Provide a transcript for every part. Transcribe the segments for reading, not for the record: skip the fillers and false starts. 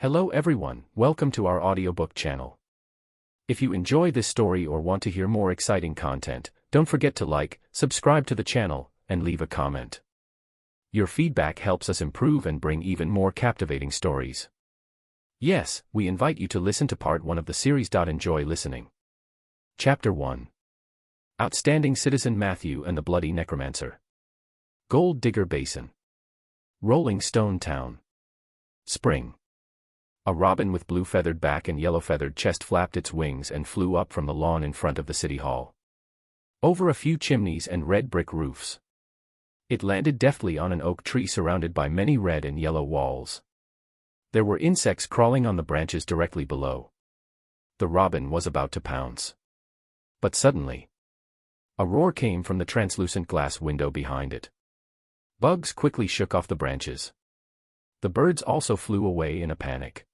Hello everyone, welcome to our audiobook channel. If you enjoy this story or want to hear more exciting content, don't forget to like, subscribe to the channel, and leave a comment. Your feedback helps us improve and bring even more captivating stories. Yes, we invite you to listen to part 1 of the series. Enjoy listening. Chapter 1. Outstanding Citizen Matthew and the Bloody Necromancer. Gold Digger Basin. Rolling Stone Town. Spring. A robin with blue feathered back and yellow feathered chest flapped its wings and flew up from the lawn in front of the city hall. Over a few chimneys and red brick roofs. It landed deftly on an oak tree surrounded by many red and yellow walls. There were insects crawling on the branches directly below. The robin was about to pounce. But suddenly, a roar came from the translucent glass window behind it. Bugs quickly shook off the branches. The birds also flew away in a panic.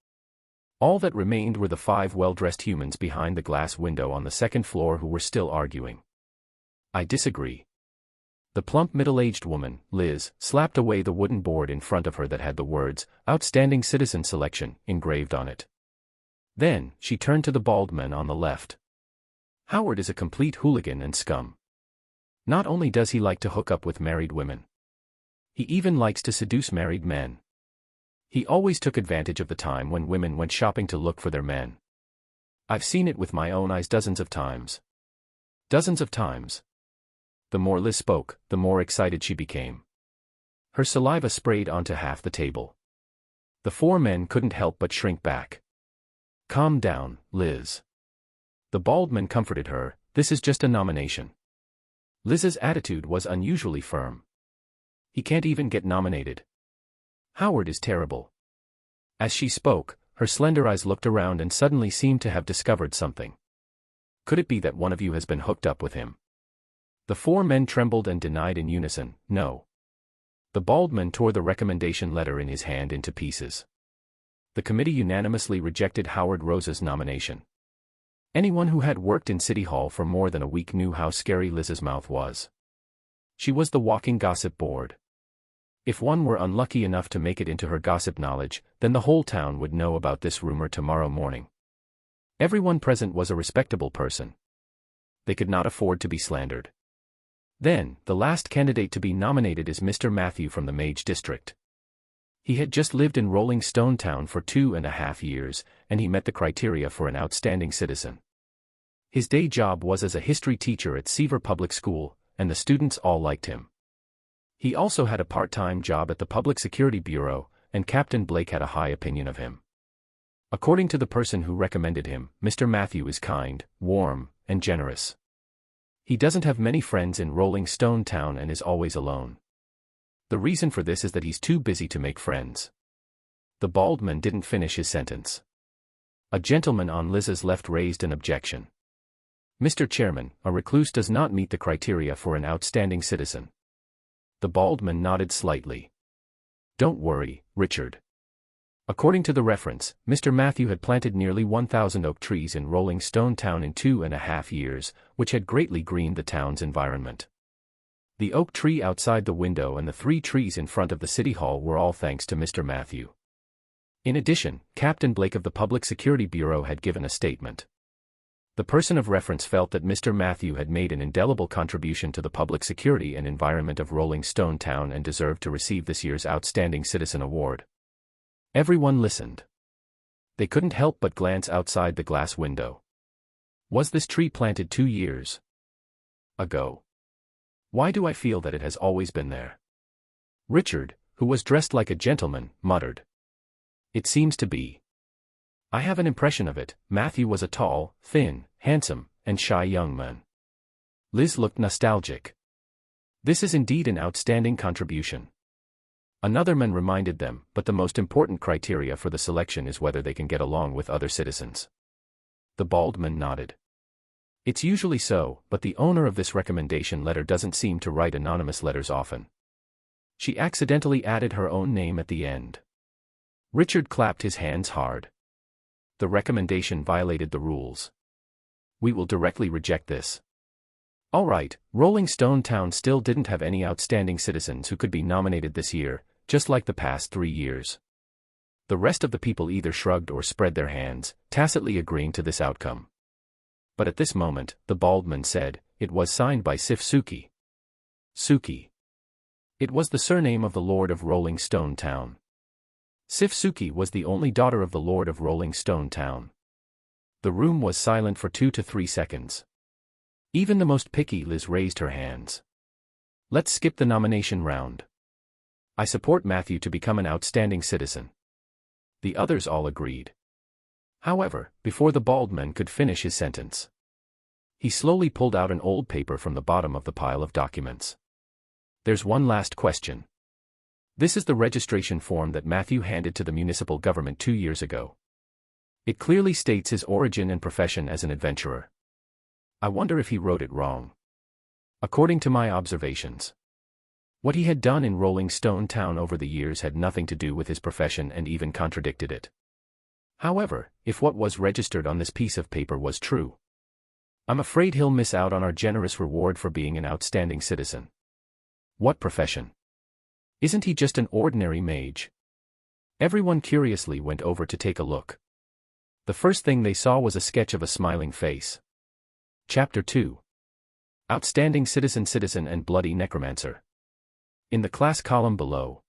All that remained were the 5 well-dressed humans behind the glass window on the second floor who were still arguing. I disagree. The plump middle-aged woman, Liz, slapped away the wooden board in front of her that had the words, "Outstanding Citizen Selection," engraved on it. Then, she turned to the bald man on the left. Howard is a complete hooligan and scum. Not only does he like to hook up with married women, he even likes to seduce married men. He always took advantage of the time when women went shopping to look for their men. I've seen it with my own eyes dozens of times. Dozens of times. The more Liz spoke, the more excited she became. Her saliva sprayed onto half the table. The 4 men couldn't help but shrink back. Calm down, Liz. The bald man comforted her, this is just a nomination. Liz's attitude was unusually firm. He can't even get nominated. Howard is terrible. As she spoke, her slender eyes looked around and suddenly seemed to have discovered something. Could it be that one of you has been hooked up with him? The 4 men trembled and denied in unison, no. The bald man tore the recommendation letter in his hand into pieces. The committee unanimously rejected Howard Rose's nomination. Anyone who had worked in City Hall for more than a week knew how scary Liz's mouth was. She was the walking gossip board. If one were unlucky enough to make it into her gossip knowledge, then the whole town would know about this rumor tomorrow morning. Everyone present was a respectable person. They could not afford to be slandered. Then, the last candidate to be nominated is Mr. Matthew from the Mage District. He had just lived in Rolling Stone Town for 2.5 years, and he met the criteria for an outstanding citizen. His day job was as a history teacher at Seaver Public School, and the students all liked him. He also had a part-time job at the Public Security Bureau, and Captain Blake had a high opinion of him. According to the person who recommended him, Mr. Matthew is kind, warm, and generous. He doesn't have many friends in Rolling Stone Town and is always alone. The reason for this is that he's too busy to make friends. The bald man didn't finish his sentence. A gentleman on Liz's left raised an objection. Mr. Chairman, a recluse does not meet the criteria for an outstanding citizen. The bald man nodded slightly. Don't worry, Richard. According to the reference, Mr. Matthew had planted nearly 1,000 oak trees in Rolling Stone Town in 2.5 years, which had greatly greened the town's environment. The oak tree outside the window and the 3 trees in front of the city hall were all thanks to Mr. Matthew. In addition, Captain Blake of the Public Security Bureau had given a statement. The person of reference felt that Mr. Matthew had made an indelible contribution to the public security and environment of Rolling Stone Town and deserved to receive this year's Outstanding Citizen Award. Everyone listened. They couldn't help but glance outside the glass window. Was this tree planted 2 years ago? Why do I feel that it has always been there? Richard, who was dressed like a gentleman, muttered. It seems to be. I have an impression of it. Matthew was a tall, thin, handsome, and shy young man. Liz looked nostalgic. This is indeed an outstanding contribution. Another man reminded them, but the most important criteria for the selection is whether they can get along with other citizens. The bald man nodded. It's usually so, but the owner of this recommendation letter doesn't seem to write anonymous letters often. She accidentally added her own name at the end. Richard clapped his hands hard. The recommendation violated the rules. We will directly reject this. All right, Rolling Stone Town still didn't have any outstanding citizens who could be nominated this year, just like the past 3 years. The rest of the people either shrugged or spread their hands, tacitly agreeing to this outcome. But at this moment, the bald man said, it was signed by Sif Suki. Suki. It was the surname of the Lord of Rolling Stone Town. Sif Suki was the only daughter of the Lord of Rolling Stone Town. The room was silent for 2 to 3 seconds. Even the most picky Liz raised her hands. Let's skip the nomination round. I support Matthew to become an outstanding citizen. The others all agreed. However, before the bald man could finish his sentence, he slowly pulled out an old paper from the bottom of the pile of documents. There's one last question. This is the registration form that Matthew handed to the municipal government 2 years ago. It clearly states his origin and profession as an adventurer. I wonder if he wrote it wrong. According to my observations, what he had done in Rolling Stone Town over the years had nothing to do with his profession and even contradicted it. However, if what was registered on this piece of paper was true, I'm afraid he'll miss out on our generous reward for being an outstanding citizen. What profession? Isn't he just an ordinary mage? Everyone curiously went over to take a look. The first thing they saw was a sketch of a smiling face. Chapter 2. Outstanding Citizen and Bloody Necromancer. In the class column below,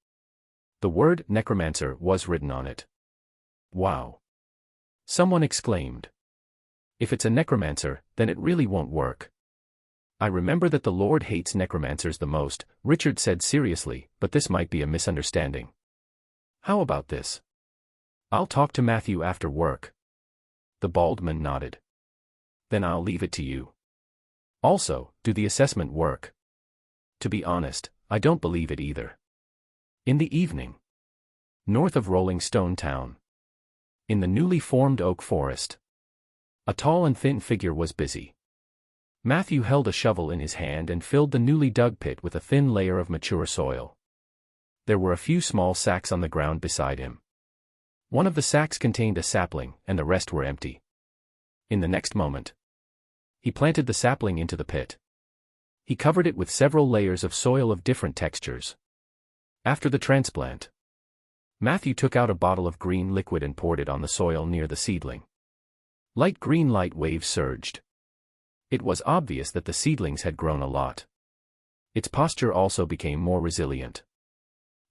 the word Necromancer was written on it. Wow! Someone exclaimed. If it's a necromancer, then it really won't work. I remember that the Lord hates necromancers the most, Richard said seriously, but this might be a misunderstanding. How about this? I'll talk to Matthew after work. The bald man nodded. Then I'll leave it to you. Also, do the assessment work? To be honest, I don't believe it either. In the evening, north of Rolling Stone Town, in the newly formed oak forest, a tall and thin figure was busy. Matthew held a shovel in his hand and filled the newly dug pit with a thin layer of mature soil. There were a few small sacks on the ground beside him. One of the sacks contained a sapling, and the rest were empty. In the next moment, he planted the sapling into the pit. He covered it with several layers of soil of different textures. After the transplant, Matthew took out a bottle of green liquid and poured it on the soil near the seedling. Light green light waves surged. It was obvious that the seedlings had grown a lot. Its posture also became more resilient.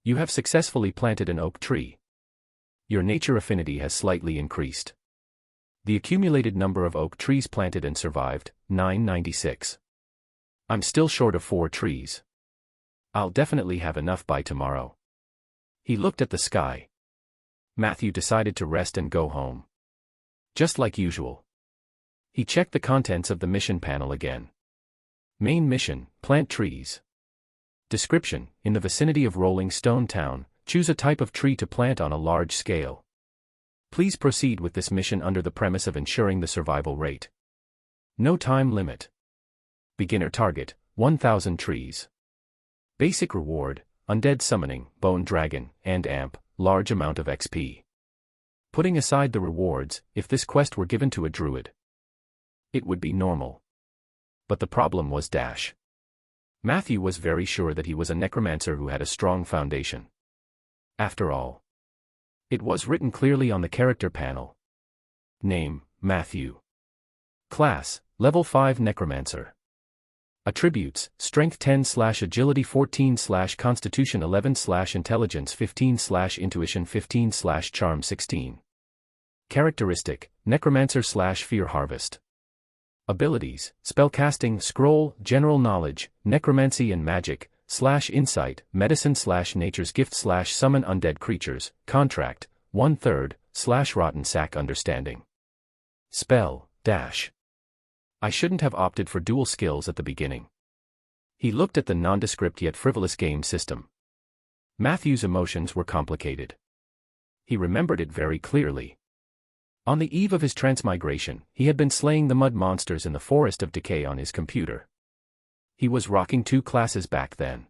You have successfully planted an oak tree. Your nature affinity has slightly increased. The accumulated number of oak trees planted and survived, 996. I'm still short of 4 trees. I'll definitely have enough by tomorrow. He looked at the sky. Matthew decided to rest and go home. Just like usual. He checked the contents of the mission panel again. Main mission, plant trees. Description, in the vicinity of Rolling Stone Town, choose a type of tree to plant on a large scale. Please proceed with this mission under the premise of ensuring the survival rate. No time limit. Beginner target, 1,000 trees. Basic reward, undead summoning, bone dragon, and amp, large amount of XP. Putting aside the rewards, if this quest were given to a druid, it would be normal. But the problem was Dash. Matthew was very sure that he was a necromancer who had a strong foundation. After all, it was written clearly on the character panel. Name, Matthew. Class, Level 5 Necromancer. Attributes, Strength 10/Agility 14/Constitution 11/Intelligence 15/Intuition 15/Charm 16. Characteristic, Necromancer/Fear Harvest. Abilities, Spellcasting, Scroll, General Knowledge, Necromancy and Magic, /Insight, Medicine /Nature's Gift /Summon Undead Creatures, Contract, 1/3, /Rotten Sack Understanding. Spell, Dash. I shouldn't have opted for dual skills at the beginning. He looked at the nondescript yet frivolous game system. Matthew's emotions were complicated. He remembered it very clearly. On the eve of his transmigration, he had been slaying the mud monsters in the Forest of Decay on his computer. He was rocking 2 classes back then.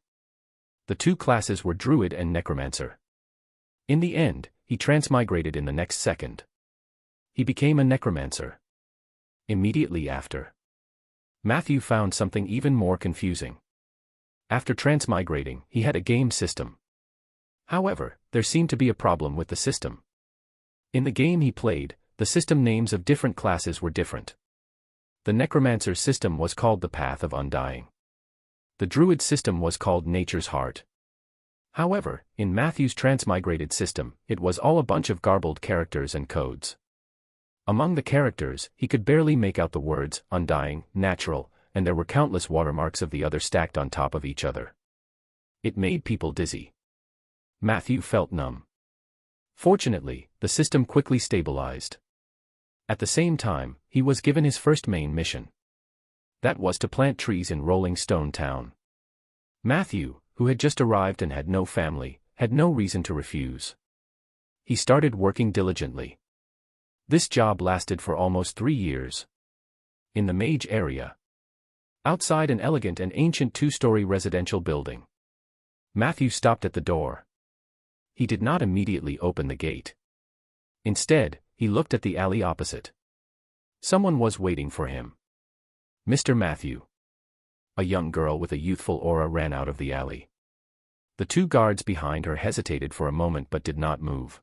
The 2 classes were Druid and Necromancer. In the end, he transmigrated in the next second. He became a Necromancer. Immediately after, Matthew found something even more confusing. After transmigrating, he had a game system. However, there seemed to be a problem with the system. In the game he played, the system names of different classes were different. The Necromancer system was called the Path of Undying. The Druid system was called Nature's Heart. However, in Matthew's transmigrated system, it was all a bunch of garbled characters and codes. Among the characters, he could barely make out the words, undying, natural, and there were countless watermarks of the other stacked on top of each other. It made people dizzy. Matthew felt numb. Fortunately, the system quickly stabilized. At the same time, he was given his first main mission. That was to plant trees in Rolling Stone Town. Matthew, who had just arrived and had no family, had no reason to refuse. He started working diligently. This job lasted for almost 3 years. In the Mage area. Outside an elegant and ancient 2-story residential building. Matthew stopped at the door. He did not immediately open the gate. Instead, he looked at the alley opposite. Someone was waiting for him. Mr. Matthew. A young girl with a youthful aura ran out of the alley. The 2 guards behind her hesitated for a moment but did not move.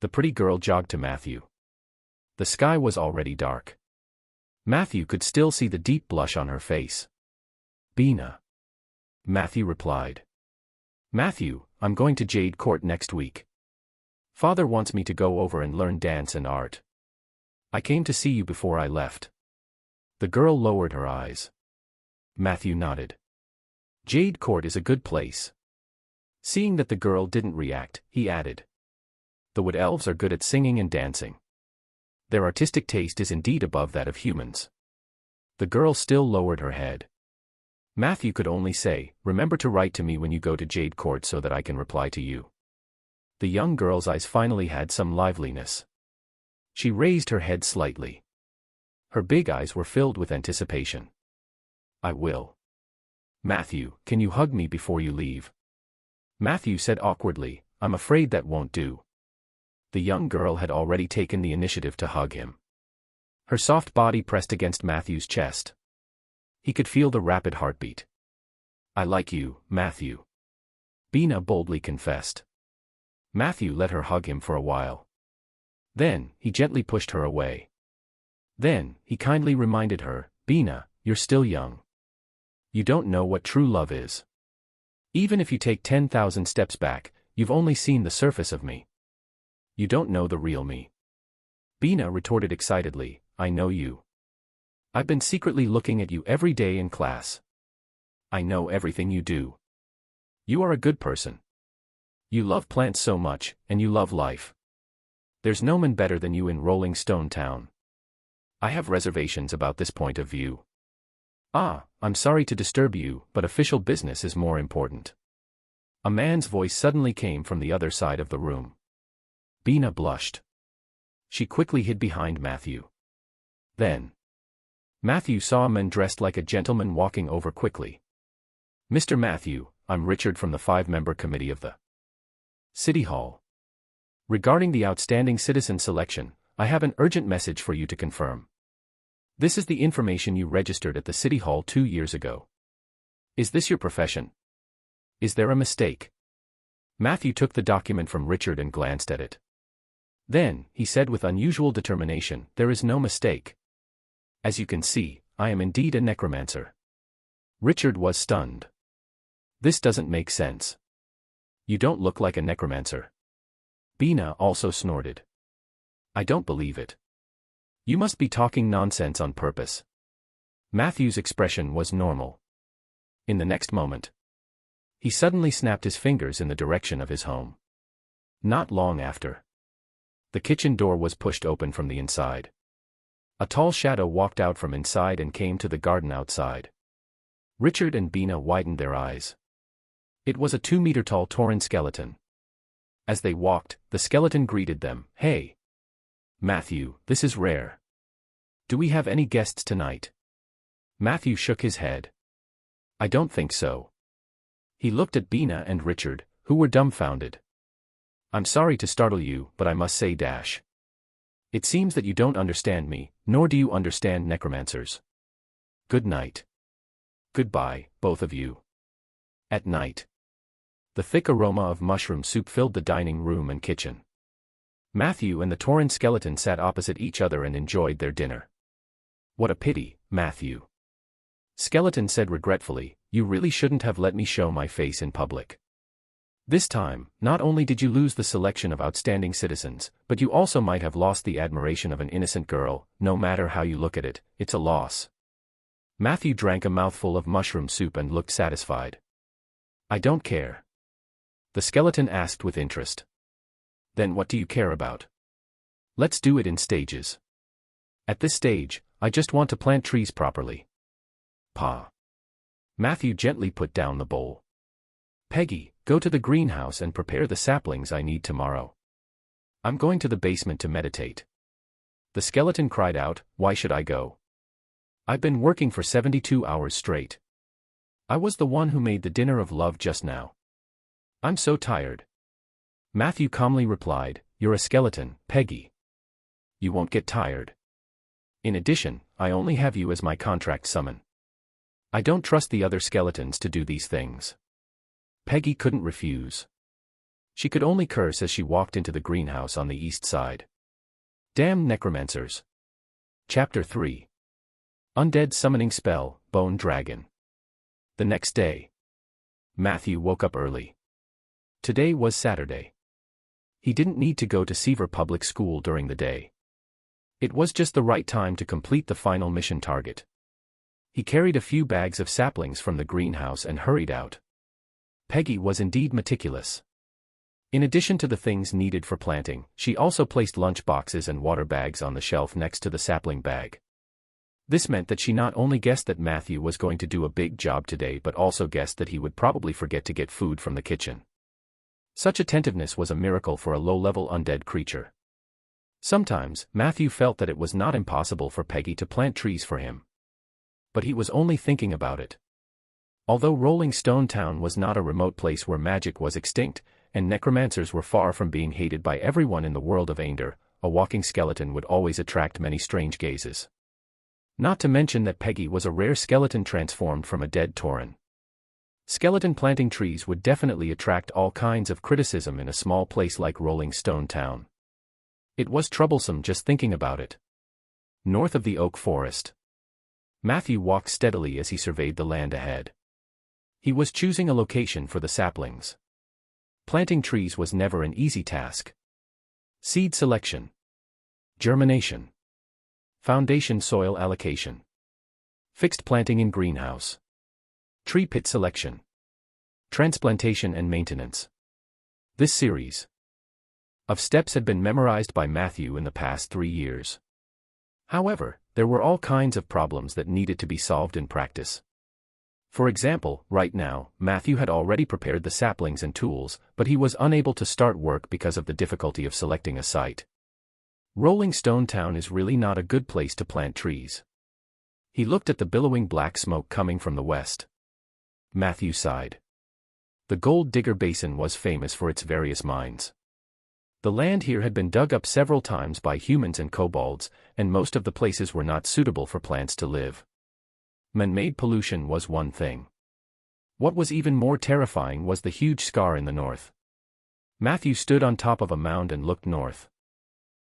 The pretty girl jogged to Matthew. The sky was already dark. Matthew could still see the deep blush on her face. Bina. Matthew replied. Matthew, I'm going to Jade Court next week. Father wants me to go over and learn dance and art. I came to see you before I left. The girl lowered her eyes. Matthew nodded. Jade Court is a good place. Seeing that the girl didn't react, he added. The Wood Elves are good at singing and dancing. Their artistic taste is indeed above that of humans. The girl still lowered her head. Matthew could only say, remember to write to me when you go to Jade Court so that I can reply to you. The young girl's eyes finally had some liveliness. She raised her head slightly. Her big eyes were filled with anticipation. I will. Matthew, can you hug me before you leave? Matthew said awkwardly, I'm afraid that won't do. The young girl had already taken the initiative to hug him. Her soft body pressed against Matthew's chest. He could feel the rapid heartbeat. I like you, Matthew. Bina boldly confessed. Matthew let her hug him for a while. Then, he gently pushed her away. Then, he kindly reminded her, Bina, you're still young. You don't know what true love is. Even if you take 10,000 steps back, you've only seen the surface of me. You don't know the real me. Bina retorted excitedly, I know you. I've been secretly looking at you every day in class. I know everything you do. You are a good person. You love plants so much, and you love life. There's no man better than you in Rolling Stone Town. I have reservations about this point of view. I'm sorry to disturb you, but official business is more important. A man's voice suddenly came from the other side of the room. Bina blushed. She quickly hid behind Matthew. Then, Matthew saw a man dressed like a gentleman walking over quickly. Mr. Matthew, I'm Richard from the 5-member committee of the City Hall. Regarding the outstanding citizen selection, I have an urgent message for you to confirm. This is the information you registered at the City Hall 2 years ago. Is this your profession? Is there a mistake? Matthew took the document from Richard and glanced at it. Then, he said with unusual determination, there is no mistake. As you can see, I am indeed a necromancer. Richard was stunned. This doesn't make sense. You don't look like a necromancer. Bina also snorted. I don't believe it. You must be talking nonsense on purpose. Matthew's expression was normal. In the next moment, he suddenly snapped his fingers in the direction of his home. Not long after, the kitchen door was pushed open from the inside. A tall shadow walked out from inside and came to the garden outside. Richard and Bina widened their eyes. It was a 2-meter-tall Tauren skeleton. As they walked, the skeleton greeted them, Hey! Matthew, this is rare. Do we have any guests tonight? Matthew shook his head. I don't think so. He looked at Bina and Richard, who were dumbfounded. I'm sorry to startle you, but I must say dash. It seems that you don't understand me, nor do you understand necromancers. Good night. Goodbye, both of you. At night. The thick aroma of mushroom soup filled the dining room and kitchen. Matthew and the Tauren skeleton sat opposite each other and enjoyed their dinner. "What a pity, Matthew," Skeleton said regretfully, "you really shouldn't have let me show my face in public. This time, not only did you lose the selection of outstanding citizens, but you also might have lost the admiration of an innocent girl. No matter how you look at it, it's a loss." Matthew drank a mouthful of mushroom soup and looked satisfied. "I don't care," the skeleton asked with interest. "Then what do you care about? Let's do it in stages. At this stage, I just want to plant trees properly." "Pa." Matthew gently put down the bowl. "Peggy, go to the greenhouse and prepare the saplings I need tomorrow. I'm going to the basement to meditate." The skeleton cried out, "Why should I go? I've been working for 72 hours straight. I was the one who made the dinner of love just now. I'm so tired." Matthew calmly replied, "You're a skeleton, Peggy. You won't get tired. In addition, I only have you as my contract summon. I don't trust the other skeletons to do these things." Peggy couldn't refuse. She could only curse as she walked into the greenhouse on the east side. Damn necromancers. Chapter 3. Undead Summoning Spell, Bone Dragon. The next day, Matthew woke up early. Today was Saturday. He didn't need to go to Seaver Public School during the day. It was just the right time to complete the final mission target. He carried a few bags of saplings from the greenhouse and hurried out. Peggy was indeed meticulous. In addition to the things needed for planting, she also placed lunch boxes and water bags on the shelf next to the sapling bag. This meant that she not only guessed that Matthew was going to do a big job today but also guessed that he would probably forget to get food from the kitchen. Such attentiveness was a miracle for a low-level undead creature. Sometimes, Matthew felt that it was not impossible for Peggy to plant trees for him. But he was only thinking about it. Although Rolling Stone Town was not a remote place where magic was extinct, and necromancers were far from being hated by everyone in the world of Aender, a walking skeleton would always attract many strange gazes. Not to mention that Peggy was a rare skeleton transformed from a dead Tauren. Skeleton planting trees would definitely attract all kinds of criticism in a small place like Rolling Stone Town. It was troublesome just thinking about it. North of the oak forest, Matthew walked steadily as he surveyed the land ahead. He was choosing a location for the saplings. Planting trees was never an easy task. Seed selection, germination, foundation soil allocation, fixed planting in greenhouse, tree pit selection, transplantation and maintenance. This series of steps had been memorized by Matthew in the past 3 years. However, there were all kinds of problems that needed to be solved in practice. For example, right now, Matthew had already prepared the saplings and tools, but he was unable to start work because of the difficulty of selecting a site. Rolling Stone Town is really not a good place to plant trees. He looked at the billowing black smoke coming from the west. Matthew sighed. The Gold Digger Basin was famous for its various mines. The land here had been dug up several times by humans and kobolds, and most of the places were not suitable for plants to live. Man-made pollution was one thing. What was even more terrifying was the huge scar in the north. Matthew stood on top of a mound and looked north.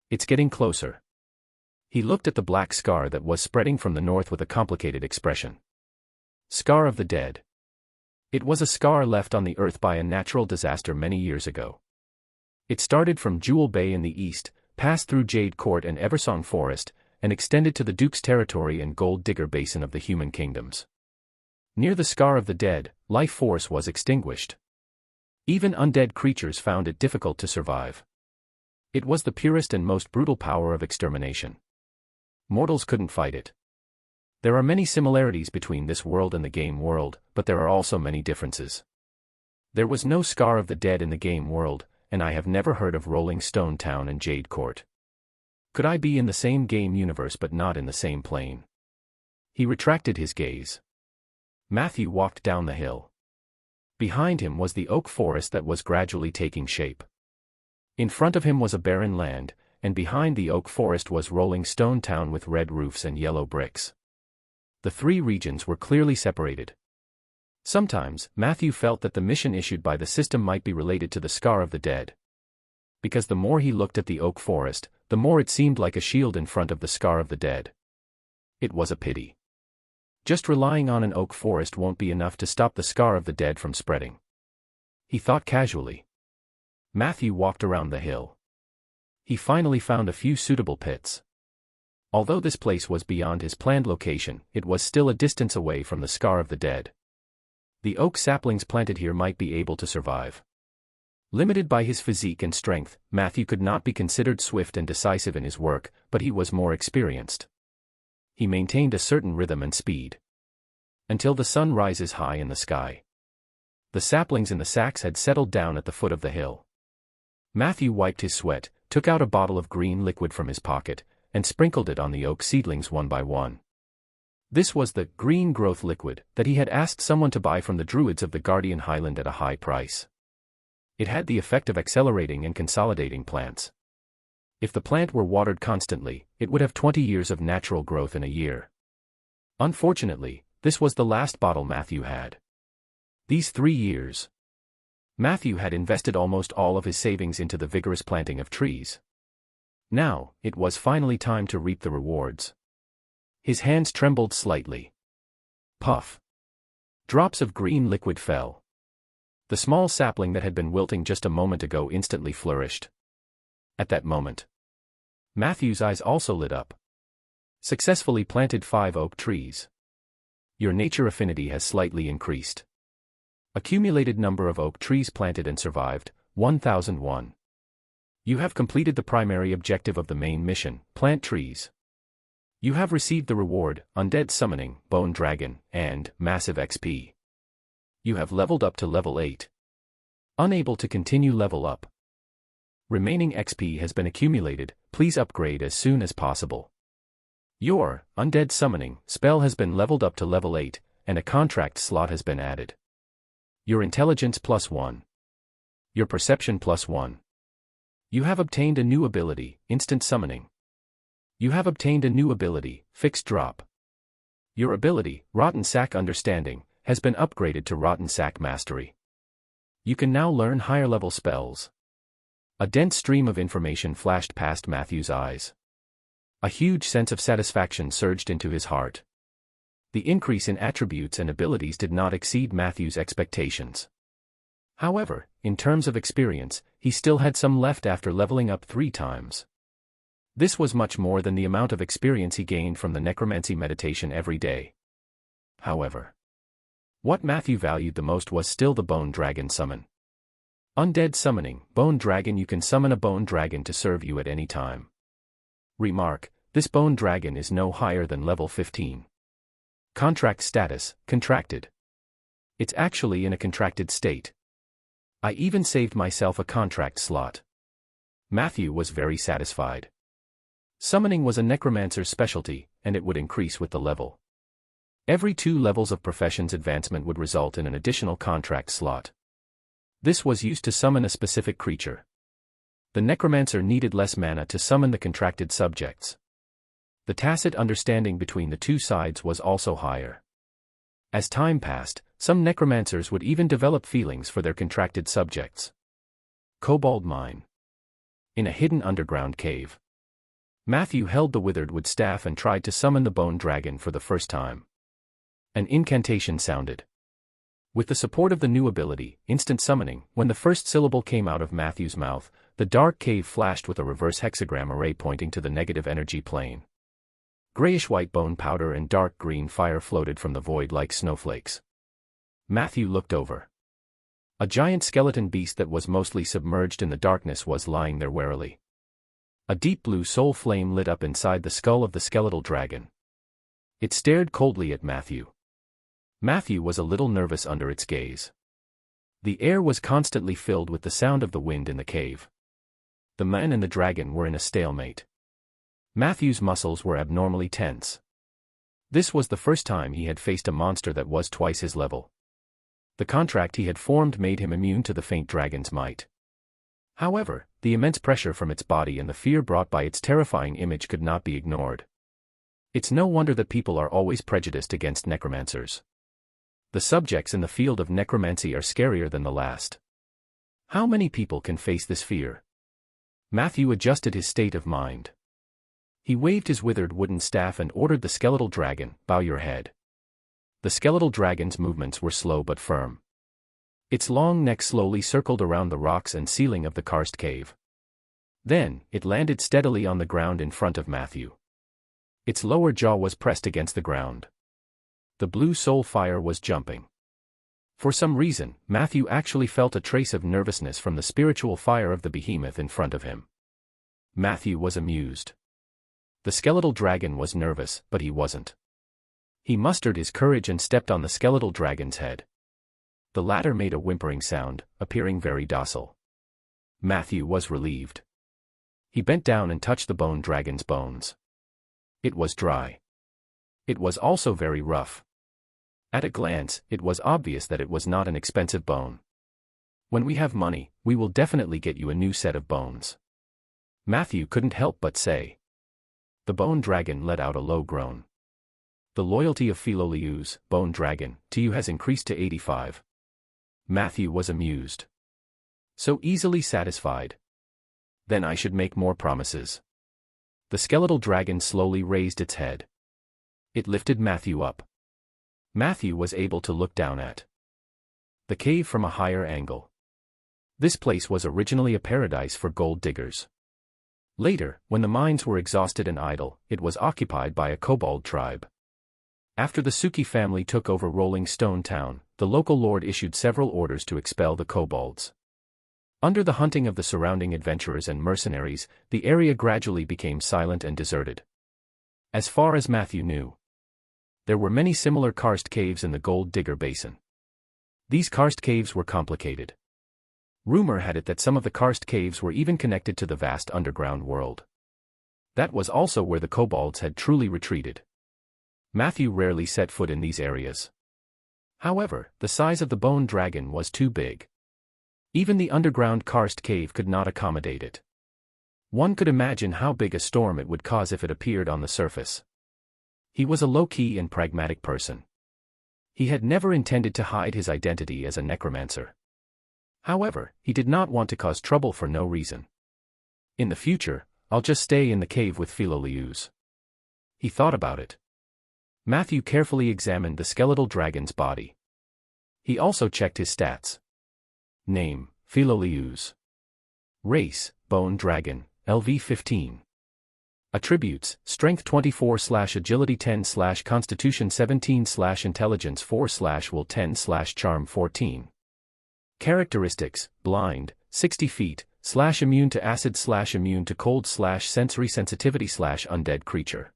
"It's getting closer." He looked at the black scar that was spreading from the north with a complicated expression. Scar of the dead. It was a scar left on the earth by a natural disaster many years ago. It started from Jewel Bay in the east, passed through Jade Court and Eversong Forest, and extended to the Duke's Territory and Gold Digger Basin of the Human Kingdoms. Near the Scar of the Dead, life force was extinguished. Even undead creatures found it difficult to survive. It was the purest and most brutal power of extermination. Mortals couldn't fight it. There are many similarities between this world and the game world, but there are also many differences. There was no Scar of the Dead in the game world, and I have never heard of Rolling Stone Town and Jade Court. Could I be in the same game universe but not in the same plane? He retracted his gaze. Matthew walked down the hill. Behind him was the oak forest that was gradually taking shape. In front of him was a barren land, and behind the oak forest was Rolling Stone Town with red roofs and yellow bricks. The three regions were clearly separated. Sometimes, Matthew felt that the mission issued by the system might be related to the Scar of the Dead. Because the more he looked at the oak forest, the more it seemed like a shield in front of the scar of the dead. It was a pity. Just relying on an oak forest won't be enough to stop the scar of the dead from spreading. He thought casually. Matthew walked around the hill. He finally found a few suitable pits. Although this place was beyond his planned location, it was still a distance away from the scar of the dead. The oak saplings planted here might be able to survive. Limited by his physique and strength, Matthew could not be considered swift and decisive in his work, but he was more experienced. He maintained a certain rhythm and speed. Until the sun rises high in the sky. The saplings in the sacks had settled down at the foot of the hill. Matthew wiped his sweat, took out a bottle of green liquid from his pocket, and sprinkled it on the oak seedlings one by one. This was the green growth liquid that he had asked someone to buy from the druids of the Guardian Highland at a high price. It had the effect of accelerating and consolidating plants. If the plant were watered constantly, it would have 20 years of natural growth in a year. Unfortunately, this was the last bottle Matthew had. These 3 years. Matthew had invested almost all of his savings into the vigorous planting of trees. Now, it was finally time to reap the rewards. His hands trembled slightly. Puff. Drops of green liquid fell. The small sapling that had been wilting just a moment ago instantly flourished. At that moment, Matthew's eyes also lit up. Successfully planted 5 oak trees. Your nature affinity has slightly increased. Accumulated number of oak trees planted and survived, 1001. You have completed the primary objective of the main mission, plant trees. You have received the reward, Undead Summoning, Bone Dragon, and Massive XP. You have leveled up to level 8. Unable to continue level up. Remaining XP has been accumulated, please upgrade as soon as possible. Your Undead Summoning spell has been leveled up to level 8, and a contract slot has been added. Your Intelligence +1. Your Perception +1. You have obtained a new ability, Instant Summoning. You have obtained a new ability, Fixed Drop. Your ability, Rotten Sack Understanding, has been upgraded to Rotten Sack Mastery. You can now learn higher-level spells. A dense stream of information flashed past Matthew's eyes. A huge sense of satisfaction surged into his heart. The increase in attributes and abilities did not exceed Matthew's expectations. However, in terms of experience, he still had some left after leveling up 3 times. This was much more than the amount of experience he gained from the necromancy meditation every day. However, what Matthew valued the most was still the Bone Dragon summon. Undead Summoning, Bone Dragon. You can summon a Bone Dragon to serve you at any time. Remark, this Bone Dragon is no higher than level 15. Contract status, contracted. It's actually in a contracted state. I even saved myself a contract slot. Matthew was very satisfied. Summoning was a necromancer's specialty, and it would increase with the level. Every 2 levels of profession's advancement would result in an additional contract slot. This was used to summon a specific creature. The necromancer needed less mana to summon the contracted subjects. The tacit understanding between the 2 sides was also higher. As time passed, some necromancers would even develop feelings for their contracted subjects. Kobold Mine. In a hidden underground cave, Matthew held the withered wood staff and tried to summon the Bone Dragon for the first time. An incantation sounded. With the support of the new ability, Instant Summoning, when the first syllable came out of Matthew's mouth, the dark cave flashed with a reverse hexagram array pointing to the negative energy plane. Grayish-white bone powder and dark green fire floated from the void like snowflakes. Matthew looked over. A giant skeleton beast that was mostly submerged in the darkness was lying there warily. A deep blue soul flame lit up inside the skull of the skeletal dragon. It stared coldly at Matthew. Matthew was a little nervous under its gaze. The air was constantly filled with the sound of the wind in the cave. The man and the dragon were in a stalemate. Matthew's muscles were abnormally tense. This was the first time he had faced a monster that was twice his level. The contract he had formed made him immune to the faint dragon's might. However, the immense pressure from its body and the fear brought by its terrifying image could not be ignored. It's no wonder that people are always prejudiced against necromancers. The subjects in the field of necromancy are scarier than the last. How many people can face this fear? Matthew adjusted his state of mind. He waved his withered wooden staff and ordered the skeletal dragon, "Bow your head." The skeletal dragon's movements were slow but firm. Its long neck slowly circled around the rocks and ceiling of the karst cave. Then, it landed steadily on the ground in front of Matthew. Its lower jaw was pressed against the ground. The blue soul fire was jumping. For some reason, Matthew actually felt a trace of nervousness from the spiritual fire of the behemoth in front of him. Matthew was amused. The skeletal dragon was nervous, but he wasn't. He mustered his courage and stepped on the skeletal dragon's head. The latter made a whimpering sound, appearing very docile. Matthew was relieved. He bent down and touched the bone dragon's bones. It was dry. It was also very rough. At a glance, it was obvious that it was not an expensive bone. "When we have money, we will definitely get you a new set of bones," Matthew couldn't help but say. The bone dragon let out a low groan. "The loyalty of Philolius, bone dragon, to you has increased to 85. Matthew was amused. So easily satisfied. Then I should make more promises. The skeletal dragon slowly raised its head. It lifted Matthew up. Matthew was able to look down at the cave from a higher angle. This place was originally a paradise for gold diggers. Later, when the mines were exhausted and idle, it was occupied by a kobold tribe. After the Suki family took over Rolling Stone Town, the local lord issued several orders to expel the kobolds. Under the hunting of the surrounding adventurers and mercenaries, the area gradually became silent and deserted. As far as Matthew knew, there were many similar karst caves in the Gold Digger Basin. These karst caves were complicated. Rumor had it that some of the karst caves were even connected to the vast underground world. That was also where the kobolds had truly retreated. Matthew rarely set foot in these areas. However, the size of the bone dragon was too big. Even the underground karst cave could not accommodate it. One could imagine how big a storm it would cause if it appeared on the surface. He was a low-key and pragmatic person. He had never intended to hide his identity as a necromancer. However, he did not want to cause trouble for no reason. "In the future, I'll just stay in the cave with Philolius." He thought about it. Matthew carefully examined the skeletal dragon's body. He also checked his stats. Name, Philolius. Race, bone dragon, LV 15. Attributes, strength 24/agility 10/constitution 17/intelligence 4/will 10/charm 14. Characteristics, blind, 60 feet, /immune to acid /immune to cold /sensory sensitivity /undead creature.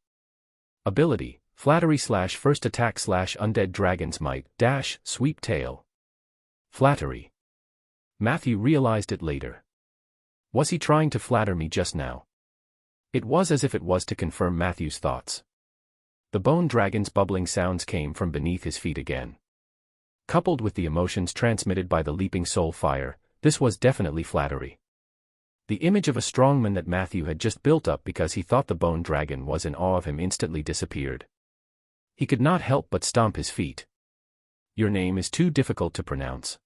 Ability, flattery /first attack /undead dragon's might sweep tail. Flattery. Matthew realized it later. Was he trying to flatter me just now? It was as if it was to confirm Matthew's thoughts. The bone dragon's bubbling sounds came from beneath his feet again. Coupled with the emotions transmitted by the leaping soul fire, this was definitely flattery. The image of a strongman that Matthew had just built up because he thought the bone dragon was in awe of him instantly disappeared. He could not help but stomp his feet. "Your name is too difficult to pronounce.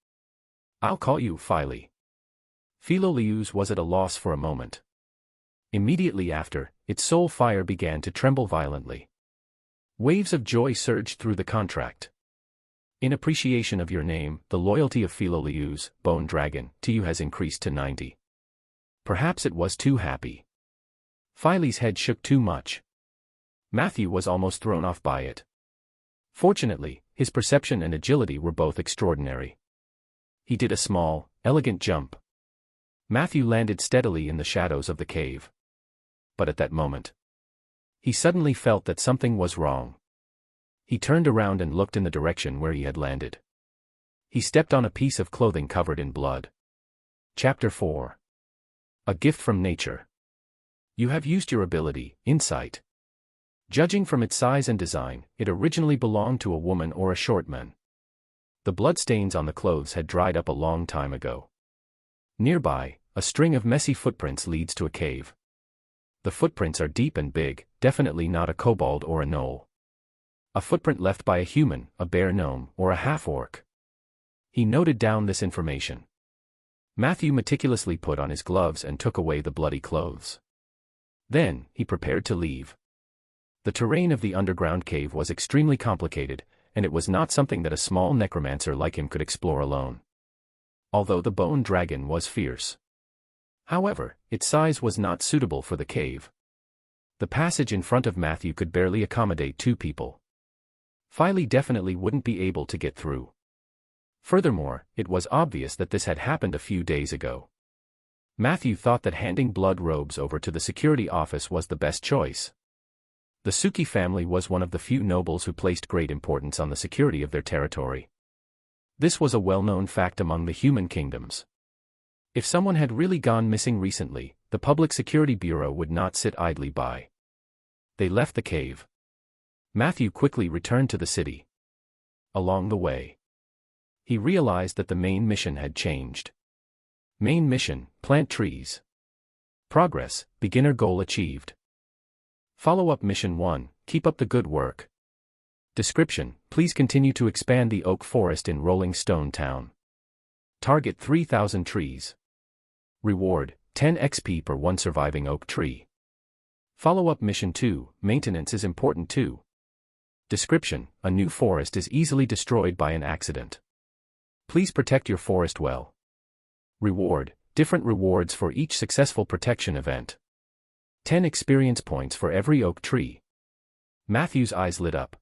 I'll call you Phile." Philolius was at a loss for a moment. Immediately after, its soul fire began to tremble violently. Waves of joy surged through the contract. "In appreciation of your name, the loyalty of Philolius, bone dragon, to you has increased to 90. Perhaps it was too happy. Phile's head shook too much. Matthew was almost thrown off by it. Fortunately, his perception and agility were both extraordinary. He did a small, elegant jump. Matthew landed steadily in the shadows of the cave. But at that moment, he suddenly felt that something was wrong. He turned around and looked in the direction where he had landed. He stepped on a piece of clothing covered in blood. Chapter 4. A gift from nature. You have used your ability, insight. Judging from its size and design, it originally belonged to a woman or a short man. The bloodstains on the clothes had dried up a long time ago. Nearby, a string of messy footprints leads to a cave. The footprints are deep and big, definitely not a kobold or a gnoll. A footprint left by a human, a bear gnome, or a half-orc. He noted down this information. Matthew meticulously put on his gloves and took away the bloody clothes. Then, he prepared to leave. The terrain of the underground cave was extremely complicated, and it was not something that a small necromancer like him could explore alone. Although the bone dragon was fierce. However, its size was not suitable for the cave. The passage in front of Matthew could barely accommodate 2 people. Filey definitely wouldn't be able to get through. Furthermore, it was obvious that this had happened a few days ago. Matthew thought that handing blood robes over to the security office was the best choice. The Suki family was one of the few nobles who placed great importance on the security of their territory. This was a well-known fact among the human kingdoms. If someone had really gone missing recently, the Public Security Bureau would not sit idly by. They left the cave. Matthew quickly returned to the city. Along the way, he realized that the main mission had changed. Main mission: plant trees. Progress: beginner goal achieved. Follow-up mission 1: keep up the good work. Description: please continue to expand the oak forest in Rolling Stone Town. Target 3,000 trees. Reward: 10 XP per 1 surviving oak tree. Follow-up mission 2: maintenance is important too. Description: a new forest is easily destroyed by an accident. Please protect your forest well. Reward: different rewards for each successful protection event. 10 experience points for every oak tree. Matthew's eyes lit up.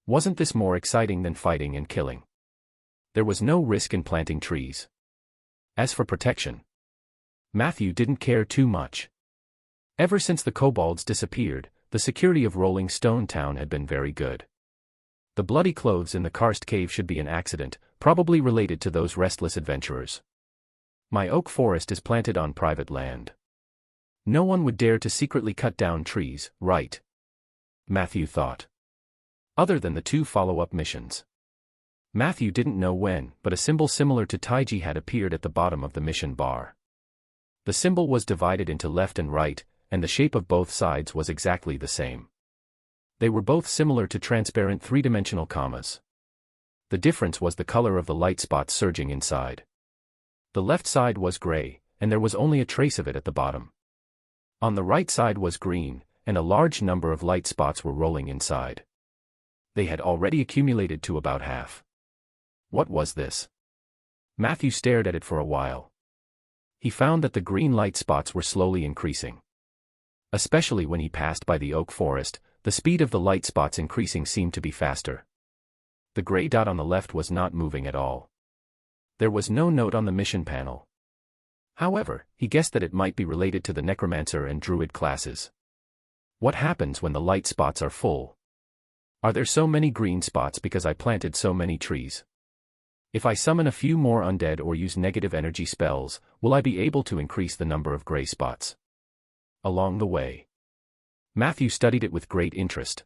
Wasn't this more exciting than fighting and killing? There was no risk in planting trees. As for protection, Matthew didn't care too much. Ever since the kobolds disappeared, the security of Rolling Stone Town had been very good. The bloody clothes in the karst cave should be an accident, probably related to those restless adventurers. My oak forest is planted on private land. No one would dare to secretly cut down trees, right? Matthew thought. Other than the 2 follow-up missions. Matthew didn't know when, but a symbol similar to Taiji had appeared at the bottom of the mission bar. The symbol was divided into left and right, and the shape of both sides was exactly the same. They were both similar to transparent 3-dimensional commas. The difference was the color of the light spots surging inside. The left side was gray, and there was only a trace of it at the bottom. On the right side was green, and a large number of light spots were rolling inside. They had already accumulated to about half. What was this? Matthew stared at it for a while. He found that the green light spots were slowly increasing. Especially when he passed by the oak forest, the speed of the light spots increasing seemed to be faster. The gray dot on the left was not moving at all. There was no note on the mission panel. However, he guessed that it might be related to the Necromancer and Druid classes. What happens when the light spots are full? Are there so many green spots because I planted so many trees? If I summon a few more undead or use negative energy spells, will I be able to increase the number of gray spots? Along the way, Matthew studied it with great interest.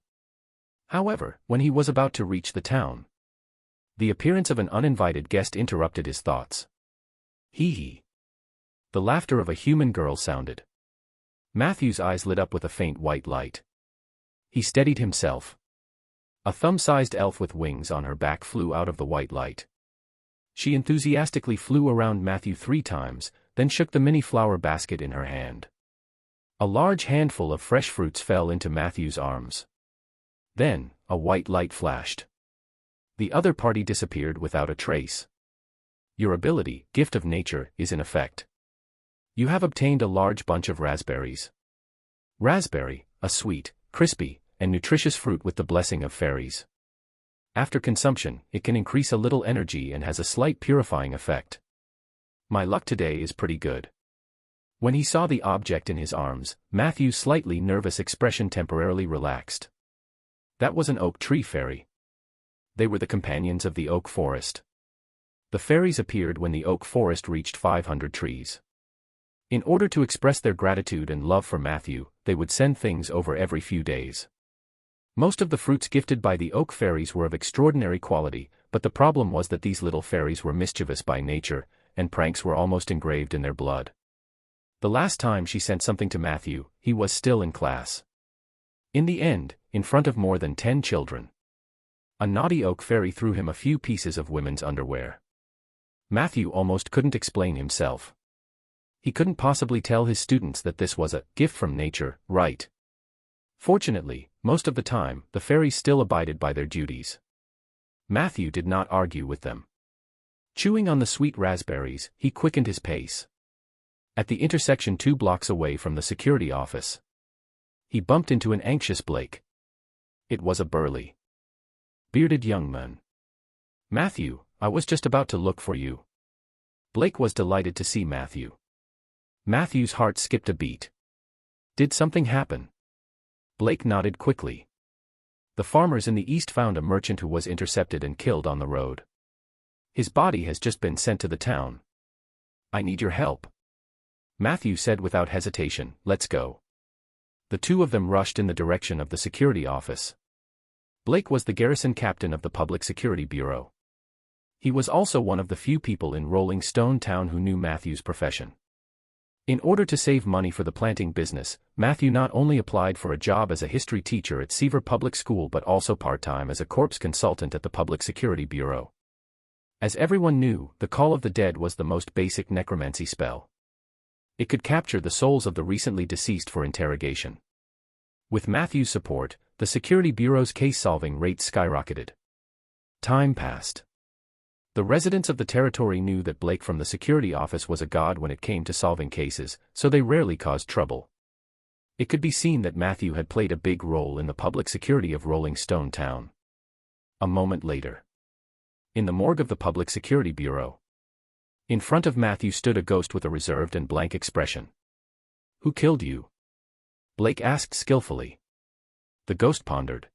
However, when he was about to reach the town, the appearance of an uninvited guest interrupted his thoughts. Hee hee. The laughter of a human girl sounded. Matthew's eyes lit up with a faint white light. He steadied himself. A thumb-sized elf with wings on her back flew out of the white light. She enthusiastically flew around Matthew 3 times, then shook the mini flower basket in her hand. A large handful of fresh fruits fell into Matthew's arms. Then, a white light flashed. The other party disappeared without a trace. Your ability, Gift of Nature, is in effect. You have obtained a large bunch of raspberries. Raspberry, a sweet, crispy, and nutritious fruit with the blessing of fairies. After consumption, it can increase a little energy and has a slight purifying effect. My luck today is pretty good. When he saw the object in his arms, Matthew's slightly nervous expression temporarily relaxed. That was an oak tree fairy. They were the companions of the oak forest. The fairies appeared when the oak forest reached 500 trees. In order to express their gratitude and love for Matthew, they would send things over every few days. Most of the fruits gifted by the oak fairies were of extraordinary quality, but the problem was that these little fairies were mischievous by nature, and pranks were almost engraved in their blood. The last time she sent something to Matthew, he was still in class. In the end, in front of more than 10 children, a naughty oak fairy threw him a few pieces of women's underwear. Matthew almost couldn't explain himself. He couldn't possibly tell his students that this was a gift from nature, right? Fortunately, most of the time, the fairies still abided by their duties. Matthew did not argue with them. Chewing on the sweet raspberries, he quickened his pace. At the intersection 2 blocks away from the security office, he bumped into an anxious Blake. It was a burly, bearded young man. "Matthew, I was just about to look for you." Blake was delighted to see Matthew. Matthew's heart skipped a beat. Did something happen? Blake nodded quickly. The farmers in the east found a merchant who was intercepted and killed on the road. His body has just been sent to the town. I need your help. Matthew said without hesitation, "Let's go." The two of them rushed in the direction of the security office. Blake was the garrison captain of the Public Security Bureau. He was also one of the few people in Rolling Stone Town who knew Matthew's profession. In order to save money for the planting business, Matthew not only applied for a job as a history teacher at Seaver Public School but also part-time as a corpse consultant at the Public Security Bureau. As everyone knew, the Call of the Dead was the most basic necromancy spell. It could capture the souls of the recently deceased for interrogation. With Matthew's support, the Security Bureau's case-solving rate skyrocketed. Time passed. The residents of the territory knew that Blake from the security office was a god when it came to solving cases, so they rarely caused trouble. It could be seen that Matthew had played a big role in the public security of Rolling Stone Town. A moment later, in the morgue of the Public Security Bureau, in front of Matthew stood a ghost with a reserved and blank expression. "Who killed you?" Blake asked skillfully. The ghost pondered.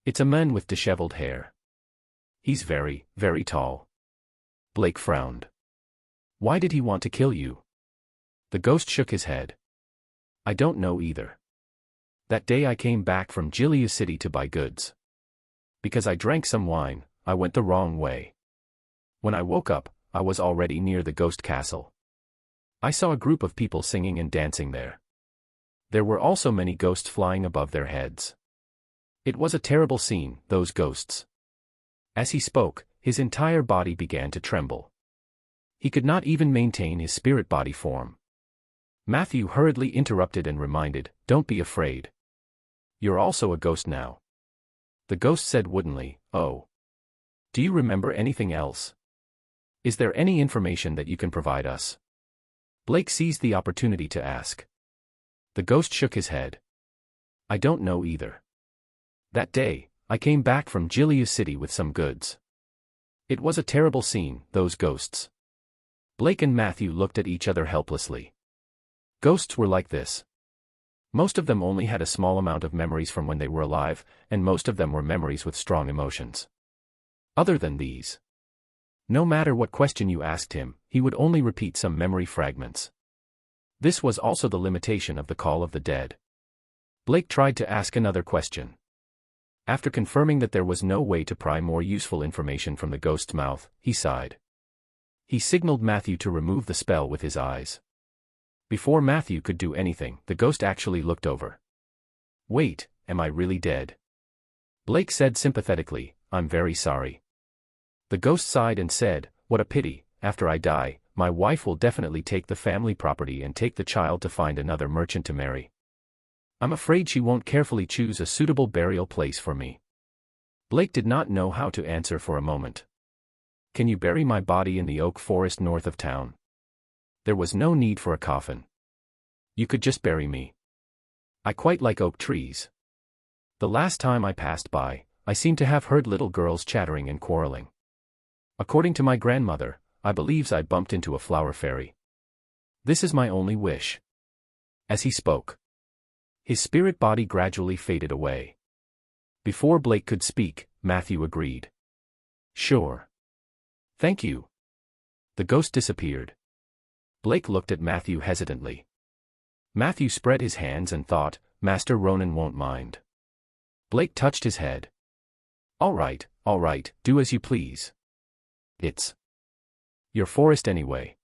"It's a man with disheveled hair. He's very, very tall." Blake frowned. "Why did he want to kill you?" The ghost shook his head. "I don't know either. That day I came back from Gilead City to buy goods. Because I drank some wine, I went the wrong way. When I woke up, I was already near the ghost castle. I saw a group of people singing and dancing there. There were also many ghosts flying above their heads. It was a terrible scene, those ghosts." As he spoke, his entire body began to tremble. He could not even maintain his spirit body form. Matthew hurriedly interrupted and reminded, "Don't be afraid. You're also a ghost now." The ghost said woodenly, "Oh. Do you remember anything else? Is there any information that you can provide us?" Blake seized the opportunity to ask. The ghost shook his head. "I don't know either. That day, I came back from Gilead City with some goods. It was a terrible scene, those ghosts." Blake and Matthew looked at each other helplessly. Ghosts were like this. Most of them only had a small amount of memories from when they were alive, and most of them were memories with strong emotions. Other than these, no matter what question you asked him, he would only repeat some memory fragments. This was also the limitation of the Call of the Dead. Blake tried to ask another question. After confirming that there was no way to pry more useful information from the ghost's mouth, he sighed. He signaled Matthew to remove the spell with his eyes. Before Matthew could do anything, the ghost actually looked over. "Wait, am I really dead?" Blake said sympathetically, "I'm very sorry." The ghost sighed and said, "What a pity, after I die, my wife will definitely take the family property and take the child to find another merchant to marry. I'm afraid she won't carefully choose a suitable burial place for me." Blake did not know how to answer for a moment. "Can you bury my body in the oak forest north of town?" There was no need for a coffin. "You could just bury me. I quite like oak trees. The last time I passed by, I seemed to have heard little girls chattering and quarreling. According to my grandmother, I believes I bumped into a flower fairy. This is my only wish." As he spoke, his spirit body gradually faded away. Before Blake could speak, Matthew agreed. "Sure. Thank you." The ghost disappeared. Blake looked at Matthew hesitantly. Matthew spread his hands and thought, "Master Ronan won't mind." Blake touched his head. All right, do as you please. It's your forest anyway.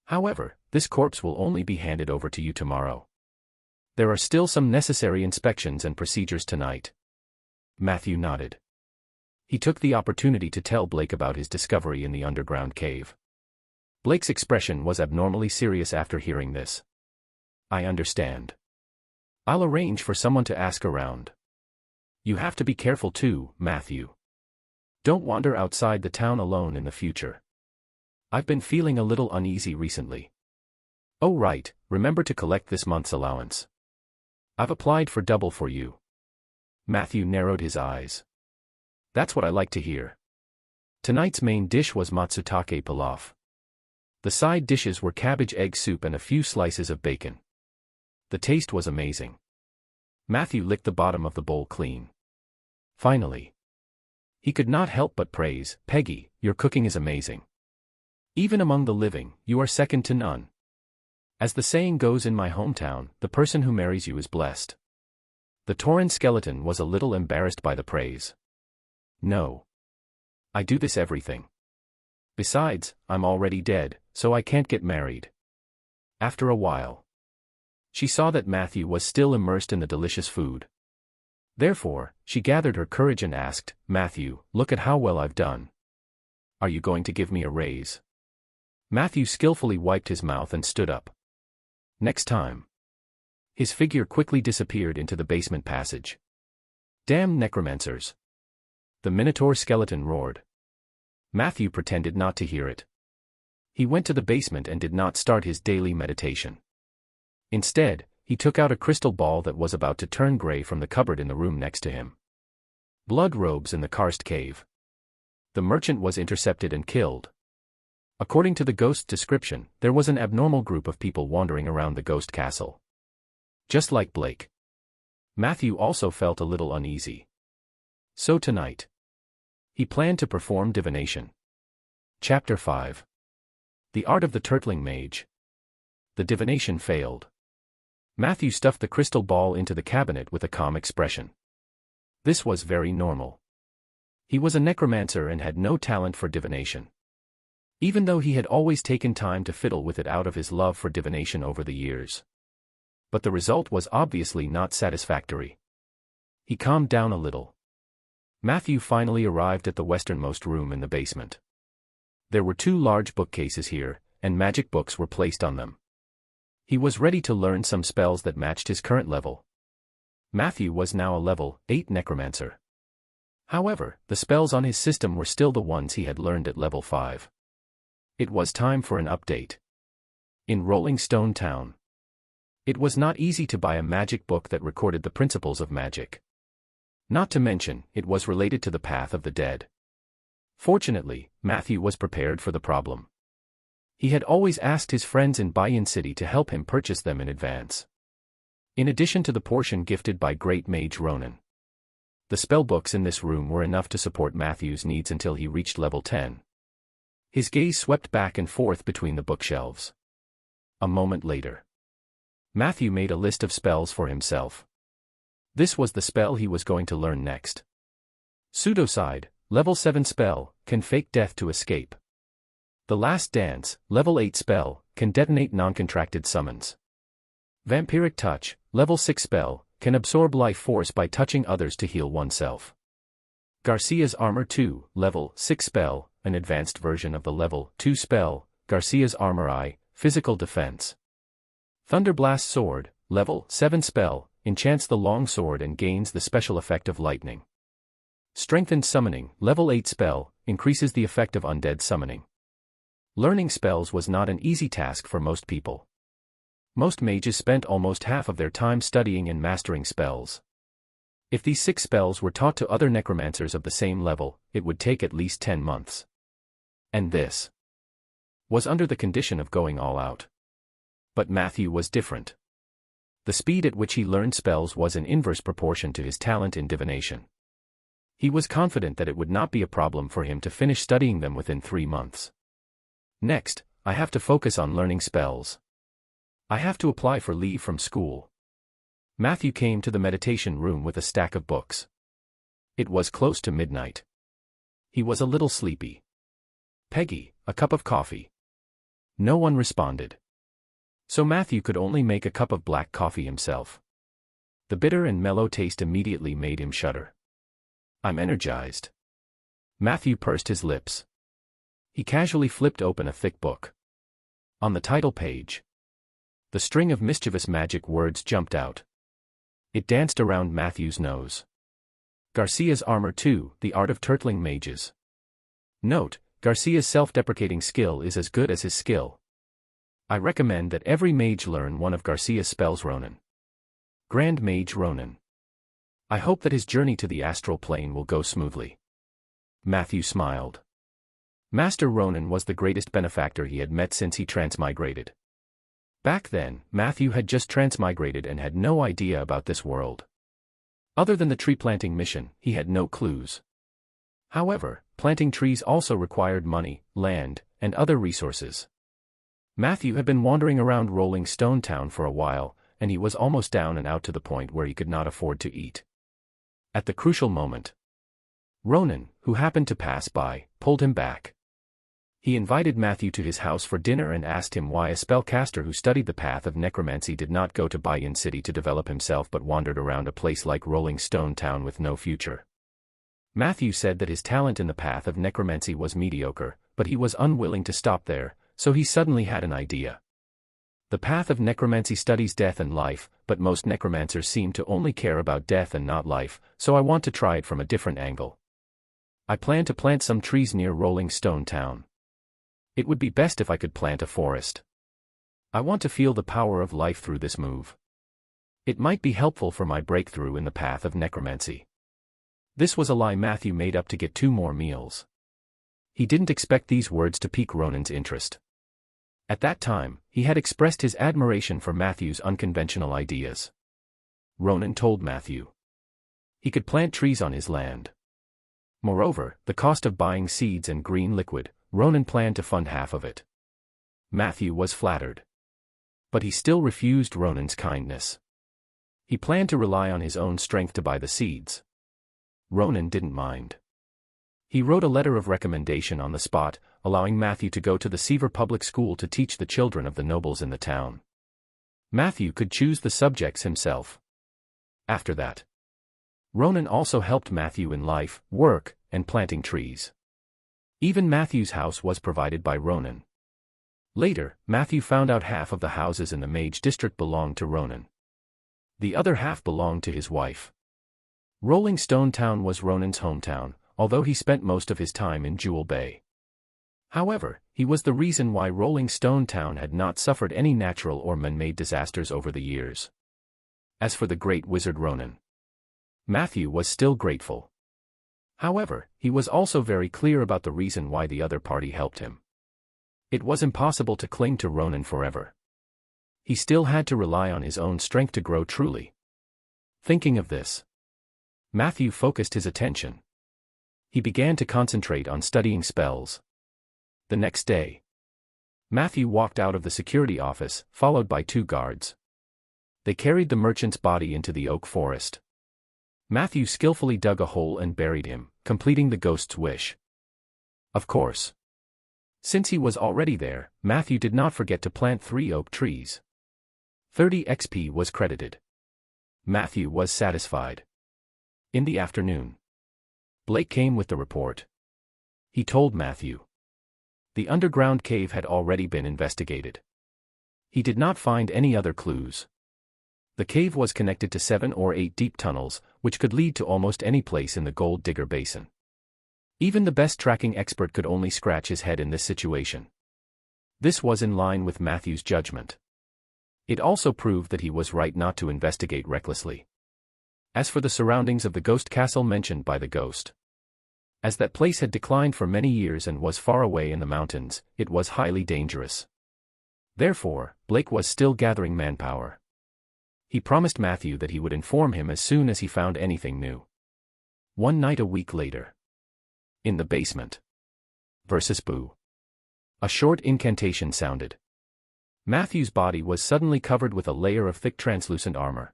However, this corpse will only be handed over to you tomorrow. There are still some necessary inspections and procedures tonight." Matthew nodded. He took the opportunity to tell Blake about his discovery in the underground cave. Blake's expression was abnormally serious after hearing this. I understand. I'll arrange for someone to ask around. You have to be careful too, Matthew. Don't wander outside the town alone in the future. I've been feeling a little uneasy recently. Oh right, remember to collect this month's allowance. I've applied for double for you. Matthew narrowed his eyes. That's what I like to hear. Tonight's main dish was matsutake pilaf. The side dishes were cabbage egg soup and a few slices of bacon. The taste was amazing. Matthew licked the bottom of the bowl clean. Finally. He could not help but praise, Peggy, your cooking is amazing. Even among the living, you are second to none. As the saying goes in my hometown, the person who marries you is blessed. The Tauren skeleton was a little embarrassed by the praise. No. I do this everything. Besides, I'm already dead, so I can't get married. After a while, she saw that Matthew was still immersed in the delicious food. Therefore, she gathered her courage and asked, Matthew, look at how well I've done. Are you going to give me a raise? Matthew skillfully wiped his mouth and stood up. Next time. His figure quickly disappeared into the basement passage. Damn necromancers! The Minotaur skeleton roared. Matthew pretended not to hear it. He went to the basement and did not start his daily meditation. Instead, he took out a crystal ball that was about to turn gray from the cupboard in the room next to him. Blood robes in the karst cave. The merchant was intercepted and killed. According to the ghost description, there was an abnormal group of people wandering around the ghost castle. Just like Blake. Matthew also felt a little uneasy. So tonight, he planned to perform divination. Chapter 5. The Art of the Turtling Mage. The divination failed. Matthew stuffed the crystal ball into the cabinet with a calm expression. This was very normal. He was a necromancer and had no talent for divination. Even though he had always taken time to fiddle with it out of his love for divination over the years. But the result was obviously not satisfactory. He calmed down a little. Matthew finally arrived at the westernmost room in the basement. There were 2 large bookcases here, and magic books were placed on them. He was ready to learn some spells that matched his current level. Matthew was now a level 8 necromancer. However, the spells on his system were still the ones he had learned at level 5. It was time for an update. In Rolling Stone Town. It was not easy to buy a magic book that recorded the principles of magic. Not to mention, it was related to the path of the dead. Fortunately, Matthew was prepared for the problem. He had always asked his friends in Bayan City to help him purchase them in advance. In addition to the portion gifted by Great Mage Ronan. The spellbooks in this room were enough to support Matthew's needs until he reached level 10. His gaze swept back and forth between the bookshelves. A moment later, Matthew made a list of spells for himself. This was the spell he was going to learn next. Pseudocide, level 7 spell, can fake death to escape. The Last Dance, level 8 spell, can detonate non-contracted summons. Vampiric Touch, level 6 spell, can absorb life force by touching others to heal oneself. Garcia's Armor 2, level 6 spell, an advanced version of the level 2 spell, Garcia's Armor I, physical defense. Thunderblast Sword, level 7 spell, enchants the long sword and gains the special effect of lightning. Strengthened Summoning, level 8 spell, increases the effect of undead summoning. Learning spells was not an easy task for most people. Most mages spent almost half of their time studying and mastering spells. If these 6 spells were taught to other necromancers of the same level, it would take at least 10 months. And this was under the condition of going all out. But Matthew was different. The speed at which he learned spells was in inverse proportion to his talent in divination. He was confident that it would not be a problem for him to finish studying them within 3 months. Next, I have to focus on learning spells. I have to apply for leave from school. Matthew came to the meditation room with a stack of books. It was close to midnight. He was a little sleepy. Peggy, a cup of coffee. No one responded. So Matthew could only make a cup of black coffee himself. The bitter and mellow taste immediately made him shudder. I'm energized. Matthew pursed his lips. He casually flipped open a thick book. On the title page, the string of mischievous magic words jumped out. It danced around Matthew's nose. Garcia's Armor 2, The Art of Turtling Mages. Note, Garcia's self-deprecating skill is as good as his skill. I recommend that every mage learn one of Garcia's spells. Ronan. Grand Mage Ronan. I hope that his journey to the astral plane will go smoothly. Matthew smiled. Master Ronan was the greatest benefactor he had met since he transmigrated. Back then, Matthew had just transmigrated and had no idea about this world. Other than the tree-planting mission, he had no clues. However, planting trees also required money, land, and other resources. Matthew had been wandering around Rolling Stone Town for a while, and he was almost down and out to the point where he could not afford to eat. At the crucial moment, Ronan, who happened to pass by, pulled him back. He invited Matthew to his house for dinner and asked him why a spellcaster who studied the path of necromancy did not go to Barren City to develop himself but wandered around a place like Rolling Stone Town with no future. Matthew said that his talent in the path of necromancy was mediocre, but he was unwilling to stop there, so he suddenly had an idea. The path of necromancy studies death and life, but most necromancers seem to only care about death and not life, so I want to try it from a different angle. I plan to plant some trees near Rolling Stone Town. It would be best if I could plant a forest. I want to feel the power of life through this move. It might be helpful for my breakthrough in the path of necromancy. This was a lie Matthew made up to get 2 more meals. He didn't expect these words to pique Ronan's interest. At that time, he had expressed his admiration for Matthew's unconventional ideas. Ronan told Matthew he could plant trees on his land. Moreover, the cost of buying seeds and green liquid, Ronan planned to fund half of it. Matthew was flattered. But he still refused Ronan's kindness. He planned to rely on his own strength to buy the seeds. Ronan didn't mind. He wrote a letter of recommendation on the spot, allowing Matthew to go to the Seaver Public School to teach the children of the nobles in the town. Matthew could choose the subjects himself. After that, Ronan also helped Matthew in life, work, and planting trees. Even Matthew's house was provided by Ronan. Later, Matthew found out half of the houses in the Mage District belonged to Ronan. The other half belonged to his wife. Rolling Stone Town was Ronan's hometown, although he spent most of his time in Jewel Bay. However, he was the reason why Rolling Stone Town had not suffered any natural or man-made disasters over the years. As for the great wizard Ronan, Matthew was still grateful. However, he was also very clear about the reason why the other party helped him. It was impossible to cling to Ronan forever. He still had to rely on his own strength to grow truly. Thinking of this, Matthew focused his attention. He began to concentrate on studying spells. The next day, Matthew walked out of the security office, followed by 2 guards. They carried the merchant's body into the oak forest. Matthew skillfully dug a hole and buried him, completing the ghost's wish. Of course, since he was already there, Matthew did not forget to plant 3 oak trees. 30 XP was credited. Matthew was satisfied. In the afternoon, Blake came with the report. He told Matthew the underground cave had already been investigated. He did not find any other clues. The cave was connected to 7 or 8 deep tunnels, which could lead to almost any place in the Gold Digger Basin. Even the best tracking expert could only scratch his head in this situation. This was in line with Matthew's judgment. It also proved that he was right not to investigate recklessly. As for the surroundings of the ghost castle mentioned by the ghost, as that place had declined for many years and was far away in the mountains, it was highly dangerous. Therefore, Blake was still gathering manpower. He promised Matthew that he would inform him as soon as he found anything new. One night a week later, in the basement, versus Boo, a short incantation sounded. Matthew's body was suddenly covered with a layer of thick translucent armor.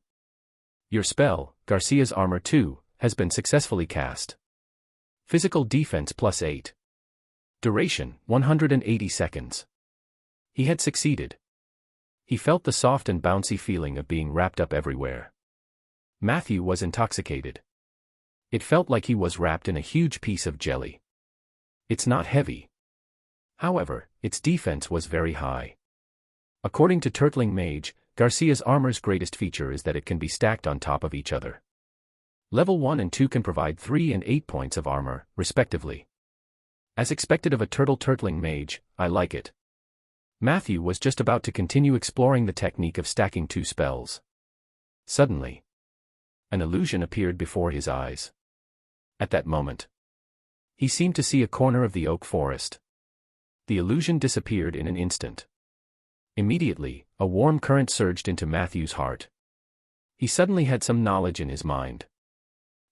Your spell, Garcia's Armor 2, has been successfully cast. Physical defense +8. Duration, 180 seconds. He had succeeded. He felt the soft and bouncy feeling of being wrapped up everywhere. Matthew was intoxicated. It felt like he was wrapped in a huge piece of jelly. It's not heavy. However, its defense was very high. According to Turtling Mage, Garcia's armor's greatest feature is that it can be stacked on top of each other. Level 1 and 2 can provide 3 and 8 points of armor, respectively. As expected of a Turtling Mage, I like it. Matthew was just about to continue exploring the technique of stacking 2 spells. Suddenly, an illusion appeared before his eyes. At that moment, he seemed to see a corner of the oak forest. The illusion disappeared in an instant. Immediately, a warm current surged into Matthew's heart. He suddenly had some knowledge in his mind.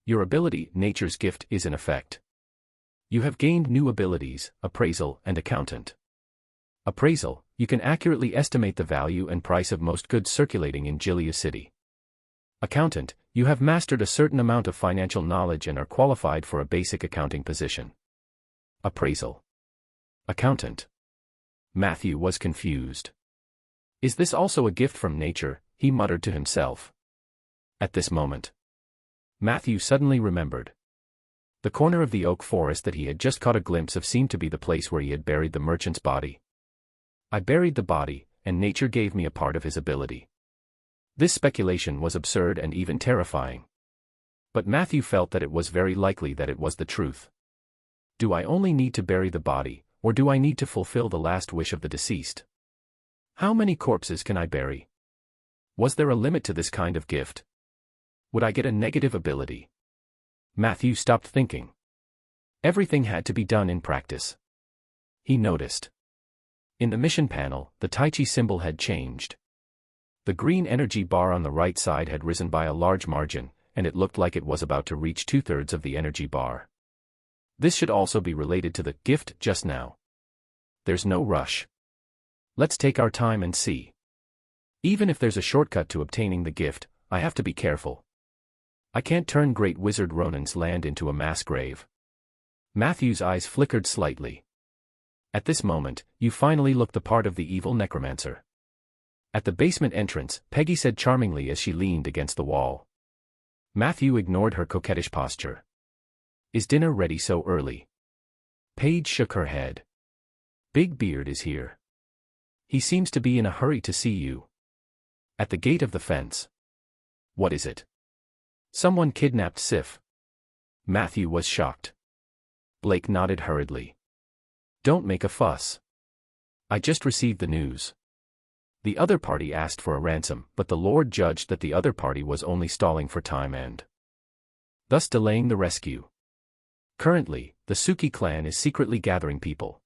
Your ability, Nature's Gift, is in effect. You have gained new abilities, Appraisal and Accountant. Appraisal, you can accurately estimate the value and price of most goods circulating in Gilia City. Accountant, you have mastered a certain amount of financial knowledge and are qualified for a basic accounting position. Appraisal. Accountant. Matthew was confused. Is this also a gift from nature? He muttered to himself. At this moment, Matthew suddenly remembered. The corner of the oak forest that he had just caught a glimpse of seemed to be the place where he had buried the merchant's body. I buried the body, and nature gave me a part of his ability. This speculation was absurd and even terrifying. But Matthew felt that it was very likely that it was the truth. Do I only need to bury the body, or do I need to fulfill the last wish of the deceased? How many corpses can I bury? Was there a limit to this kind of gift? Would I get a negative ability? Matthew stopped thinking. Everything had to be done in practice. He noticed. In the mission panel, the Tai Chi symbol had changed. The green energy bar on the right side had risen by a large margin, and it looked like it was about to reach 2/3 of the energy bar. This should also be related to the gift just now. There's no rush. Let's take our time and see. Even if there's a shortcut to obtaining the gift, I have to be careful. I can't turn Great Wizard Ronan's land into a mass grave. Matthew's eyes flickered slightly. At this moment, you finally look the part of the evil necromancer. At the basement entrance, Peggy said charmingly as she leaned against the wall. Matthew ignored her coquettish posture. Is dinner ready so early? Paige shook her head. Big Beard is here. He seems to be in a hurry to see you. At the gate of the fence. What is it? Someone kidnapped Sif. Matthew was shocked. Blake nodded hurriedly. Don't make a fuss. I just received the news. The other party asked for a ransom, but the Lord judged that the other party was only stalling for time and thus delaying the rescue. Currently, the Suki clan is secretly gathering people.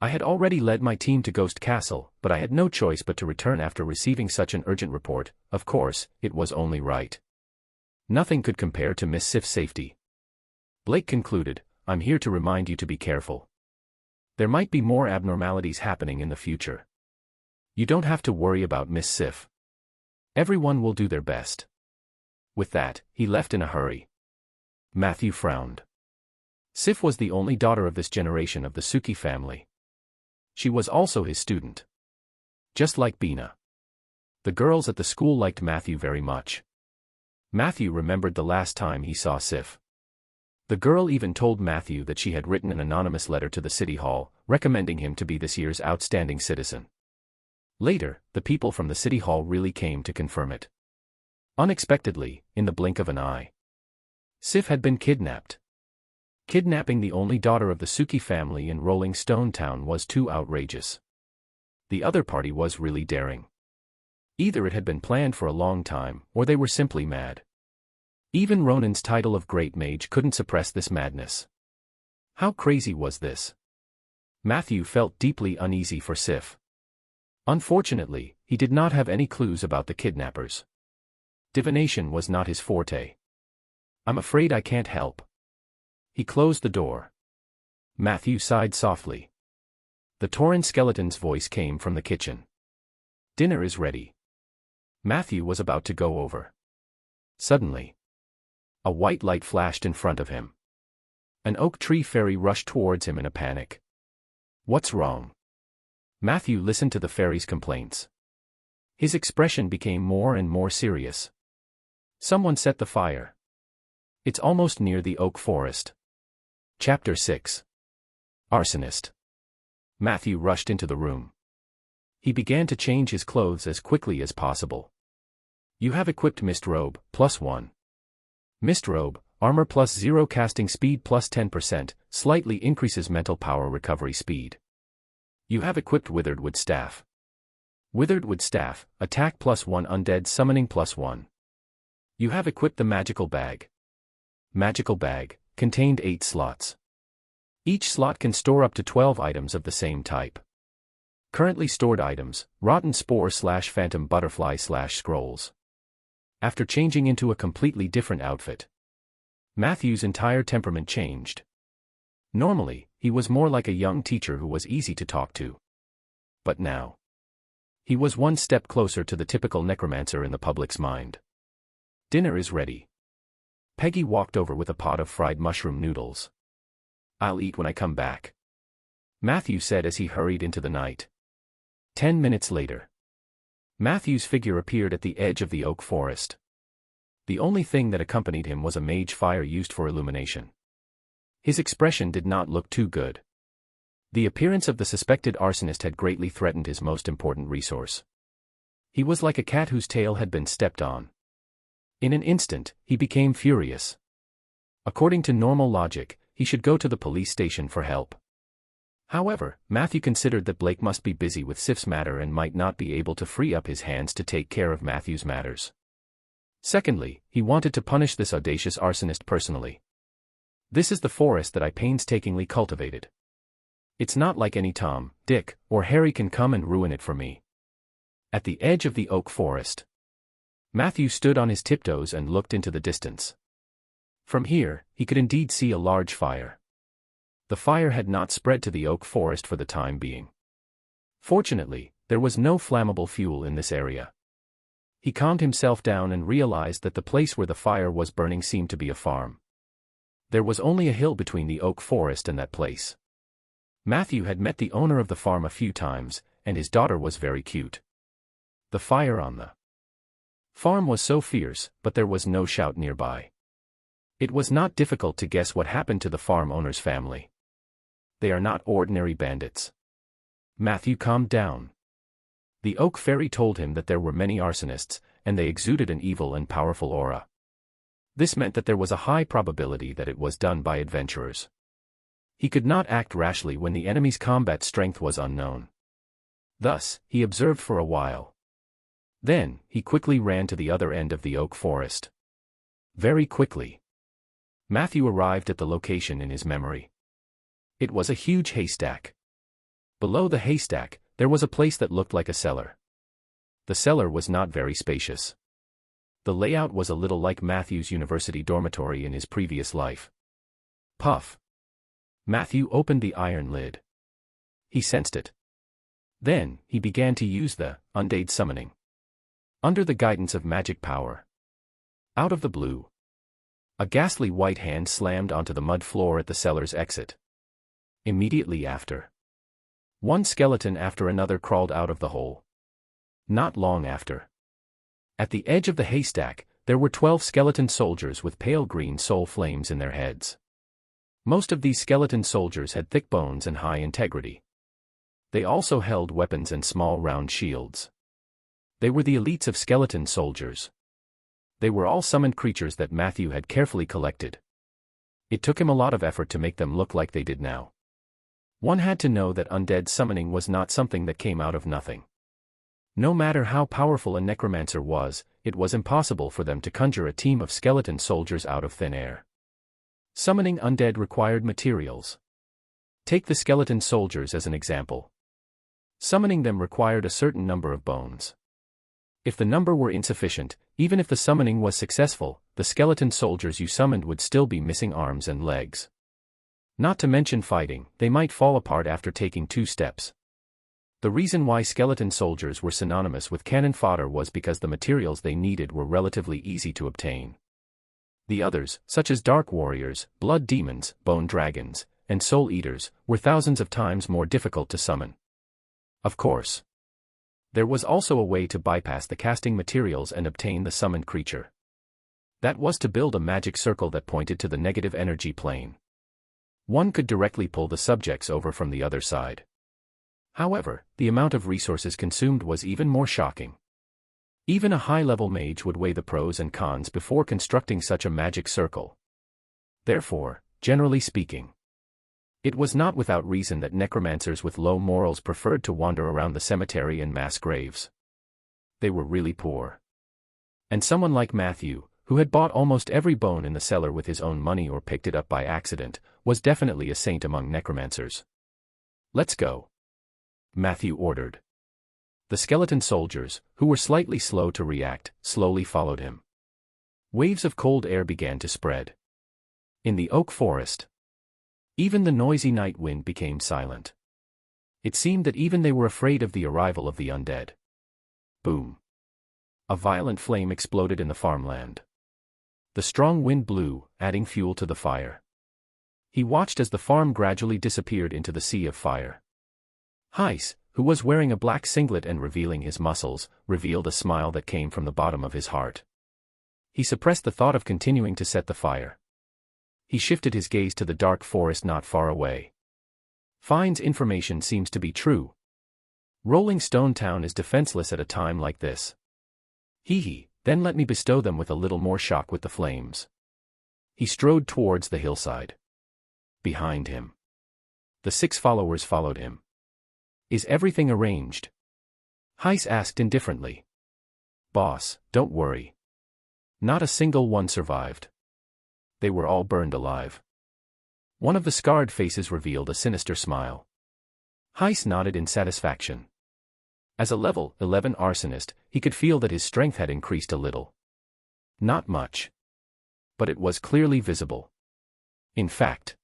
I had already led my team to Ghost Castle, but I had no choice but to return after receiving such an urgent report. Of course, it was only right. Nothing could compare to Miss Sif's safety. Blake concluded, I'm here to remind you to be careful. There might be more abnormalities happening in the future. You don't have to worry about Miss Sif. Everyone will do their best. With that, he left in a hurry. Matthew frowned. Sif was the only daughter of this generation of the Suki family. She was also his student. Just like Bina. The girls at the school liked Matthew very much. Matthew remembered the last time he saw Sif. The girl even told Matthew that she had written an anonymous letter to the city hall, recommending him to be this year's outstanding citizen. Later, the people from the city hall really came to confirm it. Unexpectedly, in the blink of an eye, Sif had been kidnapped. Kidnapping the only daughter of the Suki family in Rolling Stone Town was too outrageous. The other party was really daring. Either it had been planned for a long time, or they were simply mad. Even Ronan's title of Great Mage couldn't suppress this madness. How crazy was this? Matthew felt deeply uneasy for Sif. Unfortunately, he did not have any clues about the kidnappers. Divination was not his forte. I'm afraid I can't help. He closed the door. Matthew sighed softly. The Tauren skeleton's voice came from the kitchen. Dinner is ready. Matthew was about to go over. Suddenly, a white light flashed in front of him. An oak tree fairy rushed towards him in a panic. What's wrong? Matthew listened to the fairy's complaints. His expression became more and more serious. Someone set the fire. It's almost near the oak forest. Chapter 6. Arsonist. Matthew rushed into the room. He began to change his clothes as quickly as possible. You have equipped Mist Robe, +1. Mist Robe, armor +0, casting speed +10%, slightly increases mental power recovery speed. You have equipped Withered Wood Staff. Withered Wood Staff, attack +1, undead summoning +1. You have equipped the Magical Bag. Magical Bag, contained 8 slots. Each slot can store up to 12 items of the same type. Currently stored items, Rotten Spore / Phantom Butterfly / Scrolls. After changing into a completely different outfit, Matthew's entire temperament changed. Normally, he was more like a young teacher who was easy to talk to. But now, he was one step closer to the typical necromancer in the public's mind. Dinner is ready. Peggy walked over with a pot of fried mushroom noodles. I'll eat when I come back, Matthew said as he hurried into the night. 10 minutes later, Matthew's figure appeared at the edge of the oak forest. The only thing that accompanied him was a mage fire used for illumination. His expression did not look too good. The appearance of the suspected arsonist had greatly threatened his most important resource. He was like a cat whose tail had been stepped on. In an instant, he became furious. According to normal logic, he should go to the police station for help. However, Matthew considered that Blake must be busy with Sif's matter and might not be able to free up his hands to take care of Matthew's matters. Secondly, he wanted to punish this audacious arsonist personally. This is the forest that I painstakingly cultivated. It's not like any Tom, Dick, or Harry can come and ruin it for me. At the edge of the oak forest, Matthew stood on his tiptoes and looked into the distance. From here, he could indeed see a large fire. The fire had not spread to the oak forest for the time being. Fortunately, there was no flammable fuel in this area. He calmed himself down and realized that the place where the fire was burning seemed to be a farm. There was only a hill between the oak forest and that place. Matthew had met the owner of the farm a few times, and his daughter was very cute. The fire on the farm was so fierce, but there was no shout nearby. It was not difficult to guess what happened to the farm owner's family. They are not ordinary bandits. Matthew calmed down. The oak fairy told him that there were many arsonists, and they exuded an evil and powerful aura. This meant that there was a high probability that it was done by adventurers. He could not act rashly when the enemy's combat strength was unknown. Thus, he observed for a while. Then, he quickly ran to the other end of the oak forest. Very quickly, Matthew arrived at the location in his memory. It was a huge haystack. Below the haystack, there was a place that looked like a cellar. The cellar was not very spacious. The layout was a little like Matthew's university dormitory in his previous life. Puff. Matthew opened the iron lid. He sensed it. Then, he began to use the undead summoning. Under the guidance of magic power. Out of the blue, a ghastly white hand slammed onto the mud floor at the cellar's exit. Immediately after, one skeleton after another crawled out of the hole. Not long after, at the edge of the haystack, there were 12 skeleton soldiers with pale green soul flames in their heads. Most of these skeleton soldiers had thick bones and high integrity. They also held weapons and small round shields. They were the elites of skeleton soldiers. They were all summoned creatures that Matthew had carefully collected. It took him a lot of effort to make them look like they did now. One had to know that undead summoning was not something that came out of nothing. No matter how powerful a necromancer was, it was impossible for them to conjure a team of skeleton soldiers out of thin air. Summoning undead required materials. Take the skeleton soldiers as an example. Summoning them required a certain number of bones. If the number were insufficient, even if the summoning was successful, the skeleton soldiers you summoned would still be missing arms and legs. Not to mention fighting, they might fall apart after taking 2 steps. The reason why skeleton soldiers were synonymous with cannon fodder was because the materials they needed were relatively easy to obtain. The others, such as dark warriors, blood demons, bone dragons, and soul eaters, were thousands of times more difficult to summon. Of course, there was also a way to bypass the casting materials and obtain the summoned creature. That was to build a magic circle that pointed to the negative energy plane. One could directly pull the subjects over from the other side. However, the amount of resources consumed was even more shocking. Even a high-level mage would weigh the pros and cons before constructing such a magic circle. Therefore, generally speaking, it was not without reason that necromancers with low morals preferred to wander around the cemetery and mass graves. They were really poor. And someone like Matthew, who had bought almost every bone in the cellar with his own money or picked it up by accident, was definitely a saint among necromancers. "Let's go," Matthew ordered. The skeleton soldiers, who were slightly slow to react, slowly followed him. Waves of cold air began to spread. In the oak forest, even the noisy night wind became silent. It seemed that even they were afraid of the arrival of the undead. Boom! A violent flame exploded in the farmland. The strong wind blew, adding fuel to the fire. He watched as the farm gradually disappeared into the sea of fire. Heiss, who was wearing a black singlet and revealing his muscles, revealed a smile that came from the bottom of his heart. He suppressed the thought of continuing to set the fire. He shifted his gaze to the dark forest not far away. Fine's information seems to be true. Rolling Stone Town is defenseless at a time like this. Then let me bestow them with a little more shock with the flames. He strode towards the hillside. Behind him, the 6 followers followed him. "Is everything arranged?" Heiss asked indifferently. "Boss, don't worry. Not a single one survived. They were all burned alive." One of the scarred faces revealed a sinister smile. Heiss nodded in satisfaction. As a level 11 arsonist, he could feel that his strength had increased a little. Not much. But it was clearly visible. In fact,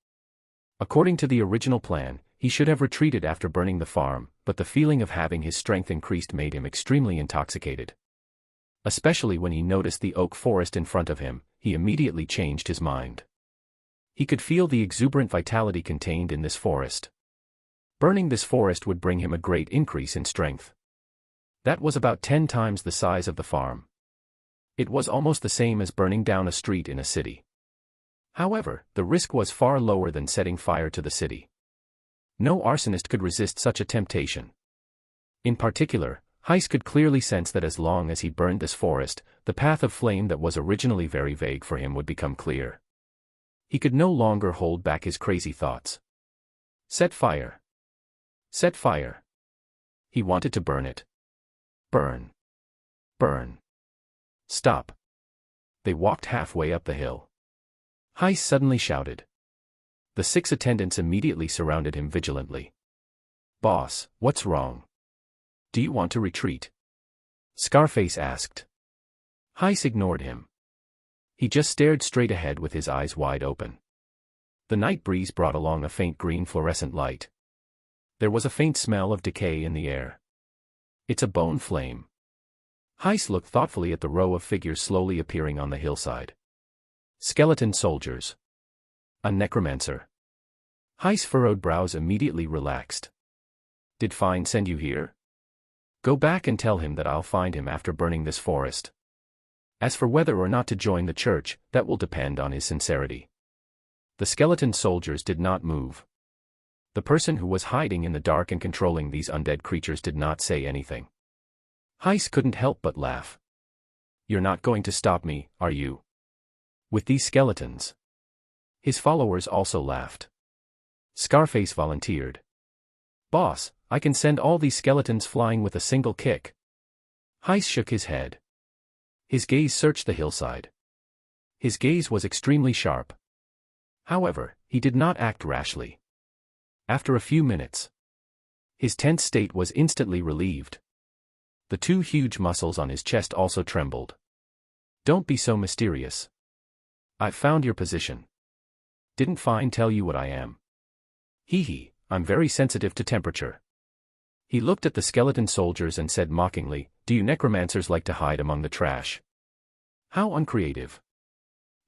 according to the original plan, he should have retreated after burning the farm, but the feeling of having his strength increased made him extremely intoxicated. Especially when he noticed the oak forest in front of him, he immediately changed his mind. He could feel the exuberant vitality contained in this forest. Burning this forest would bring him a great increase in strength. That was about 10 times the size of the farm. It was almost the same as burning down a street in a city. However, the risk was far lower than setting fire to the city. No arsonist could resist such a temptation. In particular, Heiss could clearly sense that as long as he burned this forest, the path of flame that was originally very vague for him would become clear. He could no longer hold back his crazy thoughts. Set fire. Set fire. He wanted to burn it. Burn. Burn. Stop. They walked halfway up the hill. Heiss suddenly shouted. The 6 attendants immediately surrounded him vigilantly. "Boss, what's wrong? Do you want to retreat?" Scarface asked. Heiss ignored him. He just stared straight ahead with his eyes wide open. The night breeze brought along a faint green fluorescent light. There was a faint smell of decay in the air. "It's a bone flame." Heiss looked thoughtfully at the row of figures slowly appearing on the hillside. Skeleton soldiers. A necromancer. Heiss' furrowed brows immediately relaxed. "Did Fine send you here?" "Go back and tell him that I'll find him after burning this forest. As for whether or not to join the church, that will depend on his sincerity." The skeleton soldiers did not move. The person who was hiding in the dark and controlling these undead creatures did not say anything. Heiss couldn't help but laugh. "You're not going to stop me, are you? With these skeletons?" His followers also laughed. Scarface volunteered. "Boss, I can send all these skeletons flying with a single kick." Heiss shook his head. His gaze searched the hillside. His gaze was extremely sharp. However, he did not act rashly. After a few minutes, his tense state was instantly relieved. The 2 huge muscles on his chest also trembled. "Don't be so mysterious. I've found your position. Didn't Fine tell you what I am?" I'm very sensitive to temperature." He looked at the skeleton soldiers and said mockingly, "Do you necromancers like to hide among the trash?" How uncreative.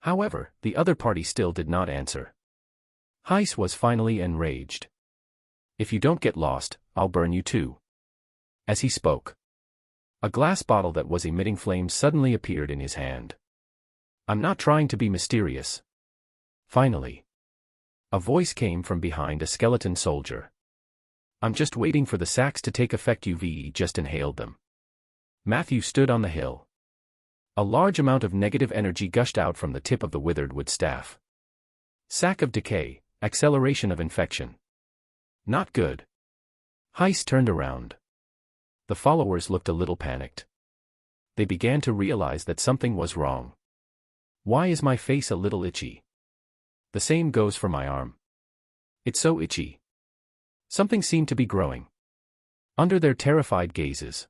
However, the other party still did not answer. Heiss was finally enraged. "If you don't get lost, I'll burn you too." As he spoke, a glass bottle that was emitting flames suddenly appeared in his hand. "I'm not trying to be mysterious." Finally, A voice came from behind a skeleton soldier. I'm just waiting for the sacks to take effect. You've just inhaled them. Matthew stood on the hill. A large amount of negative energy gushed out from the tip of the withered wood staff. Sack of decay, acceleration of infection. Not good. Heiss turned around. The followers looked a little panicked. They began to realize that something was wrong. Why is my face a little itchy? The same goes for my arm. It's so itchy. Something seemed to be growing under their terrified gazes.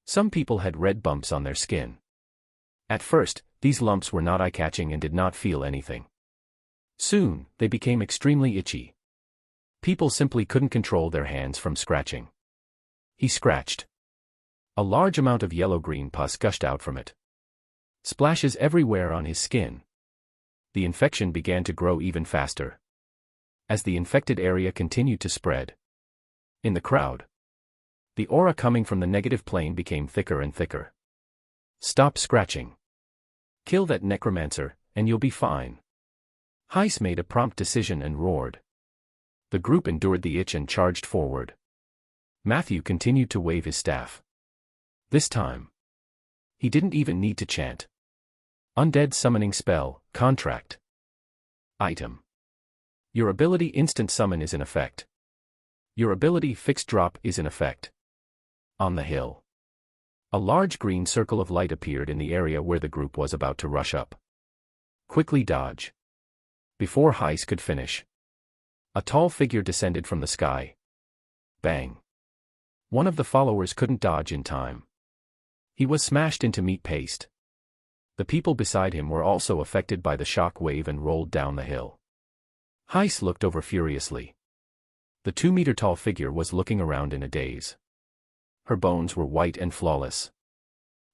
Some people had red bumps on their skin. At first, these lumps were not eye-catching and did not feel anything. Soon, they became extremely itchy. People simply couldn't control their hands from scratching. He scratched. A large amount of yellow-green pus gushed out from it. Splashes everywhere on his skin. The infection began to grow even faster as the infected area continued to spread. In the crowd, the aura coming from the negative plane became thicker and thicker. Stop scratching. Kill that necromancer, and you'll be fine. Heiss made a prompt decision and roared. The group endured the itch and charged forward. Matthew continued to wave his staff. This time, he didn't even need to chant. Undead summoning spell, contract. Item. Your ability instant summon is in effect. Your ability fixed drop is in effect. On the hill. A large green circle of light appeared in the area where the group was about to rush up. Quickly dodge. Before Heiss could finish, a tall figure descended from the sky. Bang. One of the followers couldn't dodge in time. He was smashed into meat paste. The people beside him were also affected by the shock wave and rolled down the hill. Heiss looked over furiously. The 2-meter-tall figure was looking around in a daze. Her bones were white and flawless.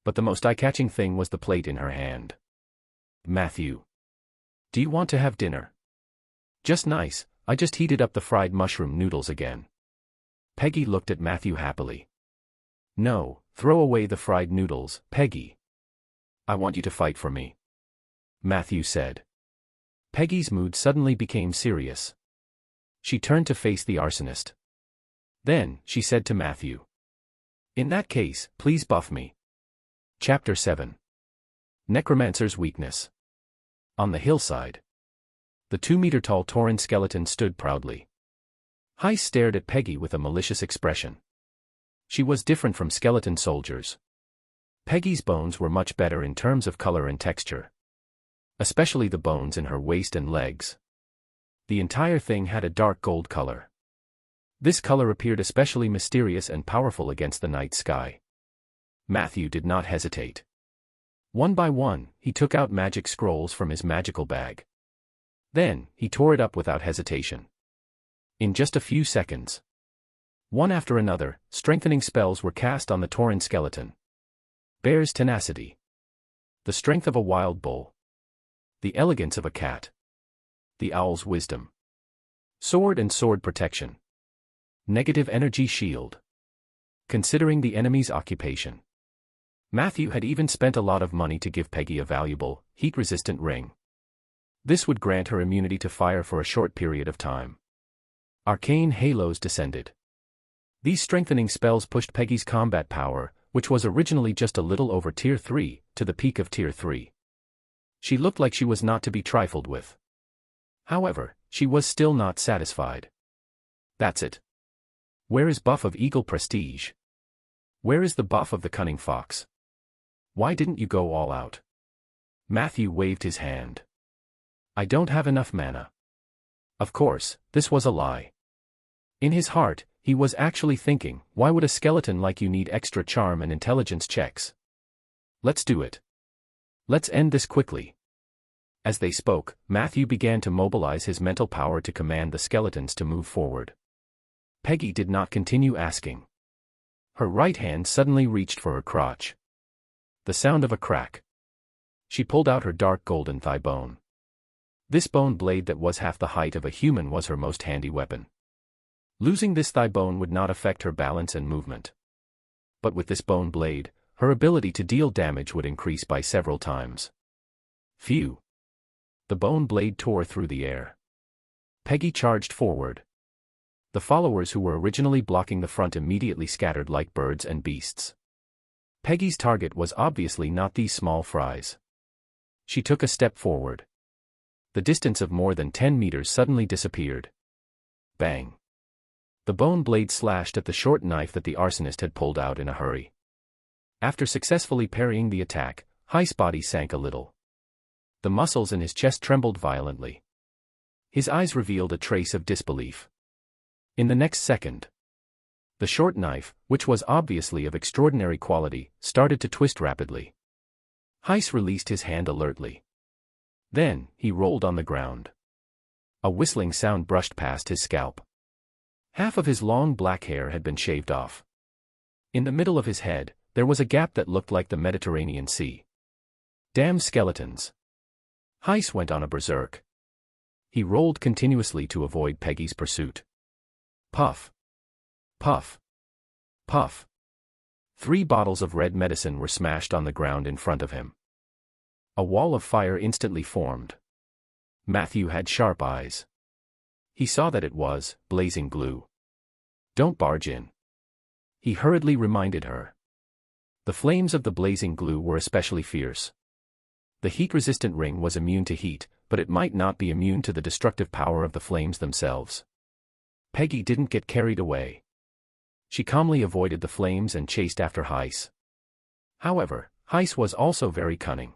But the most eye-catching thing was the plate in her hand. Matthew. Do you want to have dinner? Just nice, I just heated up the fried mushroom noodles again. Peggy looked at Matthew happily. No, throw away the fried noodles, Peggy. I want you to fight for me. Matthew said. Peggy's mood suddenly became serious. She turned to face the arsonist. Then, she said to Matthew. In that case, please buff me. Chapter 7. Necromancer's Weakness. On the hillside, the 2-meter-tall Tauren skeleton stood proudly. Heiss stared at Peggy with a malicious expression. She was different from skeleton soldiers. Peggy's bones were much better in terms of color and texture. Especially the bones in her waist and legs. The entire thing had a dark gold color. This color appeared especially mysterious and powerful against the night sky. Matthew did not hesitate. One by one, he took out magic scrolls from his magical bag. Then, he tore it up without hesitation. In just a few seconds, one after another, strengthening spells were cast on the Tauren skeleton. Bear's tenacity. The strength of a wild bull. The elegance of a cat. The owl's wisdom. Sword and sword protection. Negative energy shield. Considering the enemy's occupation. Matthew had even spent a lot of money to give Peggy a valuable, heat-resistant ring. This would grant her immunity to fire for a short period of time. Arcane halos descended. These strengthening spells pushed Peggy's combat power, which was originally just a little over Tier 3, to the peak of Tier 3. She looked like she was not to be trifled with. However, she was still not satisfied. That's it. Where is buff of Eagle Prestige? Where is the buff of the Cunning Fox? Why didn't you go all out? Matthew waved his hand. I don't have enough mana. Of course, this was a lie. In his heart, he was actually thinking, why would a skeleton like you need extra charm and intelligence checks? Let's do it. Let's end this quickly. As they spoke, Matthew began to mobilize his mental power to command the skeletons to move forward. Peggy did not continue asking. Her right hand suddenly reached for her crotch. The sound of a crack. She pulled out her dark golden thigh bone. This bone blade that was half the height of a human was her most handy weapon. Losing this thigh bone would not affect her balance and movement. But with this bone blade, her ability to deal damage would increase by several times. Phew! The bone blade tore through the air. Peggy charged forward. The followers who were originally blocking the front immediately scattered like birds and beasts. Peggy's target was obviously not these small fries. She took a step forward. The distance of more than 10 meters suddenly disappeared. Bang! The bone blade slashed at the short knife that the arsonist had pulled out in a hurry. After successfully parrying the attack, Heist's body sank a little. The muscles in his chest trembled violently. His eyes revealed a trace of disbelief. In the next second, the short knife, which was obviously of extraordinary quality, started to twist rapidly. Heist released his hand alertly. Then, he rolled on the ground. A whistling sound brushed past his scalp. Half of his long black hair had been shaved off. In the middle of his head, there was a gap that looked like the Mediterranean Sea. Damn skeletons! Heist went on a berserk. He rolled continuously to avoid Peggy's pursuit. Puff! Puff! Puff! 3 bottles of red medicine were smashed on the ground in front of him. A wall of fire instantly formed. Matthew had sharp eyes. He saw that it was blazing glue. Don't barge in. He hurriedly reminded her. The flames of the blazing glue were especially fierce. The heat-resistant ring was immune to heat, but it might not be immune to the destructive power of the flames themselves. Peggy didn't get carried away. She calmly avoided the flames and chased after Heist. However, Heist was also very cunning.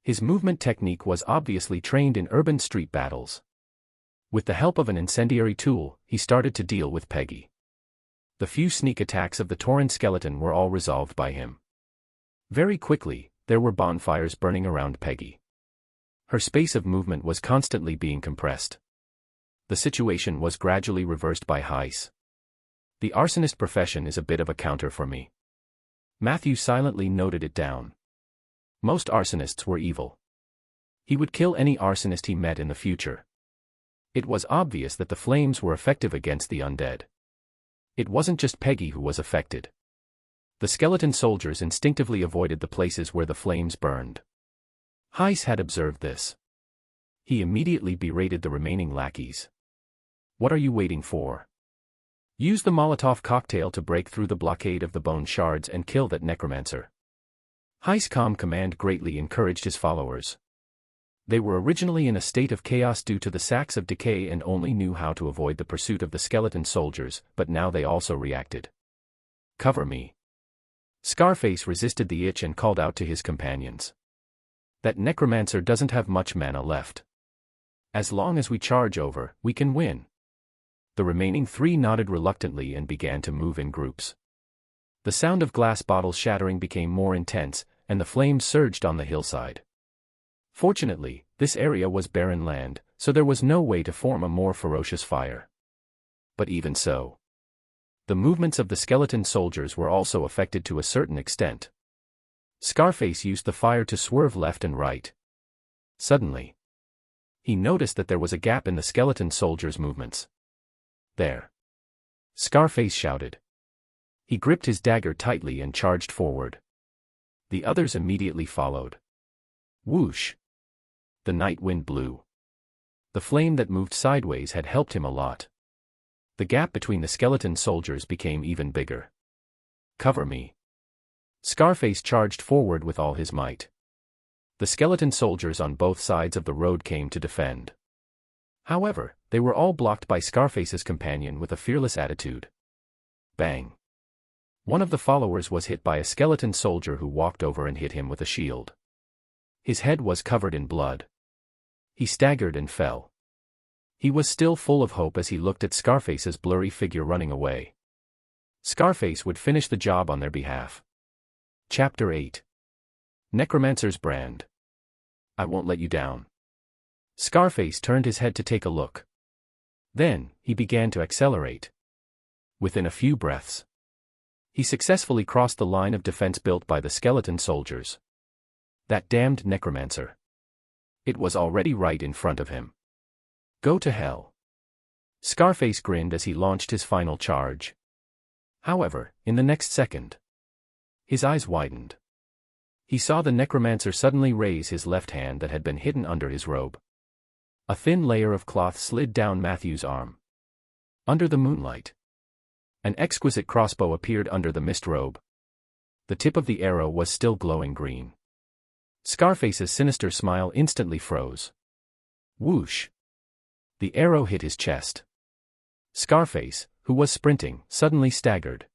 His movement technique was obviously trained in urban street battles. With the help of an incendiary tool, he started to deal with Peggy. The few sneak attacks of the Tauren skeleton were all resolved by him. Very quickly, there were bonfires burning around Peggy. Her space of movement was constantly being compressed. The situation was gradually reversed by Heist. The arsonist profession is a bit of a counter for me. Matthew silently noted it down. Most arsonists were evil. He would kill any arsonist he met in the future. It was obvious that the flames were effective against the undead. It wasn't just Peggy who was affected. The skeleton soldiers instinctively avoided the places where the flames burned. Heist had observed this. He immediately berated the remaining lackeys. What are you waiting for? Use the Molotov cocktail to break through the blockade of the bone shards and kill that necromancer. Heist's calm command greatly encouraged his followers. They were originally in a state of chaos due to the sacks of decay and only knew how to avoid the pursuit of the skeleton soldiers, but now they also reacted. Cover me. Scarface resisted the itch and called out to his companions. That necromancer doesn't have much mana left. As long as we charge over, we can win. The remaining 3 nodded reluctantly and began to move in groups. The sound of glass bottles shattering became more intense, and the flames surged on the hillside. Fortunately, this area was barren land, so there was no way to form a more ferocious fire. But even so, the movements of the skeleton soldiers were also affected to a certain extent. Scarface used the fire to swerve left and right. Suddenly, he noticed that there was a gap in the skeleton soldiers' movements. There! Scarface shouted. He gripped his dagger tightly and charged forward. The others immediately followed. Whoosh! The night wind blew. The flame that moved sideways had helped him a lot. The gap between the skeleton soldiers became even bigger. Cover me. Scarface charged forward with all his might. The skeleton soldiers on both sides of the road came to defend. However, they were all blocked by Scarface's companion with a fearless attitude. Bang! One of the followers was hit by a skeleton soldier who walked over and hit him with a shield. His head was covered in blood. He staggered and fell. He was still full of hope as he looked at Scarface's blurry figure running away. Scarface would finish the job on their behalf. Chapter 8. Necromancer's Brand. I won't let you down. Scarface turned his head to take a look. Then, he began to accelerate. Within a few breaths, he successfully crossed the line of defense built by the skeleton soldiers. That damned necromancer. It was already right in front of him. Go to hell. Scarface grinned as he launched his final charge. However, in the next second, his eyes widened. He saw the necromancer suddenly raise his left hand that had been hidden under his robe. A thin layer of cloth slid down Matthew's arm. Under the moonlight, an exquisite crossbow appeared under the mist robe. The tip of the arrow was still glowing green. Scarface's sinister smile instantly froze. Whoosh! The arrow hit his chest. Scarface, who was sprinting, suddenly staggered.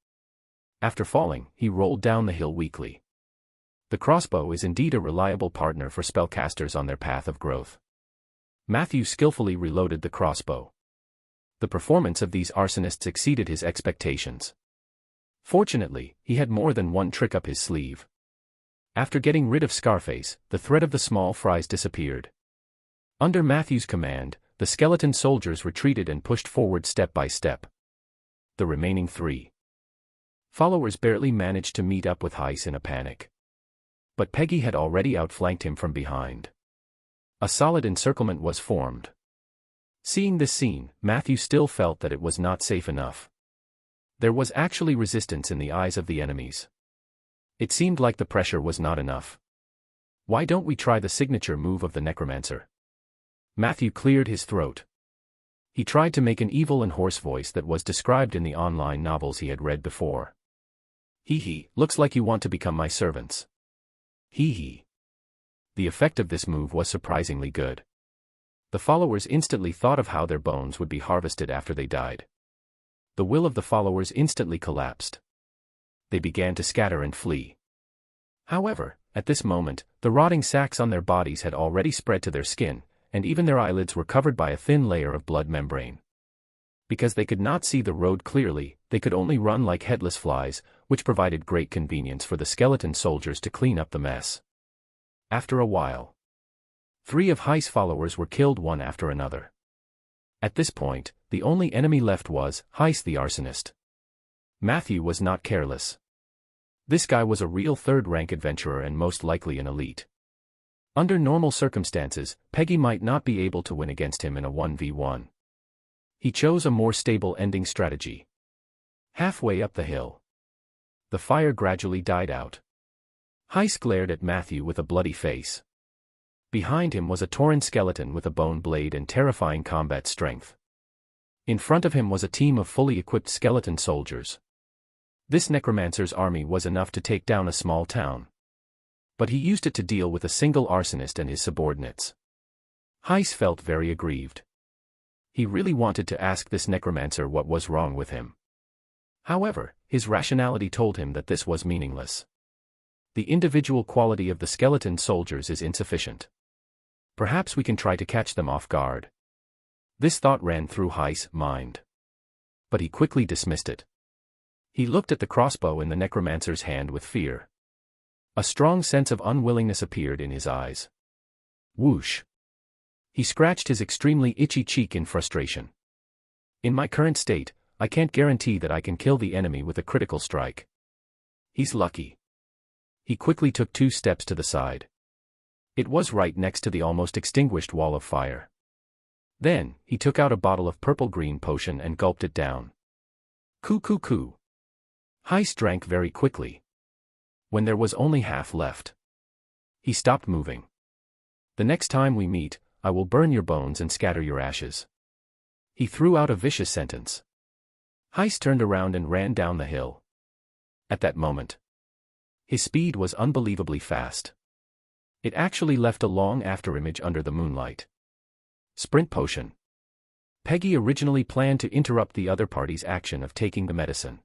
After falling, he rolled down the hill weakly. The crossbow is indeed a reliable partner for spellcasters on their path of growth. Matthew skillfully reloaded the crossbow. The performance of these arsonists exceeded his expectations. Fortunately, he had more than one trick up his sleeve. After getting rid of Scarface, the threat of the small fries disappeared. Under Matthew's command, the skeleton soldiers retreated and pushed forward step by step. The remaining 3 followers barely managed to meet up with Heiss in a panic. But Peggy had already outflanked him from behind. A solid encirclement was formed. Seeing this scene, Matthew still felt that it was not safe enough. There was actually resistance in the eyes of the enemies. It seemed like the pressure was not enough. Why don't we try the signature move of the Necromancer? Matthew cleared his throat. He tried to make an evil and hoarse voice that was described in the online novels he had read before. Hee, looks like you want to become my servants. Hee. The effect of this move was surprisingly good. The followers instantly thought of how their bones would be harvested after they died. The will of the followers instantly collapsed. They began to scatter and flee. However, at this moment, the rotting sacs on their bodies had already spread to their skin, and even their eyelids were covered by a thin layer of blood membrane. Because they could not see the road clearly, they could only run like headless flies, which provided great convenience for the skeleton soldiers to clean up the mess. After a while, 3 of Heiss' followers were killed one after another. At this point, the only enemy left was Heiss the arsonist. Matthew was not careless. This guy was a real third-rank adventurer and most likely an elite. Under normal circumstances, Peggy might not be able to win against him in a 1v1. He chose a more stable ending strategy. Halfway up the hill, the fire gradually died out. Heiss glared at Matthew with a bloody face. Behind him was a Tauren skeleton with a bone blade and terrifying combat strength. In front of him was a team of fully equipped skeleton soldiers. This Necromancer's army was enough to take down a small town. But he used it to deal with a single arsonist and his subordinates. Heiss felt very aggrieved. He really wanted to ask this Necromancer what was wrong with him. However, his rationality told him that this was meaningless. The individual quality of the skeleton soldiers is insufficient. Perhaps we can try to catch them off guard. This thought ran through Heiss' mind. But he quickly dismissed it. He looked at the crossbow in the Necromancer's hand with fear. A strong sense of unwillingness appeared in his eyes. Whoosh! He scratched his extremely itchy cheek in frustration. In my current state, I can't guarantee that I can kill the enemy with a critical strike. He's lucky. He quickly took 2 steps to the side. It was right next to the almost extinguished wall of fire. Then, he took out a bottle of purple-green potion and gulped it down. Coo. Heiss drank very quickly. When there was only half left, he stopped moving. The next time we meet, I will burn your bones and scatter your ashes. He threw out a vicious sentence. Heiss turned around and ran down the hill. At that moment, his speed was unbelievably fast. It actually left a long afterimage under the moonlight. Sprint potion. Peggy originally planned to interrupt the other party's action of taking the medicine.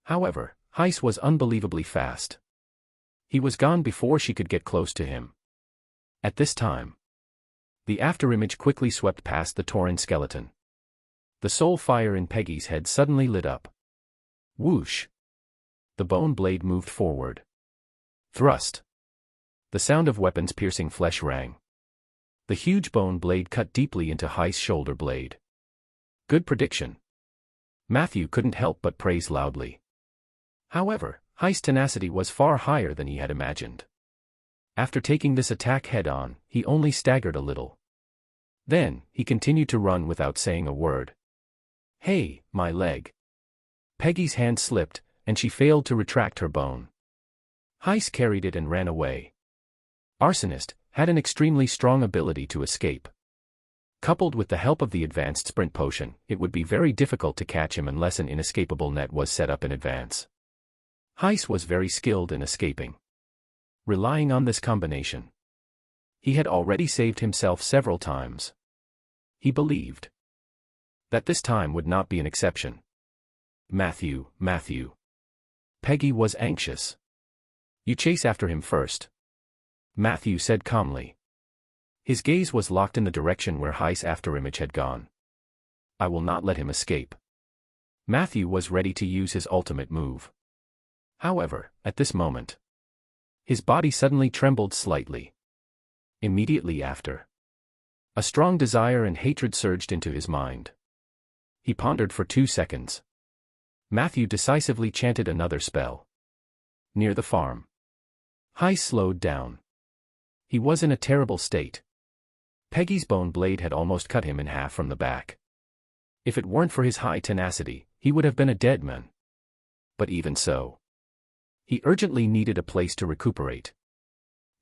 However, Heiss was unbelievably fast. He was gone before she could get close to him. At this time, the afterimage quickly swept past the Tauren skeleton. The soul fire in Peggy's head suddenly lit up. Whoosh! The bone blade moved forward. Thrust! The sound of weapons piercing flesh rang. The huge bone blade cut deeply into Heiss' shoulder blade. Good prediction. Matthew couldn't help but praise loudly. However, Heiss' tenacity was far higher than he had imagined. After taking this attack head-on, he only staggered a little. Then, he continued to run without saying a word. Hey, my leg. Peggy's hand slipped, and she failed to retract her bone. Heiss carried it and ran away. Arsonist had an extremely strong ability to escape. Coupled with the help of the advanced sprint potion, it would be very difficult to catch him unless an inescapable net was set up in advance. Heiss was very skilled in escaping. Relying on this combination, he had already saved himself several times. He believed that this time would not be an exception. Matthew. Peggy was anxious. You chase after him first, Matthew said calmly. His gaze was locked in the direction where Heiss' afterimage had gone. I will not let him escape. Matthew was ready to use his ultimate move. However, at this moment, his body suddenly trembled slightly. Immediately after, a strong desire and hatred surged into his mind. He pondered for 2 seconds. Matthew decisively chanted another spell. Near the farm, Heiss slowed down. He was in a terrible state. Peggy's bone blade had almost cut him in half from the back. If it weren't for his high tenacity, he would have been a dead man. But even so, he urgently needed a place to recuperate.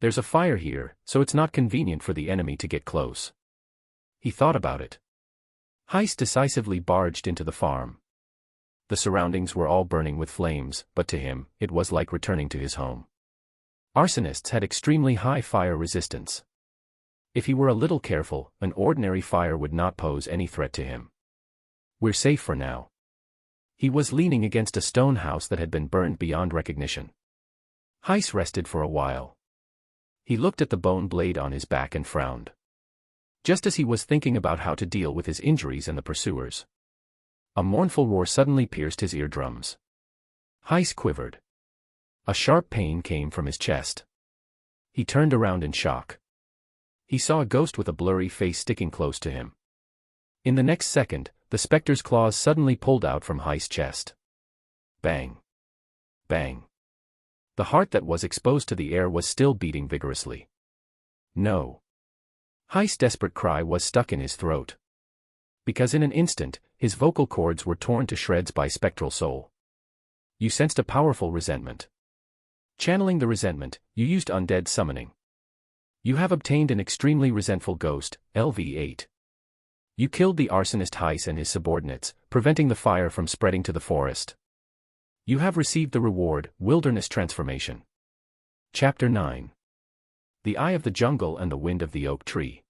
There's a fire here, so it's not convenient for the enemy to get close. He thought about it. Heiss decisively barged into the farm. The surroundings were all burning with flames, but to him, it was like returning to his home. Arsonists had extremely high fire resistance. If he were a little careful, an ordinary fire would not pose any threat to him. We're safe for now. He was leaning against a stone house that had been burned beyond recognition. Heiss rested for a while. He looked at the bone blade on his back and frowned. Just as he was thinking about how to deal with his injuries and the pursuers, a mournful roar suddenly pierced his eardrums. Heiss quivered. A sharp pain came from his chest. He turned around in shock. He saw a ghost with a blurry face sticking close to him. In the next second, the specter's claws suddenly pulled out from Heiss' chest. Bang. Bang. The heart that was exposed to the air was still beating vigorously. No. Heiss' desperate cry was stuck in his throat. Because in an instant, his vocal cords were torn to shreds by spectral soul. You sensed a powerful resentment. Channeling the resentment, you used undead summoning. You have obtained an extremely resentful ghost, LV8. You killed the arsonist Heiss and his subordinates, preventing the fire from spreading to the forest. You have received the reward, Wilderness Transformation. Chapter 9. The Eye of the Jungle and the Wind of the Oak Tree.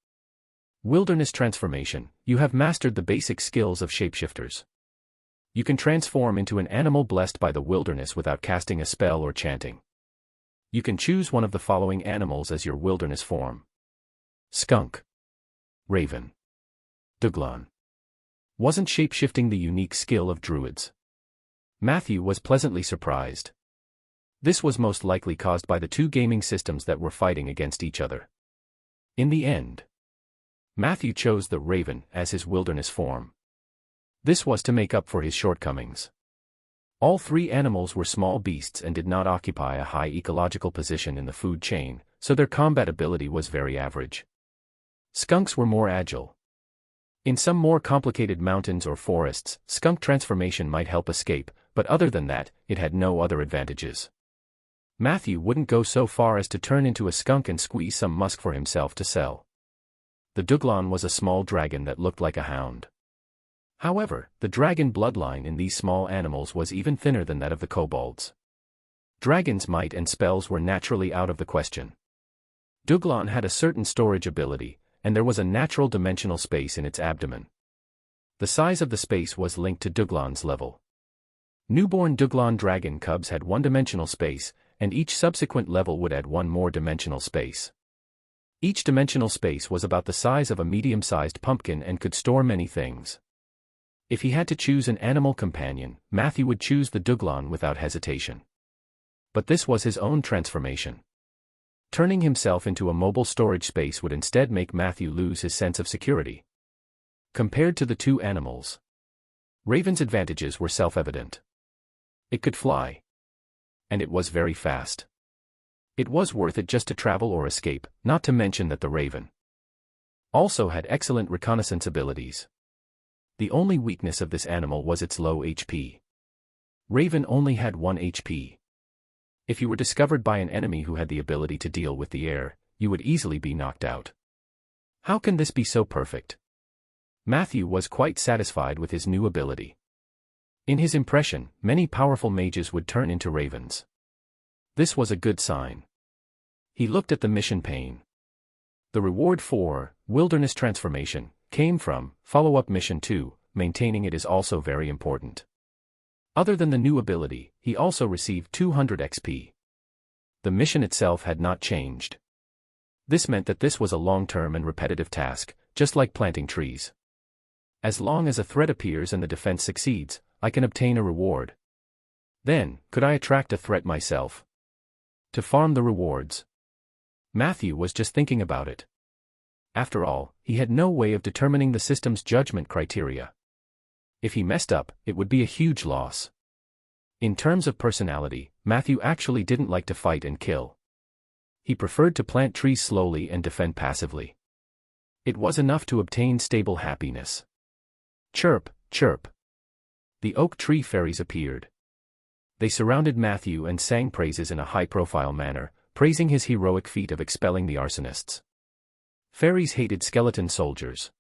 Wilderness Transformation, you have mastered the basic skills of shapeshifters. You can transform into an animal blessed by the wilderness without casting a spell or chanting. You can choose one of the following animals as your wilderness form: skunk, raven, duglon. Wasn't shapeshifting the unique skill of druids? Matthew was pleasantly surprised. This was most likely caused by the two gaming systems that were fighting against each other. In the end, Matthew chose the raven as his wilderness form. This was to make up for his shortcomings. All three animals were small beasts and did not occupy a high ecological position in the food chain, so their combat ability was very average. Skunks were more agile. In some more complicated mountains or forests, skunk transformation might help escape, but other than that, it had no other advantages. Matthew wouldn't go so far as to turn into a skunk and squeeze some musk for himself to sell. The duglon was a small dragon that looked like a hound. However, the dragon bloodline in these small animals was even thinner than that of the kobolds. Dragon's might and spells were naturally out of the question. Duglon had a certain storage ability, and there was a natural dimensional space in its abdomen. The size of the space was linked to Duglon's level. Newborn Duglon dragon cubs had one-dimensional space, and each subsequent level would add one more dimensional space. Each dimensional space was about the size of a medium-sized pumpkin and could store many things. If he had to choose an animal companion, Matthew would choose the duglon without hesitation. But this was his own transformation. Turning himself into a mobile storage space would instead make Matthew lose his sense of security. Compared to the two animals, Raven's advantages were self-evident. It could fly. And it was very fast. It was worth it just to travel or escape, not to mention that the Raven also had excellent reconnaissance abilities. The only weakness of this animal was its low HP. Raven only had 1 HP. If you were discovered by an enemy who had the ability to deal with the air, you would easily be knocked out. How can this be so perfect? Matthew was quite satisfied with his new ability. In his impression, many powerful mages would turn into ravens. This was a good sign. He looked at the mission pane. The reward for wilderness transformation came from follow-up mission 2, maintaining it is also very important. Other than the new ability, he also received 200 XP. The mission itself had not changed. This meant that this was a long-term and repetitive task, just like planting trees. As long as a threat appears and the defense succeeds, I can obtain a reward. Then, could I attract a threat myself? To farm the rewards. Matthew was just thinking about it. After all, he had no way of determining the system's judgment criteria. If he messed up, it would be a huge loss. In terms of personality, Matthew actually didn't like to fight and kill. He preferred to plant trees slowly and defend passively. It was enough to obtain stable happiness. Chirp, chirp. The oak tree fairies appeared. They surrounded Matthew and sang praises in a high-profile manner, praising his heroic feat of expelling the arsonists. Fairies hated skeleton soldiers.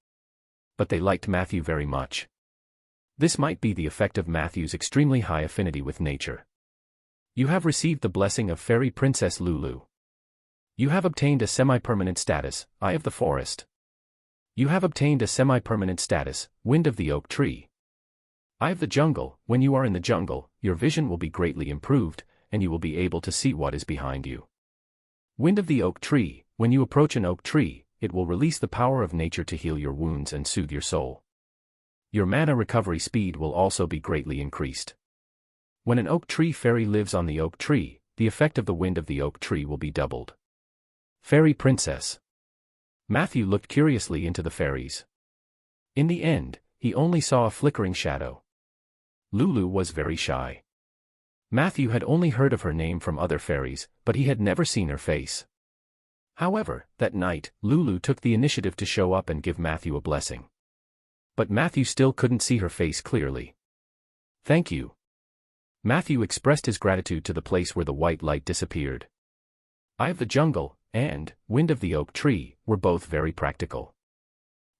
But they liked Matthew very much. This might be the effect of Matthew's extremely high affinity with nature. You have received the blessing of Fairy Princess Lulu. You have obtained a semi-permanent status, Eye of the Forest. You have obtained a semi-permanent status, Wind of the Oak Tree. Eye of the Jungle, when you are in the jungle, your vision will be greatly improved, and you will be able to see what is behind you. Wind of the Oak Tree, when you approach an oak tree, it will release the power of nature to heal your wounds and soothe your soul. Your mana recovery speed will also be greatly increased. When an oak tree fairy lives on the oak tree, the effect of the wind of the oak tree will be doubled. Fairy Princess. Matthew looked curiously into the fairies. In the end, he only saw a flickering shadow. Lulu was very shy. Matthew had only heard of her name from other fairies, but he had never seen her face. However, that night, Lulu took the initiative to show up and give Matthew a blessing. But Matthew still couldn't see her face clearly. Thank you. Matthew expressed his gratitude to the place where the white light disappeared. Eye of the Jungle and Wind of the Oak Tree were both very practical.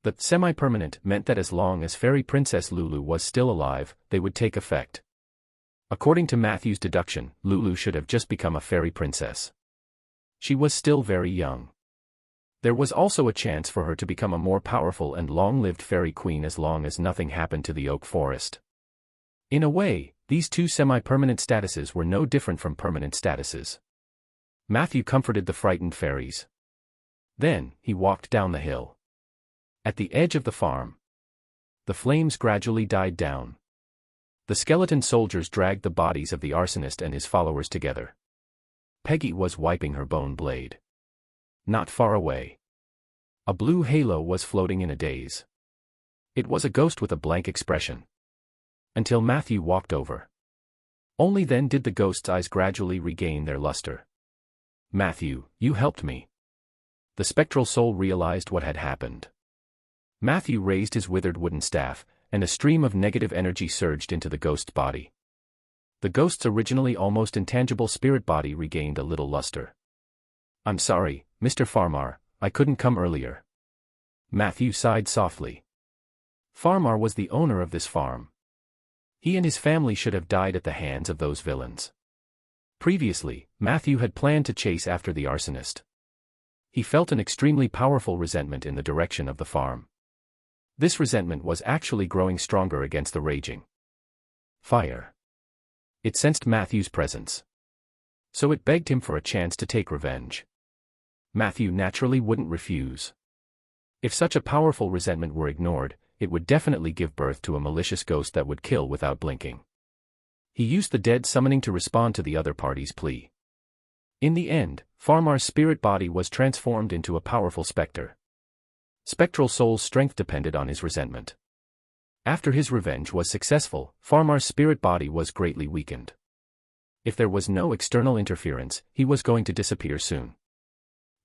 The semi-permanent meant that as long as Fairy Princess Lulu was still alive, they would take effect. According to Matthew's deduction, Lulu should have just become a fairy princess. She was still very young. There was also a chance for her to become a more powerful and long-lived fairy queen as long as nothing happened to the oak forest. In a way, these two semi-permanent statuses were no different from permanent statuses. Matthew comforted the frightened fairies. Then, he walked down the hill. At the edge of the farm, the flames gradually died down. The skeleton soldiers dragged the bodies of the arsonist and his followers together. Peggy was wiping her bone blade. Not far away, a blue halo was floating in a daze. It was a ghost with a blank expression. Until Matthew walked over. Only then did the ghost's eyes gradually regain their luster. Matthew, you helped me. The spectral soul realized what had happened. Matthew raised his withered wooden staff, and a stream of negative energy surged into the ghost's body. The ghost's originally almost intangible spirit body regained a little luster. I'm sorry, Mr. Farmar, I couldn't come earlier. Matthew sighed softly. Farmar was the owner of this farm. He and his family should have died at the hands of those villains. Previously, Matthew had planned to chase after the arsonist. He felt an extremely powerful resentment in the direction of the farm. This resentment was actually growing stronger against the raging fire. It sensed Matthew's presence. So it begged him for a chance to take revenge. Matthew naturally wouldn't refuse. If such a powerful resentment were ignored, it would definitely give birth to a malicious ghost that would kill without blinking. He used the dead summoning to respond to the other party's plea. In the end, Farmar's spirit body was transformed into a powerful specter. Spectral soul's strength depended on his resentment. After his revenge was successful, Farmar's spirit body was greatly weakened. If there was no external interference, he was going to disappear soon.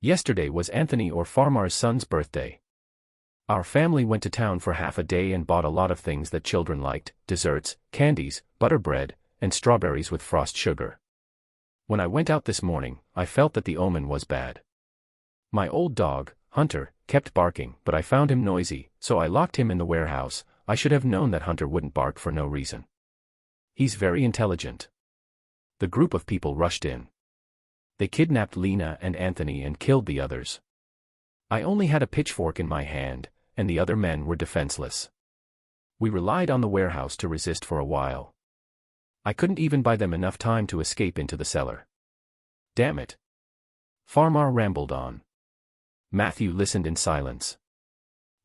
Yesterday was Anthony or Farmar's son's birthday. Our family went to town for half a day and bought a lot of things that children liked: desserts, candies, butter bread, and strawberries with frost sugar. When I went out this morning, I felt that the omen was bad. My old dog, Hunter, kept barking, but I found him noisy, so I locked him in the warehouse. I should have known that Hunter wouldn't bark for no reason. He's very intelligent. The group of people rushed in. They kidnapped Lena and Anthony and killed the others. I only had a pitchfork in my hand, and the other men were defenseless. We relied on the warehouse to resist for a while. I couldn't even buy them enough time to escape into the cellar. Damn it. Farmar rambled on. Matthew listened in silence.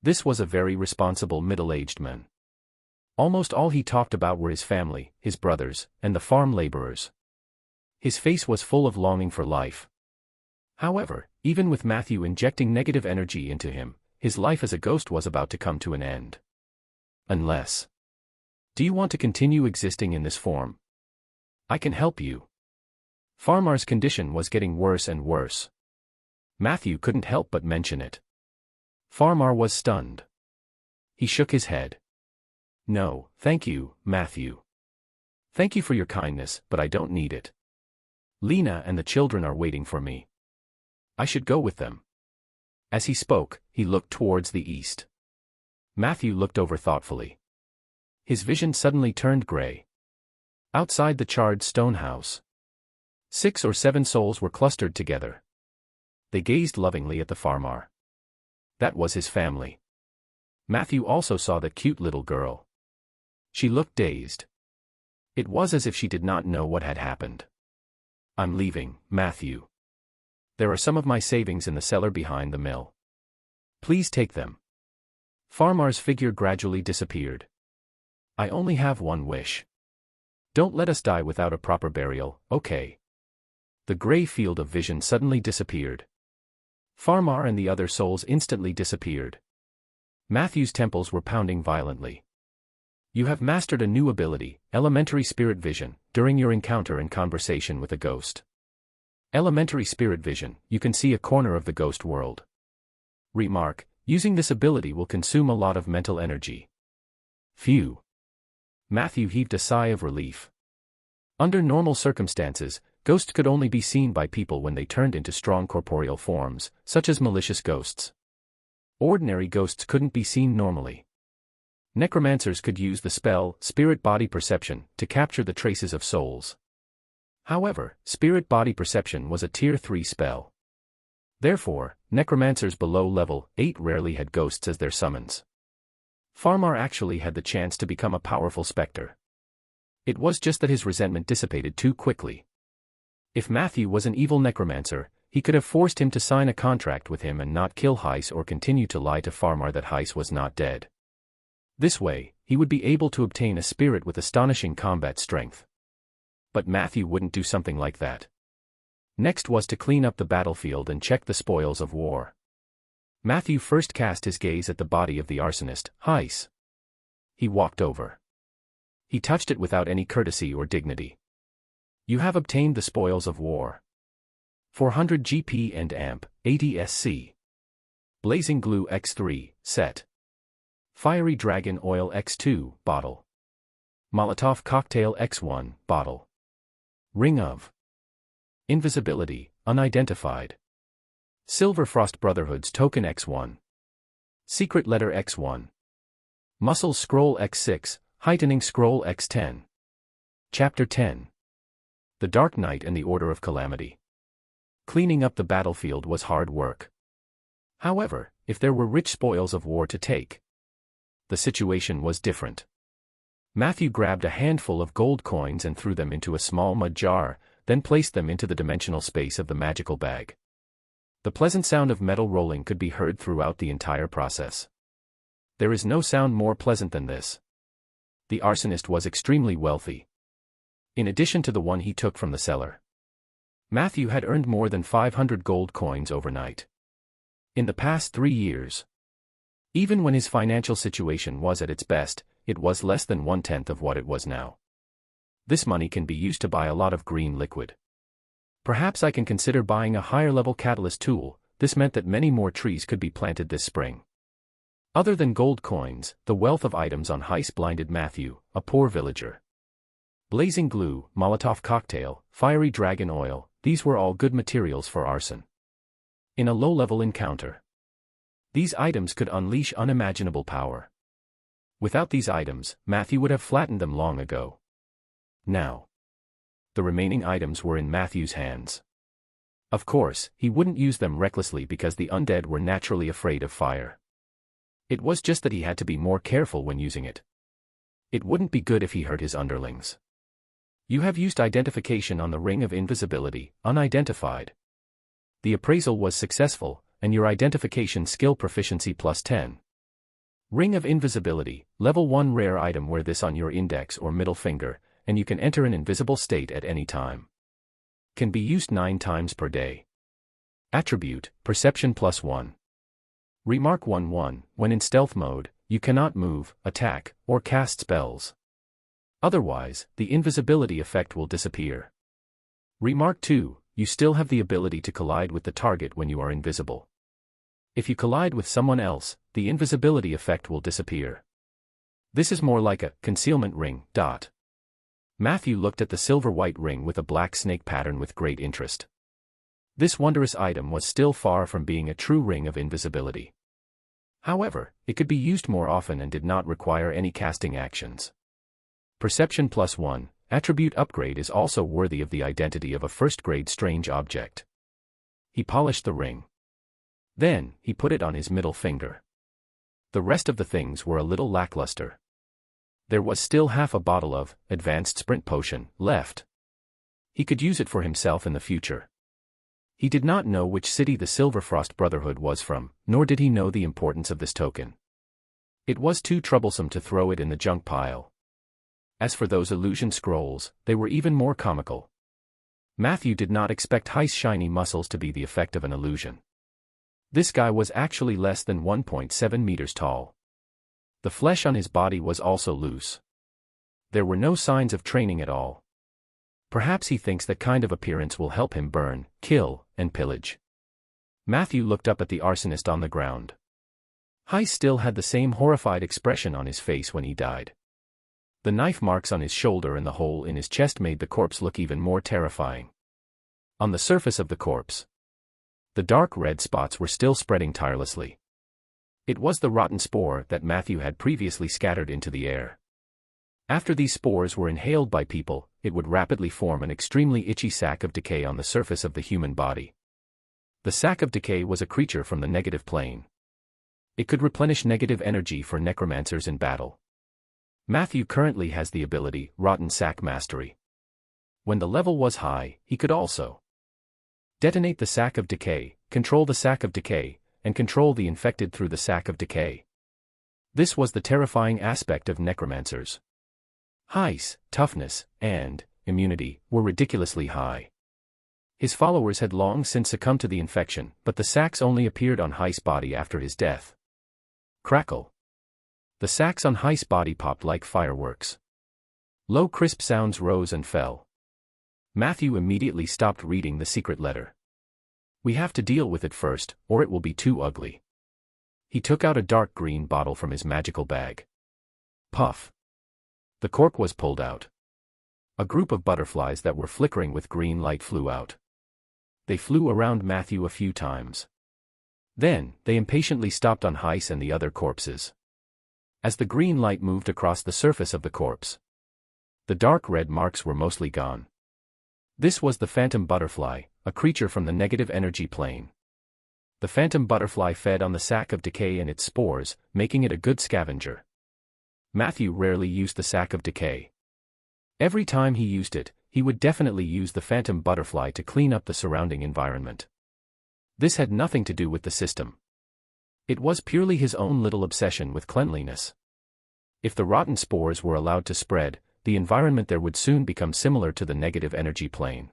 This was a very responsible middle-aged man. Almost all he talked about were his family, his brothers, and the farm laborers. His face was full of longing for life. However, even with Matthew injecting negative energy into him, his life as a ghost was about to come to an end. Unless. Do you want to continue existing in this form? I can help you. Farmar's condition was getting worse and worse. Matthew couldn't help but mention it. Farmar was stunned. He shook his head. No, thank you, Matthew. Thank you for your kindness, but I don't need it. Lena and the children are waiting for me. I should go with them. As he spoke, he looked towards the east. Matthew looked over thoughtfully. His vision suddenly turned gray. Outside the charred stone house, 6 or 7 souls were clustered together. They gazed lovingly at the farmer. That was his family. Matthew also saw that cute little girl. She looked dazed. It was as if she did not know what had happened. I'm leaving, Matthew. There are some of my savings in the cellar behind the mill. Please take them. Farmar's figure gradually disappeared. I only have one wish. Don't let us die without a proper burial, okay? The gray field of vision suddenly disappeared. Farmar and the other souls instantly disappeared. Matthew's temples were pounding violently. You have mastered a new ability, elementary spirit vision, during your encounter and conversation with a ghost. Elementary spirit vision, you can see a corner of the ghost world. Remark, using this ability will consume a lot of mental energy. Phew. Matthew heaved a sigh of relief. Under normal circumstances, ghosts could only be seen by people when they turned into strong corporeal forms, such as malicious ghosts. Ordinary ghosts couldn't be seen normally. Necromancers could use the spell, spirit body perception, to capture the traces of souls. However, spirit body perception was a tier 3 spell. Therefore, necromancers below level 8 rarely had ghosts as their summons. Farmar actually had the chance to become a powerful specter. It was just that his resentment dissipated too quickly. If Matthew was an evil necromancer, he could have forced him to sign a contract with him and not kill Heiss or continue to lie to Farmar that Heiss was not dead. This way, he would be able to obtain a spirit with astonishing combat strength. But Matthew wouldn't do something like that. Next was to clean up the battlefield and check the spoils of war. Matthew first cast his gaze at the body of the arsonist, Heiss. He walked over. He touched it without any courtesy or dignity. You have obtained the spoils of war. 400 GP and amp, ADSC. Blazing glue X3, set. Fiery dragon oil X2, bottle. Molotov cocktail X1, bottle. Ring of invisibility, unidentified. Silver Frost Brotherhood's token X1. Secret letter X1. Muscle scroll X6, heightening scroll X10. Chapter 10. The Dark Knight and the Order of Calamity. Cleaning up the battlefield was hard work. However, if there were rich spoils of war to take, the situation was different. Matthew grabbed a handful of gold coins and threw them into a small mud jar, then placed them into the dimensional space of the magical bag. The pleasant sound of metal rolling could be heard throughout the entire process. There is no sound more pleasant than this. The arsonist was extremely wealthy. In addition to the one he took from the cellar, Matthew had earned more than 500 gold coins overnight. In the past 3 years. Even when his financial situation was at its best, it was less than 1/10 of what it was now. This money can be used to buy a lot of green liquid. Perhaps I can consider buying a higher-level catalyst tool. This meant that many more trees could be planted this spring. Other than gold coins, the wealth of items on Heiss blinded Matthew, a poor villager. Blazing glue, Molotov cocktail, fiery dragon oil, these were all good materials for arson. In a low-level encounter, These items could unleash unimaginable power. Without these items, Matthew would have flattened them long ago. Now, the remaining items were in Matthew's hands. Of course, he wouldn't use them recklessly because the undead were naturally afraid of fire. It was just that he had to be more careful when using it. It wouldn't be good if he hurt his underlings. You have used identification on the ring of invisibility, unidentified. The appraisal was successful, and your identification skill proficiency +10. Ring of Invisibility, level 1 rare item. Wear this on your index or middle finger, and you can enter an invisible state at any time. Can be used 9 times per day. Attribute, Perception +1. Remark 1:1, when in stealth mode, you cannot move, attack, or cast spells. Otherwise, the invisibility effect will disappear. Remark 2, you still have the ability to collide with the target when you are invisible. If you collide with someone else, the invisibility effect will disappear. This is more like a concealment ring. Matthew looked at the silver-white ring with a black snake pattern with great interest. This wondrous item was still far from being a true ring of invisibility. However, it could be used more often and did not require any casting actions. Perception +1, attribute upgrade is also worthy of the identity of a first-grade strange object. He polished the ring. Then, he put it on his middle finger. The rest of the things were a little lackluster. There was still half a bottle of advanced sprint potion left. He could use it for himself in the future. He did not know which city the Silverfrost Brotherhood was from, nor did he know the importance of this token. It was too troublesome to throw it in the junk pile. As for those illusion scrolls, they were even more comical. Matthew did not expect Heist's shiny muscles to be the effect of an illusion. This guy was actually less than 1.7 meters tall. The flesh on his body was also loose. There were no signs of training at all. Perhaps he thinks that kind of appearance will help him burn, kill, and pillage. Matthew looked up at the arsonist on the ground. Heist still had the same horrified expression on his face when he died. The knife marks on his shoulder and the hole in his chest made the corpse look even more terrifying. On the surface of the corpse, the dark red spots were still spreading tirelessly. It was the rotten spore that Matthew had previously scattered into the air. After these spores were inhaled by people, it would rapidly form an extremely itchy sac of decay on the surface of the human body. The sac of decay was a creature from the negative plane. It could replenish negative energy for necromancers in battle. Matthew currently has the ability, Rotten Sac Mastery. When the level was high, he could also detonate the sac of decay, control the sac of decay, and control the infected through the sac of decay. This was the terrifying aspect of necromancers. Heist's toughness and immunity were ridiculously high. His followers had long since succumbed to the infection, but the sacs only appeared on Heist's body after his death. Crackle. The sacs on Heist's body popped like fireworks. Low crisp sounds rose and fell. Matthew immediately stopped reading the secret letter. We have to deal with it first, or it will be too ugly. He took out a dark green bottle from his magical bag. Puff. The cork was pulled out. A group of butterflies that were flickering with green light flew out. They flew around Matthew a few times. Then, they impatiently stopped on Heist and the other corpses. As the green light moved across the surface of the corpse, the dark red marks were mostly gone. This was the phantom butterfly, a creature from the negative energy plane. The phantom butterfly fed on the sac of decay and its spores, making it a good scavenger. Matthew rarely used the sac of decay. Every time he used it, he would definitely use the phantom butterfly to clean up the surrounding environment. This had nothing to do with the system. It was purely his own little obsession with cleanliness. If the rotten spores were allowed to spread, the environment there would soon become similar to the negative energy plane.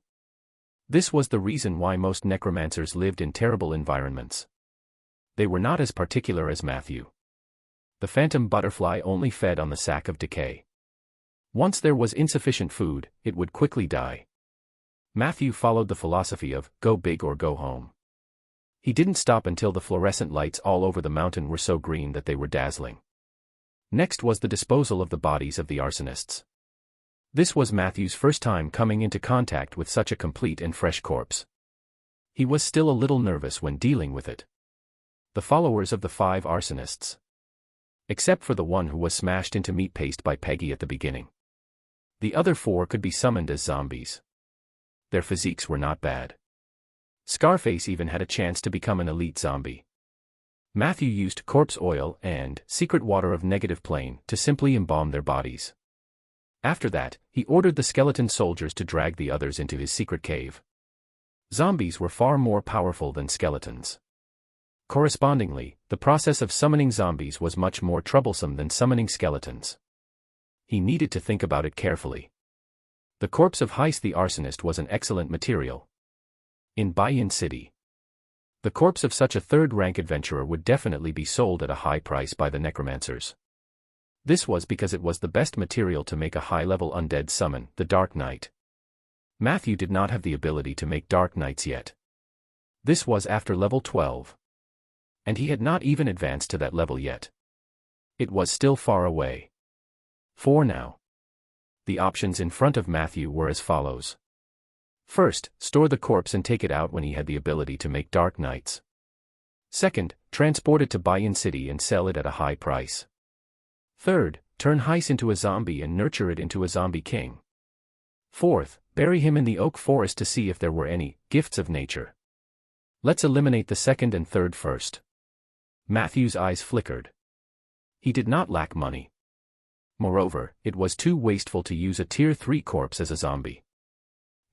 This was the reason why most necromancers lived in terrible environments. They were not as particular as Matthew. The phantom butterfly only fed on the sac of decay. Once there was insufficient food, it would quickly die. Matthew followed the philosophy of, go big or go home. He didn't stop until the fluorescent lights all over the mountain were so green that they were dazzling. Next was the disposal of the bodies of the arsonists. This was Matthew's first time coming into contact with such a complete and fresh corpse. He was still a little nervous when dealing with it. The followers of the 5 arsonists. Except for the one who was smashed into meat paste by Peggy at the beginning. The other 4 could be summoned as zombies. Their physiques were not bad. Scarface even had a chance to become an elite zombie. Matthew used corpse oil and secret water of negative plane to simply embalm their bodies. After that, he ordered the skeleton soldiers to drag the others into his secret cave. Zombies were far more powerful than skeletons. Correspondingly, the process of summoning zombies was much more troublesome than summoning skeletons. He needed to think about it carefully. The corpse of Heist the arsonist was an excellent material. In Barren City, the corpse of such a third-rank adventurer would definitely be sold at a high price by the necromancers. This was because it was the best material to make a high-level undead summon, the Dark Knight. Matthew did not have the ability to make Dark Knights yet. This was after level 12. And he had not even advanced to that level yet. It was still far away. For now, the options in front of Matthew were as follows. First, store the corpse and take it out when he had the ability to make Dark Knights. Second, transport it to Barren City and sell it at a high price. Third, turn Heist into a zombie and nurture it into a zombie king. Fourth, bury him in the oak forest to see if there were any gifts of nature. Let's eliminate the second and third first. Matthew's eyes flickered. He did not lack money. Moreover, it was too wasteful to use a tier 3 corpse as a zombie.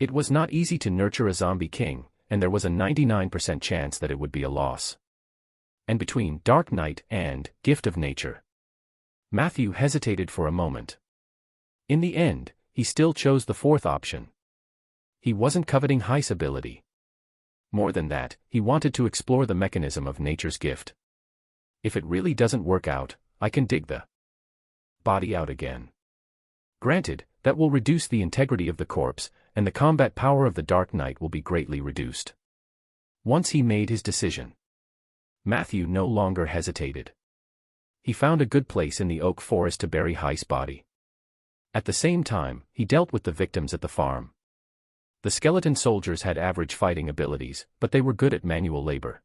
It was not easy to nurture a zombie king, and there was a 99% chance that it would be a loss. And between Dark Knight and Gift of Nature, Matthew hesitated for a moment. In the end, he still chose the fourth option. He wasn't coveting Heist's ability. More than that, he wanted to explore the mechanism of nature's gift. If it really doesn't work out, I can dig the body out again. Granted, that will reduce the integrity of the corpse, and the combat power of the Dark Knight will be greatly reduced. Once he made his decision, Matthew no longer hesitated. He found a good place in the oak forest to bury Heist's body. At the same time, he dealt with the victims at the farm. The skeleton soldiers had average fighting abilities, but they were good at manual labor.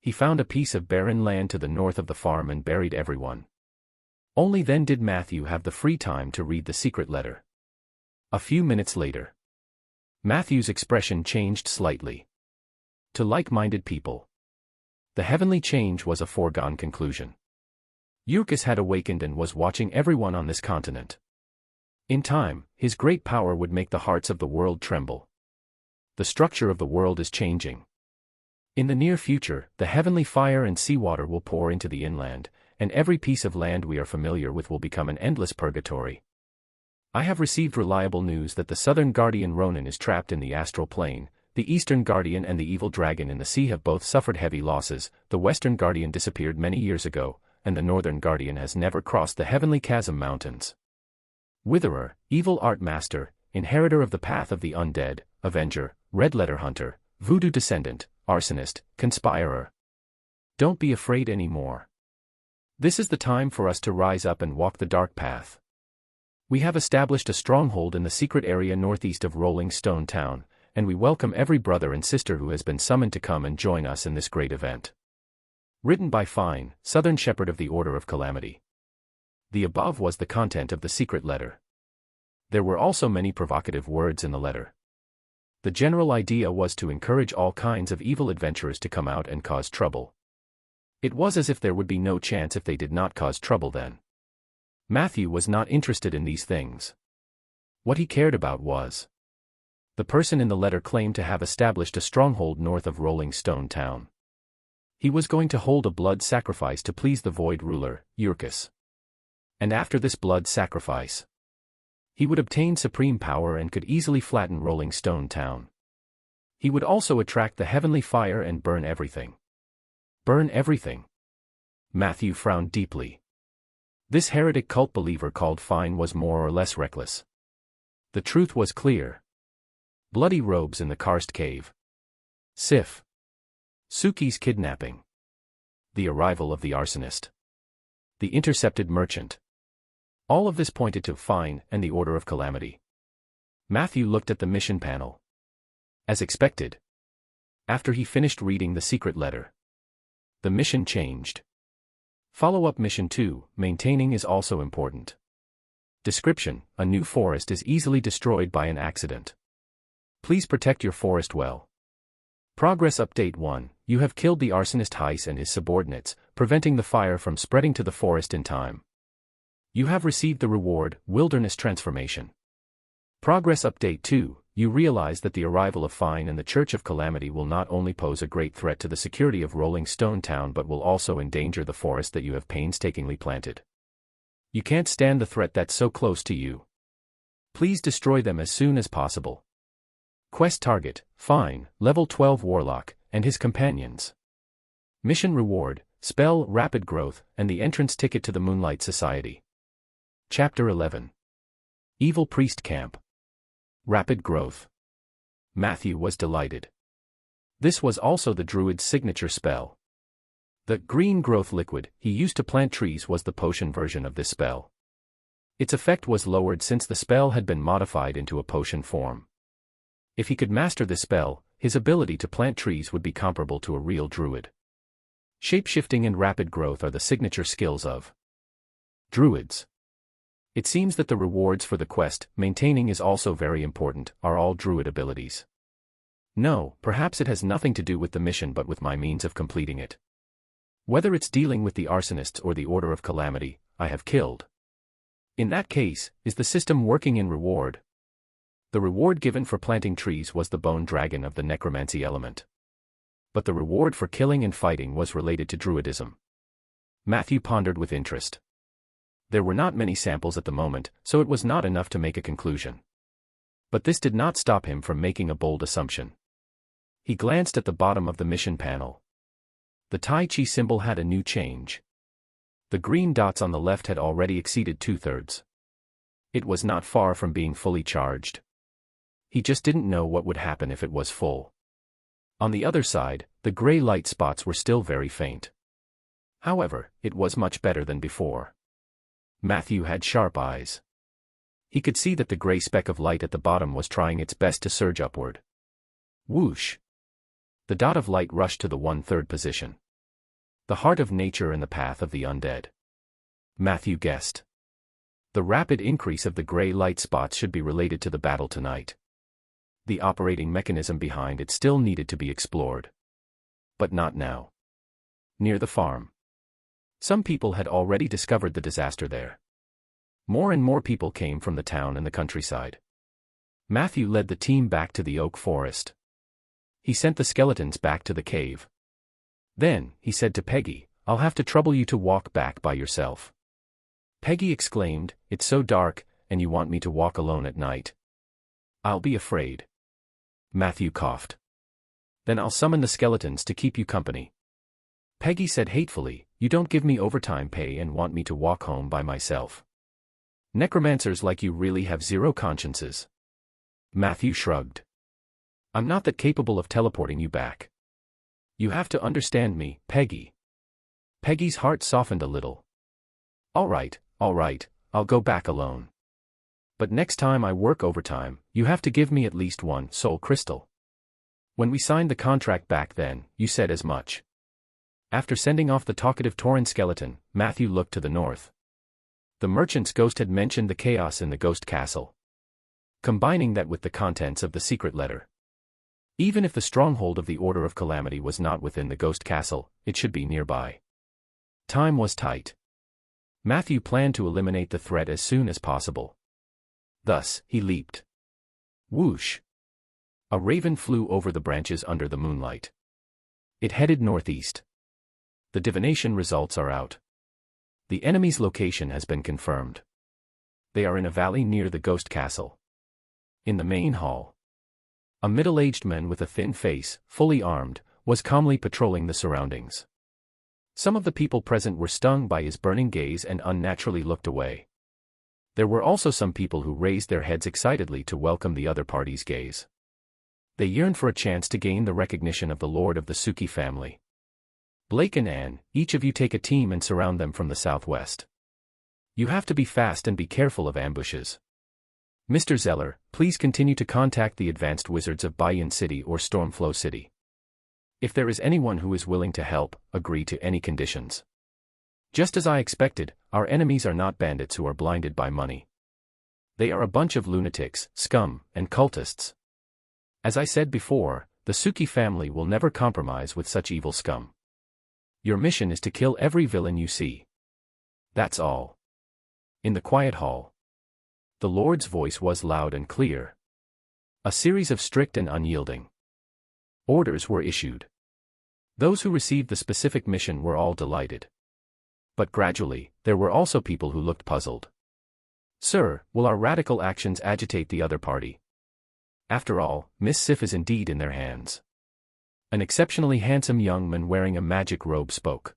He found a piece of barren land to the north of the farm and buried everyone. Only then did Matthew have the free time to read the secret letter. A few minutes later, Matthew's expression changed slightly. To like-minded people, the heavenly change was a foregone conclusion. Urkus had awakened and was watching everyone on this continent. In time, his great power would make the hearts of the world tremble. The structure of the world is changing. In the near future, the heavenly fire and seawater will pour into the inland, and every piece of land we are familiar with will become an endless purgatory. I have received reliable news that the southern guardian Ronan is trapped in the astral plane, the eastern guardian and the evil dragon in the sea have both suffered heavy losses, the western guardian disappeared many years ago, and the northern guardian has never crossed the heavenly chasm mountains. Witherer, evil art master, inheritor of the path of the undead, avenger, red letter hunter, voodoo descendant, arsonist, conspirer. Don't be afraid anymore. This is the time for us to rise up and walk the dark path. We have established a stronghold in the secret area northeast of Rolling Stone Town, and we welcome every brother and sister who has been summoned to come and join us in this great event. Written by Fine, Southern Shepherd of the Order of Calamity. The above was the content of the secret letter. There were also many provocative words in the letter. The general idea was to encourage all kinds of evil adventurers to come out and cause trouble. It was as if there would be no chance if they did not cause trouble then. Matthew was not interested in these things. What he cared about was the person in the letter claimed to have established a stronghold north of Rolling Stone Town. He was going to hold a blood sacrifice to please the Void ruler, Urkus. And after this blood sacrifice, he would obtain supreme power and could easily flatten Rolling Stone Town. He would also attract the heavenly fire and burn everything. Burn everything. Matthew frowned deeply. This heretic cult believer called Fine was more or less reckless. The truth was clear. Bloody robes in the karst cave. Sif. Suki's kidnapping. The arrival of the arsonist. The intercepted merchant. All of this pointed to Fine and the Order of Calamity. Matthew looked at the mission panel. As expected. After he finished reading the secret letter, The mission changed. Follow-up mission 2, maintaining is also important. Description: a new forest is easily destroyed by an accident. Please protect your forest well. Progress update 1, you have killed the arsonist Heiss and his subordinates, preventing the fire from spreading to the forest in time. You have received the reward, Wilderness Transformation. Progress update 2, you realize that the arrival of Fine and the Church of Calamity will not only pose a great threat to the security of Rolling Stone Town but will also endanger the forest that you have painstakingly planted. You can't stand the threat that's so close to you. Please destroy them as soon as possible. Quest target: Fine, level 12 Warlock, and his companions. Mission reward: Spell Rapid Growth, and the entrance ticket to the Moonlight Society. Chapter 11. Evil Priest Camp. Rapid Growth. Matthew was delighted. This was also the Druid's signature spell. The green growth liquid he used to plant trees was the potion version of this spell. Its effect was lowered since the spell had been modified into a potion form. If he could master this spell, his ability to plant trees would be comparable to a real druid. Shapeshifting and rapid growth are the signature skills of druids. It seems that the rewards for the quest, maintaining is also very important, are all druid abilities. No, perhaps it has nothing to do with the mission but with my means of completing it. Whether it's dealing with the arsonists or the Order of Calamity, I have killed. In that case, is the system working in reward? The reward given for planting trees was the bone dragon of the necromancy element. But the reward for killing and fighting was related to druidism. Matthew pondered with interest. There were not many samples at the moment, so it was not enough to make a conclusion. But this did not stop him from making a bold assumption. He glanced at the bottom of the mission panel. The Tai Chi symbol had a new change. The green dots on the left had already exceeded 2/3. It was not far from being fully charged. He just didn't know what would happen if it was full. On the other side, the gray light spots were still very faint. However, it was much better than before. Matthew had sharp eyes. He could see that the gray speck of light at the bottom was trying its best to surge upward. Whoosh! The dot of light rushed to the 1/3 position. The heart of nature and the path of the undead. Matthew guessed. The rapid increase of the gray light spots should be related to the battle tonight. The operating mechanism behind it still needed to be explored. But not now. Near the farm. Some people had already discovered the disaster there. More and more people came from the town and the countryside. Matthew led the team back to the oak forest. He sent the skeletons back to the cave. Then, he said to Peggy, "I'll have to trouble you to walk back by yourself." Peggy exclaimed, "It's so dark, and you want me to walk alone at night?" "I'll be afraid." Matthew coughed. "Then I'll summon the skeletons to keep you company." Peggy said hatefully, "You don't give me overtime pay and want me to walk home by myself. Necromancers like you really have zero consciences." Matthew shrugged. "I'm not that capable of teleporting you back. You have to understand me, Peggy." Peggy's heart softened a little. All right, I'll go back alone. But next time I work overtime, you have to give me at least one soul crystal. When we signed the contract back then, you said as much." After sending off the talkative Tauren skeleton, Matthew looked to the north. The merchant's ghost had mentioned the chaos in the ghost castle. Combining that with the contents of the secret letter. Even if the stronghold of the Order of Calamity was not within the ghost castle, it should be nearby. Time was tight. Matthew planned to eliminate the threat as soon as possible. Thus, he leaped. Whoosh! A raven flew over the branches under the moonlight. It headed northeast. The divination results are out. The enemy's location has been confirmed. They are in a valley near the ghost castle. In the main hall. A middle-aged man with a thin face, fully armed, was calmly patrolling the surroundings. Some of the people present were stung by his burning gaze and unnaturally looked away. There were also some people who raised their heads excitedly to welcome the other party's gaze. They yearned for a chance to gain the recognition of the Lord of the Suki family. Blake and Anne, each of you take a team and surround them from the southwest. You have to be fast and be careful of ambushes. Mr. Zeller, please continue to contact the advanced wizards of Bayan City or Stormflow City. If there is anyone who is willing to help, agree to any conditions. Just as I expected, our enemies are not bandits who are blinded by money. They are a bunch of lunatics, scum, and cultists. As I said before, the Suki family will never compromise with such evil scum. Your mission is to kill every villain you see. That's all. In the quiet hall, the Lord's voice was loud and clear. A series of strict and unyielding orders were issued. Those who received the specific mission were all delighted. But gradually, there were also people who looked puzzled. Sir, will our radical actions agitate the other party? After all, Miss Sif is indeed in their hands. An exceptionally handsome young man wearing a magic robe spoke.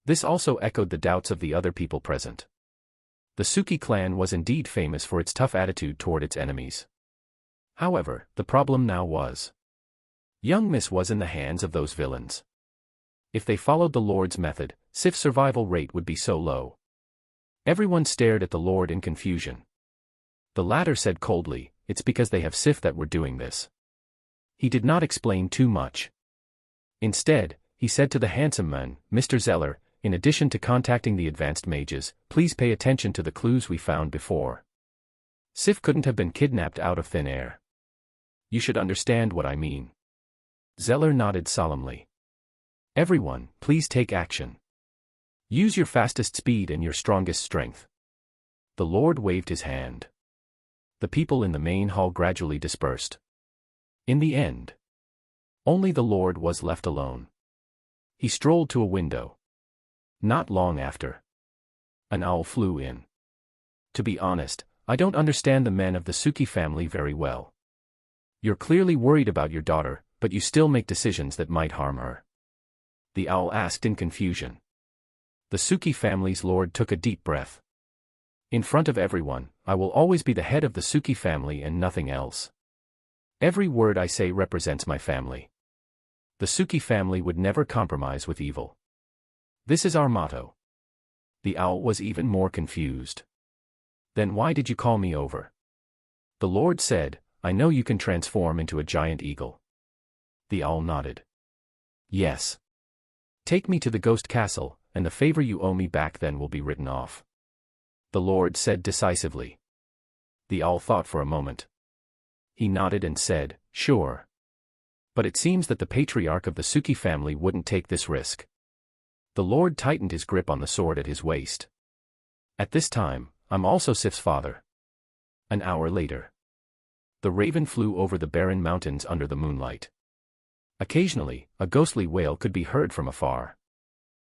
This also echoed the doubts of the other people present. The Suki clan was indeed famous for its tough attitude toward its enemies. However, the problem now was, young Miss was in the hands of those villains. If they followed the Lord's method, Sif's survival rate would be so low. Everyone stared at the Lord in confusion. The latter said coldly, "It's because they have Sif that we're doing this." He did not explain too much. Instead, he said to the handsome man, "Mr. Zeller, in addition to contacting the advanced mages, please pay attention to the clues we found before. Sif couldn't have been kidnapped out of thin air. You should understand what I mean." Zeller nodded solemnly. "Everyone, please take action. Use your fastest speed and your strongest strength." The Lord waved his hand. The people in the main hall gradually dispersed. In the end, only the Lord was left alone. He strolled to a window. Not long after, an owl flew in. "To be honest, I don't understand the men of the Suki family very well. You're clearly worried about your daughter, but you still make decisions that might harm her." The owl asked in confusion. The Suki family's lord took a deep breath. "In front of everyone, I will always be the head of the Suki family and nothing else. Every word I say represents my family. The Suki family would never compromise with evil. This is our motto." The owl was even more confused. "Then why did you call me over?" The Lord said, "I know you can transform into a giant eagle." The owl nodded. "Yes. Take me to the ghost castle, and the favor you owe me back then will be written off," the Lord said decisively. The owl thought for a moment. He nodded and said, "Sure. But it seems that the patriarch of the Suki family wouldn't take this risk." The Lord tightened his grip on the sword at his waist. "At this time, I'm also Sif's father." An hour later, the raven flew over the barren mountains under the moonlight. Occasionally, a ghostly wail could be heard from afar.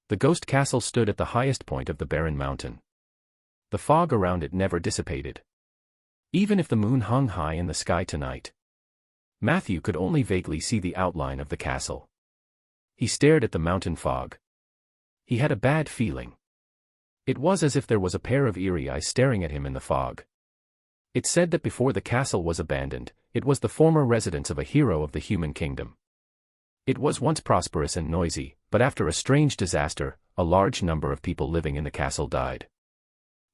The ghost castle stood at the highest point of the barren mountain. The fog around it never dissipated. Even if the moon hung high in the sky tonight, Matthew could only vaguely see the outline of the castle. He stared at the mountain fog. He had a bad feeling. It was as if there was a pair of eerie eyes staring at him in the fog. It said that before the castle was abandoned, it was the former residence of a hero of the human kingdom. It was once prosperous and noisy, but after a strange disaster, a large number of people living in the castle died.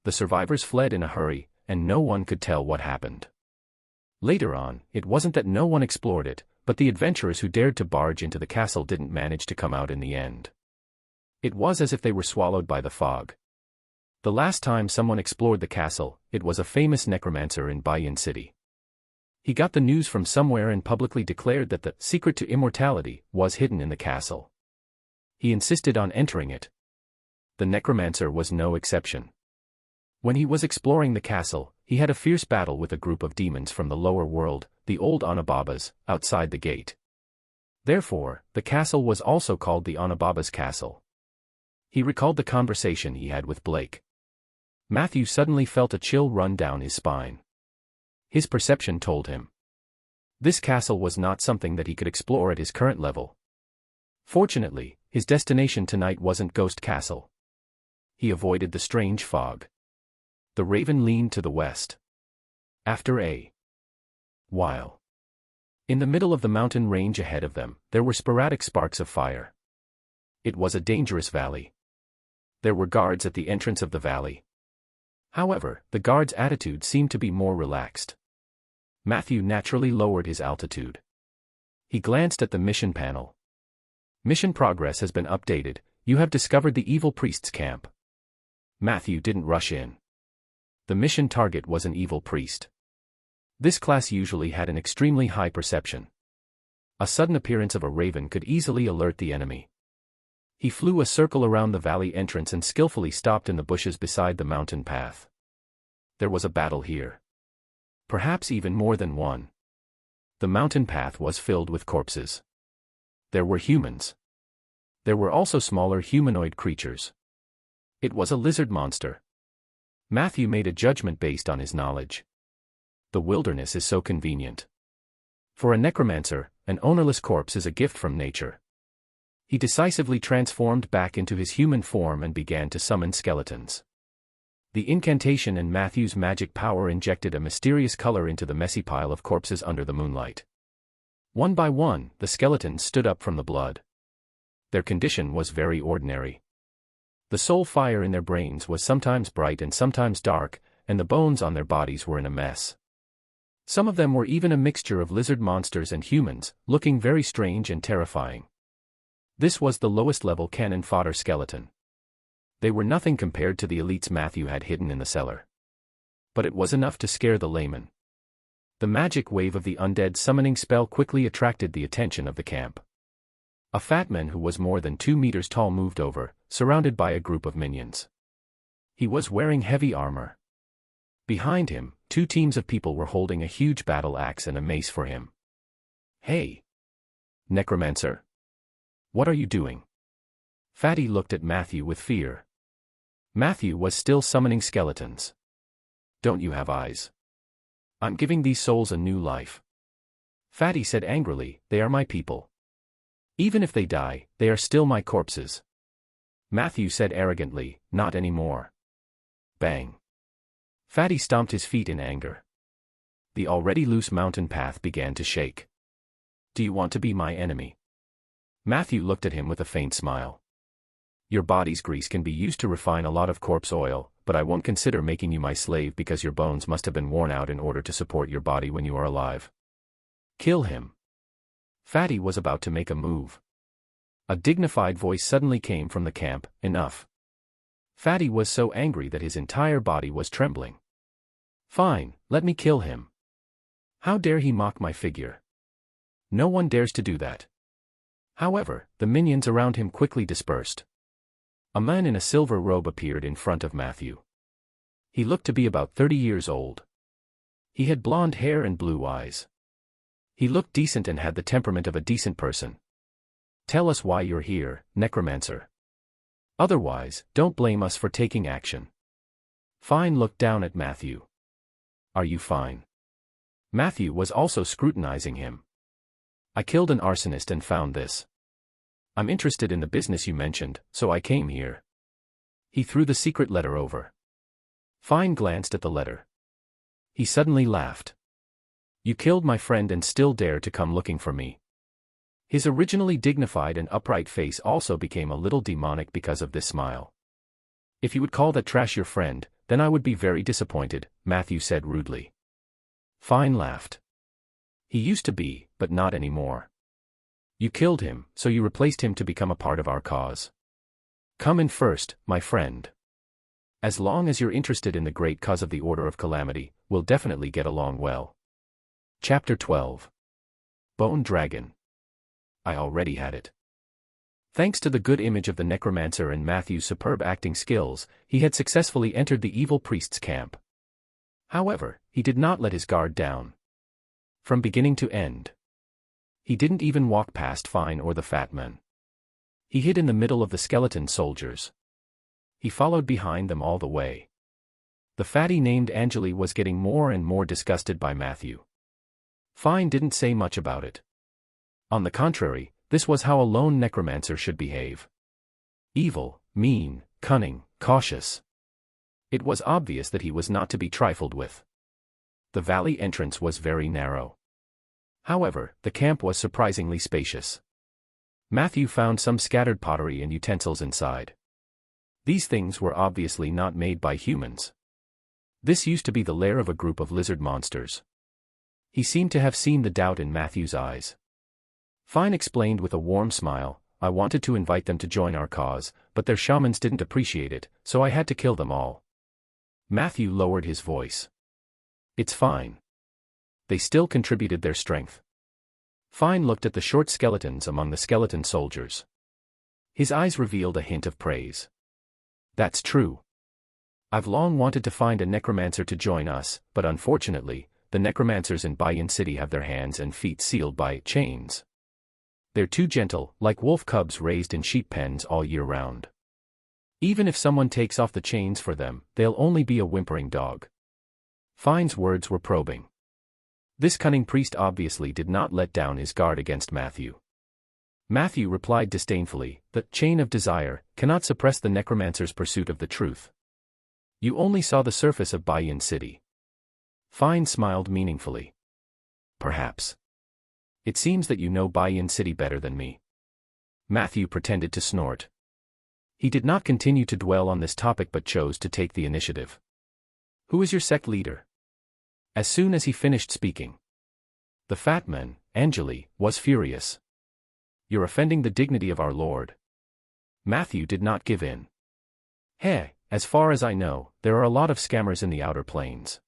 The survivors fled in a hurry, and no one could tell what happened. Later on, it wasn't that no one explored it, but the adventurers who dared to barge into the castle didn't manage to come out in the end. It was as if they were swallowed by the fog. The last time someone explored the castle, it was a famous necromancer in Bayan City. He got the news from somewhere and publicly declared that the secret to immortality was hidden in the castle. He insisted on entering it. The necromancer was no exception. When he was exploring the castle, he had a fierce battle with a group of demons from the lower world, the old Anababas, outside the gate. Therefore, the castle was also called the Anababa's Castle. He recalled the conversation he had with Blake. Matthew suddenly felt a chill run down his spine. His perception told him this castle was not something that he could explore at his current level. Fortunately, his destination tonight wasn't Ghost Castle. He avoided the strange fog. The raven leaned to the west. After a while, in the middle of the mountain range ahead of them, there were sporadic sparks of fire. It was a dangerous valley. There were guards at the entrance of the valley. However, the guards' attitude seemed to be more relaxed. Matthew naturally lowered his altitude. He glanced at the mission panel. Mission progress has been updated. You have discovered the evil priest's camp. Matthew didn't rush in. The mission target was an evil priest. This class usually had an extremely high perception. A sudden appearance of a raven could easily alert the enemy. He flew a circle around the valley entrance and skillfully stopped in the bushes beside the mountain path. There was a battle here. Perhaps even more than one. The mountain path was filled with corpses. There were humans. There were also smaller humanoid creatures. It was a lizard monster. Matthew made a judgment based on his knowledge. The wilderness is so convenient. For a necromancer, an ownerless corpse is a gift from nature. He decisively transformed back into his human form and began to summon skeletons. The incantation and Matthew's magic power injected a mysterious color into the messy pile of corpses under the moonlight. One by one, the skeletons stood up from the blood. Their condition was very ordinary. The soul fire in their brains was sometimes bright and sometimes dark, and the bones on their bodies were in a mess. Some of them were even a mixture of lizard monsters and humans, looking very strange and terrifying. This was the lowest level cannon fodder skeleton. They were nothing compared to the elites Matthew had hidden in the cellar. But it was enough to scare the layman. The magic wave of the undead summoning spell quickly attracted the attention of the camp. A fat man who was more than 2 meters tall moved over, surrounded by a group of minions. He was wearing heavy armor. Behind him, 2 teams of people were holding a huge battle axe and a mace for him. "Hey! Necromancer! What are you doing?" Fatty looked at Matthew with fear. Matthew was still summoning skeletons. "Don't you have eyes? I'm giving these souls a new life." Fatty said angrily, "They are my people. Even if they die, they are still my corpses." Matthew said arrogantly, "Not anymore." Bang. Fatty stomped his feet in anger. The already loose mountain path began to shake. "Do you want to be my enemy?" Matthew looked at him with a faint smile. "Your body's grease can be used to refine a lot of corpse oil, but I won't consider making you my slave because your bones must have been worn out in order to support your body when you are alive. Kill him." Fatty was about to make a move. A dignified voice suddenly came from the camp, "Enough." Fatty was so angry that his entire body was trembling. "Fine, let me kill him. How dare he mock my figure? No one dares to do that." However, the minions around him quickly dispersed. A man in a silver robe appeared in front of Matthew. He looked to be about 30 years old. He had blonde hair and blue eyes. He looked decent and had the temperament of a decent person. "Tell us why you're here, Necromancer. Otherwise, don't blame us for taking action." Fine looked down at Matthew. "Are you fine?" Matthew was also scrutinizing him. "I killed an arsonist and found this. I'm interested in the business you mentioned, so I came here." He threw the secret letter over. Fine glanced at the letter. He suddenly laughed. "You killed my friend and still dare to come looking for me." His originally dignified and upright face also became a little demonic because of this smile. "If you would call that trash your friend, then I would be very disappointed," Matthew said rudely. Fine laughed. "He used to be, but not anymore. You killed him, so you replaced him to become a part of our cause. Come in first, my friend. As long as you're interested in the great cause of the Order of Calamity, we'll definitely get along well." Chapter 12. Bone Dragon. I already had it. Thanks to the good image of the Necromancer and Matthew's superb acting skills, he had successfully entered the evil priest's camp. However, he did not let his guard down. From beginning to end. He didn't even walk past Fine or the fat man. He hid in the middle of the skeleton soldiers. He followed behind them all the way. The fatty named Angeli was getting more and more disgusted by Matthew. Fine didn't say much about it. On the contrary, this was how a lone necromancer should behave. Evil, mean, cunning, cautious. It was obvious that he was not to be trifled with. The valley entrance was very narrow. However, the camp was surprisingly spacious. Matthew found some scattered pottery and utensils inside. These things were obviously not made by humans. This used to be the lair of a group of lizard monsters. He seemed to have seen the doubt in Matthew's eyes. Fine explained with a warm smile, I wanted to invite them to join our cause, but their shamans didn't appreciate it, so I had to kill them all. Matthew lowered his voice. It's fine. They still contributed their strength. Fine looked at the short skeletons among the skeleton soldiers. His eyes revealed a hint of praise. That's true. I've long wanted to find a necromancer to join us, but unfortunately, the necromancers in Barren City have their hands and feet sealed by chains. They're too gentle, like wolf cubs raised in sheep pens all year round. Even if someone takes off the chains for them, they'll only be a whimpering dog. Fine's words were probing. This cunning priest obviously did not let down his guard against Matthew. Matthew replied disdainfully, "The chain of desire cannot suppress the necromancer's pursuit of the truth. You only saw the surface of Barren City." Fine smiled meaningfully. "Perhaps. It seems that you know Barren City better than me." Matthew pretended to snort. He did not continue to dwell on this topic but chose to take the initiative. "Who is your sect leader?" As soon as he finished speaking, the fat man, Angeli, was furious. "You're offending the dignity of our Lord." Matthew did not give in. "Hey, as far as I know, there are a lot of scammers in the outer planes.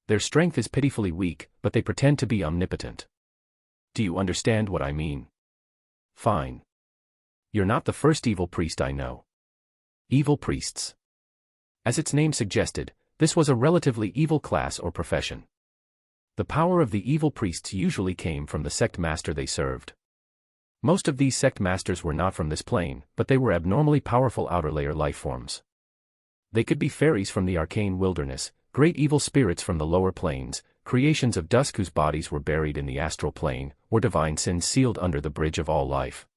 Their strength is pitifully weak, but they pretend to be omnipotent. Do you understand what I mean?" "Fine. You're not the first evil priest I know." Evil priests. As its name suggested, this was a relatively evil class or profession. The power of the evil priests usually came from the sect master they served. Most of these sect masters were not from this plane, but they were abnormally powerful outer layer lifeforms. They could be fairies from the arcane wilderness, great evil spirits from the lower planes, creations of dusk whose bodies were buried in the astral plane, or divine sins sealed under the bridge of all life.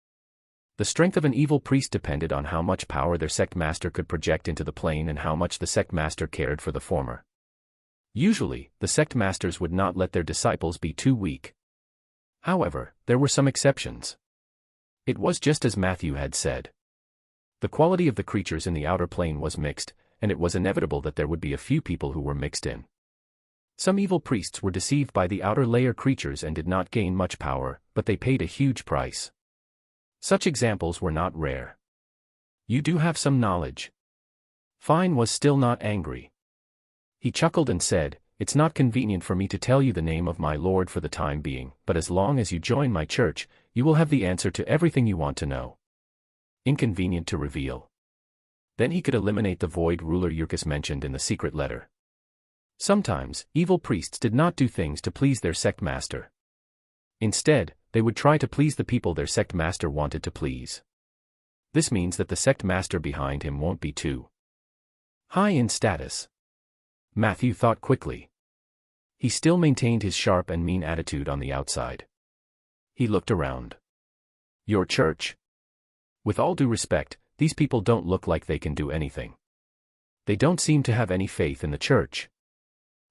The strength of an evil priest depended on how much power their sect master could project into the plane and how much the sect master cared for the former. Usually, the sect masters would not let their disciples be too weak. However, there were some exceptions. It was just as Matthew had said. The quality of the creatures in the outer plane was mixed, and it was inevitable that there would be a few people who were mixed in. Some evil priests were deceived by the outer layer creatures and did not gain much power, but they paid a huge price. Such examples were not rare. "You do have some knowledge." Fine was still not angry. He chuckled and said, "It's not convenient for me to tell you the name of my Lord for the time being, but as long as you join my church, you will have the answer to everything you want to know." Inconvenient to reveal. Then he could eliminate the void ruler Yurkus mentioned in the secret letter. Sometimes, evil priests did not do things to please their sect master. Instead, they would try to please the people their sect master wanted to please. This means that the sect master behind him won't be too high in status. Matthew thought quickly. He still maintained his sharp and mean attitude on the outside. He looked around. "Your church? With all due respect, these people don't look like they can do anything. They don't seem to have any faith in the church."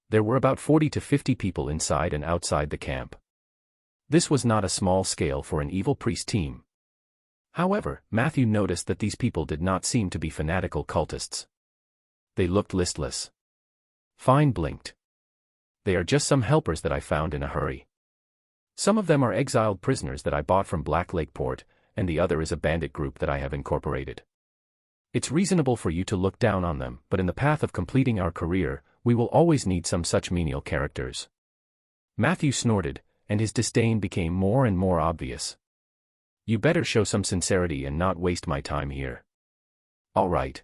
There were about 40 to 50 people inside and outside the camp. This was not a small scale for an evil priest team. However, Matthew noticed that these people did not seem to be fanatical cultists. They looked listless. Fine blinked. "They are just some helpers that I found in a hurry. Some of them are exiled prisoners that I bought from Black Lake Port, and the other is a bandit group that I have incorporated. It's reasonable for you to look down on them, but in the path of completing our career, we will always need some such menial characters." Matthew snorted, and his disdain became more and more obvious. "You better show some sincerity and not waste my time here." All right.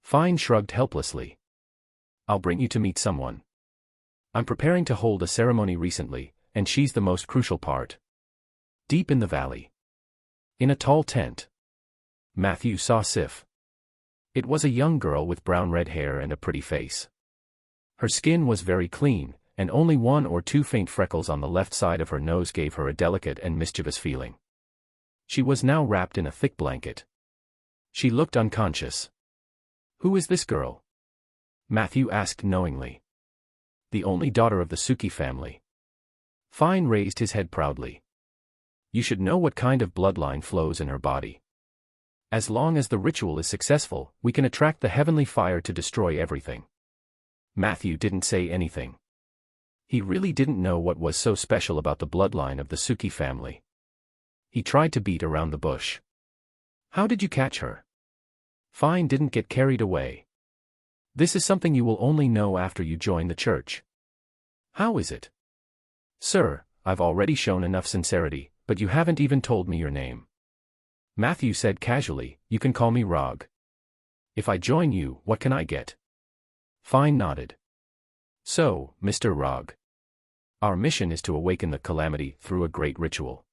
Fine shrugged helplessly. "I'll bring you to meet someone. I'm preparing to hold a ceremony recently, and she's the most crucial part." Deep in the valley, in a tall tent, Matthew saw Sif. It was a young girl with brown-red hair and a pretty face. Her skin was very clean, and only 1 or 2 faint freckles on the left side of her nose gave her a delicate and mischievous feeling. She was now wrapped in a thick blanket. She looked unconscious. "Who is this girl?" Matthew asked knowingly. "The only daughter of the Suki family." Fine raised his head proudly. "You should know what kind of bloodline flows in her body. As long as the ritual is successful, we can attract the heavenly fire to destroy everything." Matthew didn't say anything. He really didn't know what was so special about the bloodline of the Suki family. he tried to beat around the bush. How did you catch her? Fine didn't get carried away. This is something you will only know after you join the church. How is it? Sir, I've already shown enough sincerity, but you haven't even told me your name. Matthew said casually, you can call me Rog. If I join you, what can I get? Fine nodded. So, Mr. Rog. Our mission is to awaken the calamity through a great ritual.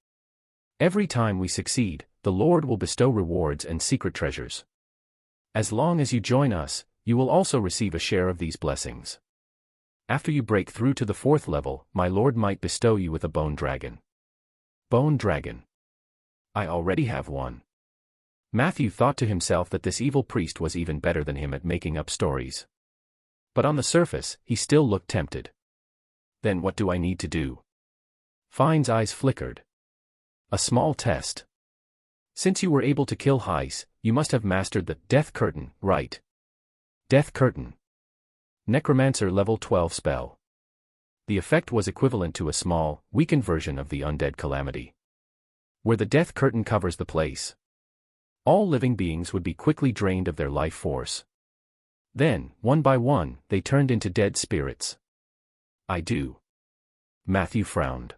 Every time we succeed, the Lord will bestow rewards and secret treasures. As long as you join us, you will also receive a share of these blessings. After you break through to the 4th level, my Lord might bestow you with a bone dragon. Bone dragon. I already have one. Matthew thought to himself that this evil priest was even better than him at making up stories. But on the surface, he still looked tempted. Then what do I need to do? Fine's eyes flickered. A small test. Since you were able to kill Heis, you must have mastered the Death Curtain, right? Death Curtain. Necromancer level 12 spell. The effect was equivalent to a small, weakened version of the undead calamity. Where the Death Curtain covers the place, all living beings would be quickly drained of their life force. Then, one by one, they turned into dead spirits. I do. Matthew frowned.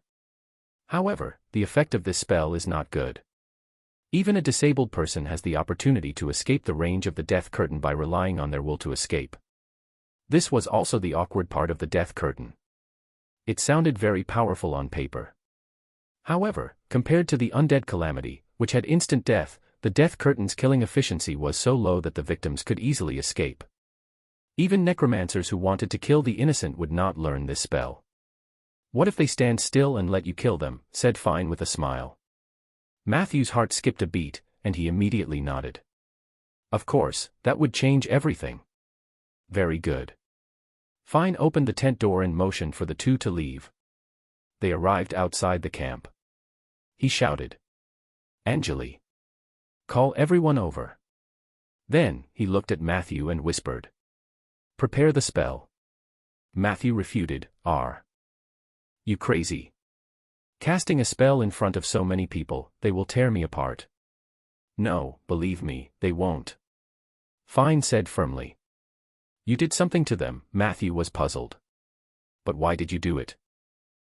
However, the effect of this spell is not good. Even a disabled person has the opportunity to escape the range of the Death Curtain by relying on their will to escape. This was also the awkward part of the Death Curtain. It sounded very powerful on paper. However, compared to the undead calamity, which had instant death, the Death Curtain's killing efficiency was so low that the victims could easily escape. Even necromancers who wanted to kill the innocent would not learn this spell. What if they stand still and let you kill them? Said Fine with a smile. Matthew's heart skipped a beat, and he immediately nodded. Of course, that would change everything. Very good. Fine opened the tent door and motioned for the two to leave. They arrived outside the camp. He shouted, Angeli, call everyone over. Then, he looked at Matthew and whispered, prepare the spell. Matthew refuted, Are you crazy? Casting a spell in front of so many people, they will tear me apart. No, believe me, they won't. Fine said firmly. You did something to them. Matthew was puzzled. But why did you do it?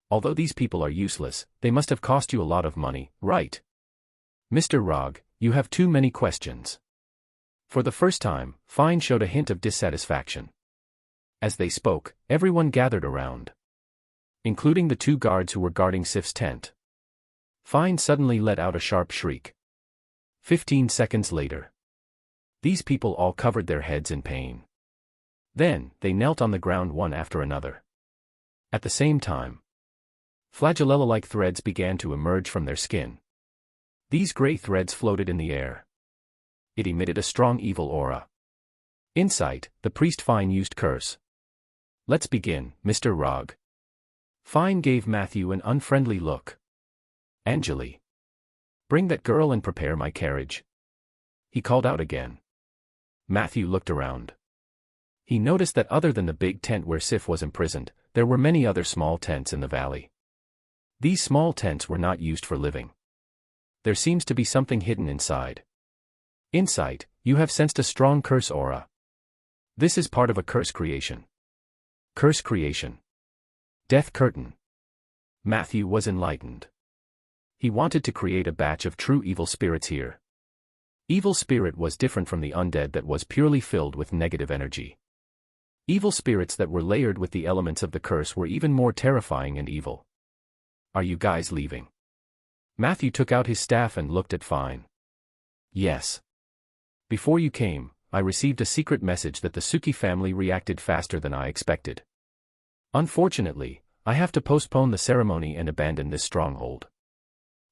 Although these people are useless, they must have cost you a lot of money, right? Mr. Rog, you have too many questions. For the first time, Fine showed a hint of dissatisfaction. As they spoke, everyone gathered around, including the two guards who were guarding Sif's tent. Fine suddenly let out a sharp shriek. 15 seconds later, these people all covered their heads in pain. Then, they knelt on the ground one after another. At the same time, flagellella-like threads began to emerge from their skin. These gray threads floated in the air. It emitted a strong evil aura. Insight, the priest Fine used curse. Let's begin, Mr. Rog. Fine gave Matthew an unfriendly look. Angeli, bring that girl and prepare my carriage. He called out again. Matthew looked around. He noticed that other than the big tent where Sif was imprisoned, there were many other small tents in the valley. These small tents were not used for living. There seems to be something hidden inside. Insight, you have sensed a strong curse aura. This is part of a curse creation. Curse creation. Death Curtain. Matthew was enlightened. He wanted to create a batch of true evil spirits here. Evil spirit was different from the undead that was purely filled with negative energy. Evil spirits that were layered with the elements of the curse were even more terrifying and evil. Are you guys leaving? Matthew took out his staff and looked at Fine. Yes. Before you came, I received a secret message that the Suki family reacted faster than I expected. Unfortunately, I have to postpone the ceremony and abandon this stronghold.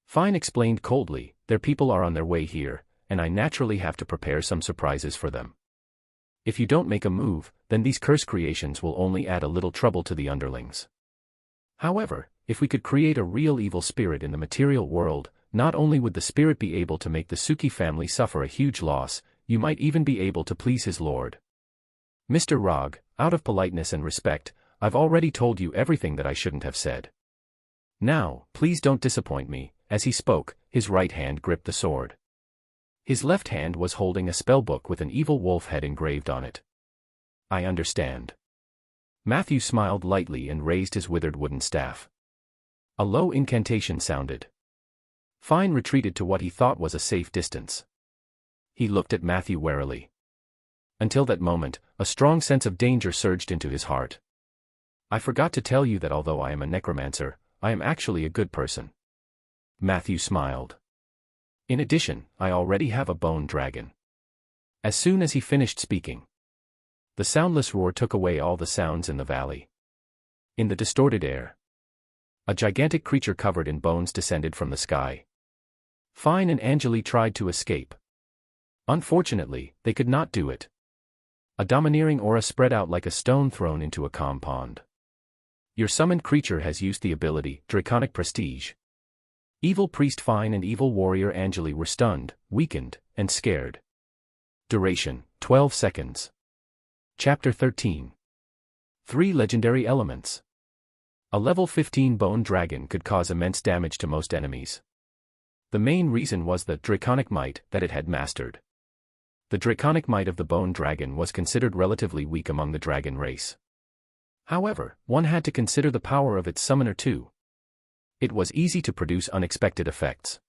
Fine explained coldly, their people are on their way here, and I naturally have to prepare some surprises for them. If you don't make a move, then these curse creations will only add a little trouble to the underlings. However, if we could create a real evil spirit in the material world, not only would the spirit be able to make the Suki family suffer a huge loss, you might even be able to please his lord. Mr. Rog, out of politeness and respect, I've already told you everything that I shouldn't have said. Now, please don't disappoint me. As he spoke, his right hand gripped the sword. His left hand was holding a spellbook with an evil wolf head engraved on it. I understand. Matthew smiled lightly and raised his withered wooden staff. A low incantation sounded. Fine retreated to what he thought was a safe distance. He looked at Matthew warily. Until that moment, a strong sense of danger surged into his heart. I forgot to tell you that although I am a necromancer, I am actually a good person. Matthew smiled. In addition, I already have a bone dragon. As soon as he finished speaking, the soundless roar took away all the sounds in the valley. In the distorted air, a gigantic creature covered in bones descended from the sky. Fine and Angeli tried to escape. Unfortunately, they could not do it. A domineering aura spread out like a stone thrown into a calm pond. Your summoned creature has used the ability, Draconic Prestige. Evil Priest Fine and Evil Warrior Angeli were stunned, weakened, and scared. Duration, 12 seconds. Chapter 13. 3 Legendary Elements. A level 15 bone dragon could cause immense damage to most enemies. The main reason was the draconic might that it had mastered. The draconic might of the bone dragon was considered relatively weak among the dragon race. However, one had to consider the power of its summoner too. It was easy to produce unexpected effects.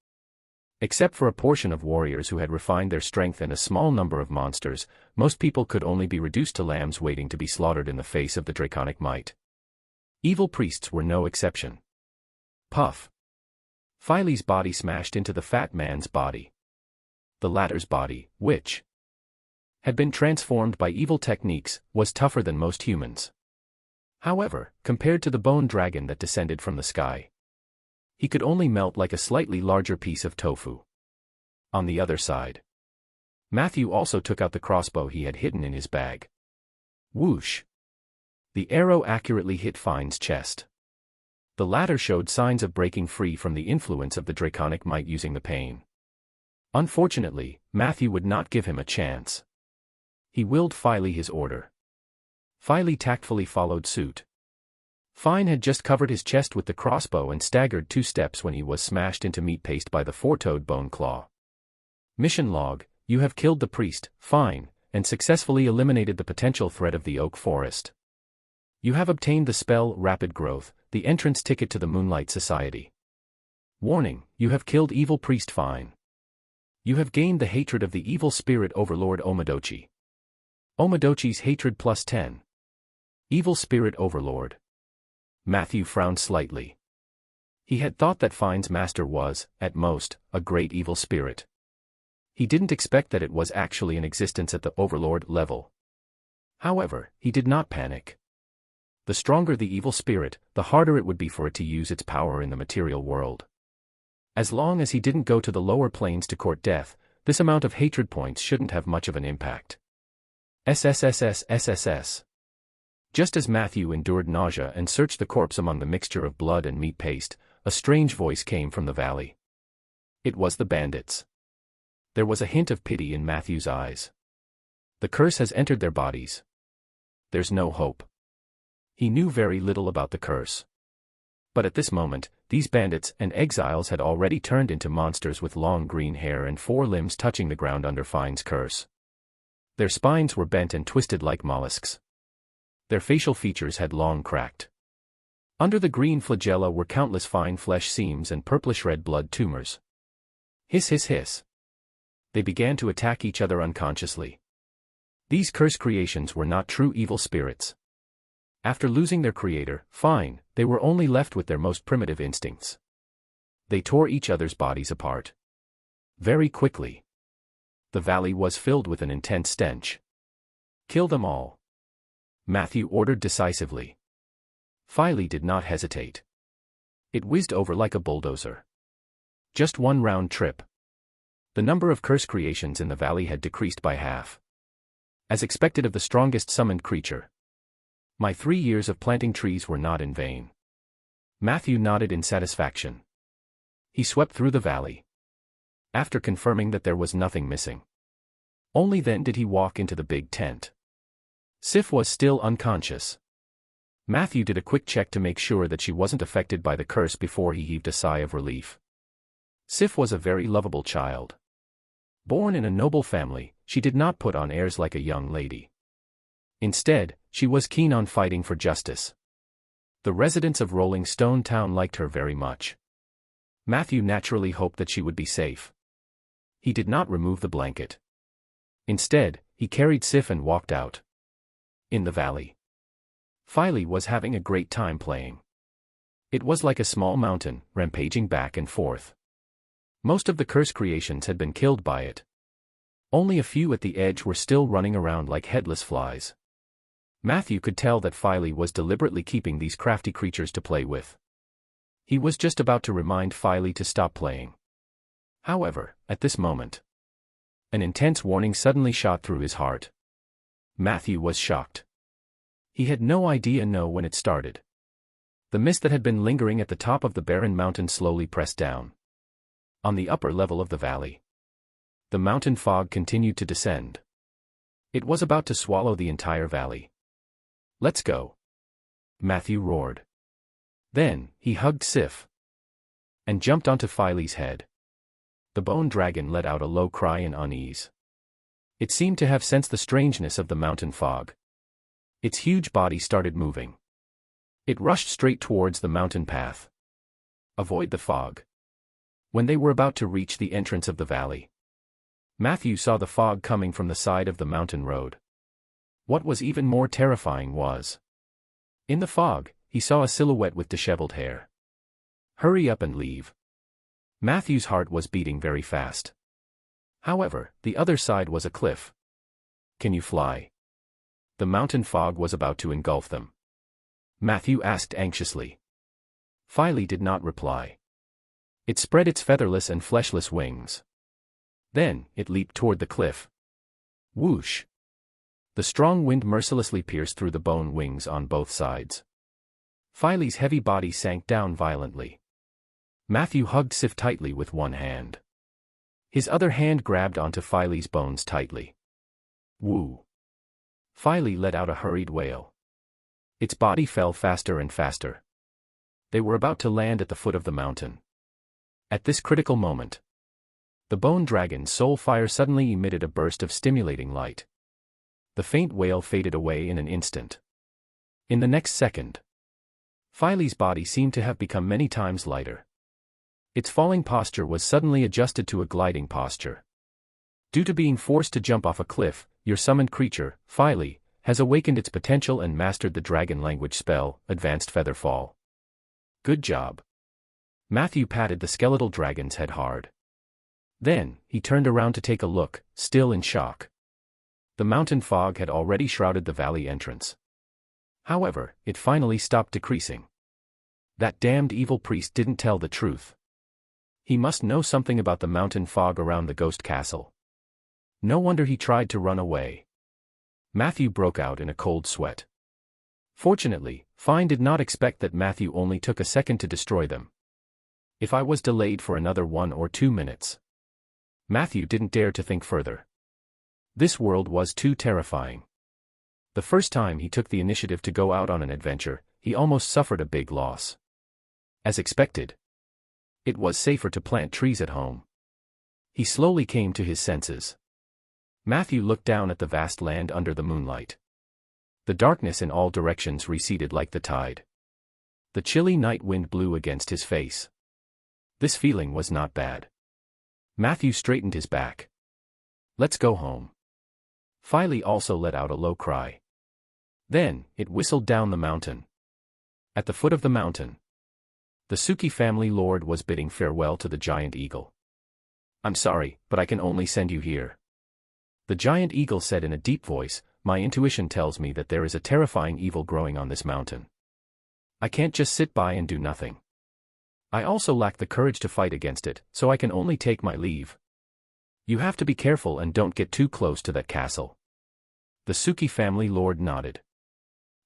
Except for a portion of warriors who had refined their strength and a small number of monsters, most people could only be reduced to lambs waiting to be slaughtered in the face of the draconic might. Evil priests were no exception. Puff. Filey's body smashed into the fat man's body. The latter's body, which had been transformed by evil techniques, was tougher than most humans. However, compared to the bone dragon that descended from the sky, he could only melt like a slightly larger piece of tofu. On the other side, Matthew also took out the crossbow he had hidden in his bag. Whoosh! The arrow accurately hit Fine's chest. The latter showed signs of breaking free from the influence of the draconic might using the pain. Unfortunately, Matthew would not give him a chance. He willed Filey his order. Filey tactfully followed suit. Fine had just covered his chest with the crossbow and staggered 2 steps when he was smashed into meat paste by the 4-toed bone claw. Mission log: you have killed the priest, Fine, and successfully eliminated the potential threat of the oak forest. You have obtained the spell Rapid Growth, the entrance ticket to the Moonlight Society. Warning: you have killed evil priest Fine. You have gained the hatred of the evil spirit overlord Omodochi. Omodochi's hatred plus 10. Evil spirit overlord. Matthew frowned slightly. He had thought that Fine's master was, at most, a great evil spirit. He didn't expect that it was actually in existence at the overlord level. However, he did not panic. The stronger the evil spirit, the harder it would be for it to use its power in the material world. As long as he didn't go to the lower planes to court death, this amount of hatred points shouldn't have much of an impact. SSSS. Just as Matthew endured nausea and searched the corpse among the mixture of blood and meat paste, a strange voice came from the valley. It was the bandits. There was a hint of pity in Matthew's eyes. The curse has entered their bodies. There's no hope. He knew very little about the curse. But at this moment, these bandits and exiles had already turned into monsters with long green hair and 4 limbs touching the ground under Fine's curse. Their spines were bent and twisted like mollusks. Their facial features had long cracked. Under the green flagella were countless fine flesh seams and purplish-red blood tumors. Hiss hiss hiss. They began to attack each other unconsciously. These curse creations were not true evil spirits. After losing their creator, Fine, they were only left with their most primitive instincts. They tore each other's bodies apart. Very quickly. The valley was filled with an intense stench. Kill them all. Matthew ordered decisively. Filey did not hesitate. It whizzed over like a bulldozer. Just 1 round trip. The number of curse creations in the valley had decreased by half. As expected of the strongest summoned creature. My 3 years of planting trees were not in vain. Matthew nodded in satisfaction. He swept through the valley. After confirming that there was nothing missing. Only then did he walk into the big tent. Sif was still unconscious. Matthew did a quick check to make sure that she wasn't affected by the curse before he heaved a sigh of relief. Sif was a very lovable child. Born in a noble family, she did not put on airs like a young lady. Instead, she was keen on fighting for justice. The residents of Rolling Stone Town liked her very much. Matthew naturally hoped that she would be safe. He did not remove the blanket. Instead, he carried Sif and walked out. In the valley, Filey was having a great time playing. It was like a small mountain, rampaging back and forth. Most of the curse creations had been killed by it. Only a few at the edge were still running around like headless flies. Matthew could tell that Filey was deliberately keeping these crafty creatures to play with. He was just about to remind Filey to stop playing. However, at this moment, an intense warning suddenly shot through his heart. Matthew was shocked. He had no idea when it started. The mist that had been lingering at the top of the barren mountain slowly pressed down. On the upper level of the valley, the mountain fog continued to descend. It was about to swallow the entire valley. "Let's go," Matthew roared. Then, he hugged Sif and jumped onto Filey's head. The bone dragon let out a low cry in unease. It seemed to have sensed the strangeness of the mountain fog. Its huge body started moving. It rushed straight towards the mountain path. Avoid the fog. When they were about to reach the entrance of the valley, Matthew saw the fog coming from the side of the mountain road. What was even more terrifying was, in the fog, he saw a silhouette with disheveled hair. "Hurry up and leave." Matthew's heart was beating very fast. However, the other side was a cliff. "Can you fly?" The mountain fog was about to engulf them. Matthew asked anxiously. Filey did not reply. It spread its featherless and fleshless wings. Then, it leaped toward the cliff. Whoosh! The strong wind mercilessly pierced through the bone wings on both sides. Filey's heavy body sank down violently. Matthew hugged Sif tightly with one hand. His other hand grabbed onto Filey's bones tightly. Woo! Filey let out a hurried wail. Its body fell faster and faster. They were about to land at the foot of the mountain. At this critical moment, the bone dragon's soul fire suddenly emitted a burst of stimulating light. The faint wail faded away in an instant. In the next second, Filey's body seemed to have become many times lighter. Its falling posture was suddenly adjusted to a gliding posture. Due to being forced to jump off a cliff, your summoned creature, Filey, has awakened its potential and mastered the dragon language spell, Advanced Feather Fall. Good job. Matthew patted the skeletal dragon's head hard. Then, he turned around to take a look, still in shock. The mountain fog had already shrouded the valley entrance. However, it finally stopped decreasing. That damned evil priest didn't tell the truth. He must know something about the mountain fog around the ghost castle. No wonder he tried to run away. Matthew broke out in a cold sweat. Fortunately, Fine did not expect that Matthew only took a second to destroy them. If I was delayed for another 1 or 2 minutes. Matthew didn't dare to think further. This world was too terrifying. The first time he took the initiative to go out on an adventure, he almost suffered a big loss. As expected, it was safer to plant trees at home. He slowly came to his senses. Matthew looked down at the vast land under the moonlight. The darkness in all directions receded like the tide. The chilly night wind blew against his face. This feeling was not bad. Matthew straightened his back. Let's go home. Filey also let out a low cry. Then, it whistled down the mountain. At the foot of the mountain, the Suki family lord was bidding farewell to the giant eagle. I'm sorry, but I can only send you here. The giant eagle said in a deep voice, my intuition tells me that there is a terrifying evil growing on this mountain. I can't just sit by and do nothing. I also lack the courage to fight against it, so I can only take my leave. You have to be careful and don't get too close to that castle. The Suki family lord nodded.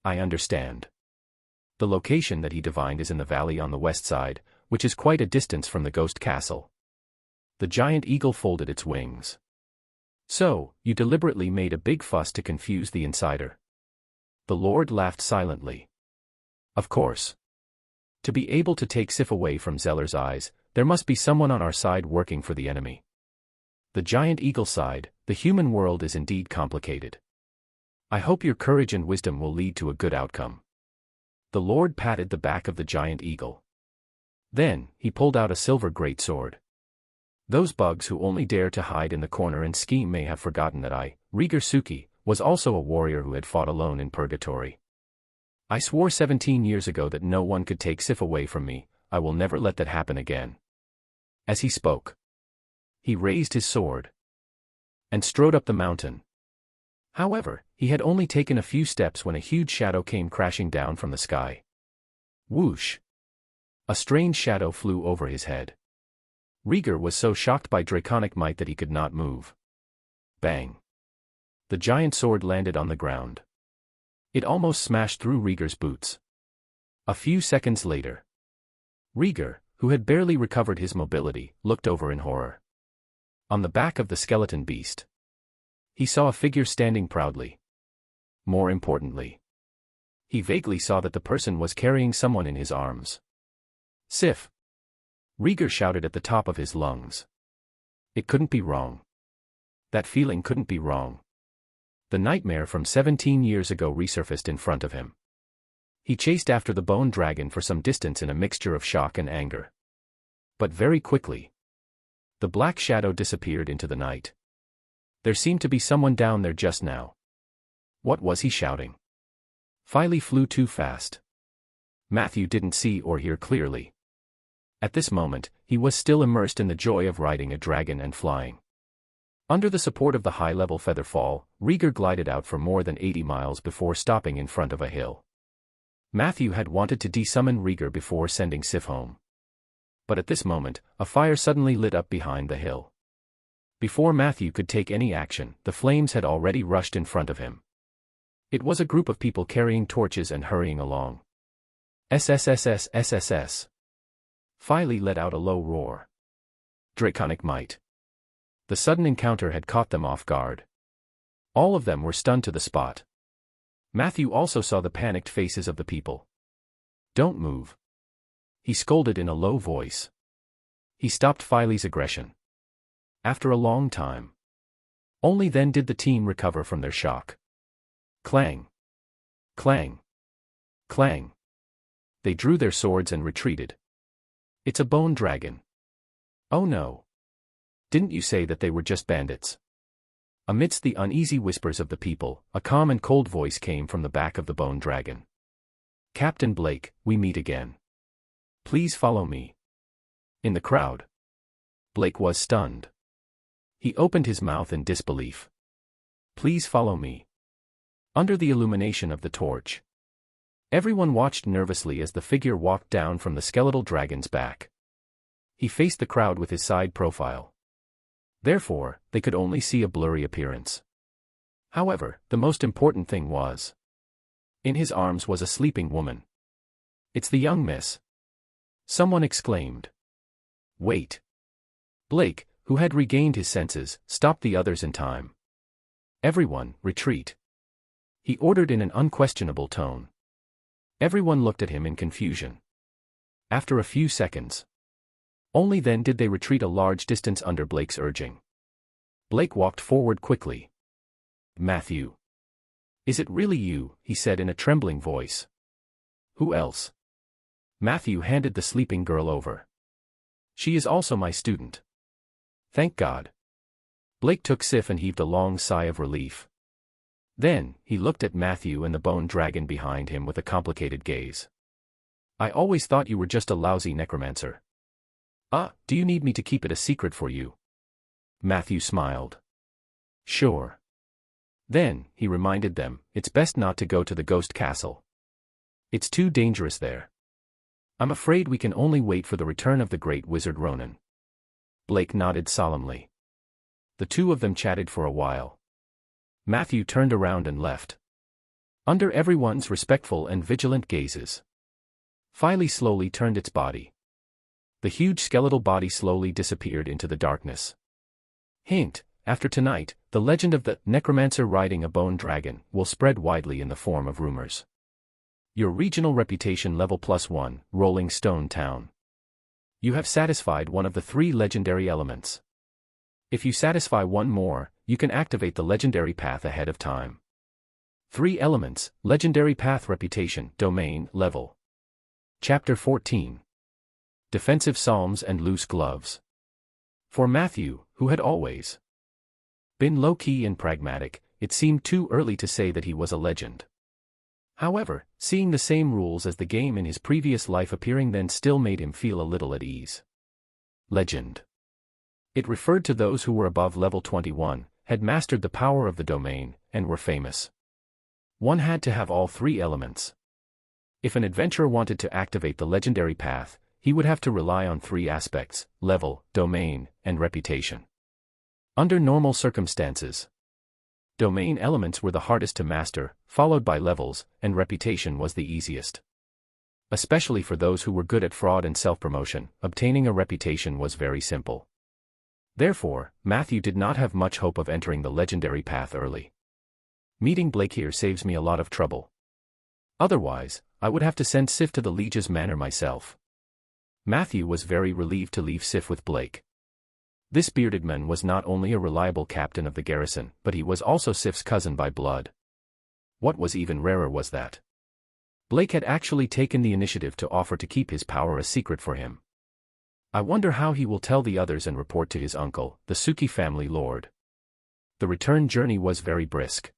I understand. The location that he divined is in the valley on the west side, which is quite a distance from the ghost castle. The giant eagle folded its wings. So, you deliberately made a big fuss to confuse the insider. The lord laughed silently. Of course. To be able to take Sif away from Zeller's eyes, there must be someone on our side working for the enemy. The giant eagle sighed, the human world is indeed complicated. I hope your courage and wisdom will lead to a good outcome. The Lord patted the back of the giant eagle. Then, he pulled out a silver greatsword. Those bugs who only dare to hide in the corner and scheme may have forgotten that I, Suki, was also a warrior who had fought alone in purgatory. I swore 17 years ago that no one could take Sif away from me. I will never let that happen again. As he spoke, he raised his sword and strode up the mountain. However, he had only taken a few steps when a huge shadow came crashing down from the sky. Whoosh! A strange shadow flew over his head. Rieger was so shocked by draconic might that he could not move. Bang! The giant sword landed on the ground. It almost smashed through Rieger's boots. A few seconds later, Rieger, who had barely recovered his mobility, looked over in horror. On the back of the skeleton beast, he saw a figure standing proudly. More importantly, he vaguely saw that the person was carrying someone in his arms. Sif! Rieger shouted at the top of his lungs. It couldn't be wrong. That feeling couldn't be wrong. The nightmare from 17 years ago resurfaced in front of him. He chased after the bone dragon for some distance in a mixture of shock and anger. But very quickly, the black shadow disappeared into the night. There seemed to be someone down there just now. What was he shouting? Filey flew too fast. Matthew didn't see or hear clearly. At this moment, he was still immersed in the joy of riding a dragon and flying. Under the support of the high-level feather fall, Rieger glided out for more than 80 miles before stopping in front of a hill. Matthew had wanted to desummon Rieger before sending Sif home. But at this moment, a fire suddenly lit up behind the hill. Before Matthew could take any action, the flames had already rushed in front of him. It was a group of people carrying torches and hurrying along. SSSS. Filey let out a low roar. Draconic might. The sudden encounter had caught them off guard. All of them were stunned to the spot. Matthew also saw the panicked faces of the people. Don't move. He scolded in a low voice. He stopped Filey's aggression. After a long time. Only then did the team recover from their shock. Clang. Clang. Clang. They drew their swords and retreated. It's a bone dragon. Oh no. Didn't you say that they were just bandits? Amidst the uneasy whispers of the people, a calm and cold voice came from the back of the bone dragon. Captain Blake, we meet again. Please follow me. In the crowd, Blake was stunned. He opened his mouth in disbelief. Please follow me. Under the illumination of the torch, everyone watched nervously as the figure walked down from the skeletal dragon's back. He faced the crowd with his side profile. Therefore, they could only see a blurry appearance. However, the most important thing was, in his arms was a sleeping woman. It's the young miss. Someone exclaimed. Wait. Blake, who had regained his senses, stopped the others in time. Everyone, retreat. He ordered in an unquestionable tone. Everyone looked at him in confusion. After a few seconds, only then did they retreat a large distance under Blake's urging. Blake walked forward quickly. Matthew. Is it really you? He said in a trembling voice. Who else? Matthew handed the sleeping girl over. She is also my student. Thank God. Blake took Sif and heaved a long sigh of relief. Then, he looked at Matthew and the bone dragon behind him with a complicated gaze. I always thought you were just a lousy necromancer. Do you need me to keep it a secret for you? Matthew smiled. Sure. Then, he reminded them, it's best not to go to the ghost castle. It's too dangerous there. I'm afraid we can only wait for the return of the great wizard Ronan. Blake nodded solemnly. The two of them chatted for a while. Matthew turned around and left. Under everyone's respectful and vigilant gazes, Filey slowly turned its body. The huge skeletal body slowly disappeared into the darkness. Hint, after tonight, the legend of the necromancer riding a bone dragon will spread widely in the form of rumors. Your regional reputation level +1, Rolling Stone Town. You have satisfied one of the 3 legendary elements. If you satisfy one more, you can activate the legendary path ahead of time. 3 elements, legendary path, reputation, domain, level. Chapter 14. Defensive Psalms and Loose Gloves. For Matthew, who had always been low-key and pragmatic, it seemed too early to say that he was a legend. However, seeing the same rules as the game in his previous life appearing then still made him feel a little at ease. Legend. It referred to those who were above level 21, had mastered the power of the domain, and were famous. One had to have all 3 elements. If an adventurer wanted to activate the legendary path, he would have to rely on 3 aspects: level, domain, and reputation. Under normal circumstances, domain elements were the hardest to master, followed by levels, and reputation was the easiest. Especially for those who were good at fraud and self-promotion, obtaining a reputation was very simple. Therefore, Matthew did not have much hope of entering the legendary path early. Meeting Blake here saves me a lot of trouble. Otherwise, I would have to send Sif to the Liege's manor myself. Matthew was very relieved to leave Sif with Blake. This bearded man was not only a reliable captain of the garrison, but he was also Sif's cousin by blood. What was even rarer was that Blake had actually taken the initiative to offer to keep his power a secret for him. I wonder how he will tell the others and report to his uncle, the Suki family lord. The return journey was very brisk.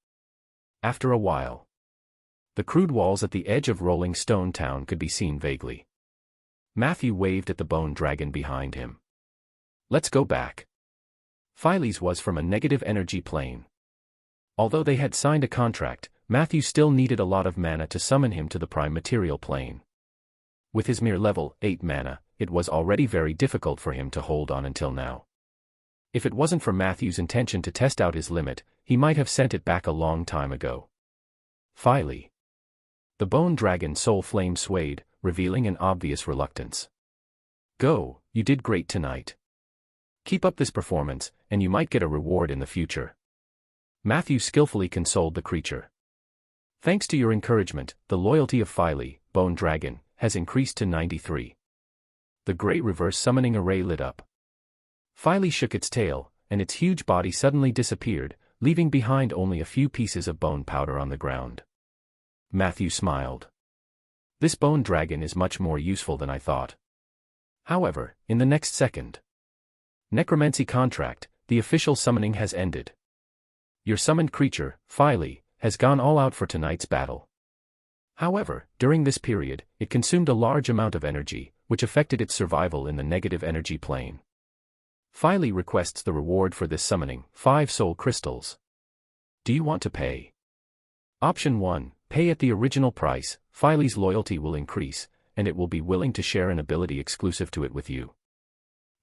After a while, the crude walls at the edge of Rolling Stone Town could be seen vaguely. Matthew waved at the bone dragon behind him. Let's go back. Philes was from a negative energy plane. Although they had signed a contract, Matthew still needed a lot of mana to summon him to the prime material plane. With his mere level 8 mana, it was already very difficult for him to hold on until now. If it wasn't for Matthew's intention to test out his limit, he might have sent it back a long time ago. Philes. The bone dragon's soul flame swayed, revealing an obvious reluctance. Go, you did great tonight. Keep up this performance, and you might get a reward in the future. Matthew skillfully consoled the creature. Thanks to your encouragement, the loyalty of Philes, bone dragon, has increased to 93. The gray reverse summoning array lit up. Philes shook its tail, and its huge body suddenly disappeared, leaving behind only a few pieces of bone powder on the ground. Matthew smiled. This bone dragon is much more useful than I thought. However, in the next second, Necromancy contract, the official summoning has ended. Your summoned creature, Philes, has gone all out for tonight's battle. However, during this period, it consumed a large amount of energy, which affected its survival in the negative energy plane. Philes requests the reward for this summoning, 5 soul crystals. Do you want to pay? Option 1, pay at the original price. Philes' loyalty will increase, and it will be willing to share an ability exclusive to it with you.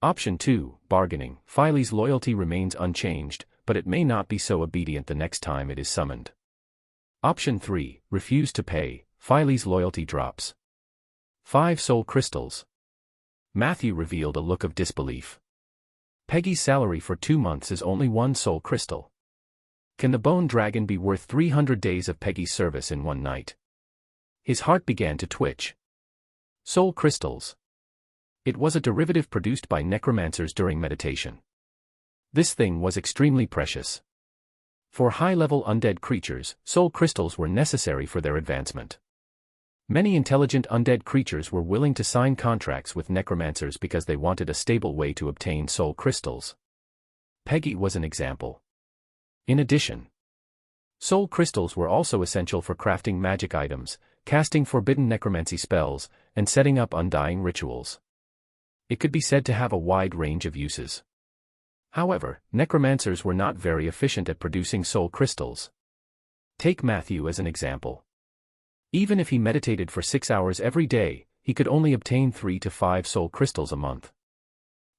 Option 2, bargaining. Philes' loyalty remains unchanged, but it may not be so obedient the next time it is summoned. Option 3, refuse to pay. Philes' loyalty drops. 5 soul crystals. Matthew revealed a look of disbelief. Peggy's salary for 2 months is only 1 soul crystal. Can the bone dragon be worth 300 days of Peggy's service in one night? His heart began to twitch. Soul crystals. It was a derivative produced by necromancers during meditation. This thing was extremely precious. For high-level undead creatures, soul crystals were necessary for their advancement. Many intelligent undead creatures were willing to sign contracts with necromancers because they wanted a stable way to obtain soul crystals. Peggy was an example. In addition, soul crystals were also essential for crafting magic items, casting forbidden necromancy spells, and setting up undying rituals. It could be said to have a wide range of uses. However, necromancers were not very efficient at producing soul crystals. Take Matthew as an example. Even if he meditated for 6 hours every day, he could only obtain 3 to 5 soul crystals a month.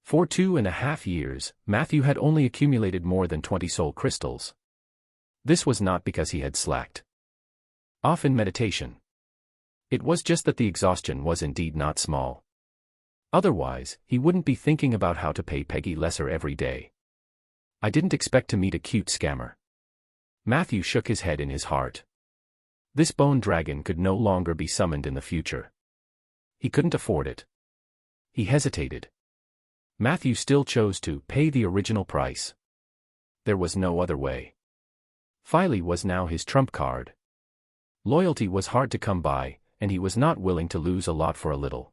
For 2.5 years, Matthew had only accumulated more than 20 soul crystals. This was not because he had slacked off in meditation. It was just that the exhaustion was indeed not small. Otherwise, he wouldn't be thinking about how to pay Peggy lesser every day. I didn't expect to meet a cute scammer. Matthew shook his head in his heart. This bone dragon could no longer be summoned in the future. He couldn't afford it. He hesitated. Matthew still chose to pay the original price. There was no other way. Philly was now his trump card. Loyalty was hard to come by, and he was not willing to lose a lot for a little.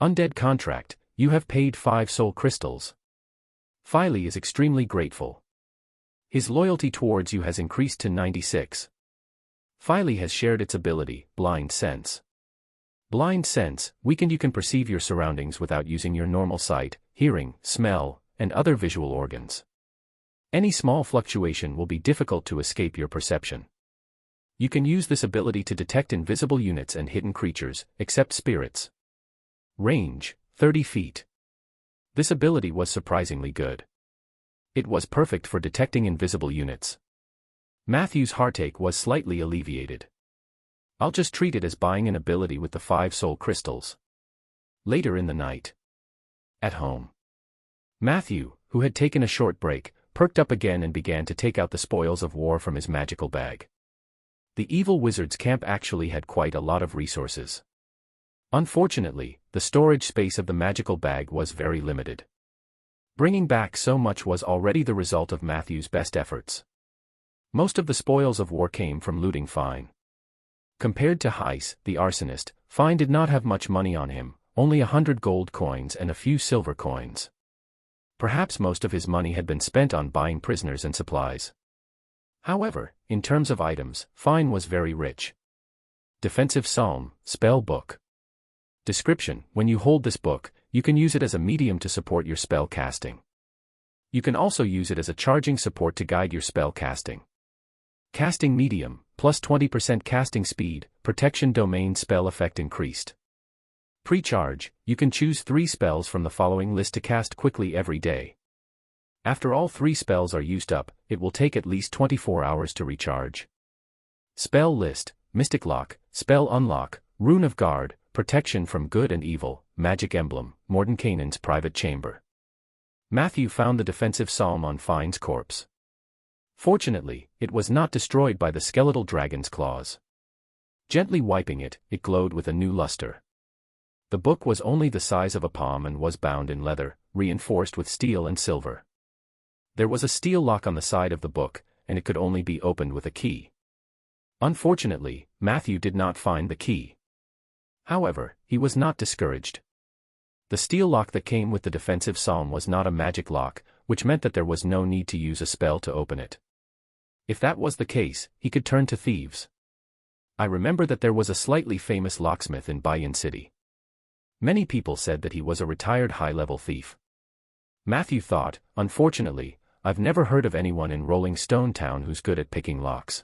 Undead contract, you have paid 5 soul crystals. Philly is extremely grateful. His loyalty towards you has increased to 96. Philly has shared its ability, blind sense. Blind sense, weakened. You can perceive your surroundings without using your normal sight, hearing, smell, and other visual organs. Any small fluctuation will be difficult to escape your perception. You can use this ability to detect invisible units and hidden creatures, except spirits. Range, 30 feet. This ability was surprisingly good. It was perfect for detecting invisible units. Matthew's heartache was slightly alleviated. I'll just treat it as buying an ability with the 5 soul crystals. Later in the night. At home. Matthew, who had taken a short break, perked up again and began to take out the spoils of war from his magical bag. The evil wizard's camp actually had quite a lot of resources. Unfortunately, the storage space of the magical bag was very limited. Bringing back so much was already the result of Matthew's best efforts. Most of the spoils of war came from looting Fine. Compared to Heiss, the arsonist, Fine did not have much money on him, only 100 gold coins and a few silver coins. Perhaps most of his money had been spent on buying prisoners and supplies. However, in terms of items, Fine was very rich. Defensive Psalm, Spell Book. Description: when you hold this book, you can use it as a medium to support your spell casting. You can also use it as a charging support to guide your spell casting. Casting medium, plus 20% casting speed, protection domain spell effect increased. Pre-charge, you can choose 3 spells from the following list to cast quickly every day. After all 3 spells are used up, it will take at least 24 hours to recharge. Spell list: Mystic Lock, Spell Unlock, Rune of Guard, Protection from Good and Evil, Magic Emblem, Mordenkainen's Private Chamber. Matthew found the defensive psalm on Fine's corpse. Fortunately, it was not destroyed by the skeletal dragon's claws. Gently wiping it, it glowed with a new luster. The book was only the size of a palm and was bound in leather, reinforced with steel and silver. There was a steel lock on the side of the book, and it could only be opened with a key. Unfortunately, Matthew did not find the key. However, he was not discouraged. The steel lock that came with the defensive psalm was not a magic lock, which meant that there was no need to use a spell to open it. If that was the case, he could turn to thieves. I remember that there was a slightly famous locksmith in Barren City. Many people said that he was a retired high-level thief. Matthew thought, unfortunately, I've never heard of anyone in Rolling Stone Town who's good at picking locks.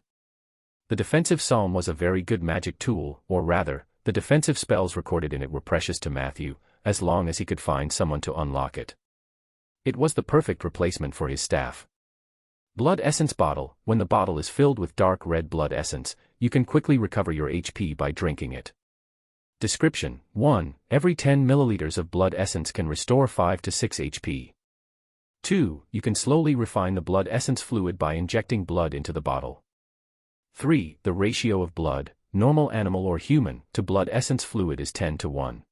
The defensive psalm was a very good magic tool, or rather, the defensive spells recorded in it were precious to Matthew, as long as he could find someone to unlock it. It was the perfect replacement for his staff. Blood Essence Bottle: when the bottle is filled with dark red blood essence, you can quickly recover your HP by drinking it. Description: 1. Every 10 milliliters of blood essence can restore 5 to 6 HP. 2. You can slowly refine the blood essence fluid by injecting blood into the bottle. 3. The ratio of blood, normal animal or human, to blood essence fluid is 10 to 1.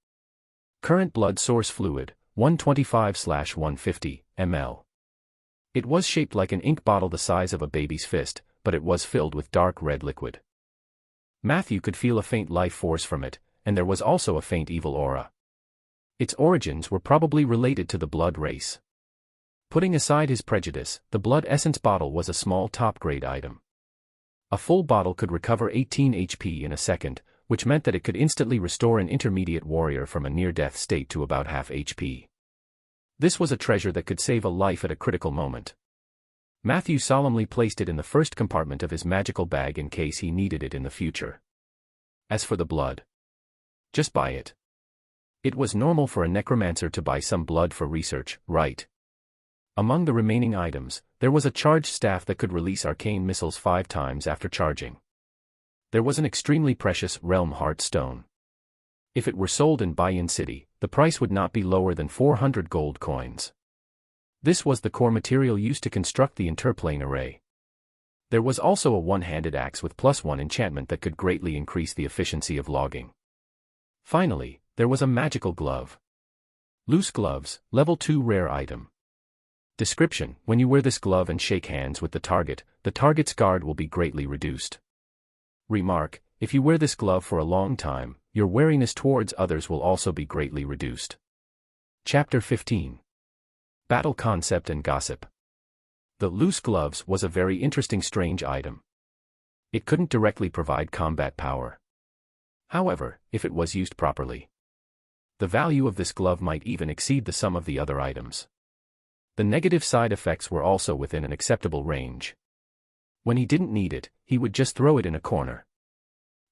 Current blood source fluid, 125/150 ml. It was shaped like an ink bottle the size of a baby's fist, but it was filled with dark red liquid. Matthew could feel a faint life force from it, and there was also a faint evil aura. Its origins were probably related to the blood race. Putting aside his prejudice, the blood essence bottle was a small top-grade item. A full bottle could recover 18 HP in a second, which meant that it could instantly restore an intermediate warrior from a near-death state to about half HP. This was a treasure that could save a life at a critical moment. Matthew solemnly placed it in the first compartment of his magical bag in case he needed it in the future. As for the blood, just buy it. It was normal for a necromancer to buy some blood for research, right? Among the remaining items, there was a charged staff that could release arcane missiles 5 times after charging. There was an extremely precious Realm Heart Stone. If it were sold in Barren City, the price would not be lower than 400 gold coins. This was the core material used to construct the interplane array. There was also a one-handed axe with +1 enchantment that could greatly increase the efficiency of logging. Finally, there was a magical glove. Loose gloves, level 2 rare item. Description: when you wear this glove and shake hands with the target's guard will be greatly reduced. Remark: if you wear this glove for a long time, your wariness towards others will also be greatly reduced. Chapter 15. Battle Concept and Gossip. The loose gloves was a very interesting strange item. It couldn't directly provide combat power. However, if it was used properly, the value of this glove might even exceed the sum of the other items. The negative side effects were also within an acceptable range. When he didn't need it, he would just throw it in a corner.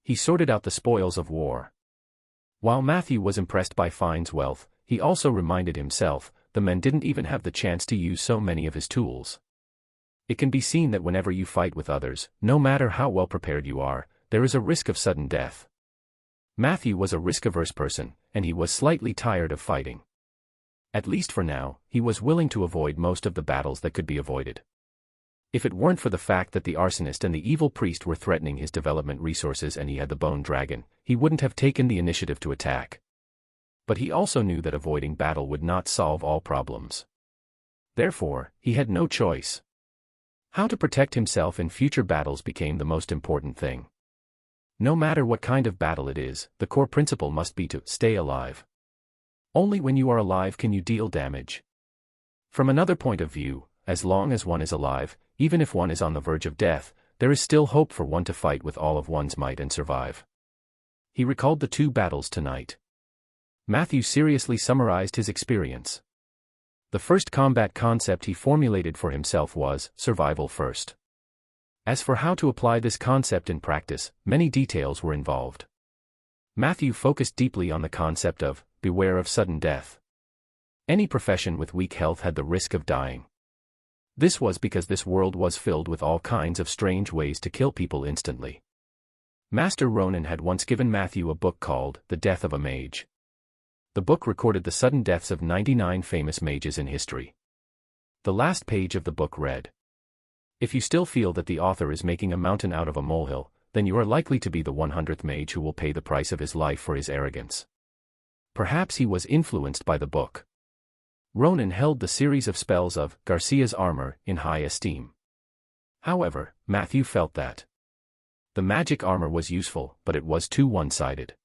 He sorted out the spoils of war. While Matthew was impressed by Fine's wealth, he also reminded himself, the men didn't even have the chance to use so many of his tools. It can be seen that whenever you fight with others, no matter how well prepared you are, there is a risk of sudden death. Matthew was a risk-averse person, and he was slightly tired of fighting. At least for now, he was willing to avoid most of the battles that could be avoided. If it weren't for the fact that the arsonist and the evil priest were threatening his development resources and he had the bone dragon, he wouldn't have taken the initiative to attack. But he also knew that avoiding battle would not solve all problems. Therefore, he had no choice. How to protect himself in future battles became the most important thing. No matter what kind of battle it is, the core principle must be to stay alive. Only when you are alive can you deal damage. From another point of view, as long as one is alive, even if one is on the verge of death, there is still hope for one to fight with all of one's might and survive. He recalled the 2 battles tonight. Matthew seriously summarized his experience. The first combat concept he formulated for himself was, survival first. As for how to apply this concept in practice, many details were involved. Matthew focused deeply on the concept of, beware of sudden death. Any profession with weak health had the risk of dying. This was because this world was filled with all kinds of strange ways to kill people instantly. Master Ronan had once given Matthew a book called The Death of a Mage. The book recorded the sudden deaths of 99 famous mages in history. The last page of the book read, "If you still feel that the author is making a mountain out of a molehill, then you are likely to be the 100th mage who will pay the price of his life for his arrogance." Perhaps he was influenced by the book. Ronan held the series of spells of Garcia's armor in high esteem. However, Matthew felt that the magic armor was useful, but it was too one-sided.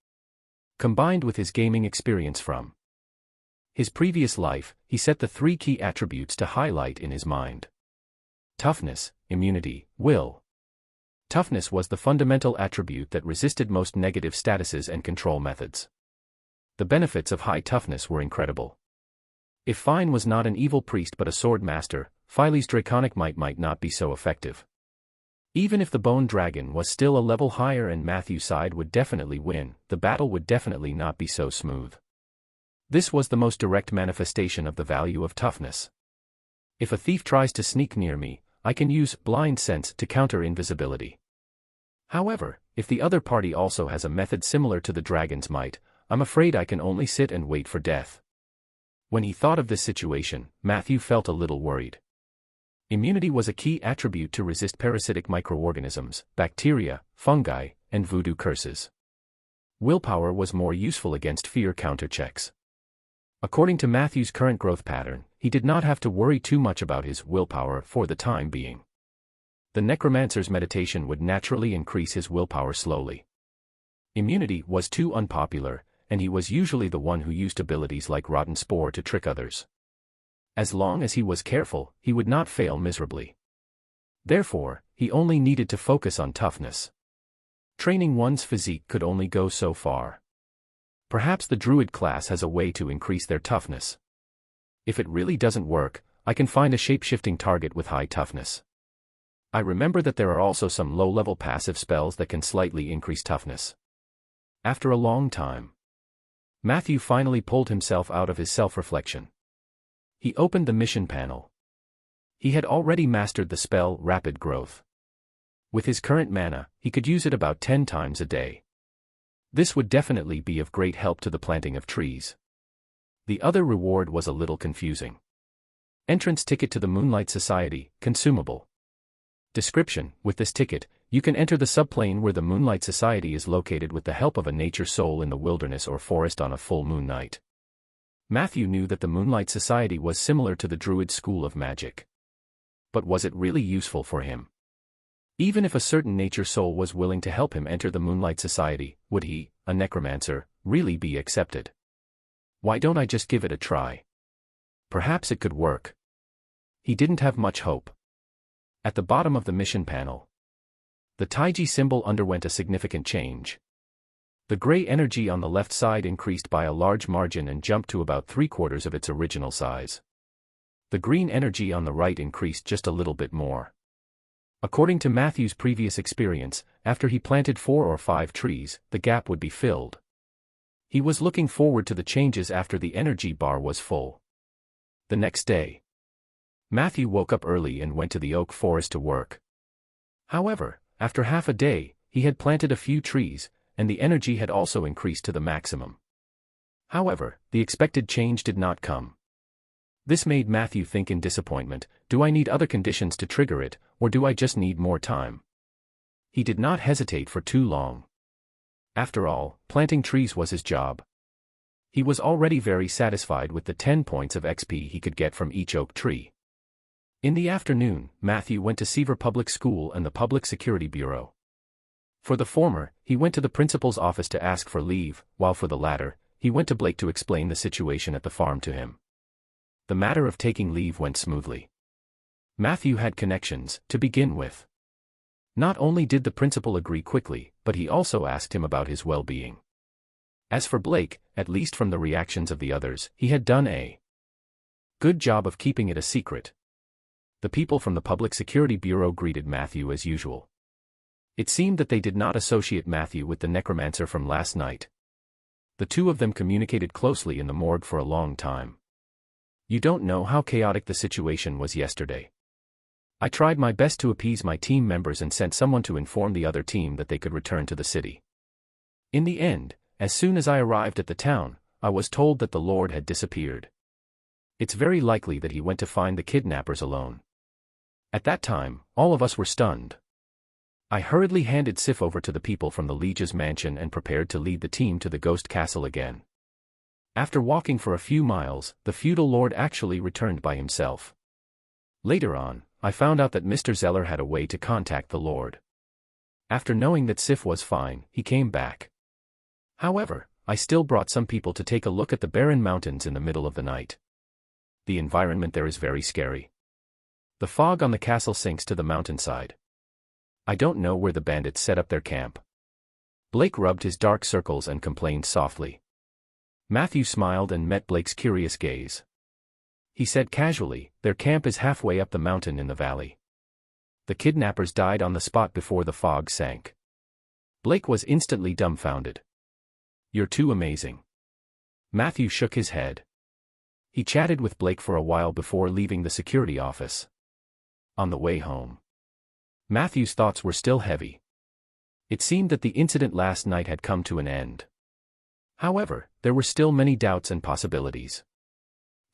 Combined with his gaming experience from his previous life, he set the 3 key attributes to highlight in his mind: toughness, immunity, will. Toughness was the fundamental attribute that resisted most negative statuses and control methods. The benefits of high toughness were incredible. If Fine was not an evil priest but a sword master, Phile's draconic might not be so effective. Even if the bone dragon was still a level higher and Matthew's side would definitely win, the battle would definitely not be so smooth. This was the most direct manifestation of the value of toughness. If a thief tries to sneak near me, I can use blind sense to counter invisibility. However, if the other party also has a method similar to the dragon's might, I'm afraid I can only sit and wait for death. When he thought of this situation, Matthew felt a little worried. Immunity was a key attribute to resist parasitic microorganisms, bacteria, fungi, and voodoo curses. Willpower was more useful against fear counterchecks. According to Matthew's current growth pattern, he did not have to worry too much about his willpower for the time being. The Necromancer's meditation would naturally increase his willpower slowly. Immunity was too unpopular, and he was usually the one who used abilities like Rotten Spore to trick others. As long as he was careful, he would not fail miserably. Therefore, he only needed to focus on toughness. Training one's physique could only go so far. Perhaps the druid class has a way to increase their toughness. If it really doesn't work, I can find a shape-shifting target with high toughness. I remember that there are also some low-level passive spells that can slightly increase toughness. After a long time, Matthew finally pulled himself out of his self-reflection. He opened the mission panel. He had already mastered the spell Rapid Growth. With his current mana, he could use it about 10 times a day. This would definitely be of great help to the planting of trees. The other reward was a little confusing. Entrance ticket to the Moonlight Society, consumable. Description: with this ticket, you can enter the subplane where the Moonlight Society is located with the help of a nature soul in the wilderness or forest on a full moon night. Matthew knew that the Moonlight Society was similar to the Druid school of magic. But was it really useful for him? Even if a certain nature soul was willing to help him enter the Moonlight Society, would he, a necromancer, really be accepted? Why don't I just give it a try? Perhaps it could work. He didn't have much hope. At the bottom of the mission panel, the Taiji symbol underwent a significant change. The gray energy on the left side increased by a large margin and jumped to about 3/4 of its original size. The green energy on the right increased just a little bit more. According to Matthew's previous experience, after he planted 4 or 5 trees, the gap would be filled. He was looking forward to the changes after the energy bar was full. The next day, Matthew woke up early and went to the oak forest to work. However, after half a day, he had planted a few trees, and the energy had also increased to the maximum. However, the expected change did not come. This made Matthew think in disappointment, do I need other conditions to trigger it, or do I just need more time? He did not hesitate for too long. After all, planting trees was his job. He was already very satisfied with the 10 points of XP he could get from each oak tree. In the afternoon, Matthew went to Seaver Public School and the Public Security Bureau. For the former, he went to the principal's office to ask for leave, while for the latter, he went to Blake to explain the situation at the farm to him. The matter of taking leave went smoothly. Matthew had connections, to begin with. Not only did the principal agree quickly, but he also asked him about his well-being. As for Blake, at least from the reactions of the others, he had done a good job of keeping it a secret. The people from the Public Security Bureau greeted Matthew as usual. It seemed that they did not associate Matthew with the necromancer from last night. The two of them communicated closely in the morgue for a long time. You don't know how chaotic the situation was yesterday. I tried my best to appease my team members and sent someone to inform the other team that they could return to the city. In the end, as soon as I arrived at the town, I was told that the Lord had disappeared. It's very likely that he went to find the kidnappers alone. At that time, all of us were stunned. I hurriedly handed Sif over to the people from the Liege's mansion and prepared to lead the team to the ghost castle again. After walking for a few miles, the feudal lord actually returned by himself. Later on, I found out that Mr. Zeller had a way to contact the lord. After knowing that Sif was fine, he came back. However, I still brought some people to take a look at the barren mountains in the middle of the night. The environment there is very scary. The fog on the castle sinks to the mountainside. I don't know where the bandits set up their camp. Blake rubbed his dark circles and complained softly. Matthew smiled and met Blake's curious gaze. He said casually, their camp is halfway up the mountain in the valley. The kidnappers died on the spot before the fog sank. Blake was instantly dumbfounded. You're too amazing. Matthew shook his head. He chatted with Blake for a while before leaving the security office. On the way home, Matthew's thoughts were still heavy. It seemed that the incident last night had come to an end. However, there were still many doubts and possibilities.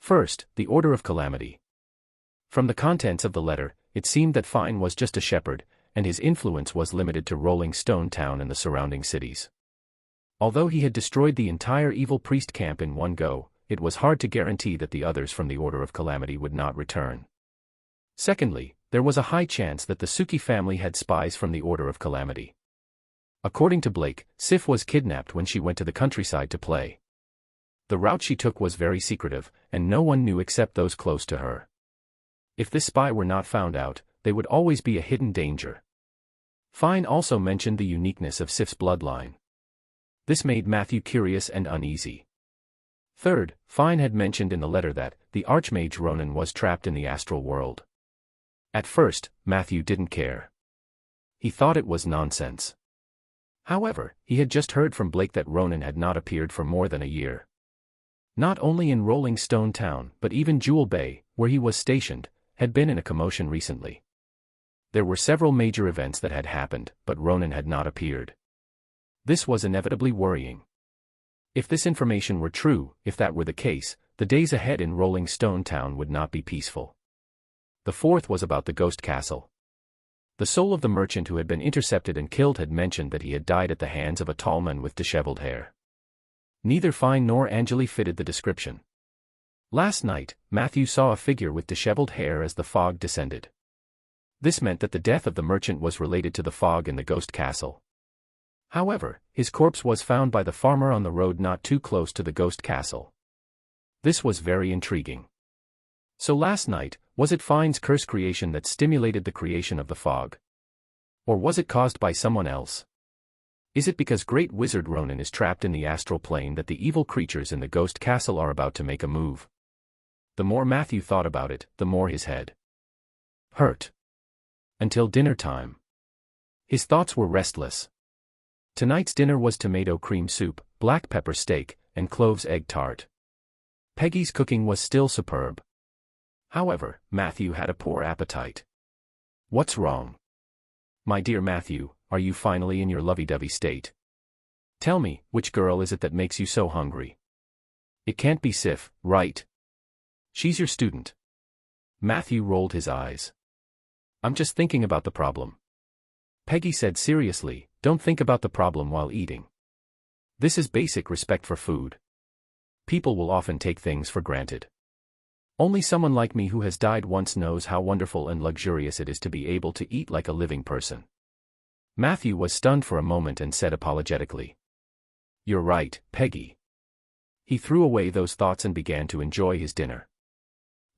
First, the Order of Calamity. From the contents of the letter, it seemed that Fine was just a shepherd, and his influence was limited to Rolling Stone Town and the surrounding cities. Although he had destroyed the entire evil priest camp in one go, it was hard to guarantee that the others from the Order of Calamity would not return. Secondly, there was a high chance that the Suki family had spies from the Order of Calamity. According to Blake, Sif was kidnapped when she went to the countryside to play. The route she took was very secretive, and no one knew except those close to her. If this spy were not found out, they would always be a hidden danger. Fine also mentioned the uniqueness of Sif's bloodline. This made Matthew curious and uneasy. Third, Fine had mentioned in the letter that the Archmage Ronan was trapped in the astral world. At first, Matthew didn't care. He thought it was nonsense. However, he had just heard from Blake that Ronan had not appeared for more than a year. Not only in Rolling Stone Town, but even Jewel Bay, where he was stationed, had been in a commotion recently. There were several major events that had happened, but Ronan had not appeared. This was inevitably worrying. If this information were true, if that were the case, the days ahead in Rolling Stone Town would not be peaceful. The fourth was about the ghost castle. The soul of the merchant who had been intercepted and killed had mentioned that he had died at the hands of a tall man with disheveled hair. Neither Fine nor Angeli fitted the description. Last night, Matthew saw a figure with disheveled hair as the fog descended. This meant that the death of the merchant was related to the fog in the ghost castle. However, his corpse was found by the farmer on the road not too close to the ghost castle. This was very intriguing. So last night, was it Fine's curse creation that stimulated the creation of the fog? Or was it caused by someone else? Is it because Great Wizard Ronan is trapped in the astral plane that the evil creatures in the ghost castle are about to make a move? The more Matthew thought about it, the more his head hurt. Until dinner time. His thoughts were restless. Tonight's dinner was tomato cream soup, black pepper steak, and cloves egg tart. Peggy's cooking was still superb. However, Matthew had a poor appetite. What's wrong? My dear Matthew, are you finally in your lovey-dovey state? Tell me, which girl is it that makes you so hungry? It can't be Sif, right? She's your student. Matthew rolled his eyes. I'm just thinking about the problem. Peggy said seriously, don't think about the problem while eating. This is basic respect for food. People will often take things for granted. Only someone like me who has died once knows how wonderful and luxurious it is to be able to eat like a living person. Matthew was stunned for a moment and said apologetically, You're right, Peggy. He threw away those thoughts and began to enjoy his dinner.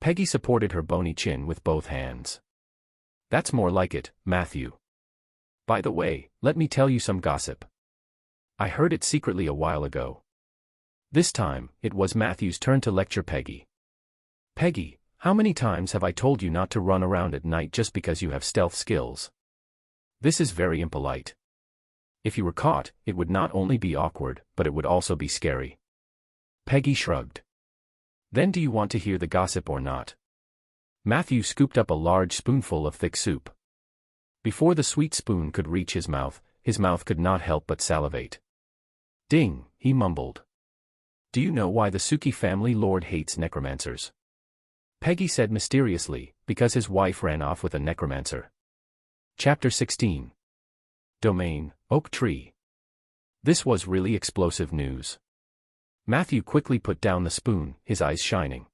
Peggy supported her bony chin with both hands. That's more like it, Matthew. By the way, let me tell you some gossip. I heard it secretly a while ago. This time, it was Matthew's turn to lecture Peggy. Peggy, how many times have I told you not to run around at night just because you have stealth skills? This is very impolite. If you were caught, it would not only be awkward, but it would also be scary. Peggy shrugged. Then do you want to hear the gossip or not? Matthew scooped up a large spoonful of thick soup. Before the sweet spoon could reach his mouth could not help but salivate. Ding, he mumbled. Do you know why the Suki family lord hates necromancers? Peggy said mysteriously, because his wife ran off with a necromancer. Chapter 16. Domain, Oak Tree. This was really explosive news. Matthew quickly put down the spoon, his eyes shining.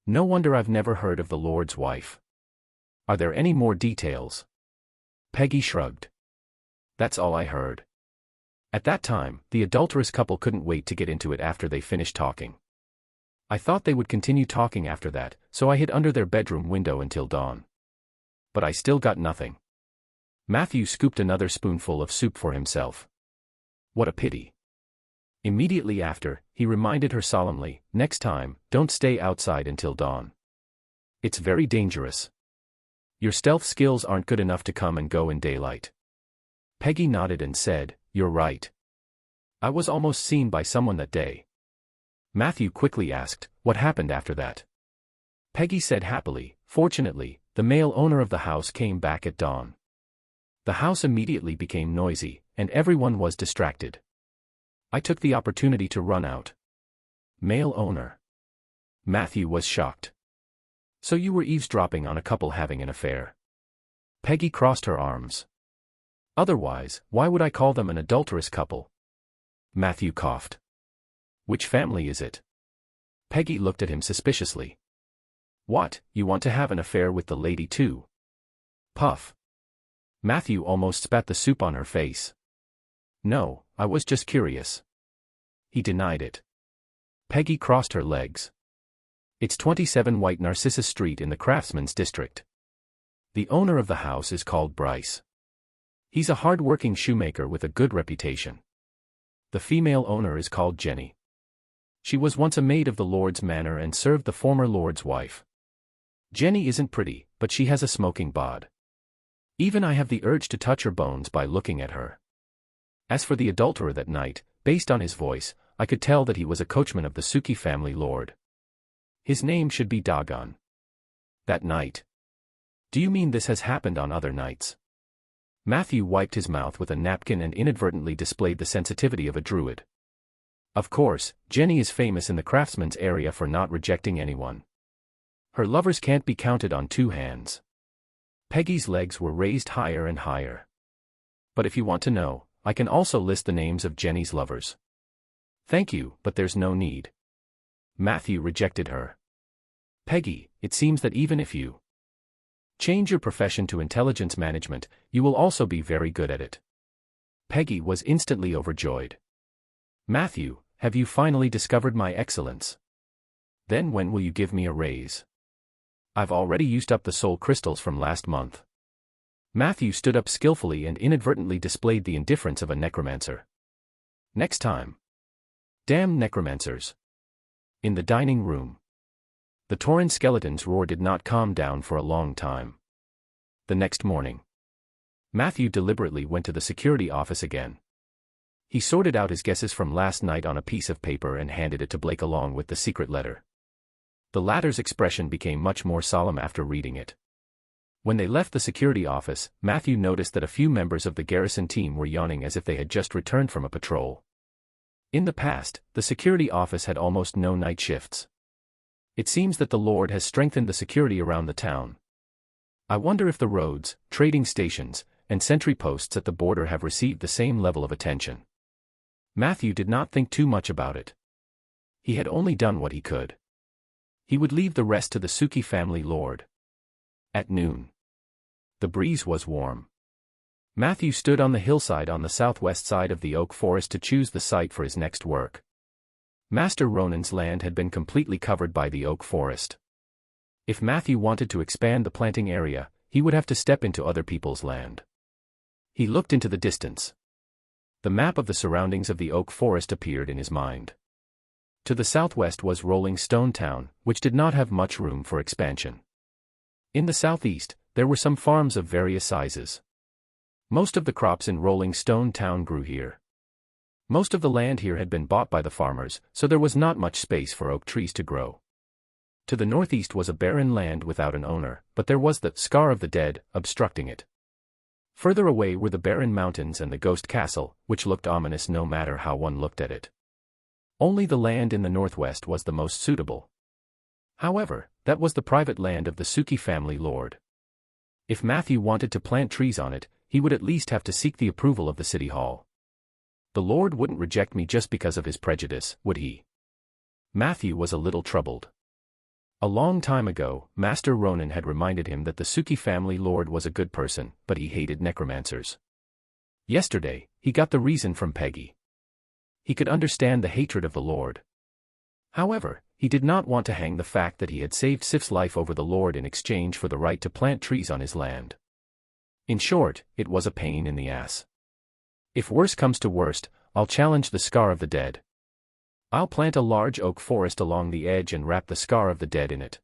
No wonder I've never heard of the Lord's wife. Are there any more details? Peggy shrugged. That's all I heard. At that time, the adulterous couple couldn't wait to get into it after they finished talking. I thought they would continue talking after that, so I hid under their bedroom window until dawn. But I still got nothing. Matthew scooped another spoonful of soup for himself. What a pity. Immediately after, he reminded her solemnly, next time, don't stay outside until dawn. It's very dangerous. Your stealth skills aren't good enough to come and go in daylight. Peggy nodded and said, You're right. I was almost seen by someone that day. Matthew quickly asked, what happened after that? Peggy said happily, fortunately, the male owner of the house came back at dawn. The house immediately became noisy, and everyone was distracted. I took the opportunity to run out. Male owner. Matthew was shocked. So you were eavesdropping on a couple having an affair. Peggy crossed her arms. Otherwise, why would I call them an adulterous couple? Matthew coughed. Which family is it? Peggy looked at him suspiciously. What, you want to have an affair with the lady too? Puff. Matthew almost spat the soup on her face. No, I was just curious. He denied it. Peggy crossed her legs. It's 27 White Narcissus Street in the Craftsman's District. The owner of the house is called Bryce. He's a hard-working shoemaker with a good reputation. The female owner is called Jenny. She was once a maid of the Lord's manor and served the former Lord's wife. Jenny isn't pretty, but she has a smoking bod. Even I have the urge to touch her bones by looking at her. As for the adulterer that night, based on his voice, I could tell that he was a coachman of the Suki family lord. His name should be Dagon. That night. Do you mean this has happened on other nights? Matthew wiped his mouth with a napkin and inadvertently displayed the sensitivity of a druid. Of course, Jenny is famous in the craftsman's area for not rejecting anyone. Her lovers can't be counted on two hands. Peggy's legs were raised higher and higher. But if you want to know, I can also list the names of Jenny's lovers. Thank you, but there's no need. Matthew rejected her. Peggy, it seems that even if you change your profession to intelligence management, you will also be very good at it. Peggy was instantly overjoyed. Matthew, have you finally discovered my excellence? Then when will you give me a raise? I've already used up the soul crystals from last month. Matthew stood up skillfully and inadvertently displayed the indifference of a necromancer. Next time. Damn necromancers. In the dining room. The Tauren skeleton's roar did not calm down for a long time. The next morning, Matthew deliberately went to the security office again. He sorted out his guesses from last night on a piece of paper and handed it to Blake along with the secret letter. The latter's expression became much more solemn after reading it. When they left the security office, Matthew noticed that a few members of the garrison team were yawning as if they had just returned from a patrol. In the past, the security office had almost no night shifts. It seems that the Lord has strengthened the security around the town. I wonder if the roads, trading stations, and sentry posts at the border have received the same level of attention. Matthew did not think too much about it. He had only done what he could. He would leave the rest to the Suki family lord. At noon. The breeze was warm. Matthew stood on the hillside on the southwest side of the oak forest to choose the site for his next work. Master Ronan's land had been completely covered by the oak forest. If Matthew wanted to expand the planting area, he would have to step into other people's land. He looked into the distance. The map of the surroundings of the oak forest appeared in his mind. To the southwest was Rolling Stone Town, which did not have much room for expansion. In the southeast, there were some farms of various sizes. Most of the crops in Rolling Stone Town grew here. Most of the land here had been bought by the farmers, so there was not much space for oak trees to grow. To the northeast was a barren land without an owner, but there was the scar of the dead obstructing it. Further away were the barren mountains and the ghost castle, which looked ominous no matter how one looked at it. Only the land in the northwest was the most suitable. However, that was the private land of the Suki family lord. If Matthew wanted to plant trees on it, he would at least have to seek the approval of the city hall. The Lord wouldn't reject me just because of his prejudice, would he? Matthew was a little troubled. A long time ago, Master Ronan had reminded him that the Suki family lord was a good person, but he hated necromancers. Yesterday, he got the reason from Peggy. He could understand the hatred of the Lord. However, he did not want to hang the fact that he had saved Sif's life over the Lord in exchange for the right to plant trees on his land. In short, it was a pain in the ass. If worse comes to worst, I'll challenge the scar of the dead. I'll plant a large oak forest along the edge and wrap the scar of the dead in it.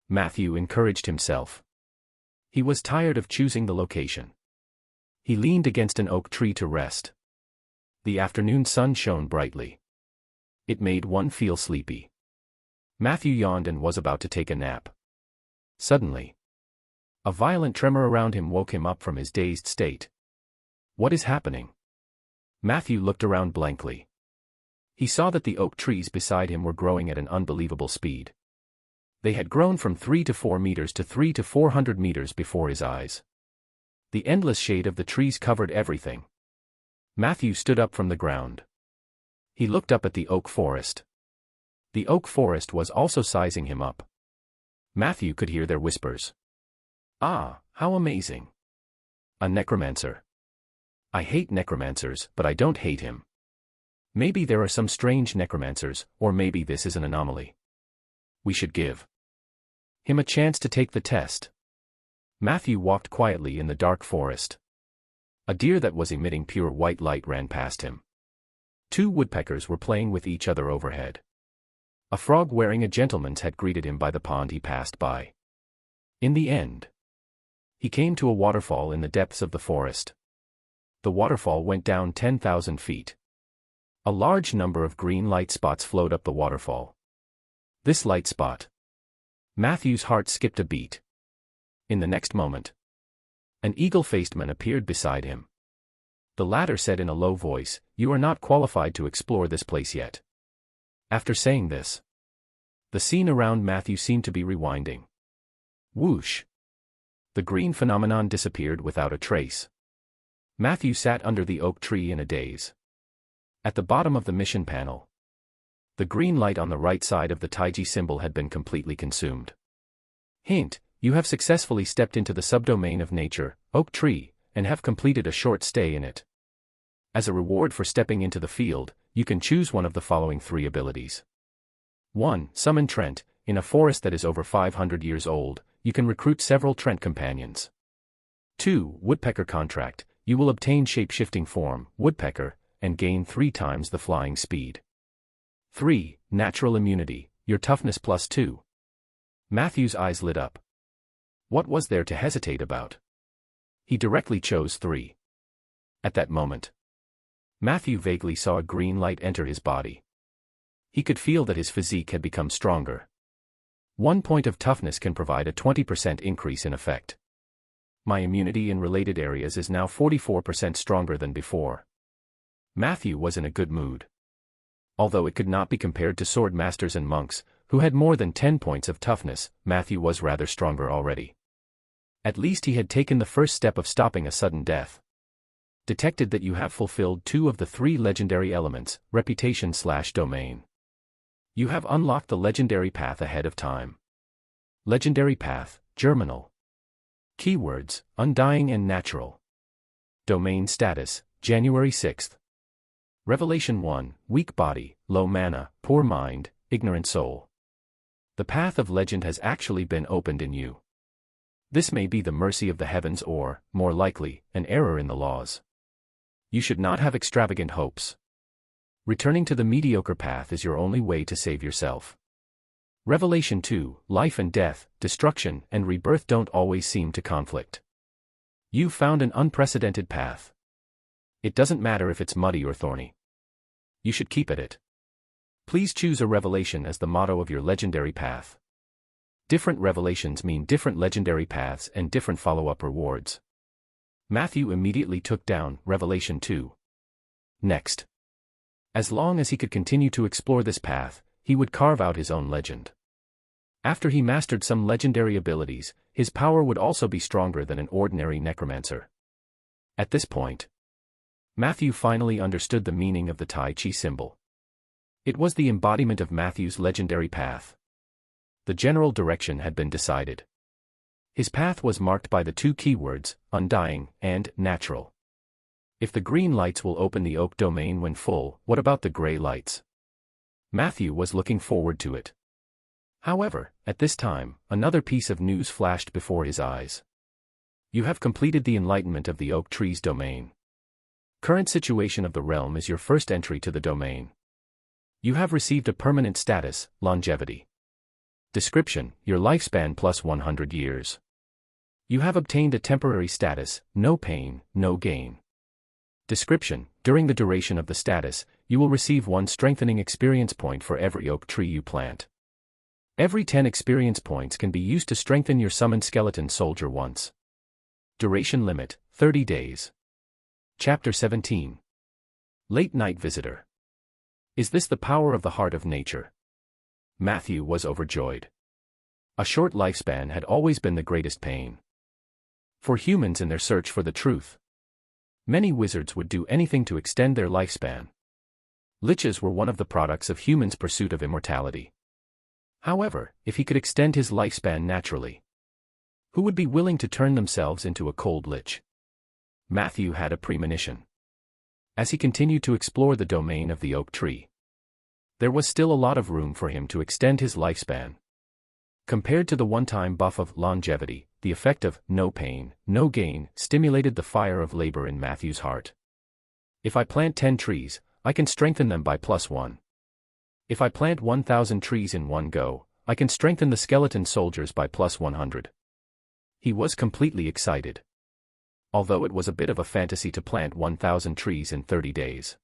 Matthew encouraged himself. He was tired of choosing the location. He leaned against an oak tree to rest. The afternoon sun shone brightly. It made one feel sleepy. Matthew yawned and was about to take a nap. Suddenly, a violent tremor around him woke him up from his dazed state. What is happening? Matthew looked around blankly. He saw that the oak trees beside him were growing at an unbelievable speed. They had grown from 3 to 4 meters to 3 to 400 meters before his eyes. The endless shade of the trees covered everything. Matthew stood up from the ground. He looked up at the oak forest. The oak forest was also sizing him up. Matthew could hear their whispers. Ah, how amazing! A necromancer. I hate necromancers, but I don't hate him. Maybe there are some strange necromancers, or maybe this is an anomaly. We should give him a chance to take the test. Matthew walked quietly in the dark forest. A deer that was emitting pure white light ran past him. 2 woodpeckers were playing with each other overhead. A frog wearing a gentleman's hat greeted him by the pond he passed by. In the end, he came to a waterfall in the depths of the forest. The waterfall went down 10,000 feet. A large number of green light spots flowed up the waterfall. This light spot. Matthew's heart skipped a beat. In the next moment, an eagle-faced man appeared beside him. The latter said in a low voice, "You are not qualified to explore this place yet." After saying this, the scene around Matthew seemed to be rewinding. Whoosh! The green phenomenon disappeared without a trace. Matthew sat under the oak tree in a daze. At the bottom of the mission panel, The green light on the right side of the Taiji symbol had been completely consumed. Hint: you have successfully stepped into the subdomain of nature, oak tree, and have completed a short stay in it. As a reward for stepping into the field, you can choose one of the following 3 abilities. 1. Summon Trent. In a forest that is over 500 years old, you can recruit several Trent companions. 2. Woodpecker Contract. You will obtain shape-shifting form, woodpecker, and gain 3 times the flying speed. 3. Natural Immunity. Your toughness +2. Matthew's eyes lit up. What was there to hesitate about? He directly chose 3. At that moment, Matthew vaguely saw a green light enter his body. He could feel that his physique had become stronger. 1 point of toughness can provide a 20% increase in effect. My immunity in related areas is now 44% stronger than before. Matthew was in a good mood. Although it could not be compared to sword masters and monks, who had more than 10 points of toughness, Matthew was rather stronger already. At least he had taken the first step of stopping a sudden death. Detected that you have fulfilled 2 of the 3 legendary elements, reputation/domain. You have unlocked the legendary path ahead of time. Legendary path, Germinal. Keywords, undying and natural. Domain status, January 6th. Revelation 1, weak body, low mana, poor mind, ignorant soul. The path of legend has actually been opened in you. This may be the mercy of the heavens or, more likely, an error in the laws. You should not have extravagant hopes. Returning to the mediocre path is your only way to save yourself. Revelation 2, life and death, destruction and rebirth don't always seem to conflict. You found an unprecedented path. It doesn't matter if it's muddy or thorny. You should keep at it. Please choose a revelation as the motto of your legendary path. Different revelations mean different legendary paths and different follow-up rewards. Matthew immediately took down Revelation 2. Next. As long as he could continue to explore this path, he would carve out his own legend. After he mastered some legendary abilities, his power would also be stronger than an ordinary necromancer. At this point, Matthew finally understood the meaning of the Tai Chi symbol. It was the embodiment of Matthew's legendary path. The general direction had been decided. His path was marked by the 2 keywords, undying and natural. If the green lights will open the oak domain when full, what about the gray lights? Matthew was looking forward to it. However, at this time, another piece of news flashed before his eyes. You have completed the enlightenment of the oak tree's domain. Current situation of the realm is your first entry to the domain. You have received a permanent status, longevity. Description: your lifespan plus 100 years. You have obtained a temporary status, no pain, no gain. Description: during the duration of the status, you will receive 1 strengthening experience point for every oak tree you plant. Every 10 experience points can be used to strengthen your summoned skeleton soldier once. Duration limit, 30 days. Chapter 17. Late Night Visitor. Is this the power of the heart of nature? Matthew was overjoyed. A short lifespan had always been the greatest pain for humans in their search for the truth. Many wizards would do anything to extend their lifespan. Liches were one of the products of humans' pursuit of immortality. However, if he could extend his lifespan naturally, who would be willing to turn themselves into a cold lich? Matthew had a premonition. As he continued to explore the domain of the oak tree, there was still a lot of room for him to extend his lifespan. Compared to the one-time buff of longevity, the effect of no pain, no gain stimulated the fire of labor in Matthew's heart. If I plant 10 trees, I can strengthen them by +1. If I plant 1,000 trees in one go, I can strengthen the skeleton soldiers by +100. He was completely excited. Although it was a bit of a fantasy to plant 1,000 trees in 30 days.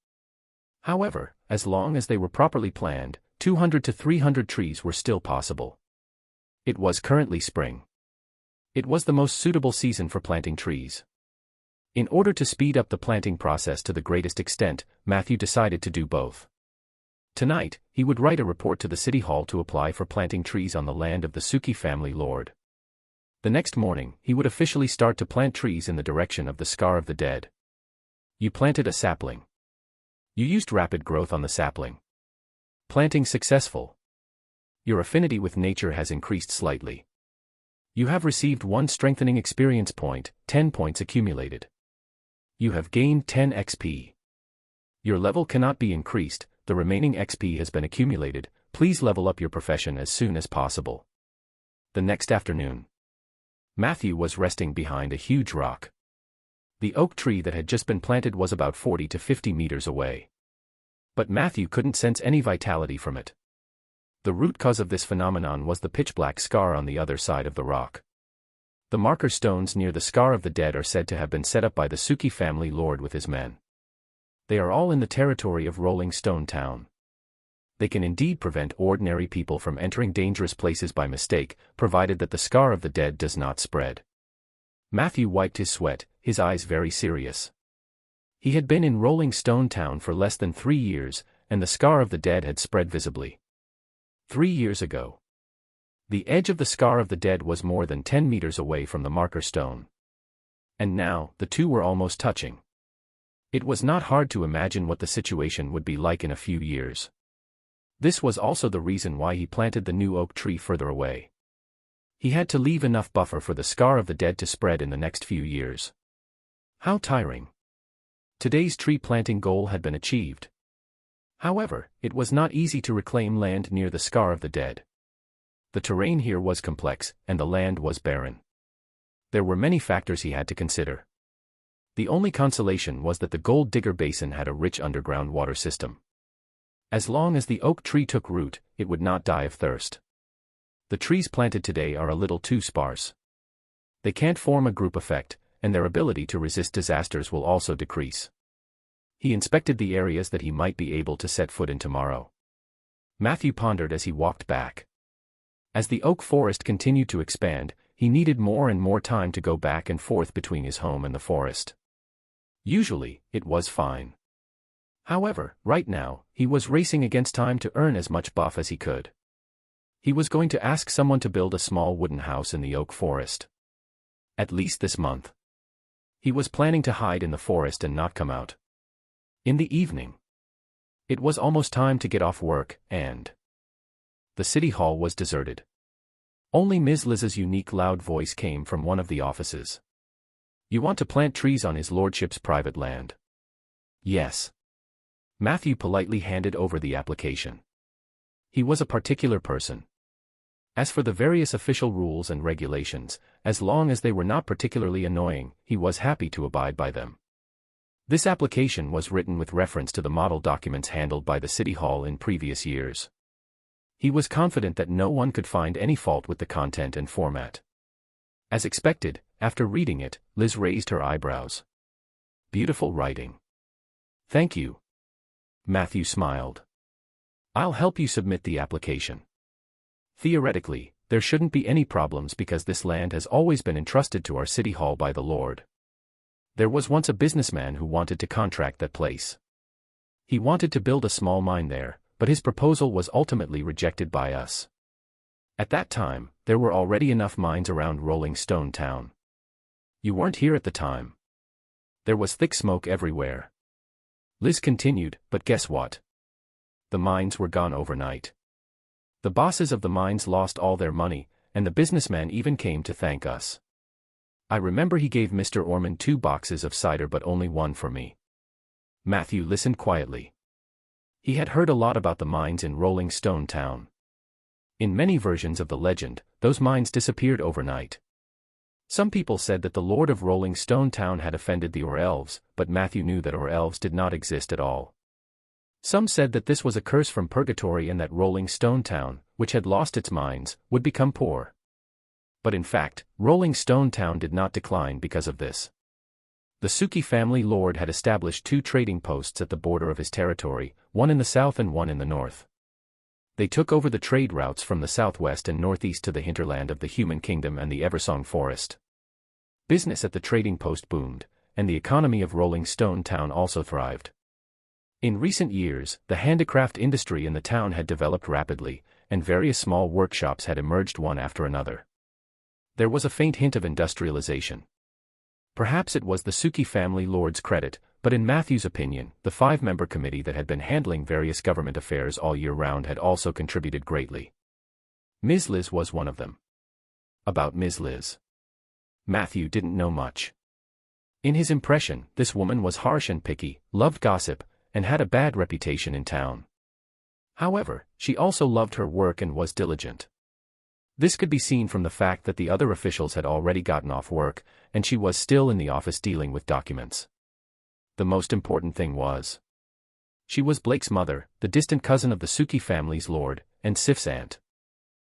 However, as long as they were properly planned, 200 to 300 trees were still possible. It was currently spring. It was the most suitable season for planting trees. In order to speed up the planting process to the greatest extent, Matthew decided to do both. Tonight, he would write a report to the city hall to apply for planting trees on the land of the Suki family lord. The next morning, he would officially start to plant trees in the direction of the Scar of the Dead. You planted a sapling. You used rapid growth on the sapling. Planting successful. Your affinity with nature has increased slightly. You have received 1 strengthening experience point, 10 points accumulated. You have gained 10 XP. Your level cannot be increased, the remaining XP has been accumulated, please level up your profession as soon as possible. The next afternoon, Matthew was resting behind a huge rock. The oak tree that had just been planted was about 40 to 50 meters away. But Matthew couldn't sense any vitality from it. The root cause of this phenomenon was the pitch-black scar on the other side of the rock. The marker stones near the Scar of the Dead are said to have been set up by the Suki family lord with his men. They are all in the territory of Rolling Stone Town. They can indeed prevent ordinary people from entering dangerous places by mistake, provided that the Scar of the Dead does not spread. Matthew wiped his sweat, his eyes very serious. He had been in Rolling Stone Town for less than 3 years, and the Scar of the Dead had spread visibly. 3 years ago. The edge of the Scar of the Dead was more than 10 meters away from the marker stone. And now, the two were almost touching. It was not hard to imagine what the situation would be like in a few years. This was also the reason why he planted the new oak tree further away. He had to leave enough buffer for the Scar of the Dead to spread in the next few years. How tiring. Today's tree planting goal had been achieved. However, it was not easy to reclaim land near the Scar of the Dead. The terrain here was complex, and the land was barren. There were many factors he had to consider. The only consolation was that the Gold Digger Basin had a rich underground water system. As long as the oak tree took root, it would not die of thirst. The trees planted today are a little too sparse. They can't form a group effect, and their ability to resist disasters will also decrease. He inspected the areas that he might be able to set foot in tomorrow. Matthew pondered as he walked back. As the oak forest continued to expand, he needed more and more time to go back and forth between his home and the forest. Usually, it was fine. However, right now, he was racing against time to earn as much buff as he could. He was going to ask someone to build a small wooden house in the oak forest. At least this month. He was planning to hide in the forest and not come out. In the evening. It was almost time to get off work, and the city hall was deserted. Only Ms. Liz's unique loud voice came from one of the offices. You want to plant trees on his lordship's private land? Yes. Matthew politely handed over the application. He was a particular person. As for the various official rules and regulations, as long as they were not particularly annoying, he was happy to abide by them. This application was written with reference to the model documents handled by the City Hall in previous years. He was confident that no one could find any fault with the content and format. As expected, after reading it, Liz raised her eyebrows. Beautiful writing. Thank you. Matthew smiled. I'll help you submit the application. Theoretically, there shouldn't be any problems because this land has always been entrusted to our City Hall by the Lord. There was once a businessman who wanted to contract that place. He wanted to build a small mine there, but his proposal was ultimately rejected by us. At that time, there were already enough mines around Rolling Stone Town. You weren't here at the time. There was thick smoke everywhere. Liz continued, but guess what? The mines were gone overnight. The bosses of the mines lost all their money, and the businessman even came to thank us. I remember he gave Mr. Orman 2 boxes of cider but only 1 for me. Matthew listened quietly. He had heard a lot about the mines in Rolling Stone Town. In many versions of the legend, those mines disappeared overnight. Some people said that the Lord of Rolling Stone Town had offended the Orelves, but Matthew knew that Orelves did not exist at all. Some said that this was a curse from purgatory and that Rolling Stone Town, which had lost its mines, would become poor. But in fact, Rolling Stone Town did not decline because of this. The Suki family lord had established 2 trading posts at the border of his territory, one in the south and one in the north. They took over the trade routes from the southwest and northeast to the hinterland of the Human Kingdom and the Eversong Forest. Business at the trading post boomed, and the economy of Rolling Stone Town also thrived. In recent years, the handicraft industry in the town had developed rapidly, and various small workshops had emerged one after another. There was a faint hint of industrialization. Perhaps it was the Suki family lord's credit, but in Matthew's opinion, the 5-member committee that had been handling various government affairs all year round had also contributed greatly. Ms. Liz was one of them. About Ms. Liz, Matthew didn't know much. In his impression, this woman was harsh and picky, loved gossip, and had a bad reputation in town. However, she also loved her work and was diligent. This could be seen from the fact that the other officials had already gotten off work, and she was still in the office dealing with documents. The most important thing was, she was Blake's mother, the distant cousin of the Suki family's lord, and Sif's aunt.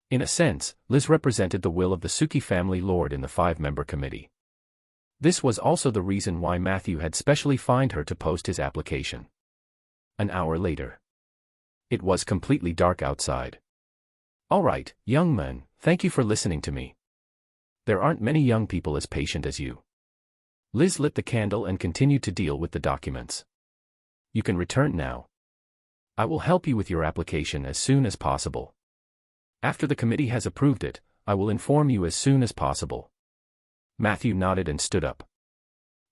In a sense, Liz represented the will of the Suki family lord in the 5-member committee. This was also the reason why Matthew had specially fined her to post his application. An hour later. It was completely dark outside. "All right, young man, thank you for listening to me. There aren't many young people as patient as you." Liz lit the candle and continued to deal with the documents. "You can return now. I will help you with your application as soon as possible. After the committee has approved it, I will inform you as soon as possible." Matthew nodded and stood up.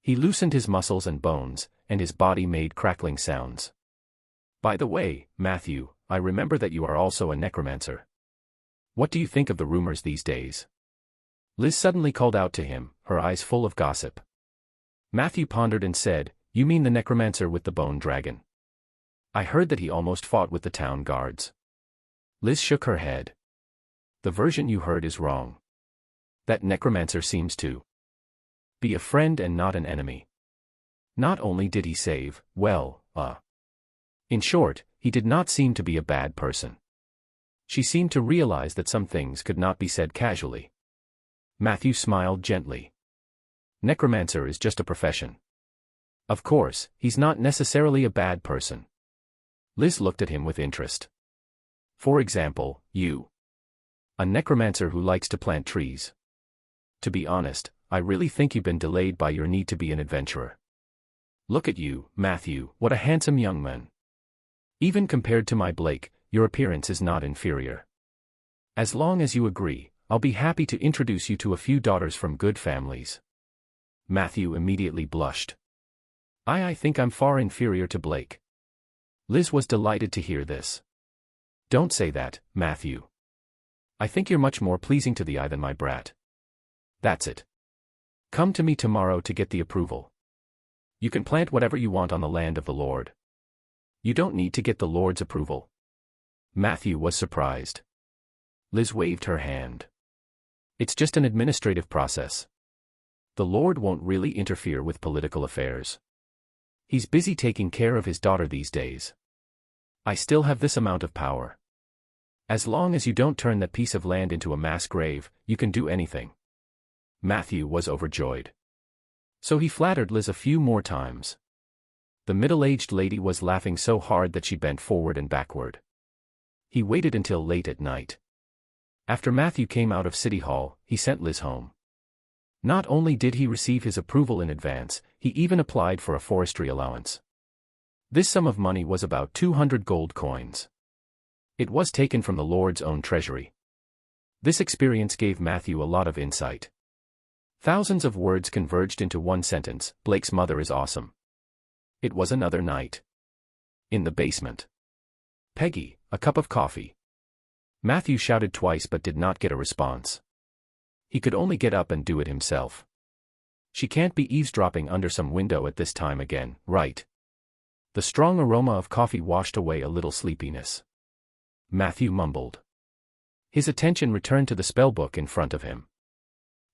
He loosened his muscles and bones, and his body made crackling sounds. "By the way, Matthew, I remember that you are also a necromancer. What do you think of the rumors these days?" Liz suddenly called out to him, her eyes full of gossip. Matthew pondered and said, "You mean the necromancer with the bone dragon? I heard that he almost fought with the town guards." Liz shook her head. "The version you heard is wrong. That necromancer seems to be a friend and not an enemy. Not only did he save, in short, he did not seem to be a bad person." She seemed to realize that some things could not be said casually. Matthew smiled gently. "Necromancer is just a profession. Of course, he's not necessarily a bad person." Liz looked at him with interest. "For example, you. A necromancer who likes to plant trees. To be honest, I really think you've been delayed by your need to be an adventurer. Look at you, Matthew, what a handsome young man. Even compared to my Blake, your appearance is not inferior. As long as you agree, I'll be happy to introduce you to a few daughters from good families." Matthew immediately blushed. I think I'm far inferior to Blake." Liz was delighted to hear this. "Don't say that, Matthew. I think you're much more pleasing to the eye than my brat. That's it. Come to me tomorrow to get the approval. You can plant whatever you want on the land of the Lord. You don't need to get the Lord's approval." Matthew was surprised. Liz waved her hand. "It's just an administrative process. The Lord won't really interfere with political affairs. He's busy taking care of his daughter these days. I still have this amount of power. As long as you don't turn that piece of land into a mass grave, you can do anything." Matthew was overjoyed. So he flattered Liz a few more times. The middle-aged lady was laughing so hard that she bent forward and backward. He waited until late at night. After Matthew came out of City Hall, he sent Liz home. Not only did he receive his approval in advance, he even applied for a forestry allowance. This sum of money was about 200 gold coins. It was taken from the Lord's own treasury. This experience gave Matthew a lot of insight. Thousands of words converged into one sentence: Blake's mother is awesome. It was another night. In the basement. "Peggy, a cup of coffee." Matthew shouted twice but did not get a response. He could only get up and do it himself. She can't be eavesdropping under some window at this time again, right? The strong aroma of coffee washed away a little sleepiness. Matthew mumbled. His attention returned to the spellbook in front of him.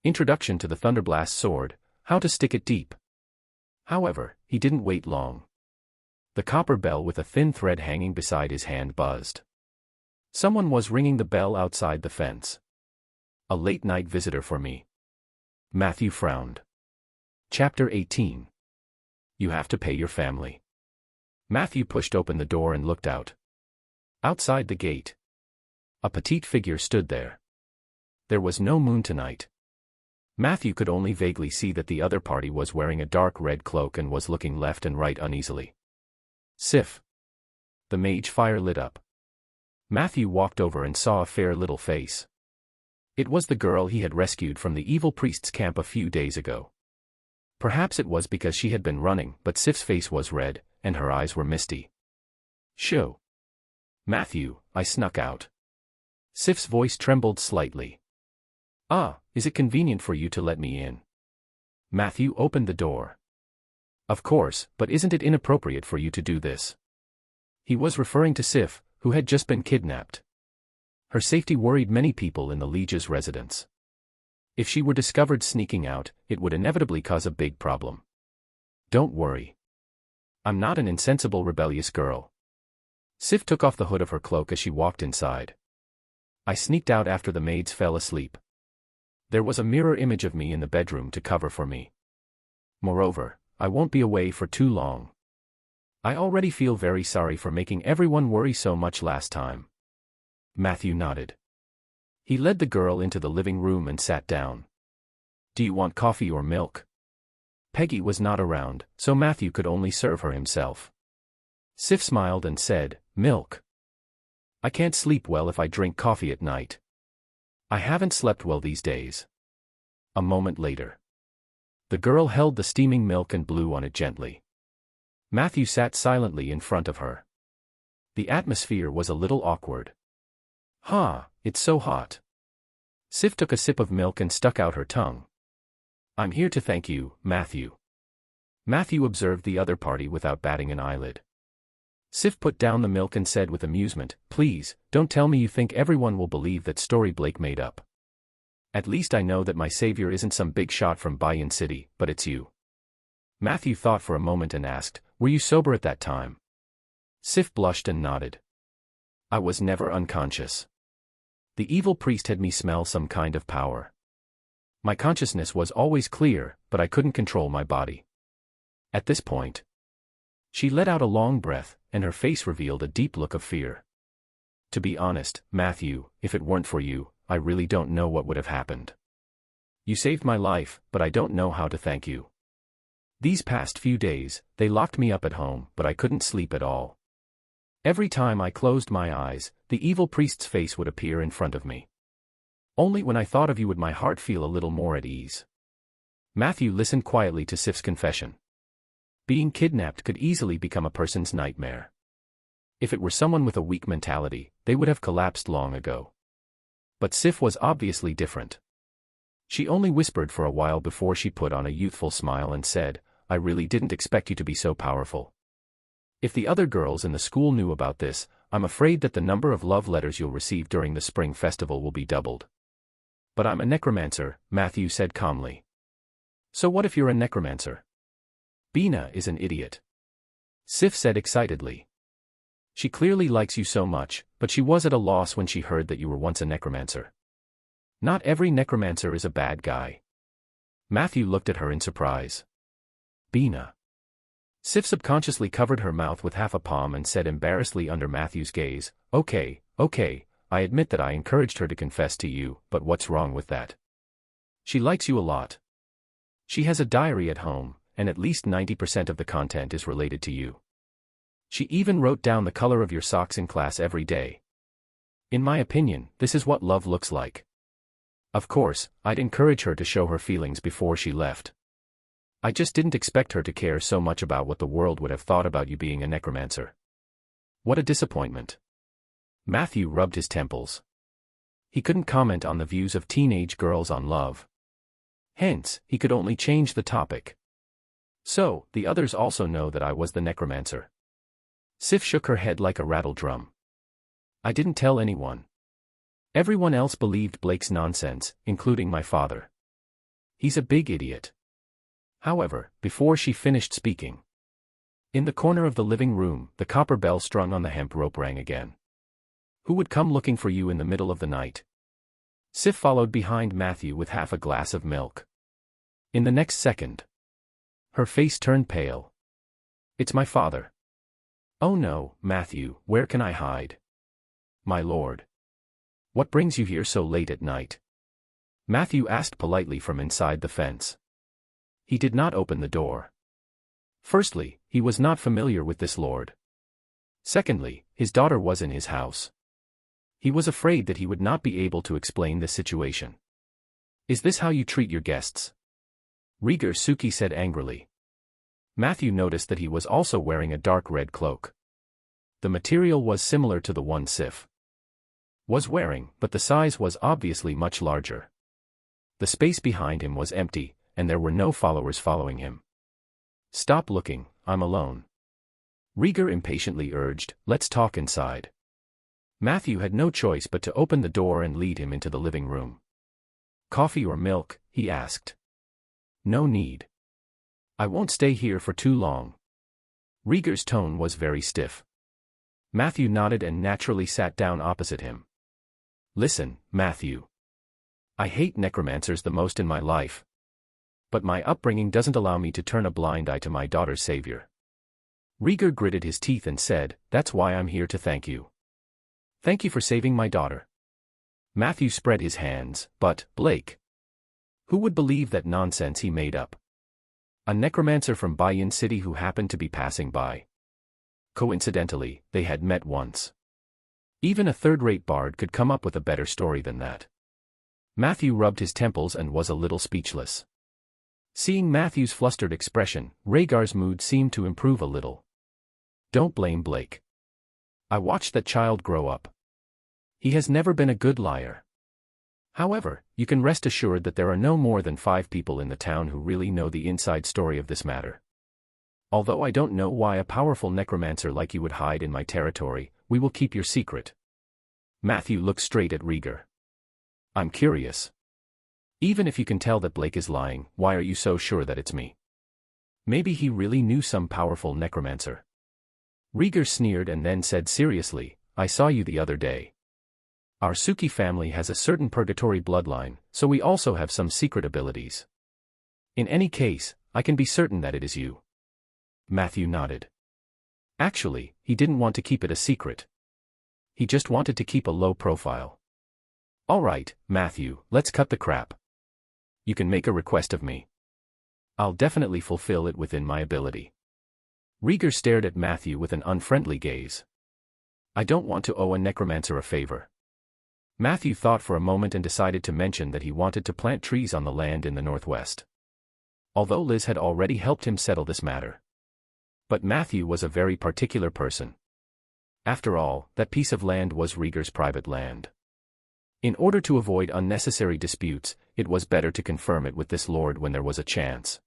Introduction to the Thunderblast Sword, How to Stick It Deep. However, he didn't wait long. The copper bell with a thin thread hanging beside his hand buzzed. Someone was ringing the bell outside the fence. A late-night visitor for me. Matthew frowned. Chapter 18. You have to pay your family. Matthew pushed open the door and looked out. Outside the gate, a petite figure stood there. There was no moon tonight. Matthew could only vaguely see that the other party was wearing a dark red cloak and was looking left and right uneasily. Sif. The mage fire lit up. Matthew walked over and saw a fair little face. It was the girl he had rescued from the evil priest's camp a few days ago. Perhaps it was because she had been running, but Sif's face was red, and her eyes were misty. "Shoo. Matthew," I snuck out. Sif's voice trembled slightly. "Ah, is it convenient for you to let me in?" Matthew opened the door. "Of course, but isn't it inappropriate for you to do this?" He was referring to Sif, who had just been kidnapped. Her safety worried many people in the Liege's residence. If she were discovered sneaking out, it would inevitably cause a big problem. "Don't worry. I'm not an insensible, rebellious girl." Sif took off the hood of her cloak as she walked inside. I sneaked out after the maids fell asleep. There was a mirror image of me in the bedroom to cover for me. Moreover, I won't be away for too long. I already feel very sorry for making everyone worry so much last time. Matthew nodded. He led the girl into the living room and sat down. "Do you want coffee or milk?" Peggy was not around, so Matthew could only serve her himself. Sif smiled and said, "Milk. I can't sleep well if I drink coffee at night. I haven't slept well these days." A moment later. The girl held the steaming milk and blew on it gently. Matthew sat silently in front of her. The atmosphere was a little awkward. "Ha, it's so hot." Sif took a sip of milk and stuck out her tongue. "I'm here to thank you, Matthew." Matthew observed the other party without batting an eyelid. Sif put down the milk and said with amusement, "Please, don't tell me you think everyone will believe that story Blake made up. At least I know that my savior isn't some big shot from Bayan City, but it's you." Matthew thought for a moment and asked, "Were you sober at that time?" Sif blushed and nodded. "I was never unconscious. The evil priest had me smell some kind of power. My consciousness was always clear, but I couldn't control my body." At this point, she let out a long breath, and her face revealed a deep look of fear. "To be honest, Matthew, if it weren't for you, I really don't know what would have happened. You saved my life, but I don't know how to thank you. These past few days, they locked me up at home, but I couldn't sleep at all. Every time I closed my eyes, the evil priest's face would appear in front of me. Only when I thought of you would my heart feel a little more at ease." Matthew listened quietly to Sif's confession. Being kidnapped could easily become a person's nightmare. If it were someone with a weak mentality, they would have collapsed long ago. But Sif was obviously different. She only whispered for a while before she put on a youthful smile and said, "I really didn't expect you to be so powerful. If the other girls in the school knew about this, I'm afraid that the number of love letters you'll receive during the spring festival will be doubled." "But I'm a necromancer," Matthew said calmly. "So what if you're a necromancer?" "Bina is an idiot," Sif said excitedly. "She clearly likes you so much, but she was at a loss when she heard that you were once a necromancer. Not every necromancer is a bad guy." Matthew looked at her in surprise. "Bina." Sif subconsciously covered her mouth with half a palm and said embarrassedly under Matthew's gaze, Okay, I admit that I encouraged her to confess to you, but what's wrong with that? She likes you a lot. She has a diary at home, and at least 90% of the content is related to you. She even wrote down the color of your socks in class every day. In my opinion, this is what love looks like. Of course, I'd encourage her to show her feelings before she left. I just didn't expect her to care so much about what the world would have thought about you being a necromancer." What a disappointment. Matthew rubbed his temples. He couldn't comment on the views of teenage girls on love. Hence, he could only change the topic. "So, the others also know that I was the necromancer?" Sif shook her head like a rattle drum. "I didn't tell anyone. Everyone else believed Blake's nonsense, including my father. He's a big idiot." However, before she finished speaking, in the corner of the living room, the copper bell strung on the hemp rope rang again. "Who would come looking for you in the middle of the night?" Sif followed behind Matthew with half a glass of milk. In the next second, her face turned pale. "It's my father." "Oh no, Matthew, where can I hide?" "My lord. What brings you here so late at night?" Matthew asked politely from inside the fence. He did not open the door. Firstly, he was not familiar with this lord. Secondly, his daughter was in his house. He was afraid that he would not be able to explain the situation. "Is this how you treat your guests?" Suki said angrily. Matthew noticed that he was also wearing a dark red cloak. The material was similar to the one Sif was wearing, but the size was obviously much larger. The space behind him was empty, and there were no followers following him. Stop looking, I'm alone. Rieger impatiently urged, let's talk inside. Matthew had no choice but to open the door and lead him into the living room. Coffee or milk? He asked. No need. I won't stay here for too long. Rieger's tone was very stiff. Matthew nodded and naturally sat down opposite him. Listen, Matthew. I hate necromancers the most in my life. But my upbringing doesn't allow me to turn a blind eye to my daughter's savior. Rieger gritted his teeth and said, that's why I'm here to thank you. Thank you for saving my daughter. Matthew spread his hands, but, Blake. Who would believe that nonsense he made up? A necromancer from Bayan City who happened to be passing by. Coincidentally, they had met once. Even a third-rate bard could come up with a better story than that. Matthew rubbed his temples and was a little speechless. Seeing Matthew's flustered expression, Rhaegar's mood seemed to improve a little. Don't blame Blake. I watched that child grow up. He has never been a good liar. However, you can rest assured that there are no more than 5 people in the town who really know the inside story of this matter. Although I don't know why a powerful necromancer like you would hide in my territory, we will keep your secret. Matthew looked straight at Rieger. I'm curious. Even if you can tell that Blake is lying, why are you so sure that it's me? Maybe he really knew some powerful necromancer. Rieger sneered and then said seriously, I saw you the other day. Our Suki family has a certain purgatory bloodline, so we also have some secret abilities. In any case, I can be certain that it is you. Matthew nodded. Actually, he didn't want to keep it a secret. He just wanted to keep a low profile. All right, Matthew, let's cut the crap. You can make a request of me. I'll definitely fulfill it within my ability. Rieger stared at Matthew with an unfriendly gaze. I don't want to owe a necromancer a favor. Matthew thought for a moment and decided to mention that he wanted to plant trees on the land in the northwest. Although Liz had already helped him settle this matter. But Matthew was a very particular person. After all, that piece of land was Rieger's private land. In order to avoid unnecessary disputes, it was better to confirm it with this lord when there was a chance.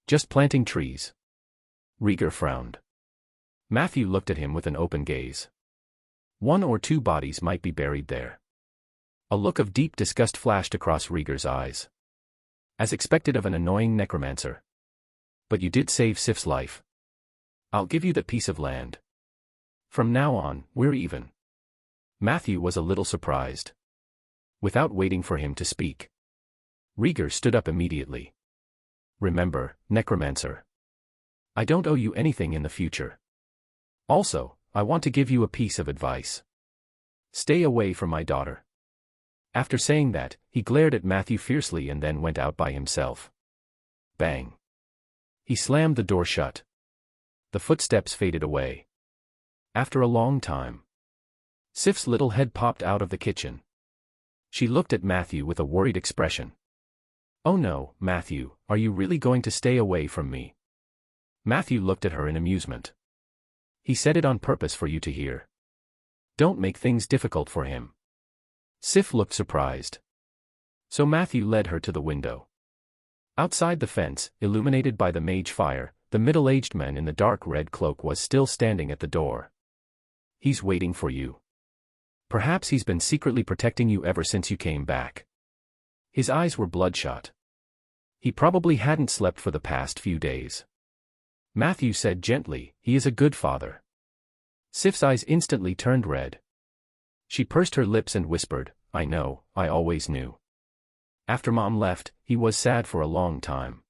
Just planting trees. Rieger frowned. Matthew looked at him with an open gaze. 1 or 2 bodies might be buried there. A look of deep disgust flashed across Rieger's eyes. As expected of an annoying necromancer. But you did save Sif's life. I'll give you that piece of land. From now on, we're even. Matthew was a little surprised. Without waiting for him to speak, Rieger stood up immediately. Remember, necromancer. I don't owe you anything in the future. Also, I want to give you a piece of advice. Stay away from my daughter. After saying that, he glared at Matthew fiercely and then went out by himself. Bang. He slammed the door shut. The footsteps faded away. After a long time, Sif's little head popped out of the kitchen. She looked at Matthew with a worried expression. Oh no, Matthew, are you really going to stay away from me? Matthew looked at her in amusement. He said it on purpose for you to hear. Don't make things difficult for him. Sif looked surprised. So Matthew led her to the window. Outside the fence, illuminated by the mage fire, the middle-aged man in the dark red cloak was still standing at the door. He's waiting for you. Perhaps he's been secretly protecting you ever since you came back. His eyes were bloodshot. He probably hadn't slept for the past few days. Matthew said gently, he is a good father. Sif's eyes instantly turned red. She pursed her lips and whispered, I know, I always knew. After Mom left, he was sad for a long time.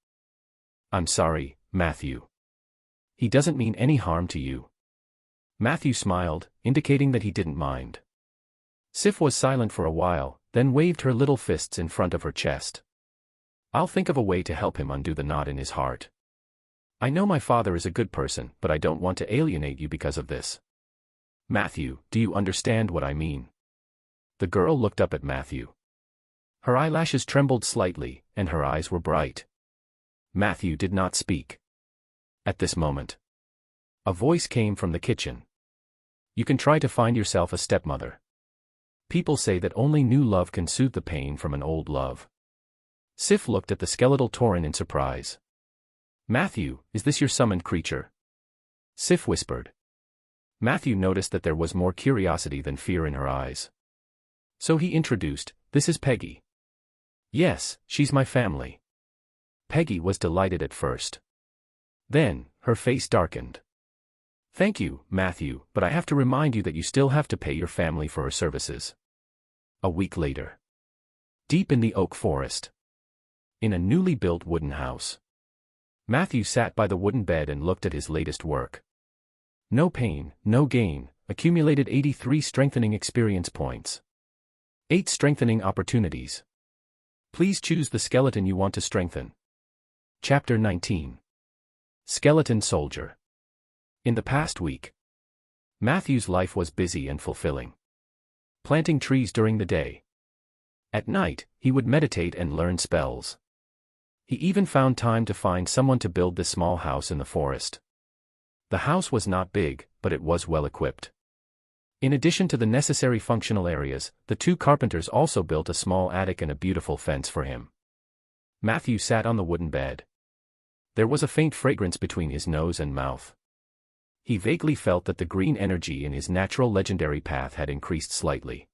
I'm sorry, Matthew. He doesn't mean any harm to you. Matthew smiled, indicating that he didn't mind. Sif was silent for a while, then waved her little fists in front of her chest. I'll think of a way to help him undo the knot in his heart. I know my father is a good person, but I don't want to alienate you because of this. Matthew, do you understand what I mean? The girl looked up at Matthew. Her eyelashes trembled slightly, and her eyes were bright. Matthew did not speak. At this moment, a voice came from the kitchen. You can try to find yourself a stepmother. People say that only new love can soothe the pain from an old love. Sif looked at the skeletal Tauren in surprise. Matthew, is this your summoned creature? Sif whispered. Matthew noticed that there was more curiosity than fear in her eyes. So he introduced, this is Peggy. Yes, she's my family. Peggy was delighted at first. Then, her face darkened. Thank you, Matthew, but I have to remind you that you still have to pay your family for her services. A week later. Deep in the oak forest. In a newly built wooden house. Matthew sat by the wooden bed and looked at his latest work. No pain, no gain, accumulated 83 strengthening experience points. 8 strengthening opportunities. Please choose the skeleton you want to strengthen. Chapter 19. Skeleton Soldier. In the past week, Matthew's life was busy and fulfilling. Planting trees during the day. At night, he would meditate and learn spells. He even found time to find someone to build this small house in the forest. The house was not big, but it was well equipped. In addition to the necessary functional areas, the 2 carpenters also built a small attic and a beautiful fence for him. Matthew sat on the wooden bed. There was a faint fragrance between his nose and mouth. He vaguely felt that the green energy in his natural legendary path had increased slightly.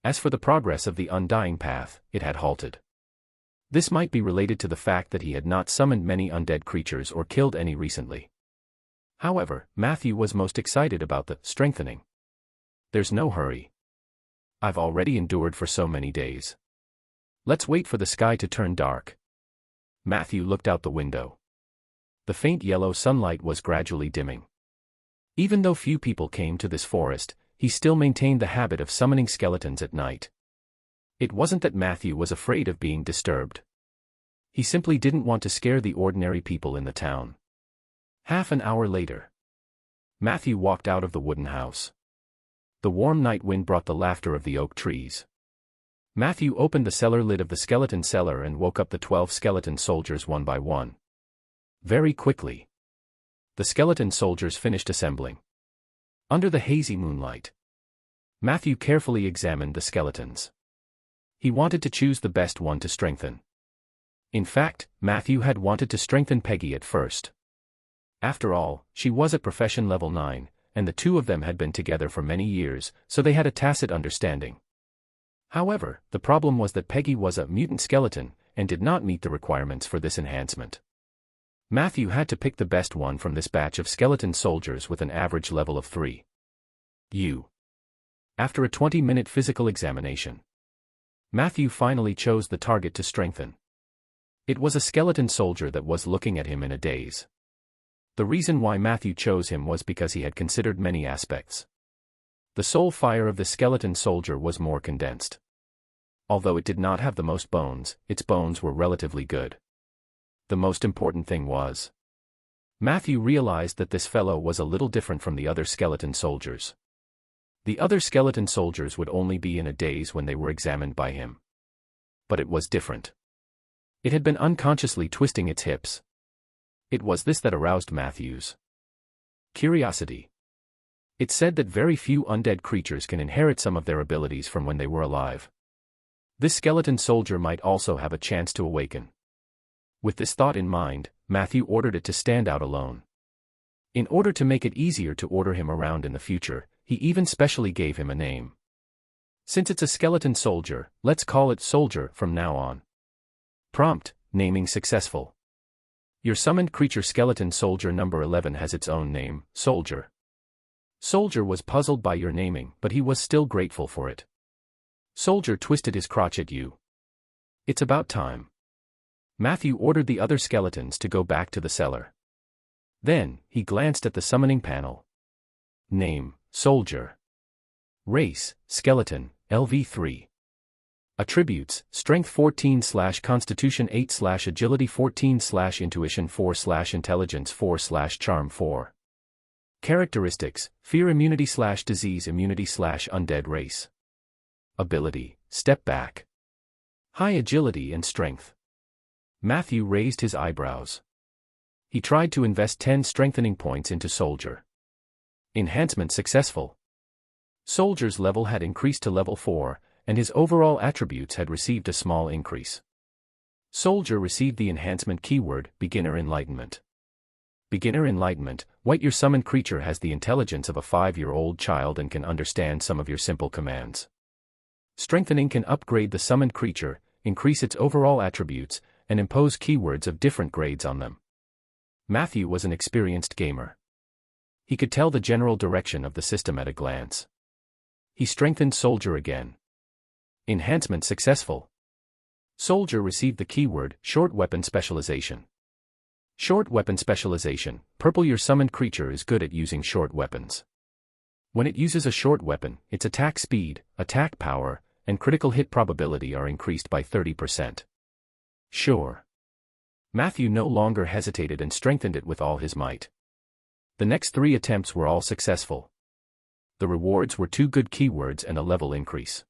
As for the progress of the undying path, it had halted. This might be related to the fact that he had not summoned many undead creatures or killed any recently. However, Matthew was most excited about the strengthening. There's no hurry. I've already endured for so many days. Let's wait for the sky to turn dark. Matthew looked out the window. The faint yellow sunlight was gradually dimming. Even though few people came to this forest, he still maintained the habit of summoning skeletons at night. It wasn't that Matthew was afraid of being disturbed. He simply didn't want to scare the ordinary people in the town. Half an hour later, Matthew walked out of the wooden house. The warm night wind brought the laughter of the oak trees. Matthew opened the cellar lid of the skeleton cellar and woke up the 12 skeleton soldiers one by one. Very quickly, the skeleton soldiers finished assembling. Under the hazy moonlight, Matthew carefully examined the skeletons. He wanted to choose the best one to strengthen. In fact, Matthew had wanted to strengthen Peggy at first. After all, she was at profession level 9, and the 2 of them had been together for many years, so they had a tacit understanding. However, the problem was that Peggy was a mutant skeleton, and did not meet the requirements for this enhancement. Matthew had to pick the best one from this batch of skeleton soldiers with an average level of 3. After a 20-minute physical examination, Matthew finally chose the target to strengthen. It was a skeleton soldier that was looking at him in a daze. The reason why Matthew chose him was because he had considered many aspects. The soul fire of the skeleton soldier was more condensed. Although it did not have the most bones, its bones were relatively good. The most important thing was, Matthew realized that this fellow was a little different from the other skeleton soldiers. The other skeleton soldiers would only be in a daze when they were examined by him. But it was different. It had been unconsciously twisting its hips. It was this that aroused Matthew's curiosity. It said that very few undead creatures can inherit some of their abilities from when they were alive. This skeleton soldier might also have a chance to awaken. With this thought in mind, Matthew ordered it to stand out alone. In order to make it easier to order him around in the future, he even specially gave him a name. Since it's a skeleton soldier, let's call it Soldier from now on. Prompt: naming successful. Your summoned creature skeleton soldier number 11 has its own name, Soldier. Soldier was puzzled by your naming, but he was still grateful for it. Soldier twisted his crotch at you. It's about time. Matthew ordered the other skeletons to go back to the cellar. Then, he glanced at the summoning panel. Name: Soldier. Race: Skeleton, LV3. Attributes: Strength 14/Constitution 8/Agility 14/Intuition 4/Intelligence 4/Charm 4. Characteristics: Fear immunity / disease immunity / undead race. Ability: Step back. High agility and strength. Matthew raised his eyebrows. He tried to invest 10 strengthening points into Soldier. Enhancement successful. Soldier's level had increased to level 4, and his overall attributes had received a small increase. Soldier received the enhancement keyword, Beginner Enlightenment. Beginner Enlightenment, White. Your summoned creature has the intelligence of a 5-year-old child and can understand some of your simple commands. Strengthening can upgrade the summoned creature, increase its overall attributes, and impose keywords of different grades on them. Matthew was an experienced gamer. He could tell the general direction of the system at a glance. He strengthened Soldier again. Enhancement successful. Soldier received the keyword, Short Weapon Specialization. Short Weapon Specialization, Purple. Your summoned creature is good at using short weapons. When it uses a short weapon, its attack speed, attack power, and critical hit probability are increased by 30%. Sure. Matthew no longer hesitated and strengthened it with all his might. The next 3 attempts were all successful. The rewards were 2 good keywords and a level increase.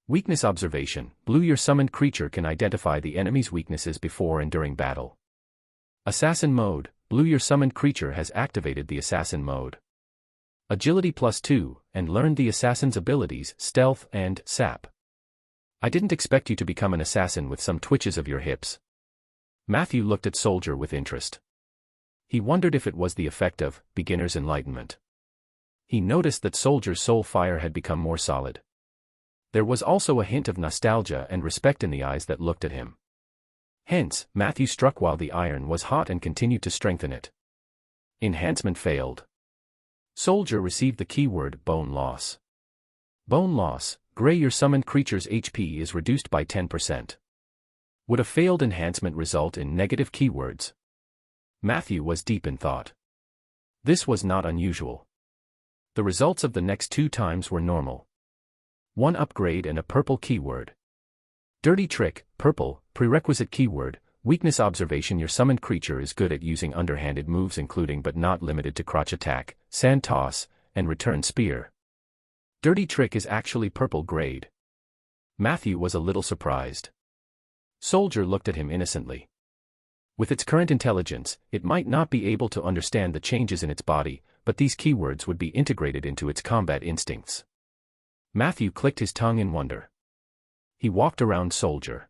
Weakness Observation, Blue. Your summoned creature can identify the enemy's weaknesses before and during battle. Assassin Mode, Blue. Your summoned creature has activated the Assassin Mode. Agility +2, and learned the assassin's abilities, Stealth and Sap. I didn't expect you to become an assassin with some twitches of your hips. Matthew looked at Soldier with interest. He wondered if it was the effect of Beginner's Enlightenment. He noticed that Soldier's soul fire had become more solid. There was also a hint of nostalgia and respect in the eyes that looked at him. Hence, Matthew struck while the iron was hot and continued to strengthen it. Enhancement failed. Soldier received the keyword, Bone Loss. Bone Loss, Gray. Your summoned creature's HP is reduced by 10%. Would a failed enhancement result in negative keywords? Matthew was deep in thought. This was not unusual. The results of the next 2 times were normal. 1 upgrade and a purple keyword. Dirty Trick, Purple, Prerequisite keyword, Weakness Observation. Your summoned creature is good at using underhanded moves including but not limited to crotch attack, sand toss, and return spear. Dirty Trick is actually purple grade. Matthew was a little surprised. Soldier looked at him innocently. With its current intelligence, it might not be able to understand the changes in its body, but these keywords would be integrated into its combat instincts. Matthew clicked his tongue in wonder. He walked around Soldier.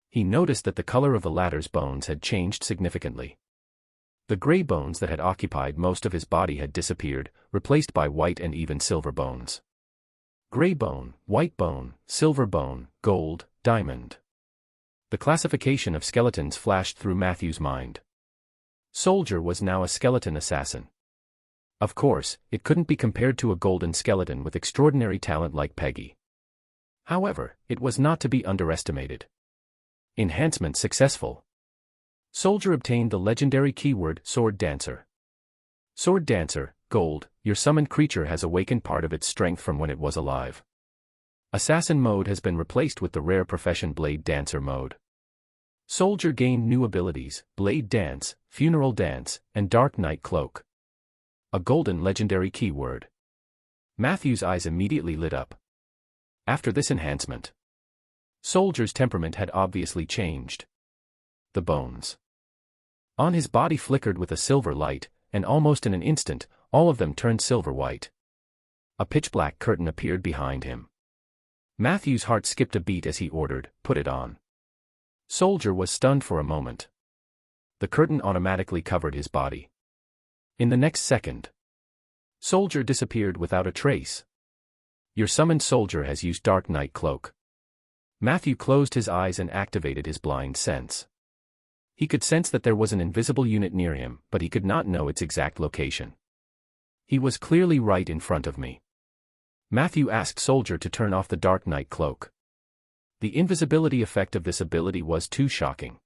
He noticed that the color of the latter's bones had changed significantly. The gray bones that had occupied most of his body had disappeared, replaced by white and even silver bones. Gray bone, white bone, silver bone, gold, diamond. The classification of skeletons flashed through Matthew's mind. Soldier was now a skeleton assassin. Of course, it couldn't be compared to a golden skeleton with extraordinary talent like Peggy. However, it was not to be underestimated. Enhancement successful. Soldier obtained the legendary keyword, Sword Dancer. Sword Dancer, Gold. Your summoned creature has awakened part of its strength from when it was alive. Assassin mode has been replaced with the rare profession Blade Dancer mode. Soldier gained new abilities, Blade Dance, Funeral Dance, and Dark Night Cloak. A golden legendary keyword. Matthew's eyes immediately lit up. After this enhancement, Soldier's temperament had obviously changed. The bones on his body flickered with a silver light, and almost in an instant, all of them turned silver white. A pitch-black curtain appeared behind him. Matthew's heart skipped a beat as he ordered, "Put it on." Soldier was stunned for a moment. The curtain automatically covered his body. In the next second, Soldier disappeared without a trace. Your summoned soldier has used Dark Night Cloak. Matthew closed his eyes and activated his blind sense. He could sense that there was an invisible unit near him, but he could not know its exact location. He was clearly right in front of me. Matthew asked Soldier to turn off the Dark Night Cloak. The invisibility effect of this ability was too shocking.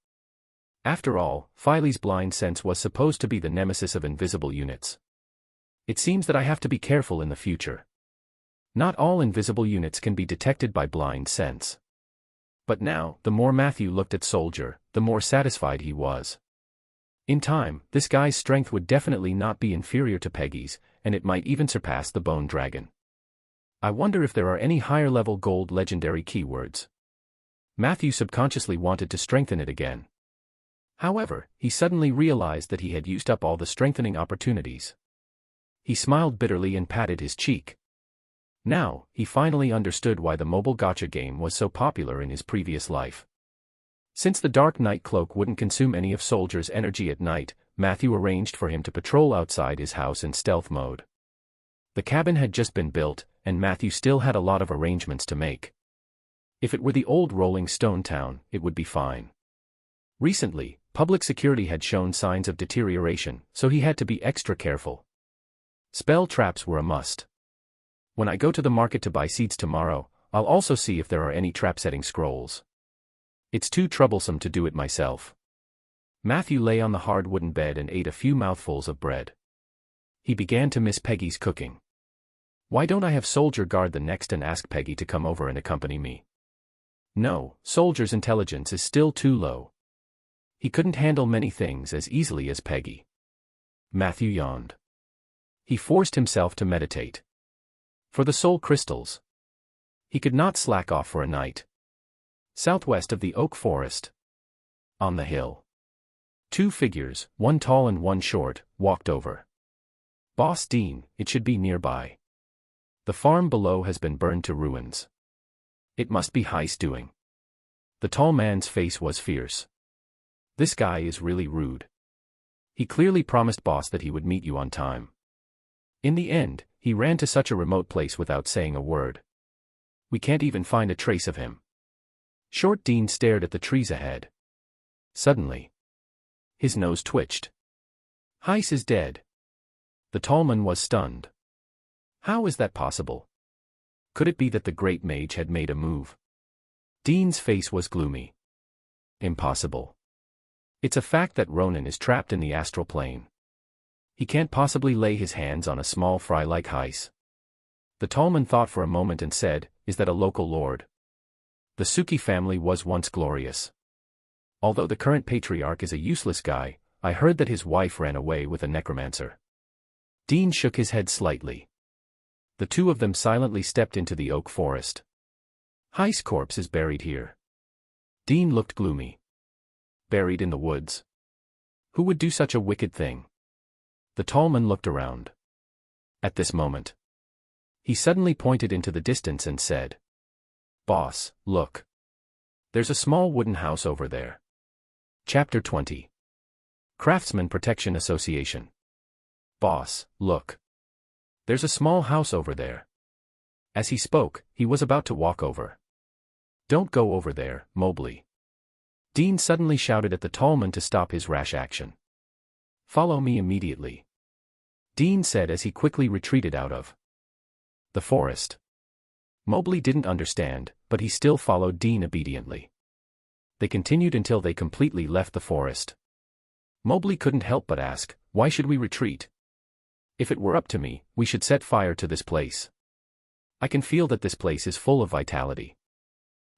After all, Filey's blind sense was supposed to be the nemesis of invisible units. It seems that I have to be careful in the future. Not all invisible units can be detected by blind sense. But now, the more Matthew looked at Soldier, the more satisfied he was. In time, this guy's strength would definitely not be inferior to Peggy's, and it might even surpass the Bone Dragon. I wonder if there are any higher-level gold legendary keywords. Matthew subconsciously wanted to strengthen it again. However, he suddenly realized that he had used up all the strengthening opportunities. He smiled bitterly and patted his cheek. Now, he finally understood why the mobile gacha game was so popular in his previous life. Since the Dark Knight cloak wouldn't consume any of Soldier's energy at night, Matthew arranged for him to patrol outside his house in stealth mode. The cabin had just been built, and Matthew still had a lot of arrangements to make. If it were the old rolling stone town, it would be fine. Recently, public security had shown signs of deterioration, so he had to be extra careful. Spell traps were a must. When I go to the market to buy seeds tomorrow, I'll also see if there are any trap-setting scrolls. It's too troublesome to do it myself. Matthew lay on the hard wooden bed and ate a few mouthfuls of bread. He began to miss Peggy's cooking. Why don't I have Soldier guard the next and ask Peggy to come over and accompany me? No, Soldier's intelligence is still too low. He couldn't handle many things as easily as Peggy. Matthew yawned. He forced himself to meditate. For the soul crystals. He could not slack off for a night. Southwest of the oak forest. On the hill. Two figures, one tall and one short, walked over. Boss Dean, it should be nearby. The farm below has been burned to ruins. It must be Heist doing. The tall man's face was fierce. This guy is really rude. He clearly promised Boss that he would meet you on time. In the end, he ran to such a remote place without saying a word. We can't even find a trace of him. Short Dean stared at the trees ahead. Suddenly, his nose twitched. Heist is dead. The tall man was stunned. How is that possible? Could it be that the great mage had made a move? Dean's face was gloomy. Impossible. It's a fact that Ronan is trapped in the astral plane. He can't possibly lay his hands on a small fry like Heist. The tallman thought for a moment and said, "Is that a local lord?" The Suki family was once glorious. Although the current patriarch is a useless guy, I heard that his wife ran away with a necromancer. Dean shook his head slightly. The two of them silently stepped into the oak forest. Heist's corpse is buried here. Dean looked gloomy. Buried in the woods. Who would do such a wicked thing? The tallman looked around. At this moment, he suddenly pointed into the distance and said, "Boss, look. There's a small wooden house over there." Chapter 20. Craftsman Protection Association. Boss, look. There's a small house over there. As he spoke, he was about to walk over. Don't go over there, Mobley. Dean suddenly shouted at the tallman to stop his rash action. Follow me immediately. Dean said as he quickly retreated out of the forest. Mobley didn't understand, but he still followed Dean obediently. They continued until they completely left the forest. Mobley couldn't help but ask, why should we retreat? If it were up to me, we should set fire to this place. I can feel that this place is full of vitality.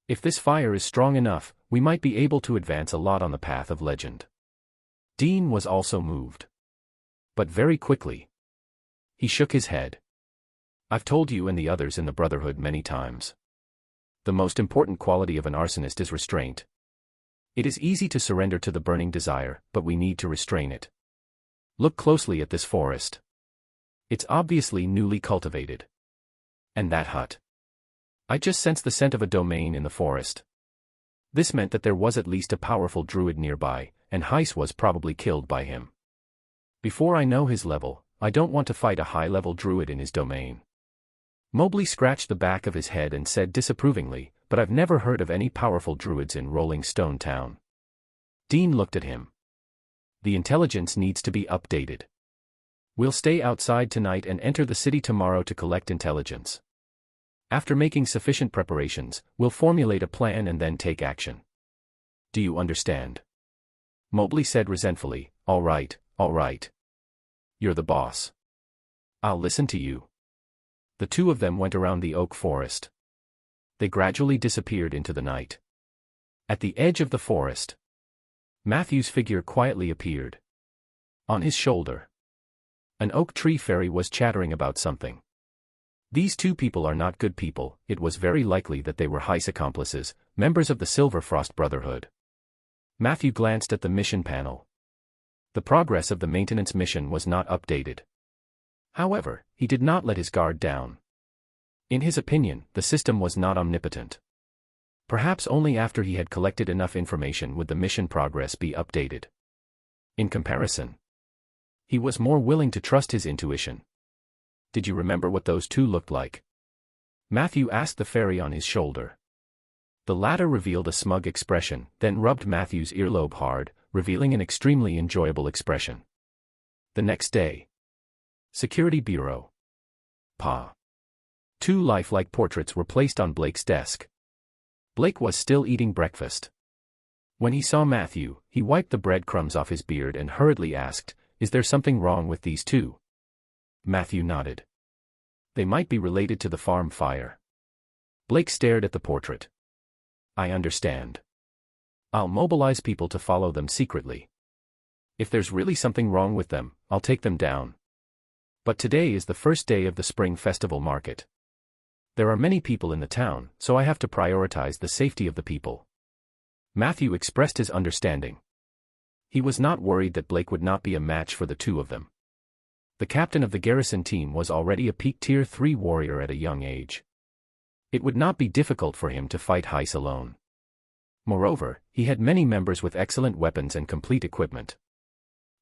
If this fire is strong enough, we might be able to advance a lot on the path of legend. Dean was also moved. But very quickly. He shook his head. I've told you and the others in the Brotherhood many times. The most important quality of an arsonist is restraint. It is easy to surrender to the burning desire, but we need to restrain it. Look closely at this forest. It's obviously newly cultivated. And that hut. I just sensed the scent of a domain in the forest. This meant that there was at least a powerful druid nearby, and Heist was probably killed by him. Before I know his level, I don't want to fight a high-level druid in his domain. Mobley scratched the back of his head and said disapprovingly, but I've never heard of any powerful druids in Rolling Stone Town. Dean looked at him. The intelligence needs to be updated. We'll stay outside tonight and enter the city tomorrow to collect intelligence. After making sufficient preparations, we'll formulate a plan and then take action. Do you understand? Mobley said resentfully, all right. You're the boss. I'll listen to you. The two of them went around the oak forest. They gradually disappeared into the night. At the edge of the forest, Matthew's figure quietly appeared. On his shoulder, an oak tree fairy was chattering about something. These two people are not good people. It was very likely that they were Heist's accomplices, members of the Silver Frost Brotherhood. Matthew glanced at the mission panel. The progress of the maintenance mission was not updated. However, he did not let his guard down. In his opinion, the system was not omnipotent. Perhaps only after he had collected enough information would the mission progress be updated. In comparison, he was more willing to trust his intuition. Did you remember what those two looked like? Matthew asked the fairy on his shoulder. The latter revealed a smug expression, then rubbed Matthew's earlobe hard, revealing an extremely enjoyable expression. The next day. Security Bureau. Pa. Two lifelike portraits were placed on Blake's desk. Blake was still eating breakfast. When he saw Matthew, he wiped the breadcrumbs off his beard and hurriedly asked, "Is there something wrong with these two?" Matthew nodded. "They might be related to the farm fire." Blake stared at the portrait. "I understand. I'll mobilize people to follow them secretly. If there's really something wrong with them, I'll take them down. But today is the first day of the spring festival market. There are many people in the town, so I have to prioritize the safety of the people." Matthew expressed his understanding. He was not worried that Blake would not be a match for the two of them. The captain of the garrison team was already a peak Tier 3 warrior at a young age. It would not be difficult for him to fight Heise alone. Moreover, he had many members with excellent weapons and complete equipment.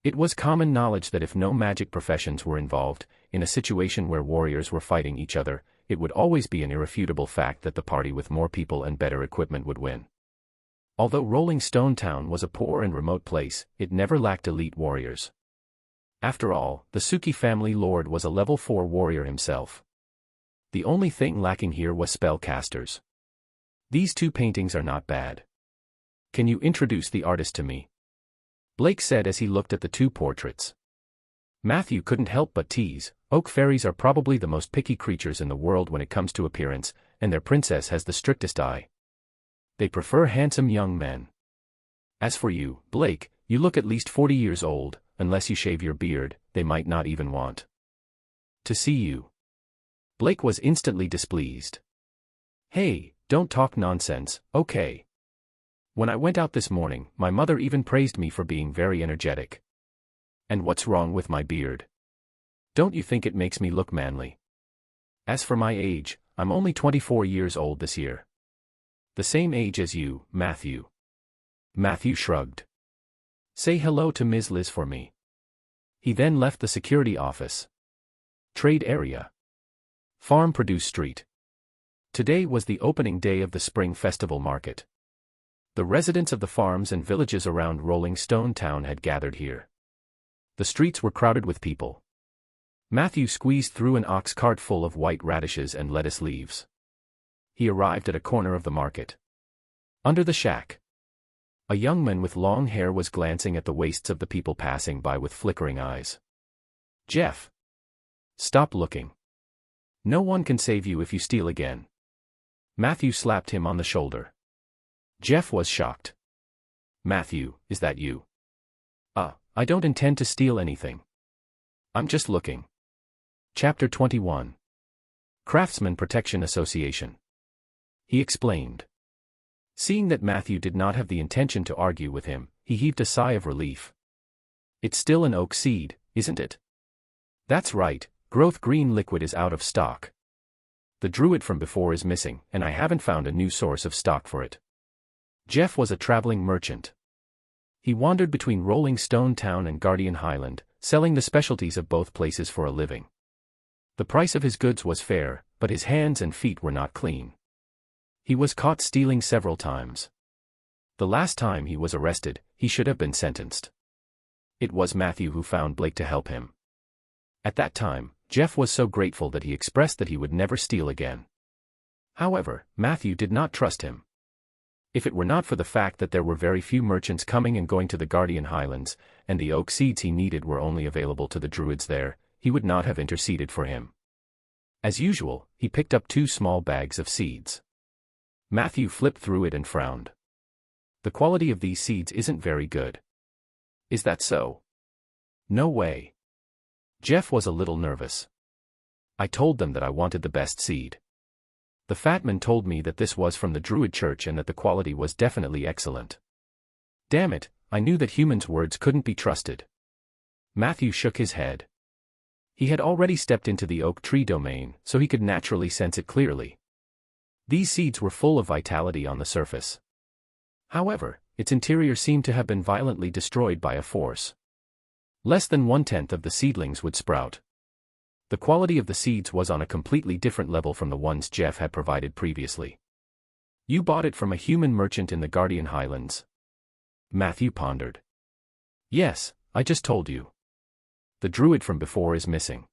It was common knowledge that if no magic professions were involved, in a situation where warriors were fighting each other, it would always be an irrefutable fact that the party with more people and better equipment would win. Although Rolling Stone Town was a poor and remote place, it never lacked elite warriors. After all, the Suki family lord was a level 4 warrior himself. The only thing lacking here was spellcasters. "These two paintings are not bad. Can you introduce the artist to me?" Blake said as he looked at the two portraits. Matthew couldn't help but tease. Oak fairies are probably the most picky creatures in the world when it comes to appearance, and their princess has the strictest eye. They prefer handsome young men. As for you, Blake, you look at least 40 years old. Unless you shave your beard, they might not even want to see you. Blake was instantly displeased. "Hey, don't talk nonsense, okay? When I went out this morning, my mother even praised me for being very energetic. And what's wrong with my beard? Don't you think it makes me look manly? As for my age, I'm only 24 years old this year. The same age as you, Matthew." Matthew shrugged. "Say hello to Ms. Liz for me." He then left the security office. Trade area. Farm Produce Street. Today was the opening day of the Spring Festival Market. The residents of the farms and villages around Rolling Stone Town had gathered here. The streets were crowded with people. Matthew squeezed through an ox cart full of white radishes and lettuce leaves. He arrived at a corner of the market. Under the shack, a young man with long hair was glancing at the waists of the people passing by with flickering eyes. "Jeff! Stop looking. No one can save you if you steal again." Matthew slapped him on the shoulder. Jeff was shocked. "Matthew, is that you?" I don't intend to steal anything. I'm just looking." Chapter 21. Craftsman Protection Association. He explained. Seeing that Matthew did not have the intention to argue with him, he heaved a sigh of relief. "It's still an oak seed, isn't it?" "That's right, growth green liquid is out of stock. The druid from before is missing, and I haven't found a new source of stock for it." Jeff was a traveling merchant. He wandered between Rolling Stone Town and Guardian Highland, selling the specialties of both places for a living. The price of his goods was fair, but his hands and feet were not clean. He was caught stealing several times. The last time he was arrested, he should have been sentenced. It was Matthew who found Blake to help him. At that time, Jeff was so grateful that he expressed that he would never steal again. However, Matthew did not trust him. If it were not for the fact that there were very few merchants coming and going to the Guardian Highlands, and the oak seeds he needed were only available to the druids there, he would not have interceded for him. As usual, he picked up 2 small bags of seeds. Matthew flipped through it and frowned. "The quality of these seeds isn't very good." "Is that so?" "No way." Jeff was a little nervous. "I told them that I wanted the best seed. The fat man told me that this was from the Druid Church and that the quality was definitely excellent." Damn it, I knew that humans' words couldn't be trusted. Matthew shook his head. He had already stepped into the oak tree domain, so he could naturally sense it clearly. These seeds were full of vitality on the surface. However, its interior seemed to have been violently destroyed by a force. Less than 1/10 of the seedlings would sprout. The quality of the seeds was on a completely different level from the ones Jeff had provided previously. You bought it from a human merchant in the Guardian Highlands? Matthew pondered. Yes, I just told you. The druid from before is missing.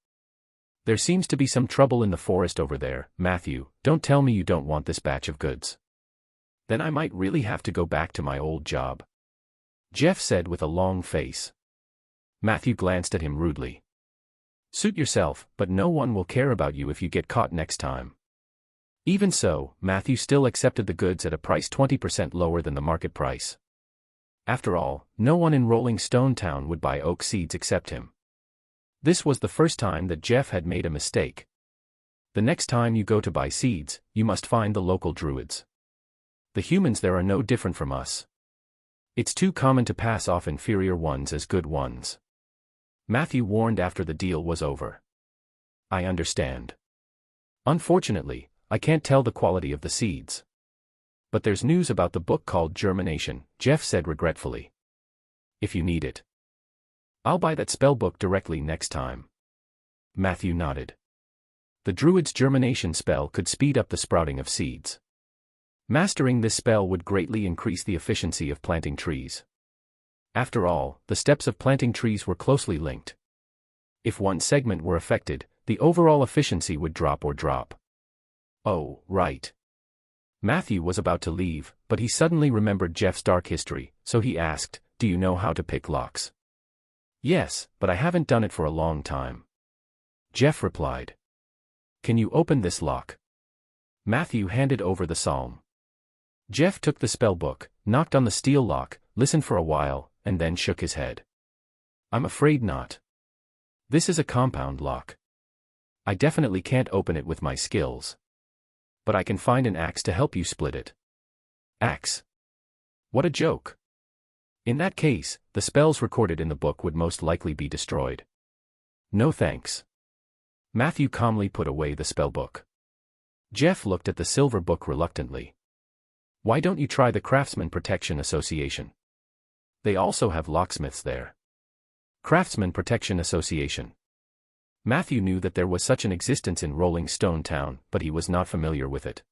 There seems to be some trouble in the forest over there. Matthew, don't tell me you don't want this batch of goods. Then I might really have to go back to my old job. Jeff said with a long face. Matthew glanced at him rudely. Suit yourself, but no one will care about you if you get caught next time. Even so, Matthew still accepted the goods at a price 20% lower than the market price. After all, no one in Rolling Stone Town would buy oak seeds except him. This was the first time that Jeff had made a mistake. The next time you go to buy seeds, you must find the local druids. The humans there are no different from us. It's too common to pass off inferior ones as good ones. Matthew warned after the deal was over. I understand. Unfortunately, I can't tell the quality of the seeds. But there's news about the book called Germination, Jeff said regretfully. If you need it, I'll buy that spell book directly next time. Matthew nodded. The druid's germination spell could speed up the sprouting of seeds. Mastering this spell would greatly increase the efficiency of planting trees. After all, the steps of planting trees were closely linked. If one segment were affected, the overall efficiency would drop. Oh, right. Matthew was about to leave, but he suddenly remembered Jeff's dark history, so he asked, do you know how to pick locks? Yes, but I haven't done it for a long time. Jeff replied. Can you open this lock? Matthew handed over the psalm. Jeff took the spell book, knocked on the steel lock, listened for a while, and then shook his head. I'm afraid not. This is a compound lock. I definitely can't open it with my skills. But I can find an axe to help you split it. Axe? What a joke. In that case, the spells recorded in the book would most likely be destroyed. No thanks. Matthew calmly put away the spellbook. Jeff looked at the silver book reluctantly. Why don't you try the Craftsman Protection Association? They also have locksmiths there. Craftsman Protection Association. Matthew knew that there was such an existence in Rolling Stone Town, but he was not familiar with it.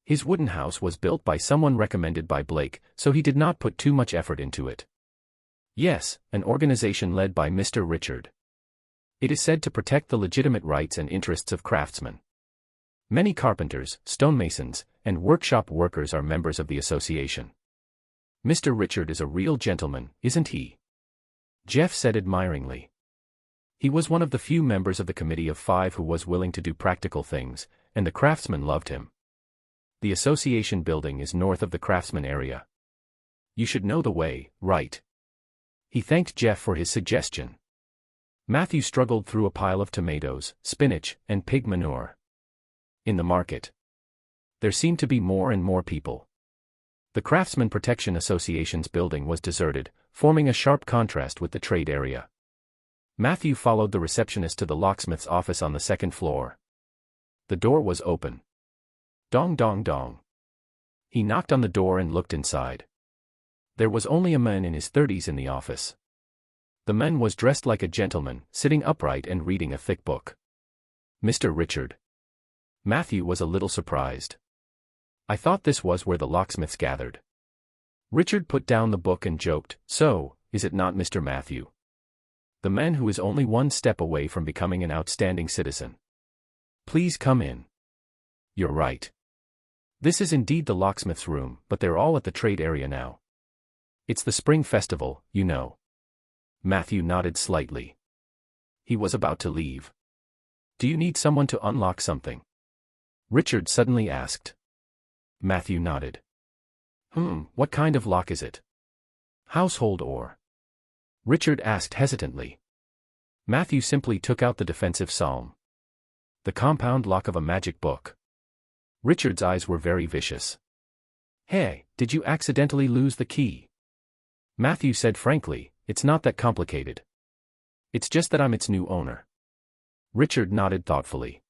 His wooden house was built by someone recommended by Blake, so he did not put too much effort into it. Yes, an organization led by Mr. Richard. It is said to protect the legitimate rights and interests of craftsmen. Many carpenters, stonemasons, and workshop workers are members of the association. Mr. Richard is a real gentleman, isn't he? Jeff said admiringly. He was one of the few members of the committee of 5 who was willing to do practical things, and the craftsmen loved him. The association building is north of the craftsman area. You should know the way, right? He thanked Jeff for his suggestion. Matthew struggled through a pile of tomatoes, spinach, and pig manure. In the market, there seemed to be more and more people. The Craftsman Protection Association's building was deserted, forming a sharp contrast with the trade area. Matthew followed the receptionist to the locksmith's office on the second floor. The door was open. Dong dong dong. He knocked on the door and looked inside. There was only a man in his 30s in the office. The man was dressed like a gentleman, sitting upright and reading a thick book. Mr. Richard. Matthew was a little surprised. I thought this was where the locksmiths gathered. Richard put down the book and joked, so, is it not Mr. Matthew? The man who is only one step away from becoming an outstanding citizen. Please come in. You're right. This is indeed the locksmith's room, but they're all at the trade area now. It's the spring festival, you know. Matthew nodded slightly. He was about to leave. Do you need someone to unlock something? Richard suddenly asked. Matthew nodded. What kind of lock is it? Household or? Richard asked hesitantly. Matthew simply took out the defensive psalm. The compound lock of a magic book. Richard's eyes were very vicious. Hey, did you accidentally lose the key? Matthew said frankly, "It's not that complicated. It's just that I'm its new owner." Richard nodded thoughtfully.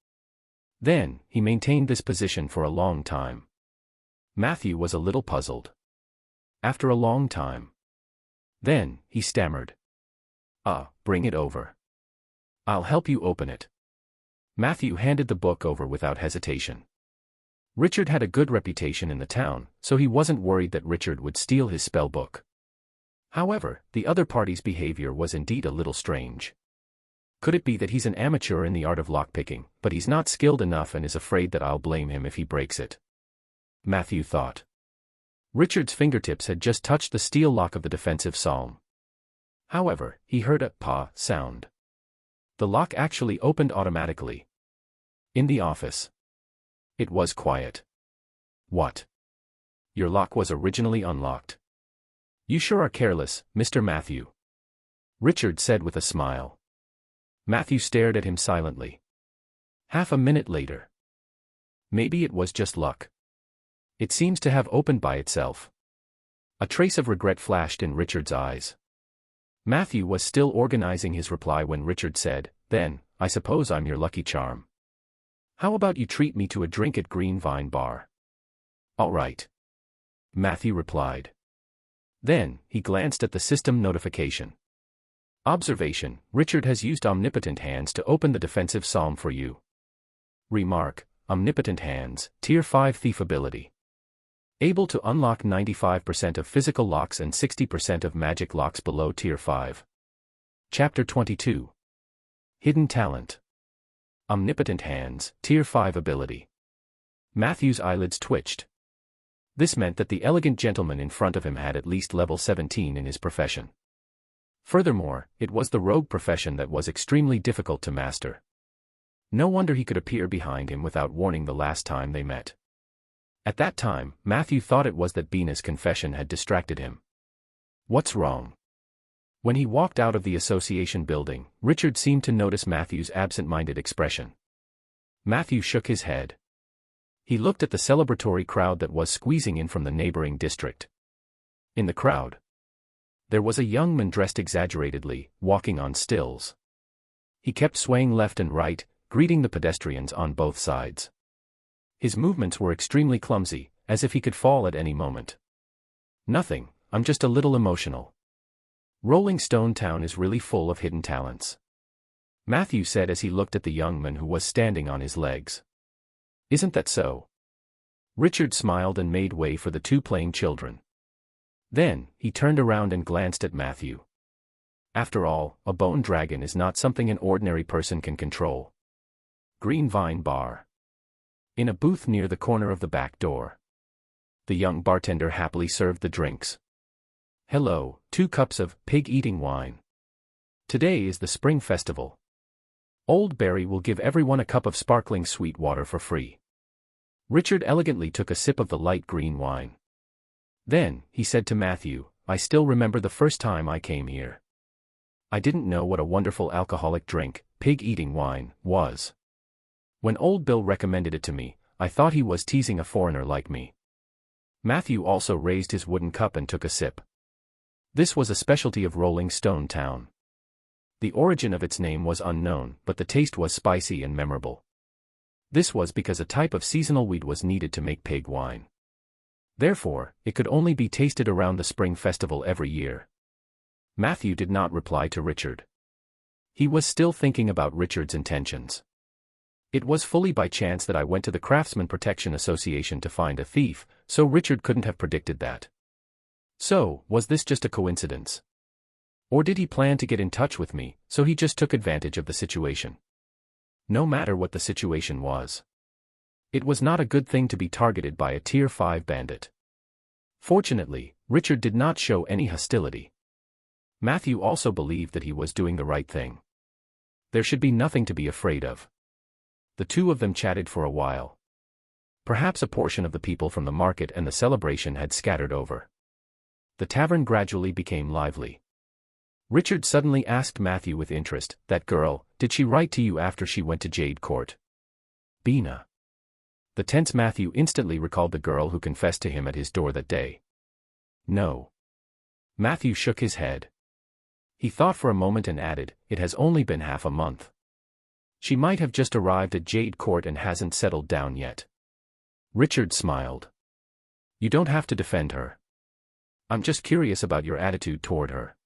Then, he maintained this position for a long time. Matthew was a little puzzled. After a long time. Then, he stammered. Bring it over. I'll help you open it." Matthew handed the book over without hesitation. Richard had a good reputation in the town, so he wasn't worried that Richard would steal his spell book. However, the other party's behavior was indeed a little strange. Could it be that he's an amateur in the art of lockpicking, but he's not skilled enough and is afraid that I'll blame him if he breaks it? Matthew thought. Richard's fingertips had just touched the steel lock of the defensive psalm. However, he heard a "pa" sound. The lock actually opened automatically. In the office. It was quiet. "What? Your lock was originally unlocked. You sure are careless, Mr. Matthew," Richard said with a smile. Matthew stared at him silently. Half a minute later. "Maybe it was just luck. It seems to have opened by itself." A trace of regret flashed in Richard's eyes. Matthew was still organizing his reply when Richard said, "Then, I suppose I'm your lucky charm. How about you treat me to a drink at Green Vine Bar?" "All right," Matthew replied. Then, he glanced at the system notification. Observation: Richard has used omnipotent hands to open the defensive psalm for you. Remark: Omnipotent hands, Tier 5 thief ability. Able to unlock 95% of physical locks and 60% of magic locks below Tier 5. Chapter 22. Hidden talent. Omnipotent hands, Tier 5 ability. Matthew's eyelids twitched. This meant that the elegant gentleman in front of him had at least level 17 in his profession. Furthermore, it was the rogue profession that was extremely difficult to master. No wonder he could appear behind him without warning the last time they met. At that time, Matthew thought it was that Bina's confession had distracted him. What's wrong? When he walked out of the association building, Richard seemed to notice Matthew's absent-minded expression. Matthew shook his head. He looked at the celebratory crowd that was squeezing in from the neighboring district. In the crowd, there was a young man dressed exaggeratedly, walking on stills. He kept swaying left and right, greeting the pedestrians on both sides. His movements were extremely clumsy, as if he could fall at any moment. "Nothing, I'm just a little emotional. Rolling Stone Town is really full of hidden talents," Matthew said as he looked at the young man who was standing on his legs. "Isn't that so?" Richard smiled and made way for the two playing children. Then, he turned around and glanced at Matthew. After all, a bone dragon is not something an ordinary person can control. Green Vine Bar. In a booth near the corner of the back door. The young bartender happily served the drinks. "Hello, 2 cups of pig-eating wine. Today is the spring festival. Old Barry will give everyone a cup of sparkling sweet water for free." Richard elegantly took a sip of the light green wine. Then, he said to Matthew, "I still remember the first time I came here. I didn't know what a wonderful alcoholic drink, pig-eating wine, was. When old Bill recommended it to me, I thought he was teasing a foreigner like me." Matthew also raised his wooden cup and took a sip. This was a specialty of Rolling Stone Town. The origin of its name was unknown, but the taste was spicy and memorable. This was because a type of seasonal weed was needed to make pig wine. Therefore, it could only be tasted around the spring festival every year. Matthew did not reply to Richard. He was still thinking about Richard's intentions. "It was fully by chance that I went to the Craftsman Protection Association to find a thief, so Richard couldn't have predicted that. So, was this just a coincidence? Or did he plan to get in touch with me, so he just took advantage of the situation?" No matter what the situation was, it was not a good thing to be targeted by a Tier 5 bandit. Fortunately, Richard did not show any hostility. Matthew also believed that he was doing the right thing. There should be nothing to be afraid of. The two of them chatted for a while. Perhaps a portion of the people from the market and the celebration had scattered over. The tavern gradually became lively. Richard suddenly asked Matthew with interest, "That girl, did she write to you after she went to Jade Court?" Bina. The tense Matthew instantly recalled the girl who confessed to him at his door that day. "No." Matthew shook his head. He thought for a moment and added, "It has only been half a month. She might have just arrived at Jade Court and hasn't settled down yet." Richard smiled. "You don't have to defend her. I'm just curious about your attitude toward her.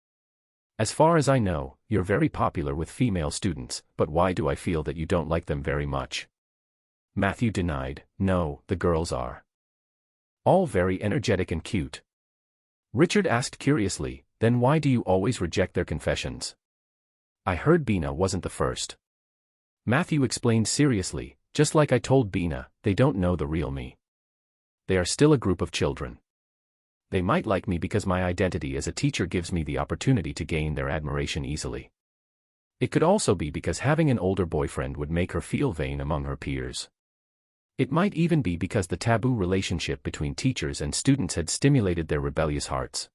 As far as I know, you're very popular with female students, but why do I feel that you don't like them very much?" Matthew denied. "No, the girls are all very energetic and cute." Richard asked curiously, "Then why do you always reject their confessions?" "I heard Bina wasn't the first." Matthew explained seriously, "Just like I told Bina, they don't know the real me. They are still a group of children. They might like me because my identity as a teacher gives me the opportunity to gain their admiration easily. It could also be because having an older boyfriend would make her feel vain among her peers. It might even be because the taboo relationship between teachers and students had stimulated their rebellious hearts.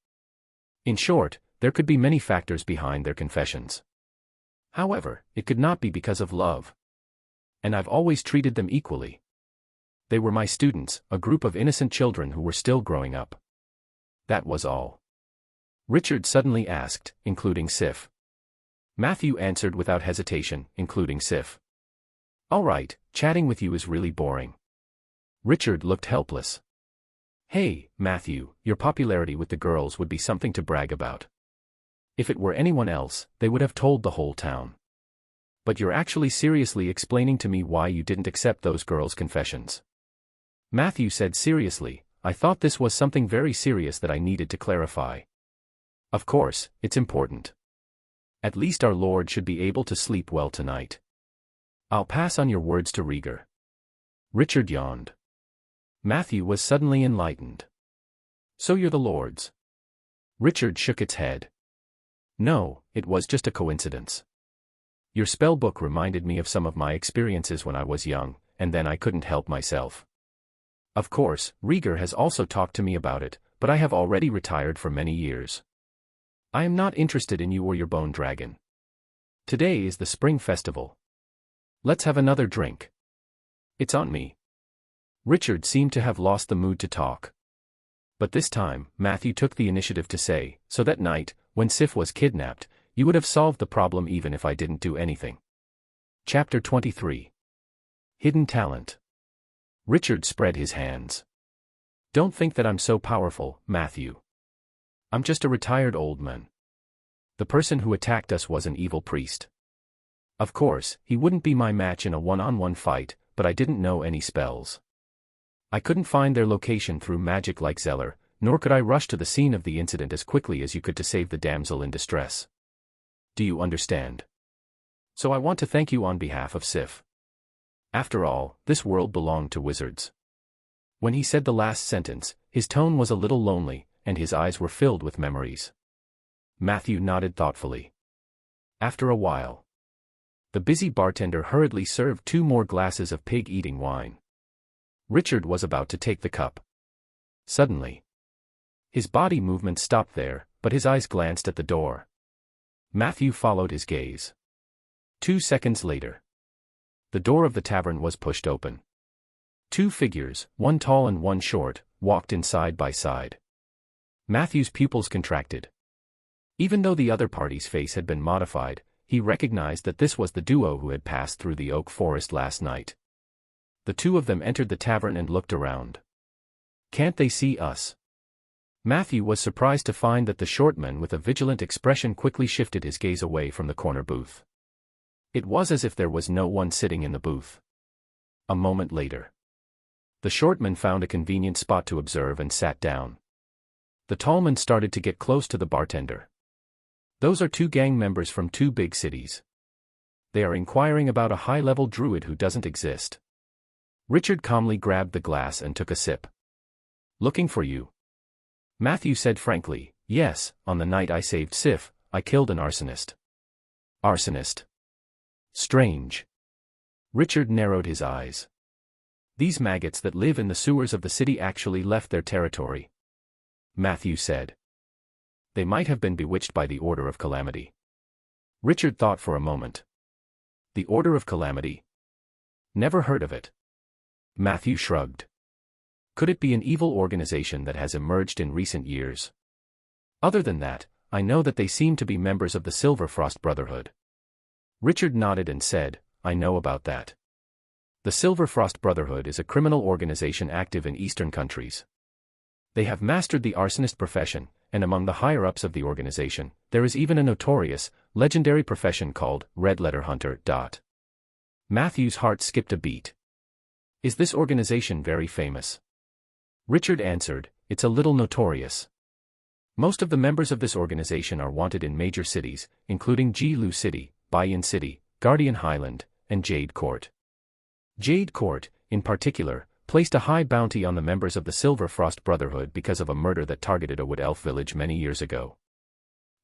In short, there could be many factors behind their confessions. However, it could not be because of love. And I've always treated them equally. They were my students, a group of innocent children who were still growing up. That was all." Richard suddenly asked, "Including Sif?" Matthew answered without hesitation, "Including Sif." "All right, chatting with you is really boring." Richard looked helpless. "Hey, Matthew, your popularity with the girls would be something to brag about. If it were anyone else, they would have told the whole town. But you're actually seriously explaining to me why you didn't accept those girls' confessions." Matthew said seriously, "I thought this was something very serious that I needed to clarify. Of course, it's important. At least our Lord should be able to sleep well tonight. I'll pass on your words to Rieger." Richard yawned. Matthew was suddenly enlightened. "So you're the Lord's?" Richard shook its head. "No, it was just a coincidence. Your spell book reminded me of some of my experiences when I was young, and then I couldn't help myself. Of course, Rieger has also talked to me about it, but I have already retired for many years. I am not interested in you or your bone dragon. Today is the spring festival. Let's have another drink. It's on me." Richard seemed to have lost the mood to talk. But this time, Matthew took the initiative to say, "So that night, when Sif was kidnapped, you would have solved the problem even if I didn't do anything." Chapter 23. Hidden Talent. Richard spread his hands. "Don't think that I'm so powerful, Matthew. I'm just a retired old man. The person who attacked us was an evil priest. Of course, he wouldn't be my match in a one-on-one fight, but I didn't know any spells. I couldn't find their location through magic like Zeller, nor could I rush to the scene of the incident as quickly as you could to save the damsel in distress. Do you understand? So I want to thank you on behalf of Sif. After all, this world belonged to wizards." When he said the last sentence, his tone was a little lonely, and his eyes were filled with memories. Matthew nodded thoughtfully. After a while, the busy bartender hurriedly served 2 more glasses of pig-eating wine. Richard was about to take the cup. Suddenly, his body movement stopped there, but his eyes glanced at the door. Matthew followed his gaze. 2 seconds later, the door of the tavern was pushed open. 2 figures, one tall and one short, walked in side by side. Matthew's pupils contracted. Even though the other party's face had been modified, he recognized that this was the duo who had passed through the oak forest last night. The 2 of them entered the tavern and looked around. "Can't they see us?" Matthew was surprised to find that the short man with a vigilant expression quickly shifted his gaze away from the corner booth. It was as if there was no one sitting in the booth. A moment later, the short man found a convenient spot to observe and sat down. The tall man started to get close to the bartender. "Those are 2 gang members from 2 big cities. They are inquiring about a high-level druid who doesn't exist." Richard calmly grabbed the glass and took a sip. "Looking for you?" Matthew said frankly, "Yes, on the night I saved Sif, I killed an arsonist." "Arsonist? Strange." Richard narrowed his eyes. "These maggots that live in the sewers of the city actually left their territory," Matthew said. "They might have been bewitched by the Order of Calamity." Richard thought for a moment. The Order of Calamity? Never heard of it. Matthew shrugged. Could it be an evil organization that has emerged in recent years? Other than that, I know that they seem to be members of the Silver Frost Brotherhood. Richard nodded and said, I know about that. The Silver Frost Brotherhood is a criminal organization active in Eastern countries. They have mastered the arsonist profession, and among the higher-ups of the organization, there is even a notorious, legendary profession called Red Letter Hunter. Matthew's heart skipped a beat. Is this organization very famous? Richard answered, it's a little notorious. Most of the members of this organization are wanted in major cities, including Jilu City, Bayan City, Guardian Highland, and Jade Court. Jade Court, in particular, placed a high bounty on the members of the Silver Frost Brotherhood because of a murder that targeted a wood elf village many years ago.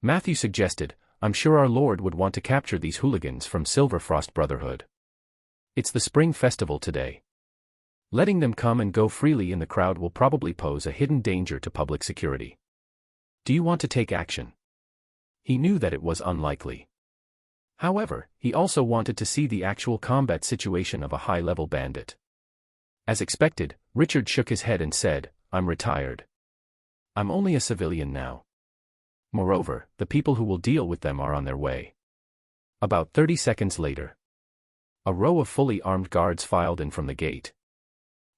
Matthew suggested, I'm sure our Lord would want to capture these hooligans from Silver Frost Brotherhood. It's the spring festival today. Letting them come and go freely in the crowd will probably pose a hidden danger to public security. Do you want to take action? He knew that it was unlikely. However, he also wanted to see the actual combat situation of a high-level bandit. As expected, Richard shook his head and said, I'm retired. I'm only a civilian now. Moreover, the people who will deal with them are on their way. About 30 seconds later, a row of fully armed guards filed in from the gate.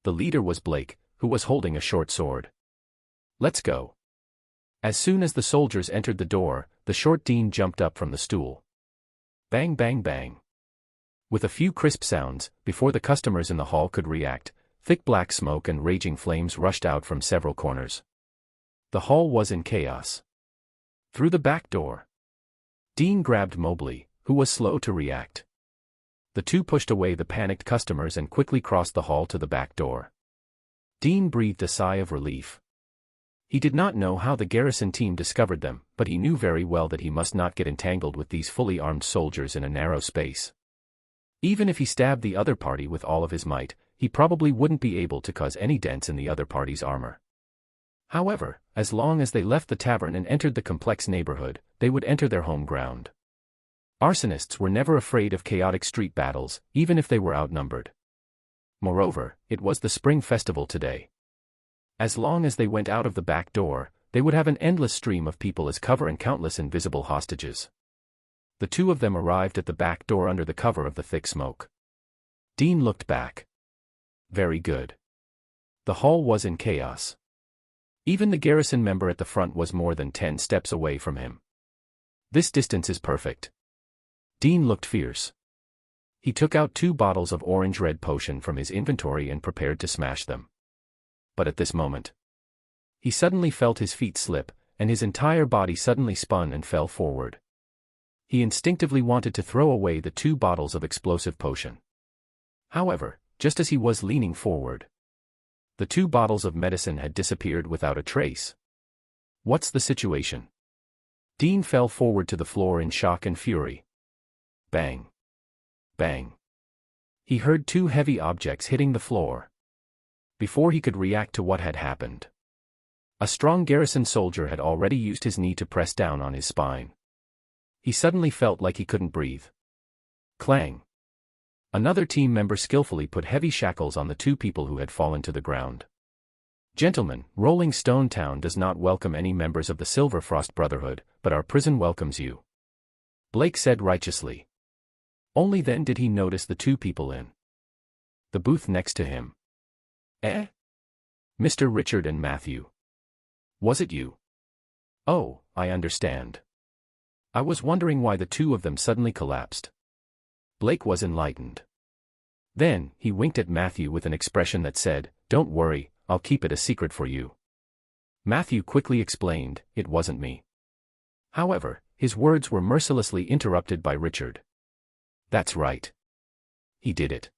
The leader was Blake, who was holding a short sword. Let's go. As soon as the soldiers entered the door, the short Dean jumped up from the stool. Bang bang bang. With a few crisp sounds, before the customers in the hall could react, thick black smoke and raging flames rushed out from several corners. The hall was in chaos. Through the back door. Dean grabbed Mobley, who was slow to react. The two pushed away the panicked customers and quickly crossed the hall to the back door. Dean breathed a sigh of relief. He did not know how the garrison team discovered them, but he knew very well that he must not get entangled with these fully armed soldiers in a narrow space. Even if he stabbed the other party with all of his might, he probably wouldn't be able to cause any dents in the other party's armor. However, as long as they left the tavern and entered the complex neighborhood, they would enter their home ground. Arsonists were never afraid of chaotic street battles, even if they were outnumbered. Moreover, it was the spring festival today. As long as they went out of the back door, they would have an endless stream of people as cover and countless invisible hostages. The two of them arrived at the back door under the cover of the thick smoke. Dean looked back. Very good. The hall was in chaos. Even the garrison member at the front was more than 10 steps away from him. This distance is perfect. Dean looked fierce. He took out 2 bottles of orange-red potion from his inventory and prepared to smash them. But at this moment, he suddenly felt his feet slip, and his entire body suddenly spun and fell forward. He instinctively wanted to throw away the 2 bottles of explosive potion. However, just as he was leaning forward, the 2 bottles of medicine had disappeared without a trace. What's the situation? Dean fell forward to the floor in shock and fury. Bang. Bang. He heard 2 heavy objects hitting the floor. Before he could react to what had happened, a strong garrison soldier had already used his knee to press down on his spine. He suddenly felt like he couldn't breathe. Clang. Another team member skillfully put heavy shackles on the 2 people who had fallen to the ground. Gentlemen, Rolling Stone Town does not welcome any members of the Silver Frost Brotherhood, but our prison welcomes you. Blake said righteously. Only then did he notice the 2 people in the booth next to him. Mr. Richard and Matthew. Was it you? Oh, I understand. I was wondering why the 2 of them suddenly collapsed. Blake was enlightened. Then, he winked at Matthew with an expression that said, Don't worry, I'll keep it a secret for you. Matthew quickly explained, It wasn't me. However, his words were mercilessly interrupted by Richard. That's right. He did it.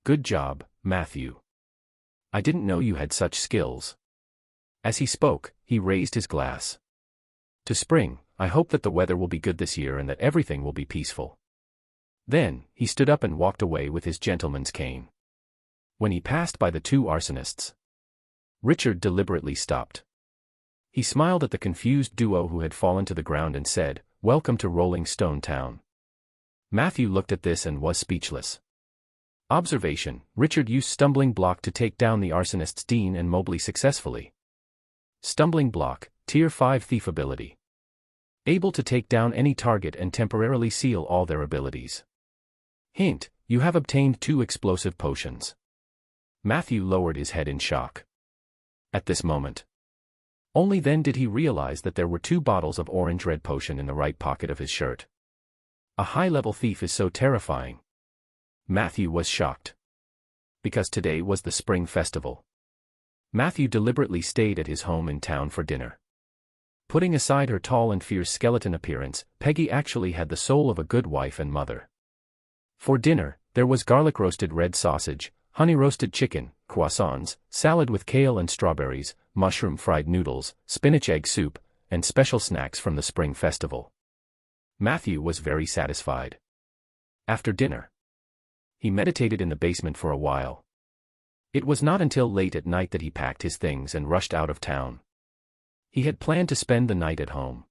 Good job, Matthew. I didn't know you had such skills. As he spoke, he raised his glass. To spring, I hope that the weather will be good this year and that everything will be peaceful. Then, he stood up and walked away with his gentleman's cane. When he passed by the 2 arsonists, Richard deliberately stopped. He smiled at the confused duo who had fallen to the ground and said, Welcome to Rolling Stone Town. Matthew looked at this and was speechless. Observation: Richard used Stumbling Block to take down the arsonists Dean and Mobley successfully. Stumbling Block, Tier 5 Thief ability. Able to take down any target and temporarily seal all their abilities. Hint, you have obtained 2 explosive potions. Matthew lowered his head in shock. At this moment, only then did he realize that there were 2 bottles of orange-red potion in the right pocket of his shirt. A high-level thief is so terrifying. Matthew was shocked. Because today was the spring festival. Matthew deliberately stayed at his home in town for dinner. Putting aside her tall and fierce skeleton appearance, Peggy actually had the soul of a good wife and mother. For dinner, there was garlic-roasted red sausage, honey-roasted chicken, croissants, salad with kale and strawberries, mushroom-fried noodles, spinach egg soup, and special snacks from the spring festival. Matthew was very satisfied. After dinner, he meditated in the basement for a while. It was not until late at night that he packed his things and rushed out of town. He had planned to spend the night at home.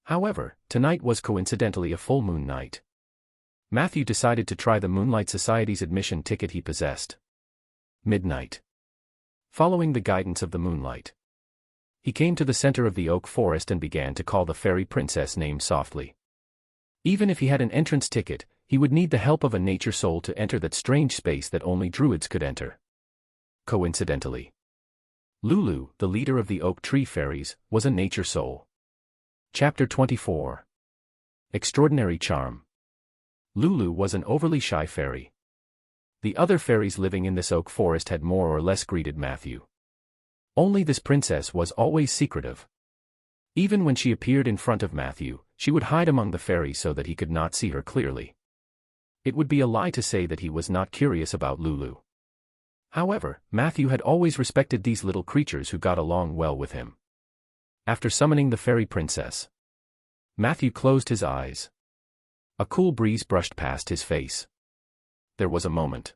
However, tonight was coincidentally a full moon night. Matthew decided to try the Moonlight Society's admission ticket he possessed. Midnight. Following the guidance of the moonlight, he came to the center of the oak forest and began to call the fairy princess name softly. Even if he had an entrance ticket, he would need the help of a nature soul to enter that strange space that only druids could enter. Coincidentally, Lulu, the leader of the oak tree fairies, was a nature soul. Chapter 24. Extraordinary Charm. Lulu was an overly shy fairy. The other fairies living in this oak forest had more or less greeted Matthew. Only this princess was always secretive. Even when she appeared in front of Matthew, she would hide among the fairies so that he could not see her clearly. It would be a lie to say that he was not curious about Lulu. However, Matthew had always respected these little creatures who got along well with him. After summoning the fairy princess, Matthew closed his eyes. A cool breeze brushed past his face. There was a moment.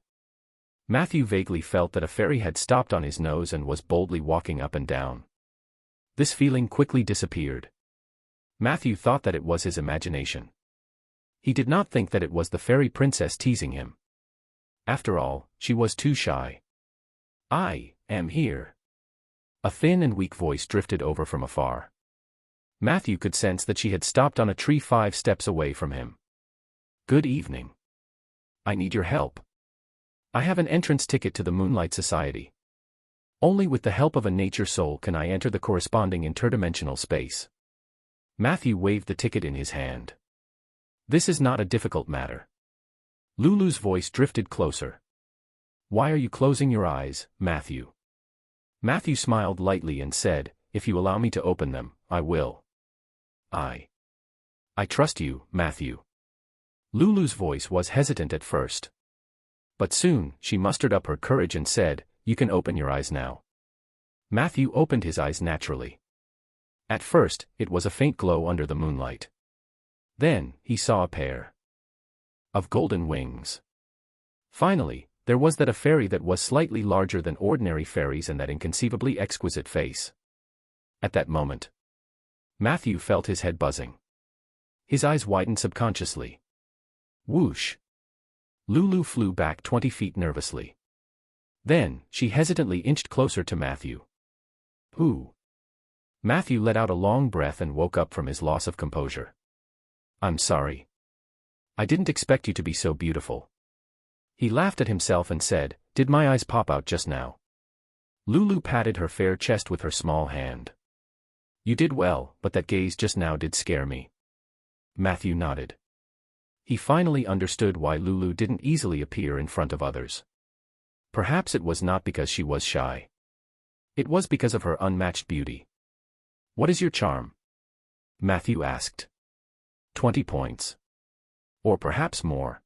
Matthew vaguely felt that a fairy had stopped on his nose and was boldly walking up and down. This feeling quickly disappeared. Matthew thought that it was his imagination. He did not think that it was the fairy princess teasing him. After all, she was too shy. "I am here." A thin and weak voice drifted over from afar. Matthew could sense that she had stopped on a tree 5 steps away from him. "Good evening. I need your help. I have an entrance ticket to the Moonlight Society. Only with the help of a nature soul can I enter the corresponding interdimensional space." Matthew waved the ticket in his hand. "This is not a difficult matter." Lulu's voice drifted closer. "Why are you closing your eyes, Matthew?" Matthew smiled lightly and said, "If you allow me to open them, I will." I trust you, Matthew." Lulu's voice was hesitant at first. But soon, she mustered up her courage and said, "You can open your eyes now." Matthew opened his eyes naturally. At first, it was a faint glow under the moonlight. Then, he saw a pair of golden wings. Finally, there was that a fairy that was slightly larger than ordinary fairies and that inconceivably exquisite face. At that moment, Matthew felt his head buzzing. His eyes widened subconsciously. Whoosh! Lulu flew back 20 feet nervously. Then, she hesitantly inched closer to Matthew. "Who?" Matthew let out a long breath and woke up from his loss of composure. "I'm sorry. I didn't expect you to be so beautiful." He laughed at himself and said, "Did my eyes pop out just now?" Lulu patted her fair chest with her small hand. "You did well, but that gaze just now did scare me." Matthew nodded. He finally understood why Lulu didn't easily appear in front of others. Perhaps it was not because she was shy. It was because of her unmatched beauty. "What is your charm?" Matthew asked. 20 points. Or perhaps more.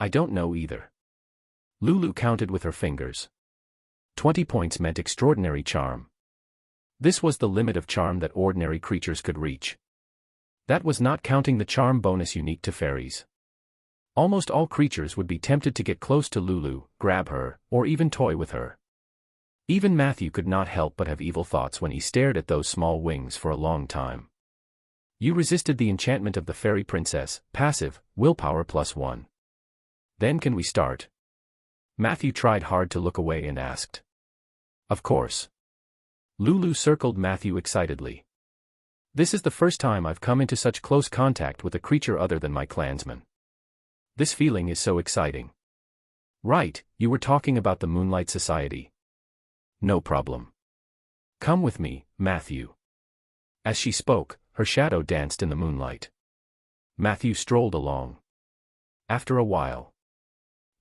"I don't know either." Lulu counted with her fingers. 20 points meant extraordinary charm. This was the limit of charm that ordinary creatures could reach. That was not counting the charm bonus unique to fairies. Almost all creatures would be tempted to get close to Lulu, grab her, or even toy with her. Even Matthew could not help but have evil thoughts when he stared at those small wings for a long time. You resisted the enchantment of the fairy princess, passive, willpower +1. Then can we start? Matthew tried hard to look away and asked. Of course. Lulu circled Matthew excitedly. This is the first time I've come into such close contact with a creature other than my clansman. This feeling is so exciting. Right, you were talking about the Moonlight Society. No problem. Come with me, Matthew. As she spoke, her shadow danced in the moonlight. Matthew strolled along. After a while,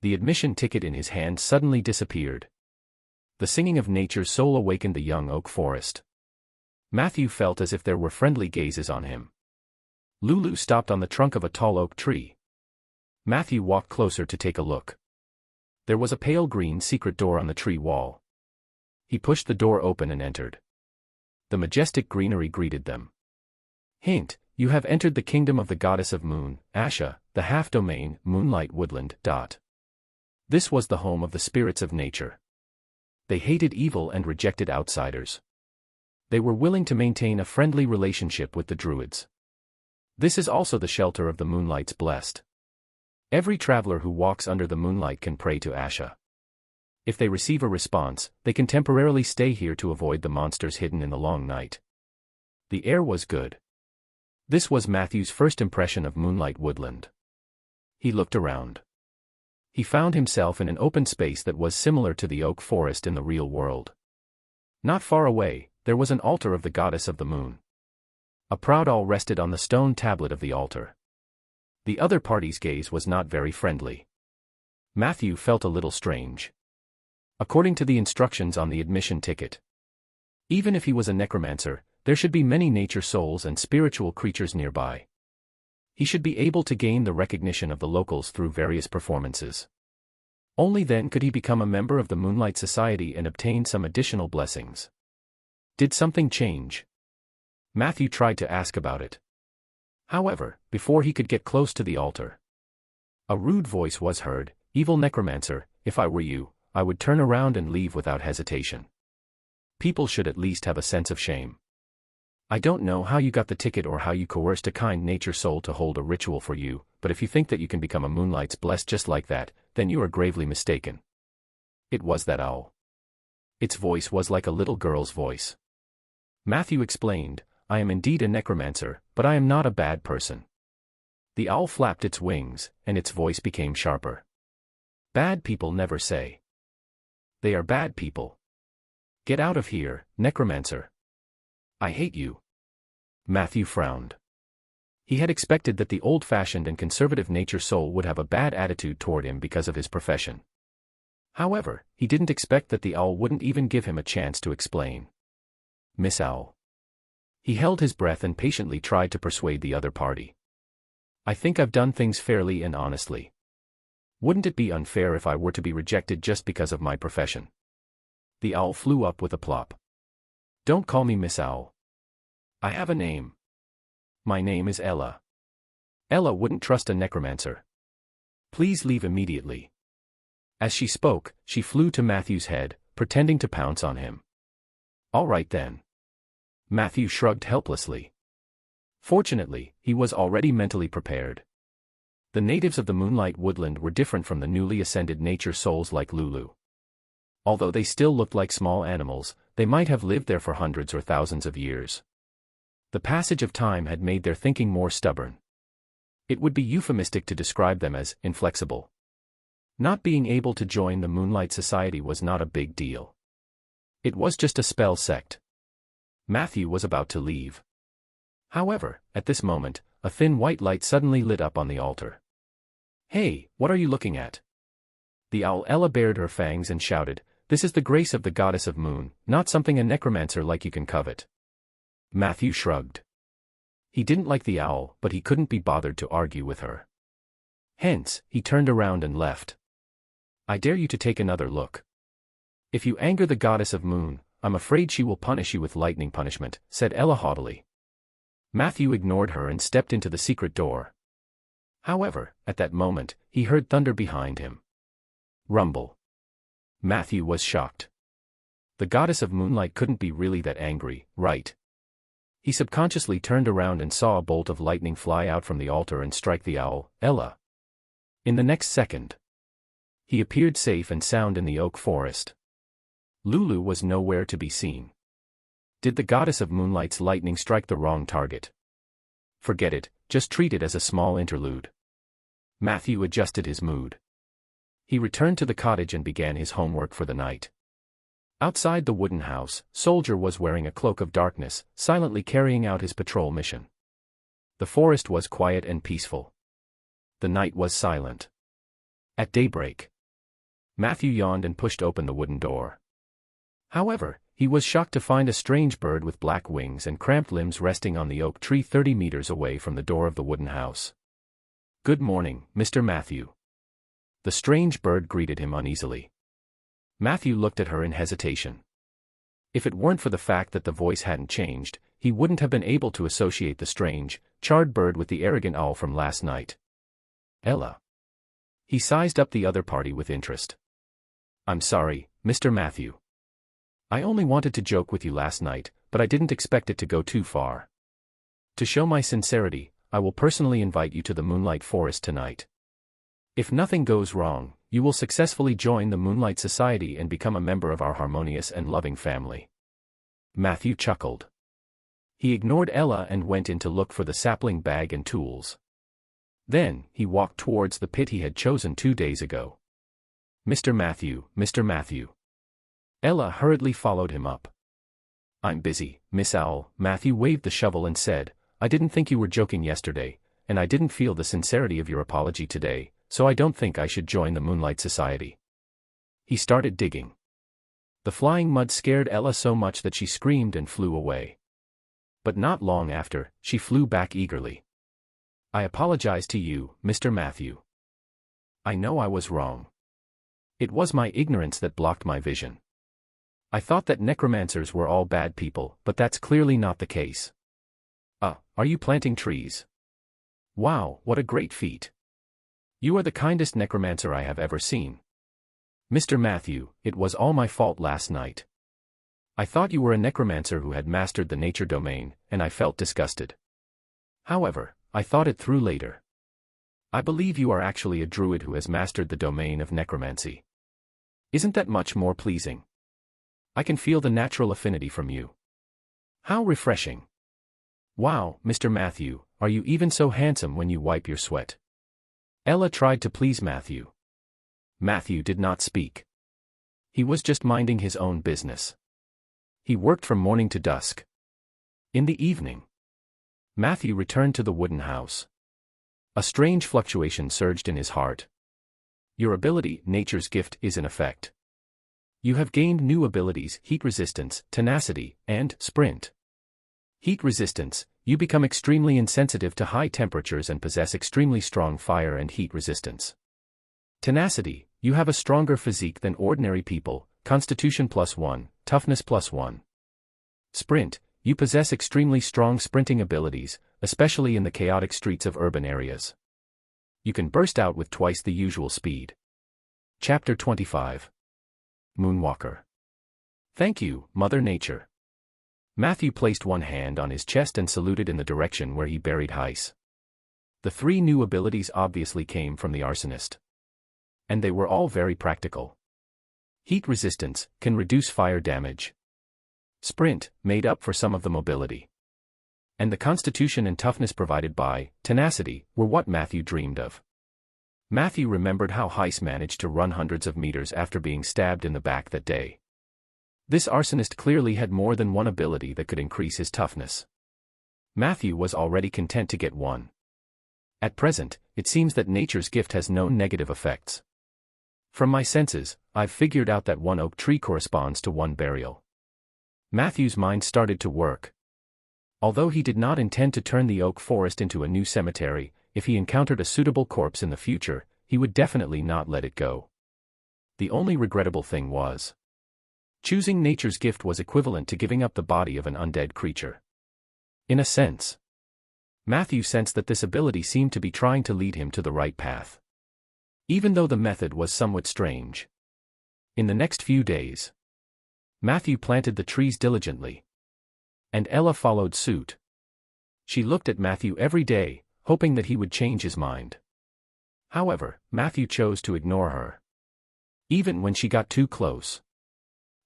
the admission ticket in his hand suddenly disappeared. The singing of nature's soul awakened the young oak forest. Matthew felt as if there were friendly gazes on him. Lulu stopped on the trunk of a tall oak tree. Matthew walked closer to take a look. There was a pale green secret door on the tree wall. He pushed the door open and entered. The majestic greenery greeted them. Hint, you have entered the kingdom of the goddess of moon, Asha, the half-domain, moonlight woodland. This was the home of the spirits of nature. They hated evil and rejected outsiders. They were willing to maintain a friendly relationship with the druids. This is also the shelter of the moonlight's blessed. Every traveler who walks under the moonlight can pray to Asha. If they receive a response, they can temporarily stay here to avoid the monsters hidden in the long night. The air was good. This was Matthew's first impression of moonlight woodland. He looked around. He found himself in an open space that was similar to the oak forest in the real world. Not far away, there was an altar of the goddess of the moon. A proud owl rested on the stone tablet of the altar. The other party's gaze was not very friendly. Matthew felt a little strange. According to the instructions on the admission ticket, even if he was a necromancer, there should be many nature souls and spiritual creatures nearby. He should be able to gain the recognition of the locals through various performances. Only then could he become a member of the Moonlight Society and obtain some additional blessings. Did something change? Matthew tried to ask about it. However, before he could get close to the altar, a rude voice was heard, "Evil necromancer, if I were you, I would turn around and leave without hesitation. People should at least have a sense of shame. I don't know how you got the ticket or how you coerced a kind nature soul to hold a ritual for you, but if you think that you can become a moonlight's blessed just like that, then you are gravely mistaken." It was that owl. Its voice was like a little girl's voice. Matthew explained, "I am indeed a necromancer, but I am not a bad person." The owl flapped its wings, and its voice became sharper. "Bad people never say. They are bad people. Get out of here, necromancer. I hate you." Matthew frowned. He had expected that the old-fashioned and conservative nature soul would have a bad attitude toward him because of his profession. However, he didn't expect that the owl wouldn't even give him a chance to explain. "Miss Owl." He held his breath and patiently tried to persuade the other party. "I think I've done things fairly and honestly. Wouldn't it be unfair if I were to be rejected just because of my profession?" The owl flew up with a plop. "Don't call me Miss Owl. I have a name. My name is Ella. Ella wouldn't trust a necromancer. Please leave immediately." As she spoke, she flew to Matthew's head, pretending to pounce on him. "All right then." Matthew shrugged helplessly. Fortunately, he was already mentally prepared. The natives of the Moonlight Woodland were different from the newly ascended nature souls like Lulu. Although they still looked like small animals, they might have lived there for hundreds or thousands of years. The passage of time had made their thinking more stubborn. It would be euphemistic to describe them as inflexible. Not being able to join the Moonlight Society was not a big deal. It was just a spell sect. Matthew was about to leave. However, at this moment, a thin white light suddenly lit up on the altar. "Hey, what are you looking at?" The owl Ella bared her fangs and shouted, "This is the grace of the goddess of moon, not something a necromancer like you can covet." Matthew shrugged. He didn't like the owl, but he couldn't be bothered to argue with her. Hence, he turned around and left. "I dare you to take another look. If you anger the goddess of moon, I'm afraid she will punish you with lightning punishment," said Ella haughtily. Matthew ignored her and stepped into the secret door. However, at that moment, he heard thunder behind him. Rumble. Matthew was shocked. The goddess of moonlight couldn't be really that angry, right? He subconsciously turned around and saw a bolt of lightning fly out from the altar and strike the owl, Ella. In the next second, he appeared safe and sound in the oak forest. Lulu was nowhere to be seen. Did the goddess of moonlight's lightning strike the wrong target? Forget it, just treat it as a small interlude. Matthew adjusted his mood. He returned to the cottage and began his homework for the night. Outside the wooden house, Soldier was wearing a cloak of darkness, silently carrying out his patrol mission. The forest was quiet and peaceful. The night was silent. At daybreak, Matthew yawned and pushed open the wooden door. However, he was shocked to find a strange bird with black wings and cramped limbs resting on the oak tree 30 meters away from the door of the wooden house. "Good morning, Mr. Matthew." The strange bird greeted him uneasily. Matthew looked at her in hesitation. If it weren't for the fact that the voice hadn't changed, he wouldn't have been able to associate the strange, charred bird with the arrogant owl from last night. Ella. He sized up the other party with interest. "I'm sorry, Mr. Matthew. I only wanted to joke with you last night, but I didn't expect it to go too far. To show my sincerity, I will personally invite you to the Moonlight Forest tonight. If nothing goes wrong, you will successfully join the Moonlight Society and become a member of our harmonious and loving family." Matthew chuckled. He ignored Ella and went in to look for the sapling bag and tools. Then, he walked towards the pit he had chosen 2 days ago. "Mr. Matthew, Mr. Matthew." Ella hurriedly followed him up. "I'm busy, Miss Owl." Matthew waved the shovel and said, "I didn't think you were joking yesterday, and I didn't feel the sincerity of your apology today, so I don't think I should join the Moonlight Society." He started digging. The flying mud scared Ella so much that she screamed and flew away. But not long after, she flew back eagerly. "I apologize to you, Mr. Matthew. I know I was wrong. It was my ignorance that blocked my vision. I thought that necromancers were all bad people, but that's clearly not the case." Are you planting trees?" "Wow, what a great feat. You are the kindest necromancer I have ever seen." "Mr. Matthew, it was all my fault last night. I thought you were a necromancer who had mastered the nature domain, and I felt disgusted. However, I thought it through later. I believe you are actually a druid who has mastered the domain of necromancy. Isn't that much more pleasing? I can feel the natural affinity from you. How refreshing. Wow, Mr. Matthew, are you even so handsome when you wipe your sweat?" Ella tried to please Matthew. Matthew did not speak. He was just minding his own business. He worked from morning to dusk. In the evening, Matthew returned to the wooden house. A strange fluctuation surged in his heart. Your ability, nature's gift, is in effect. You have gained new abilities: heat resistance, tenacity, and sprint. Heat resistance: you become extremely insensitive to high temperatures and possess extremely strong fire and heat resistance. Tenacity: you have a stronger physique than ordinary people, constitution +1, toughness +1. Sprint: you possess extremely strong sprinting abilities, especially in the chaotic streets of urban areas. You can burst out with twice the usual speed. Chapter 25. Moonwalker. Thank you, Mother Nature. Matthew placed one hand on his chest and saluted in the direction where he buried Heiss. The 3 new abilities obviously came from the arsonist. And they were all very practical. Heat resistance can reduce fire damage. Sprint made up for some of the mobility. And the constitution and toughness provided by tenacity were what Matthew dreamed of. Matthew remembered how Heiss managed to run hundreds of meters after being stabbed in the back that day. This arsonist clearly had more than one ability that could increase his toughness. Matthew was already content to get one. At present, it seems that nature's gift has no negative effects. From my senses, I've figured out that one oak tree corresponds to one burial. Matthew's mind started to work. Although he did not intend to turn the oak forest into a new cemetery, if he encountered a suitable corpse in the future, he would definitely not let it go. The only regrettable thing was, choosing nature's gift was equivalent to giving up the body of an undead creature. In a sense, Matthew sensed that this ability seemed to be trying to lead him to the right path. Even though the method was somewhat strange. In the next few days, Matthew planted the trees diligently. And Ella followed suit. She looked at Matthew every day, hoping that he would change his mind. However, Matthew chose to ignore her. Even when she got too close,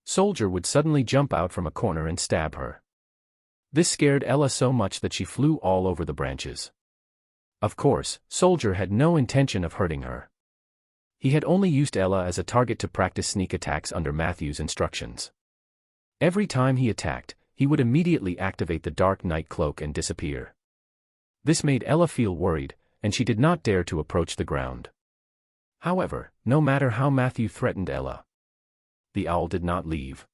Soldier would suddenly jump out from a corner and stab her. This scared Ella so much that she flew all over the branches. Of course, Soldier had no intention of hurting her. He had only used Ella as a target to practice sneak attacks under Matthew's instructions. Every time he attacked, he would immediately activate the dark night cloak and disappear. This made Ella feel worried, and she did not dare to approach the ground. However, no matter how Matthew threatened Ella, the owl did not leave.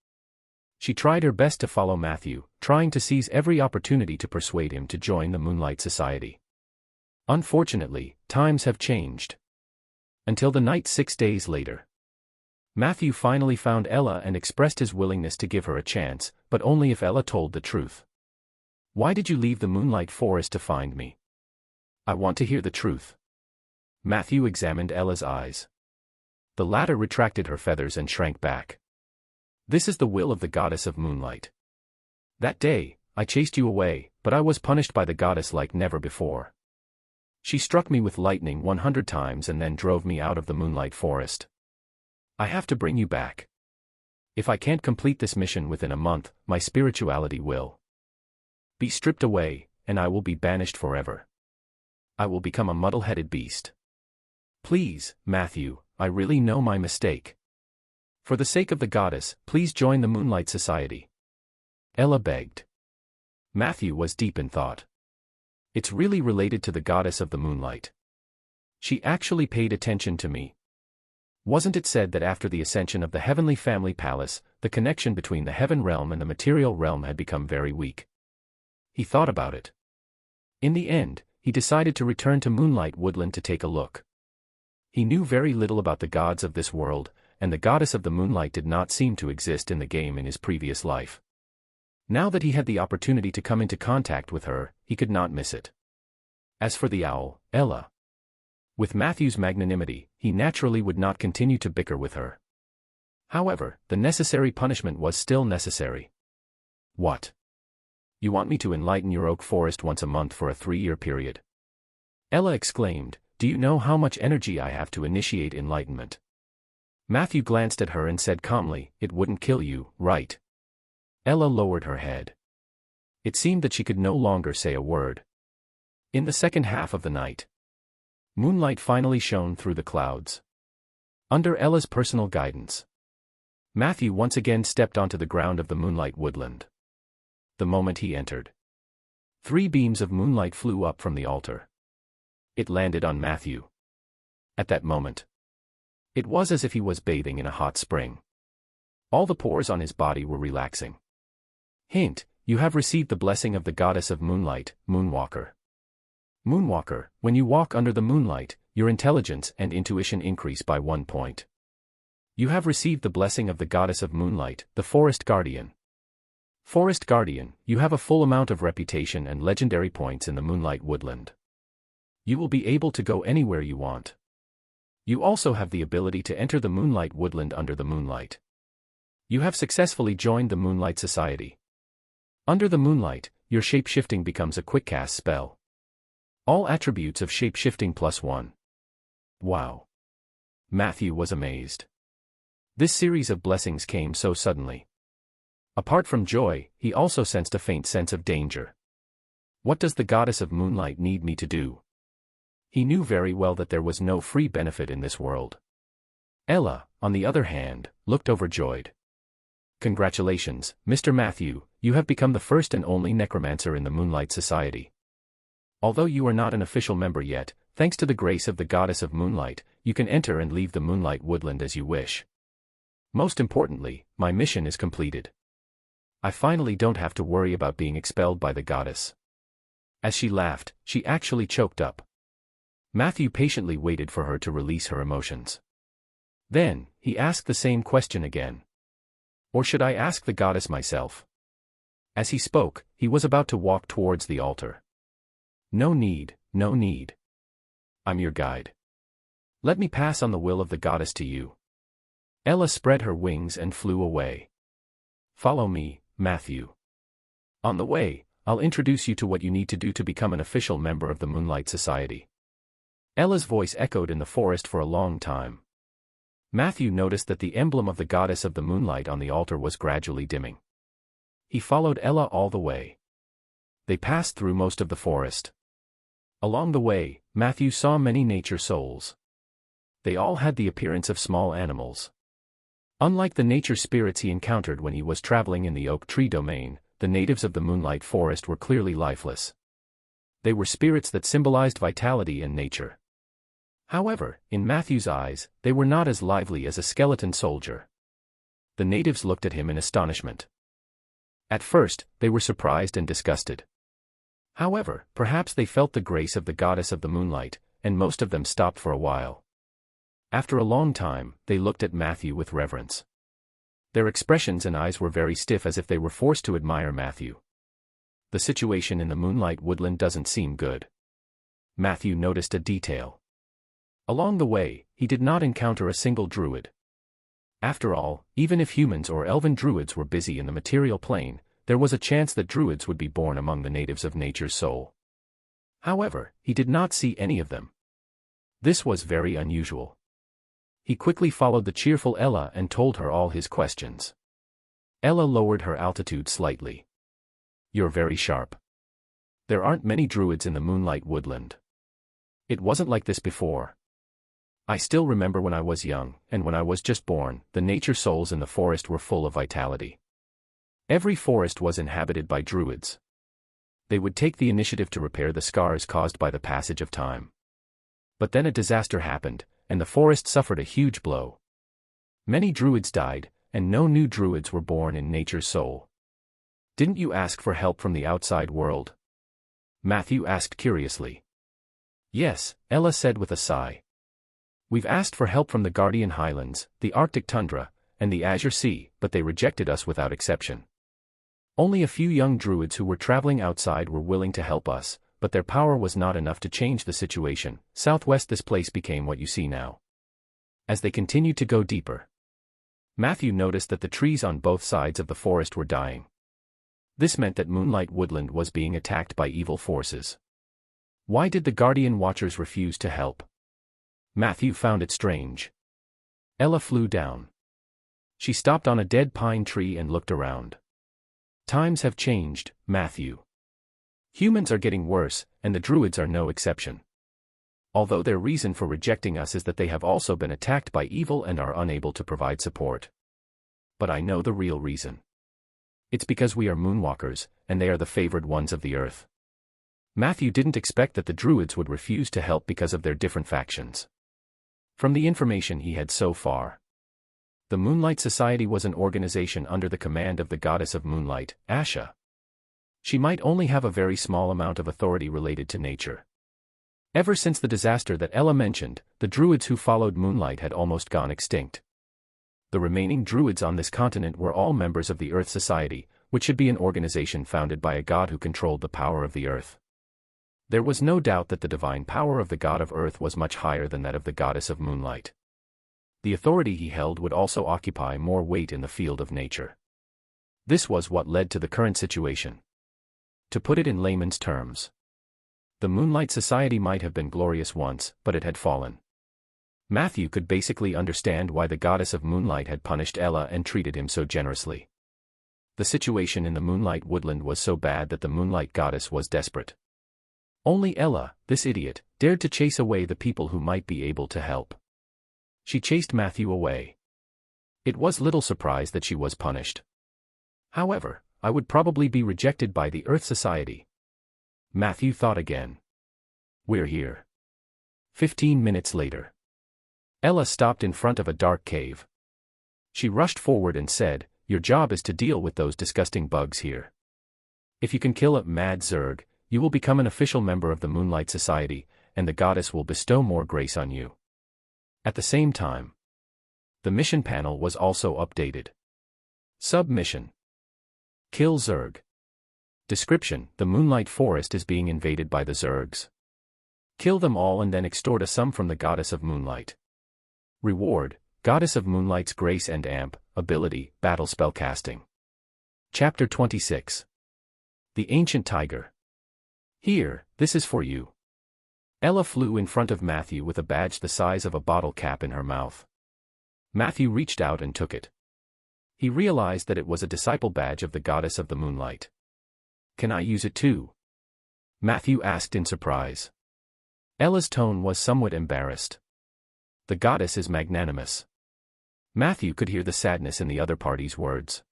She tried her best to follow Matthew, trying to seize every opportunity to persuade him to join the Moonlight Society. Unfortunately, times have changed. Until the night 6 days later. Matthew finally found Ella and expressed his willingness to give her a chance, but only if Ella told the truth. "Why did you leave the Moonlight Forest to find me? I want to hear the truth." Matthew examined Ella's eyes. The latter retracted her feathers and shrank back. "This is the will of the goddess of moonlight. That day, I chased you away, but I was punished by the goddess like never before. She struck me with lightning 100 times and then drove me out of the Moonlight Forest. I have to bring you back. If I can't complete this mission within a month, my spirituality will be stripped away, and I will be banished forever. I will become a muddle-headed beast. Please, Matthew, I really know my mistake. For the sake of the goddess, please join the Moonlight Society." Ella begged. Matthew was deep in thought. It's really related to the goddess of the moonlight. She actually paid attention to me. Wasn't it said that after the ascension of the Heavenly Family Palace, the connection between the heaven realm and the material realm had become very weak? He thought about it. In the end, he decided to return to Moonlight Woodland to take a look. He knew very little about the gods of this world, and the goddess of the moonlight did not seem to exist in the game in his previous life. Now that he had the opportunity to come into contact with her, he could not miss it. As for the owl, Ella. With Matthew's magnanimity, he naturally would not continue to bicker with her. However, the necessary punishment was still necessary. "What? You want me to enlighten your oak forest once a month for a 3-year period?" Ella exclaimed, "Do you know how much energy I have to initiate enlightenment?" Matthew glanced at her and said calmly, "It wouldn't kill you, right?" Ella lowered her head. It seemed that she could no longer say a word. In the second half of the night, moonlight finally shone through the clouds. Under Ella's personal guidance, Matthew once again stepped onto the ground of the Moonlight Woodland. The moment he entered, 3 beams of moonlight flew up from the altar. It landed on Matthew. At that moment, it was as if he was bathing in a hot spring. All the pores on his body were relaxing. Hint: you have received the blessing of the goddess of moonlight, Moonwalker. Moonwalker, when you walk under the moonlight, your intelligence and intuition increase by 1 point. You have received the blessing of the goddess of moonlight, the Forest Guardian. Forest Guardian, you have a full amount of reputation and legendary points in the Moonlight Woodland. You will be able to go anywhere you want. You also have the ability to enter the Moonlight Woodland under the moonlight. You have successfully joined the Moonlight Society. Under the moonlight, your shape-shifting becomes a quick-cast spell. All attributes of shape-shifting +1. Wow. Matthew was amazed. This series of blessings came so suddenly. Apart from joy, he also sensed a faint sense of danger. What does the goddess of moonlight need me to do? He knew very well that there was no free benefit in this world. Ella, on the other hand, looked overjoyed. Congratulations, Mr. Matthew, you have become the first and only necromancer in the Moonlight Society. Although you are not an official member yet, thanks to the grace of the goddess of moonlight, you can enter and leave the Moonlight Woodland as you wish. Most importantly, my mission is completed. I finally don't have to worry about being expelled by the goddess." As she laughed, she actually choked up. Matthew patiently waited for her to release her emotions. Then, he asked the same question again. "Or should I ask the goddess myself?" As he spoke, he was about to walk towards the altar. "No need, no need. I'm your guide. Let me pass on the will of the goddess to you." Ella spread her wings and flew away. "Follow me, Matthew. On the way, I'll introduce you to what you need to do to become an official member of the Moonlight Society." Ella's voice echoed in the forest for a long time. Matthew noticed that the emblem of the goddess of the moonlight on the altar was gradually dimming. He followed Ella all the way. They passed through most of the forest. Along the way, Matthew saw many nature souls. They all had the appearance of small animals. Unlike the nature spirits he encountered when he was traveling in the oak tree domain, the natives of the Moonlight Forest were clearly lifeless. They were spirits that symbolized vitality and nature. However, in Matthew's eyes, they were not as lively as a skeleton soldier. The natives looked at him in astonishment. At first, they were surprised and disgusted. However, perhaps they felt the grace of the goddess of the moonlight, and most of them stopped for a while. After a long time, they looked at Matthew with reverence. Their expressions and eyes were very stiff, as if they were forced to admire Matthew. The situation in the moonlight woodland doesn't seem good. Matthew noticed a detail. Along the way, he did not encounter a single druid. After all, even if humans or elven druids were busy in the material plane, there was a chance that druids would be born among the natives of nature's soul. However, he did not see any of them. This was very unusual. He quickly followed the cheerful Ella and told her all his questions. Ella lowered her altitude slightly. "You're very sharp. There aren't many druids in the moonlight woodland. It wasn't like this before. I still remember when I was young, and when I was just born, the nature souls in the forest were full of vitality. Every forest was inhabited by druids. They would take the initiative to repair the scars caused by the passage of time. But then a disaster happened, and the forest suffered a huge blow. Many druids died, and no new druids were born in nature's soul." "Didn't you ask for help from the outside world?" Matthew asked curiously. "Yes," Ella said with a sigh. "We've asked for help from the Guardian Highlands, the Arctic Tundra, and the Azure Sea, but they rejected us without exception. Only a few young druids who were traveling outside were willing to help us, but their power was not enough to change the situation. Southwest this place became what you see now." As they continued to go deeper, Matthew noticed that the trees on both sides of the forest were dying. This meant that Moonlight Woodland was being attacked by evil forces. Why did the Guardian Watchers refuse to help? Matthew found it strange. Ella flew down. She stopped on a dead pine tree and looked around. "Times have changed, Matthew. Humans are getting worse, and the druids are no exception. Although their reason for rejecting us is that they have also been attacked by evil and are unable to provide support. But I know the real reason. It's because we are moonwalkers, and they are the favored ones of the earth." Matthew didn't expect that the druids would refuse to help because of their different factions. From the information he had so far, the Moonlight Society was an organization under the command of the goddess of moonlight, Asha. She might only have a very small amount of authority related to nature. Ever since the disaster that Ella mentioned, the druids who followed moonlight had almost gone extinct. The remaining druids on this continent were all members of the Earth Society, which should be an organization founded by a god who controlled the power of the earth. There was no doubt that the divine power of the god of earth was much higher than that of the goddess of moonlight. The authority he held would also occupy more weight in the field of nature. This was what led to the current situation. To put it in layman's terms, the Moonlight Society might have been glorious once, but it had fallen. Matthew could basically understand why the goddess of moonlight had punished Ella and treated him so generously. The situation in the moonlight woodland was so bad that the moonlight goddess was desperate. Only Ella, this idiot, dared to chase away the people who might be able to help. She chased Matthew away. It was little surprise that she was punished. However, I would probably be rejected by the Earth Society. Matthew thought again. We're here. 15 minutes later, Ella stopped in front of a dark cave. She rushed forward and said, "Your job is to deal with those disgusting bugs here. If you can kill a mad Zerg, you will become an official member of the Moonlight Society, and the goddess will bestow more grace on you." At the same time, the mission panel was also updated. Submission: Kill Zerg. Description: The Moonlight Forest is being invaded by the Zergs. Kill them all and then extort a sum from the Goddess of Moonlight. Reward: Goddess of Moonlight's Grace and Amp, Ability, Battle Spellcasting. Chapter 26. The Ancient Tiger. Here, this is for you. Ella flew in front of Matthew with a badge the size of a bottle cap in her mouth. Matthew reached out and took it. He realized that it was a disciple badge of the Goddess of the Moonlight. Can I use it too? Matthew asked in surprise. Ella's tone was somewhat embarrassed. The goddess is magnanimous. Matthew could hear the sadness in the other party's words.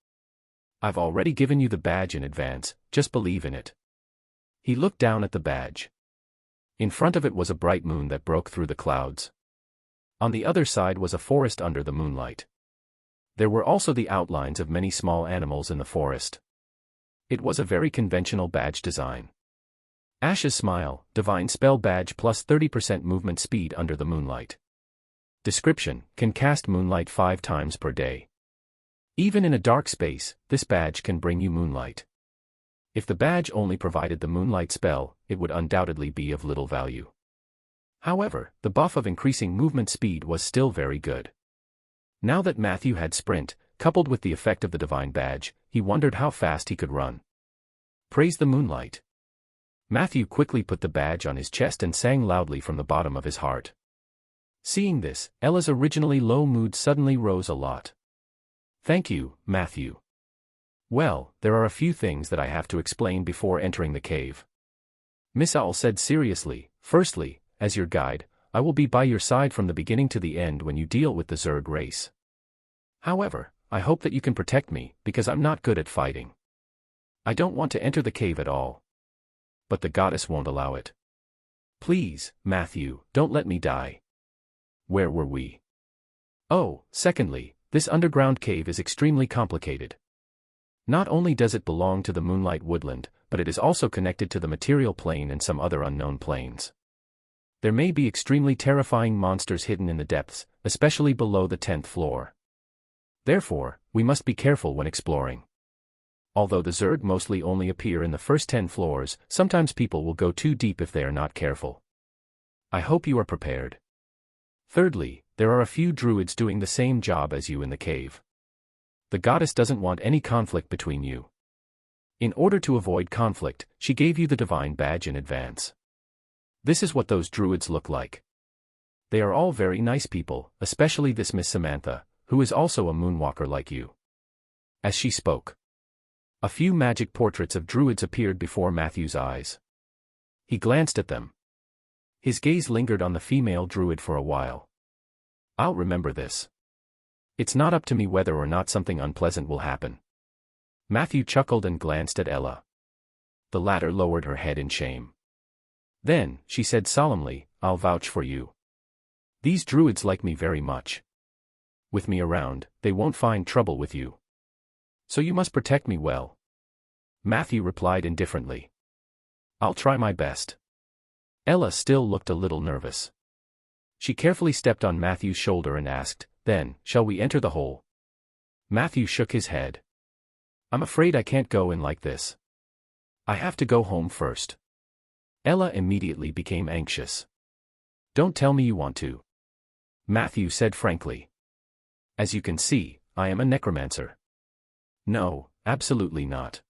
I've already given you the badge in advance, just believe in it. He looked down at the badge. In front of it was a bright moon that broke through the clouds. On the other side was a forest under the moonlight. There were also the outlines of many small animals in the forest. It was a very conventional badge design. Ash's smile, divine spell badge plus 30% movement speed under the moonlight. Description, can cast moonlight 5 times per day. Even in a dark space, this badge can bring you moonlight. If the badge only provided the moonlight spell, it would undoubtedly be of little value. However, the buff of increasing movement speed was still very good. Now that Matthew had sprint, coupled with the effect of the divine badge, he wondered how fast he could run. Praise the moonlight. Matthew quickly put the badge on his chest and sang loudly from the bottom of his heart. Seeing this, Ella's originally low mood suddenly rose a lot. Thank you, Matthew. Well, there are a few things that I have to explain before entering the cave. Miss Owl said seriously, firstly, as your guide, I will be by your side from the beginning to the end when you deal with the Zerg race. However, I hope that you can protect me, because I'm not good at fighting. I don't want to enter the cave at all. But the goddess won't allow it. Please, Matthew, don't let me die. Where were we? Oh, secondly, this underground cave is extremely complicated. Not only does it belong to the Moonlight Woodland, but it is also connected to the material plane and some other unknown planes. There may be extremely terrifying monsters hidden in the depths, especially below the 10th floor. Therefore, we must be careful when exploring. Although the Zerg mostly only appear in the first 10 floors, sometimes people will go too deep if they are not careful. I hope you are prepared. Thirdly, there are a few druids doing the same job as you in the cave. The goddess doesn't want any conflict between you. In order to avoid conflict, she gave you the divine badge in advance. This is what those druids look like. They are all very nice people, especially this Miss Samantha, who is also a moonwalker like you. As she spoke, a few magic portraits of druids appeared before Matthew's eyes. He glanced at them. His gaze lingered on the female druid for a while. I'll remember this. It's not up to me whether or not something unpleasant will happen. Matthew chuckled and glanced at Ella. The latter lowered her head in shame. Then, she said solemnly, I'll vouch for you. These druids like me very much. With me around, they won't find trouble with you. So you must protect me well. Matthew replied indifferently. I'll try my best. Ella still looked a little nervous. She carefully stepped on Matthew's shoulder and asked, then, shall we enter the hole? Matthew shook his head. I'm afraid I can't go in like this. I have to go home first. Ella immediately became anxious. Don't tell me you want to. Matthew said frankly. As you can see, I am a necromancer. No, absolutely not.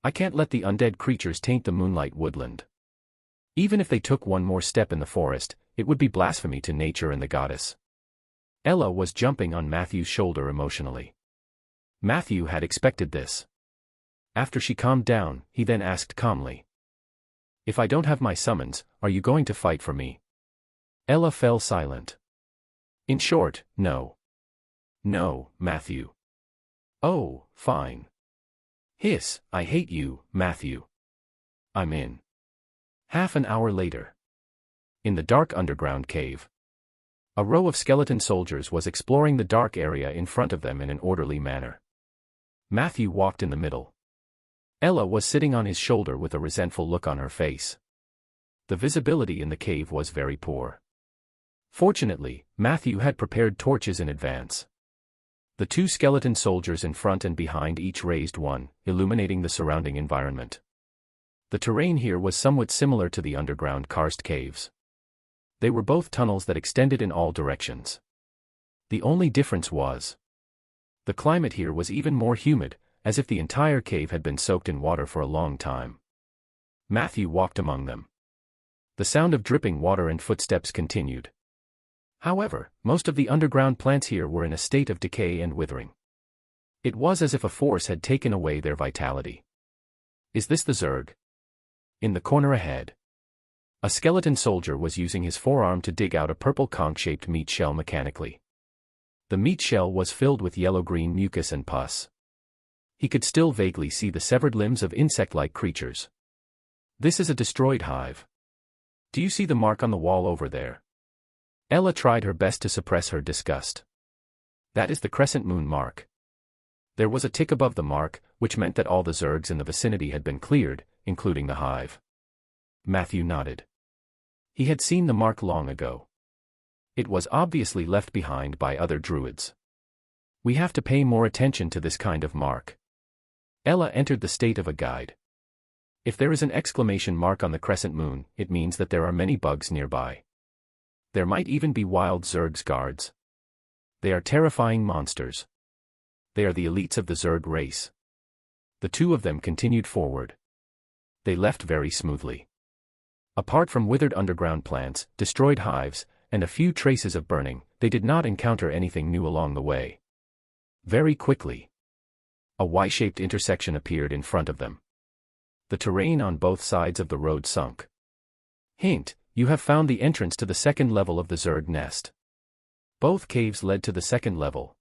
I can't let the undead creatures taint the Moonlight Woodland. Even if they took one more step in the forest, it would be blasphemy to nature and the goddess. Ella was jumping on Matthew's shoulder emotionally. Matthew had expected this. After she calmed down, he then asked calmly. If I don't have my summons, are you going to fight for me? Ella fell silent. In short, no. No, Matthew. Oh, fine. Hiss, I hate you, Matthew. I'm in. Half an hour later. In the dark underground cave. A row of skeleton soldiers was exploring the dark area in front of them in an orderly manner. Matthew walked in the middle. Ella was sitting on his shoulder with a resentful look on her face. The visibility in the cave was very poor. Fortunately, Matthew had prepared torches in advance. The 2 skeleton soldiers in front and behind each raised one, illuminating the surrounding environment. The terrain here was somewhat similar to the underground karst caves. They were both tunnels that extended in all directions. The only difference was the climate here was even more humid, as if the entire cave had been soaked in water for a long time. Matthew walked among them. The sound of dripping water and footsteps continued. However, most of the underground plants here were in a state of decay and withering. It was as if a force had taken away their vitality. Is this the Zerg? In the corner ahead. A skeleton soldier was using his forearm to dig out a purple conch-shaped meat shell mechanically. The meat shell was filled with yellow-green mucus and pus. He could still vaguely see the severed limbs of insect-like creatures. This is a destroyed hive. Do you see the mark on the wall over there? Ella tried her best to suppress her disgust. That is the crescent moon mark. There was a tick above the mark, which meant that all the Zergs in the vicinity had been cleared, including the hive. Matthew nodded. He had seen the mark long ago. It was obviously left behind by other druids. We have to pay more attention to this kind of mark. Ella entered the state of a guide. If there is an exclamation mark on the crescent moon, it means that there are many bugs nearby. There might even be wild Zergs guards. They are terrifying monsters. They are the elites of the Zerg race. The two of them continued forward. They left very smoothly. Apart from withered underground plants, destroyed hives, and a few traces of burning, they did not encounter anything new along the way. Very quickly, a Y-shaped intersection appeared in front of them. The terrain on both sides of the road sunk. Hint, you have found the entrance to the second level of the Zerg nest. Both caves led to the second level.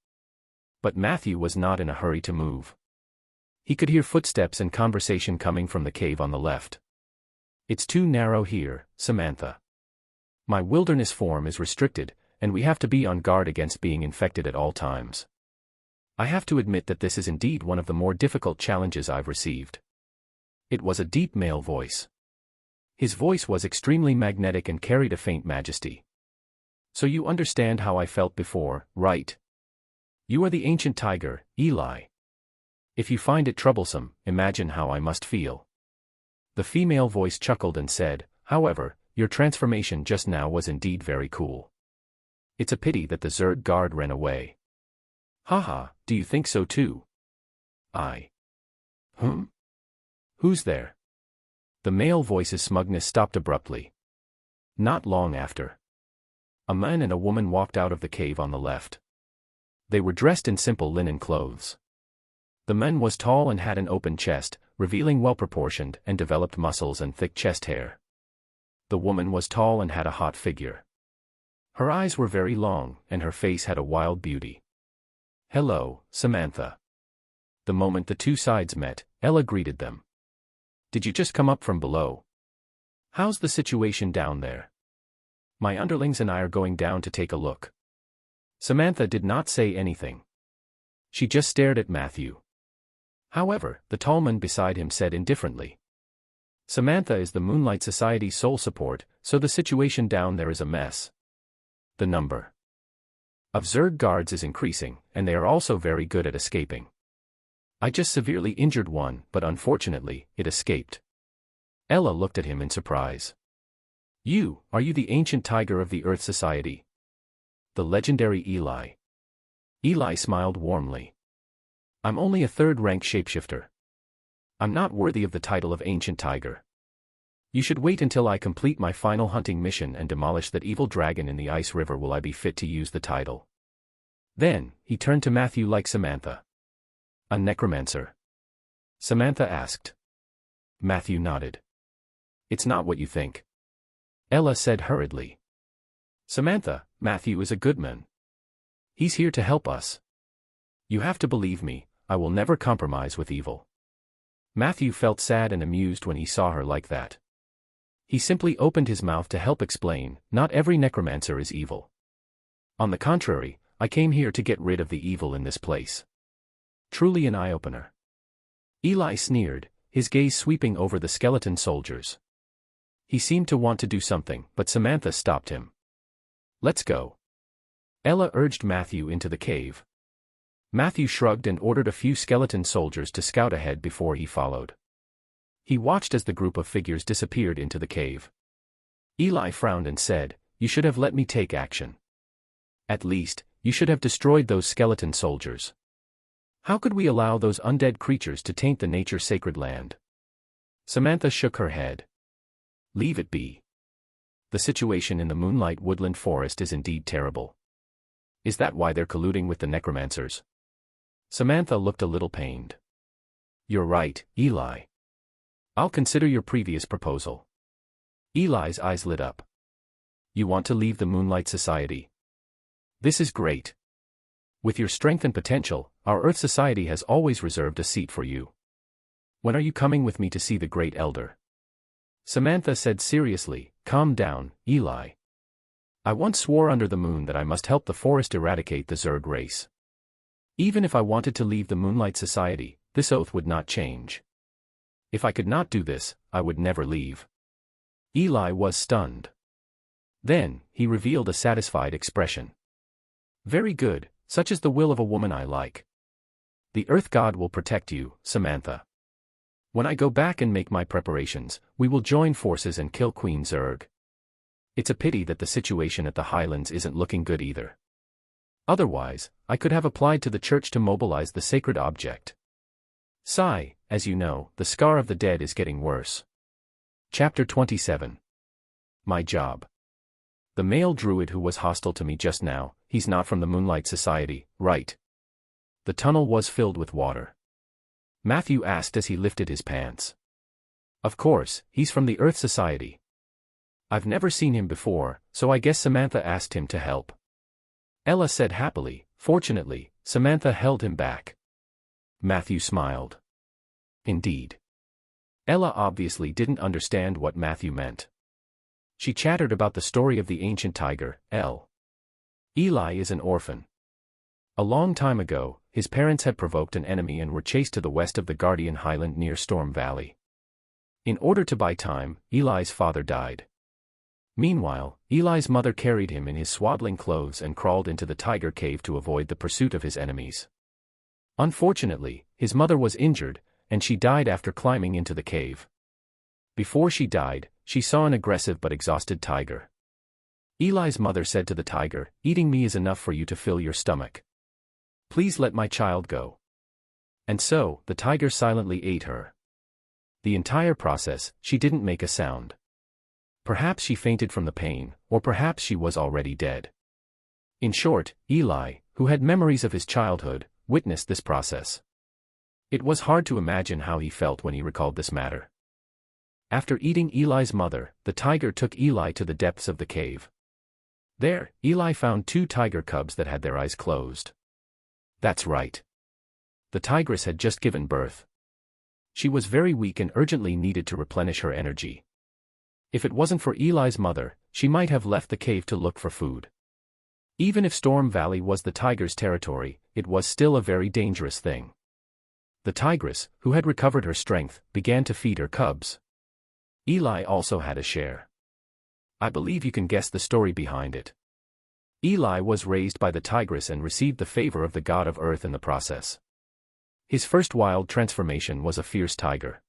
But Matthew was not in a hurry to move. He could hear footsteps and conversation coming from the cave on the left. It's too narrow here, Samantha. My wilderness form is restricted, and we have to be on guard against being infected at all times. I have to admit that this is indeed one of the more difficult challenges I've received. It was a deep male voice. His voice was extremely magnetic and carried a faint majesty. So you understand how I felt before, right? You are the ancient tiger, Eli. If you find it troublesome, imagine how I must feel. The female voice chuckled and said, however, your transformation just now was indeed very cool. It's a pity that the Zerg guard ran away. Haha, do you think so too? Who's there? The male voice's smugness stopped abruptly. Not long after. A man and a woman walked out of the cave on the left. They were dressed in simple linen clothes. The man was tall and had an open chest, revealing well-proportioned and developed muscles and thick chest hair. The woman was tall and had a hot figure. Her eyes were very long, and her face had a wild beauty. Hello, Samantha. The moment the two sides met, Ella greeted them. Did you just come up from below? How's the situation down there? My underlings and I are going down to take a look. Samantha did not say anything. She just stared at Matthew. However, the tall man beside him said indifferently. Samantha is the Moonlight Society's sole support, so the situation down there is a mess. The number of Zerg guards is increasing, and they are also very good at escaping. I just severely injured one, but unfortunately, it escaped. Ella looked at him in surprise. Are you the ancient tiger of the Earth Society? The legendary Eli. Eli smiled warmly. I'm only a third-rank shapeshifter. I'm not worthy of the title of ancient tiger. You should wait until I complete my final hunting mission and demolish that evil dragon in the ice river will I be fit to use the title. Then, he turned to Matthew like Samantha. A necromancer? Samantha asked. Matthew nodded. It's not what you think. Ella said hurriedly. Samantha, Matthew is a good man. He's here to help us. You have to believe me, I will never compromise with evil. Matthew felt sad and amused when he saw her like that. He simply opened his mouth to help explain, not every necromancer is evil. On the contrary, I came here to get rid of the evil in this place. Truly an eye-opener. Eli sneered, his gaze sweeping over the skeleton soldiers. He seemed to want to do something, but Samantha stopped him. Let's go. Ella urged Matthew into the cave. Matthew shrugged and ordered a few skeleton soldiers to scout ahead before he followed. He watched as the group of figures disappeared into the cave. Eli frowned and said, You should have let me take action. At least, you should have destroyed those skeleton soldiers. How could we allow those undead creatures to taint the nature-sacred land? Samantha shook her head. Leave it be. The situation in the Moonlight Woodland Forest is indeed terrible. Is that why they're colluding with the necromancers? Samantha looked a little pained. You're right, Eli. I'll consider your previous proposal. Eli's eyes lit up. You want to leave the Moonlight Society? This is great. With your strength and potential, our Earth Society has always reserved a seat for you. When are you coming with me to see the Great Elder? Samantha said seriously, calm down, Eli. I once swore under the moon that I must help the forest eradicate the Zerg race. Even if I wanted to leave the Moonlight Society, this oath would not change. If I could not do this, I would never leave. Eli was stunned. Then, he revealed a satisfied expression. Very good, such is the will of a woman I like. The Earth God will protect you, Samantha. When I go back and make my preparations, we will join forces and kill Queen Zerg. It's a pity that the situation at the Highlands isn't looking good either. Otherwise, I could have applied to the church to mobilize the sacred object. Sigh, as you know, the scar of the dead is getting worse. Chapter 27. My job. The male druid who was hostile to me just now, he's not from the Moonlight Society, right? The tunnel was filled with water. Matthew asked as he lifted his pants. Of course, he's from the Earth Society. I've never seen him before, so I guess Samantha asked him to help. Ella said happily. Fortunately, Samantha held him back. Matthew smiled. Indeed. Ella obviously didn't understand what Matthew meant. She chattered about the story of the ancient tiger, Eli is an orphan. A long time ago, his parents had provoked an enemy and were chased to the west of the Guardian Highland near Storm Valley. In order to buy time, Eli's father died. Meanwhile, Eli's mother carried him in his swaddling clothes and crawled into the tiger cave to avoid the pursuit of his enemies. Unfortunately, his mother was injured, and she died after climbing into the cave. Before she died, she saw an aggressive but exhausted tiger. Eli's mother said to the tiger, "Eating me is enough for you to fill your stomach. Please let my child go." And so, the tiger silently ate her. The entire process, she didn't make a sound. Perhaps she fainted from the pain, or perhaps she was already dead. In short, Eli, who had memories of his childhood, witnessed this process. It was hard to imagine how he felt when he recalled this matter. After eating Eli's mother, the tiger took Eli to the depths of the cave. There, Eli found 2 tiger cubs that had their eyes closed. That's right. The tigress had just given birth. She was very weak and urgently needed to replenish her energy. If it wasn't for Eli's mother, she might have left the cave to look for food. Even if Storm Valley was the tiger's territory, it was still a very dangerous thing. The tigress, who had recovered her strength, began to feed her cubs. Eli also had a share. I believe you can guess the story behind it. Eli was raised by the tigress and received the favor of the god of earth in the process. His first wild transformation was a fierce tiger.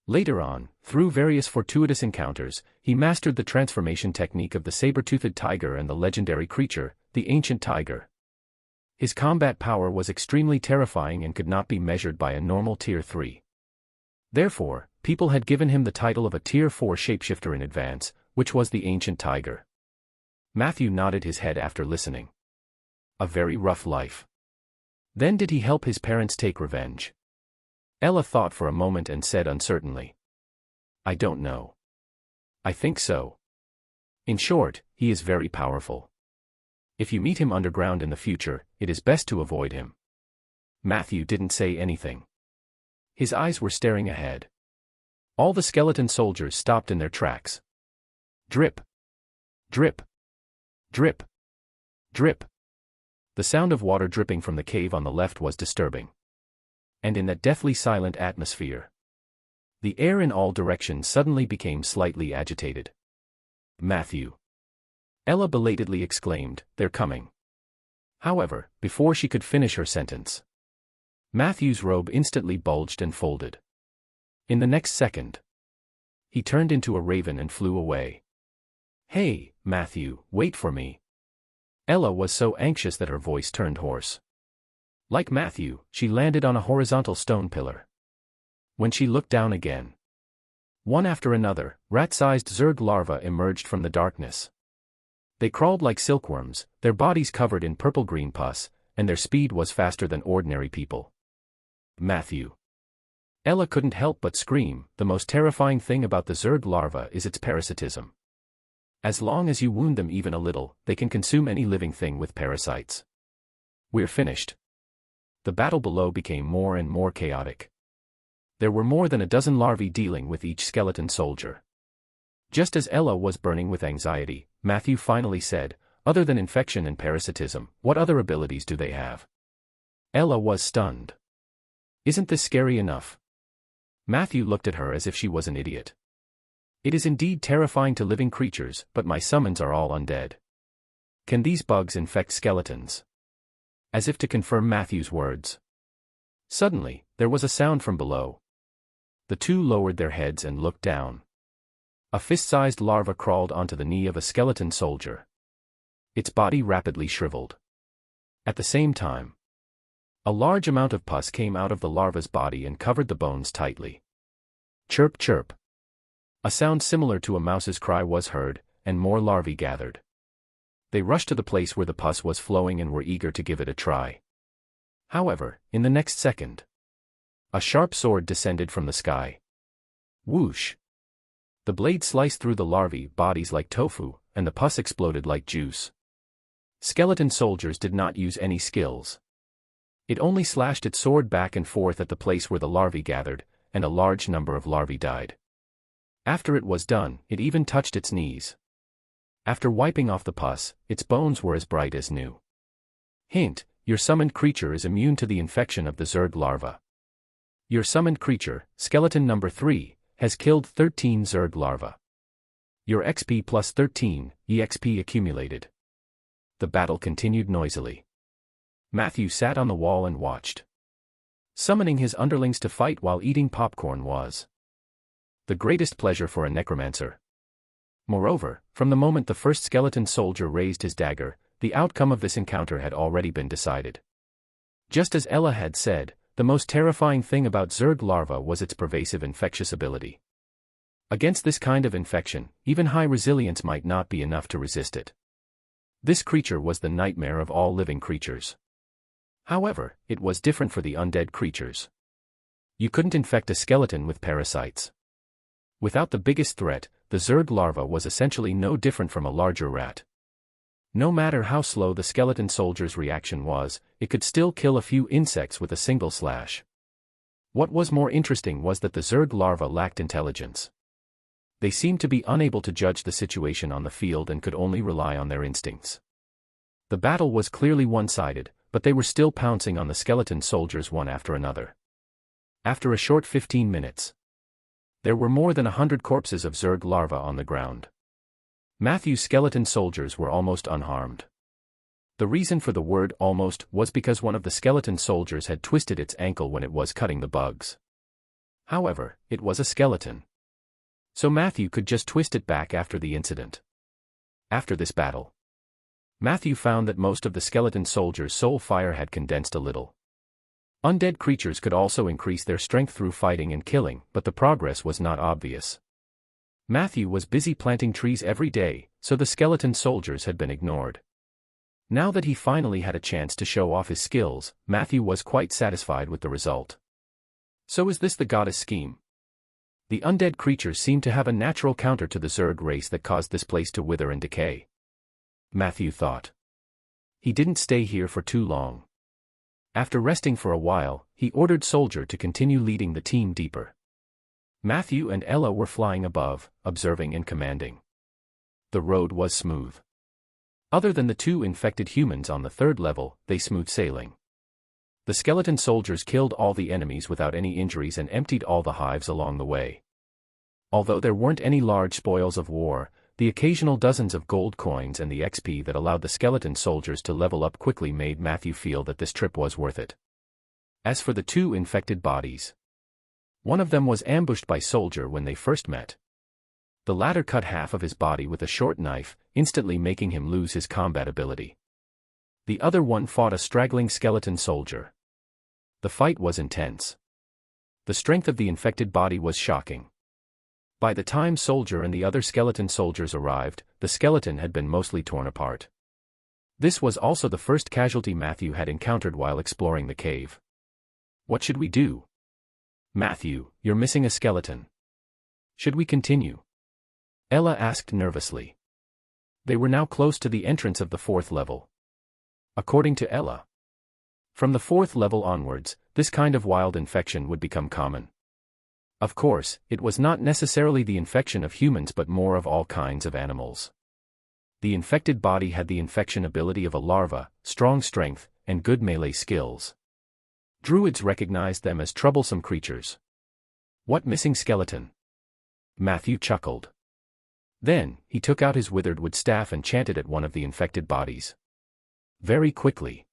Later on, through various fortuitous encounters, he mastered the transformation technique of the saber-toothed tiger and the legendary creature, the ancient tiger. His combat power was extremely terrifying and could not be measured by a normal Tier 3. Therefore, people had given him the title of a Tier 4 shapeshifter in advance, which was the ancient tiger. Matthew nodded his head after listening. A very rough life. Then did he help his parents take revenge? Ella thought for a moment and said uncertainly. I don't know. I think so. In short, he is very powerful. If you meet him underground in the future, it is best to avoid him. Matthew didn't say anything. His eyes were staring ahead. All the skeleton soldiers stopped in their tracks. Drip. Drip. Drip. Drip. The sound of water dripping from the cave on the left was disturbing. And in that deathly silent atmosphere, the air in all directions suddenly became slightly agitated. Matthew. Ella belatedly exclaimed, "They're coming." However, before she could finish her sentence, Matthew's robe instantly bulged and folded. In the next second, he turned into a raven and flew away. Hey, Matthew, wait for me. Ella was so anxious that her voice turned hoarse. Like Matthew, she landed on a horizontal stone pillar. When she looked down again, one after another, rat-sized Zerg larvae emerged from the darkness. They crawled like silkworms, their bodies covered in purple-green pus, and their speed was faster than ordinary people. Matthew. Ella couldn't help but scream. The most terrifying thing about the Zerg larva is its parasitism. As long as you wound them even a little, they can consume any living thing with parasites. We're finished. The battle below became more and more chaotic. There were more than a dozen larvae dealing with each skeleton soldier. Just as Ella was burning with anxiety, Matthew finally said, "Other than infection and parasitism, what other abilities do they have?" Ella was stunned. "Isn't this scary enough?" Matthew looked at her as if she was an idiot. "It is indeed terrifying to living creatures, but my summons are all undead. Can these bugs infect skeletons?" As if to confirm Matthew's words. Suddenly, there was a sound from below. The two lowered their heads and looked down. A fist-sized larva crawled onto the knee of a skeleton soldier. Its body rapidly shriveled. At the same time, a large amount of pus came out of the larva's body and covered the bones tightly. Chirp chirp. A sound similar to a mouse's cry was heard, and more larvae gathered. They rushed to the place where the pus was flowing and were eager to give it a try. However, in the next second, a sharp sword descended from the sky. Whoosh! The blade sliced through the larvae bodies like tofu, and the pus exploded like juice. Skeleton soldiers did not use any skills. It only slashed its sword back and forth at the place where the larvae gathered, and a large number of larvae died. After it was done, it even touched its knees. After wiping off the pus, its bones were as bright as new. Hint: your summoned creature is immune to the infection of the Zerg larva. Your summoned creature, skeleton number 3, has killed 13 Zerg larvae. Your XP plus 13, EXP accumulated. The battle continued noisily. Matthew sat on the wall and watched. Summoning his underlings to fight while eating popcorn was the greatest pleasure for a necromancer. Moreover, from the moment the first skeleton soldier raised his dagger, the outcome of this encounter had already been decided. Just as Ella had said, the most terrifying thing about Zerg larva was its pervasive infectious ability. Against this kind of infection, even high resilience might not be enough to resist it. This creature was the nightmare of all living creatures. However, it was different for the undead creatures. You couldn't infect a skeleton with parasites. Without the biggest threat, the Zerg larva was essentially no different from a larger rat. No matter how slow the skeleton soldier's reaction was, it could still kill a few insects with a single slash. What was more interesting was that the Zerg larva lacked intelligence. They seemed to be unable to judge the situation on the field and could only rely on their instincts. The battle was clearly one-sided, but they were still pouncing on the skeleton soldiers one after another. After a short 15 minutes, there were more than 100 corpses of Zerg larvae on the ground. Matthew's skeleton soldiers were almost unharmed. The reason for the word almost was because one of the skeleton soldiers had twisted its ankle when it was cutting the bugs. However, it was a skeleton, so Matthew could just twist it back after the incident. After this battle, Matthew found that most of the skeleton soldiers' soul fire had condensed a little. Undead creatures could also increase their strength through fighting and killing, but the progress was not obvious. Matthew was busy planting trees every day, so the skeleton soldiers had been ignored. Now that he finally had a chance to show off his skills, Matthew was quite satisfied with the result. So is this the goddess scheme? The undead creatures seem to have a natural counter to the Zerg race that caused this place to wither and decay. Matthew thought. He didn't stay here for too long. After resting for a while, he ordered Soldier to continue leading the team deeper. Matthew and Ella were flying above, observing and commanding. The road was smooth. Other than the 2 infected humans on the 3rd level, they smooth sailing. The skeleton soldiers killed all the enemies without any injuries and emptied all the hives along the way. Although there weren't any large spoils of war, the occasional dozens of gold coins and the XP that allowed the skeleton soldiers to level up quickly made Matthew feel that this trip was worth it. As for the 2 infected bodies, one of them was ambushed by Soldier when they first met. The latter cut half of his body with a short knife, instantly making him lose his combat ability. The other one fought a straggling skeleton soldier. The fight was intense. The strength of the infected body was shocking. By the time Soldier and the other skeleton soldiers arrived, the skeleton had been mostly torn apart. This was also the first casualty Matthew had encountered while exploring the cave. What should we do? Matthew, you're missing a skeleton. Should we continue? Ella asked nervously. They were now close to the entrance of the 4th level. According to Ella, from the 4th level onwards, this kind of wild infection would become common. Of course, it was not necessarily the infection of humans but more of all kinds of animals. The infected body had the infection ability of a larva, strong strength, and good melee skills. Druids recognized them as troublesome creatures. What missing skeleton? Matthew chuckled. Then, he took out his withered wood staff and chanted at one of the infected bodies. Very quickly.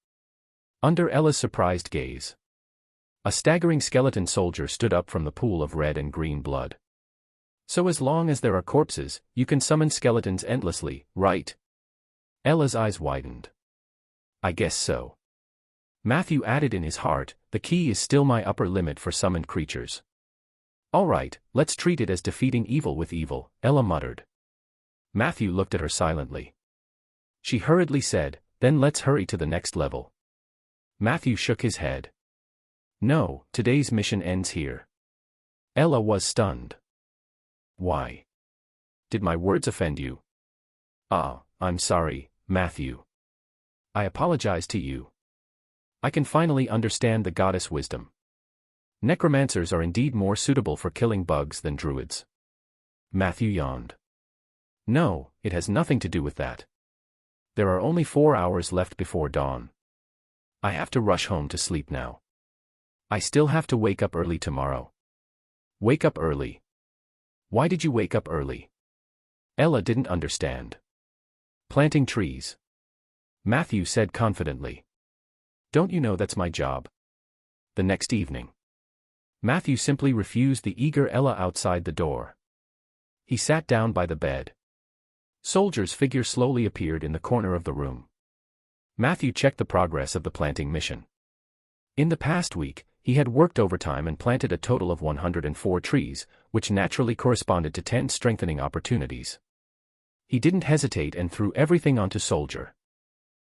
Under Ella's surprised gaze, a staggering skeleton soldier stood up from the pool of red and green blood. So as long as there are corpses, you can summon skeletons endlessly, right? Ella's eyes widened. I guess so. Matthew added in his heart, the key is still my upper limit for summoned creatures. All right, let's treat it as defeating evil with evil, Ella muttered. Matthew looked at her silently. She hurriedly said, then let's hurry to the next level. Matthew shook his head. No, today's mission ends here. Ella was stunned. Why? Did my words offend you? I'm sorry, Matthew. I apologize to you. I can finally understand the goddess wisdom. Necromancers are indeed more suitable for killing bugs than druids. Matthew yawned. No, it has nothing to do with that. There are only 4 hours left before dawn. I have to rush home to sleep now. I still have to wake up early tomorrow. Wake up early? Why did you wake up early? Ella didn't understand. Planting trees. Matthew said confidently. Don't you know that's my job? The next evening, Matthew simply refused the eager Ella outside the door. He sat down by the bed. Soldier's figure slowly appeared in the corner of the room. Matthew checked the progress of the planting mission. In the past week, he had worked overtime and planted a total of 104 trees, which naturally corresponded to 10 strengthening opportunities. He didn't hesitate and threw everything onto Soldier.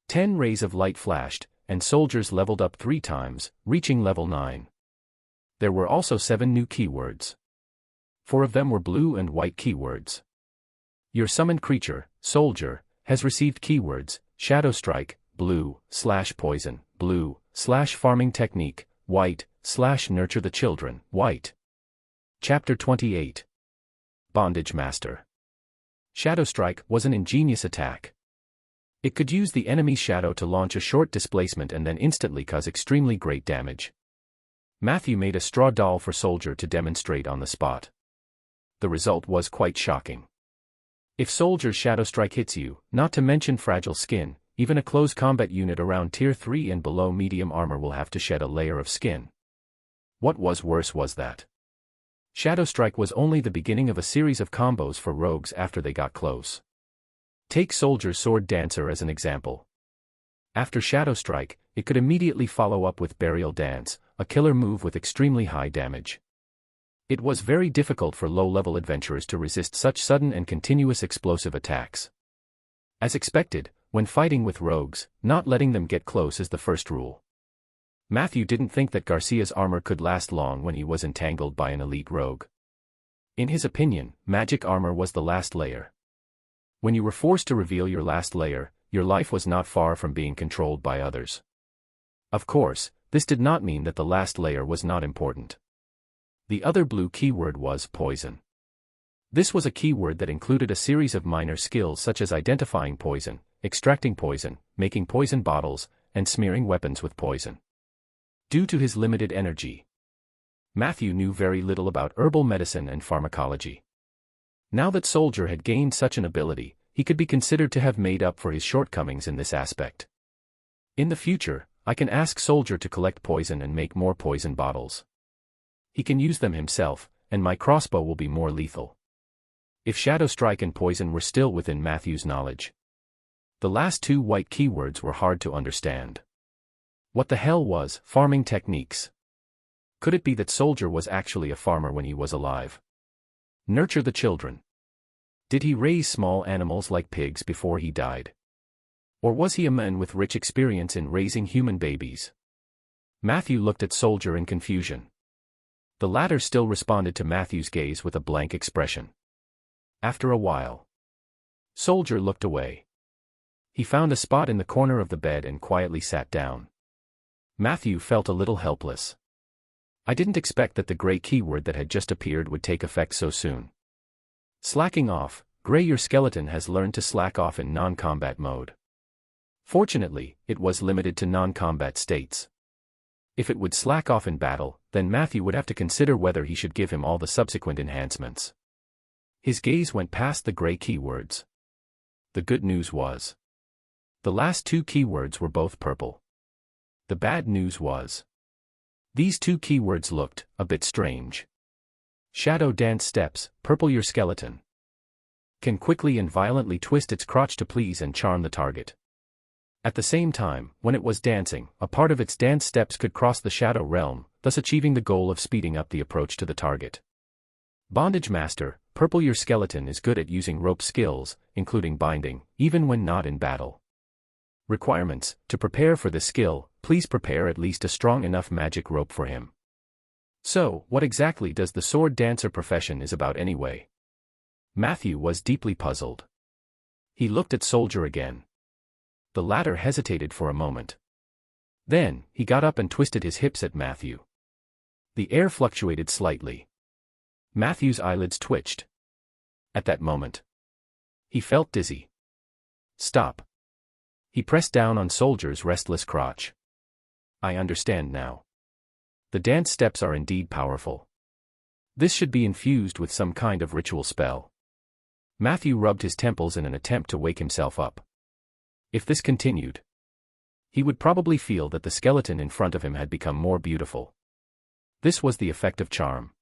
10 rays of light flashed, and Soldiers leveled up 3 times, reaching level 9. There were also 7 new keywords. 4 of them were blue and white keywords. Your summoned creature, Soldier, has received keywords, Shadow Strike, blue, /poison, blue, /farming technique, white, /nurture the children, white. Chapter 28. Bondage Master. Shadow Strike was an ingenious attack. It could use the enemy's shadow to launch a short displacement and then instantly cause extremely great damage. Matthew made a straw doll for Soldier to demonstrate on the spot. The result was quite shocking. If Soldier's Shadow Strike hits you, not to mention fragile skin, even a close combat unit around tier 3 and below medium armor will have to shed a layer of skin. What was worse was that Shadow Strike was only the beginning of a series of combos for rogues after they got close. Take Soldier's Sword Dancer as an example. After Shadow Strike, it could immediately follow up with Burial Dance, a killer move with extremely high damage. It was very difficult for low-level adventurers to resist such sudden and continuous explosive attacks. As expected, when fighting with rogues, not letting them get close is the first rule. Matthew didn't think that Garcia's armor could last long when he was entangled by an elite rogue. In his opinion, magic armor was the last layer. When you were forced to reveal your last layer, your life was not far from being controlled by others. Of course, this did not mean that the last layer was not important. The other blue keyword was poison. This was a keyword that included a series of minor skills such as identifying poison, extracting poison, making poison bottles, and smearing weapons with poison. Due to his limited energy, Matthew knew very little about herbal medicine and pharmacology. Now that Soldier had gained such an ability, he could be considered to have made up for his shortcomings in this aspect. In the future, I can ask Soldier to collect poison and make more poison bottles. He can use them himself, and my crossbow will be more lethal. If Shadow Strike and poison were still within Matthew's knowledge. The last 2 white keywords were hard to understand. What the hell was farming techniques? Could it be that Soldier was actually a farmer when he was alive? Nurture the children. Did he raise small animals like pigs before he died? Or was he a man with rich experience in raising human babies? Matthew looked at Soldier in confusion. The latter still responded to Matthew's gaze with a blank expression. After a while, Soldier looked away. He found a spot in the corner of the bed and quietly sat down. Matthew felt a little helpless. I didn't expect that the gray keyword that had just appeared would take effect so soon. Slacking off, Gray, your skeleton has learned to slack off in non-combat mode. Fortunately, it was limited to non-combat states. If it would slack off in battle, then Matthew would have to consider whether he should give him all the subsequent enhancements. His gaze went past the gray keywords. The good news was, the last two keywords were both purple. The bad news was, these two keywords looked a bit strange. Shadow dance steps, purple, your skeleton can quickly and violently twist its crotch to please and charm the target. At the same time, when it was dancing, a part of its dance steps could cross the shadow realm, thus achieving the goal of speeding up the approach to the target. Bondage Master, purple, your skeleton is good at using rope skills, including binding, even when not in battle. Requirements: to prepare for this skill, please prepare at least a strong enough magic rope for him. So, what exactly does the sword dancer profession is about anyway? Matthew was deeply puzzled. He looked at Soldier again. The latter hesitated for a moment. Then, he got up and twisted his hips at Matthew. The air fluctuated slightly. Matthew's eyelids twitched. At that moment, he felt dizzy. Stop. He pressed down on Soldier's restless crotch. I understand now. The dance steps are indeed powerful. This should be infused with some kind of ritual spell. Matthew rubbed his temples in an attempt to wake himself up. If this continued, he would probably feel that the skeleton in front of him had become more beautiful. This was the effect of charm.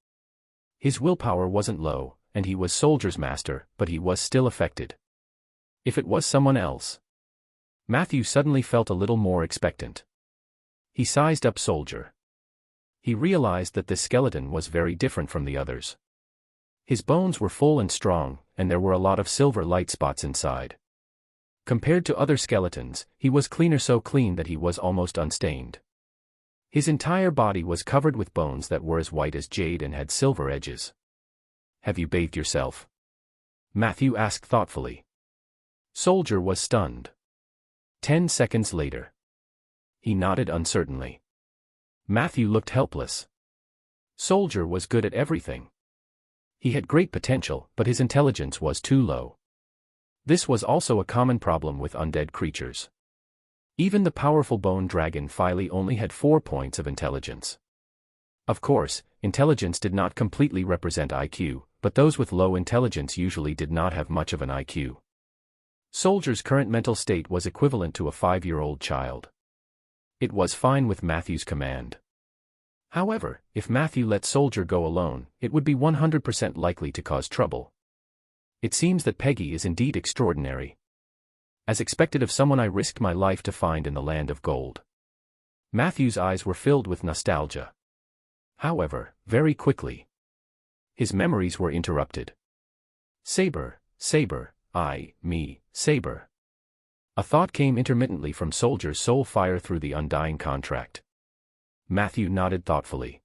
His willpower wasn't low, and he was Soldier's master, but he was still affected. If it was someone else, Matthew suddenly felt a little more expectant. He sized up Soldier. He realized that this skeleton was very different from the others. His bones were full and strong, and there were a lot of silver light spots inside. Compared to other skeletons, he was cleaner, so clean that he was almost unstained. His entire body was covered with bones that were as white as jade and had silver edges. Have you bathed yourself? Matthew asked thoughtfully. Soldier was stunned. 10 seconds later. He nodded uncertainly. Matthew looked helpless. Soldier was good at everything. He had great potential, but his intelligence was too low. This was also a common problem with undead creatures. Even the powerful bone dragon Phily only had 4 points of intelligence. Of course, intelligence did not completely represent IQ, but those with low intelligence usually did not have much of an IQ. Soldier's current mental state was equivalent to a 5-year-old child. It was fine with Matthew's command. However, if Matthew let Soldier go alone, it would be 100% likely to cause trouble. It seems that Peggy is indeed extraordinary. As expected of someone I risked my life to find in the land of gold. Matthew's eyes were filled with nostalgia. However, very quickly, his memories were interrupted. Saber, Saber, me, Saber. A thought came intermittently from Soldier's soul fire through the undying contract. Matthew nodded thoughtfully.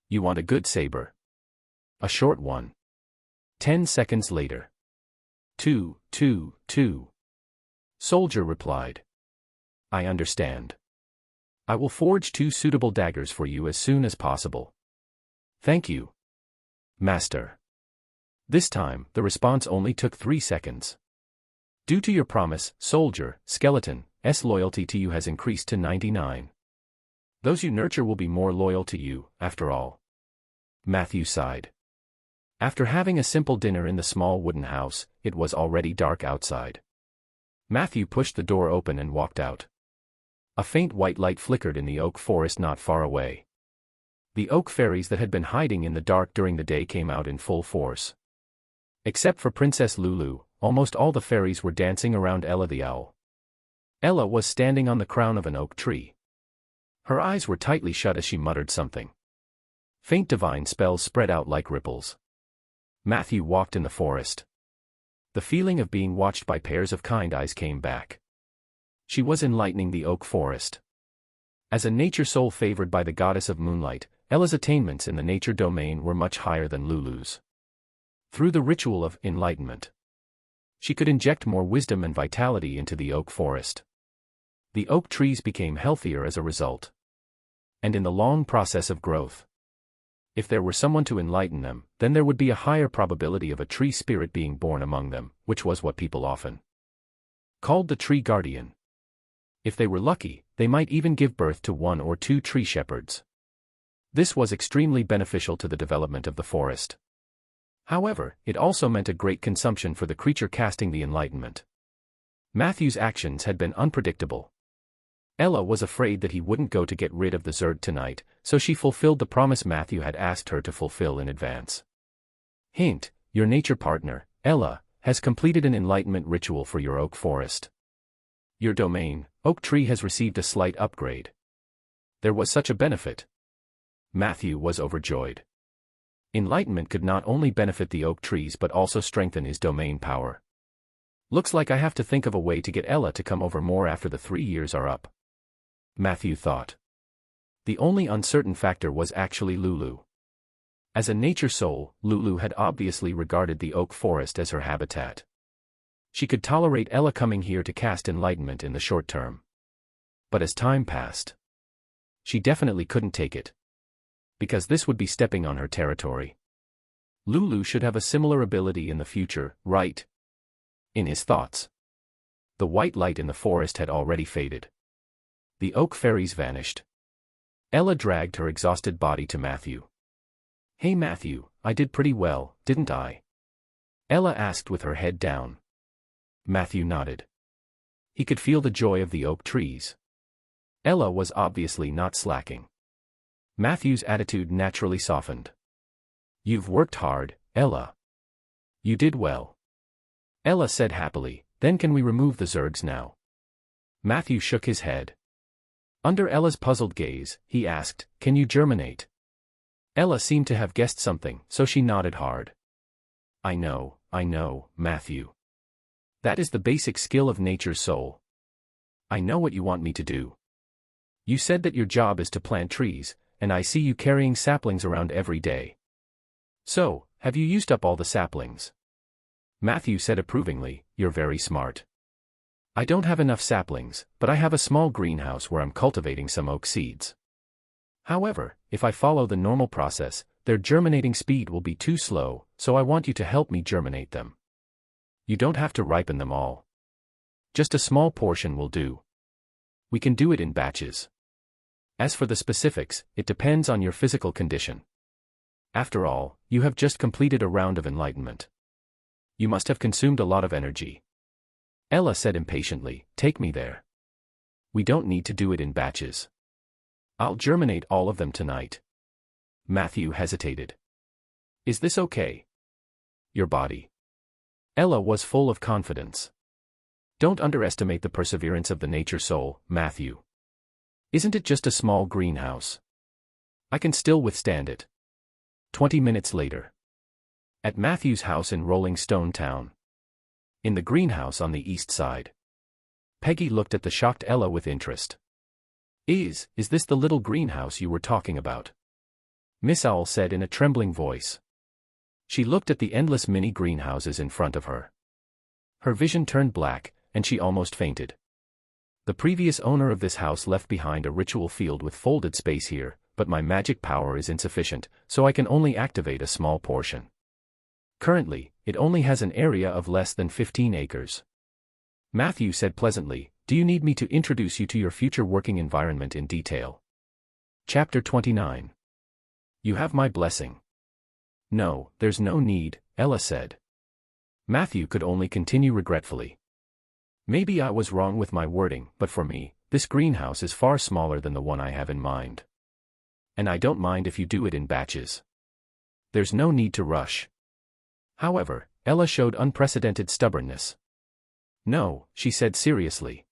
You want a good saber? A short one. 10 seconds later. 2. Soldier replied. I understand. I will forge 2 suitable daggers for you as soon as possible. Thank you, Master. This time, the response only took 3 seconds. Due to your promise, Soldier, skeleton's loyalty to you has increased to 99. Those you nurture will be more loyal to you, after all. Matthew sighed. After having a simple dinner in the small wooden house, it was already dark outside. Matthew pushed the door open and walked out. A faint white light flickered in the oak forest not far away. The oak fairies that had been hiding in the dark during the day came out in full force. Except for Princess Lulu, almost all the fairies were dancing around Ella the owl. Ella was standing on the crown of an oak tree. Her eyes were tightly shut as she muttered something. Faint divine spells spread out like ripples. Matthew walked in the forest. The feeling of being watched by pairs of kind eyes came back. She was enlightening the oak forest. As a nature soul favored by the goddess of moonlight, Ella's attainments in the nature domain were much higher than Lulu's. Through the ritual of enlightenment, she could inject more wisdom and vitality into the oak forest. The oak trees became healthier as a result. And in the long process of growth, if there were someone to enlighten them, then there would be a higher probability of a tree spirit being born among them, which was what people often called the tree guardian. If they were lucky, they might even give birth to 1 or 2 tree shepherds. This was extremely beneficial to the development of the forest. However, it also meant a great consumption for the creature casting the enlightenment. Matthew's actions had been unpredictable. Ella was afraid that he wouldn't go to get rid of the Zerg tonight, so she fulfilled the promise Matthew had asked her to fulfill in advance. Hint: your nature partner, Ella, has completed an enlightenment ritual for your oak forest. Your domain, oak tree, has received a slight upgrade. There was such a benefit. Matthew was overjoyed. Enlightenment could not only benefit the oak trees but also strengthen his domain power. Looks like I have to think of a way to get Ella to come over more after the 3 years are up, Matthew thought. The only uncertain factor was actually Lulu. As a nature soul, Lulu had obviously regarded the oak forest as her habitat. She could tolerate Ella coming here to cast enlightenment in the short term. But as time passed, she definitely couldn't take it. Because this would be stepping on her territory. Lulu should have a similar ability in the future, right? In his thoughts, the white light in the forest had already faded. The oak fairies vanished. Ella dragged her exhausted body to Matthew. Hey Matthew, I did pretty well, didn't I? Ella asked with her head down. Matthew nodded. He could feel the joy of the oak trees. Ella was obviously not slacking. Matthew's attitude naturally softened. You've worked hard, Ella. You did well. Ella said happily, then can we remove the Zergs now? Matthew shook his head. Under Ella's puzzled gaze, he asked, can you germinate? Ella seemed to have guessed something, so she nodded hard. I know, Matthew. That is the basic skill of nature's soul. I know what you want me to do. You said that your job is to plant trees, and I see you carrying saplings around every day. So, have you used up all the saplings? Matthew said approvingly, you're very smart. I don't have enough saplings, but I have a small greenhouse where I'm cultivating some oak seeds. However, if I follow the normal process, their germinating speed will be too slow, so I want you to help me germinate them. You don't have to ripen them all. Just a small portion will do. We can do it in batches. As for the specifics, it depends on your physical condition. After all, you have just completed a round of enlightenment. You must have consumed a lot of energy. Ella said impatiently, take me there. We don't need to do it in batches. I'll germinate all of them tonight. Matthew hesitated. Is this okay? Your body. Ella was full of confidence. Don't underestimate the perseverance of the nature soul, Matthew. Isn't it just a small greenhouse? I can still withstand it. 20 minutes later. At Matthew's house in Rolling Stone Town. In the greenhouse on the east side. Peggy looked at the shocked Ella with interest. Is this the little greenhouse you were talking about? Miss Owl said in a trembling voice. She looked at the endless mini greenhouses in front of her. Her vision turned black, and she almost fainted. The previous owner of this house left behind a ritual field with folded space here, but my magic power is insufficient, so I can only activate a small portion. Currently, it only has an area of less than 15 acres. Matthew said pleasantly, do you need me to introduce you to your future working environment in detail? Chapter 29. You have my blessing. No, there's no need, Ella said. Matthew could only continue regretfully. Maybe I was wrong with my wording, but for me, this greenhouse is far smaller than the one I have in mind. And I don't mind if you do it in batches. There's no need to rush. However, Ella showed unprecedented stubbornness. No, she said seriously.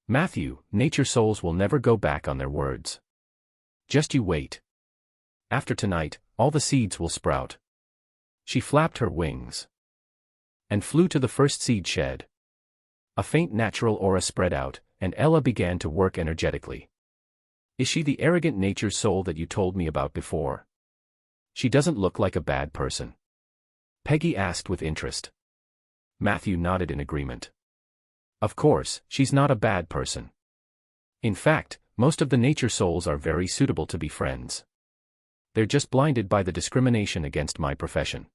Matthew, nature souls will never go back on their words. Just you wait. After tonight, all the seeds will sprout. She flapped her wings and flew to the first seed shed. A faint natural aura spread out, and Ella began to work energetically. Is she the arrogant nature's soul that you told me about before? She doesn't look like a bad person. Peggy asked with interest. Matthew nodded in agreement. Of course, she's not a bad person. In fact, most of the nature souls are very suitable to be friends. They're just blinded by the discrimination against my profession.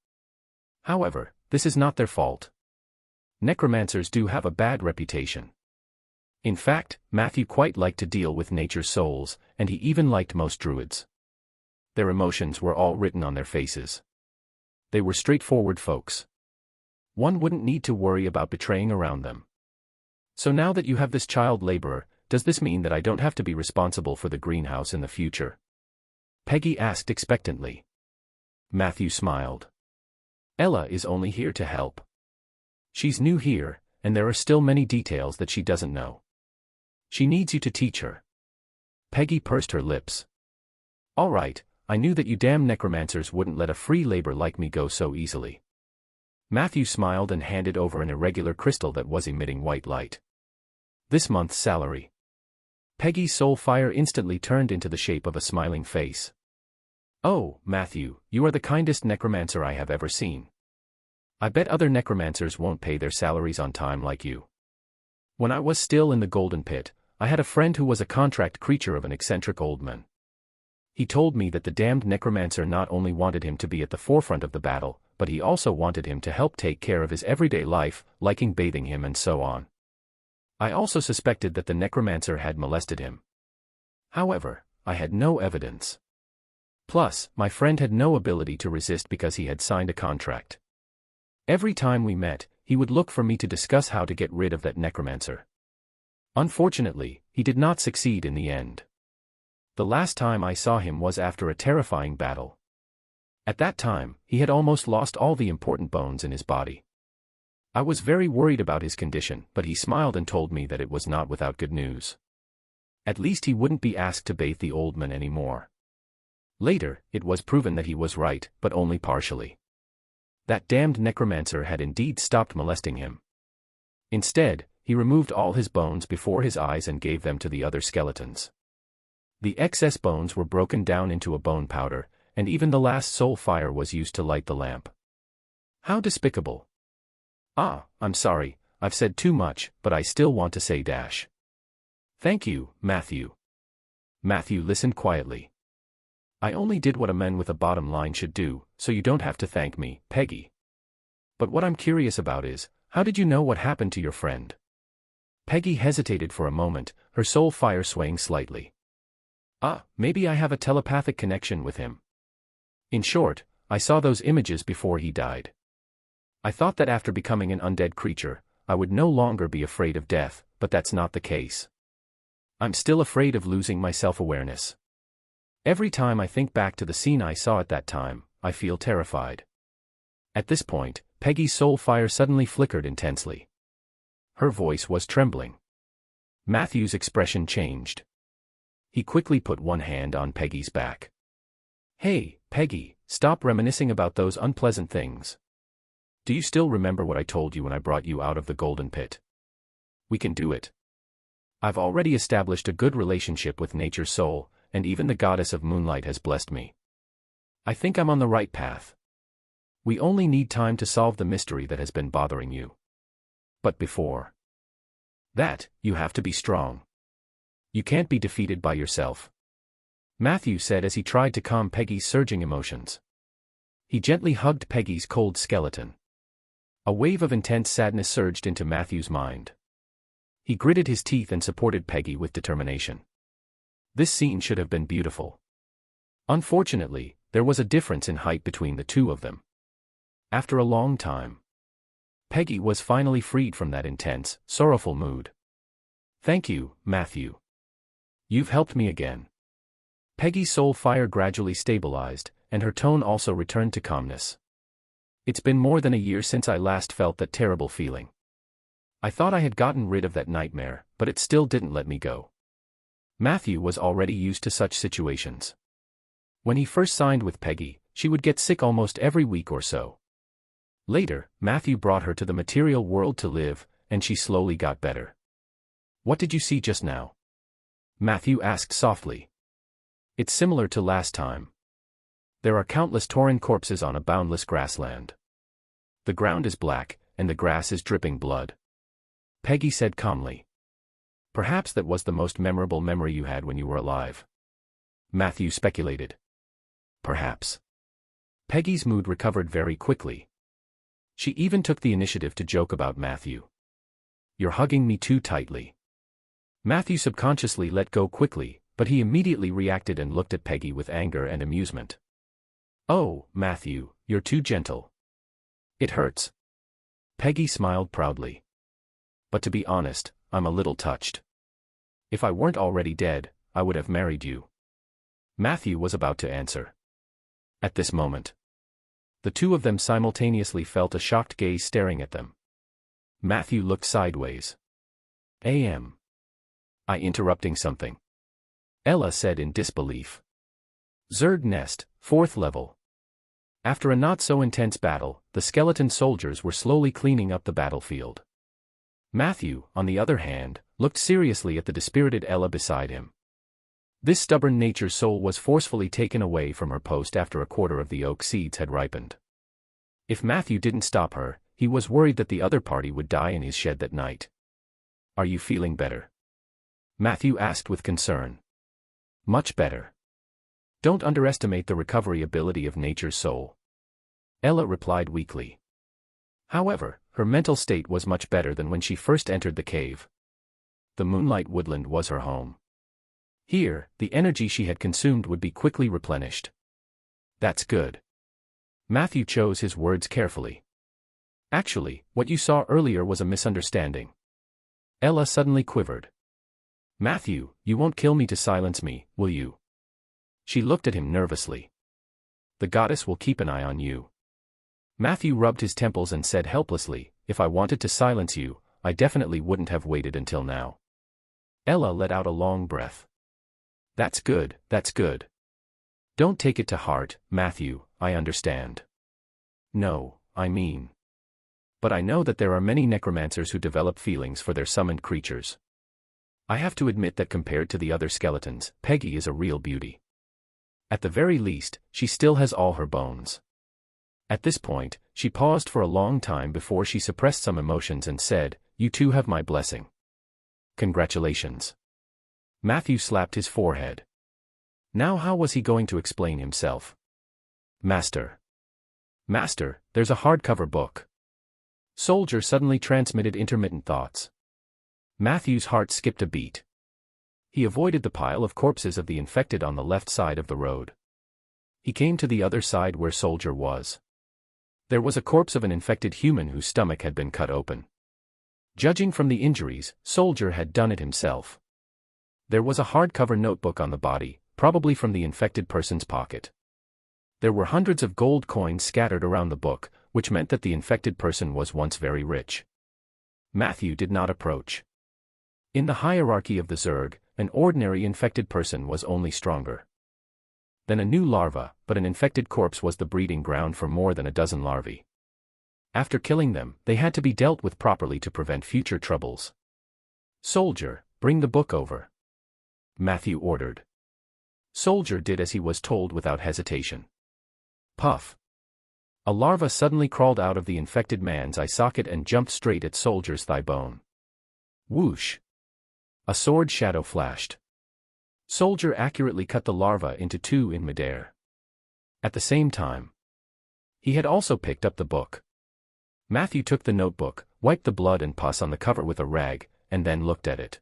However, this is not their fault. Necromancers do have a bad reputation. In fact, Matthew quite liked to deal with nature's souls, and he even liked most druids. Their emotions were all written on their faces. They were straightforward folks. One wouldn't need to worry about betraying around them. So now that you have this child laborer, does this mean that I don't have to be responsible for the greenhouse in the future? Peggy asked expectantly. Matthew smiled. Ella is only here to help. She's new here, and there are still many details that she doesn't know. She needs you to teach her. Peggy pursed her lips. All right, I knew that you damn necromancers wouldn't let a free labor like me go so easily. Matthew smiled and handed over an irregular crystal that was emitting white light. This month's salary. Peggy's soul fire instantly turned into the shape of a smiling face. Oh, Matthew, you are the kindest necromancer I have ever seen. I bet other necromancers won't pay their salaries on time like you. When I was still in the Golden Pit, I had a friend who was a contract creature of an eccentric old man. He told me that the damned necromancer not only wanted him to be at the forefront of the battle, but he also wanted him to help take care of his everyday life, liking bathing him and so on. I also suspected that the necromancer had molested him. However, I had no evidence. Plus, my friend had no ability to resist because he had signed a contract. Every time we met, he would look for me to discuss how to get rid of that necromancer. Unfortunately, he did not succeed in the end. The last time I saw him was after a terrifying battle. At that time, he had almost lost all the important bones in his body. I was very worried about his condition, but he smiled and told me that it was not without good news. At least he wouldn't be asked to bathe the old man anymore. Later, it was proven that he was right, but only partially. That damned necromancer had indeed stopped molesting him. Instead, he removed all his bones before his eyes and gave them to the other skeletons. The excess bones were broken down into a bone powder, and even the last soul fire was used to light the lamp. How despicable. Ah, I'm sorry, I've said too much, but I still want to say dash. Thank you, Matthew. Matthew listened quietly. I only did what a man with a bottom line should do, so you don't have to thank me, Peggy. But what I'm curious about is, how did you know what happened to your friend? Peggy hesitated for a moment, her soul fire swaying slightly. Maybe I have a telepathic connection with him. In short, I saw those images before he died. I thought that after becoming an undead creature, I would no longer be afraid of death, but that's not the case. I'm still afraid of losing my self-awareness. Every time I think back to the scene I saw at that time, I feel terrified. At this point, Peggy's soul fire suddenly flickered intensely. Her voice was trembling. Matthew's expression changed. He quickly put one hand on Peggy's back. Hey, Peggy, stop reminiscing about those unpleasant things. Do you still remember what I told you when I brought you out of the Golden Pit? We can do it. I've already established a good relationship with nature's soul, and even the goddess of moonlight has blessed me. I think I'm on the right path. We only need time to solve the mystery that has been bothering you. But before that, you have to be strong. You can't be defeated by yourself. Matthew said as he tried to calm Peggy's surging emotions. He gently hugged Peggy's cold skeleton. A wave of intense sadness surged into Matthew's mind. He gritted his teeth and supported Peggy with determination. This scene should have been beautiful. Unfortunately, there was a difference in height between the two of them. After a long time, Peggy was finally freed from that intense, sorrowful mood. Thank you, Matthew. You've helped me again. Peggy's soul fire gradually stabilized, and her tone also returned to calmness. It's been more than a year since I last felt that terrible feeling. I thought I had gotten rid of that nightmare, but it still didn't let me go. Matthew was already used to such situations. When he first signed with Peggy, she would get sick almost every week or so. Later, Matthew brought her to the material world to live, and she slowly got better. What did you see just now? Matthew asked softly. It's similar to last time. There are countless torn corpses on a boundless grassland. The ground is black, and the grass is dripping blood. Peggy said calmly. Perhaps that was the most memorable memory you had when you were alive. Matthew speculated. Perhaps. Peggy's mood recovered very quickly. She even took the initiative to joke about Matthew. You're hugging me too tightly. Matthew subconsciously let go quickly, but he immediately reacted and looked at Peggy with anger and amusement. Oh, Matthew, you're too gentle. It hurts. Peggy smiled proudly. But to be honest, I'm a little touched. If I weren't already dead, I would have married you. Matthew was about to answer. At this moment, the two of them simultaneously felt a shocked gaze staring at them. Matthew looked sideways. Am I interrupting something? Ella said in disbelief. Zerg nest, 4th level. After a not-so-intense battle, the skeleton soldiers were slowly cleaning up the battlefield. Matthew, on the other hand, looked seriously at the dispirited Ella beside him. This stubborn nature's soul was forcefully taken away from her post after a quarter of the oak seeds had ripened. If Matthew didn't stop her, he was worried that the other party would die in his shed that night. Are you feeling better? Matthew asked with concern. Much better. Don't underestimate the recovery ability of nature's soul. Ella replied weakly. However, her mental state was much better than when she first entered the cave. The moonlight woodland was her home. Here, the energy she had consumed would be quickly replenished. That's good. Matthew chose his words carefully. Actually, what you saw earlier was a misunderstanding. Ella suddenly quivered. Matthew, you won't kill me to silence me, will you? She looked at him nervously. The goddess will keep an eye on you. Matthew rubbed his temples and said helplessly, if I wanted to silence you, I definitely wouldn't have waited until now. Ella let out a long breath. That's good, that's good. Don't take it to heart, Matthew, I understand. No, I mean. But I know that there are many necromancers who develop feelings for their summoned creatures. I have to admit that compared to the other skeletons, Peggy is a real beauty. At the very least, she still has all her bones. At this point, she paused for a long time before she suppressed some emotions and said, You two have my blessing. Congratulations. Matthew slapped his forehead. Now how was he going to explain himself? Master, there's a hardcover book. Soldier suddenly transmitted intermittent thoughts. Matthew's heart skipped a beat. He avoided the pile of corpses of the infected on the left side of the road. He came to the other side where Soldier was. There was a corpse of an infected human whose stomach had been cut open. Judging from the injuries, Soldier had done it himself. There was a hardcover notebook on the body, probably from the infected person's pocket. There were hundreds of gold coins scattered around the book, which meant that the infected person was once very rich. Matthew did not approach. In the hierarchy of the Zerg, an ordinary infected person was only stronger than a new larva, but an infected corpse was the breeding ground for more than a dozen larvae. After killing them, they had to be dealt with properly to prevent future troubles. Soldier, bring the book over. Matthew ordered. Soldier did as he was told without hesitation. Puff. A larva suddenly crawled out of the infected man's eye socket and jumped straight at Soldier's thigh bone. Whoosh. A sword shadow flashed. Soldier accurately cut the larva into two in midair. At the same time, he had also picked up the book. Matthew took the notebook, wiped the blood and pus on the cover with a rag, and then looked at it.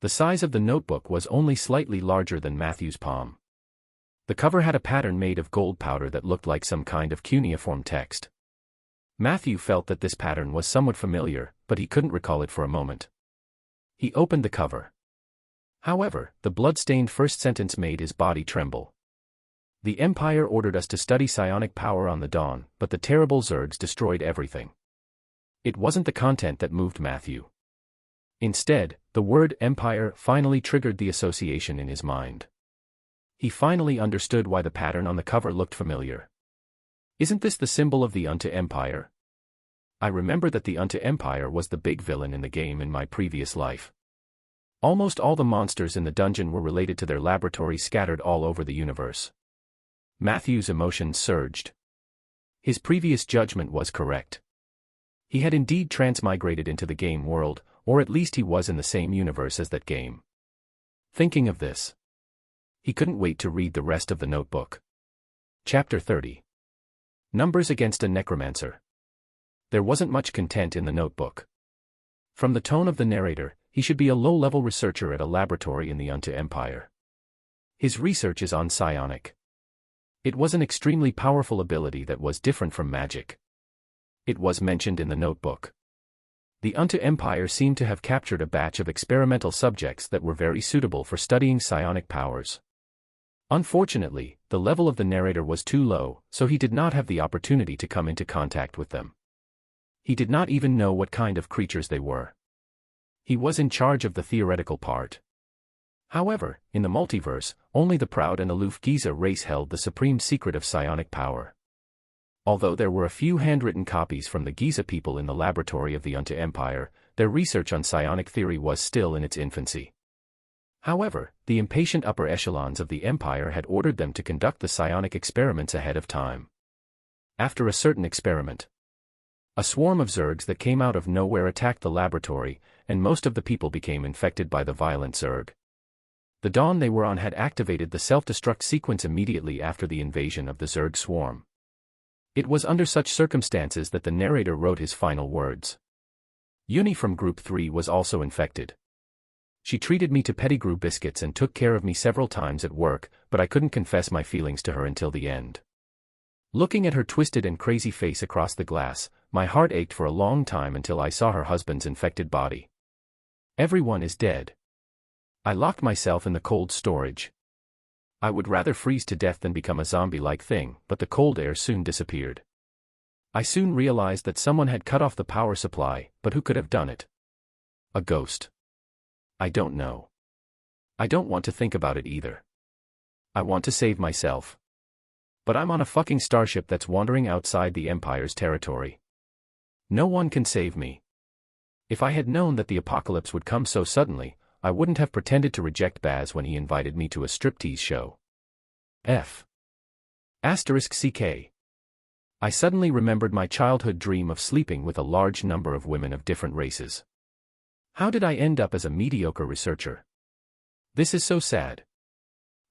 The size of the notebook was only slightly larger than Matthew's palm. The cover had a pattern made of gold powder that looked like some kind of cuneiform text. Matthew felt that this pattern was somewhat familiar, but he couldn't recall it for a moment. He opened the cover. However, the blood-stained first sentence made his body tremble. The Empire ordered us to study psionic power on the dawn, but the terrible Zergs destroyed everything. It wasn't the content that moved Matthew. Instead, the word Empire finally triggered the association in his mind. He finally understood why the pattern on the cover looked familiar. Isn't this the symbol of the Unto Empire? I remember that the Unto Empire was the big villain in the game in my previous life. Almost all the monsters in the dungeon were related to their laboratory scattered all over the universe. Matthew's emotions surged. His previous judgment was correct. He had indeed transmigrated into the game world, or at least he was in the same universe as that game. Thinking of this, he couldn't wait to read the rest of the notebook. Chapter 30. Numbers against a Necromancer. There wasn't much content in the notebook. From the tone of the narrator, he should be a low-level researcher at a laboratory in the Unto Empire. His research is on psionic. It was an extremely powerful ability that was different from magic. It was mentioned in the notebook. The Unto Empire seemed to have captured a batch of experimental subjects that were very suitable for studying psionic powers. Unfortunately, the level of the narrator was too low, so he did not have the opportunity to come into contact with them. He did not even know what kind of creatures they were. He was in charge of the theoretical part. However, in the multiverse, only the proud and aloof Giza race held the supreme secret of psionic power. Although there were a few handwritten copies from the Giza people in the laboratory of the Unto Empire, their research on psionic theory was still in its infancy. However, the impatient upper echelons of the Empire had ordered them to conduct the psionic experiments ahead of time. After a certain experiment, a swarm of Zergs that came out of nowhere attacked the laboratory, and most of the people became infected by the violent Zerg. The dawn they were on had activated the self-destruct sequence immediately after the invasion of the Zerg swarm. It was under such circumstances that the narrator wrote his final words. Uni from Group 3 was also infected. She treated me to Pettigrew biscuits and took care of me several times at work, but I couldn't confess my feelings to her until the end. Looking at her twisted and crazy face across the glass, my heart ached for a long time until I saw her husband's infected body. Everyone is dead. I locked myself in the cold storage. I would rather freeze to death than become a zombie-like thing, but the cold air soon disappeared. I soon realized that someone had cut off the power supply, but who could have done it? A ghost. I don't know. I don't want to think about it either. I want to save myself. But I'm on a fucking starship that's wandering outside the Empire's territory. No one can save me. If I had known that the apocalypse would come so suddenly, I wouldn't have pretended to reject Baz when he invited me to a striptease show. *CK. I suddenly remembered my childhood dream of sleeping with a large number of women of different races. How did I end up as a mediocre researcher? This is so sad.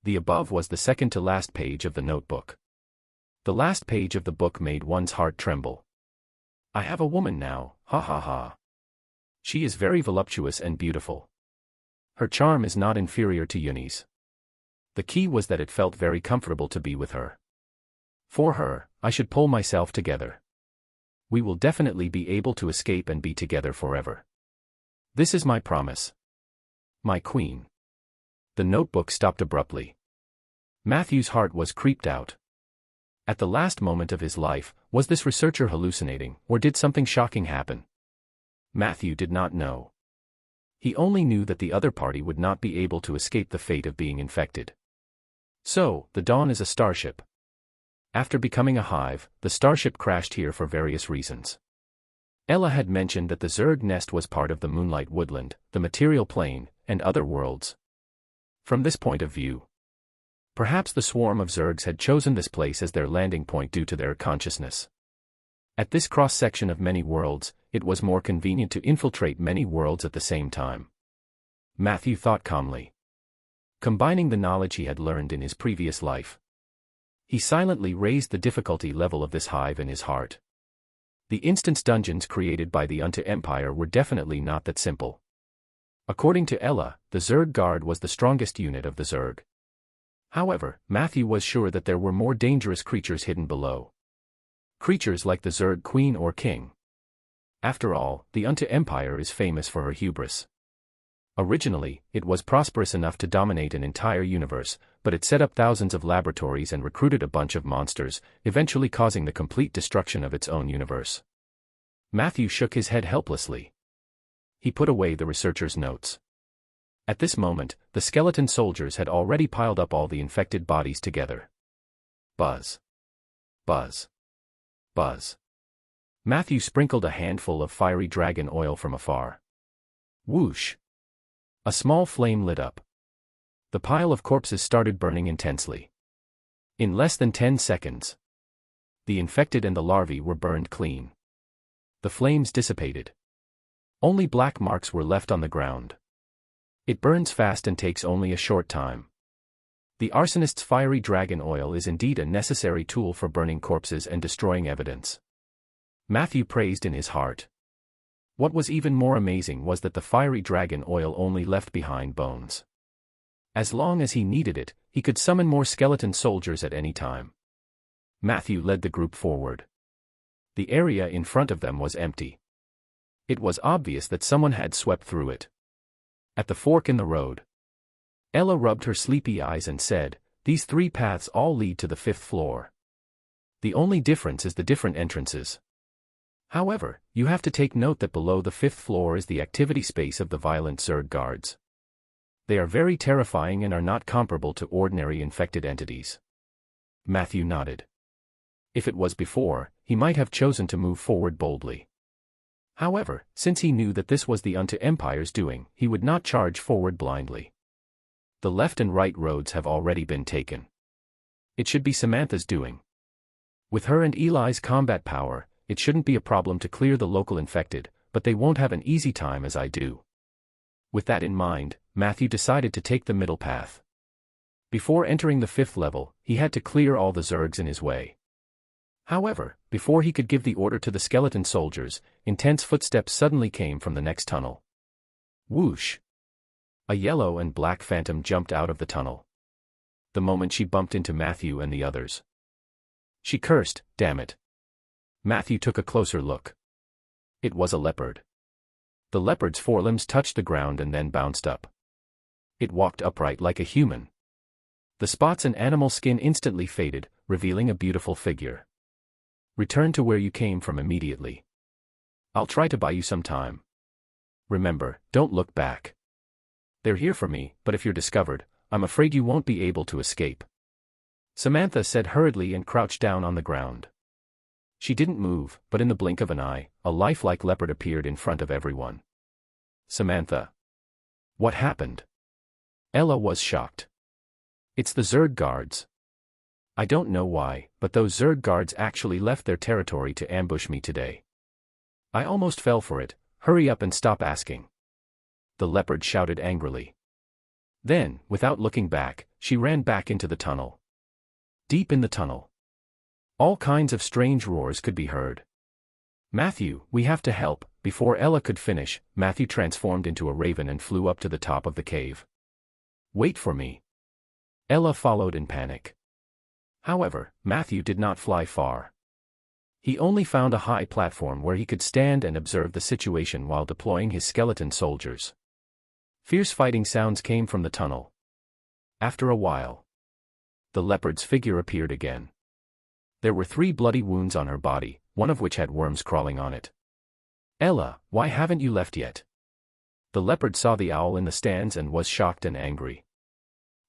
The above was the second to last page of the notebook. The last page of the book made one's heart tremble. I have a woman now, ha ha ha. She is very voluptuous and beautiful. Her charm is not inferior to Yuni's. The key was that it felt very comfortable to be with her. For her, I should pull myself together. We will definitely be able to escape and be together forever. This is my promise. My queen. The notebook stopped abruptly. Matthew's heart was creeped out. At the last moment of his life, was this researcher hallucinating, or did something shocking happen? Matthew did not know. He only knew that the other party would not be able to escape the fate of being infected. So, the Dawn is a starship. After becoming a hive, the starship crashed here for various reasons. Ella had mentioned that the Zerg nest was part of the Moonlight Woodland, the material plane, and other worlds. From this point of view, perhaps the swarm of Zergs had chosen this place as their landing point due to their consciousness. At this cross-section of many worlds, it was more convenient to infiltrate many worlds at the same time. Matthew thought calmly. Combining the knowledge he had learned in his previous life, he silently raised the difficulty level of this hive in his heart. The instance dungeons created by the Unto Empire were definitely not that simple. According to Ella, the Zerg Guard was the strongest unit of the Zerg. However, Matthew was sure that there were more dangerous creatures hidden below. Creatures like the Zerg Queen or King. After all, the Unto Empire is famous for her hubris. Originally, it was prosperous enough to dominate an entire universe, but it set up thousands of laboratories and recruited a bunch of monsters, eventually causing the complete destruction of its own universe. Matthew shook his head helplessly. He put away the researcher's notes. At this moment, the skeleton soldiers had already piled up all the infected bodies together. Buzz. Buzz. Buzz. Matthew sprinkled a handful of fiery dragon oil from afar. Whoosh. A small flame lit up. The pile of corpses started burning intensely. In less than 10 seconds, the infected and the larvae were burned clean. The flames dissipated. Only black marks were left on the ground. It burns fast and takes only a short time. The arsonist's fiery dragon oil is indeed a necessary tool for burning corpses and destroying evidence. Matthew praised in his heart. What was even more amazing was that the fiery dragon oil only left behind bones. As long as he needed it, he could summon more skeleton soldiers at any time. Matthew led the group forward. The area in front of them was empty. It was obvious that someone had swept through it. At the fork in the road, Ella rubbed her sleepy eyes and said, "These 3 paths all lead to the 5th floor. The only difference is the different entrances. However, you have to take note that below the 5th floor is the activity space of the violent Zerg guards. They are very terrifying and are not comparable to ordinary infected entities." Matthew nodded. If it was before, he might have chosen to move forward boldly. However, since he knew that this was the unto Empire's doing, he would not charge forward blindly. The left and right roads have already been taken. It should be Samantha's doing. With her and Eli's combat power, it shouldn't be a problem to clear the local infected, but they won't have an easy time as I do. With that in mind, Matthew decided to take the middle path. Before entering the 5th level, he had to clear all the Zergs in his way. However, before he could give the order to the skeleton soldiers, intense footsteps suddenly came from the next tunnel. Whoosh! A yellow and black phantom jumped out of the tunnel. The moment she bumped into Matthew and the others, she cursed, "Damn it." Matthew took a closer look. It was a leopard. The leopard's forelimbs touched the ground and then bounced up. It walked upright like a human. The spots and animal skin instantly faded, revealing a beautiful figure. "Return to where you came from immediately. I'll try to buy you some time. Remember, don't look back. They're here for me, but if you're discovered, I'm afraid you won't be able to escape." Samantha said hurriedly and crouched down on the ground. She didn't move, but in the blink of an eye, a lifelike leopard appeared in front of everyone. "Samantha. What happened?" Ella was shocked. "It's the Zerg guards. I don't know why, but those Zerg guards actually left their territory to ambush me today. I almost fell for it. Hurry up and stop asking." The leopard shouted angrily. Then, without looking back, she ran back into the tunnel. Deep in the tunnel, all kinds of strange roars could be heard. "Matthew, we have to help." Before Ella could finish, Matthew transformed into a raven and flew up to the top of the cave. "Wait for me." Ella followed in panic. However, Matthew did not fly far. He only found a high platform where he could stand and observe the situation while deploying his skeleton soldiers. Fierce fighting sounds came from the tunnel. After a while, the leopard's figure appeared again. There were 3 bloody wounds on her body, one of which had worms crawling on it. "Ella, why haven't you left yet?" The leopard saw the owl in the stands and was shocked and angry.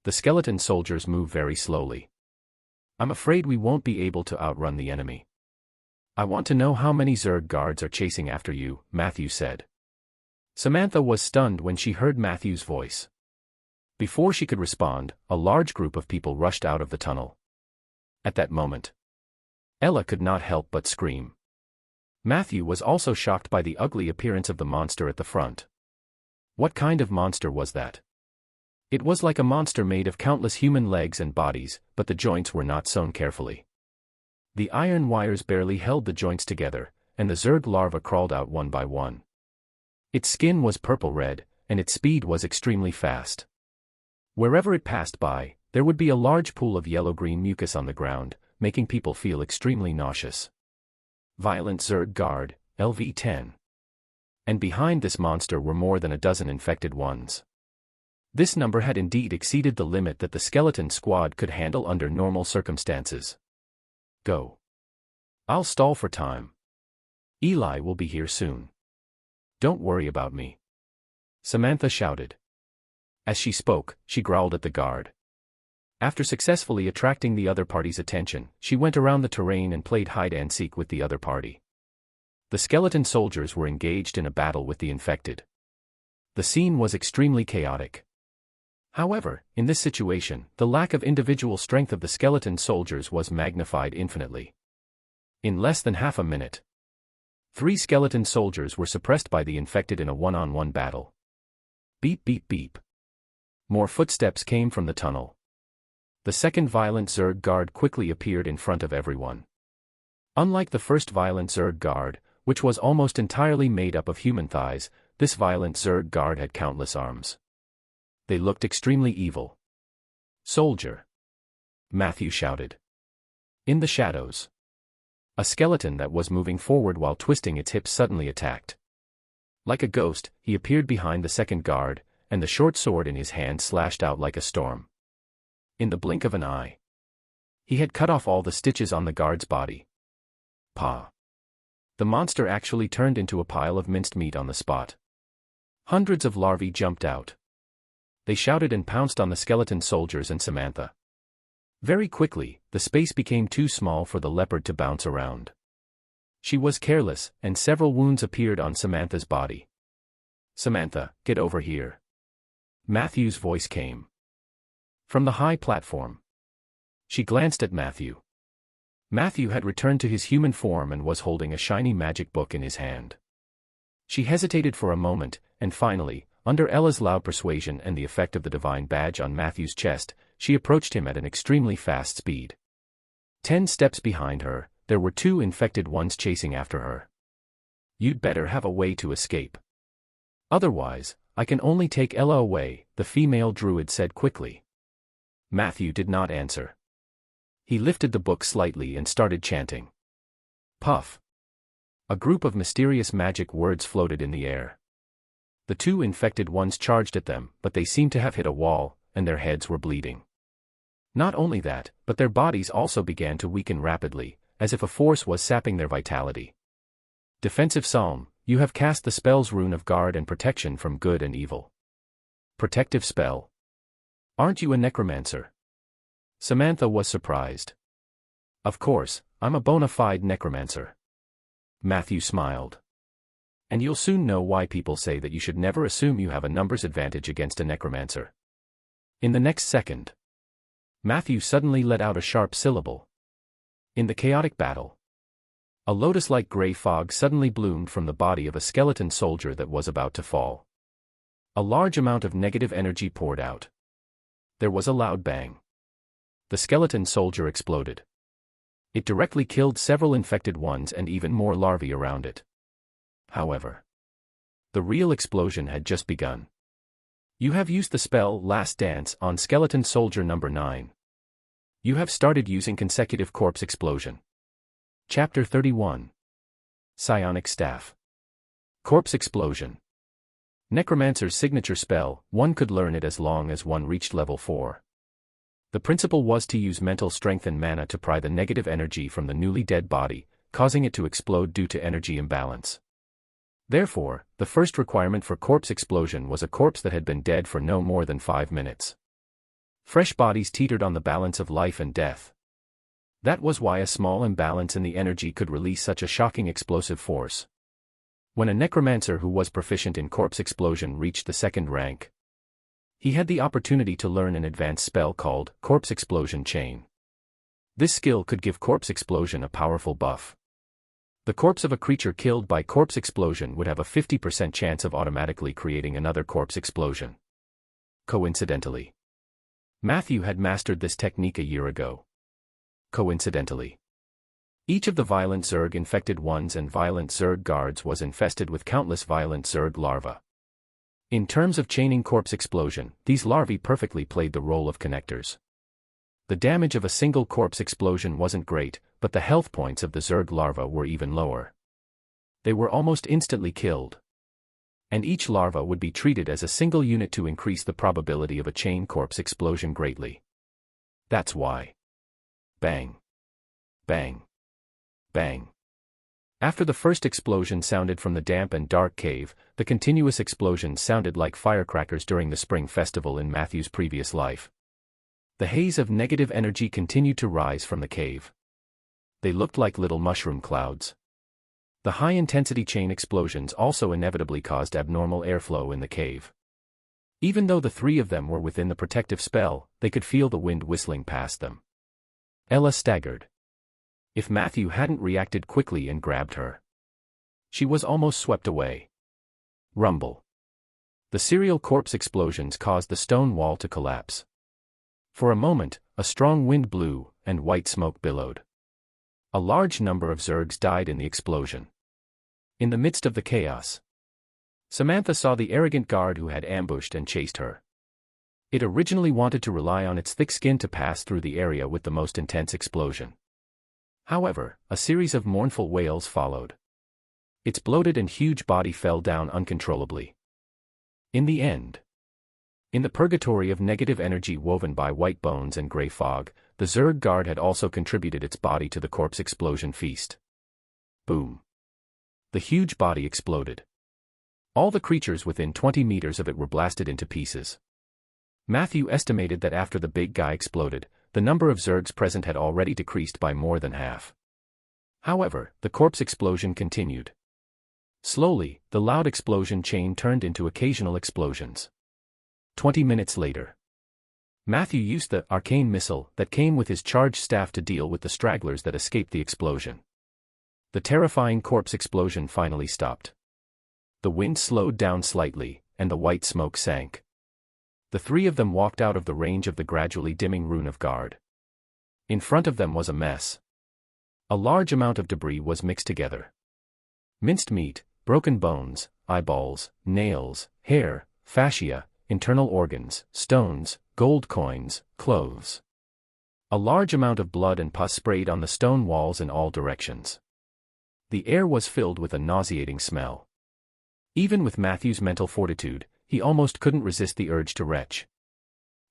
The skeleton soldiers moved very slowly. "I'm afraid we won't be able to outrun the enemy." "I want to know how many Zerg guards are chasing after you," Matthew said. Samantha was stunned when she heard Matthew's voice. Before she could respond, a large group of people rushed out of the tunnel. At that moment, Ella could not help but scream. Matthew was also shocked by the ugly appearance of the monster at the front. What kind of monster was that? It was like a monster made of countless human legs and bodies, but the joints were not sewn carefully. The iron wires barely held the joints together, and the Zerg larva crawled out one by one. Its skin was purple-red, and its speed was extremely fast. Wherever it passed by, there would be a large pool of yellow-green mucus on the ground, making people feel extremely nauseous. Violent Zerg Guard, LV-10. And behind this monster were more than a dozen infected ones. This number had indeed exceeded the limit that the skeleton squad could handle under normal circumstances. "Go. I'll stall for time. Eli will be here soon. Don't worry about me," Samantha shouted. As she spoke, she growled at the guard. After successfully attracting the other party's attention, she went around the terrain and played hide-and-seek with the other party. The skeleton soldiers were engaged in a battle with the infected. The scene was extremely chaotic. However, in this situation, the lack of individual strength of the skeleton soldiers was magnified infinitely. In less than half a minute, 3 skeleton soldiers were suppressed by the infected in a one-on-one battle. Beep beep beep. More footsteps came from the tunnel. The second violent Zerg guard quickly appeared in front of everyone. Unlike the first violent Zerg guard, which was almost entirely made up of human thighs, this violent Zerg guard had countless arms. They looked extremely evil. "Soldier!" Matthew shouted. In the shadows, a skeleton that was moving forward while twisting its hips suddenly attacked. Like a ghost, he appeared behind the second guard, and the short sword in his hand slashed out like a storm. In the blink of an eye, he had cut off all the stitches on the guard's body. Pah! The monster actually turned into a pile of minced meat on the spot. Hundreds of larvae jumped out. They shouted and pounced on the skeleton soldiers and Samantha. Very quickly, the space became too small for the leopard to bounce around. She was careless, and several wounds appeared on Samantha's body. "Samantha, get over here." Matthew's voice came from the high platform. She glanced at Matthew. Matthew had returned to his human form and was holding a shiny magic book in his hand. She hesitated for a moment, and finally, under Ella's loud persuasion and the effect of the divine badge on Matthew's chest, she approached him at an extremely fast speed. 10 steps behind her, there were 2 infected ones chasing after her. "You'd better have a way to escape. Otherwise, I can only take Ella away," the female druid said quickly. Matthew did not answer. He lifted the book slightly and started chanting. Puff! A group of mysterious magic words floated in the air. The 2 infected ones charged at them, but they seemed to have hit a wall, and their heads were bleeding. Not only that, but their bodies also began to weaken rapidly, as if a force was sapping their vitality. Defensive Psalm, you have cast the spell's rune of guard and protection from good and evil. Protective spell. Aren't you a necromancer? Samantha was surprised. Of course, I'm a bona fide necromancer. Matthew smiled. And you'll soon know why people say that you should never assume you have a numbers advantage against a necromancer. In the next second, Matthew suddenly let out a sharp syllable. In the chaotic battle, a lotus-like gray fog suddenly bloomed from the body of a skeleton soldier that was about to fall. A large amount of negative energy poured out. There was a loud bang. The skeleton soldier exploded. It directly killed several infected ones and even more larvae around it. However, the real explosion had just begun. You have used the spell Last Dance on skeleton soldier number 9. You have started using consecutive corpse explosion. Chapter 31. Psionic Staff. Corpse explosion. Necromancer's signature spell, one could learn it as long as one reached level 4. The principle was to use mental strength and mana to pry the negative energy from the newly dead body, causing it to explode due to energy imbalance. Therefore, the first requirement for corpse explosion was a corpse that had been dead for no more than 5 minutes. Fresh bodies teetered on the balance of life and death. That was why a small imbalance in the energy could release such a shocking explosive force. When a necromancer who was proficient in corpse explosion reached the 2nd rank, he had the opportunity to learn an advanced spell called Corpse Explosion Chain. This skill could give corpse explosion a powerful buff. The corpse of a creature killed by corpse explosion would have a 50% chance of automatically creating another corpse explosion. Coincidentally, Matthew had mastered this technique a year ago. Coincidentally, each of the violent Zerg infected ones and violent Zerg guards was infested with countless violent Zerg larvae. In terms of chaining corpse explosion, these larvae perfectly played the role of connectors. The damage of a single corpse explosion wasn't great, but the health points of the Zerg larvae were even lower. They were almost instantly killed. And each larva would be treated as a single unit to increase the probability of a chain corpse explosion greatly. That's why. Bang. Bang. Bang. After the first explosion sounded from the damp and dark cave, the continuous explosions sounded like firecrackers during the spring festival in Matthew's previous life. The haze of negative energy continued to rise from the cave. They looked like little mushroom clouds. The high-intensity chain explosions also inevitably caused abnormal airflow in the cave. Even though the three of them were within the protective spell, they could feel the wind whistling past them. Ella staggered. If Matthew hadn't reacted quickly and grabbed her, she was almost swept away. Rumble. The serial corpse explosions caused the stone wall to collapse. For a moment, a strong wind blew, and white smoke billowed. A large number of Zergs died in the explosion. In the midst of the chaos, Samantha saw the arrogant guard who had ambushed and chased her. It originally wanted to rely on its thick skin to pass through the area with the most intense explosion. However, a series of mournful wails followed. Its bloated and huge body fell down uncontrollably. In the end, in the purgatory of negative energy woven by white bones and gray fog, the Zerg guard had also contributed its body to the corpse explosion feast. Boom. The huge body exploded. All the creatures within 20 meters of it were blasted into pieces. Matthew estimated that after the big guy exploded, the number of Zergs present had already decreased by more than half. However, the corpse explosion continued. Slowly, the loud explosion chain turned into occasional explosions. 20 minutes later, Matthew used the arcane missile that came with his charged staff to deal with the stragglers that escaped the explosion. The terrifying corpse explosion finally stopped. The wind slowed down slightly, and the white smoke sank. The three of them walked out of the range of the gradually dimming rune of guard. In front of them was a mess. A large amount of debris was mixed together. Minced meat, broken bones, eyeballs, nails, hair, fascia, internal organs, stones, gold coins, clothes. A large amount of blood and pus sprayed on the stone walls in all directions. The air was filled with a nauseating smell. Even with Matthew's mental fortitude, he almost couldn't resist the urge to retch.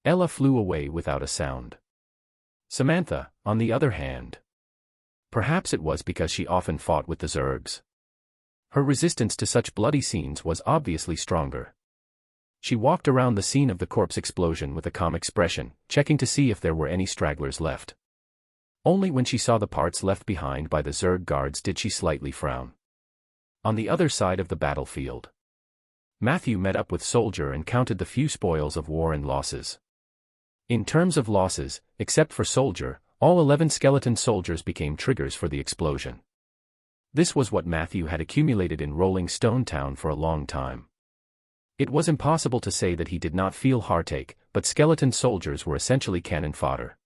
Ella flew away without a sound. Samantha, on the other hand. Perhaps it was because she often fought with the Zergs. Her resistance to such bloody scenes was obviously stronger. She walked around the scene of the corpse explosion with a calm expression, checking to see if there were any stragglers left. Only when she saw the parts left behind by the Zerg guards did she slightly frown. On the other side of the battlefield, Matthew met up with Soldier and counted the few spoils of war and losses. In terms of losses, except for Soldier, all 11 skeleton soldiers became triggers for the explosion. This was what Matthew had accumulated in Rolling Stone Town for a long time. It was impossible to say that he did not feel heartache, but skeleton soldiers were essentially cannon fodder.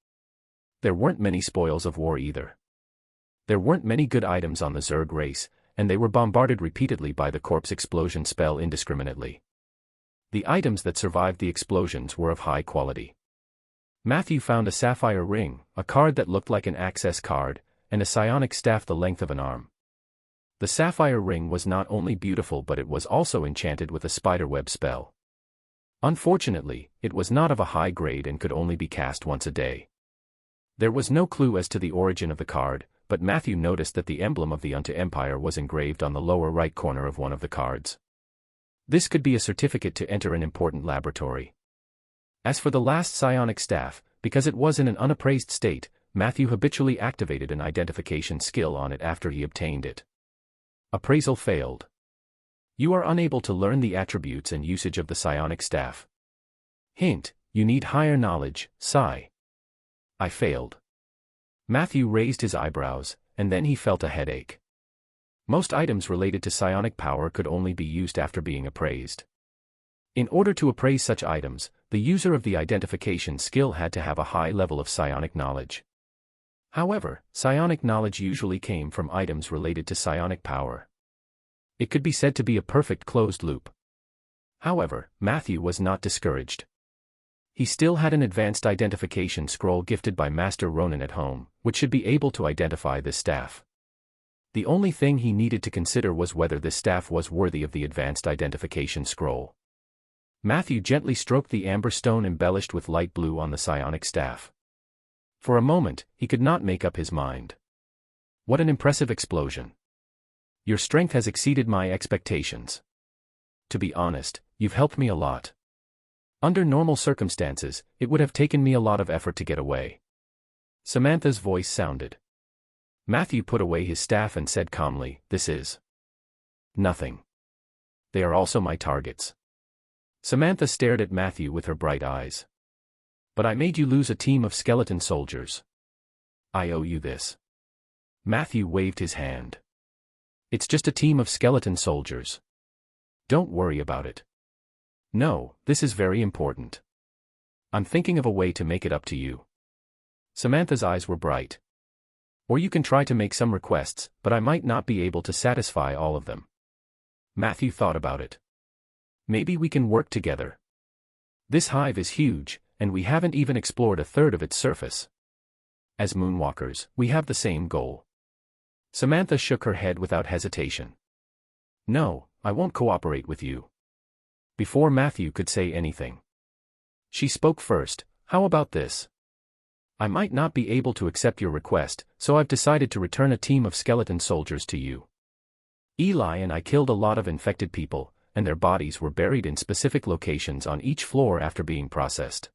There weren't many spoils of war either. There weren't many good items on the Zerg race, and they were bombarded repeatedly by the corpse explosion spell indiscriminately. The items that survived the explosions were of high quality. Matthew found a sapphire ring, a card that looked like an access card, and a psionic staff the length of an arm. The sapphire ring was not only beautiful but it was also enchanted with a spiderweb spell. Unfortunately, it was not of a high grade and could only be cast once a day. There was no clue as to the origin of the card, but Matthew noticed that the emblem of the Unto Empire was engraved on the lower right corner of one of the cards. This could be a certificate to enter an important laboratory. As for the last psionic staff, because it was in an unappraised state, Matthew habitually activated an identification skill on it after he obtained it. Appraisal failed. You are unable to learn the attributes and usage of the psionic staff. Hint, you need higher knowledge, psi. I failed. Matthew raised his eyebrows, and then he felt a headache. Most items related to psionic power could only be used after being appraised. In order to appraise such items, the user of the identification skill had to have a high level of psionic knowledge. However, psionic knowledge usually came from items related to psionic power. It could be said to be a perfect closed loop. However, Matthew was not discouraged. He still had an advanced identification scroll gifted by Master Ronan at home, which should be able to identify this staff. The only thing he needed to consider was whether this staff was worthy of the advanced identification scroll. Matthew gently stroked the amber stone embellished with light blue on the psionic staff. For a moment, he could not make up his mind. What an impressive explosion. Your strength has exceeded my expectations. To be honest, you've helped me a lot. Under normal circumstances, it would have taken me a lot of effort to get away. Samantha's voice sounded. Matthew put away his staff and said calmly, "This is nothing. They are also my targets." Samantha stared at Matthew with her bright eyes. "But I made you lose a team of skeleton soldiers. I owe you this." Matthew waved his hand. "It's just a team of skeleton soldiers. Don't worry about it." "No, this is very important. I'm thinking of a way to make it up to you." Samantha's eyes were bright. "Or you can try to make some requests, but I might not be able to satisfy all of them." Matthew thought about it. "Maybe we can work together. This hive is huge, and we haven't even explored a third of its surface. As moonwalkers, we have the same goal." Samantha shook her head without hesitation. "No, I won't cooperate with you." Before Matthew could say anything, she spoke first. "How about this? I might not be able to accept your request, so I've decided to return a team of skeleton soldiers to you. Eli and I killed a lot of infected people, and their bodies were buried in specific locations on each floor after being processed.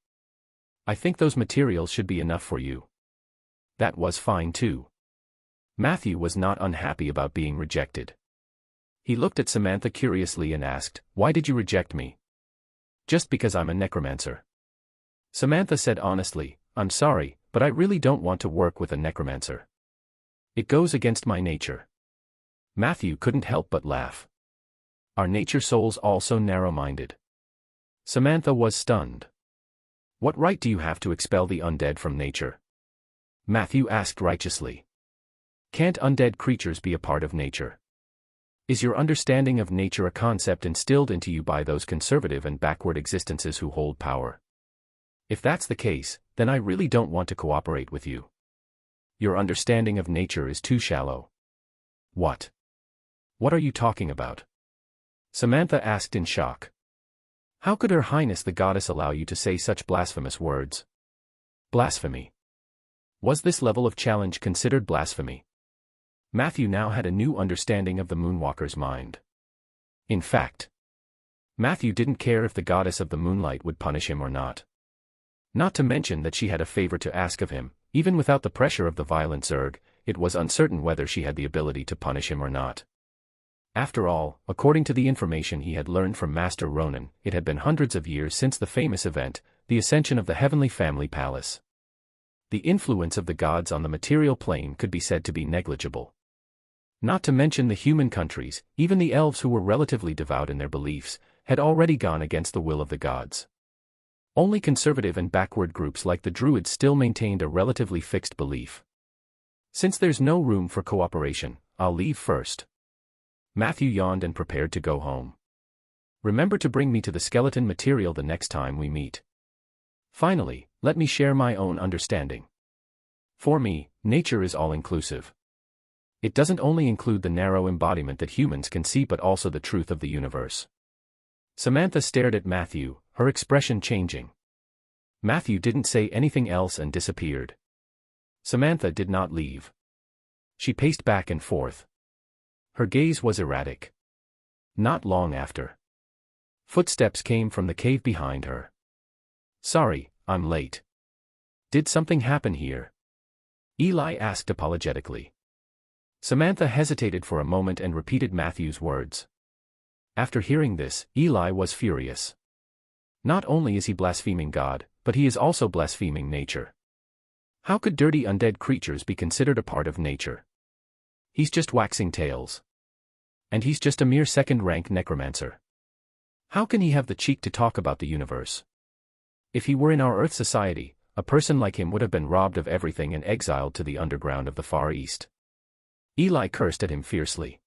I think those materials should be enough for you." That was fine too. Matthew was not unhappy about being rejected. He looked at Samantha curiously and asked, "Why did you reject me?" "Just because I'm a necromancer." Samantha said honestly, "I'm sorry, but I really don't want to work with a necromancer. It goes against my nature." Matthew couldn't help but laugh. "Are nature souls also narrow-minded?" Samantha was stunned. "What right do you have to expel the undead from nature?" Matthew asked righteously. "Can't undead creatures be a part of nature? Is your understanding of nature a concept instilled into you by those conservative and backward existences who hold power? If that's the case, then I really don't want to cooperate with you. Your understanding of nature is too shallow." "What? What are you talking about?" Samantha asked in shock. "How could Her Highness the Goddess allow you to say such blasphemous words?" Blasphemy. Was this level of challenge considered blasphemy? Matthew now had a new understanding of the Moonwalker's mind. In fact, Matthew didn't care if the goddess of the moonlight would punish him or not. Not to mention that she had a favor to ask of him. Even without the pressure of the violent Zerg, it was uncertain whether she had the ability to punish him or not. After all, according to the information he had learned from Master Ronan, it had been hundreds of years since the famous event, the ascension of the Heavenly Family Palace. The influence of the gods on the material plane could be said to be negligible. Not to mention the human countries, even the elves who were relatively devout in their beliefs, had already gone against the will of the gods. Only conservative and backward groups like the Druids still maintained a relatively fixed belief. "Since there's no room for cooperation, I'll leave first." Matthew yawned and prepared to go home. "Remember to bring me to the skeleton material the next time we meet. Finally, let me share my own understanding. For me, nature is all-inclusive. It doesn't only include the narrow embodiment that humans can see but also the truth of the universe." Samantha stared at Matthew, her expression changing. Matthew didn't say anything else and disappeared. Samantha did not leave. She paced back and forth. Her gaze was erratic. Not long after, footsteps came from the cave behind her. "Sorry, I'm late. Did something happen here?" Eli asked apologetically. Samantha hesitated for a moment and repeated Matthew's words. After hearing this, Eli was furious. Not only is he blaspheming God, but he is also blaspheming nature. How could dirty undead creatures be considered a part of nature? He's just waxing tales. And he's just a mere second-rank necromancer. How can he have the cheek to talk about the universe? If he were in our Earth society, a person like him would have been robbed of everything and exiled to the underground of the Far East. Eli cursed at him fiercely.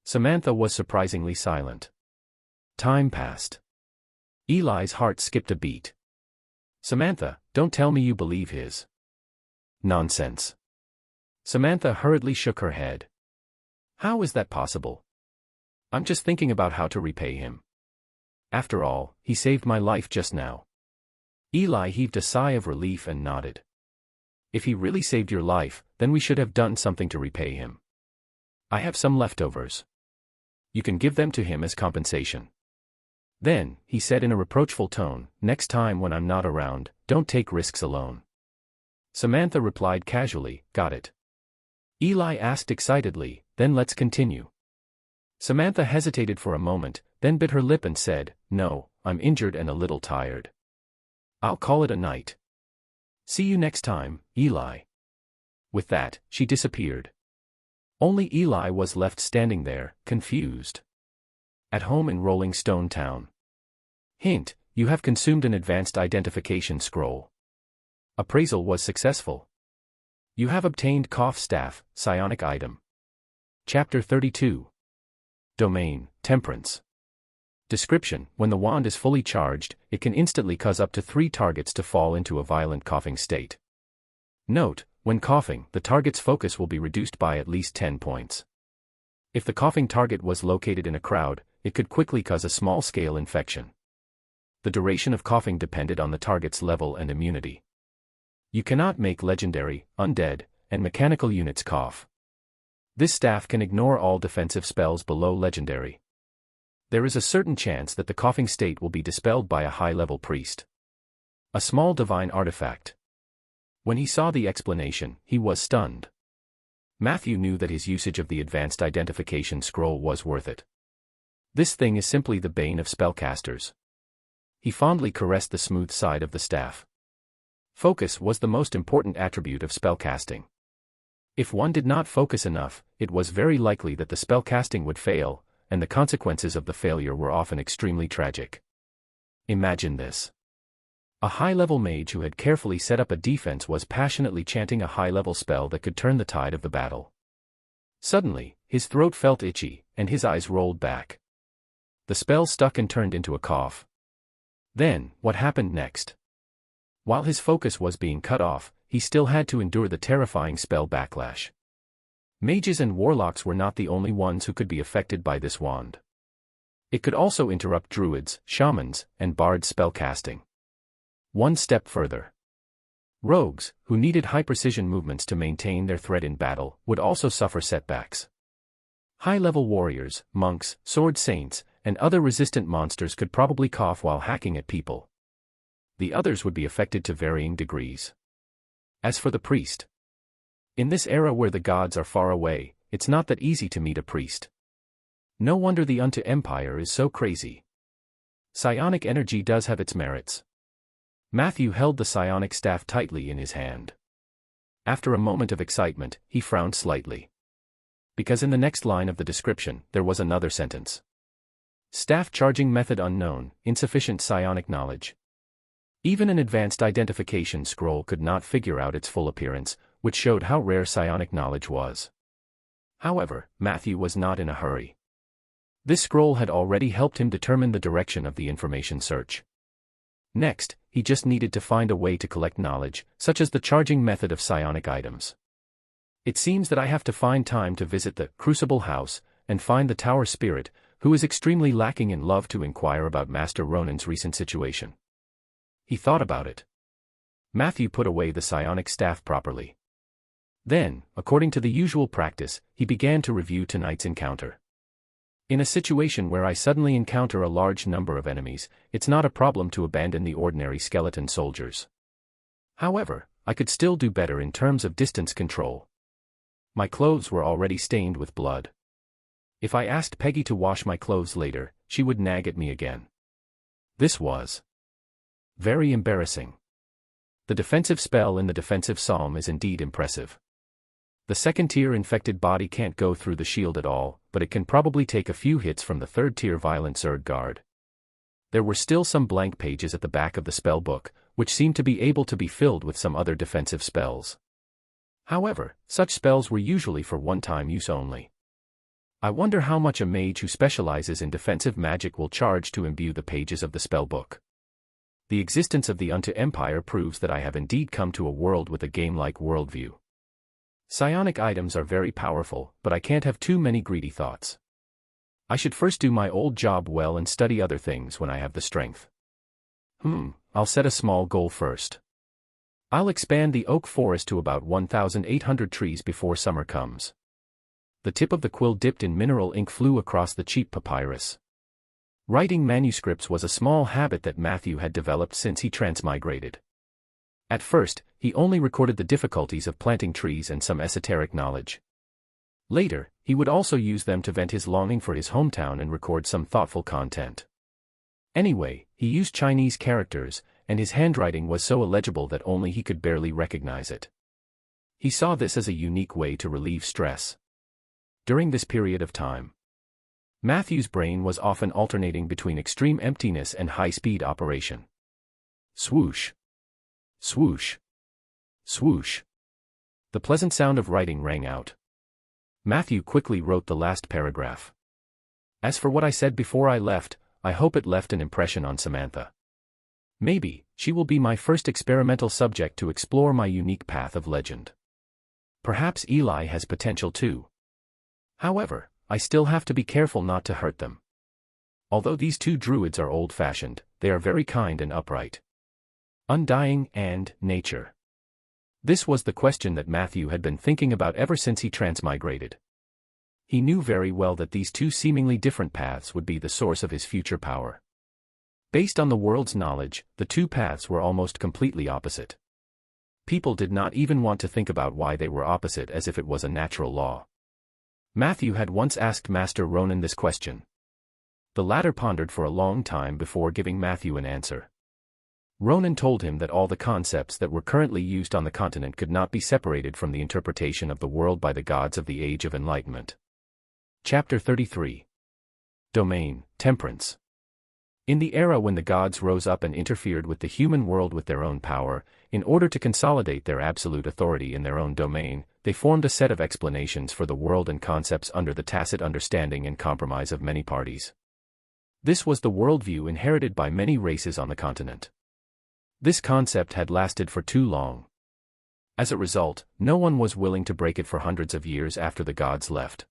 Samantha was surprisingly silent. Time passed. Eli's heart skipped a beat. "Samantha, don't tell me you believe his nonsense." Samantha hurriedly shook her head. "How is that possible? I'm just thinking about how to repay him. After all, he saved my life just now." Eli heaved a sigh of relief and nodded. "If he really saved your life, then we should have done something to repay him. I have some leftovers. You can give them to him as compensation." Then, he said in a reproachful tone, "Next time when I'm not around, don't take risks alone." Samantha replied casually, "Got it." Eli asked excitedly, then let's continue. Samantha hesitated for a moment, then bit her lip and said, no, I'm injured and a little tired. I'll call it a night. See you next time, Eli. With that, she disappeared. Only Eli was left standing there, confused. At home in Rolling Stone Town. Hint, you have consumed an advanced identification scroll. Appraisal was successful. You have obtained Cough Staff, psionic item. Chapter 32. Domain, Temperance. Description: when the wand is fully charged, it can instantly cause up to 3 targets to fall into a violent coughing state. Note, when coughing, the target's focus will be reduced by at least 10 points. If the coughing target was located in a crowd, it could quickly cause a small-scale infection. The duration of coughing depended on the target's level and immunity. You cannot make legendary, undead, and mechanical units cough. This staff can ignore all defensive spells below legendary. There is a certain chance that the coughing state will be dispelled by a high-level priest. A small divine artifact. When he saw the explanation, he was stunned. Matthew knew that his usage of the advanced identification scroll was worth it. This thing is simply the bane of spellcasters. He fondly caressed the smooth side of the staff. Focus was the most important attribute of spellcasting. If one did not focus enough, it was very likely that the spellcasting would fail, and the consequences of the failure were often extremely tragic. Imagine this. A high-level mage who had carefully set up a defense was passionately chanting a high-level spell that could turn the tide of the battle. Suddenly, his throat felt itchy, and his eyes rolled back. The spell stuck and turned into a cough. Then, what happened next? While his focus was being cut off, he still had to endure the terrifying spell backlash. Mages and warlocks were not the only ones who could be affected by this wand. It could also interrupt druids, shamans, and bards spellcasting. One step further. Rogues, who needed high-precision movements to maintain their threat in battle, would also suffer setbacks. High-level warriors, monks, sword saints, and other resistant monsters could probably cough while hacking at people. The others would be affected to varying degrees. As for the priest. In this era where the gods are far away, it's not that easy to meet a priest. No wonder the Unto Empire is so crazy. Psionic energy does have its merits. Matthew held the psionic staff tightly in his hand. After a moment of excitement, he frowned slightly. Because in the next line of the description, there was another sentence. Staff charging method unknown, insufficient psionic knowledge. Even an advanced identification scroll could not figure out its full appearance, which showed how rare psionic knowledge was. However, Matthew was not in a hurry. This scroll had already helped him determine the direction of the information search. Next, he just needed to find a way to collect knowledge, such as the charging method of psionic items. It seems that I have to find time to visit the Crucible House, and find the Tower Spirit, who is extremely lacking in love, to inquire about Master Ronan's recent situation. He thought about it. Matthew put away the psionic staff properly. Then, according to the usual practice, he began to review tonight's encounter. In a situation where I suddenly encounter a large number of enemies, it's not a problem to abandon the ordinary skeleton soldiers. However, I could still do better in terms of distance control. My clothes were already stained with blood. If I asked Peggy to wash my clothes later, she would nag at me again. This was very embarrassing. The defensive spell in the defensive psalm is indeed impressive. The second-tier infected body can't go through the shield at all, but it can probably take a few hits from the third-tier violent sword guard. There were still some blank pages at the back of the spell book, which seemed to be able to be filled with some other defensive spells. However, such spells were usually for one-time use only. I wonder how much a mage who specializes in defensive magic will charge to imbue the pages of the spell book. The existence of the Unto Empire proves that I have indeed come to a world with a game-like worldview. Psionic items are very powerful, but I can't have too many greedy thoughts. I should first do my old job well and study other things when I have the strength. I'll set a small goal first. I'll expand the oak forest to about 1,800 trees before summer comes. The tip of the quill dipped in mineral ink flew across the cheap papyrus. Writing manuscripts was a small habit that Matthew had developed since he transmigrated. At first, he only recorded the difficulties of planting trees and some esoteric knowledge. Later, he would also use them to vent his longing for his hometown and record some thoughtful content. Anyway, he used Chinese characters, and his handwriting was so illegible that only he could barely recognize it. He saw this as a unique way to relieve stress. During this period of time, Matthew's brain was often alternating between extreme emptiness and high-speed operation. Swoosh. Swoosh. Swoosh. The pleasant sound of writing rang out. Matthew quickly wrote the last paragraph. As for what I said before I left, I hope it left an impression on Samantha. Maybe, she will be my first experimental subject to explore my unique path of legend. Perhaps Eli has potential too. However, I still have to be careful not to hurt them. Although these two druids are old-fashioned, they are very kind and upright. Undying and nature. This was the question that Matthew had been thinking about ever since he transmigrated. He knew very well that these two seemingly different paths would be the source of his future power. Based on the world's knowledge, the two paths were almost completely opposite. People did not even want to think about why they were opposite as if it was a natural law. Matthew had once asked Master Ronan this question. The latter pondered for a long time before giving Matthew an answer. Ronan told him that all the concepts that were currently used on the continent could not be separated from the interpretation of the world by the gods of the Age of Enlightenment. Chapter 33. Domain, Temperance. In the era when the gods rose up and interfered with the human world with their own power, in order to consolidate their absolute authority in their own domain, they formed a set of explanations for the world and concepts under the tacit understanding and compromise of many parties. This was the worldview inherited by many races on the continent. This concept had lasted for too long. As a result, no one was willing to break it for hundreds of years after the gods left.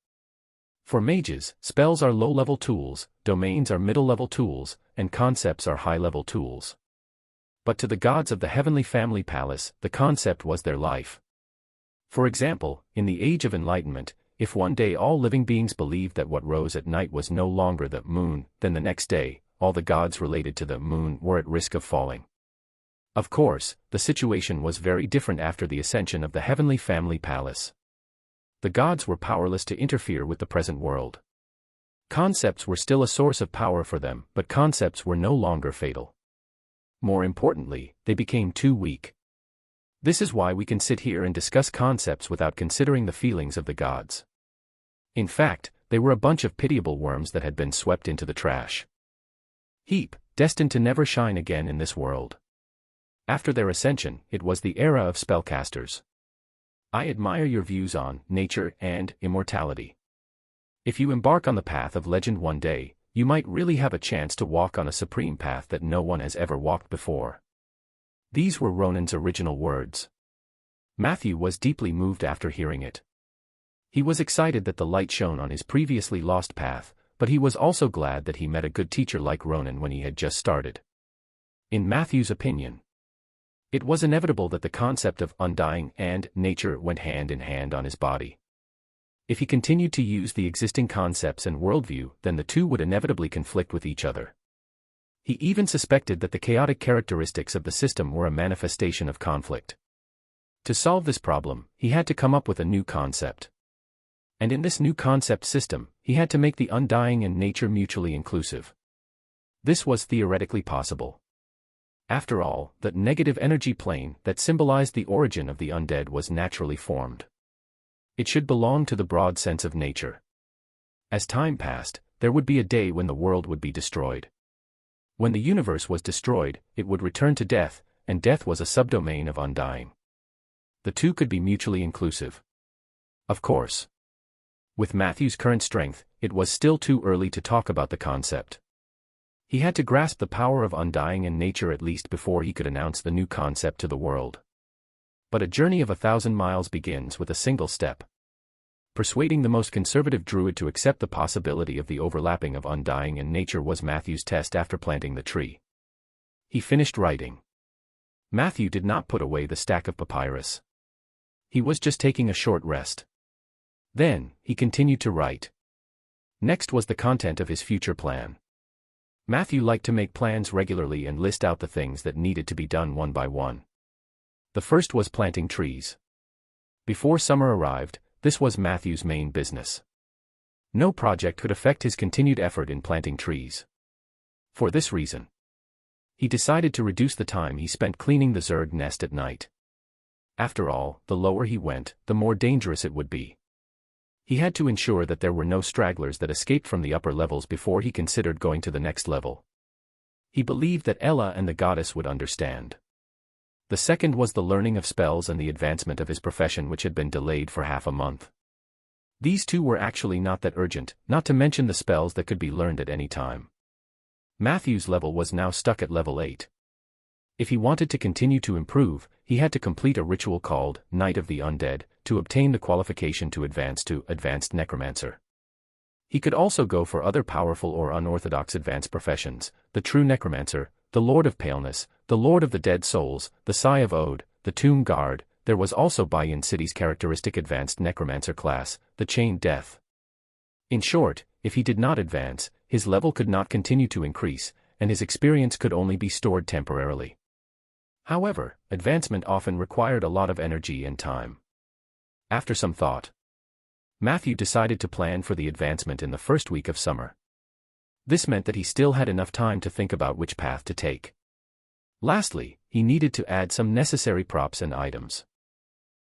For mages, spells are low-level tools, domains are middle-level tools, and concepts are high-level tools. But to the gods of the heavenly family palace, the concept was their life. For example, in the Age of Enlightenment, if one day all living beings believed that what rose at night was no longer the moon, then the next day, all the gods related to the moon were at risk of falling. Of course, the situation was very different after the ascension of the heavenly family palace. The gods were powerless to interfere with the present world. Concepts were still a source of power for them, but concepts were no longer fatal. More importantly, they became too weak. This is why we can sit here and discuss concepts without considering the feelings of the gods. In fact, they were a bunch of pitiable worms that had been swept into the trash heap, destined to never shine again in this world. After their ascension, it was the era of spellcasters. I admire your views on nature and immortality. If you embark on the path of legend one day, you might really have a chance to walk on a supreme path that no one has ever walked before. These were Ronan's original words. Matthew was deeply moved after hearing it. He was excited that the light shone on his previously lost path, but he was also glad that he met a good teacher like Ronan when he had just started. In Matthew's opinion, it was inevitable that the concept of undying and nature went hand in hand on his body. If he continued to use the existing concepts and worldview, then the two would inevitably conflict with each other. He even suspected that the chaotic characteristics of the system were a manifestation of conflict. To solve this problem, he had to come up with a new concept. And in this new concept system, he had to make the undying and nature mutually inclusive. This was theoretically possible. After all, that negative energy plane that symbolized the origin of the undead was naturally formed. It should belong to the broad sense of nature. As time passed, there would be a day when the world would be destroyed. When the universe was destroyed, it would return to death, and death was a subdomain of undying. The two could be mutually inclusive. Of course. With Matthew's current strength, it was still too early to talk about the concept. He had to grasp the power of undying and nature at least before he could announce the new concept to the world. But a journey of 1,000 miles begins with a single step. Persuading the most conservative druid to accept the possibility of the overlapping of undying and nature was Matthew's test after planting the tree. He finished writing. Matthew did not put away the stack of papyrus. He was just taking a short rest. Then, he continued to write. Next was the content of his future plan. Matthew liked to make plans regularly and list out the things that needed to be done one by one. The first was planting trees. Before summer arrived, this was Matthew's main business. No project could affect his continued effort in planting trees. For this reason, he decided to reduce the time he spent cleaning the Zerg nest at night. After all, the lower he went, the more dangerous it would be. He had to ensure that there were no stragglers that escaped from the upper levels before he considered going to the next level. He believed that Ella and the goddess would understand. The second was the learning of spells and the advancement of his profession, which had been delayed for half a month. These two were actually not that urgent, not to mention the spells that could be learned at any time. Matthew's level was now stuck at level 8. If he wanted to continue to improve, he had to complete a ritual called Night of the Undead to obtain the qualification to advance to Advanced Necromancer. He could also go for other powerful or unorthodox advanced professions: the True Necromancer, the Lord of Paleness, the Lord of the Dead Souls, the Sigh of Ode, the Tomb Guard. There was also Bayan City's characteristic Advanced Necromancer class, the Chained Death. In short, if he did not advance, his level could not continue to increase, and his experience could only be stored temporarily. However, advancement often required a lot of energy and time. After some thought, Matthew decided to plan for the advancement in the first week of summer. This meant that he still had enough time to think about which path to take. Lastly, he needed to add some necessary props and items.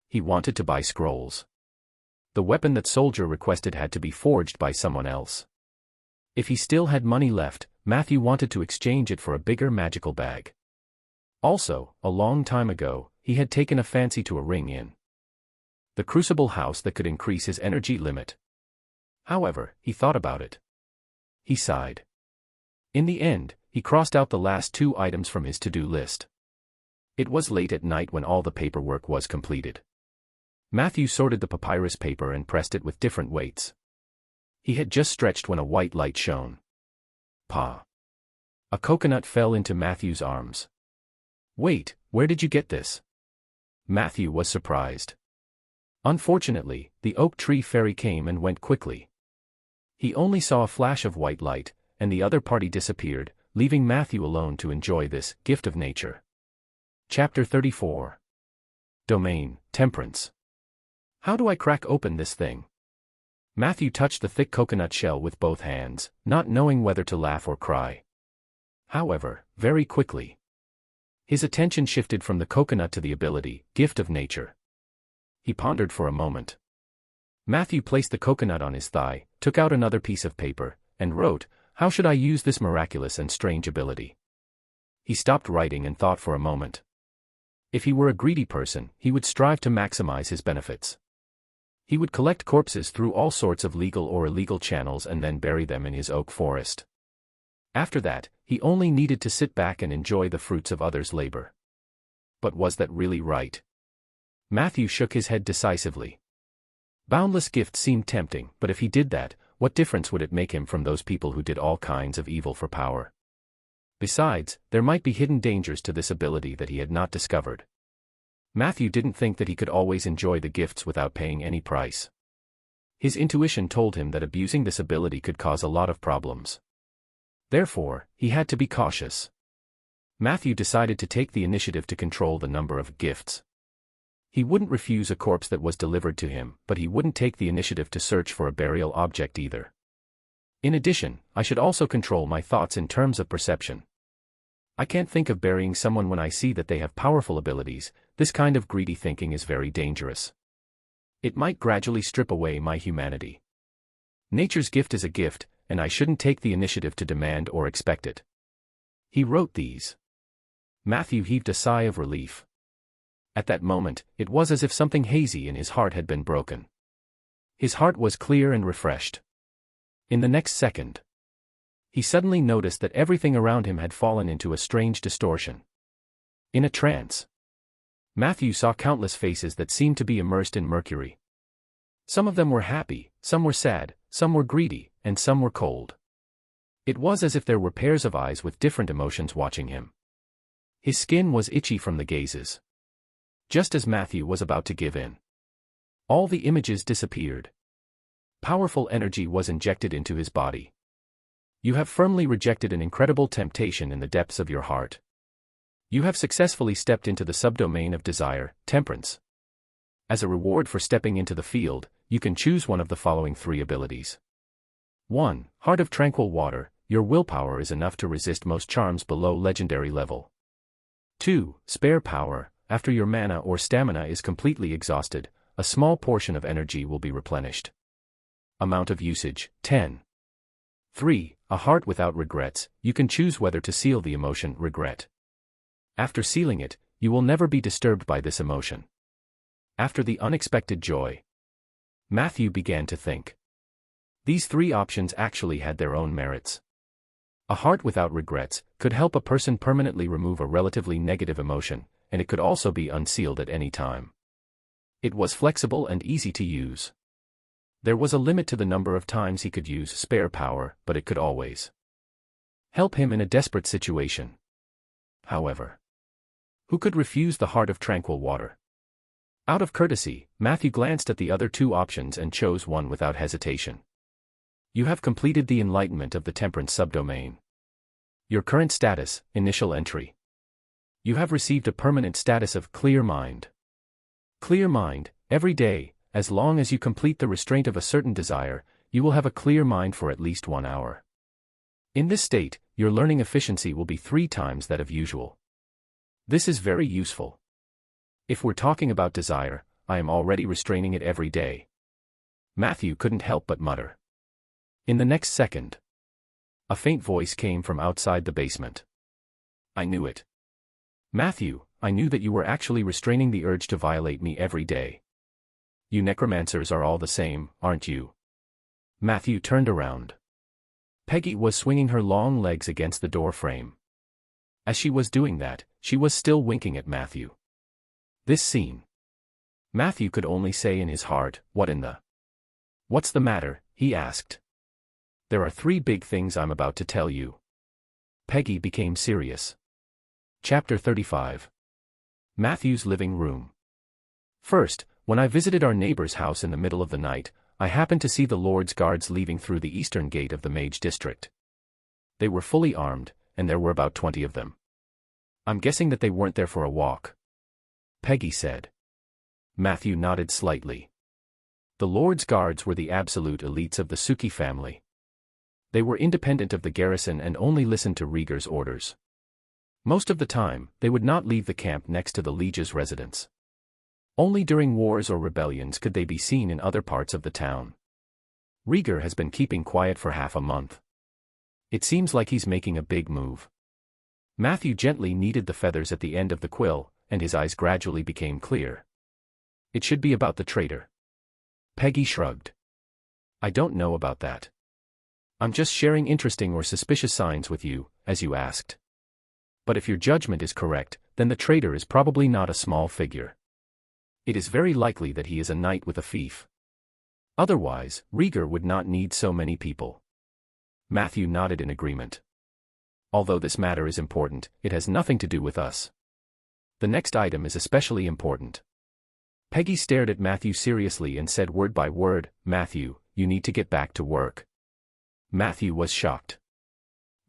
He wanted to buy scrolls. The weapon that Soldier requested had to be forged by someone else. If he still had money left, Matthew wanted to exchange it for a bigger magical bag. Also, a long time ago, he had taken a fancy to a ring in the Crucible house that could increase his energy limit. However, he thought about it. He sighed. In the end, he crossed out the last 2 items from his to-do list. It was late at night when all the paperwork was completed. Matthew sorted the papyrus paper and pressed it with different weights. He had just stretched when a white light shone. Pa! A coconut fell into Matthew's arms. Wait, where did you get this? Matthew was surprised. Unfortunately, the oak tree fairy came and went quickly. He only saw a flash of white light, and the other party disappeared, leaving Matthew alone to enjoy this gift of nature. Chapter 34. Domain, Temperance. How do I crack open this thing? Matthew touched the thick coconut shell with both hands, not knowing whether to laugh or cry. However, very quickly, his attention shifted from the coconut to the ability, Gift of Nature. He pondered for a moment. Matthew placed the coconut on his thigh, took out another piece of paper, and wrote, "How should I use this miraculous and strange ability?" He stopped writing and thought for a moment. If he were a greedy person, he would strive to maximize his benefits. He would collect corpses through all sorts of legal or illegal channels and then bury them in his oak forest. After that, he only needed to sit back and enjoy the fruits of others' labor. But was that really right? Matthew shook his head decisively. Boundless gifts seemed tempting, but if he did that, what difference would it make him from those people who did all kinds of evil for power? Besides, there might be hidden dangers to this ability that he had not discovered. Matthew didn't think that he could always enjoy the gifts without paying any price. His intuition told him that abusing this ability could cause a lot of problems. Therefore, he had to be cautious. Matthew decided to take the initiative to control the number of gifts. He wouldn't refuse a corpse that was delivered to him, but he wouldn't take the initiative to search for a burial object either. In addition, I should also control my thoughts in terms of perception. I can't think of burying someone when I see that they have powerful abilities. This kind of greedy thinking is very dangerous. It might gradually strip away my humanity. Nature's gift is a gift, and I shouldn't take the initiative to demand or expect it. He wrote these. Matthew heaved a sigh of relief. At that moment, it was as if something hazy in his heart had been broken. His heart was clear and refreshed. In the next second, he suddenly noticed that everything around him had fallen into a strange distortion. In a trance, Matthew saw countless faces that seemed to be immersed in mercury. Some of them were happy, some were sad, some were greedy, and some were cold. It was as if there were pairs of eyes with different emotions watching him. His skin was itchy from the gazes. Just as Matthew was about to give in, all the images disappeared. Powerful energy was injected into his body. You have firmly rejected an incredible temptation in the depths of your heart. You have successfully stepped into the subdomain of desire, temperance. As a reward for stepping into the field, you can choose one of the following 3 abilities. 1. Heart of Tranquil Water. Your willpower is enough to resist most charms below legendary level. 2. Spare Power. After your mana or stamina is completely exhausted, a small portion of energy will be replenished. Amount of usage, 10. 3. A Heart Without Regrets. You can choose whether to seal the emotion regret. After sealing it, you will never be disturbed by this emotion. After the unexpected joy, Matthew began to think. These 3 options actually had their own merits. A Heart Without Regrets could help a person permanently remove a relatively negative emotion, and it could also be unsealed at any time. It was flexible and easy to use. There was a limit to the number of times he could use Spare Power, but it could always help him in a desperate situation. However, who could refuse the Heart of Tranquil Water? Out of courtesy, Matthew glanced at the other 2 options and chose one without hesitation. You have completed the enlightenment of the temperance subdomain. Your current status, initial entry. You have received a permanent status of clear mind. Clear mind, every day, as long as you complete the restraint of a certain desire, you will have a clear mind for at least 1 hour. In this state, your learning efficiency will be 3 times that of usual. This is very useful. If we're talking about desire, I am already restraining it every day. Matthew couldn't help but mutter. In the next second, a faint voice came from outside the basement. I knew it. Matthew, I knew that you were actually restraining the urge to violate me every day. You necromancers are all the same, aren't you? Matthew turned around. Peggy was swinging her long legs against the door frame. As she was doing that, she was still winking at Matthew. This scene. Matthew could only say in his heart, what in the... What's the matter, he asked. There are 3 big things I'm about to tell you. Peggy became serious. Chapter 35. Matthew's living room. First, when I visited our neighbor's house in the middle of the night, I happened to see the Lord's guards leaving through the eastern gate of the Mage District. They were fully armed, and there were about 20 of them. I'm guessing that they weren't there for a walk. Peggy said. Matthew nodded slightly. The Lord's guards were the absolute elites of the Suki family. They were independent of the garrison and only listened to Rieger's orders. Most of the time, they would not leave the camp next to the liege's residence. Only during wars or rebellions could they be seen in other parts of the town. Rieger has been keeping quiet for half a month. It seems like he's making a big move. Matthew gently kneaded the feathers at the end of the quill, and his eyes gradually became clear. It should be about the traitor. Peggy shrugged. I don't know about that. I'm just sharing interesting or suspicious signs with you, as you asked. But if your judgment is correct, then the traitor is probably not a small figure. It is very likely that he is a knight with a fief. Otherwise, Rieger would not need so many people. Matthew nodded in agreement. Although this matter is important, it has nothing to do with us. The next item is especially important. Peggy stared at Matthew seriously and said word by word, Matthew, you need to get back to work. Matthew was shocked.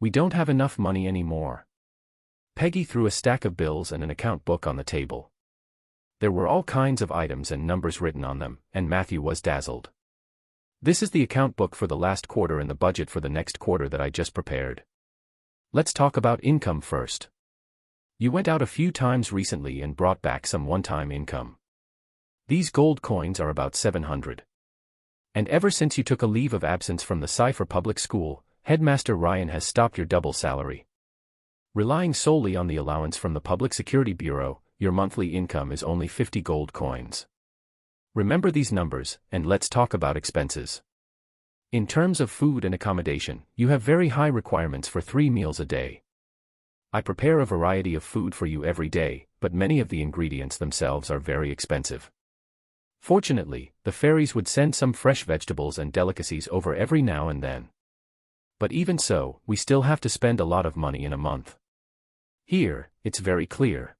We don't have enough money anymore. Peggy threw a stack of bills and an account book on the table. There were all kinds of items and numbers written on them, and Matthew was dazzled. This is the account book for the last quarter and the budget for the next quarter that I just prepared. Let's talk about income first. You went out a few times recently and brought back some one-time income. These gold coins are about 700. And ever since you took a leave of absence from the Cypher Public School, Headmaster Ryan has stopped your double salary. Relying solely on the allowance from the Public Security Bureau, your monthly income is only 50 gold coins. Remember these numbers, and let's talk about expenses. In terms of food and accommodation, you have very high requirements for 3 meals a day. I prepare a variety of food for you every day, but many of the ingredients themselves are very expensive. Fortunately, the fairies would send some fresh vegetables and delicacies over every now and then. But even so, we still have to spend a lot of money in a month. Here, it's very clear.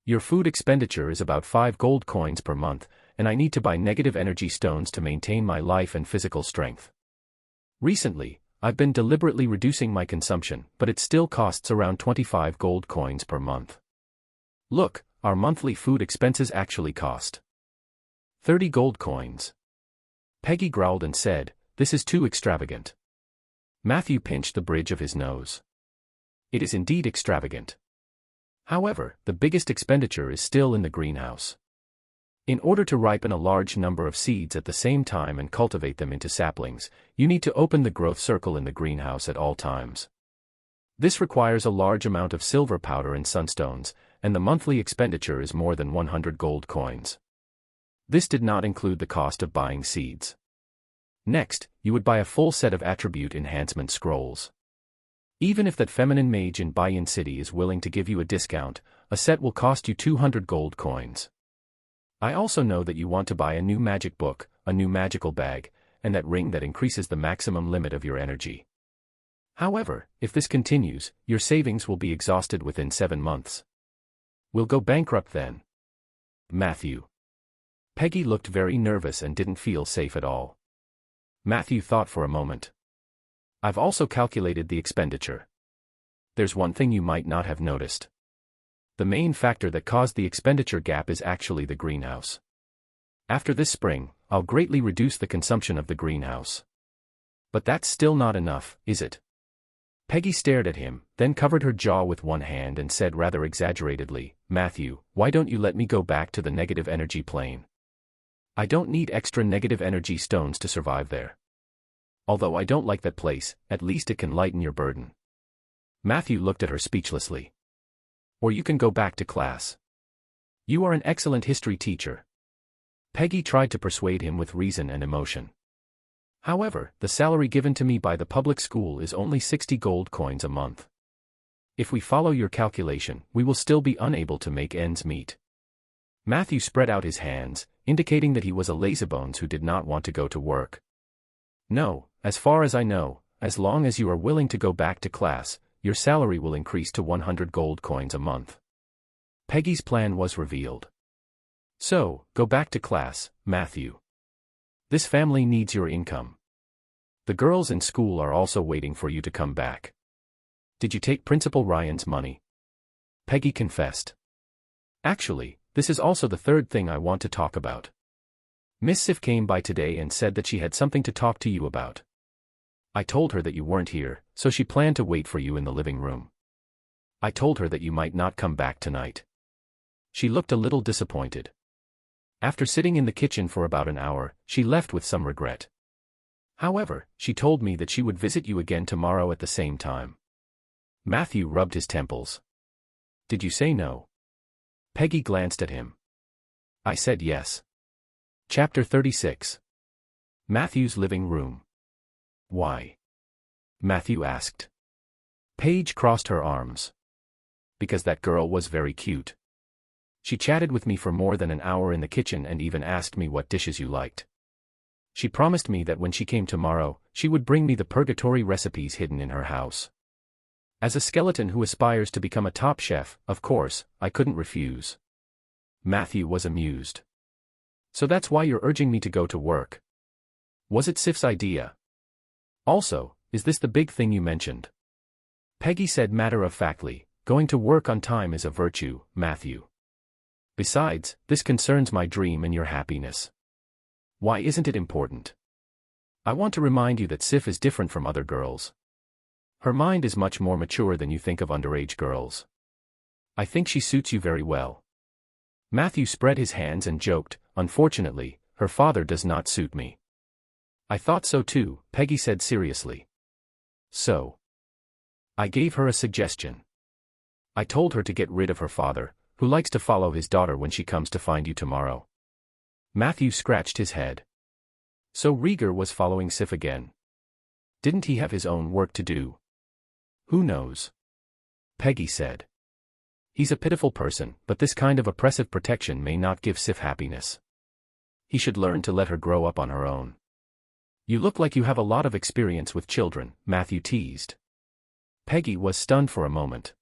Your food expenditure is about 5 gold coins per month, and I need to buy negative energy stones to maintain my life and physical strength. Recently, I've been deliberately reducing my consumption, but it still costs around 25 gold coins per month. Look, our monthly food expenses actually cost 30 gold coins. Peggy growled and said, "This is too extravagant." Matthew pinched the bridge of his nose. It is indeed extravagant. However, the biggest expenditure is still in the greenhouse. In order to ripen a large number of seeds at the same time and cultivate them into saplings, you need to open the growth circle in the greenhouse at all times. This requires a large amount of silver powder and sunstones, and the monthly expenditure is more than 100 gold coins. This did not include the cost of buying seeds. Next, you would buy a full set of attribute enhancement scrolls. Even if that feminine mage in Bayan City is willing to give you a discount, a set will cost you 200 gold coins. I also know that you want to buy a new magic book, a new magical bag, and that ring that increases the maximum limit of your energy. However, if this continues, your savings will be exhausted within 7 months. We'll go bankrupt then. Matthew. Peggy looked very nervous and didn't feel safe at all. Matthew thought for a moment. I've also calculated the expenditure. There's one thing you might not have noticed. The main factor that caused the expenditure gap is actually the greenhouse. After this spring, I'll greatly reduce the consumption of the greenhouse. But that's still not enough, is it? Peggy stared at him, then covered her jaw with one hand and said rather exaggeratedly, "Matthew, why don't you let me go back to the negative energy plane? I don't need extra negative energy stones to survive there. Although I don't like that place, at least it can lighten your burden." Matthew looked at her speechlessly. "Or you can go back to class. You are an excellent history teacher." Peggy tried to persuade him with reason and emotion. "However, the salary given to me by the public school is only 60 gold coins a month. If we follow your calculation, we will still be unable to make ends meet." Matthew spread out his hands, indicating that he was a lazybones who did not want to go to work. "No, as far as I know, as long as you are willing to go back to class, your salary will increase to 100 gold coins a month." Peggy's plan was revealed. "So, go back to class, Matthew. This family needs your income. The girls in school are also waiting for you to come back." "Did you take Principal Ryan's money?" Peggy confessed. "Actually, this is also the third thing I want to talk about. Miss Sif came by today and said that she had something to talk to you about. I told her that you weren't here, so she planned to wait for you in the living room. I told her that you might not come back tonight. She looked a little disappointed. After sitting in the kitchen for about an hour, she left with some regret. However, she told me that she would visit you again tomorrow at the same time." Matthew rubbed his temples. "Did you say no?" Peggy glanced at him. "I said yes." Chapter 36. Matthew's living room. "Why?" Matthew asked. Paige crossed her arms. "Because that girl was very cute. She chatted with me for more than an hour in the kitchen and even asked me what dishes you liked. She promised me that when she came tomorrow, she would bring me the purgatory recipes hidden in her house. As a skeleton who aspires to become a top chef, of course, I couldn't refuse." Matthew was amused. "So that's why you're urging me to go to work? Was it Sif's idea? Also, is this the big thing you mentioned?" Peggy said matter-of-factly, "Going to work on time is a virtue, Matthew. Besides, this concerns my dream and your happiness. Why isn't it important? I want to remind you that Sif is different from other girls. Her mind is much more mature than you think of underage girls. I think she suits you very well." Matthew spread his hands and joked, "Unfortunately, her father does not suit me." "I thought so too," Peggy said seriously. "So I gave her a suggestion. I told her to get rid of her father, who likes to follow his daughter when she comes to find you tomorrow." Matthew scratched his head. So Rieger was following Sif again. Didn't he have his own work to do? "Who knows?" Peggy said. "He's a pitiful person, but this kind of oppressive protection may not give Sif happiness. He should learn to let her grow up on her own." "You look like you have a lot of experience with children," Matthew teased. Peggy was stunned for a moment.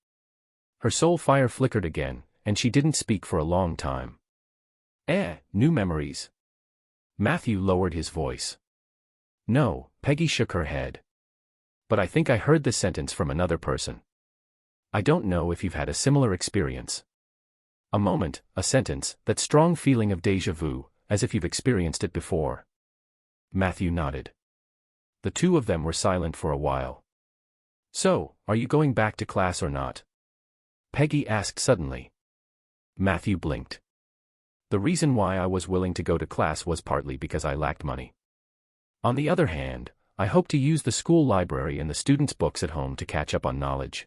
Her soul fire flickered again, and she didn't speak for a long time. New memories?" Matthew lowered his voice. "No," Peggy shook her head. But I think I heard this sentence from another person. I don't know if you've had a similar experience. A moment, a sentence, that strong feeling of déjà vu, as if you've experienced it before. Matthew nodded. The two of them were silent for a while. So, are you going back to class or not? Peggy asked suddenly. Matthew blinked. The reason why I was willing to go to class was partly because I lacked money. On the other hand, I hope to use the school library and the students' books at home to catch up on knowledge.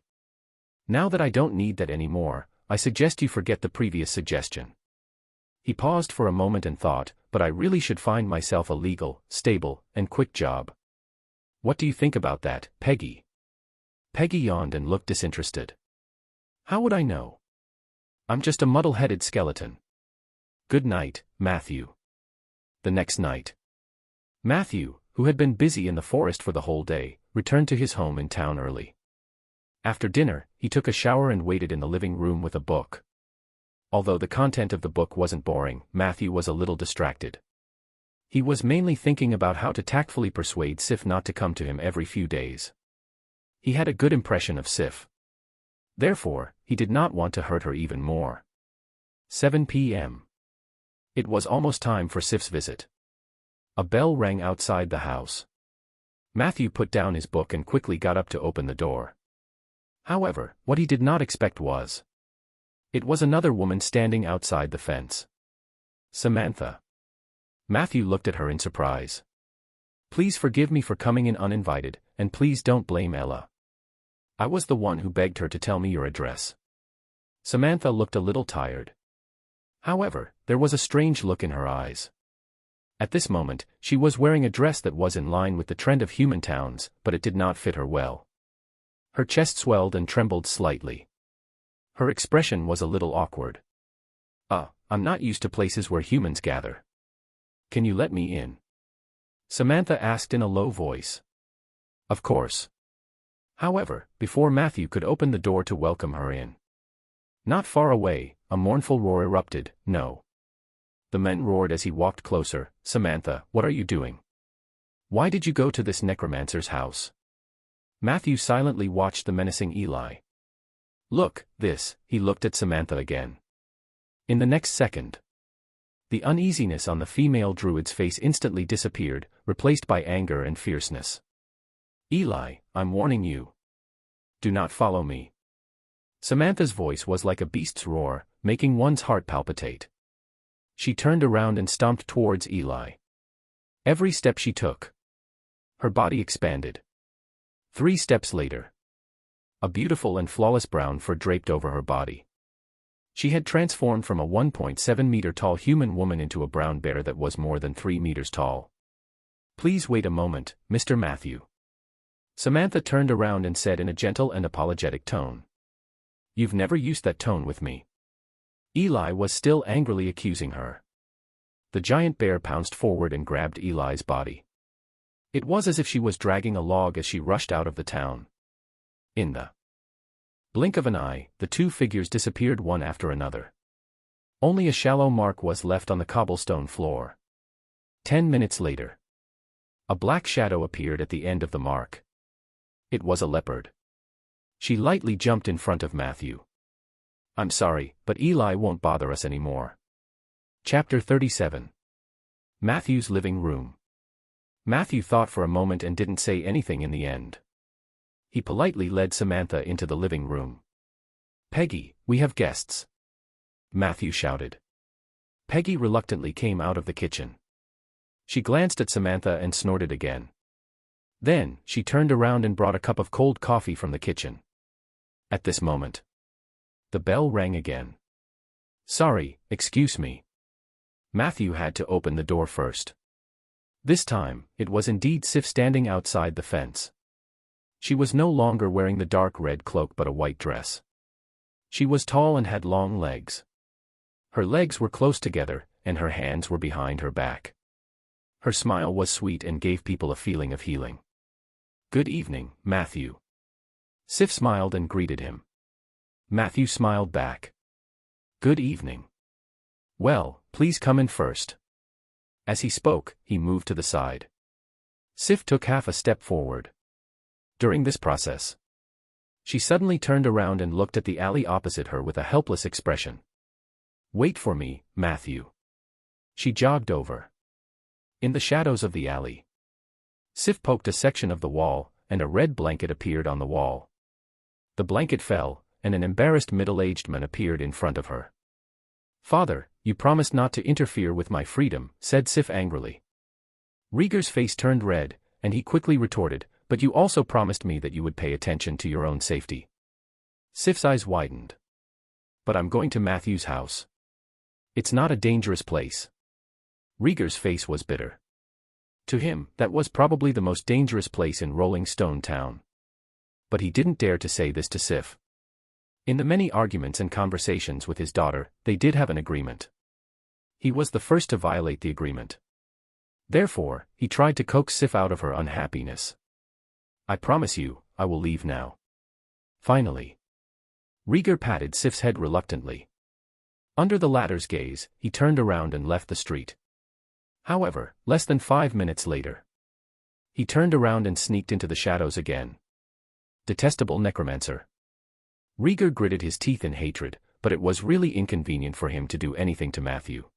Now that I don't need that anymore, I suggest you forget the previous suggestion. He paused for a moment and thought, but I really should find myself a legal, stable, and quick job. What do you think about that, Peggy? Peggy yawned and looked disinterested. How would I know? I'm just a muddle-headed skeleton. Good night, Matthew. The next night. Matthew, who had been busy in the forest for the whole day, returned to his home in town early. After dinner, he took a shower and waited in the living room with a book. Although the content of the book wasn't boring, Matthew was a little distracted. He was mainly thinking about how to tactfully persuade Sif not to come to him every few days. He had a good impression of Sif. Therefore, he did not want to hurt her even more. 7 p.m. It was almost time for Sif's visit. A bell rang outside the house. Matthew put down his book and quickly got up to open the door. However, what he did not expect was... It was another woman standing outside the fence. Samantha. Matthew looked at her in surprise. Please forgive me for coming in uninvited, and please don't blame Ella. I was the one who begged her to tell me your address. Samantha looked a little tired. However, there was a strange look in her eyes. At this moment, she was wearing a dress that was in line with the trend of human towns, but it did not fit her well. Her chest swelled and trembled slightly. Her expression was a little awkward. I'm not used to places where humans gather. Can you let me in? Samantha asked in a low voice. Of course. However, before Matthew could open the door to welcome her in. Not far away, a mournful roar erupted. No. The men roared as he walked closer. Samantha, what are you doing? Why did you go to this necromancer's house? Matthew silently watched the menacing Eli. Look, this, he looked at Samantha again. In the next second, the uneasiness on the female druid's face instantly disappeared, replaced by anger and fierceness. Eli, I'm warning you. Do not follow me. Samantha's voice was like a beast's roar, making one's heart palpitate. She turned around and stomped towards Eli. Every step she took, her body expanded. 3 steps later, a beautiful and flawless brown fur draped over her body. She had transformed from a 1.7-meter tall human woman into a brown bear that was more than 3 meters tall. Please wait a moment, Mr. Matthew. Samantha turned around and said in a gentle and apologetic tone. You've never used that tone with me. Eli was still angrily accusing her. The giant bear pounced forward and grabbed Eli's body. It was as if she was dragging a log as she rushed out of the town. In the blink of an eye, the two figures disappeared one after another. Only a shallow mark was left on the cobblestone floor. 10 minutes later, a black shadow appeared at the end of the mark. It was a leopard. She lightly jumped in front of Matthew. I'm sorry, but Eli won't bother us anymore. Chapter 37. Matthew's living room. Matthew thought for a moment and didn't say anything in the end. He politely led Samantha into the living room. Peggy, we have guests. Matthew shouted. Peggy reluctantly came out of the kitchen. She glanced at Samantha and snorted again. Then, she turned around and brought a cup of cold coffee from the kitchen. At this moment, the bell rang again. Sorry, excuse me. Matthew had to open the door first. This time, it was indeed Sif standing outside the fence. She was no longer wearing the dark red cloak but a white dress. She was tall and had long legs. Her legs were close together, and her hands were behind her back. Her smile was sweet and gave people a feeling of healing. Good evening, Matthew. Sif smiled and greeted him. Matthew smiled back. Good evening. Well, please come in first. As he spoke, he moved to the side. Sif took half a step forward. During this process, she suddenly turned around and looked at the alley opposite her with a helpless expression. "Wait for me, Matthew." She jogged over. In the shadows of the alley, Sif poked a section of the wall, and a red blanket appeared on the wall. The blanket fell, and an embarrassed middle-aged man appeared in front of her. "Father, you promised not to interfere with my freedom," said Sif angrily. Rieger's face turned red, and he quickly retorted, "But you also promised me that you would pay attention to your own safety." Sif's eyes widened. "But I'm going to Matthew's house. It's not a dangerous place." Rieger's face was bitter. To him, that was probably the most dangerous place in Rolling Stone Town. But he didn't dare to say this to Sif. In the many arguments and conversations with his daughter, they did have an agreement. He was the first to violate the agreement. Therefore, he tried to coax Sif out of her unhappiness. "I promise you, I will leave now." Finally, Rieger patted Sif's head reluctantly. Under the latter's gaze, he turned around and left the street. However, less than 5 minutes later, he turned around and sneaked into the shadows again. Detestable necromancer. Rieger gritted his teeth in hatred, but it was really inconvenient for him to do anything to Matthew.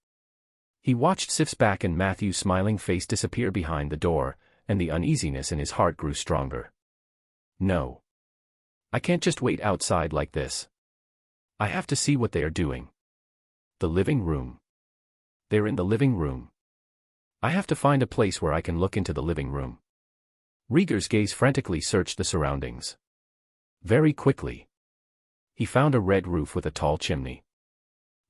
He watched Sif's back and Matthew's smiling face disappear behind the door, and the uneasiness in his heart grew stronger. "No. I can't just wait outside like this. I have to see what they are doing." The living room. They're in the living room. I have to find a place where I can look into the living room. Rieger's gaze frantically searched the surroundings. Very quickly, he found a red roof with a tall chimney.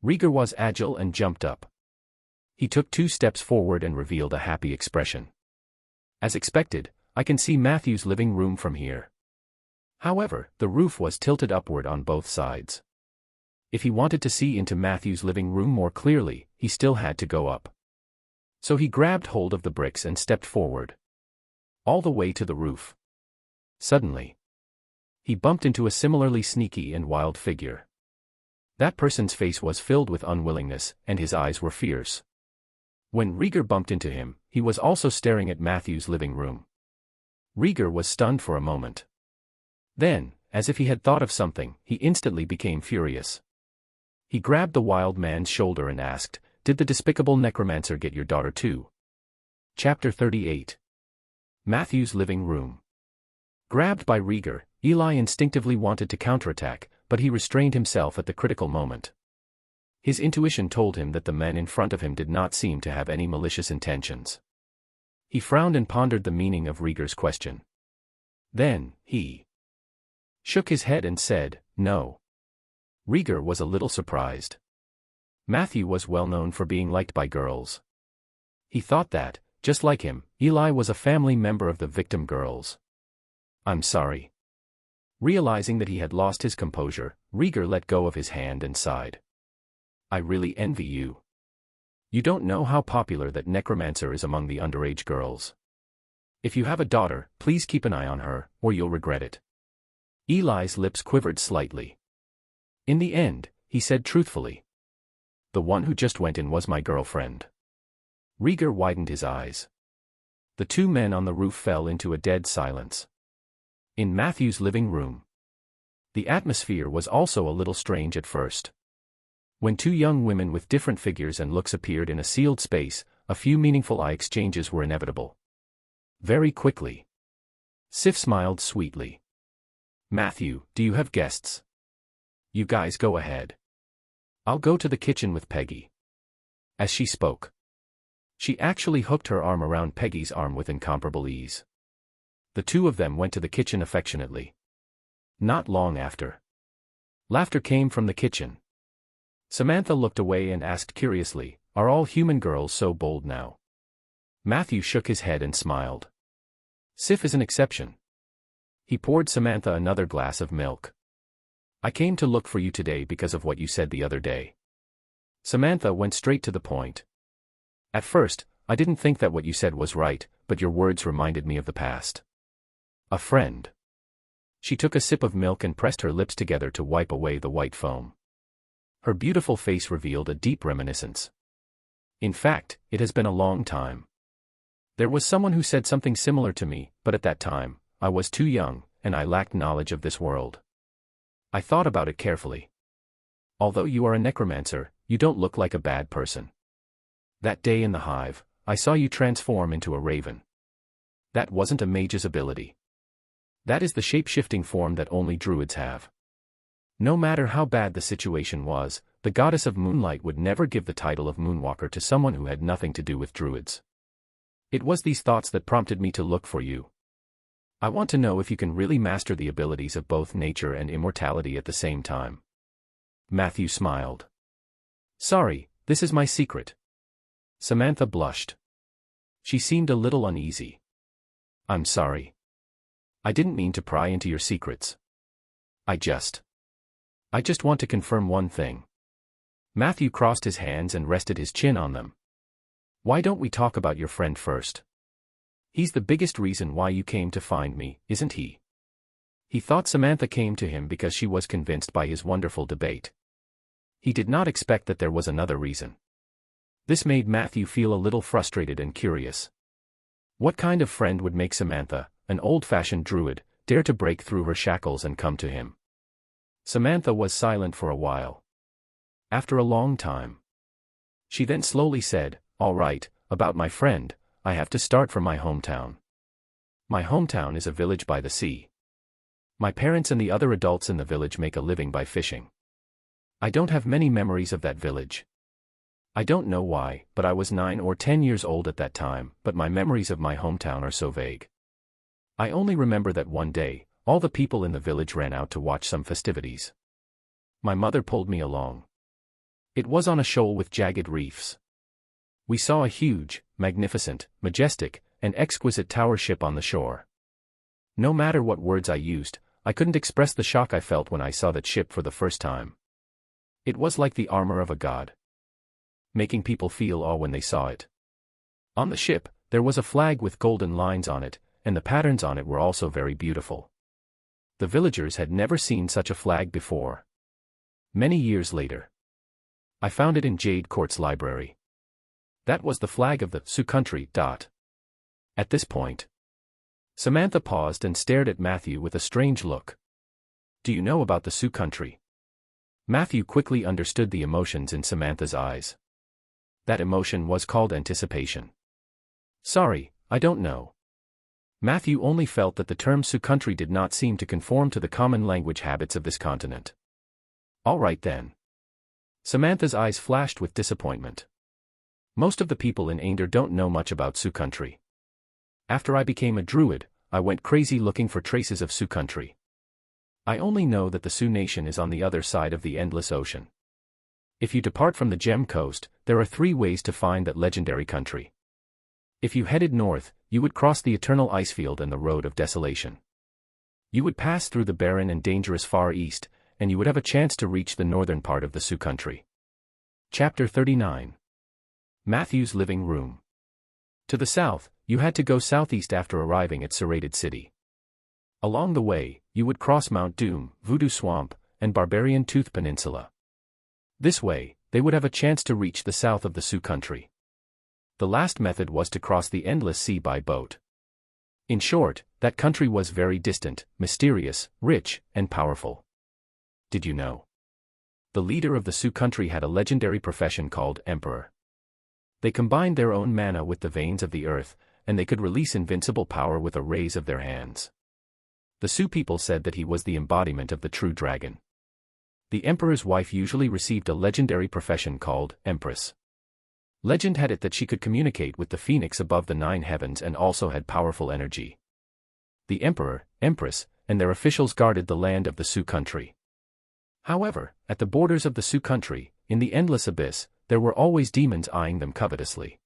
Rieger was agile and jumped up. He took 2 steps forward and revealed a happy expression. "As expected, I can see Matthew's living room from here." However, the roof was tilted upward on both sides. If he wanted to see into Matthew's living room more clearly, he still had to go up. So he grabbed hold of the bricks and stepped forward, all the way to the roof. Suddenly, he bumped into a similarly sneaky and wild figure. That person's face was filled with unwillingness, and his eyes were fierce. When Rieger bumped into him, he was also staring at Matthew's living room. Rieger was stunned for a moment. Then, as if he had thought of something, he instantly became furious. He grabbed the wild man's shoulder and asked, "Did the despicable necromancer get your daughter too?" Chapter 38. Matthew's living room. Grabbed by Rieger, Eli instinctively wanted to counterattack, but he restrained himself at the critical moment. His intuition told him that the men in front of him did not seem to have any malicious intentions. He frowned and pondered the meaning of Rieger's question. Then, he shook his head and said, "No." Rieger was a little surprised. Matthew was well known for being liked by girls. He thought that, just like him, Eli was a family member of the victim girls. "I'm sorry." Realizing that he had lost his composure, Rieger let go of his hand and sighed. "I really envy you. You don't know how popular that necromancer is among the underage girls. If you have a daughter, please keep an eye on her, or you'll regret it." Eli's lips quivered slightly. In the end, he said truthfully, "The one who just went in was my girlfriend." Rieger widened his eyes. The 2 men on the roof fell into a dead silence. In Matthew's living room, the atmosphere was also a little strange at first. When 2 young women with different figures and looks appeared in a sealed space, a few meaningful eye exchanges were inevitable. Very quickly, Sif smiled sweetly. "Matthew, do you have guests? You guys go ahead. I'll go to the kitchen with Peggy." As she spoke, she actually hooked her arm around Peggy's arm with incomparable ease. The 2 of them went to the kitchen affectionately. Not long after, laughter came from the kitchen. Samantha looked away and asked curiously, "Are all human girls so bold now?" Matthew shook his head and smiled. "Sif is an exception." He poured Samantha another glass of milk. "I came to look for you today because of what you said the other day." Samantha went straight to the point. "At first, I didn't think that what you said was right, but your words reminded me of the past. A friend." She took a sip of milk and pressed her lips together to wipe away the white foam. Her beautiful face revealed a deep reminiscence. "In fact, it has been a long time. There was someone who said something similar to me, but at that time, I was too young, and I lacked knowledge of this world. I thought about it carefully. Although you are a necromancer, you don't look like a bad person. That day in the hive, I saw you transform into a raven. That wasn't a mage's ability. That is the shape-shifting form that only druids have. No matter how bad the situation was, the goddess of moonlight would never give the title of moonwalker to someone who had nothing to do with druids. It was these thoughts that prompted me to look for you. I want to know if you can really master the abilities of both nature and immortality at the same time. Matthew smiled. Sorry, this is my secret. Samantha blushed. She seemed a little uneasy. I'm sorry. I didn't mean to pry into your secrets. I just want to confirm one thing. Matthew crossed his hands and rested his chin on them. Why don't we talk about your friend first? He's the biggest reason why you came to find me, isn't he? He thought Samantha came to him because she was convinced by his wonderful debate. He did not expect that there was another reason. This made Matthew feel a little frustrated and curious. What kind of friend would make Samantha, an old-fashioned druid, dare to break through her shackles and come to him? Samantha was silent for a while. After a long time, she then slowly said, "All right, about my friend, I have to start from my hometown. My hometown is a village by the sea. My parents and the other adults in the village make a living by fishing. I don't have many memories of that village. I don't know why, but I was 9 or 10 years old at that time, but my memories of my hometown are so vague. I only remember that one day, all the people in the village ran out to watch some festivities. My mother pulled me along. It was on a shoal with jagged reefs. We saw a huge, magnificent, majestic, and exquisite tower ship on the shore. No matter what words I used, I couldn't express the shock I felt when I saw that ship for the first time. It was like the armor of a god, making people feel awe when they saw it. On the ship, there was a flag with golden lines on it, and the patterns on it were also very beautiful. The villagers had never seen such a flag before. Many years later, I found it in Jade Court's library. That was the flag of the Sioux country. At this point, Samantha paused and stared at Matthew with a strange look. Do you know about the Sioux country? Matthew quickly understood the emotions in Samantha's eyes. That emotion was called anticipation. Sorry, I don't know. Matthew only felt that the term Sioux country did not seem to conform to the common language habits of this continent. All right then. Samantha's eyes flashed with disappointment. Most of the people in Ainder don't know much about Sioux country. After I became a druid, I went crazy looking for traces of Sioux country. I only know that the Sioux nation is on the other side of the endless ocean. If you depart from the Gem Coast, there are 3 ways to find that legendary country. If you headed north, you would cross the eternal icefield and the road of desolation. You would pass through the barren and dangerous Far East, and you would have a chance to reach the northern part of the Sioux country. Chapter 39. Matthew's living room. To the south, you had to go southeast after arriving at Serrated City. Along the way, you would cross Mount Doom, Voodoo Swamp, and Barbarian Tooth Peninsula. This way, they would have a chance to reach the south of the Sioux country. The last method was to cross the endless sea by boat. In short, that country was very distant, mysterious, rich, and powerful. Did you know? The leader of the Sioux country had a legendary profession called Emperor. They combined their own mana with the veins of the earth, and they could release invincible power with a raise of their hands. The Sioux people said that he was the embodiment of the true dragon. The emperor's wife usually received a legendary profession called Empress. Legend had it that she could communicate with the phoenix above the 9 heavens and also had powerful energy. The emperor, empress, and their officials guarded the land of the Sioux country. However, at the borders of the Sioux country, in the endless abyss, there were always demons eyeing them covetously.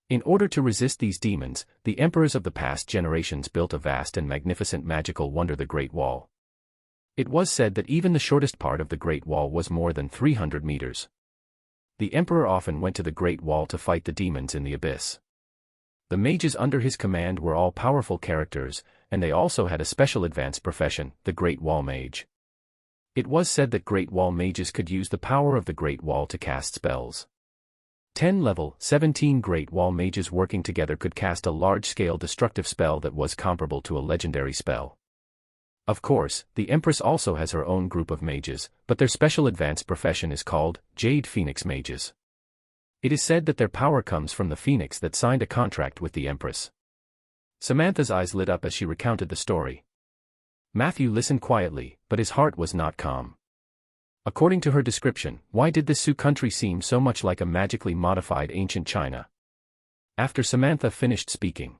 In order to resist these demons, the emperors of the past generations built a vast and magnificent magical wonder, the Great Wall. It was said that even the shortest part of the Great Wall was more than 300 meters. The emperor often went to the Great Wall to fight the demons in the abyss. The mages under his command were all powerful characters, and they also had a special advanced profession, the Great Wall Mage. It was said that Great Wall mages could use the power of the Great Wall to cast spells. 10 level, 17 Great Wall mages working together could cast a large-scale destructive spell that was comparable to a legendary spell. Of course, the Empress also has her own group of mages, but their special advanced profession is called Jade Phoenix Mages. It is said that their power comes from the phoenix that signed a contract with the Empress. Samantha's eyes lit up as she recounted the story. Matthew listened quietly, but his heart was not calm. According to her description, why did this Sioux country seem so much like a magically modified ancient China? After Samantha finished speaking,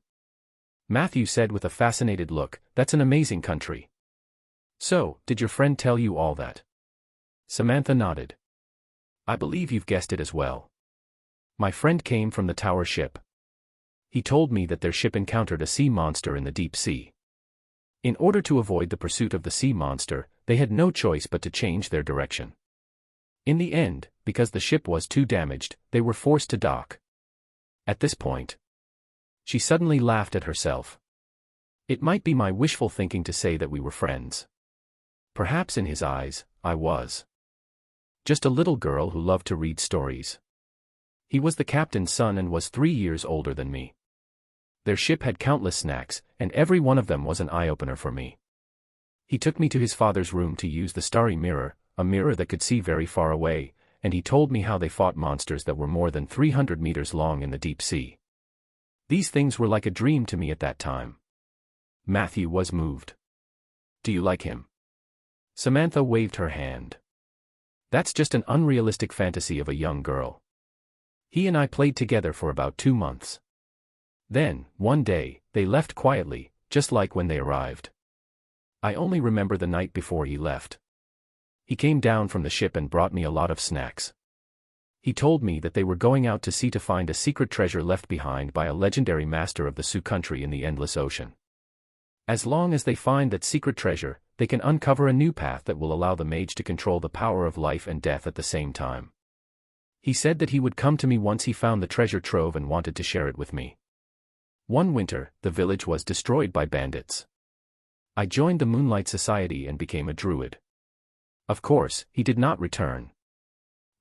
Matthew said with a fascinated look, "That's an amazing country. So, did your friend tell you all that?" Samantha nodded. "I believe you've guessed it as well. My friend came from the tower ship. He told me that their ship encountered a sea monster in the deep sea. In order to avoid the pursuit of the sea monster, they had no choice but to change their direction. In the end, because the ship was too damaged, they were forced to dock." At this point, she suddenly laughed at herself. It might be my wishful thinking to say that we were friends. Perhaps in his eyes, I was just a little girl who loved to read stories. He was the captain's son and was 3 years older than me. Their ship had countless snacks, and every one of them was an eye-opener for me. He took me to his father's room to use the starry mirror, a mirror that could see very far away, and he told me how they fought monsters that were more than 300 meters long in the deep sea. These things were like a dream to me at that time. Matthew was moved. "Do you like him?" Samantha waved her hand. "That's just an unrealistic fantasy of a young girl. He and I played together for about 2 months. Then, one day, they left quietly, just like when they arrived. I only remember the night before he left. He came down from the ship and brought me a lot of snacks. He told me that they were going out to sea to find a secret treasure left behind by a legendary master of the Sioux country in the endless ocean. As long as they find that secret treasure, they can uncover a new path that will allow the mage to control the power of life and death at the same time. He said that he would come to me once he found the treasure trove and wanted to share it with me. One winter, the village was destroyed by bandits. I joined the Moonlight Society and became a druid. Of course, he did not return.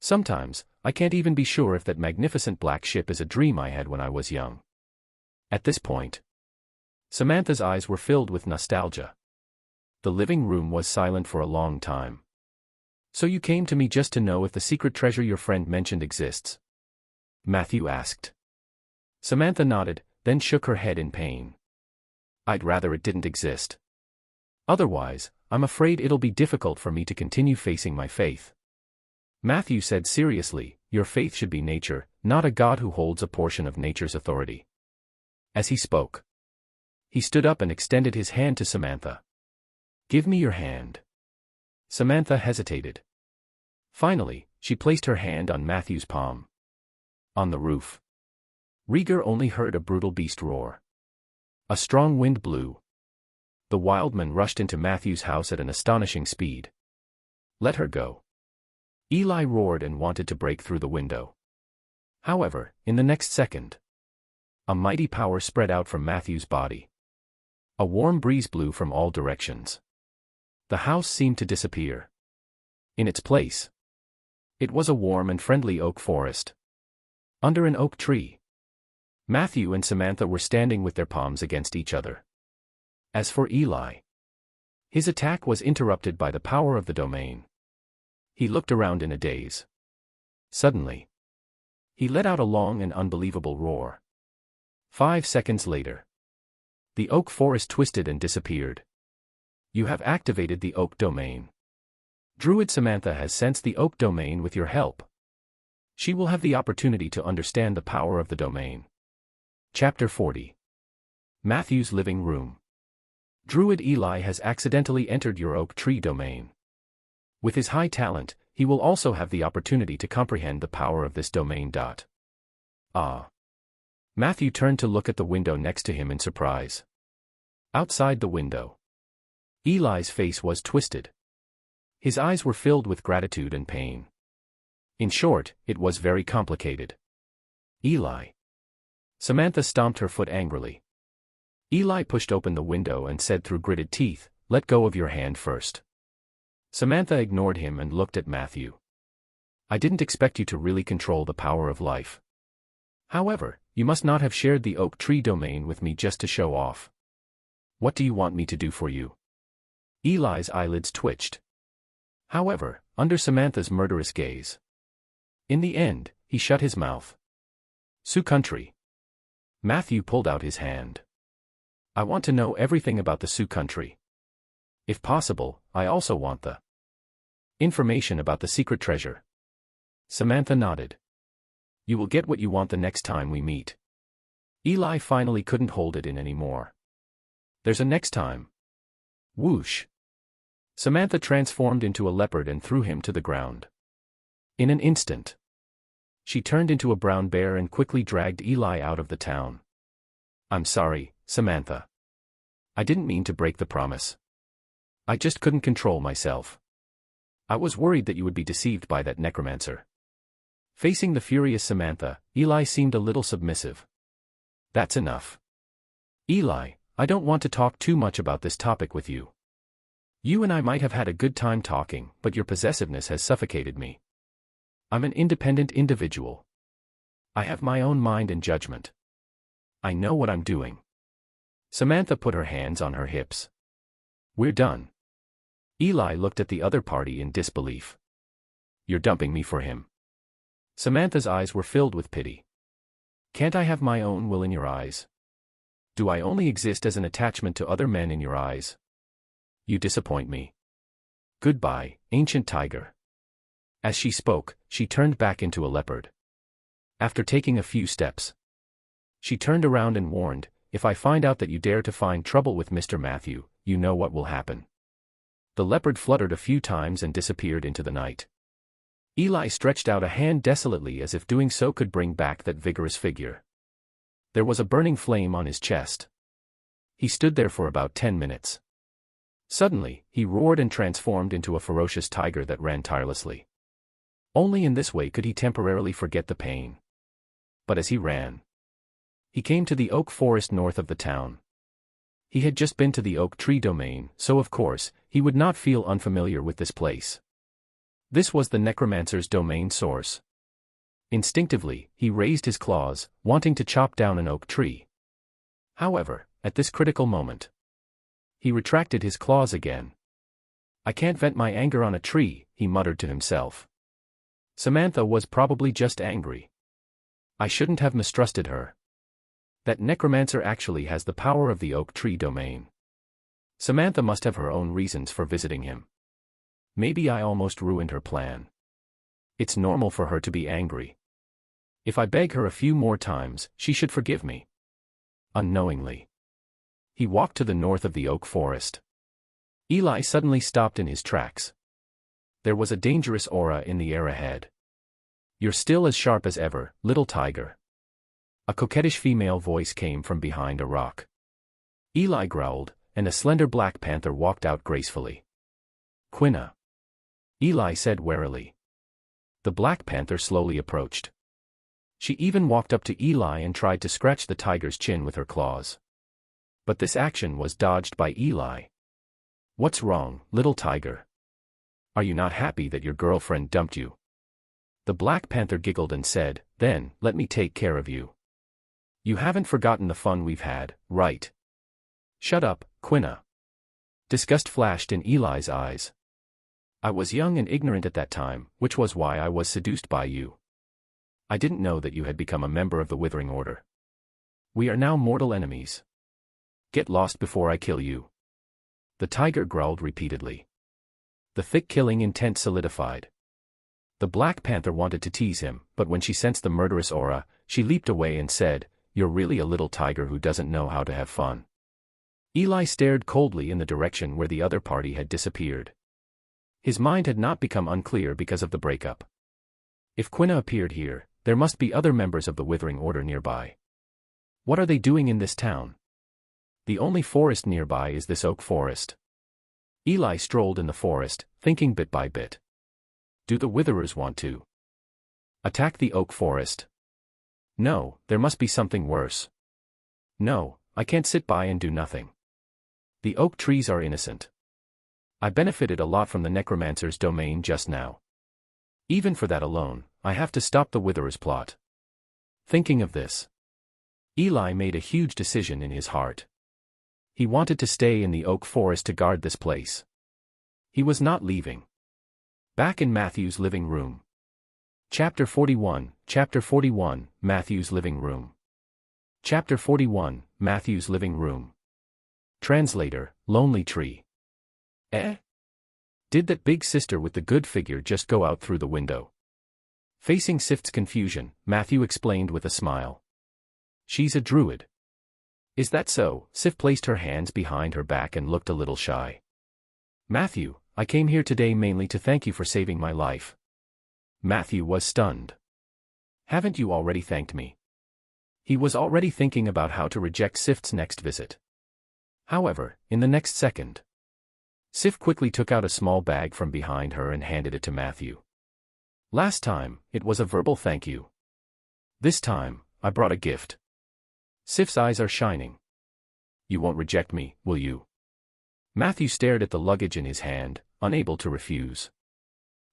Sometimes, I can't even be sure if that magnificent black ship is a dream I had when I was young." At this point, Samantha's eyes were filled with nostalgia. The living room was silent for a long time. "So you came to me just to know if the secret treasure your friend mentioned exists?" Matthew asked. Samantha nodded, then shook her head in pain. "I'd rather it didn't exist. Otherwise, I'm afraid it'll be difficult for me to continue facing my faith." Matthew said seriously, "Your faith should be nature, not a god who holds a portion of nature's authority." As he spoke, he stood up and extended his hand to Samantha. "Give me your hand." Samantha hesitated. Finally, she placed her hand on Matthew's palm. On the roof, Rieger only heard a brutal beast roar. A strong wind blew. The wildman rushed into Matthew's house at an astonishing speed. "Let her go." Eli roared and wanted to break through the window. However, in the next second, a mighty power spread out from Matthew's body. A warm breeze blew from all directions. The house seemed to disappear. In its place, it was a warm and friendly oak forest. Under an oak tree, Matthew and Samantha were standing with their palms against each other. As for Eli, his attack was interrupted by the power of the domain. He looked around in a daze. Suddenly, he let out a long and unbelievable roar. 5 seconds later, the oak forest twisted and disappeared. "You have activated the oak domain. Druid Samantha has sensed the oak domain with your help. She will have the opportunity to understand the power of the domain." Chapter 40. Matthew's living room. Druid Eli has accidentally entered your oak tree domain. With his high talent, he will also have the opportunity to comprehend the power of this domain. Ah. Matthew turned to look at the window next to him in surprise. Outside the window, Eli's face was twisted. His eyes were filled with gratitude and pain. In short, it was very complicated. "Eli." Samantha stomped her foot angrily. Eli pushed open the window and said through gritted teeth, "Let go of your hand first." Samantha ignored him and looked at Matthew. "I didn't expect you to really control the power of life." However, you must not have shared the oak tree domain with me just to show off. What do you want me to do for you? Eli's eyelids twitched. However, under Samantha's murderous gaze. In the end, he shut his mouth. Sioux country. Matthew pulled out his hand. I want to know everything about the Sioux country. If possible, I also want the information about the secret treasure. Samantha nodded. You will get what you want the next time we meet. Eli finally couldn't hold it in anymore. There's a next time. Whoosh. Samantha transformed into a leopard and threw him to the ground. In an instant, she turned into a brown bear and quickly dragged Eli out of the town. I'm sorry, Samantha. I didn't mean to break the promise. I just couldn't control myself. I was worried that you would be deceived by that necromancer. Facing the furious Samantha, Eli seemed a little submissive. That's enough. Eli, I don't want to talk too much about this topic with you. You and I might have had a good time talking, but your possessiveness has suffocated me. I'm an independent individual. I have my own mind and judgment. I know what I'm doing. Samantha put her hands on her hips. We're done. Eli looked at the other party in disbelief. You're dumping me for him. Samantha's eyes were filled with pity. Can't I have my own will in your eyes? Do I only exist as an attachment to other men in your eyes? You disappoint me. Goodbye, ancient tiger. As she spoke, she turned back into a leopard. After taking a few steps, she turned around and warned, if I find out that you dare to find trouble with Mr. Matthew, you know what will happen. The leopard fluttered a few times and disappeared into the night. Eli stretched out a hand desolately as if doing so could bring back that vigorous figure. There was a burning flame on his chest. He stood there for about 10 minutes. Suddenly, he roared and transformed into a ferocious tiger that ran tirelessly. Only in this way could he temporarily forget the pain. But as he ran, he came to the oak forest north of the town. He had just been to the oak tree domain, so of course, he would not feel unfamiliar with this place. This was the necromancer's domain source. Instinctively, he raised his claws, wanting to chop down an oak tree. However, at this critical moment, he retracted his claws again. I can't vent my anger on a tree, he muttered to himself. Samantha was probably just angry. I shouldn't have mistrusted her. That necromancer actually has the power of the oak tree domain. Samantha must have her own reasons for visiting him. Maybe I almost ruined her plan. It's normal for her to be angry. If I beg her a few more times, she should forgive me. Unknowingly, he walked to the north of the oak forest. Eli suddenly stopped in his tracks. There was a dangerous aura in the air ahead. You're still as sharp as ever, little tiger. A coquettish female voice came from behind a rock. Eli growled, and a slender black panther walked out gracefully. Quina. Eli said warily. The black panther slowly approached. She even walked up to Eli and tried to scratch the tiger's chin with her claws. But this action was dodged by Eli. What's wrong, little tiger? Are you not happy that your girlfriend dumped you? The black panther giggled and said, then, let me take care of you. You haven't forgotten the fun we've had, right? Shut up, Quina. Disgust flashed in Eli's eyes. I was young and ignorant at that time, which was why I was seduced by you. I didn't know that you had become a member of the Withering Order. We are now mortal enemies. Get lost before I kill you. The tiger growled repeatedly. The thick killing intent solidified. The black panther wanted to tease him, but when she sensed the murderous aura, she leaped away and said, You're really a little tiger who doesn't know how to have fun. Eli stared coldly in the direction where the other party had disappeared. His mind had not become unclear because of the breakup. If Quina appeared here, there must be other members of the Withering Order nearby. What are they doing in this town? The only forest nearby is this oak forest. Eli strolled in the forest, thinking bit by bit. Do the Witherers want to attack the oak forest? No, there must be something worse. No, I can't sit by and do nothing. The oak trees are innocent. I benefited a lot from the necromancer's domain just now. Even for that alone, I have to stop the Witherers' plot. Thinking of this, Eli made a huge decision in his heart. He wanted to stay in the oak forest to guard this place. He was not leaving. Back in Matthew's living room. Chapter 41, Matthew's living room. Chapter 41, Matthew's living room. Translator, Lonely Tree. Did that big sister with the good figure just go out through the window? Facing Sift's confusion, Matthew explained with a smile. She's a druid. Is that so? Sif placed her hands behind her back and looked a little shy. Matthew, I came here today mainly to thank you for saving my life. Matthew was stunned. Haven't you already thanked me? He was already thinking about how to reject Sift's next visit. However, in the next second, Sif quickly took out a small bag from behind her and handed it to Matthew. Last time, it was a verbal thank you. This time, I brought a gift. Sif's eyes are shining. You won't reject me, will you? Matthew stared at the luggage in his hand, unable to refuse.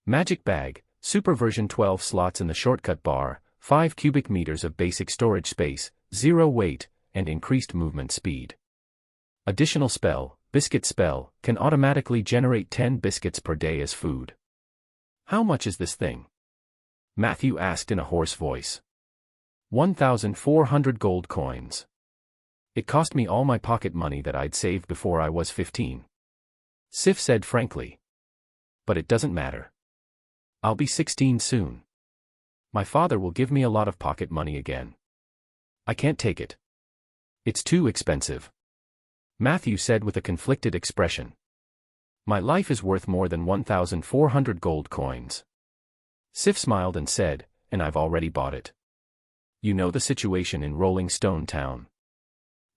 Magic bag, super version 12 slots in the shortcut bar, 5 cubic meters of basic storage space, 0 weight, and increased movement speed. Additional spell, biscuit spell, can automatically generate 10 biscuits per day as food. How much is this thing? Matthew asked in a hoarse voice. 1,400 gold coins. It cost me all my pocket money that I'd saved before I was 15. Sif said frankly. But it doesn't matter. I'll be 16 soon. My father will give me a lot of pocket money again. I can't take it. It's too expensive. Matthew said with a conflicted expression. My life is worth more than 1,400 gold coins. Sif smiled and said, and I've already bought it. You know the situation in Rolling Stone Town.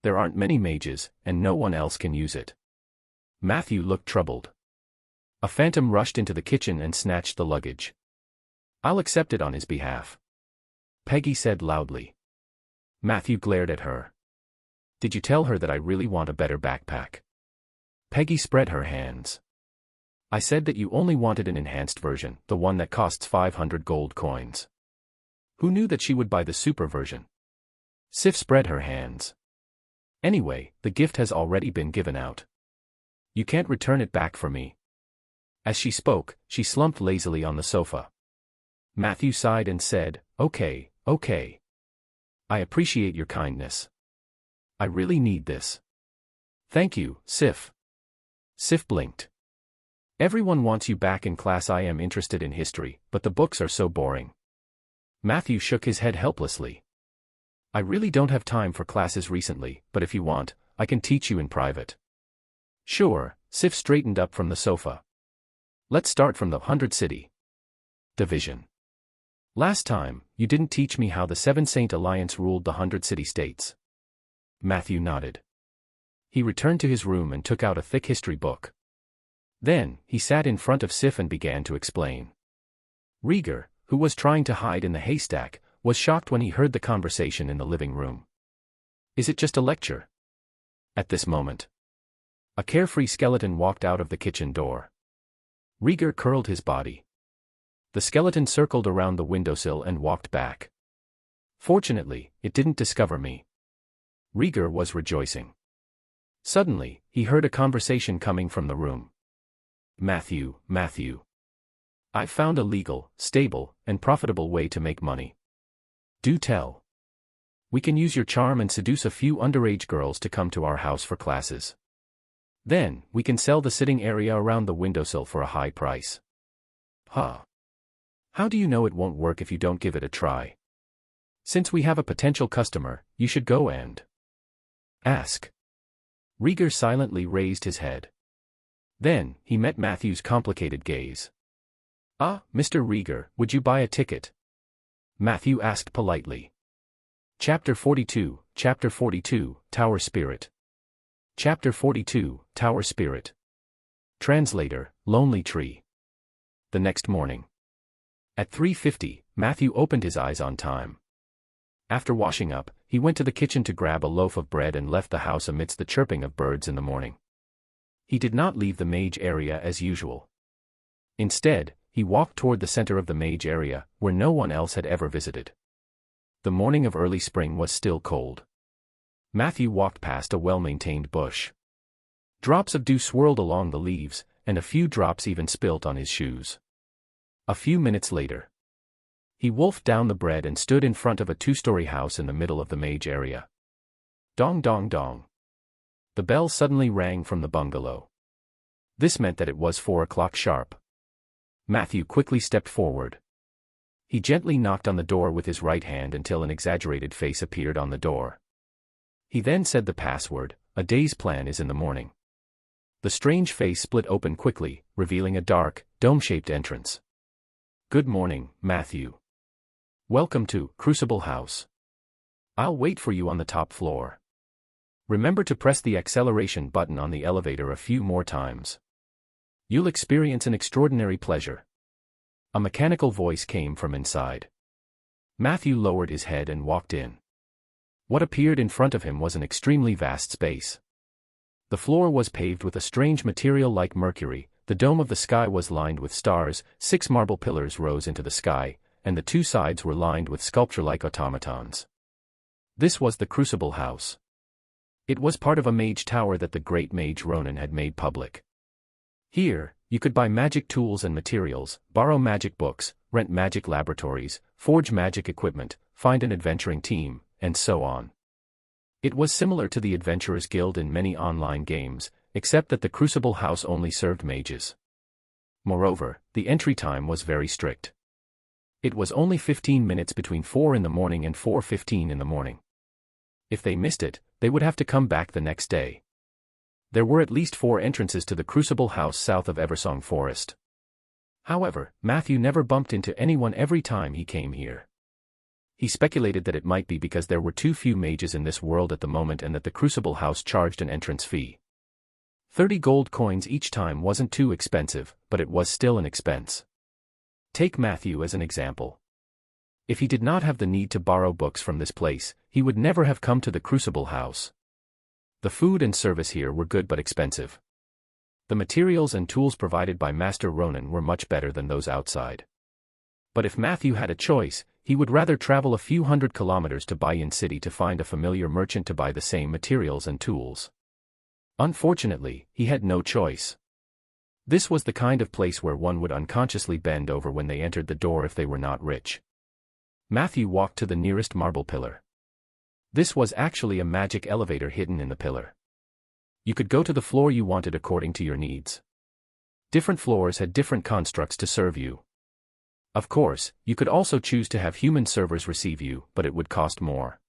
There aren't many mages, and no one else can use it. Matthew looked troubled. A phantom rushed into the kitchen and snatched the luggage. I'll accept it on his behalf. Peggy said loudly. Matthew glared at her. Did you tell her that I really want a better backpack? Peggy spread her hands. I said that you only wanted an enhanced version, the one that costs 500 gold coins. Who knew that she would buy the super version? Sif spread her hands. Anyway, the gift has already been given out. You can't return it back for me. As she spoke, she slumped lazily on the sofa. Matthew sighed and said, Okay. I appreciate your kindness. I really need this. Thank you, Sif. Sif blinked. Everyone wants you back in class. I am interested in history, but the books are so boring. Matthew shook his head helplessly. I really don't have time for classes recently, but if you want, I can teach you in private. Sure, Sif straightened up from the sofa. Let's start from the 100 City Division. Last time, you didn't teach me how the Seven Saint Alliance ruled the 100 city-states. Matthew nodded. He returned to his room and took out a thick history book. Then, he sat in front of Sif and began to explain. Rieger, who was trying to hide in the haystack, was shocked when he heard the conversation in the living room. Is it just a lecture? At this moment, a carefree skeleton walked out of the kitchen door. Rieger curled his body. The skeleton circled around the windowsill and walked back. Fortunately, it didn't discover me. Rieger was rejoicing. Suddenly, he heard a conversation coming from the room. Matthew. I've found a legal, stable, and profitable way to make money. Do tell. We can use your charm and seduce a few underage girls to come to our house for classes. Then, we can sell the sitting area around the windowsill for a high price. Huh. How do you know it won't work if you don't give it a try? Since we have a potential customer, you should go and ask. Rieger silently raised his head. Then, he met Matthew's complicated gaze. Mr. Rieger, would you buy a ticket? Matthew asked politely. Chapter 42, Tower Spirit. Chapter 42, Tower Spirit. Translator, Lonely Tree. The next morning. At 3:50, Matthew opened his eyes on time. After washing up, he went to the kitchen to grab a loaf of bread and left the house amidst the chirping of birds in the morning. He did not leave the mage area as usual. Instead, he walked toward the center of the mage area, where no one else had ever visited. The morning of early spring was still cold. Matthew walked past a well-maintained bush. Drops of dew swirled along the leaves, and a few drops even spilt on his shoes. A few minutes later, he wolfed down the bread and stood in front of a two-story house in the middle of the mage area. Dong dong dong. The bell suddenly rang from the bungalow. This meant that it was 4 o'clock sharp. Matthew quickly stepped forward. He gently knocked on the door with his right hand until an exaggerated face appeared on the door. He then said the password, "A day's plan is in the morning." The strange face split open quickly, revealing a dark, dome-shaped entrance. "Good morning, Matthew. Welcome to Crucible House. I'll wait for you on the top floor. Remember to press the acceleration button on the elevator a few more times. You'll experience an extraordinary pleasure." A mechanical voice came from inside. Matthew lowered his head and walked in. What appeared in front of him was an extremely vast space. The floor was paved with a strange material like mercury, the dome of the sky was lined with stars, 6 marble pillars rose into the sky, and the 2 sides were lined with sculpture-like automatons. This was the Crucible House. It was part of a mage tower that the great mage Ronan had made public. Here, you could buy magic tools and materials, borrow magic books, rent magic laboratories, forge magic equipment, find an adventuring team, and so on. It was similar to the Adventurers Guild in many online games, except that the Crucible House only served mages. Moreover, the entry time was very strict. It was only 15 minutes between 4 in the morning and 4:15 in the morning. If they missed it, they would have to come back the next day. There were at least 4 entrances to the Crucible House south of Eversong Forest. However, Matthew never bumped into anyone every time he came here. He speculated that it might be because there were too few mages in this world at the moment and that the Crucible House charged an entrance fee. 30 gold coins each time wasn't too expensive, but it was still an expense. Take Matthew as an example. If he did not have the need to borrow books from this place, he would never have come to the Crucible House. The food and service here were good but expensive. The materials and tools provided by Master Ronan were much better than those outside. But if Matthew had a choice, he would rather travel a few hundred kilometers to Bayan City to find a familiar merchant to buy the same materials and tools. Unfortunately, he had no choice. This was the kind of place where one would unconsciously bend over when they entered the door if they were not rich. Matthew walked to the nearest marble pillar. This was actually a magic elevator hidden in the pillar. You could go to the floor you wanted according to your needs. Different floors had different constructs to serve you. Of course, you could also choose to have human servers receive you, but it would cost more.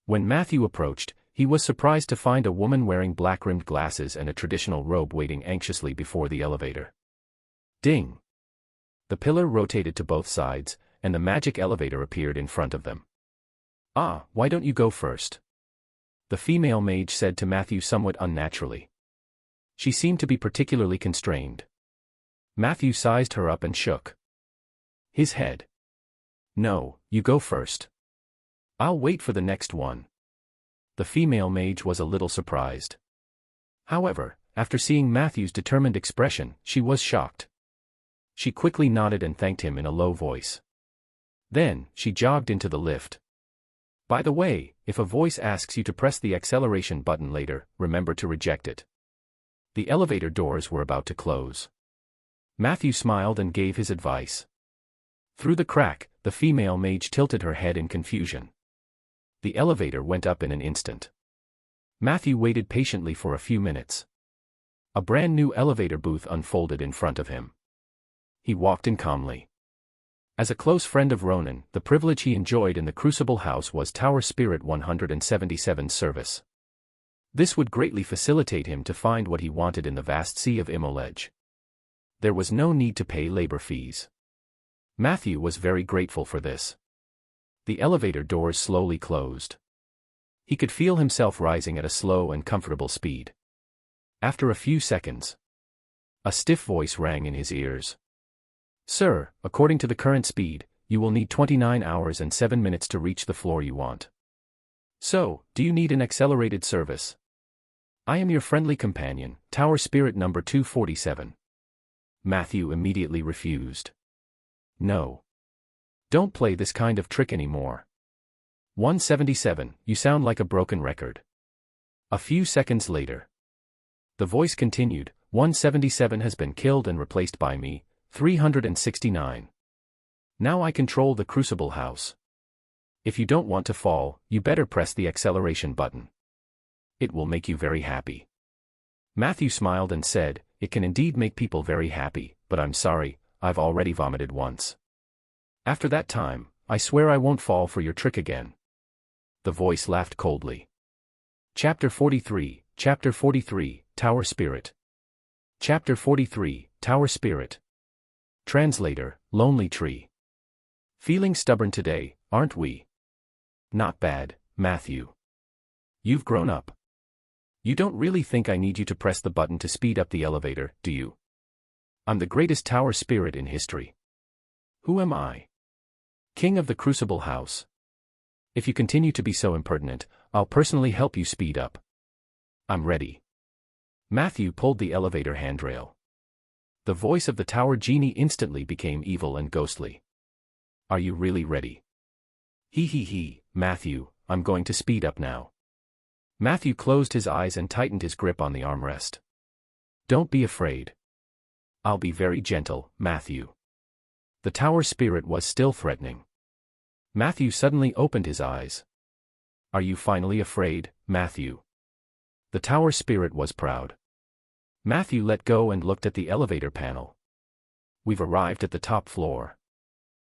When Matthew approached, he was surprised to find a woman wearing black-rimmed glasses and a traditional robe waiting anxiously before the elevator. Ding! The pillar rotated to both sides, and the magic elevator appeared in front of them. "Ah, why don't you go first?" the female mage said to Matthew somewhat unnaturally. She seemed to be particularly constrained. Matthew sized her up and shook his head. "No, you go first. I'll wait for the next one." The female mage was a little surprised. However, after seeing Matthew's determined expression, she was shocked. She quickly nodded and thanked him in a low voice. Then, she jogged into the lift. By the way, if a voice asks you to press the acceleration button later, remember to reject it. The elevator doors were about to close. Matthew smiled and gave his advice. Through the crack, the female mage tilted her head in confusion. The elevator went up in an instant. Matthew waited patiently for a few minutes. A brand new elevator booth unfolded in front of him. He walked in calmly. As a close friend of Ronan, the privilege he enjoyed in the Crucible House was Tower Spirit 177 service. This would greatly facilitate him to find what he wanted in the vast sea of Imolege. There was no need to pay labor fees. Matthew was very grateful for this. The elevator doors slowly closed. He could feel himself rising at a slow and comfortable speed. After a few seconds, a stiff voice rang in his ears. "Sir, according to the current speed, you will need 29 hours and 7 minutes to reach the floor you want. So, do you need an accelerated service? I am your friendly companion, Tower Spirit number 247. Matthew immediately refused. "No. Don't play this kind of trick anymore. 177, you sound like a broken record. A few seconds later. The voice continued, 177 has been killed and replaced by me, 369. Now I control the Crucible House. If you don't want to fall, you better press the acceleration button. It will make you very happy. Matthew smiled and said, it can indeed make people very happy, but I'm sorry, I've already vomited once. After that time, I swear I won't fall for your trick again. The voice laughed coldly. Chapter 43, Tower Spirit. Chapter 43, Tower Spirit. Translator, Lonely Tree. Feeling stubborn today, aren't we? Not bad, Matthew. You've grown up. You don't really think I need you to press the button to speed up the elevator, do you? I'm the greatest tower spirit in history. Who am I? King of the Crucible House. If you continue to be so impertinent, I'll personally help you speed up. I'm ready. Matthew pulled the elevator handrail. The voice of the tower genie instantly became evil and ghostly. Are you really ready? He, Matthew, I'm going to speed up now. Matthew closed his eyes and tightened his grip on the armrest. Don't be afraid. I'll be very gentle, Matthew. The tower spirit was still threatening. Matthew suddenly opened his eyes. Are you finally afraid, Matthew? The tower spirit was proud. Matthew let go and looked at the elevator panel. We've arrived at the top floor.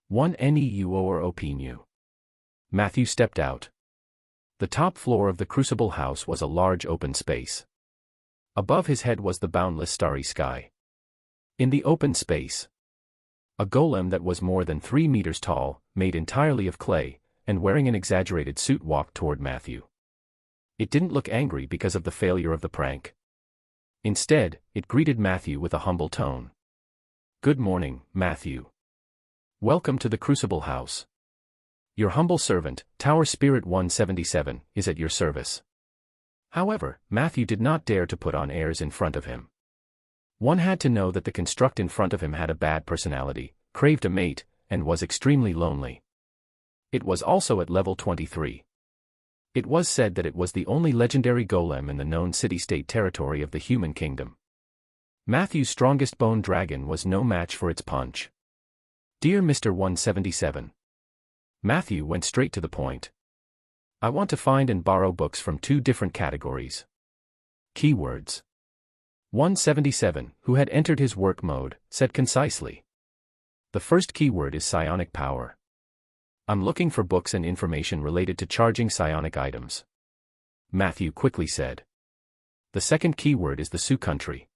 1 NEUOROPNU. Matthew stepped out. The top floor of the Crucible House was a large open space. Above his head was the boundless starry sky. In the open space, a golem that was more than 3 meters tall, made entirely of clay, and wearing an exaggerated suit walked toward Matthew. It didn't look angry because of the failure of the prank. Instead, it greeted Matthew with a humble tone. Good morning, Matthew. Welcome to the Crucible House. Your humble servant, Tower Spirit 177, is at your service. However, Matthew did not dare to put on airs in front of him. One had to know that the construct in front of him had a bad personality, craved a mate, and was extremely lonely. It was also at level 23. It was said that it was the only legendary golem in the known city-state territory of the human kingdom. Matthew's strongest bone dragon was no match for its punch. Dear Mr. 177. Matthew went straight to the point. I want to find and borrow books from 2 different categories. Keywords. 177, who had entered his work mode, said concisely. The first keyword is psionic power. I'm looking for books and information related to charging psionic items. Matthew quickly said. The second keyword is the Sioux country.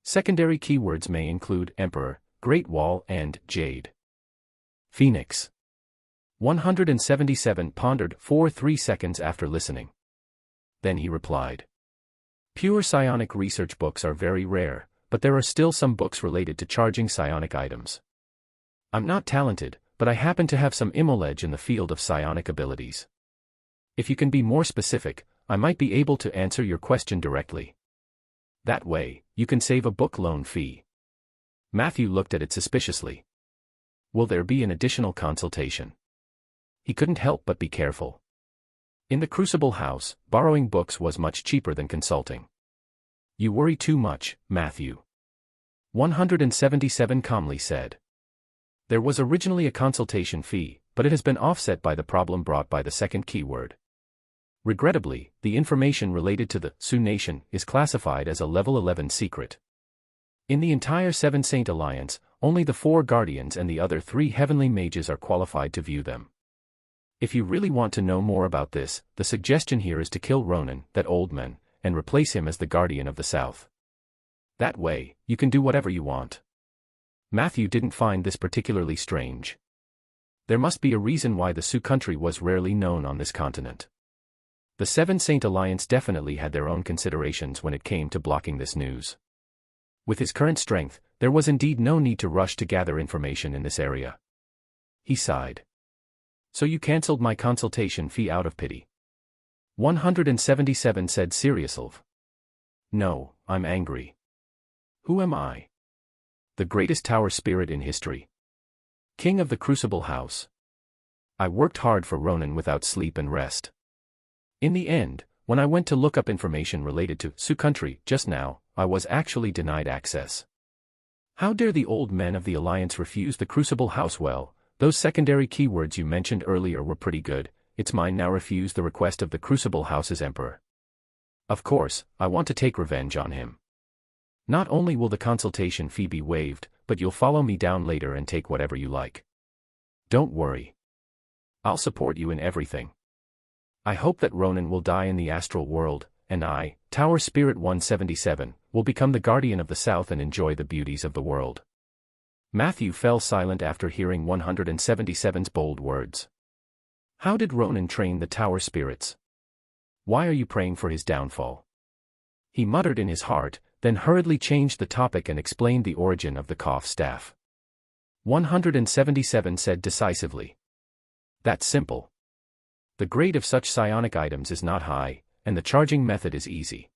Secondary keywords may include Emperor, Great Wall, and Jade. Phoenix. 177 pondered for 3 seconds after listening. Then he replied. Pure psionic research books are very rare, but there are still some books related to charging psionic items. I'm not talented, but I happen to have some knowledge in the field of psionic abilities. If you can be more specific, I might be able to answer your question directly. That way, you can save a book loan fee. Matthew looked at it suspiciously. Will there be an additional consultation? He couldn't help but be careful. In the Crucible House, borrowing books was much cheaper than consulting. You worry too much, Matthew. 177 calmly said. There was originally a consultation fee, but it has been offset by the problem brought by the second keyword. Regrettably, the information related to the Sioux Nation is classified as a level 11 secret. In the entire 7 Saint Alliance, only the 4 Guardians and the other 3 Heavenly Mages are qualified to view them. If you really want to know more about this, the suggestion here is to kill Ronan, that old man, and replace him as the Guardian of the South. That way, you can do whatever you want. Matthew didn't find this particularly strange. There must be a reason why the Sioux country was rarely known on this continent. The 7 Saint Alliance definitely had their own considerations when it came to blocking this news. With his current strength, there was indeed no need to rush to gather information in this area. He sighed. So you cancelled my consultation fee out of pity? 177 said seriously. No, I'm angry. Who am I? The greatest tower spirit in history. King of the Crucible House. I worked hard for Ronan without sleep and rest. In the end, when I went to look up information related to Sioux country just now, I was actually denied access. How dare the old men of the Alliance refuse the Crucible House? Well, those secondary keywords you mentioned earlier were pretty good. It's mine now. Refuse the request of the Crucible House's emperor. Of course, I want to take revenge on him. Not only will the consultation fee be waived, but you'll follow me down later and take whatever you like. Don't worry. I'll support you in everything. I hope that Ronan will die in the astral world, and I, Tower Spirit 177, will become the guardian of the South and enjoy the beauties of the world. Matthew fell silent after hearing 177's bold words. How did Ronan train the Tower Spirits? Why are you praying for his downfall? He muttered in his heart, then hurriedly changed the topic and explained the origin of the cough staff. 177 said decisively. That's simple. The grade of such psionic items is not high, and the charging method is easy.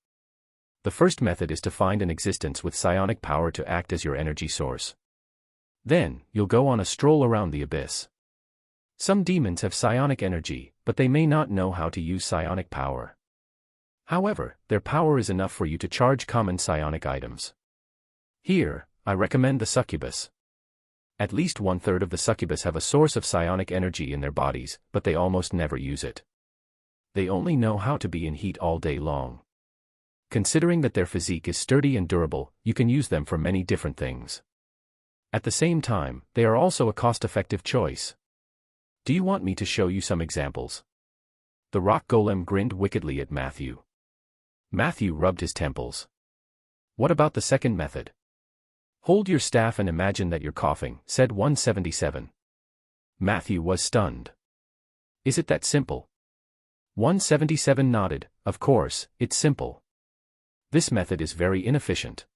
The first method is to find an existence with psionic power to act as your energy source. Then, you'll go on a stroll around the abyss. Some demons have psionic energy, but they may not know how to use psionic power. However, their power is enough for you to charge common psionic items. Here, I recommend the succubus. At least 1/3 of the succubus have a source of psionic energy in their bodies, but they almost never use it. They only know how to be in heat all day long. Considering that their physique is sturdy and durable, you can use them for many different things. At the same time, they are also a cost-effective choice. Do you want me to show you some examples? The rock golem grinned wickedly at Matthew. Matthew rubbed his temples. What about the second method? Hold your staff and imagine that you're coughing, said 177. Matthew was stunned. Is it that simple? 177 nodded. Of course, it's simple. This method is very inefficient.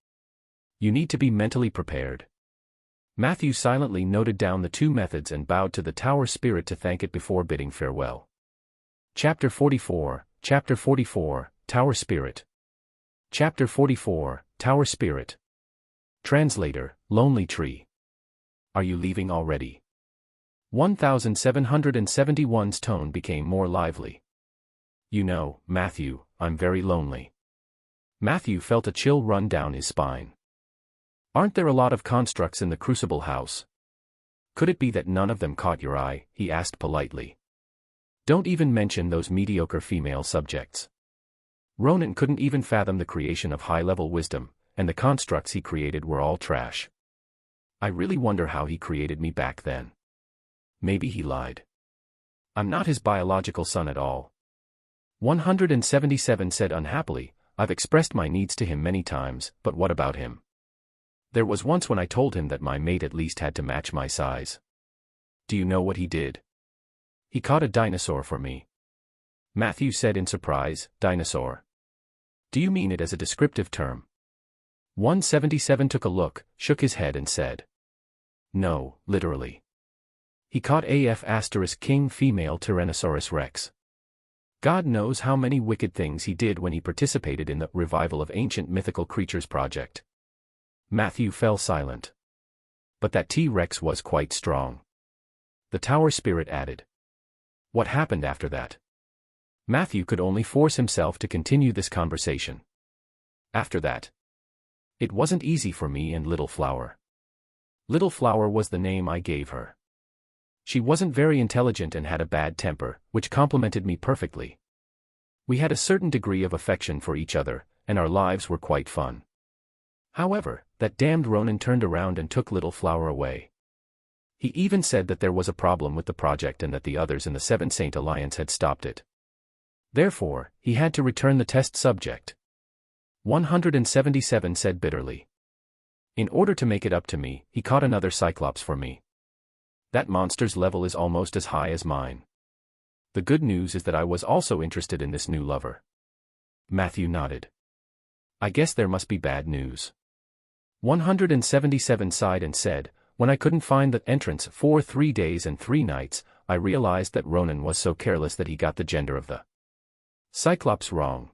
You need to be mentally prepared. Matthew silently noted down the two methods and bowed to the Tower Spirit to thank it before bidding farewell. Chapter 44, Tower Spirit. Chapter 44, Tower Spirit. Translator, Lonely Tree. Are you leaving already? 1771's tone became more lively. You know, Matthew, I'm very lonely. Matthew felt a chill run down his spine. Aren't there a lot of constructs in the Crucible House? Could it be that none of them caught your eye? He asked politely. Don't even mention those mediocre female subjects. Ronan couldn't even fathom the creation of high-level wisdom, and the constructs he created were all trash. I really wonder how he created me back then. Maybe he lied. I'm not his biological son at all. 177 said unhappily, I've expressed my needs to him many times, but what about him? There was once when I told him that my mate at least had to match my size. Do you know what he did? He caught a dinosaur for me. Matthew said in surprise, dinosaur. Do you mean it as a descriptive term? 177 took a look, shook his head and said. No, literally. He caught King female Tyrannosaurus Rex. God knows how many wicked things he did when he participated in the Revival of Ancient Mythical Creatures project. Matthew fell silent. But that T-Rex was quite strong. The Tower Spirit added. What happened after that? Matthew could only force himself to continue this conversation. After that. It wasn't easy for me and Little Flower. Little Flower was the name I gave her. She wasn't very intelligent and had a bad temper, which complemented me perfectly. We had a certain degree of affection for each other, and our lives were quite fun. However, that damned Ronan turned around and took Little Flower away. He even said that there was a problem with the project and that the others in the Seven Saint Alliance had stopped it. Therefore, he had to return the test subject. 177 said bitterly. In order to make it up to me, he caught another Cyclops for me. That monster's level is almost as high as mine. The good news is that I was also interested in this new lover. Matthew nodded. I guess there must be bad news. 177 sighed and said, when I couldn't find the entrance for 3 days and 3 nights, I realized that Ronan was so careless that he got the gender of the Cyclops wrong.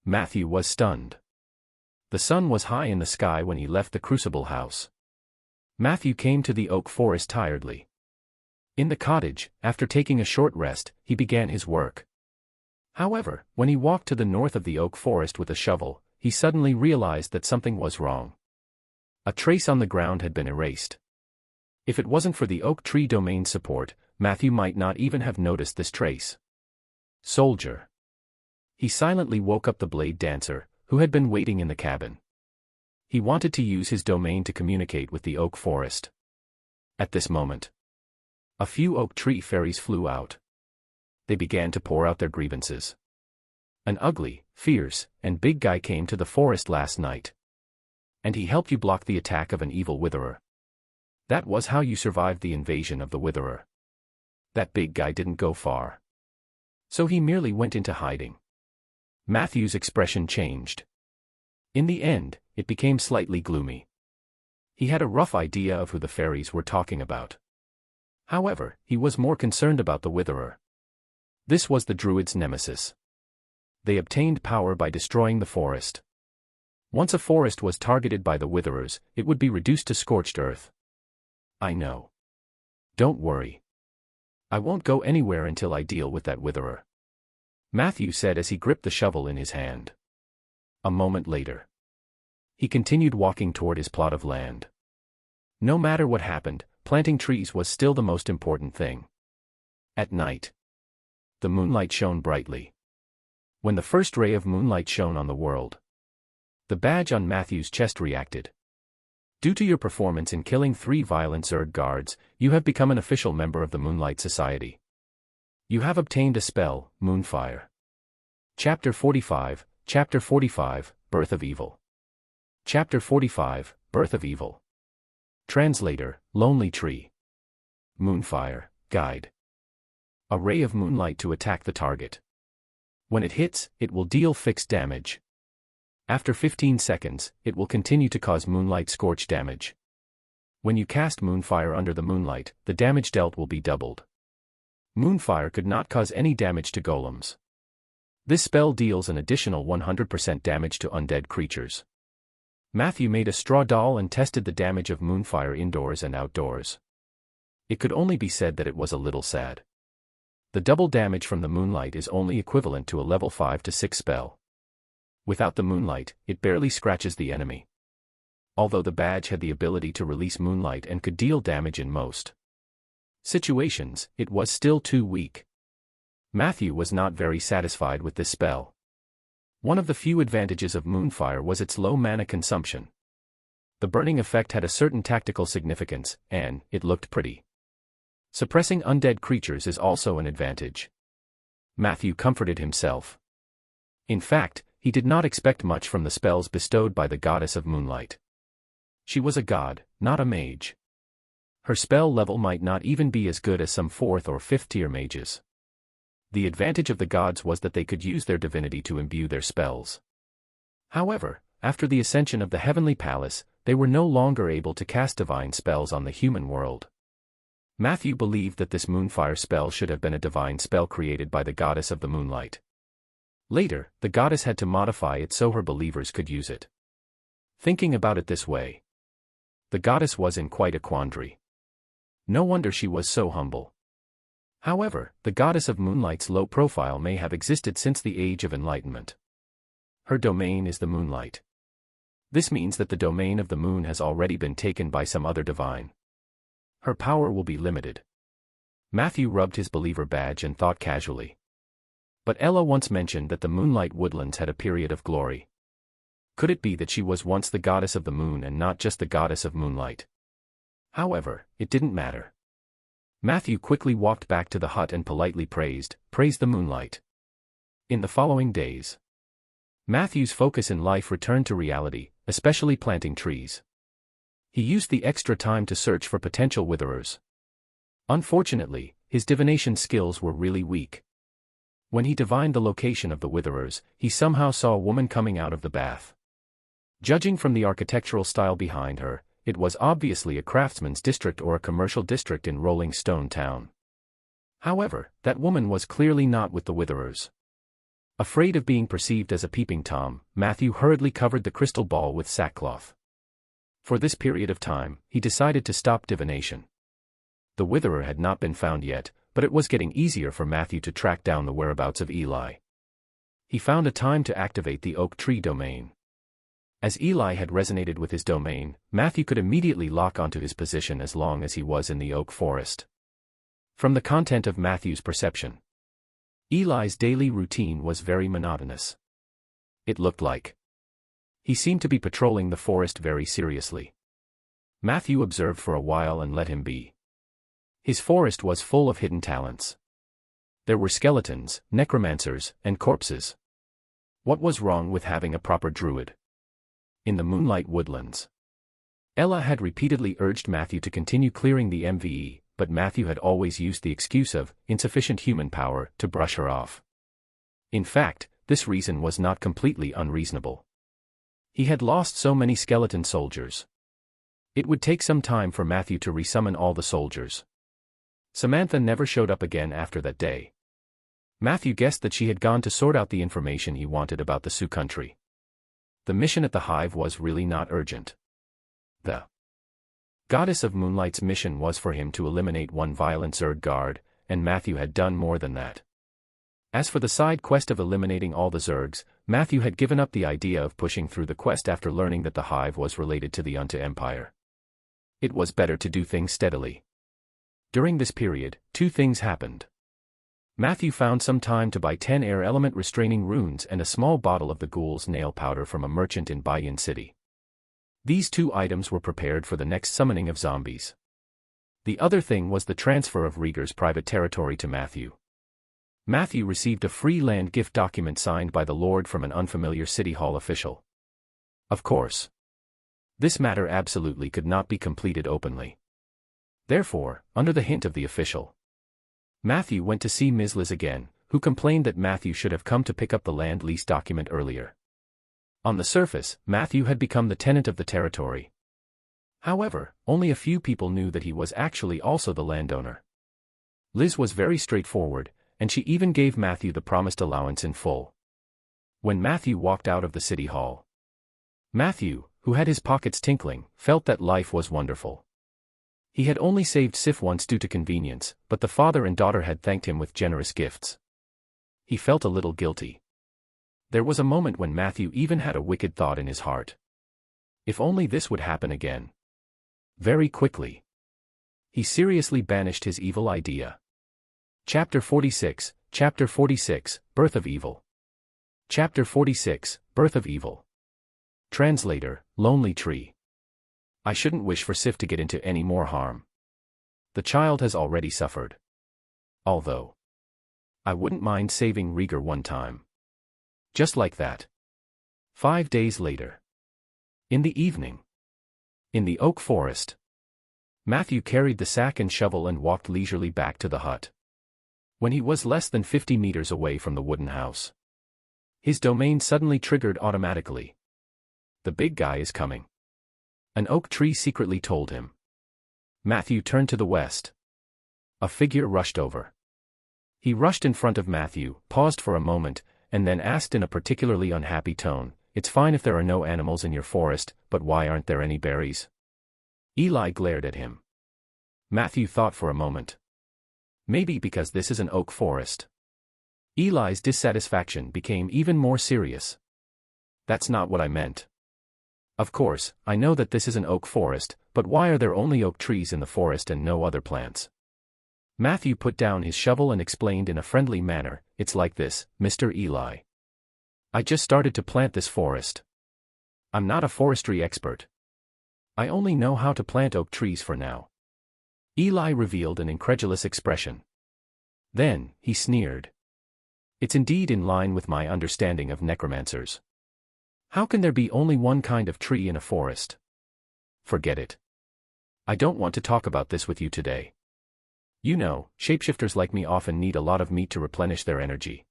Matthew was stunned. The sun was high in the sky when he left the Crucible House. Matthew came to the oak forest tiredly. In the cottage, after taking a short rest, he began his work. However, when he walked to the north of the oak forest with a shovel, he suddenly realized that something was wrong. A trace on the ground had been erased. If it wasn't for the oak tree domain support, Matthew might not even have noticed this trace. Soldier. He silently woke up the blade dancer, who had been waiting in the cabin. He wanted to use his domain to communicate with the oak forest. At this moment, a few oak tree fairies flew out. They began to pour out their grievances. An ugly, fierce, and big guy came to the forest last night. And he helped you block the attack of an evil witherer. That was how you survived the invasion of the witherer. That big guy didn't go far. So he merely went into hiding. Matthew's expression changed. In the end, it became slightly gloomy. He had a rough idea of who the fairies were talking about. However, he was more concerned about the witherer. This was the druids' nemesis. They obtained power by destroying the forest. Once a forest was targeted by the witherers, it would be reduced to scorched earth. I know. Don't worry. I won't go anywhere until I deal with that witherer, Matthew said as he gripped the shovel in his hand. A moment later, he continued walking toward his plot of land. No matter what happened, planting trees was still the most important thing. At night, the moonlight shone brightly. When the first ray of moonlight shone on the world, the badge on Matthew's chest reacted. Due to your performance in killing 3 violent Zerg guards, you have become an official member of the Moonlight Society. You have obtained a spell, Moonfire. Chapter 45, Birth of Evil. Chapter 45, Birth of Evil. Translator, Lonely Tree. Moonfire, Guide. A ray of moonlight to attack the target. When it hits, it will deal fixed damage. After 15 seconds, it will continue to cause moonlight scorch damage. When you cast Moonfire under the moonlight, the damage dealt will be doubled. Moonfire could not cause any damage to golems. This spell deals an additional 100% damage to undead creatures. Matthew made a straw doll and tested the damage of Moonfire indoors and outdoors. It could only be said that it was a little sad. The double damage from the moonlight is only equivalent to a level 5 to 6 spell. Without the moonlight, it barely scratches the enemy. Although the badge had the ability to release moonlight and could deal damage in most situations, it was still too weak. Matthew was not very satisfied with this spell. One of the few advantages of Moonfire was its low mana consumption. The burning effect had a certain tactical significance, and it looked pretty. Suppressing undead creatures is also an advantage. Matthew comforted himself. In fact, he did not expect much from the spells bestowed by the goddess of moonlight. She was a god, not a mage. Her spell level might not even be as good as some 4th or 5th tier mages. The advantage of the gods was that they could use their divinity to imbue their spells. However, after the ascension of the heavenly palace, they were no longer able to cast divine spells on the human world. Matthew believed that this Moonfire spell should have been a divine spell created by the goddess of the moonlight. Later, the goddess had to modify it so her believers could use it. Thinking about it this way, the goddess was in quite a quandary. No wonder she was so humble. However, the goddess of moonlight's low profile may have existed since the Age of Enlightenment. Her domain is the moonlight. This means that the domain of the moon has already been taken by some other divine. Her power will be limited. Matthew rubbed his believer badge and thought casually. But Ella once mentioned that the moonlight woodlands had a period of glory. Could it be that she was once the goddess of the moon and not just the goddess of moonlight? However, it didn't matter. Matthew quickly walked back to the hut and politely praised the moonlight. In the following days, Matthew's focus in life returned to reality, especially planting trees. He used the extra time to search for potential witherers. Unfortunately, his divination skills were really weak. When he divined the location of the witherers, he somehow saw a woman coming out of the bath. Judging from the architectural style behind her, it was obviously a craftsman's district or a commercial district in Rolling Stone Town. However, that woman was clearly not with the witherers. Afraid of being perceived as a peeping Tom, Matthew hurriedly covered the crystal ball with sackcloth. For this period of time, he decided to stop divination. The Witherer had not been found yet, but it was getting easier for Matthew to track down the whereabouts of Eli. He found a time to activate the oak tree domain. As Eli had resonated with his domain, Matthew could immediately lock onto his position as long as he was in the oak forest. From the content of Matthew's perception, Eli's daily routine was very monotonous. It looked like he seemed to be patrolling the forest very seriously. Matthew observed for a while and let him be. His forest was full of hidden talents. There were skeletons, necromancers, and corpses. What was wrong with having a proper druid? In the moonlight woodlands, Ella had repeatedly urged Matthew to continue clearing the MVE, but Matthew had always used the excuse of insufficient human power to brush her off. In fact, this reason was not completely unreasonable. He had lost so many skeleton soldiers. It would take some time for Matthew to resummon all the soldiers. Samantha never showed up again after that day. Matthew guessed that she had gone to sort out the information he wanted about the Sioux country. The mission at the hive was really not urgent. The Goddess of Moonlight's mission was for him to eliminate one violent Zerg guard, and Matthew had done more than that. As for the side quest of eliminating all the Zergs, Matthew had given up the idea of pushing through the quest after learning that the hive was related to the Unto Empire. It was better to do things steadily. During this period, two things happened. Matthew found some time to buy 10 air element restraining runes and a small bottle of the ghoul's nail powder from a merchant in Bayan City. These two items were prepared for the next summoning of zombies. The other thing was the transfer of Rieger's private territory to Matthew. Matthew received a free land gift document signed by the Lord from an unfamiliar City Hall official. Of course, this matter absolutely could not be completed openly. Therefore, under the hint of the official, Matthew went to see Ms. Liz again, who complained that Matthew should have come to pick up the land lease document earlier. On the surface, Matthew had become the tenant of the territory. However, only a few people knew that he was actually also the landowner. Liz was very straightforward, and she even gave Matthew the promised allowance in full. When Matthew walked out of the city hall, Matthew, who had his pockets tinkling, felt that life was wonderful. He had only saved Sif once due to convenience, but the father and daughter had thanked him with generous gifts. He felt a little guilty. There was a moment when Matthew even had a wicked thought in his heart. If only this would happen again. Very quickly, he seriously banished his evil idea. Chapter 46, Birth of Evil. Chapter 46, Birth of Evil. Translator, Lonely Tree. I shouldn't wish for Sif to get into any more harm. The child has already suffered. Although, I wouldn't mind saving Rieger one time. Just like that. 5 days later. In the evening. In the oak forest. Matthew carried the sack and shovel and walked leisurely back to the hut. When he was less than 50 meters away from the wooden house, his domain suddenly triggered automatically. The big guy is coming. An oak tree secretly told him. Matthew turned to the west. A figure rushed over. He rushed in front of Matthew, paused for a moment, and then asked in a particularly unhappy tone, "It's fine if there are no animals in your forest, but why aren't there any berries?" Eli glared at him. Matthew thought for a moment. Maybe because this is an oak forest. Eli's dissatisfaction became even more serious. That's not what I meant. Of course, I know that this is an oak forest, but why are there only oak trees in the forest and no other plants? Matthew put down his shovel and explained in a friendly manner, "It's like this, Mr. Eli. I just started to plant this forest. I'm not a forestry expert. I only know how to plant oak trees for now." Eli revealed an incredulous expression. Then, he sneered. "It's indeed in line with my understanding of necromancers. How can there be only one kind of tree in a forest? Forget it. I don't want to talk about this with you today. You know, shapeshifters like me often need a lot of meat to replenish their energy.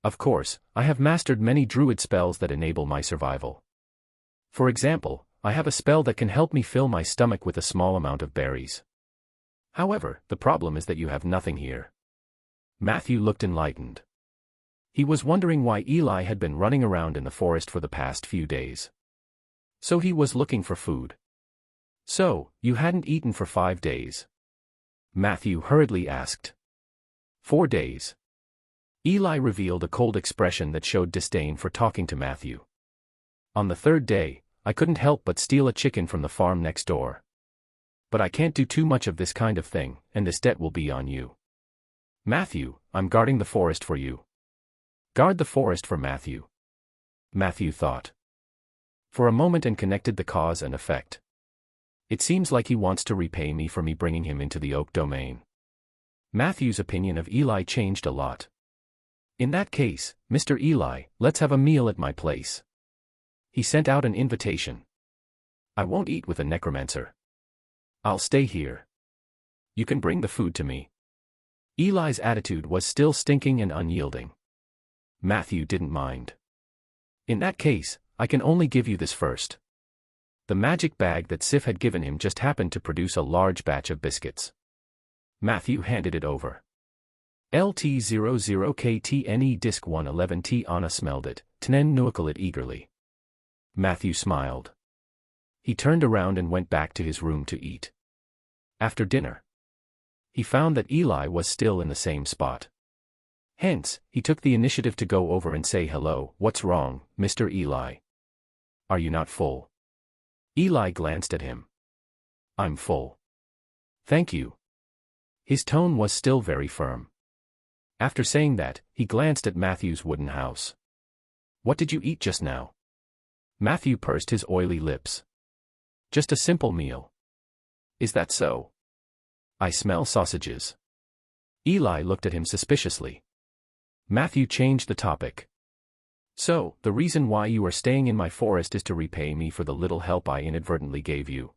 Of course, I have mastered many druid spells that enable my survival. For example, I have a spell that can help me fill my stomach with a small amount of berries. However, the problem is that you have nothing here." Matthew looked enlightened. He was wondering why Eli had been running around in the forest for the past few days. So he was looking for food. "So, you hadn't eaten for 5 days. Matthew hurriedly asked. 4 days. Eli revealed a cold expression that showed disdain for talking to Matthew. On the 3rd day, I couldn't help but steal a chicken from the farm next door. But I can't do too much of this kind of thing, and this debt will be on you. Matthew, I'm guarding the forest for you. Guard the forest for Matthew. Matthew thought for a moment and connected the cause and effect. It seems like he wants to repay me for me bringing him into the oak domain. Matthew's opinion of Eli changed a lot. In that case, Mr. Eli, let's have a meal at my place. He sent out an invitation. I won't eat with a necromancer. I'll stay here. You can bring the food to me. Eli's attitude was still stinking and unyielding. Matthew didn't mind. In that case, I can only give you this first. The magic bag that Sif had given him just happened to produce a large batch of biscuits. Matthew handed it over. LT00KTNE Disc 111T Anna smelled it, Tnen nuakal it eagerly. Matthew smiled. He turned around and went back to his room to eat. After dinner, he found that Eli was still in the same spot. Hence, he took the initiative to go over and say hello. What's wrong, Mr. Eli? Are you not full? Eli glanced at him. I'm full. Thank you. His tone was still very firm. After saying that, he glanced at Matthew's wooden house. What did you eat just now? Matthew pursed his oily lips. Just a simple meal. Is that so? I smell sausages. Eli looked at him suspiciously. Matthew changed the topic. So, the reason why you are staying in my forest is to repay me for the little help I inadvertently gave you.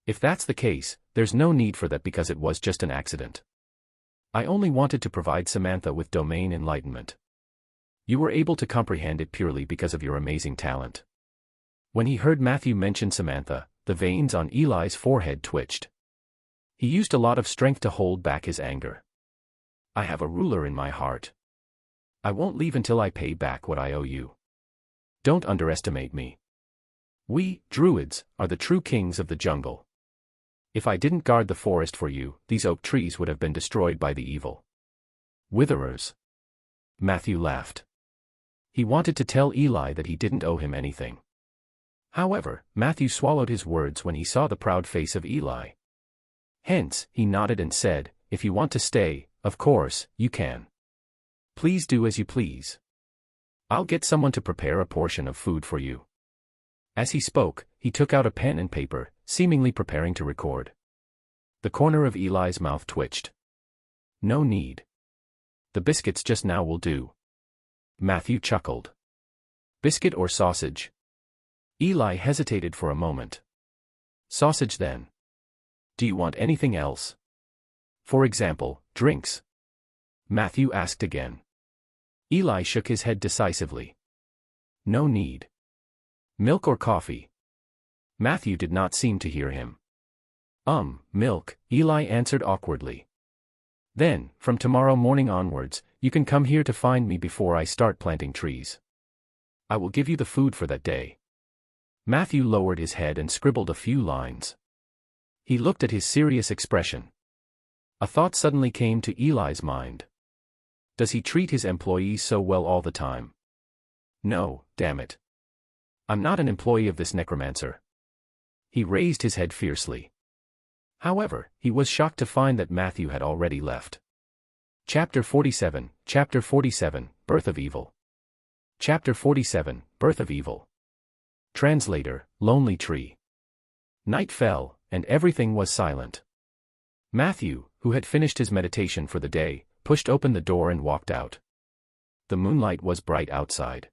If that's the case, there's no need for that because it was just an accident. I only wanted to provide Samantha with domain enlightenment. You were able to comprehend it purely because of your amazing talent. When he heard Matthew mention Samantha, the veins on Eli's forehead twitched. He used a lot of strength to hold back his anger. I have a ruler in my heart. I won't leave until I pay back what I owe you. Don't underestimate me. We, druids, are the true kings of the jungle. If I didn't guard the forest for you, these oak trees would have been destroyed by the evil witherers. Matthew laughed. He wanted to tell Eli that he didn't owe him anything. However, Matthew swallowed his words when he saw the proud face of Eli. Hence, he nodded and said, if you want to stay, of course, you can. Please do as you please. I'll get someone to prepare a portion of food for you. As he spoke, he took out a pen and paper, seemingly preparing to record. The corner of Eli's mouth twitched. No need. The biscuits just now will do. Matthew chuckled. Biscuit or sausage? Eli hesitated for a moment. Sausage then. Do you want anything else? For example, drinks? Matthew asked again. Eli shook his head decisively. No need. Milk or coffee? Matthew did not seem to hear him. Milk, Eli answered awkwardly. Then, from tomorrow morning onwards, you can come here to find me before I start planting trees. I will give you the food for that day. Matthew lowered his head and scribbled a few lines. He looked at his serious expression. A thought suddenly came to Eli's mind. Does he treat his employees so well all the time? No, damn it. I'm not an employee of this necromancer. He raised his head fiercely. However, he was shocked to find that Matthew had already left. Chapter 47, Birth of Evil. Chapter 47, Birth of Evil. Translator, Lonely Tree. Night fell, and everything was silent. Matthew, who had finished his meditation for the day, pushed open the door and walked out. The moonlight was bright outside.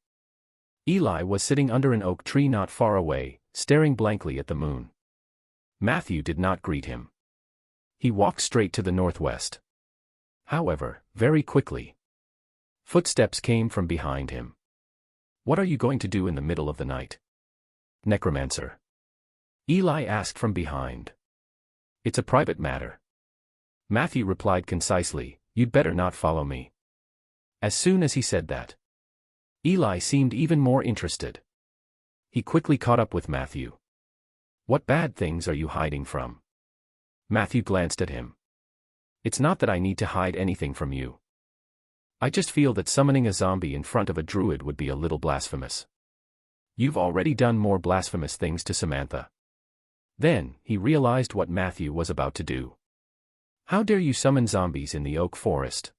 Eli was sitting under an oak tree not far away, staring blankly at the moon. Matthew did not greet him. He walked straight to the northwest. However, very quickly, footsteps came from behind him. What are you going to do in the middle of the night? Necromancer. Eli asked from behind. It's a private matter. Matthew replied concisely, you'd better not follow me. As soon as he said that, Eli seemed even more interested. He quickly caught up with Matthew. What bad things are you hiding from? Matthew glanced at him. It's not that I need to hide anything from you. I just feel that summoning a zombie in front of a druid would be a little blasphemous. You've already done more blasphemous things to Samantha. Then, he realized what Matthew was about to do. How dare you summon zombies in the oak forest?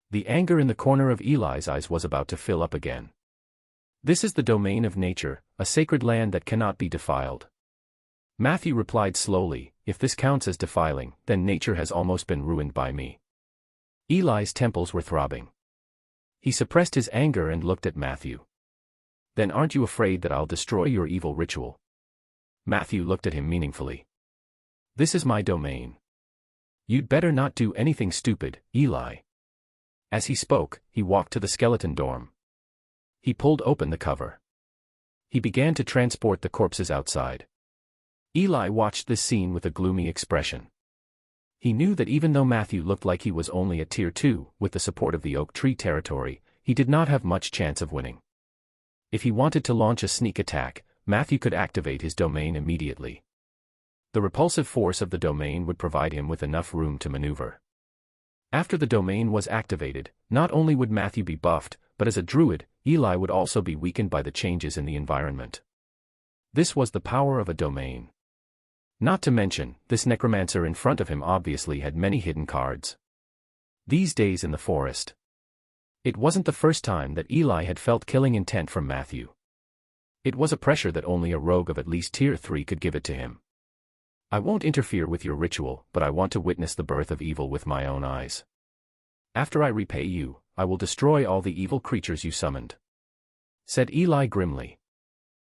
The anger in the corner of Eli's eyes was about to fill up again. This is the domain of nature, a sacred land that cannot be defiled. Matthew replied slowly, if this counts as defiling, then nature has almost been ruined by me. Eli's temples were throbbing. He suppressed his anger and looked at Matthew. Then aren't you afraid that I'll destroy your evil ritual? Matthew looked at him meaningfully. This is my domain. You'd better not do anything stupid, Eli. As he spoke, he walked to the skeleton dorm. He pulled open the cover. He began to transport the corpses outside. Eli watched this scene with a gloomy expression. He knew that even though Matthew looked like he was only at Tier 2, with the support of the Oak Tree territory, he did not have much chance of winning. If he wanted to launch a sneak attack, Matthew could activate his domain immediately. The repulsive force of the domain would provide him with enough room to maneuver. After the domain was activated, not only would Matthew be buffed, but as a druid, Eli would also be weakened by the changes in the environment. This was the power of a domain. Not to mention, this necromancer in front of him obviously had many hidden cards. These days in the forest. It wasn't the first time that Eli had felt killing intent from Matthew. It was a pressure that only a rogue of at least Tier 3 could give it to him. I won't interfere with your ritual, but I want to witness the birth of evil with my own eyes. After I repay you, I will destroy all the evil creatures you summoned," said Eli grimly.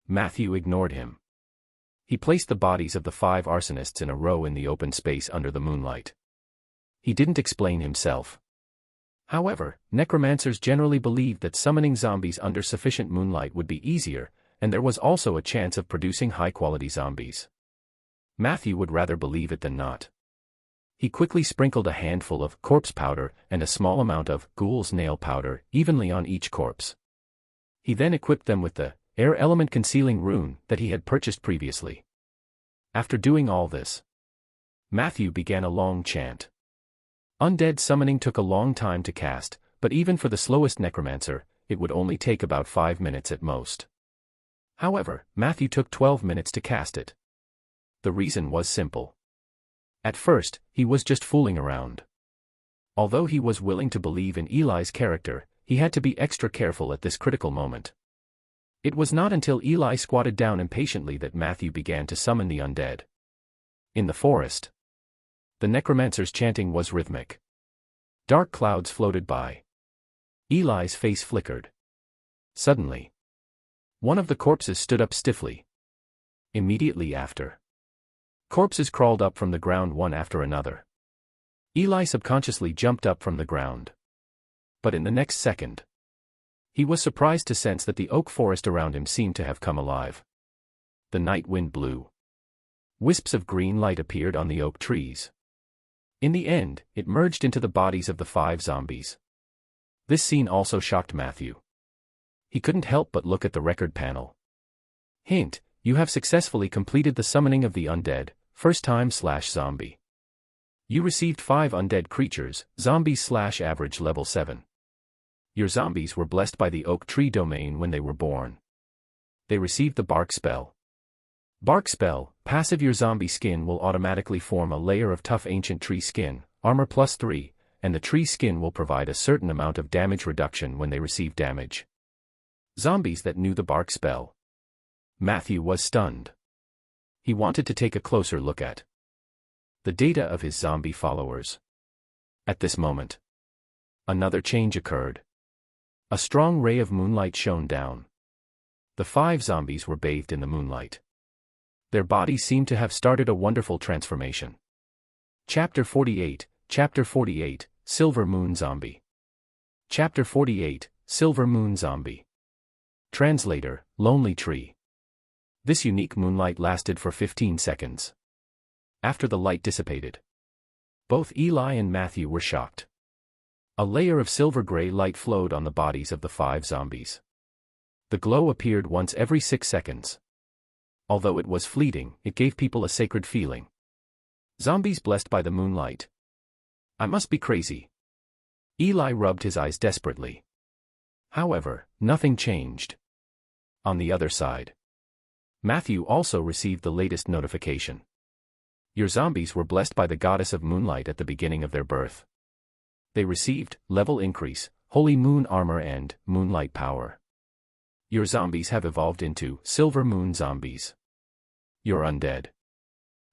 Matthew ignored him. He placed the bodies of the 5 arsonists in a row in the open space under the moonlight. He didn't explain himself. However, necromancers generally believed that summoning zombies under sufficient moonlight would be easier, and there was also a chance of producing high-quality zombies. Matthew would rather believe it than not. He quickly sprinkled a handful of corpse powder and a small amount of ghoul's nail powder evenly on each corpse. He then equipped them with the air element concealing rune that he had purchased previously. After doing all this, Matthew began a long chant. Undead summoning took a long time to cast, but even for the slowest necromancer, it would only take about 5 minutes at most. However, Matthew took 12 minutes to cast it. The reason was simple. At first, he was just fooling around. Although he was willing to believe in Eli's character, he had to be extra careful at this critical moment. It was not until Eli squatted down impatiently that Matthew began to summon the undead. In the forest, the necromancer's chanting was rhythmic. Dark clouds floated by. Eli's face flickered. Suddenly, one of the corpses stood up stiffly. Immediately after, corpses crawled up from the ground one after another. Eli subconsciously jumped up from the ground. But in the next second, he was surprised to sense that the oak forest around him seemed to have come alive. The night wind blew. Wisps of green light appeared on the oak trees. In the end, it merged into the bodies of the 5 zombies. This scene also shocked Matthew. He couldn't help but look at the record panel. Hint: you have successfully completed the summoning of the undead, first time/zombie. You received 5 undead creatures, zombies/average level 7. Your zombies were blessed by the oak tree domain when they were born. They received the bark spell. Bark spell, passive: your zombie skin will automatically form a layer of tough ancient tree skin, armor +3, and the tree skin will provide a certain amount of damage reduction when they receive damage. Zombies that knew the bark spell. Matthew was stunned. He wanted to take a closer look at the data of his zombie followers. At this moment, another change occurred. A strong ray of moonlight shone down. The 5 zombies were bathed in the moonlight. Their bodies seemed to have started a wonderful transformation. Chapter 48, Silver Moon Zombie. Chapter 48, Silver Moon Zombie. Translator, Lonely Tree. This unique moonlight lasted for 15 seconds. After the light dissipated, both Eli and Matthew were shocked. A layer of silver-gray light flowed on the bodies of the 5 zombies. The glow appeared once every 6 seconds. Although it was fleeting, it gave people a sacred feeling. Zombies blessed by the moonlight. I must be crazy. Eli rubbed his eyes desperately. However, nothing changed. On the other side, Matthew also received the latest notification. Your zombies were blessed by the goddess of moonlight at the beginning of their birth. They received level increase, holy moon armor and moonlight power. Your zombies have evolved into silver moon zombies. Your undead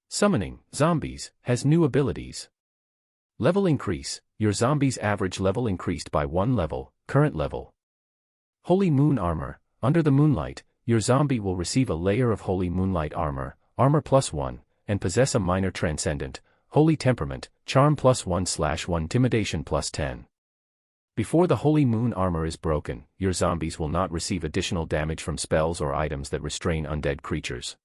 summoning zombies has new abilities. Level increase, your zombies' average level increased by 1 level, current level. Holy moon armor, under the moonlight, your zombie will receive a layer of holy moonlight armor, armor +1, and possess a minor transcendent, holy temperament, charm +1/1 intimidation +10. Before the holy moon armor is broken, your zombies will not receive additional damage from spells or items that restrain undead creatures.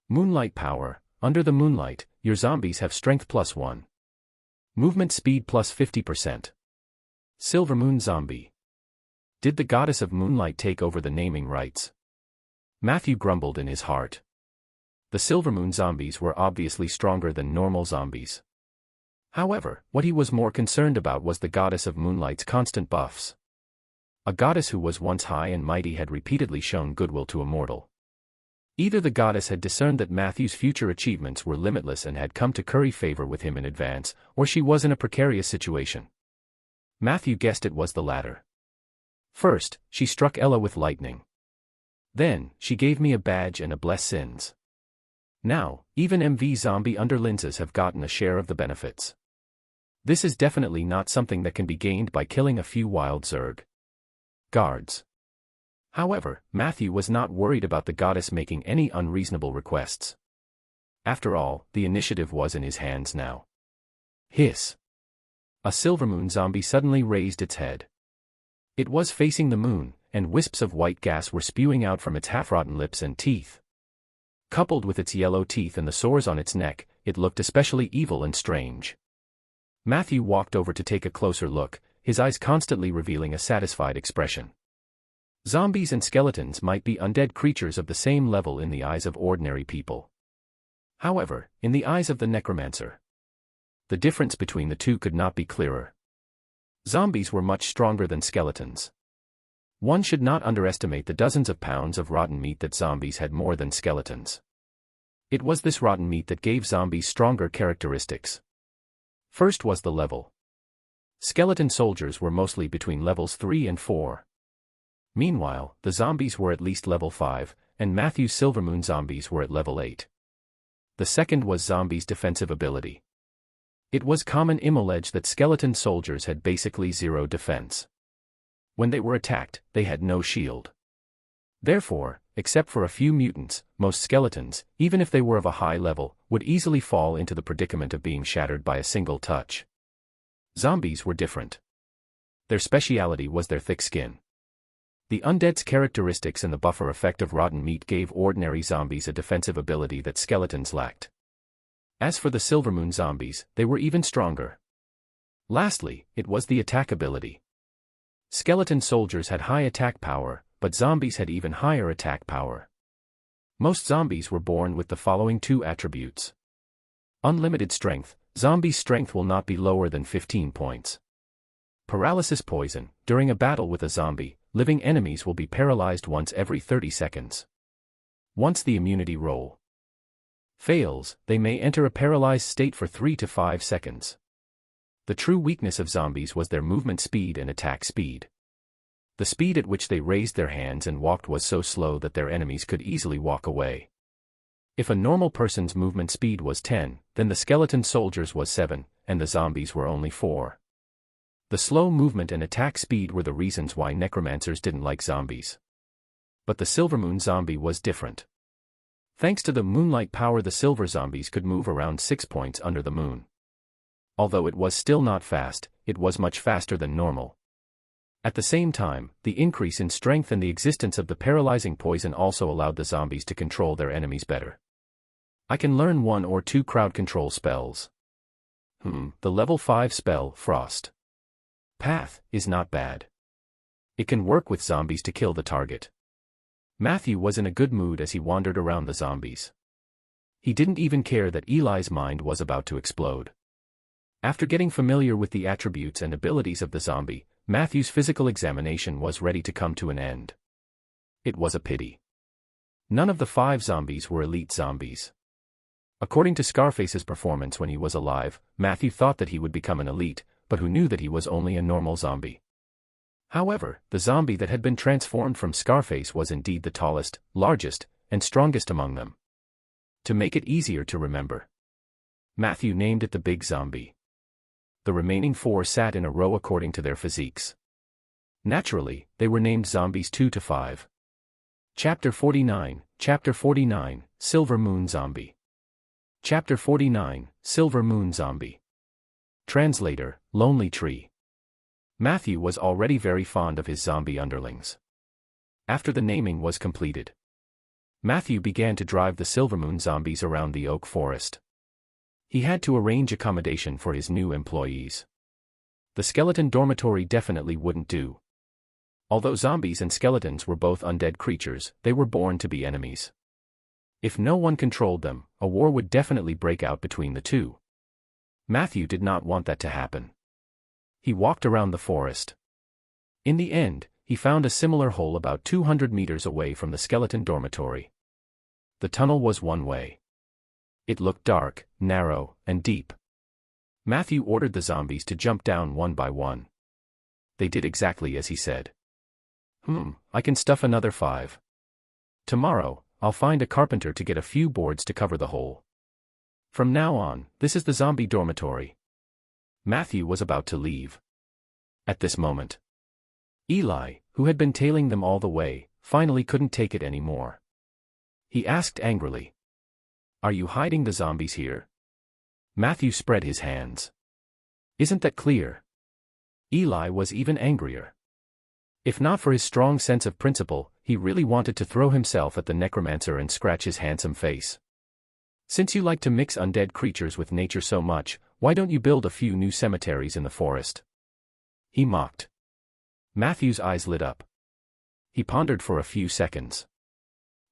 Moonlight power, under the moonlight, your zombies have strength +1. Movement speed +50%. Silver moon zombie. Did the goddess of moonlight take over the naming rights? Matthew grumbled in his heart. The silver moon zombies were obviously stronger than normal zombies. However, what he was more concerned about was the goddess of moonlight's constant buffs. A goddess who was once high and mighty had repeatedly shown goodwill to a mortal. Either the goddess had discerned that Matthew's future achievements were limitless and had come to curry favor with him in advance, or she was in a precarious situation. Matthew guessed it was the latter. First, she struck Ella with lightning. Then, she gave me a badge and a bless sins. Now, even MV zombie underlings have gotten a share of the benefits. This is definitely not something that can be gained by killing a few wild Zerg guards. However, Matthew was not worried about the goddess making any unreasonable requests. After all, the initiative was in his hands now. Hiss. A silvermoon zombie suddenly raised its head. It was facing the moon, and wisps of white gas were spewing out from its half-rotten lips and teeth. Coupled with its yellow teeth and the sores on its neck, it looked especially evil and strange. Matthew walked over to take a closer look, his eyes constantly revealing a satisfied expression. Zombies and skeletons might be undead creatures of the same level in the eyes of ordinary people. However, in the eyes of the Necromancer, the difference between the two could not be clearer. Zombies were much stronger than skeletons. One should not underestimate the dozens of pounds of rotten meat that zombies had more than skeletons. It was this rotten meat that gave zombies stronger characteristics. First was the level. Skeleton soldiers were mostly between levels 3 and 4. Meanwhile, the zombies were at least level 5, and Matthew's Silvermoon zombies were at level 8. The second was zombies' defensive ability. It was common knowledge that skeleton soldiers had basically zero defense. When they were attacked, they had no shield. Therefore, except for a few mutants, most skeletons, even if they were of a high level, would easily fall into the predicament of being shattered by a single touch. Zombies were different. Their speciality was their thick skin. The undead's characteristics and the buffer effect of rotten meat gave ordinary zombies a defensive ability that skeletons lacked. As for the Silvermoon zombies, they were even stronger. Lastly, it was the attack ability. Skeleton soldiers had high attack power, but zombies had even higher attack power. Most zombies were born with the following two attributes. Unlimited strength, zombies' strength will not be lower than 15 points. Paralysis poison, during a battle with a zombie, living enemies will be paralyzed once every 30 seconds. Once the immunity roll fails, they may enter a paralyzed state for 3 to 5 seconds. The true weakness of zombies was their movement speed and attack speed. The speed at which they raised their hands and walked was so slow that their enemies could easily walk away. If a normal person's movement speed was 10, then the skeleton soldiers was 7, and the zombies were only 4. The slow movement and attack speed were the reasons why necromancers didn't like zombies. But the Silvermoon zombie was different. Thanks to the moonlight power, the silver zombies could move around 6 points under the moon. Although it was still not fast, it was much faster than normal. At the same time, the increase in strength and the existence of the paralyzing poison also allowed the zombies to control their enemies better. I can learn 1 or 2 crowd control spells. The level 5 spell, Frost Path, is not bad. It can work with zombies to kill the target. Matthew was in a good mood as he wandered around the zombies. He didn't even care that Eli's mind was about to explode. After getting familiar with the attributes and abilities of the zombie, Matthew's physical examination was ready to come to an end. It was a pity. None of the 5 zombies were elite zombies. According to Scarface's performance when he was alive, Matthew thought that he would become an elite, but who knew that he was only a normal zombie. However, the zombie that had been transformed from Scarface was indeed the tallest, largest, and strongest among them. To make it easier to remember, Matthew named it the Big Zombie. The remaining 4 sat in a row according to their physiques. Naturally, they were named Zombies 2 to 5. Chapter 49, Silver Moon Zombie. Chapter 49, Silver Moon Zombie. Translator, Lonely Tree. Matthew was already very fond of his zombie underlings. After the naming was completed, Matthew began to drive the Silvermoon zombies around the oak forest. He had to arrange accommodation for his new employees. The skeleton dormitory definitely wouldn't do. Although zombies and skeletons were both undead creatures, they were born to be enemies. If no one controlled them, a war would definitely break out between the two. Matthew did not want that to happen. He walked around the forest. In the end, he found a similar hole about 200 meters away from the skeleton dormitory. The tunnel was one way. It looked dark, narrow, and deep. Matthew ordered the zombies to jump down one by one. They did exactly as he said. I can stuff another 5. Tomorrow, I'll find a carpenter to get a few boards to cover the hole. From now on, this is the zombie dormitory. Matthew was about to leave. At this moment, Eli, who had been tailing them all the way, finally couldn't take it anymore. He asked angrily, "Are you hiding the zombies here?" Matthew spread his hands. "Isn't that clear?" Eli was even angrier. If not for his strong sense of principle, he really wanted to throw himself at the Necromancer and scratch his handsome face. "Since you like to mix undead creatures with nature so much, why don't you build a few new cemeteries in the forest?" He mocked. Matthew's eyes lit up. He pondered for a few seconds.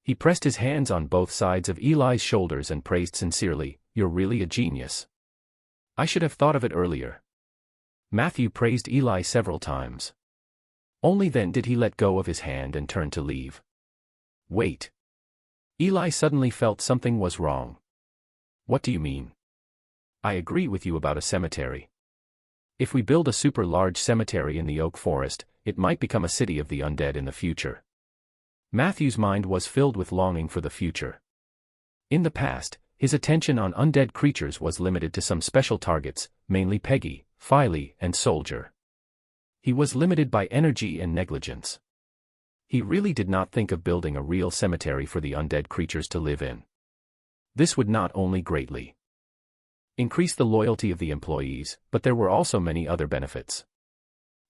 He pressed his hands on both sides of Eli's shoulders and praised sincerely, "You're really a genius. I should have thought of it earlier." Matthew praised Eli several times. Only then did he let go of his hand and turn to leave. "Wait." Eli suddenly felt something was wrong. "What do you mean?" "I agree with you about a cemetery. If we build a super large cemetery in the oak forest, it might become a city of the undead in the future." Matthew's mind was filled with longing for the future. In the past, his attention on undead creatures was limited to some special targets, mainly Peggy, Filey, and Soldier. He was limited by energy and negligence. He really did not think of building a real cemetery for the undead creatures to live in. This would not only greatly increase the loyalty of the employees, but there were also many other benefits.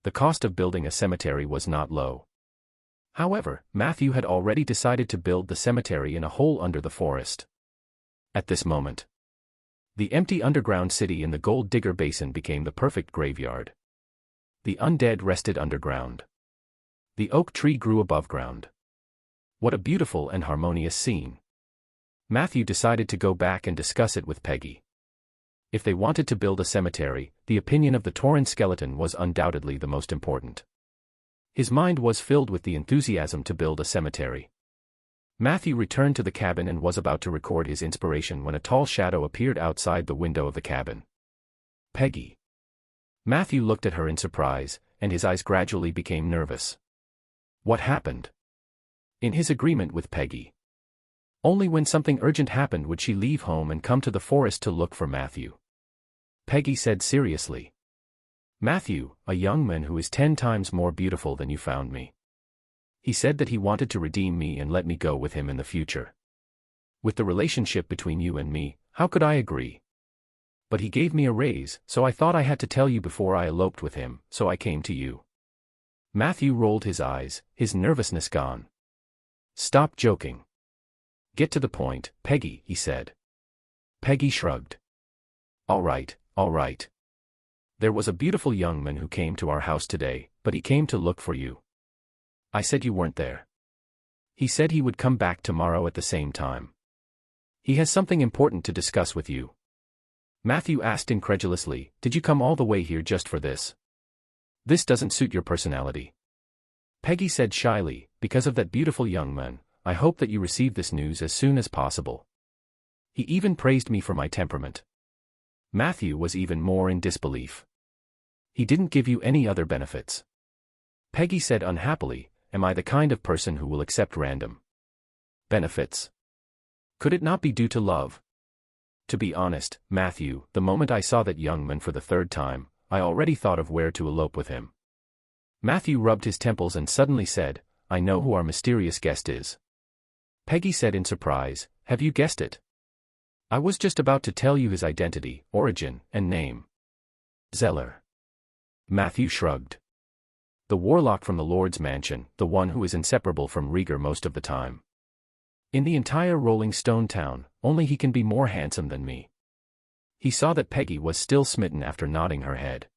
The cost of building a cemetery was not low. However, Matthew had already decided to build the cemetery in a hole under the forest. At this moment, the empty underground city in the Gold Digger Basin became the perfect graveyard. The undead rested underground. The oak tree grew above ground. What a beautiful and harmonious scene. Matthew decided to go back and discuss it with Peggy. If they wanted to build a cemetery, the opinion of the Tauren skeleton was undoubtedly the most important. His mind was filled with the enthusiasm to build a cemetery. Matthew returned to the cabin and was about to record his inspiration when a tall shadow appeared outside the window of the cabin. "Peggy." Matthew looked at her in surprise, and his eyes gradually became nervous. What happened? In his agreement with Peggy, only when something urgent happened would she leave home and come to the forest to look for Matthew. Peggy said seriously, "Matthew, a young man who is 10 times more beautiful than you found me. He said that he wanted to redeem me and let me go with him in the future. With the relationship between you and me, how could I agree? But he gave me a raise, so I thought I had to tell you before I eloped with him, so I came to you." Matthew rolled his eyes, his nervousness gone. "Stop joking. Get to the point, Peggy," he said. Peggy shrugged. All right. There was a beautiful young man who came to our house today, but he came to look for you. I said you weren't there. He said he would come back tomorrow at the same time. He has something important to discuss with you." Matthew asked incredulously, "Did you come all the way here just for this? This doesn't suit your personality." Peggy said shyly, "Because of that beautiful young man, I hope that you receive this news as soon as possible. He even praised me for my temperament." Matthew was even more in disbelief. "He didn't give you any other benefits?" Peggy said unhappily, "Am I the kind of person who will accept random benefits? Could it not be due to love?" "To be honest, Matthew, the moment I saw that young man for the third time, I already thought of where to elope with him." Matthew rubbed his temples and suddenly said, "I know who our mysterious guest is." Peggy said in surprise, "Have you guessed it?" "I was just about to tell you his identity, origin, and name." "Zeller." Matthew shrugged. "The warlock from the Lord's mansion, the one who is inseparable from Rieger most of the time. In the entire Rolling Stone town, only he can be more handsome than me." He saw that Peggy was still smitten after nodding her head.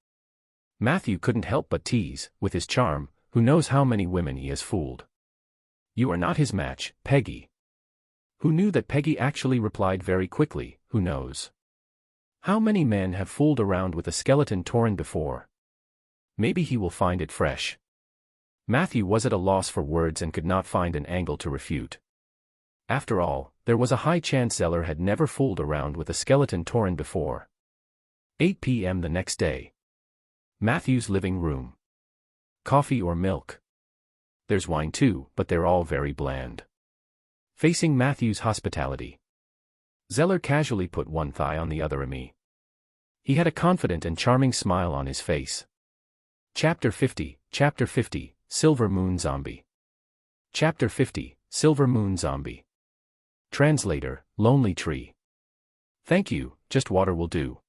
Matthew couldn't help but tease, with his charm, who knows how many women he has fooled. "You are not his match, Peggy." Who knew that Peggy actually replied very quickly, "Who knows? How many men have fooled around with a skeleton Tauren before? Maybe he will find it fresh." Matthew was at a loss for words and could not find an angle to refute. After all, there was a high chance Zeller had never fooled around with a skeleton Tauren before. 8 p.m. the next day. Matthew's living room. Coffee or milk? There's wine too, but they're all very bland. Facing Matthew's hospitality. Zeller casually put one thigh on the other of me. He had a confident and charming smile on his face. Chapter 50, Silver Moon Zombie. Chapter 50, Silver Moon Zombie. Translator, Lonely Tree. "Thank you, just water will do."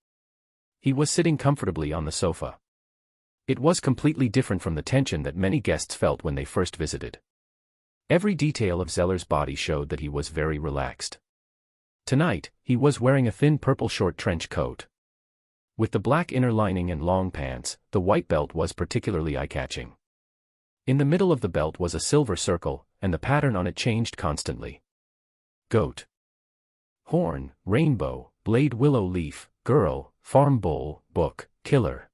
He was sitting comfortably on the sofa. It was completely different from the tension that many guests felt when they first visited. Every detail of Zeller's body showed that he was very relaxed. Tonight, he was wearing a thin purple short trench coat. With the black inner lining and long pants, the white belt was particularly eye-catching. In the middle of the belt was a silver circle, and the pattern on it changed constantly. Goat, horn, rainbow, blade, willow leaf, girl, farm bull, book, killer.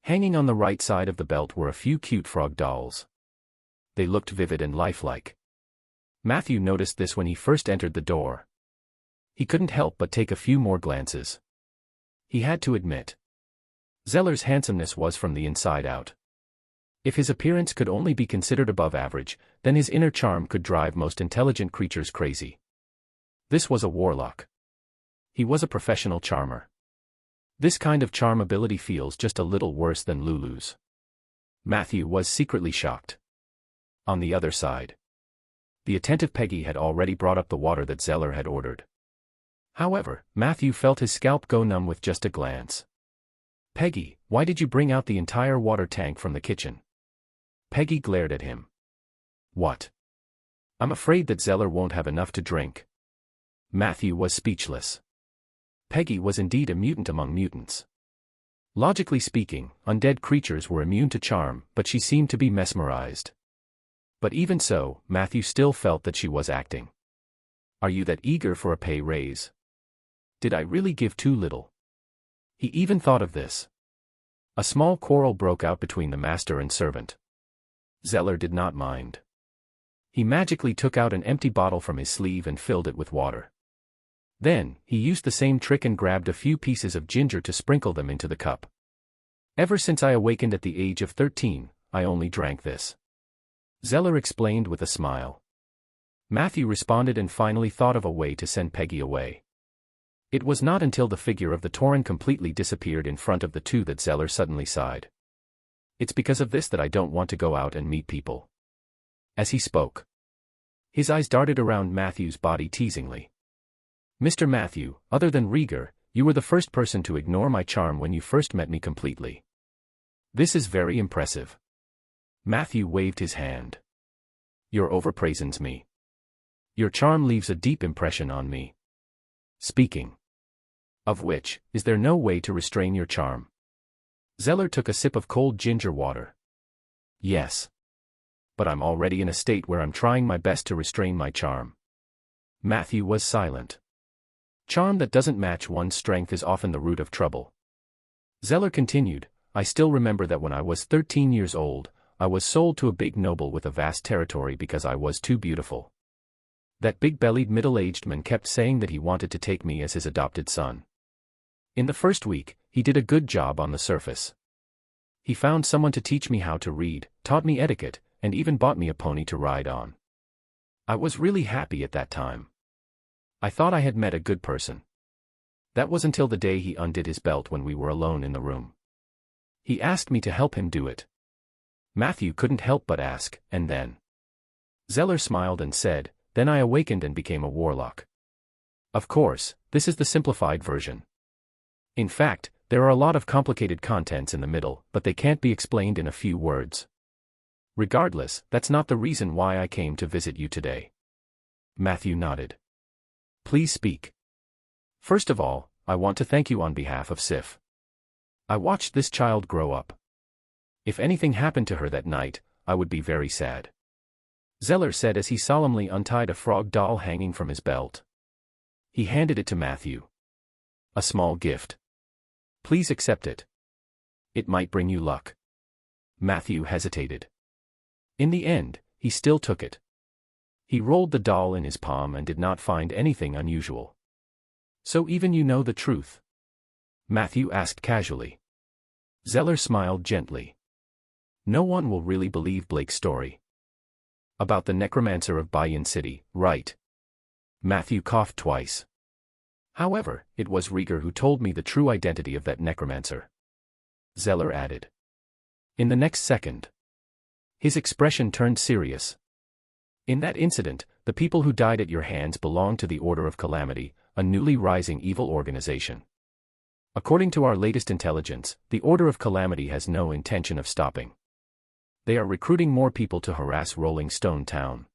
Hanging on the right side of the belt were a few cute frog dolls. They looked vivid and lifelike. Matthew noticed this when he first entered the door. He couldn't help but take a few more glances. He had to admit, Zeller's handsomeness was from the inside out. If his appearance could only be considered above average, then his inner charm could drive most intelligent creatures crazy. This was a warlock. He was a professional charmer. This kind of charm ability feels just a little worse than Lulu's. Matthew was secretly shocked. On the other side, the attentive Peggy had already brought up the water that Zeller had ordered. However, Matthew felt his scalp go numb with just a glance. "Peggy, why did you bring out the entire water tank from the kitchen?" Peggy glared at him. "What? I'm afraid that Zeller won't have enough to drink." Matthew was speechless. Peggy was indeed a mutant among mutants. Logically speaking, undead creatures were immune to charm, but she seemed to be mesmerized. But even so, Matthew still felt that she was acting. "Are you that eager for a pay raise? Did I really give too little?" He even thought of this. A small quarrel broke out between the master and servant. Zeller did not mind. He magically took out an empty bottle from his sleeve and filled it with water. Then, he used the same trick and grabbed a few pieces of ginger to sprinkle them into the cup. "Ever since I awakened at the age of 13, I only drank this," Zeller explained with a smile. Matthew responded and finally thought of a way to send Peggy away. It was not until the figure of the Tauren completely disappeared in front of the two that Zeller suddenly sighed. "It's because of this that I don't want to go out and meet people." As he spoke, his eyes darted around Matthew's body teasingly. "Mr. Matthew, other than Rieger, you were the first person to ignore my charm when you first met me completely. This is very impressive." Matthew waved his hand. "You're overpraising me. Your charm leaves a deep impression on me. Speaking of which, is there no way to restrain your charm?" Zeller took a sip of cold ginger water. "Yes. But I'm already in a state where I'm trying my best to restrain my charm." Matthew was silent. Charm that doesn't match one's strength is often the root of trouble. Zeller continued, I still remember that when I was 13 years old, I was sold to a big noble with a vast territory because I was too beautiful. That big-bellied middle-aged man kept saying that he wanted to take me as his adopted son. In the first week, he did a good job on the surface. He found someone to teach me how to read, taught me etiquette, and even bought me a pony to ride on. I was really happy at that time. I thought I had met a good person. That was until the day he undid his belt when we were alone in the room. He asked me to help him do it. Matthew couldn't help but ask, and then? Zeller smiled and said, then I awakened and became a warlock. Of course, this is the simplified version. In fact, there are a lot of complicated contents in the middle, but they can't be explained in a few words. Regardless, that's not the reason why I came to visit you today. Matthew nodded. Please speak. First of all, I want to thank you on behalf of Sif. I watched this child grow up. If anything happened to her that night, I would be very sad. Zeller said as he solemnly untied a frog doll hanging from his belt. He handed it to Matthew. A small gift. Please accept it. It might bring you luck. Matthew hesitated. In the end, he still took it. He rolled the doll in his palm and did not find anything unusual. So even you know the truth? Matthew asked casually. Zeller smiled gently. No one will really believe Blake's story. About the necromancer of Barren City, right? Matthew coughed twice. However, it was Rieger who told me the true identity of that necromancer. Zeller added. In the next second, his expression turned serious. In that incident, the people who died at your hands belonged to the Order of Calamity, a newly rising evil organization. According to our latest intelligence, the Order of Calamity has no intention of stopping. They are recruiting more people to harass Rolling Stone Town.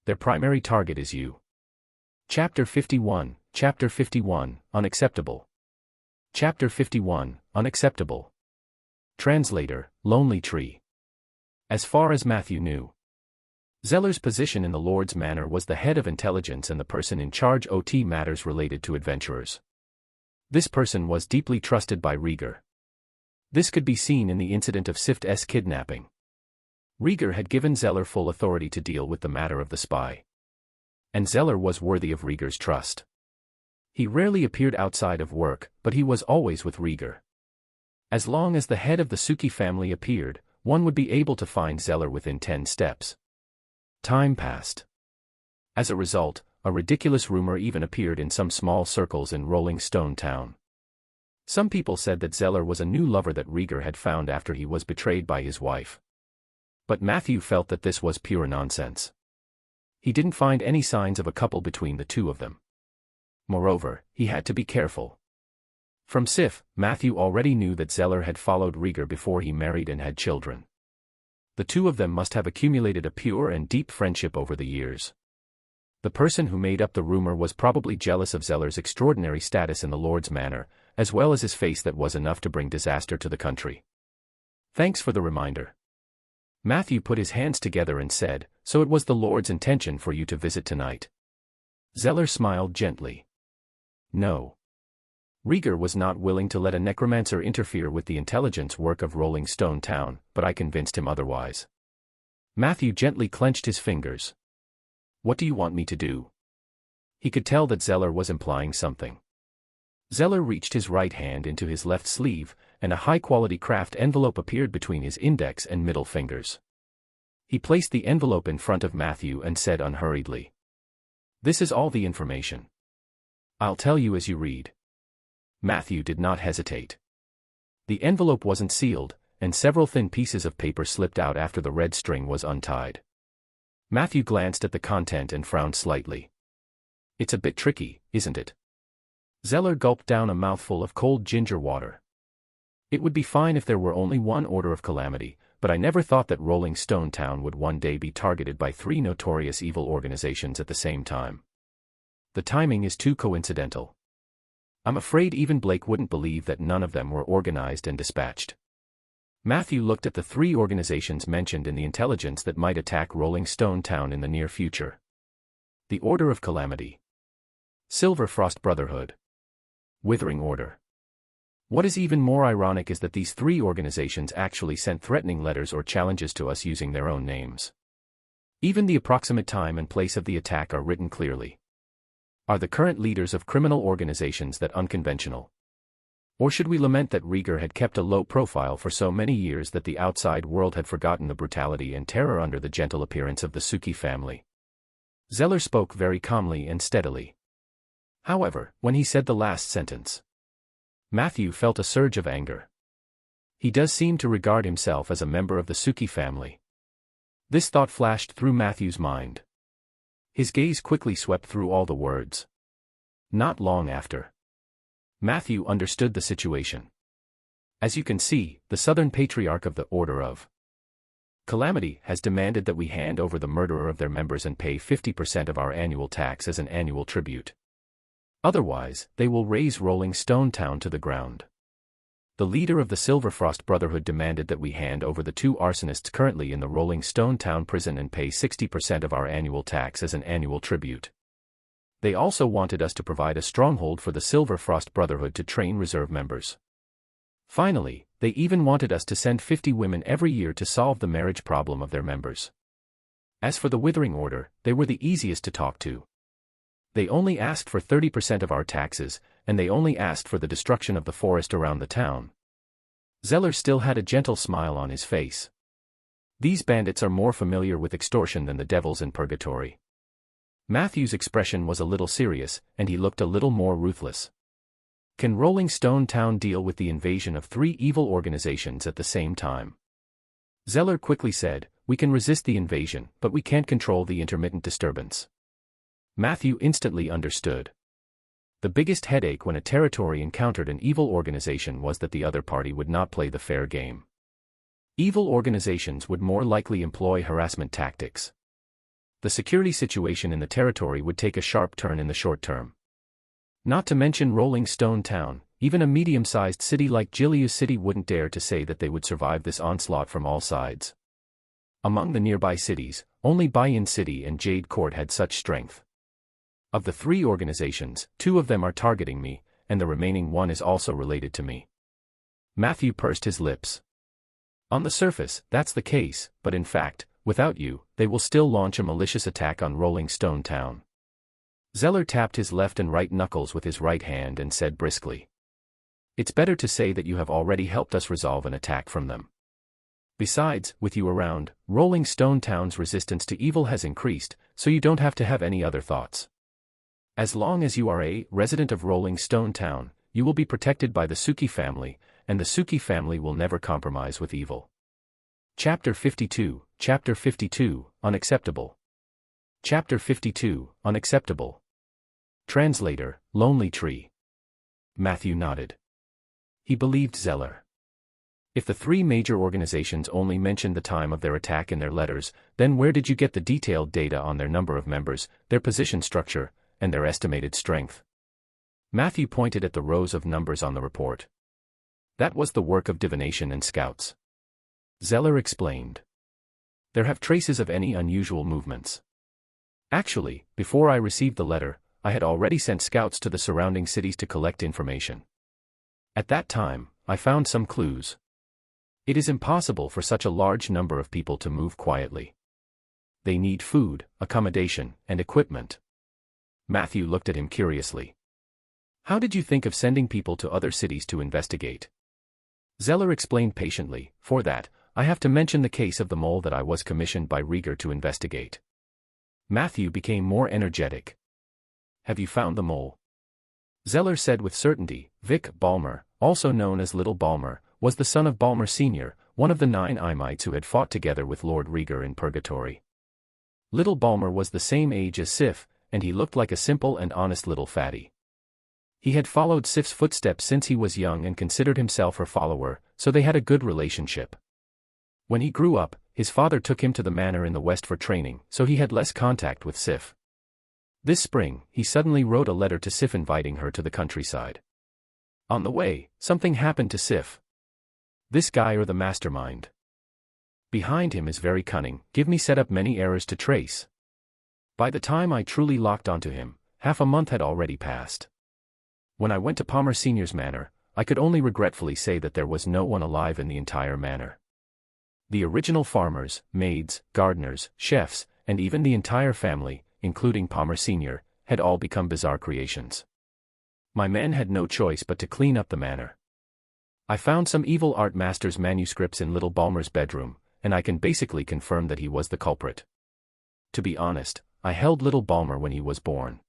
Their primary target is you. Chapter 51, Unacceptable. Chapter 51, Unacceptable. Translator, Lonely Tree. As far as Matthew knew, Zeller's position in the Lord's Manor was the head of intelligence and the person in charge of matters related to adventurers. This person was deeply trusted by Rieger. This could be seen in the incident of Sif's kidnapping. Rieger had given Zeller full authority to deal with the matter of the spy. And Zeller was worthy of Rieger's trust. He rarely appeared outside of work, but he was always with Rieger. As long as the head of the Suki family appeared, one would be able to find Zeller within 10 steps. Time passed. As a result, a ridiculous rumor even appeared in some small circles in Rolling Stone Town. Some people said that Zeller was a new lover that Rieger had found after he was betrayed by his wife. But Matthew felt that this was pure nonsense. He didn't find any signs of a couple between the two of them. Moreover, he had to be careful. From Sif, Matthew already knew that Zeller had followed Rieger before he married and had children. The two of them must have accumulated a pure and deep friendship over the years. The person who made up the rumor was probably jealous of Zeller's extraordinary status in the Lord's Manor, as well as his face that was enough to bring disaster to the country. Thanks for the reminder. Matthew put his hands together and said, so it was the Lord's intention for you to visit tonight. Zeller smiled gently. No. Rieger was not willing to let a necromancer interfere with the intelligence work of Rolling Stone Town, but I convinced him otherwise. Matthew gently clenched his fingers. What do you want me to do? He could tell that Zeller was implying something. Zeller reached his right hand into his left sleeve, and a high-quality craft envelope appeared between his index and middle fingers. He placed the envelope in front of Matthew and said unhurriedly, "This is all the information. I'll tell you as you read." Matthew did not hesitate. The envelope wasn't sealed, and several thin pieces of paper slipped out after the red string was untied. Matthew glanced at the content and frowned slightly. It's a bit tricky, isn't it? Zeller gulped down a mouthful of cold ginger water. It would be fine if there were only one Order of Calamity, but I never thought that Rolling Stone Town would one day be targeted by 3 notorious evil organizations at the same time. The timing is too coincidental. I'm afraid even Blake wouldn't believe that none of them were organized and dispatched. Matthew looked at the 3 organizations mentioned in the intelligence that might attack Rolling Stone Town in the near future. The Order of Calamity. Silver Frost Brotherhood. Withering Order. What is even more ironic is that these three organizations actually sent threatening letters or challenges to us using their own names. Even the approximate time and place of the attack are written clearly. Are the current leaders of criminal organizations that unconventional? Or should we lament that Rieger had kept a low profile for so many years that the outside world had forgotten the brutality and terror under the gentle appearance of the Suki family? Zeller spoke very calmly and steadily. However, when he said the last sentence, Matthew felt a surge of anger. He does seem to regard himself as a member of the Suki family. This thought flashed through Matthew's mind. His gaze quickly swept through all the words. Not long after, Matthew understood the situation. As you can see, the Southern Patriarch of the Order of Calamity has demanded that we hand over the murderer of their members and pay 50% of our annual tax as an annual tribute. Otherwise, they will raze Rolling Stone Town to the ground. The leader of the Silver Frost Brotherhood demanded that we hand over the two arsonists currently in the Rolling Stone Town prison and pay 60% of our annual tax as an annual tribute. They also wanted us to provide a stronghold for the Silver Frost Brotherhood to train reserve members. Finally, they even wanted us to send 50 women every year to solve the marriage problem of their members. As for the Withering Order, they were the easiest to talk to. They only asked for 30% of our taxes, and they only asked for the destruction of the forest around the town. Zeller still had a gentle smile on his face. These bandits are more familiar with extortion than the devils in purgatory. Matthew's expression was a little serious, and he looked a little more ruthless. Can Rolling Stone Town deal with the invasion of three evil organizations at the same time? Zeller quickly said, we can resist the invasion, but we can't control the intermittent disturbance. Matthew instantly understood. The biggest headache when a territory encountered an evil organization was that the other party would not play the fair game. Evil organizations would more likely employ harassment tactics. The security situation in the territory would take a sharp turn in the short term. Not to mention Rolling Stone Town, even a medium-sized city like Julius City wouldn't dare to say that they would survive this onslaught from all sides. Among the nearby cities, only Bayan City and Jade Court had such strength. Of the three organizations, two of them are targeting me, and the remaining one is also related to me. Matthew pursed his lips. On the surface, that's the case, but in fact, without you, they will still launch a malicious attack on Rolling Stone Town. Zeller tapped his left and right knuckles with his right hand and said briskly, it's better to say that you have already helped us resolve an attack from them. Besides, with you around, Rolling Stone Town's resistance to evil has increased, so you don't have to have any other thoughts. As long as you are a resident of Rolling Stone Town, you will be protected by the Suki family, and the Suki family will never compromise with evil. Chapter 52, Unacceptable. Chapter 52, Unacceptable. Translator, Lonely Tree. Matthew nodded. He believed Zeller. If the three major organizations only mentioned the time of their attack in their letters, then where did you get the detailed data on their number of members, their position structure, and their estimated strength? Matthew pointed at the rows of numbers on the report. That was the work of divination and scouts. Zeller explained. There have traces of any unusual movements. Actually, before I received the letter, I had already sent scouts to the surrounding cities to collect information. At that time, I found some clues. It is impossible for such a large number of people to move quietly. They need food, accommodation, and equipment. Matthew looked at him curiously. How did you think of sending people to other cities to investigate? Zeller explained patiently, for that, I have to mention the case of the mole that I was commissioned by Rieger to investigate. Matthew became more energetic. Have you found the mole? Zeller said with certainty. Vic Balmer, also known as Little Balmer, was the son of Balmer Sr., one of the 9 Imites who had fought together with Lord Rieger in Purgatory. Little Balmer was the same age as Sif, and he looked like a simple and honest little fatty. He had followed Sif's footsteps since he was young and considered himself her follower, so they had a good relationship. When he grew up, his father took him to the manor in the west for training, so he had less contact with Sif. This spring, he suddenly wrote a letter to Sif inviting her to the countryside. On the way, something happened to Sif. This guy or the mastermind behind him is very cunning, give me set up many errors to trace. By the time I truly locked onto him, half a month had already passed. When I went to Palmer Sr.'s manor, I could only regretfully say that there was no one alive in the entire manor. The original farmers, maids, gardeners, chefs, and even the entire family, including Palmer Sr., had all become bizarre creations. My men had no choice but to clean up the manor. I found some evil art master's manuscripts in little Balmer's bedroom, and I can basically confirm that he was the culprit. To be honest, I held little Balmer when he was born.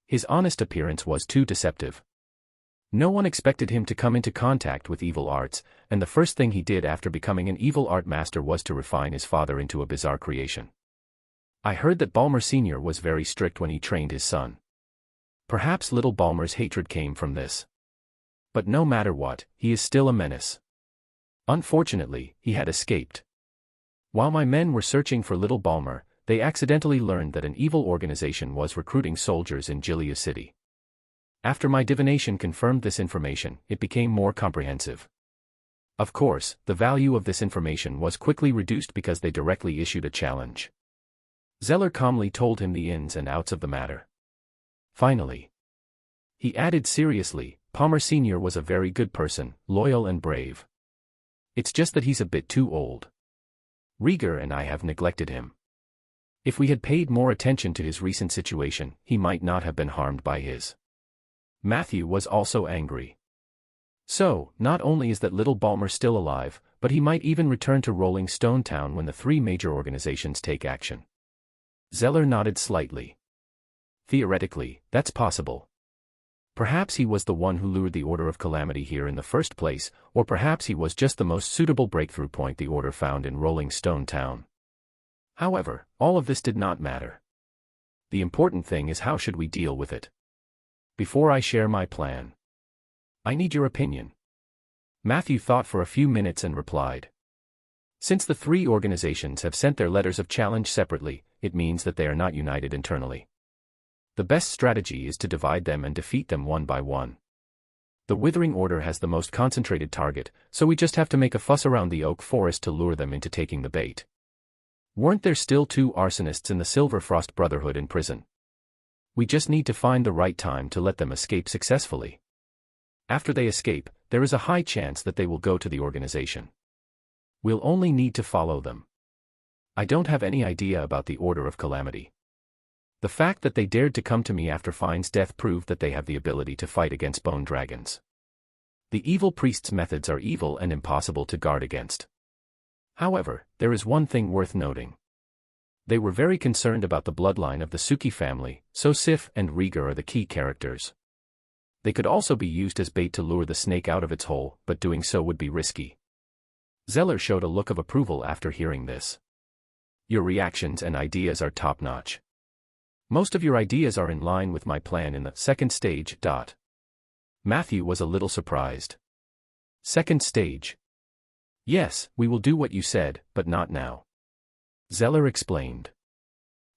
His honest appearance was too deceptive. No one expected him to come into contact with evil arts, and the first thing he did after becoming an evil art master was to refine his father into a bizarre creation. I heard that Balmer Sr. was very strict when he trained his son. Perhaps little Balmer's hatred came from this. But no matter what, he is still a menace. Unfortunately, he had escaped. While my men were searching for little Balmer, they accidentally learned that an evil organization was recruiting soldiers in Gilia City. After my divination confirmed this information, it became more comprehensive. Of course, the value of this information was quickly reduced because they directly issued a challenge. Zeller calmly told him the ins and outs of the matter. Finally, he added seriously, Palmer Sr. was a very good person, loyal and brave. It's just that he's a bit too old. Rieger and I have neglected him. If we had paid more attention to his recent situation, he might not have been harmed by his. Matthew was also angry. So, not only is that little Balmer still alive, but he might even return to Rolling Stone Town when the three major organizations take action. Zeller nodded slightly. Theoretically, that's possible. Perhaps he was the one who lured the Order of Calamity here in the first place, or perhaps he was just the most suitable breakthrough point the Order found in Rolling Stone Town. However, all of this did not matter. The important thing is how should we deal with it. Before I share my plan, I need your opinion. Matthew thought for a few minutes and replied. Since the three organizations have sent their letters of challenge separately, it means that they are not united internally. The best strategy is to divide them and defeat them one by one. The Withering Order has the most concentrated target, so we just have to make a fuss around the oak forest to lure them into taking the bait. Weren't there still 2 arsonists in the Silver Frost Brotherhood in prison? We just need to find the right time to let them escape successfully. After they escape, there is a high chance that they will go to the organization. We'll only need to follow them. I don't have any idea about the Order of Calamity. The fact that they dared to come to me after Fine's death proved that they have the ability to fight against bone dragons. The evil priest's methods are evil and impossible to guard against. However, there is one thing worth noting. They were very concerned about the bloodline of the Suki family, so Sif and Rieger are the key characters. They could also be used as bait to lure the snake out of its hole, but doing so would be risky. Zeller showed a look of approval after hearing this. Your reactions and ideas are top-notch. Most of your ideas are in line with my plan in the second stage. Matthew was a little surprised. Second stage. Yes, we will do what you said, but not now. Zeller explained.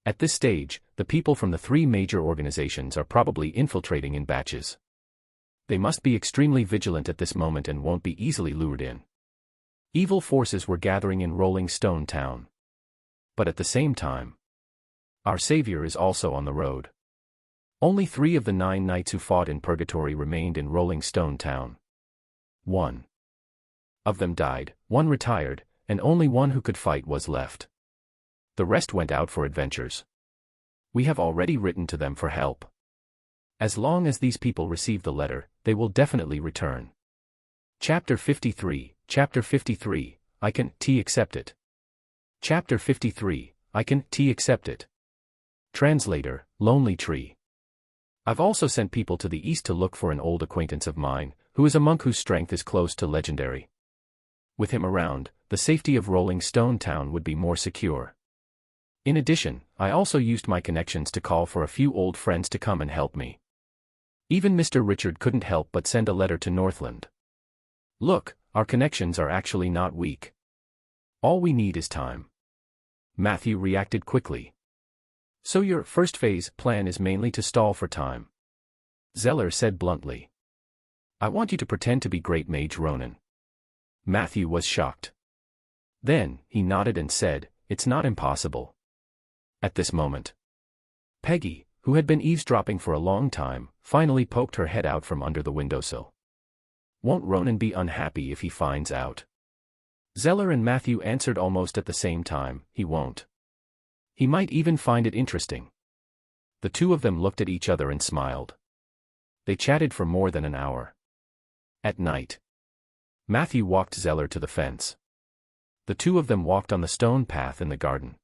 At this stage, the people from the 3 major organizations are probably infiltrating in batches. They must be extremely vigilant at this moment and won't be easily lured in. Evil forces were gathering in Rolling Stone Town. But at the same time, our savior is also on the road. Only 3 of the 9 knights who fought in Purgatory remained in Rolling Stone Town. 1 of them died, 1 retired, and only 1 who could fight was left. The rest went out for adventures. We have already written to them for help. As long as these people receive the letter, they will definitely return. Chapter 53, I can accept it. Chapter 53, I can accept it. Translator, Lonely Tree. I've also sent people to the east to look for an old acquaintance of mine, who is a monk whose strength is close to legendary. With him around, the safety of Rolling Stone Town would be more secure. In addition, I also used my connections to call for a few old friends to come and help me. Even Mr. Richard couldn't help but send a letter to Northland. Look, our connections are actually not weak. All we need is time. Matthew reacted quickly. So your first phase plan is mainly to stall for time. Zeller said bluntly. I want you to pretend to be Great Mage Ronan. Matthew was shocked. Then, he nodded and said, it's not impossible. At this moment, Peggy, who had been eavesdropping for a long time, finally poked her head out from under the windowsill. "Won't Ronan be unhappy if he finds out?" Zeller and Matthew answered almost at the same time, "He won't. He might even find it interesting." The two of them looked at each other and smiled. They chatted for more than an hour. At night, Matthew walked Zeller to the fence. The two of them walked on the stone path in the garden.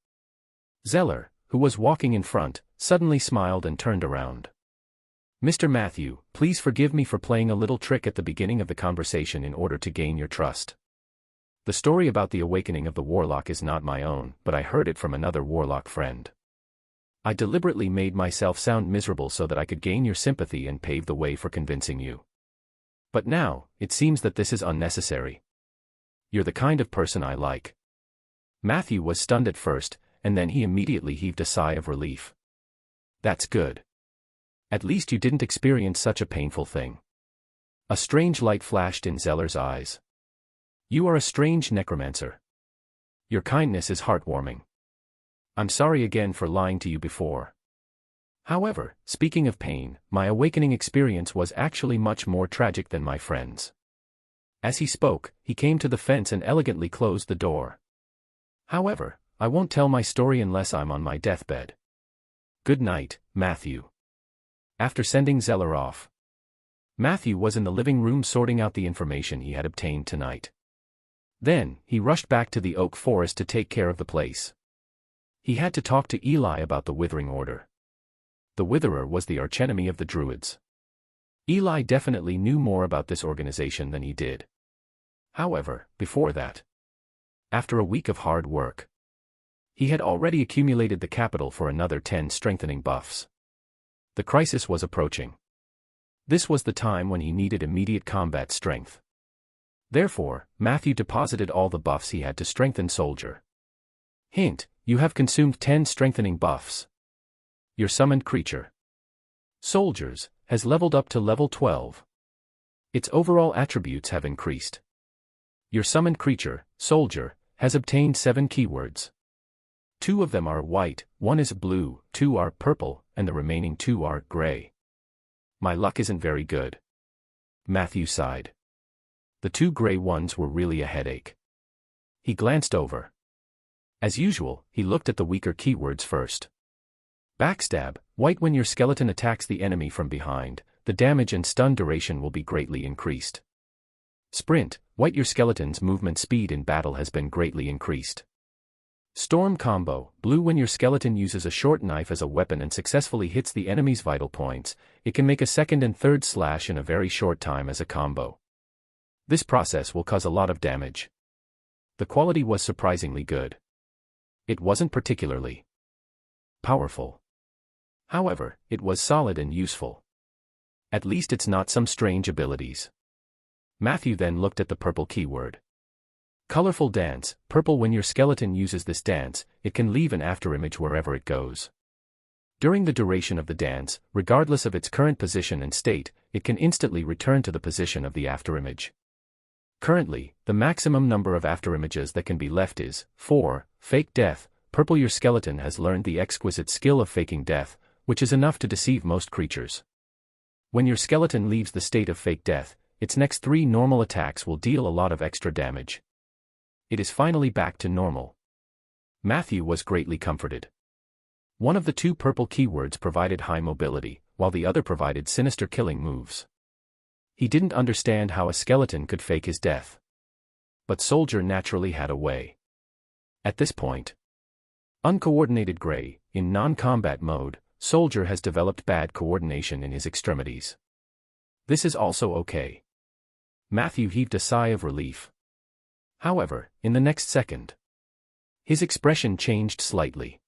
Zeller, who was walking in front, suddenly smiled and turned around. "Mr. Matthew, please forgive me for playing a little trick at the beginning of the conversation in order to gain your trust. The story about the awakening of the warlock is not my own, but I heard it from another warlock friend. I deliberately made myself sound miserable so that I could gain your sympathy and pave the way for convincing you. But now, it seems that this is unnecessary. You're the kind of person I like." Matthew was stunned at first, and then he immediately heaved a sigh of relief. "That's good. At least you didn't experience such a painful thing." A strange light flashed in Zeller's eyes. "You are a strange necromancer. Your kindness is heartwarming. I'm sorry again for lying to you before. However, speaking of pain, my awakening experience was actually much more tragic than my friend's." As he spoke, he came to the fence and elegantly closed the door. "However, I won't tell my story unless I'm on my deathbed. Good night, Matthew." After sending Zeller off, Matthew was in the living room sorting out the information he had obtained tonight. Then, he rushed back to the oak forest to take care of the place. He had to talk to Eli about the Withering Order. The Witherer was the archenemy of the Druids. Eli definitely knew more about this organization than he did. However, before that, after a week of hard work, he had already accumulated the capital for another 10 strengthening buffs. The crisis was approaching. This was the time when he needed immediate combat strength. Therefore, Matthew deposited all the buffs he had to strengthen Soldier. Hint: you have consumed 10 strengthening buffs. Your summoned creature, Soldiers, has leveled up to level 12. Its overall attributes have increased. Your summoned creature, Soldier, has obtained 7 keywords. 2 of them are white, 1 is blue, 2 are purple, and the remaining 2 are gray. My luck isn't very good. Matthew sighed. The 2 gray ones were really a headache. He glanced over. As usual, he looked at the weaker keywords first. Backstab, white: when your skeleton attacks the enemy from behind, the damage and stun duration will be greatly increased. Sprint, white: your skeleton's movement speed in battle has been greatly increased. Storm combo, blue: when your skeleton uses a short knife as a weapon and successfully hits the enemy's vital points, it can make a second and third slash in a very short time as a combo. This process will cause a lot of damage. The quality was surprisingly good. It wasn't particularly powerful. However, it was solid and useful. At least it's not some strange abilities. Matthew then looked at the purple keyword. Colorful dance, purple: when your skeleton uses this dance, it can leave an afterimage wherever it goes. During the duration of the dance, regardless of its current position and state, it can instantly return to the position of the afterimage. Currently, the maximum number of afterimages that can be left is 4. Fake death, purple: your skeleton has learned the exquisite skill of faking death, which is enough to deceive most creatures. When your skeleton leaves the state of fake death, its next 3 normal attacks will deal a lot of extra damage. It is finally back to normal. Matthew was greatly comforted. One of the 2 purple keywords provided high mobility, while the other provided sinister killing moves. He didn't understand how a skeleton could fake his death. But Soldier naturally had a way. At this point, uncoordinated gray, in non-combat mode, Soldier has developed bad coordination in his extremities. This is also okay. Matthew heaved a sigh of relief. However, in the next second, his expression changed slightly.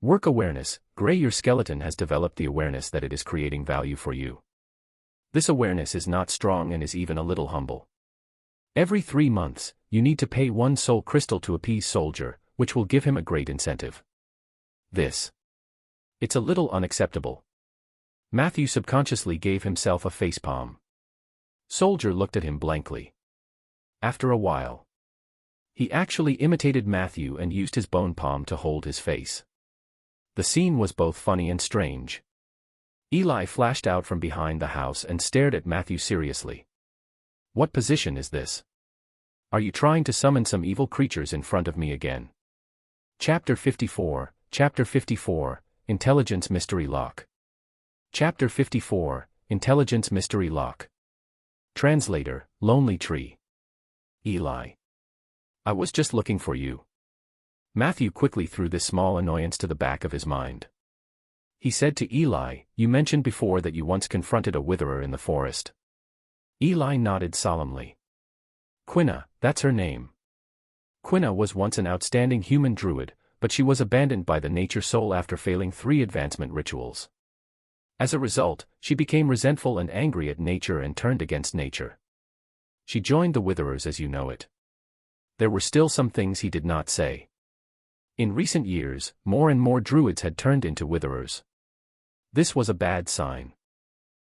Work awareness, gray: your skeleton has developed the awareness that it is creating value for you. This awareness is not strong and is even a little humble. Every 3 months, you need to pay 1 soul crystal to appease Soldier, which will give him a great incentive. It's a little unacceptable. Matthew subconsciously gave himself a facepalm. Soldier looked at him blankly. After a while, he actually imitated Matthew and used his bone palm to hold his face. The scene was both funny and strange. Eli flashed out from behind the house and stared at Matthew seriously. "What position is this? Are you trying to summon some evil creatures in front of me again?" Chapter 54, Intelligence Mystery Lock. Chapter 54, Intelligence Mystery Lock. Translator, Lonely Tree. Eli. I was just looking for you. Matthew quickly threw this small annoyance to the back of his mind. He said to Eli, "You mentioned before that you once confronted a witherer in the forest." Eli nodded solemnly. "Quina, that's her name. Quina was once an outstanding human druid, but she was abandoned by the nature soul after failing 3 advancement rituals. As a result, she became resentful and angry at nature and turned against nature. She joined the witherers as you know it." There were still some things he did not say. In recent years, more and more druids had turned into witherers. This was a bad sign.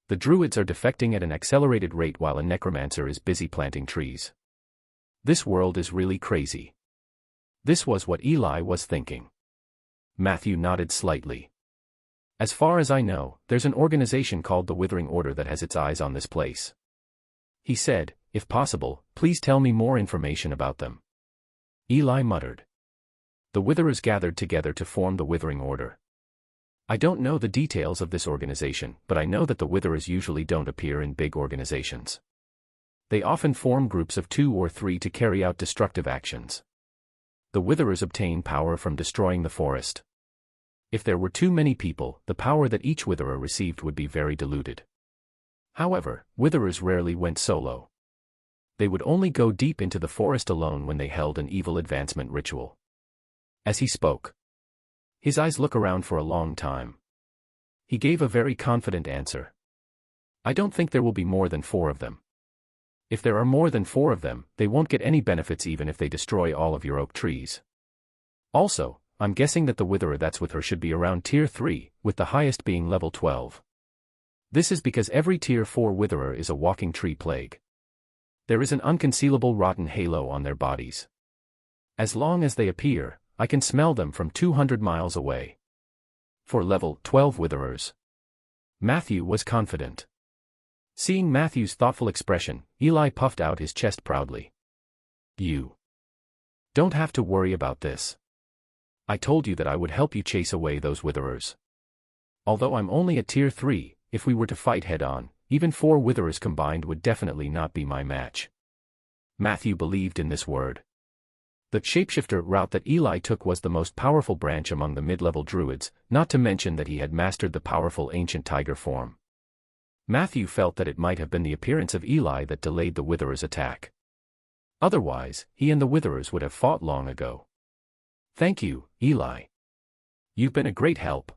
The druids are defecting at an accelerated rate while a necromancer is busy planting trees. This world is really crazy. This was what Eli was thinking. Matthew nodded slightly. "As far as I know, there's an organization called the Withering Order that has its eyes on this place." He said, "If possible, please tell me more information about them." Eli muttered. The witherers gathered together to form the Withering Order. "I don't know the details of this organization, but I know that the witherers usually don't appear in big organizations. They often form groups of 2 or 3 to carry out destructive actions. The witherers obtain power from destroying the forest. If there were too many people, the power that each witherer received would be very diluted. However, witherers rarely went solo. They would only go deep into the forest alone when they held an evil advancement ritual." As he spoke, his eyes looked around for a long time. He gave a very confident answer. "I don't think there will be more than 4 of them. If there are more than 4 of them, they won't get any benefits even if they destroy all of your oak trees. Also, I'm guessing that the witherer that's with her should be around tier 3, with the highest being level 12. This is because every tier 4 witherer is a walking tree plague. There is an unconcealable rotten halo on their bodies. As long as they appear, I can smell them from 200 miles away. For level 12 witherers." Matthew was confident. Seeing Matthew's thoughtful expression, Eli puffed out his chest proudly. "You don't have to worry about this. I told you that I would help you chase away those witherers. Although I'm only at tier 3, if we were to fight head-on, even 4 witherers combined would definitely not be my match." Matthew believed in this word. The shapeshifter route that Eli took was the most powerful branch among the mid-level druids, not to mention that he had mastered the powerful ancient tiger form. Matthew felt that it might have been the appearance of Eli that delayed the witherers' attack. Otherwise, he and the witherers would have fought long ago. "Thank you, Eli. You've been a great help."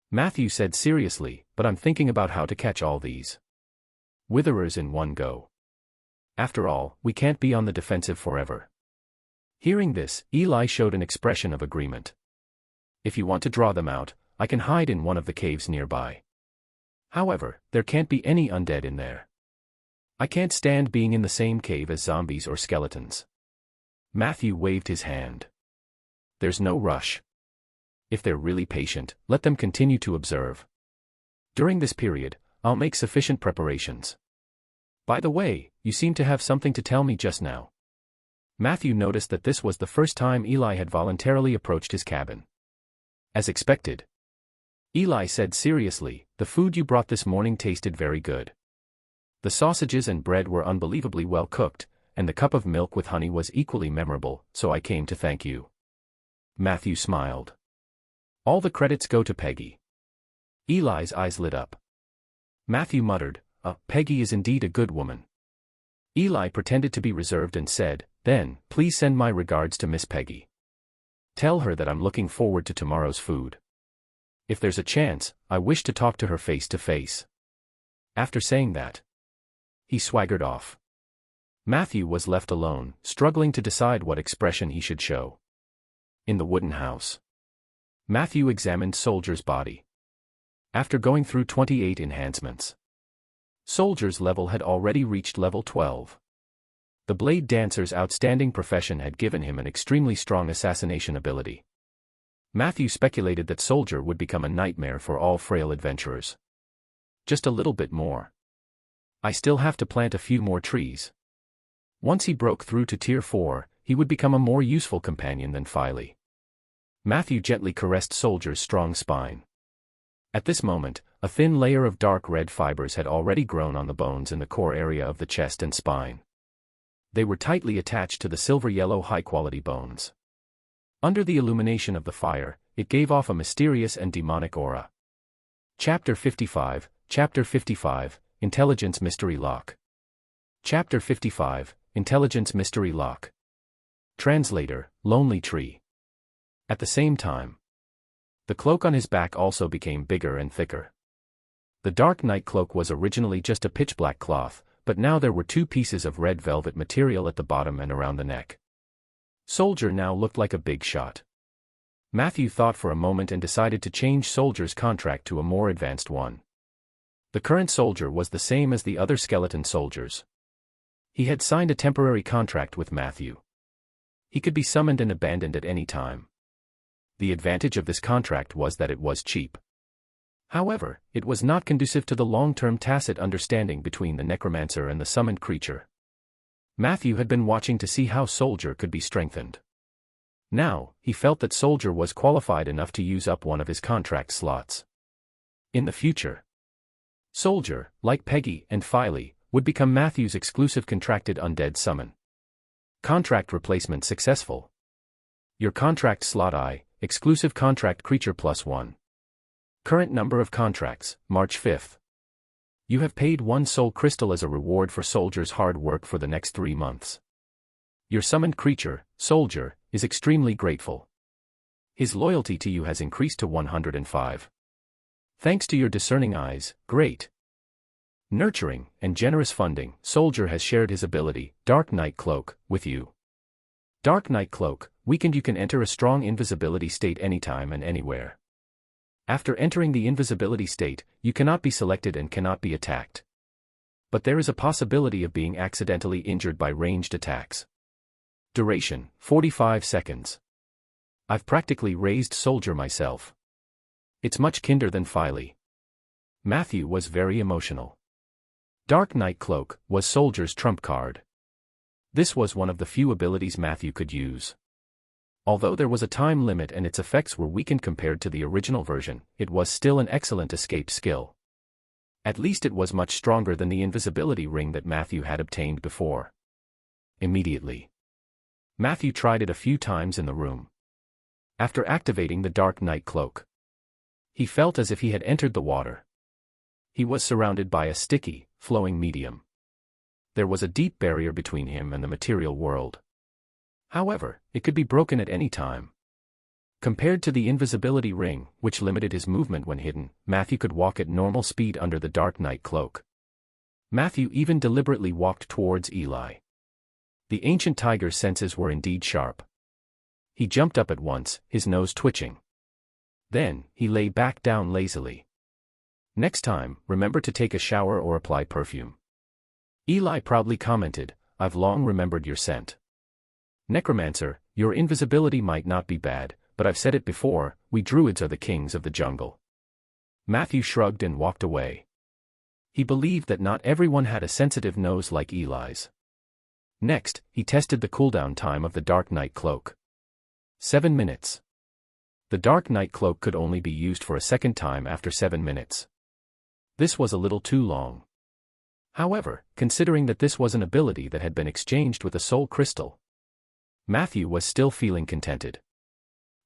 Matthew said seriously, "But I'm thinking about how to catch all these witherers in one go. After all, we can't be on the defensive forever." Hearing this, Eli showed an expression of agreement. "If you want to draw them out, I can hide in one of the caves nearby. However, there can't be any undead in there. I can't stand being in the same cave as zombies or skeletons." Matthew waved his hand. "There's no rush. If they're really patient, let them continue to observe. During this period, I'll make sufficient preparations. By the way, you seem to have something to tell me just now." Matthew noticed that this was the first time Eli had voluntarily approached his cabin. As expected, Eli said seriously, "The food you brought this morning tasted very good. The sausages and bread were unbelievably well cooked, and the cup of milk with honey was equally memorable, so I came to thank you." Matthew smiled. "All the credits go to Peggy." Eli's eyes lit up. Matthew muttered, Peggy is indeed a good woman." Eli pretended to be reserved and said, "Then, please send my regards to Miss Peggy. Tell her that I'm looking forward to tomorrow's food. If there's a chance, I wish to talk to her face to face." After saying that, he swaggered off. Matthew was left alone, struggling to decide what expression he should show. In the wooden house, Matthew examined Soldier's body. After going through 28 enhancements, Soldier's level had already reached level 12. The Blade Dancer's outstanding profession had given him an extremely strong assassination ability. Matthew speculated that Soldier would become a nightmare for all frail adventurers. Just a little bit more. I still have to plant a few more trees. Once he broke through to Tier 4, he would become a more useful companion than Filey. Matthew gently caressed Soldier's strong spine. At this moment, a thin layer of dark red fibers had already grown on the bones in the core area of the chest and spine. They were tightly attached to the silver-yellow high-quality bones. Under the illumination of the fire, it gave off a mysterious and demonic aura. Chapter 55, Intelligence Mystery Lock. Chapter 55, Intelligence Mystery Lock. Translator, Lonely Tree. At the same time, the cloak on his back also became bigger and thicker. The dark night cloak was originally just a pitch-black cloth, but now there were 2 pieces of red velvet material at the bottom and around the neck. Soldier now looked like a big shot. Matthew thought for a moment and decided to change Soldier's contract to a more advanced one. The current Soldier was the same as the other skeleton soldiers. He had signed a temporary contract with Matthew. He could be summoned and abandoned at any time. The advantage of this contract was that it was cheap. However, it was not conducive to the long-term tacit understanding between the Necromancer and the summoned creature. Matthew had been watching to see how Soldier could be strengthened. Now, he felt that Soldier was qualified enough to use up one of his contract slots. In the future, Soldier, like Peggy and Filey, would become Matthew's exclusive contracted undead summon. Contract replacement successful. Your contract slot I, exclusive contract creature +1. Current number of contracts, March 5th. You have paid 1 soul crystal as a reward for Soldier's hard work for the next 3 months. Your summoned creature, Soldier, is extremely grateful. His loyalty to you has increased to 105. Thanks to your discerning eyes, great, nurturing, and generous funding, Soldier has shared his ability, Dark Night Cloak, with you. Dark Night Cloak, weakened. You can enter a strong invisibility state anytime and anywhere. After entering the invisibility state, you cannot be selected and cannot be attacked. But there is a possibility of being accidentally injured by ranged attacks. Duration, 45 seconds. I've practically raised Soldier myself. It's much kinder than Filey. Matthew was very emotional. Dark Night Cloak was Soldier's trump card. This was one of the few abilities Matthew could use. Although there was a time limit and its effects were weakened compared to the original version, it was still an excellent escape skill. At least it was much stronger than the invisibility ring that Matthew had obtained before. Immediately, Matthew tried it a few times in the room. After activating the Dark Night Cloak, he felt as if he had entered the water. He was surrounded by a sticky, flowing medium. There was a deep barrier between him and the material world. However, it could be broken at any time. Compared to the invisibility ring, which limited his movement when hidden, Matthew could walk at normal speed under the Dark Night Cloak. Matthew even deliberately walked towards Eli. The ancient tiger's senses were indeed sharp. He jumped up at once, his nose twitching. Then, he lay back down lazily. Next time, remember to take a shower or apply perfume. Eli proudly commented, I've long remembered your scent. Necromancer, your invisibility might not be bad, but I've said it before, we druids are the kings of the jungle. Matthew shrugged and walked away. He believed that not everyone had a sensitive nose like Eli's. Next, he tested the cooldown time of the Dark Night Cloak. 7 minutes. The Dark Night Cloak could only be used for a second time after 7 minutes. This was a little too long. However, considering that this was an ability that had been exchanged with a soul crystal, Matthew was still feeling contented.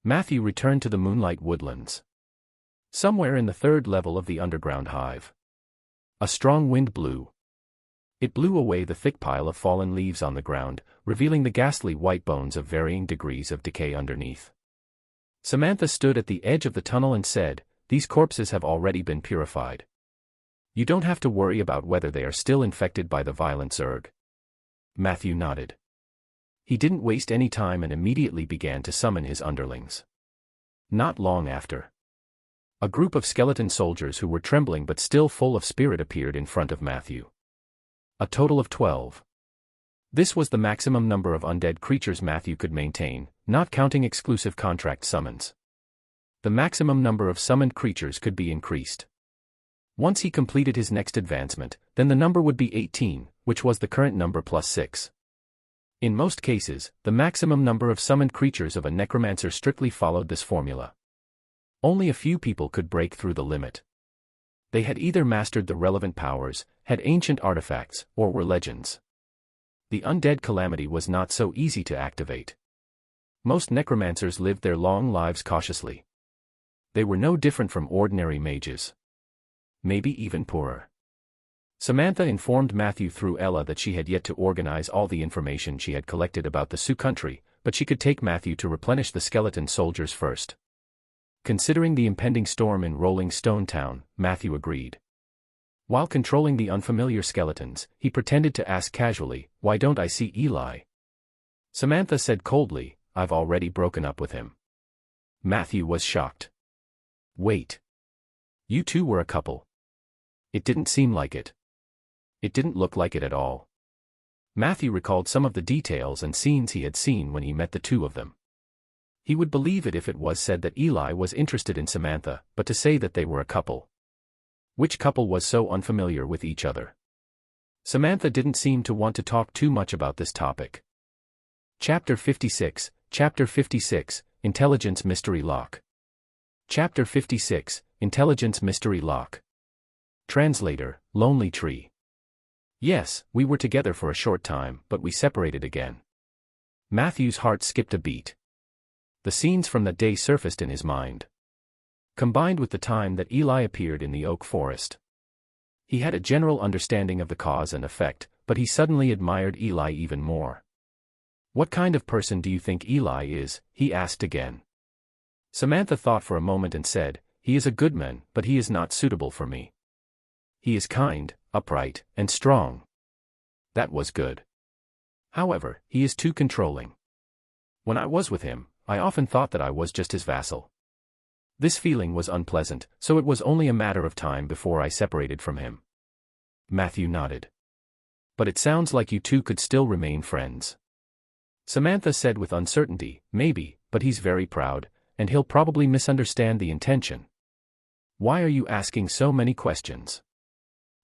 Matthew returned to the moonlight woodlands. Somewhere in the 3rd level of the underground hive, a strong wind blew. It blew away the thick pile of fallen leaves on the ground, revealing the ghastly white bones of varying degrees of decay underneath. Samantha stood at the edge of the tunnel and said, These corpses have already been purified. You don't have to worry about whether they are still infected by the violent Zerg. Matthew nodded. He didn't waste any time and immediately began to summon his underlings. Not long after, a group of skeleton soldiers who were trembling but still full of spirit appeared in front of Matthew. A total of 12. This was the maximum number of undead creatures Matthew could maintain, not counting exclusive contract summons. the maximum number of summoned creatures could be increased. Once he completed his next advancement, then the number would be 18, which was the current number plus 6. In most cases, the maximum number of summoned creatures of a necromancer strictly followed this formula. Only a few people could break through the limit. They had either mastered the relevant powers, had ancient artifacts, or were legends. The undead calamity was not so easy to activate. Most necromancers lived their long lives cautiously. They were no different from ordinary mages. Maybe even poorer. Samantha informed Matthew through Ella that she had yet to organize all the information she had collected about the Sioux country, but she could take Matthew to replenish the skeleton soldiers first. Considering the impending storm in Rolling Stone Town, Matthew agreed. While controlling the unfamiliar skeletons, he pretended to ask casually, "Why don't I see Eli?" Samantha said coldly, "I've already broken up with him." Matthew was shocked. "Wait. You two were a couple?" "It didn't seem like it." "It didn't look like it at all." Matthew recalled some of the details and scenes he had seen when he met the two of them. He would believe it if it was said that Eli was interested in Samantha, but to say that they were a couple. Which couple was so unfamiliar with each other? Samantha didn't seem to want to talk too much about this topic. Chapter 56, Intelligence Mystery Lock. Chapter 56, Intelligence Mystery Lock. Translator, Lonely Tree. Yes, we were together for a short time, but we separated again. Matthew's heart skipped a beat. The scenes from that day surfaced in his mind. Combined with the time that Eli appeared in the oak forest. He had a general understanding of the cause and effect, but he suddenly admired Eli even more. "What kind of person do you think Eli is?" he asked again. Samantha thought for a moment and said, "He is a good man, but he is not suitable for me. He is kind, upright, and strong." That was good. However, he is too controlling. When I was with him, I often thought that I was just his vassal. This feeling was unpleasant, so it was only a matter of time before I separated from him. Matthew nodded. "But it sounds like you two could still remain friends." Samantha said with uncertainty, "Maybe, but he's very proud, and he'll probably misunderstand the intention." "Why are you asking so many questions?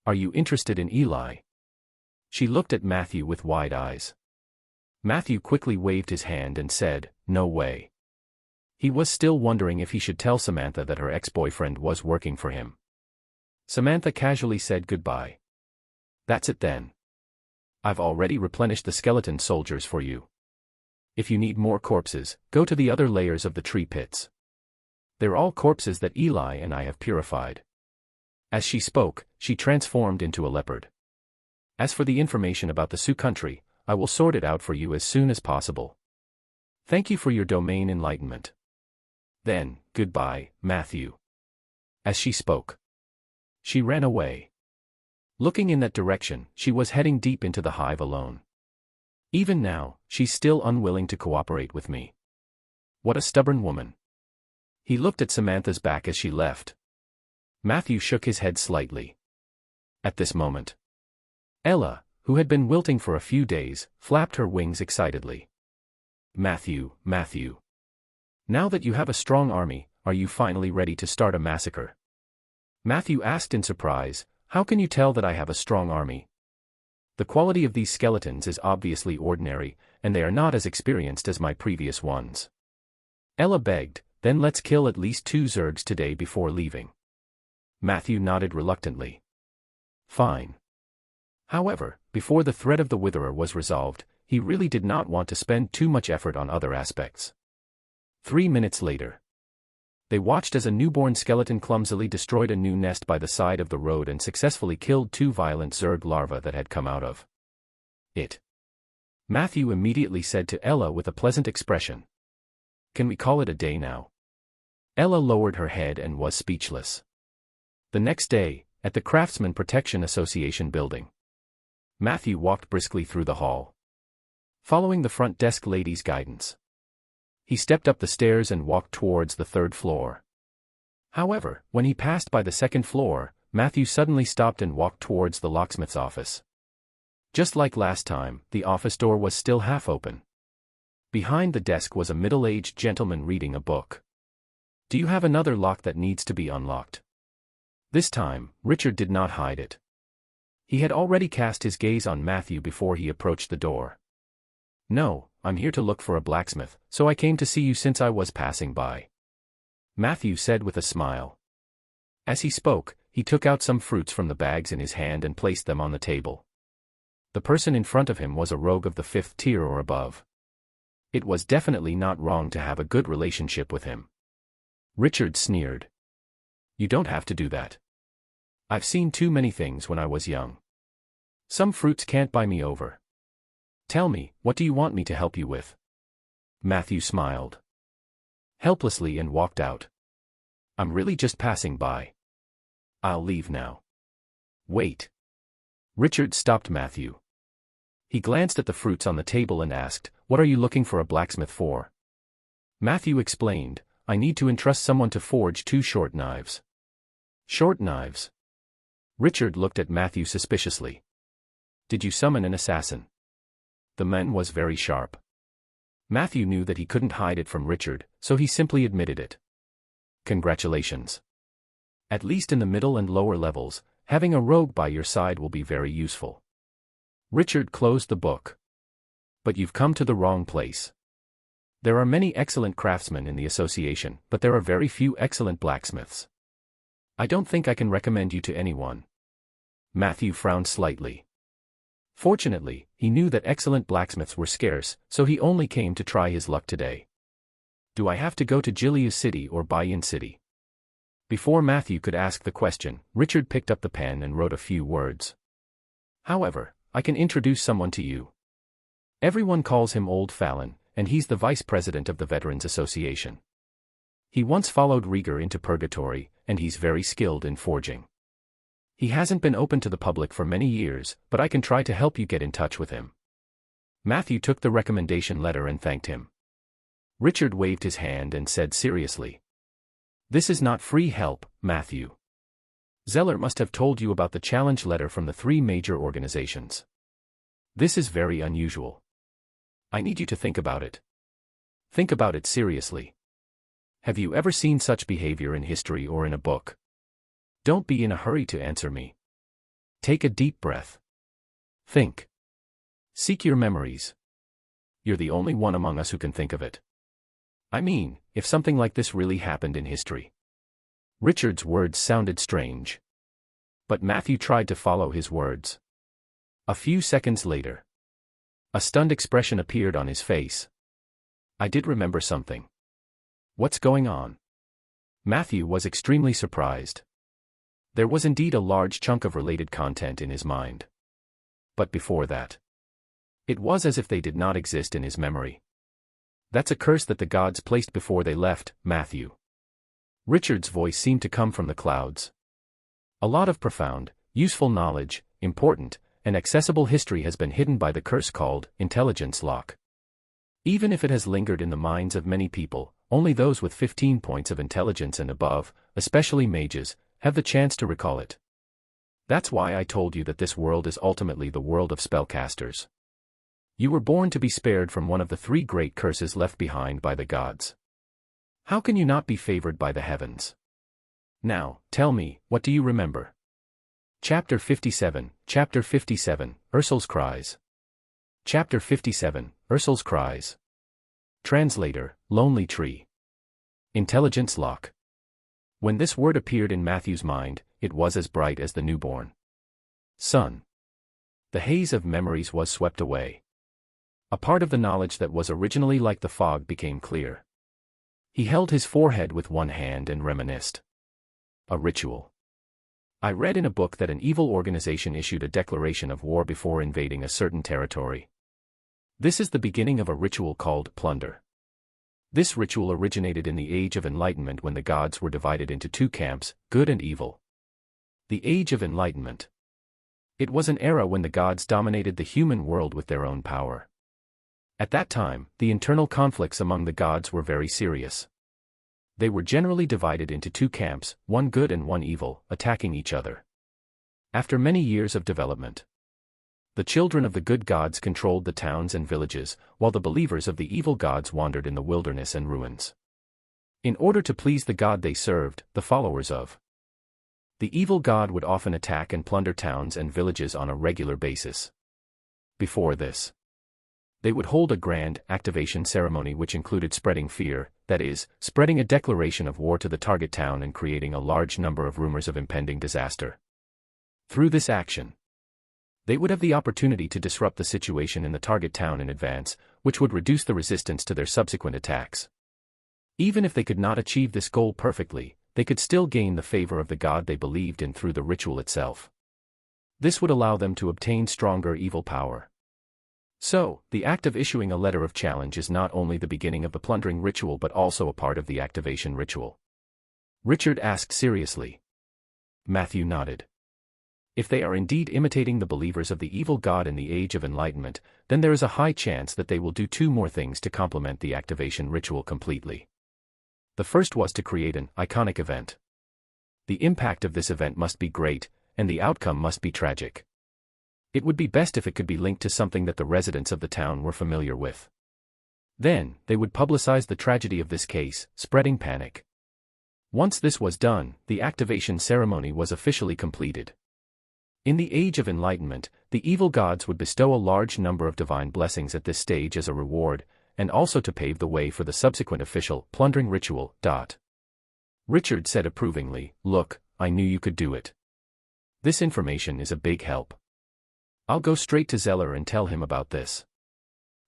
Are you interested in Eli?" She looked at Matthew with wide eyes. Matthew quickly waved his hand and said, "No way." He was still wondering if he should tell Samantha that her ex-boyfriend was working for him. Samantha casually said goodbye. "That's it then. I've already replenished the skeleton soldiers for you. If you need more corpses, go to the other layers of the tree pits. They're all corpses that Eli and I have purified." As she spoke, she transformed into a leopard. "As for the information about the Sioux country, I will sort it out for you as soon as possible. Thank you for your domain enlightenment. Then, goodbye, Matthew." As she spoke, she ran away. Looking in that direction, she was heading deep into the hive alone. Even now, she's still unwilling to cooperate with me. What a stubborn woman. He looked at Samantha's back as she left. Matthew shook his head slightly. At this moment, Ella, who had been wilting for a few days, flapped her wings excitedly. Matthew. Now that you have a strong army, are you finally ready to start a massacre?" Matthew asked in surprise, "How can you tell that I have a strong army? The quality of these skeletons is obviously ordinary, and they are not as experienced as my previous ones." Ella begged, "Then let's kill at least 2 zergs today before leaving." Matthew nodded reluctantly. "Fine." However, before the threat of the Witherer was resolved, he really did not want to spend too much effort on other aspects. 3 minutes later, they watched as a newborn skeleton clumsily destroyed a new nest by the side of the road and successfully killed 2 violent zerg larvae that had come out of it. Matthew immediately said to Ella with a pleasant expression, "Can we call it a day now?" Ella lowered her head and was speechless. The next day, at the Craftsman Protection Association building, Matthew walked briskly through the hall, following the front desk lady's guidance. He stepped up the stairs and walked towards the 3rd floor. However, when he passed by the 2nd floor, Matthew suddenly stopped and walked towards the locksmith's office. Just like last time, the office door was still half open. Behind the desk was a middle-aged gentleman reading a book. Do you have another lock that needs to be unlocked? This time, Richard did not hide it. He had already cast his gaze on Matthew before he approached the door. No, I'm here to look for a blacksmith, so I came to see you since I was passing by. Matthew said with a smile. As he spoke, he took out some fruits from the bags in his hand and placed them on the table. The person in front of him was a rogue of the 5th tier or above. It was definitely not wrong to have a good relationship with him. Richard sneered. You don't have to do that. I've seen too many things when I was young. Some fruits can't buy me over. Tell me, what do you want me to help you with? Matthew smiled helplessly and walked out. I'm really just passing by. I'll leave now. Wait. Richard stopped Matthew. He glanced at the fruits on the table and asked, What are you looking for a blacksmith for? Matthew explained, I need to entrust someone to forge 2 short knives. Short knives? Richard looked at Matthew suspiciously. Did you summon an assassin? The man was very sharp. Matthew knew that he couldn't hide it from Richard, so he simply admitted it. Congratulations. At least in the middle and lower levels, having a rogue by your side will be very useful. Richard closed the book. But you've come to the wrong place. There are many excellent craftsmen in the association, but there are very few excellent blacksmiths. I don't think I can recommend you to anyone. Matthew frowned slightly. Fortunately, he knew that excellent blacksmiths were scarce, so he only came to try his luck today. Do I have to go to Jiliu City or Baiyin City? Before Matthew could ask the question, Richard picked up the pen and wrote a few words. However, I can introduce someone to you. Everyone calls him Old Fallon, and he's the vice president of the Veterans Association. He once followed Rieger into purgatory, and he's very skilled in forging. He hasn't been open to the public for many years, but I can try to help you get in touch with him. Matthew took the recommendation letter and thanked him. Richard waved his hand and said seriously, This is not free help, Matthew. Zeller must have told you about the challenge letter from the 3 major organizations. This is very unusual. I need you to think about it. Think about it seriously. Have you ever seen such behavior in history or in a book? Don't be in a hurry to answer me. Take a deep breath. Think. Seek your memories. You're the only one among us who can think of it. I mean, if something like this really happened in history. Richard's words sounded strange. But Matthew tried to follow his words. A few seconds later, a stunned expression appeared on his face. I did remember something. What's going on? Matthew was extremely surprised. There was indeed a large chunk of related content in his mind. But before that, it was as if they did not exist in his memory. That's a curse that the gods placed before they left, Matthew. Richard's voice seemed to come from the clouds. A lot of profound, useful knowledge, important, and accessible history has been hidden by the curse called intelligence lock. Even if it has lingered in the minds of many people, only those with 15 points of intelligence and above, especially mages, have the chance to recall it. That's why I told you that this world is ultimately the world of spellcasters. You were born to be spared from one of the 3 great curses left behind by the gods. How can you not be favored by the heavens? Now, tell me, what do you remember? Chapter 57, Ursul's Cries. Chapter 57, Ursul's Cries. Translator, Lonely Tree. Intelligence lock. When this word appeared in Matthew's mind, it was as bright as the newborn sun. The haze of memories was swept away. A part of the knowledge that was originally like the fog became clear. He held his forehead with one hand and reminisced. A ritual. I read in a book that an evil organization issued a declaration of war before invading a certain territory. This is the beginning of a ritual called plunder. This ritual originated in the Age of Enlightenment when the gods were divided into 2 camps, good and evil. The Age of Enlightenment. It was an era when the gods dominated the human world with their own power. At that time, the internal conflicts among the gods were very serious. They were generally divided into 2 camps, one good and one evil, attacking each other. After many years of development, the children of the good gods controlled the towns and villages, while the believers of the evil gods wandered in the wilderness and ruins. In order to please the god they served, the followers of the evil god would often attack and plunder towns and villages on a regular basis. Before this, they would hold a grand activation ceremony which included spreading fear, that is, spreading a declaration of war to the target town and creating a large number of rumors of impending disaster. Through this action, they would have the opportunity to disrupt the situation in the target town in advance, which would reduce the resistance to their subsequent attacks. Even if they could not achieve this goal perfectly, they could still gain the favor of the god they believed in through the ritual itself. This would allow them to obtain stronger evil power. So, the act of issuing a letter of challenge is not only the beginning of the plundering ritual but also a part of the activation ritual. Richard asked seriously. Matthew nodded. If they are indeed imitating the believers of the evil god in the Age of Enlightenment, then there is a high chance that they will do two more things to complement the activation ritual completely. The first was to create an iconic event. The impact of this event must be great, and the outcome must be tragic. It would be best if it could be linked to something that the residents of the town were familiar with. Then, they would publicize the tragedy of this case, spreading panic. Once this was done, the activation ceremony was officially completed. In the Age of Enlightenment, the evil gods would bestow a large number of divine blessings at this stage as a reward, and also to pave the way for the subsequent official plundering ritual. Richard said approvingly, "Look, I knew you could do it. This information is a big help. I'll go straight to Zeller and tell him about this."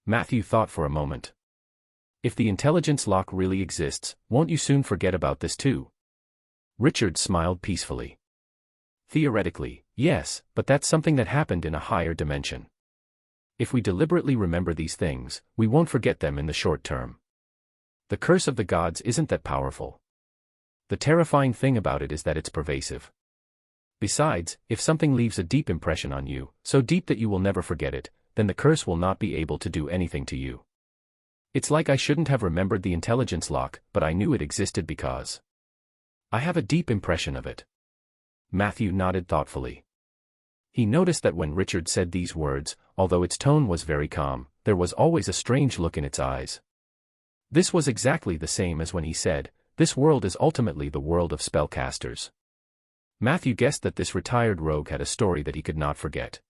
Matthew thought for a moment. If the intelligence lock really exists, won't you soon forget about this too? Richard smiled peacefully. Theoretically, yes, but that's something that happened in a higher dimension. If we deliberately remember these things, we won't forget them in the short term. The curse of the gods isn't that powerful. The terrifying thing about it is that it's pervasive. Besides, if something leaves a deep impression on you, so deep that you will never forget it, then the curse will not be able to do anything to you. It's like I shouldn't have remembered the intelligence lock, but I knew it existed because I have a deep impression of it. Matthew nodded thoughtfully. He noticed that when Richard said these words, although its tone was very calm, there was always a strange look in its eyes. This was exactly the same as when he said, "This world is ultimately the world of spellcasters." Matthew guessed that this retired rogue had a story that he could not forget.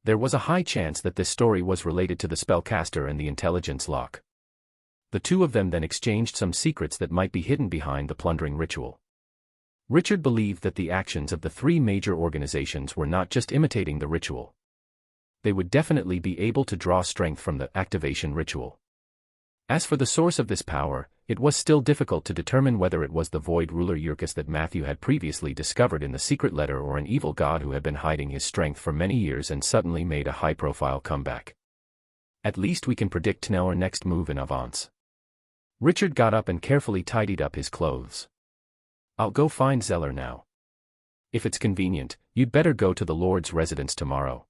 There was a high chance that this story was related to the spellcaster and the intelligence lock. The two of them then exchanged some secrets that might be hidden behind the plundering ritual. Richard believed that the actions of the three major organizations were not just imitating the ritual. They would definitely be able to draw strength from the activation ritual. As for the source of this power, it was still difficult to determine whether it was the void ruler Yurkus that Matthew had previously discovered in the secret letter or an evil god who had been hiding his strength for many years and suddenly made a high-profile comeback. At least we can predict now our next move in avance. Richard got up and carefully tidied up his clothes. "I'll go find Zeller now. If it's convenient, you'd better go to the Lord's residence tomorrow.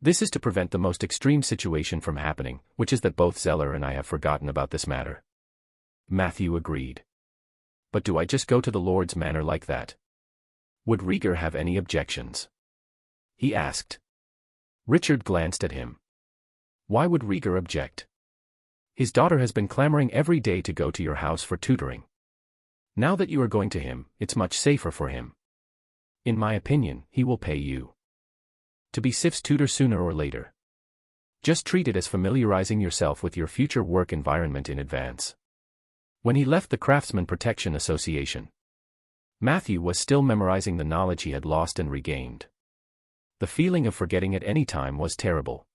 This is to prevent the most extreme situation from happening, which is that both Zeller and I have forgotten about this matter." Matthew agreed. "But do I just go to the Lord's manor like that? Would Rieger have any objections?" he asked. Richard glanced at him. Why would Rieger object? His daughter has been clamoring every day to go to your house for tutoring. Now that you are going to him, it's much safer for him. In my opinion, he will pay you to be Sif's tutor sooner or later. Just treat it as familiarizing yourself with your future work environment in advance. When he left the Craftsman Protection Association, Matthew was still memorizing the knowledge he had lost and regained. The feeling of forgetting at any time was terrible.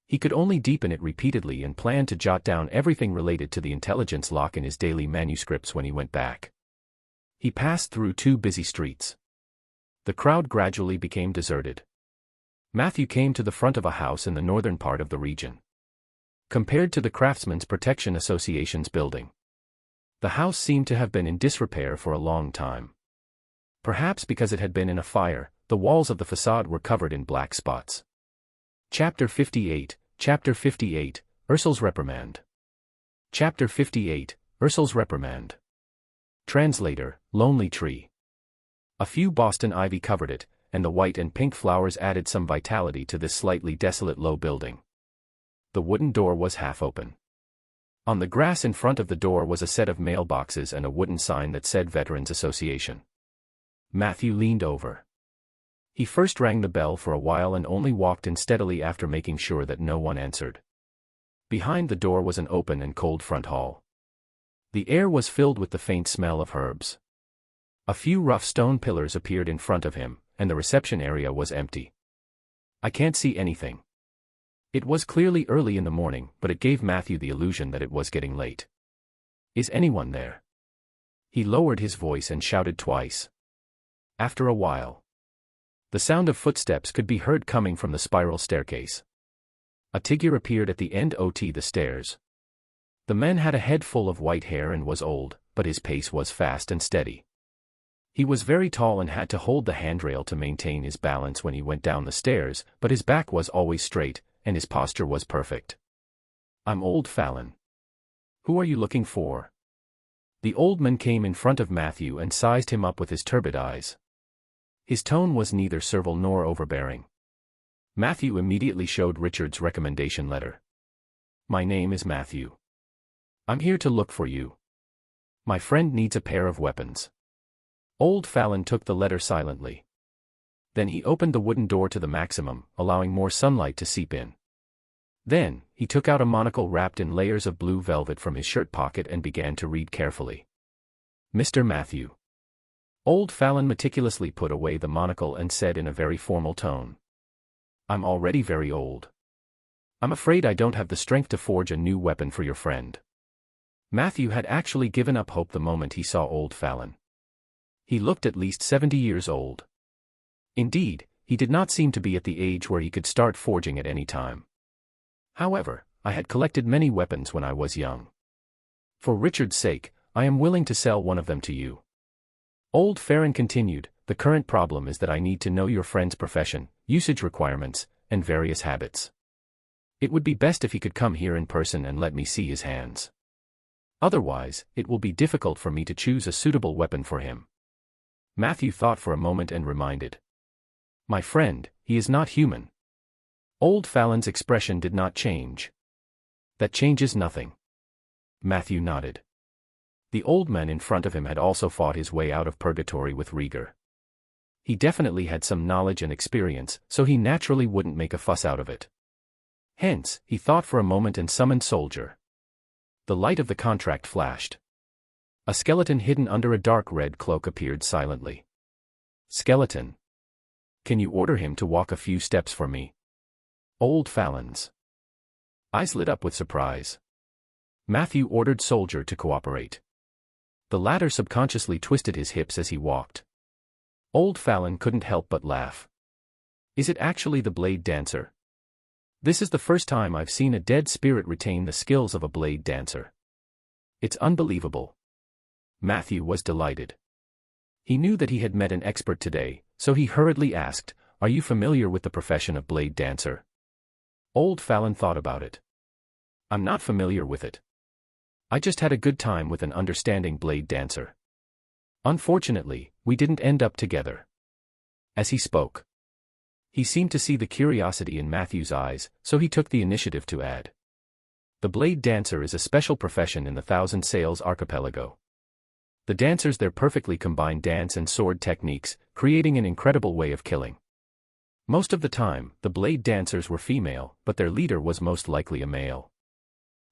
He could only deepen it repeatedly and planned to jot down everything related to the intelligence lock in his daily manuscripts when he went back. He passed through two busy streets. The crowd gradually became deserted. Matthew came to the front of a house in the northern part of the region. Compared to the Craftsman's Protection Association's building, the house seemed to have been in disrepair for a long time. Perhaps because it had been in a fire, the walls of the facade were covered in black spots. Chapter 58, Ursul's Reprimand. Chapter 58, Ursul's Reprimand. Translator, Lonely Tree. A few Boston ivy covered it, and the white and pink flowers added some vitality to this slightly desolate low building. The wooden door was half open. On the grass in front of the door was a set of mailboxes and a wooden sign that said Veterans Association. Matthew leaned over. He first rang the bell for a while and only walked in steadily after making sure that no one answered. Behind the door was an open and cold front hall. The air was filled with the faint smell of herbs. A few rough stone pillars appeared in front of him, and the reception area was empty. "I can't see anything." It was clearly early in the morning, but it gave Matthew the illusion that it was getting late. "Is anyone there?" He lowered his voice and shouted twice. After a while, the sound of footsteps could be heard coming from the spiral staircase. A figure appeared at the end of the stairs. The man had a head full of white hair and was old, but his pace was fast and steady. He was very tall and had to hold the handrail to maintain his balance when he went down the stairs, but his back was always straight, and his posture was perfect. "I'm old Fallon. Who are you looking for?" The old man came in front of Matthew and sized him up with his turbid eyes. His tone was neither servile nor overbearing. Matthew immediately showed Richard's recommendation letter. "My name is Matthew. I'm here to look for you. My friend needs a pair of weapons." Old Fallon took the letter silently. Then he opened the wooden door to the maximum, allowing more sunlight to seep in. Then, he took out a monocle wrapped in layers of blue velvet from his shirt pocket and began to read carefully. "Mr. Matthew." Old Fallon meticulously put away the monocle and said in a very formal tone, "I'm already very old. I'm afraid I don't have the strength to forge a new weapon for your friend." Matthew had actually given up hope the moment he saw old Fallon. He looked at least 70 years old. Indeed, he did not seem to be at the age where he could start forging at any time. "However, I had collected many weapons when I was young. For Richard's sake, I am willing to sell one of them to you." Old Fallon continued, "The current problem is that I need to know your friend's profession, usage requirements, and various habits. It would be best if he could come here in person and let me see his hands. Otherwise, it will be difficult for me to choose a suitable weapon for him." Matthew thought for a moment and reminded, "My friend, he is not human." Old Fallon's expression did not change. "That changes nothing." Matthew nodded. The old man in front of him had also fought his way out of purgatory with rigor. He definitely had some knowledge and experience, so he naturally wouldn't make a fuss out of it. Hence, he thought for a moment and summoned Soldier. The light of the contract flashed. A skeleton hidden under a dark red cloak appeared silently. "Skeleton. Can you order him to walk a few steps for me?" Old Fallon's eyes lit up with surprise. Matthew ordered Soldier to cooperate. The latter subconsciously twisted his hips as he walked. Old Fallon couldn't help but laugh. "Is it actually the blade dancer? This is the first time I've seen a dead spirit retain the skills of a blade dancer. It's unbelievable." Matthew was delighted. He knew that he had met an expert today, so he hurriedly asked, "Are you familiar with the profession of blade dancer?" Old Fallon thought about it. "I'm not familiar with it. I just had a good time with an understanding blade dancer. Unfortunately, we didn't end up together." As he spoke, he seemed to see the curiosity in Matthew's eyes, so he took the initiative to add, "The blade dancer is a special profession in the Thousand Sails archipelago. The dancers there perfectly combine dance and sword techniques, creating an incredible way of killing. Most of the time, the blade dancers were female, but their leader was most likely a male.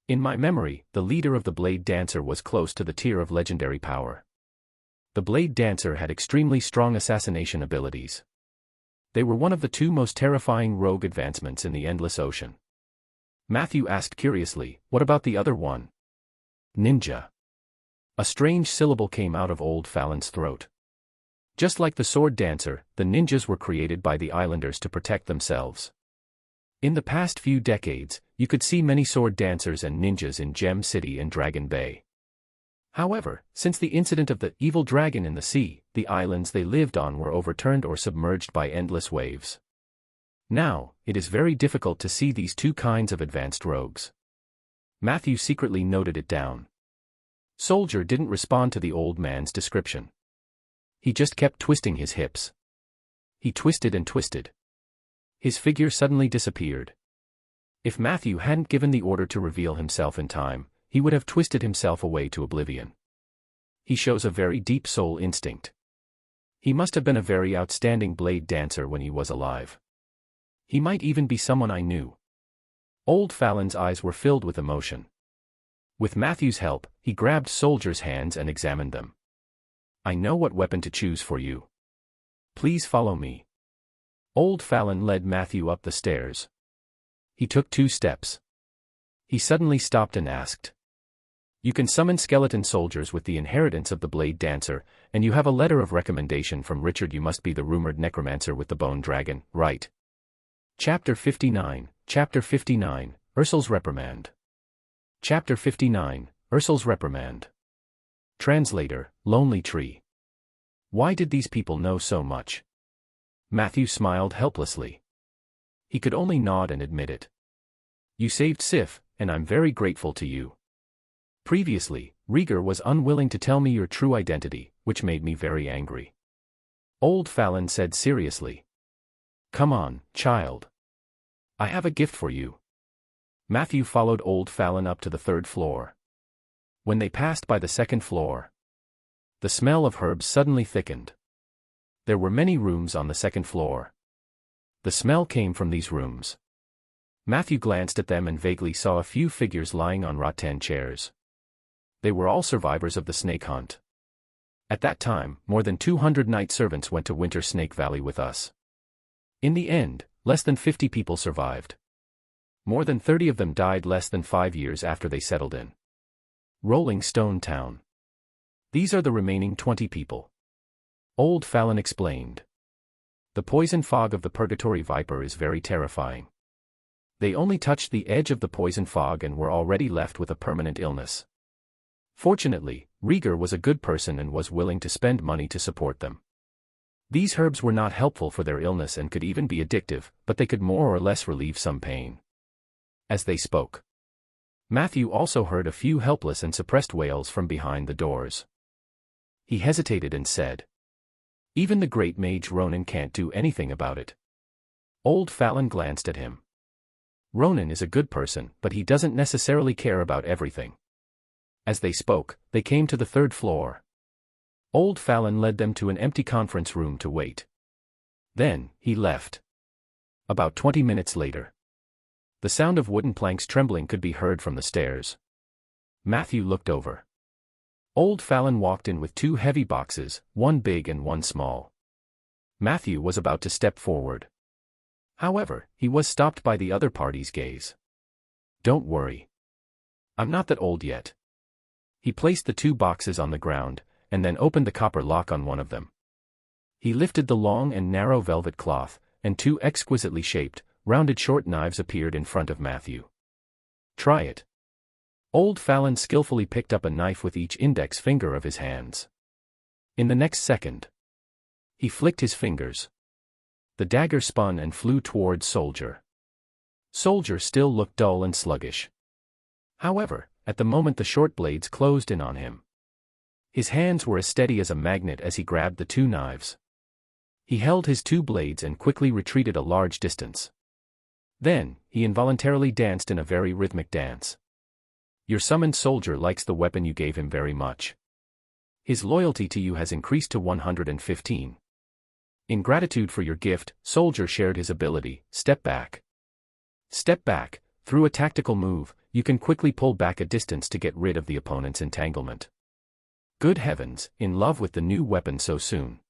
In my memory, the leader of the blade dancer was close to the tier of legendary power. The blade dancer had extremely strong assassination abilities. They were one of the two most terrifying rogue advancements in the Endless Ocean." Matthew asked curiously, "What about the other one?" "Ninja." A strange syllable came out of Old Fallon's throat. Just like the sword dancer, the ninjas were created by the islanders to protect themselves. In the past few decades, you could see many sword dancers and ninjas in Gem City and Dragon Bay. However, since the incident of the evil dragon in the sea, the islands they lived on were overturned or submerged by endless waves. Now, it is very difficult to see these two kinds of advanced rogues. Matthew secretly noted it down. Soldier didn't respond to the old man's description. He just kept twisting his hips. He twisted and twisted. His figure suddenly disappeared. If Matthew hadn't given the order to reveal himself in time, he would have twisted himself away to oblivion. He shows a very deep soul instinct. He must have been a very outstanding blade dancer when he was alive. He might even be someone I knew. Old Fallon's eyes were filled with emotion. With Matthew's help, he grabbed Soldier's hands and examined them. I know what weapon to choose for you. Please follow me. Old Fallon led Matthew up the stairs. He took 2 steps. He suddenly stopped and asked. You can summon skeleton soldiers with the inheritance of the Blade Dancer, and you have a letter of recommendation from Richard. You must be the rumored necromancer with the bone dragon, right? Chapter 59, Ursul's Reprimand. Chapter 59, Ursul's Reprimand. Translator, Lonely Tree. Why did these people know so much? Matthew smiled helplessly. He could only nod and admit it. You saved Sif, and I'm very grateful to you. Previously, Rieger was unwilling to tell me your true identity, which made me very angry. Old Fallon said seriously. Come on, child. I have a gift for you. Matthew followed Old Fallon up to the 3rd floor. When they passed by the 2nd floor, the smell of herbs suddenly thickened. There were many rooms on the 2nd floor. The smell came from these rooms. Matthew glanced at them and vaguely saw a few figures lying on rattan chairs. They were all survivors of the snake hunt. At that time, more than 200 night servants went to Winter Snake Valley with us. In the end, less than 50 people survived. More than 30 of them died less than 5 years after they settled in Rolling Stone Town. These are the remaining 20 people. Old Fallon explained. The poison fog of the Purgatory Viper is very terrifying. They only touched the edge of the poison fog and were already left with a permanent illness. Fortunately, Rieger was a good person and was willing to spend money to support them. These herbs were not helpful for their illness and could even be addictive, but they could more or less relieve some pain. As they spoke, Matthew also heard a few helpless and suppressed wails from behind the doors. He hesitated and said, even the great mage Ronan can't do anything about it. Old Fallon glanced at him. Ronan is a good person, but he doesn't necessarily care about everything. As they spoke, they came to the 3rd floor. Old Fallon led them to an empty conference room to wait. Then, he left. About 20 minutes later, the sound of wooden planks trembling could be heard from the stairs. Matthew looked over. Old Fallon walked in with 2 heavy boxes, one big and one small. Matthew was about to step forward. However, he was stopped by the other party's gaze. Don't worry. I'm not that old yet. He placed the 2 boxes on the ground, and then opened the copper lock on one of them. He lifted the long and narrow velvet cloth, and 2 exquisitely shaped, rounded short knives appeared in front of Matthew. Try it. Old Fallon skillfully picked up a knife with each index finger of his hands. In the next second, he flicked his fingers. The dagger spun and flew towards Soldier. Soldier still looked dull and sluggish. However, at the moment the short blades closed in on him. His hands were as steady as a magnet as he grabbed the 2 knives. He held his 2 blades and quickly retreated a large distance. Then, he involuntarily danced in a very rhythmic dance. Your summoned soldier likes the weapon you gave him very much. His loyalty to you has increased to 115. In gratitude for your gift, Soldier shared his ability, Step Back. Step back. Through a tactical move, you can quickly pull back a distance to get rid of the opponent's entanglement. Good heavens, in love with the new weapon so soon.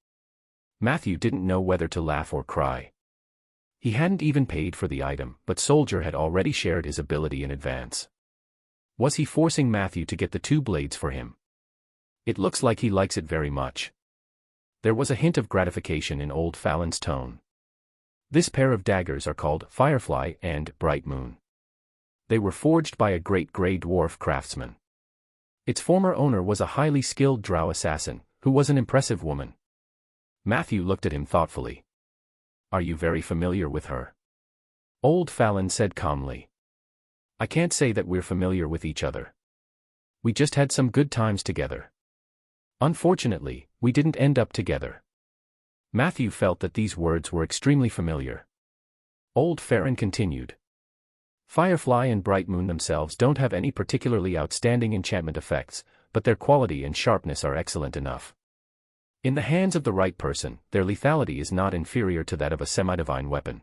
Matthew didn't know whether to laugh or cry. He hadn't even paid for the item, but Soldier had already shared his ability in advance. Was he forcing Matthew to get the 2 blades for him? It looks like he likes it very much. There was a hint of gratification in Old Fallon's tone. This pair of daggers are called Firefly and Bright Moon. They were forged by a great grey dwarf craftsman. Its former owner was a highly skilled drow assassin, who was an impressive woman. Matthew looked at him thoughtfully. Are you very familiar with her? Old Fallon said calmly. I can't say that we're familiar with each other. We just had some good times together. Unfortunately, we didn't end up together. Matthew felt that these words were extremely familiar. Old Farron continued. Firefly and Bright Moon themselves don't have any particularly outstanding enchantment effects, but their quality and sharpness are excellent enough. In the hands of the right person, their lethality is not inferior to that of a semi-divine weapon.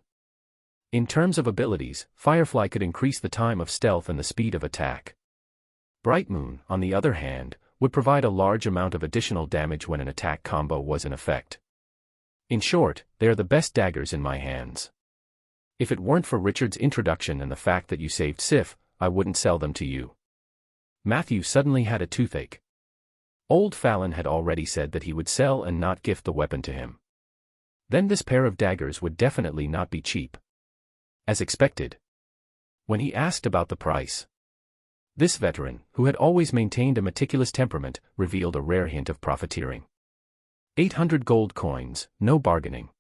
In terms of abilities, Firefly could increase the time of stealth and the speed of attack. Bright Moon, on the other hand, would provide a large amount of additional damage when an attack combo was in effect. In short, they are the best daggers in my hands. If it weren't for Richard's introduction and the fact that you saved Sif, I wouldn't sell them to you. Matthew suddenly had a toothache. Old Fallon had already said that he would sell and not gift the weapon to him. Then this pair of daggers would definitely not be cheap. As expected. When he asked about the price, this veteran, who had always maintained a meticulous temperament, revealed a rare hint of profiteering. 800 gold coins, no bargaining.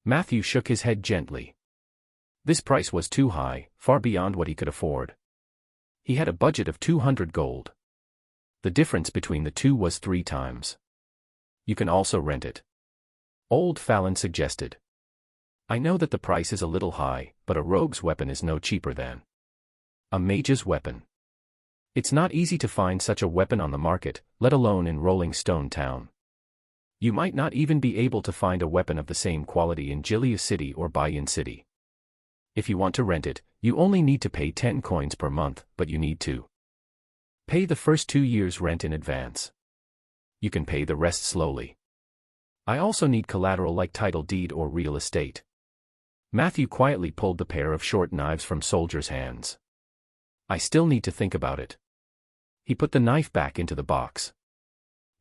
Matthew shook his head gently. This price was too high, far beyond what he could afford. He had a budget of 200 gold. The difference between the two was 3 times. You can also rent it. Old Fallon suggested. I know that the price is a little high, but a rogue's weapon is no cheaper than a mage's weapon. It's not easy to find such a weapon on the market, let alone in Rolling Stone Town. You might not even be able to find a weapon of the same quality in Gilia City or Bayan City. If you want to rent it, you only need to pay 10 coins per month, but you need to pay the first 2 years' rent in advance. You can pay the rest slowly. I also need collateral like title deed or real estate. Matthew quietly pulled the pair of short knives from Soldier's hands. I still need to think about it. He put the knife back into the box.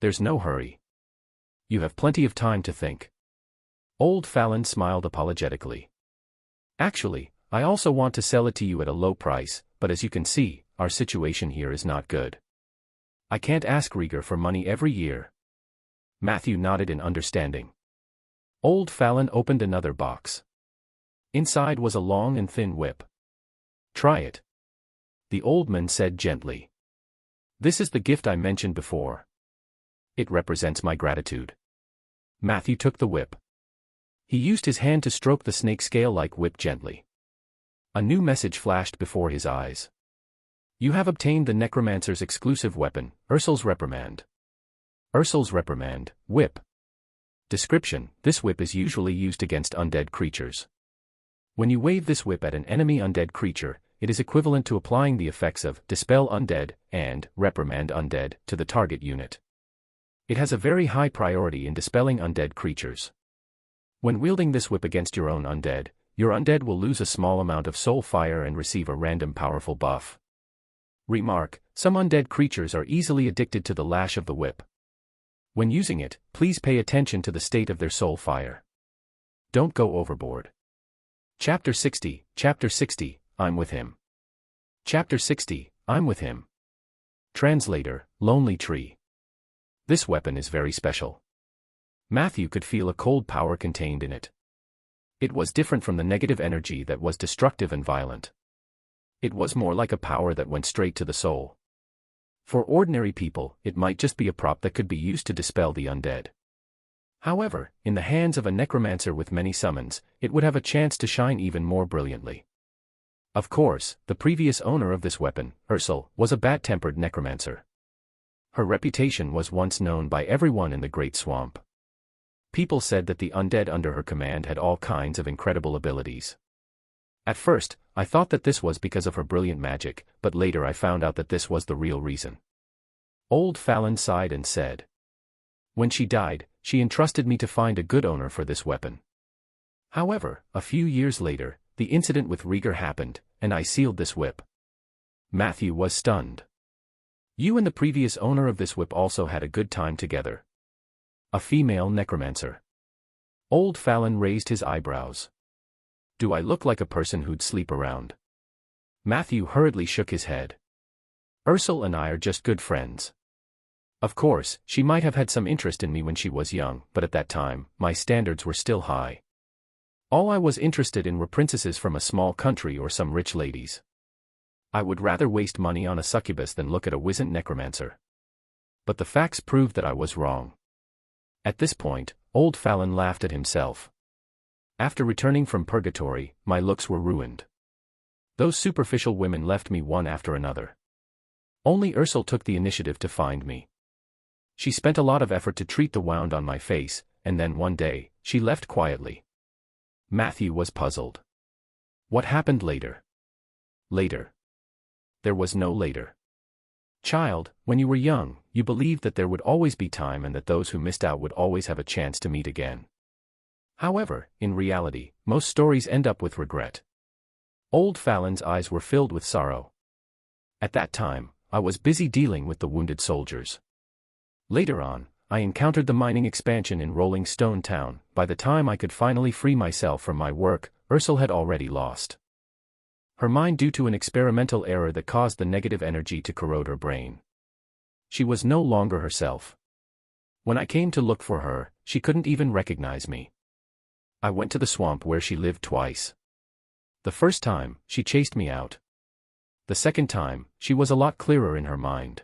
There's no hurry. You have plenty of time to think. Old Fallon smiled apologetically. Actually, I also want to sell it to you at a low price, but as you can see, our situation here is not good. I can't ask Rieger for money every year. Matthew nodded in understanding. Old Fallon opened another box. Inside was a long and thin whip. Try it. The old man said gently. This is the gift I mentioned before. It represents my gratitude. Matthew took the whip. He used his hand to stroke the snake-scale-like whip gently. A new message flashed before his eyes. You have obtained the Necromancer's exclusive weapon, Ursul's Reprimand. Ursul's Reprimand, Whip. Description: this whip is usually used against undead creatures. When you wave this whip at an enemy undead creature, it is equivalent to applying the effects of Dispel Undead and Reprimand Undead to the target unit. It has a very high priority in dispelling undead creatures. When wielding this whip against your undead will lose a small amount of soul fire and receive a random powerful buff. Remark: some undead creatures are easily addicted to the lash of the whip. When using it, please pay attention to the state of their soul fire. Don't go overboard. Chapter 60, I'm with him. Chapter 60, I'm with him. Translator: Lonely Tree. This weapon is very special. Matthew could feel a cold power contained in it. It was different from the negative energy that was destructive and violent. It was more like a power that went straight to the soul. For ordinary people, it might just be a prop that could be used to dispel the undead. However, in the hands of a necromancer with many summons, it would have a chance to shine even more brilliantly. Of course, the previous owner of this weapon, Ursul, was a bad-tempered necromancer. Her reputation was once known by everyone in the Great Swamp. People said that the undead under her command had all kinds of incredible abilities. At first, I thought that this was because of her brilliant magic, but later I found out that this was the real reason. Old Fallon sighed and said, when she died, she entrusted me to find a good owner for this weapon. However, a few years later, the incident with Rieger happened, and I sealed this whip. Matthew was stunned. You and the previous owner of this whip also had a good time together. A female necromancer. Old Fallon raised his eyebrows. Do I look like a person who'd sleep around? Matthew hurriedly shook his head. Ursul and I are just good friends. Of course, she might have had some interest in me when she was young, but at that time, my standards were still high. All I was interested in were princesses from a small country or some rich ladies. I would rather waste money on a succubus than look at a wizened necromancer. But the facts proved that I was wrong. At this point, Old Fallon laughed at himself. After returning from purgatory, my looks were ruined. Those superficial women left me one after another. Only Ursula took the initiative to find me. She spent a lot of effort to treat the wound on my face, and then one day, she left quietly. Matthew was puzzled. What happened later? Later. There was no later. Child, when you were young, you believed that there would always be time and that those who missed out would always have a chance to meet again. However, in reality, most stories end up with regret. Old Fallon's eyes were filled with sorrow. At that time, I was busy dealing with the wounded soldiers. Later on, I encountered the mining expansion in Rolling Stone Town. By the time I could finally free myself from my work, Ursula had already lost her mind due to an experimental error that caused the negative energy to corrode her brain. She was no longer herself. When I came to look for her, she couldn't even recognize me. I went to the swamp where she lived twice. The first time, she chased me out. The second time, she was a lot clearer in her mind.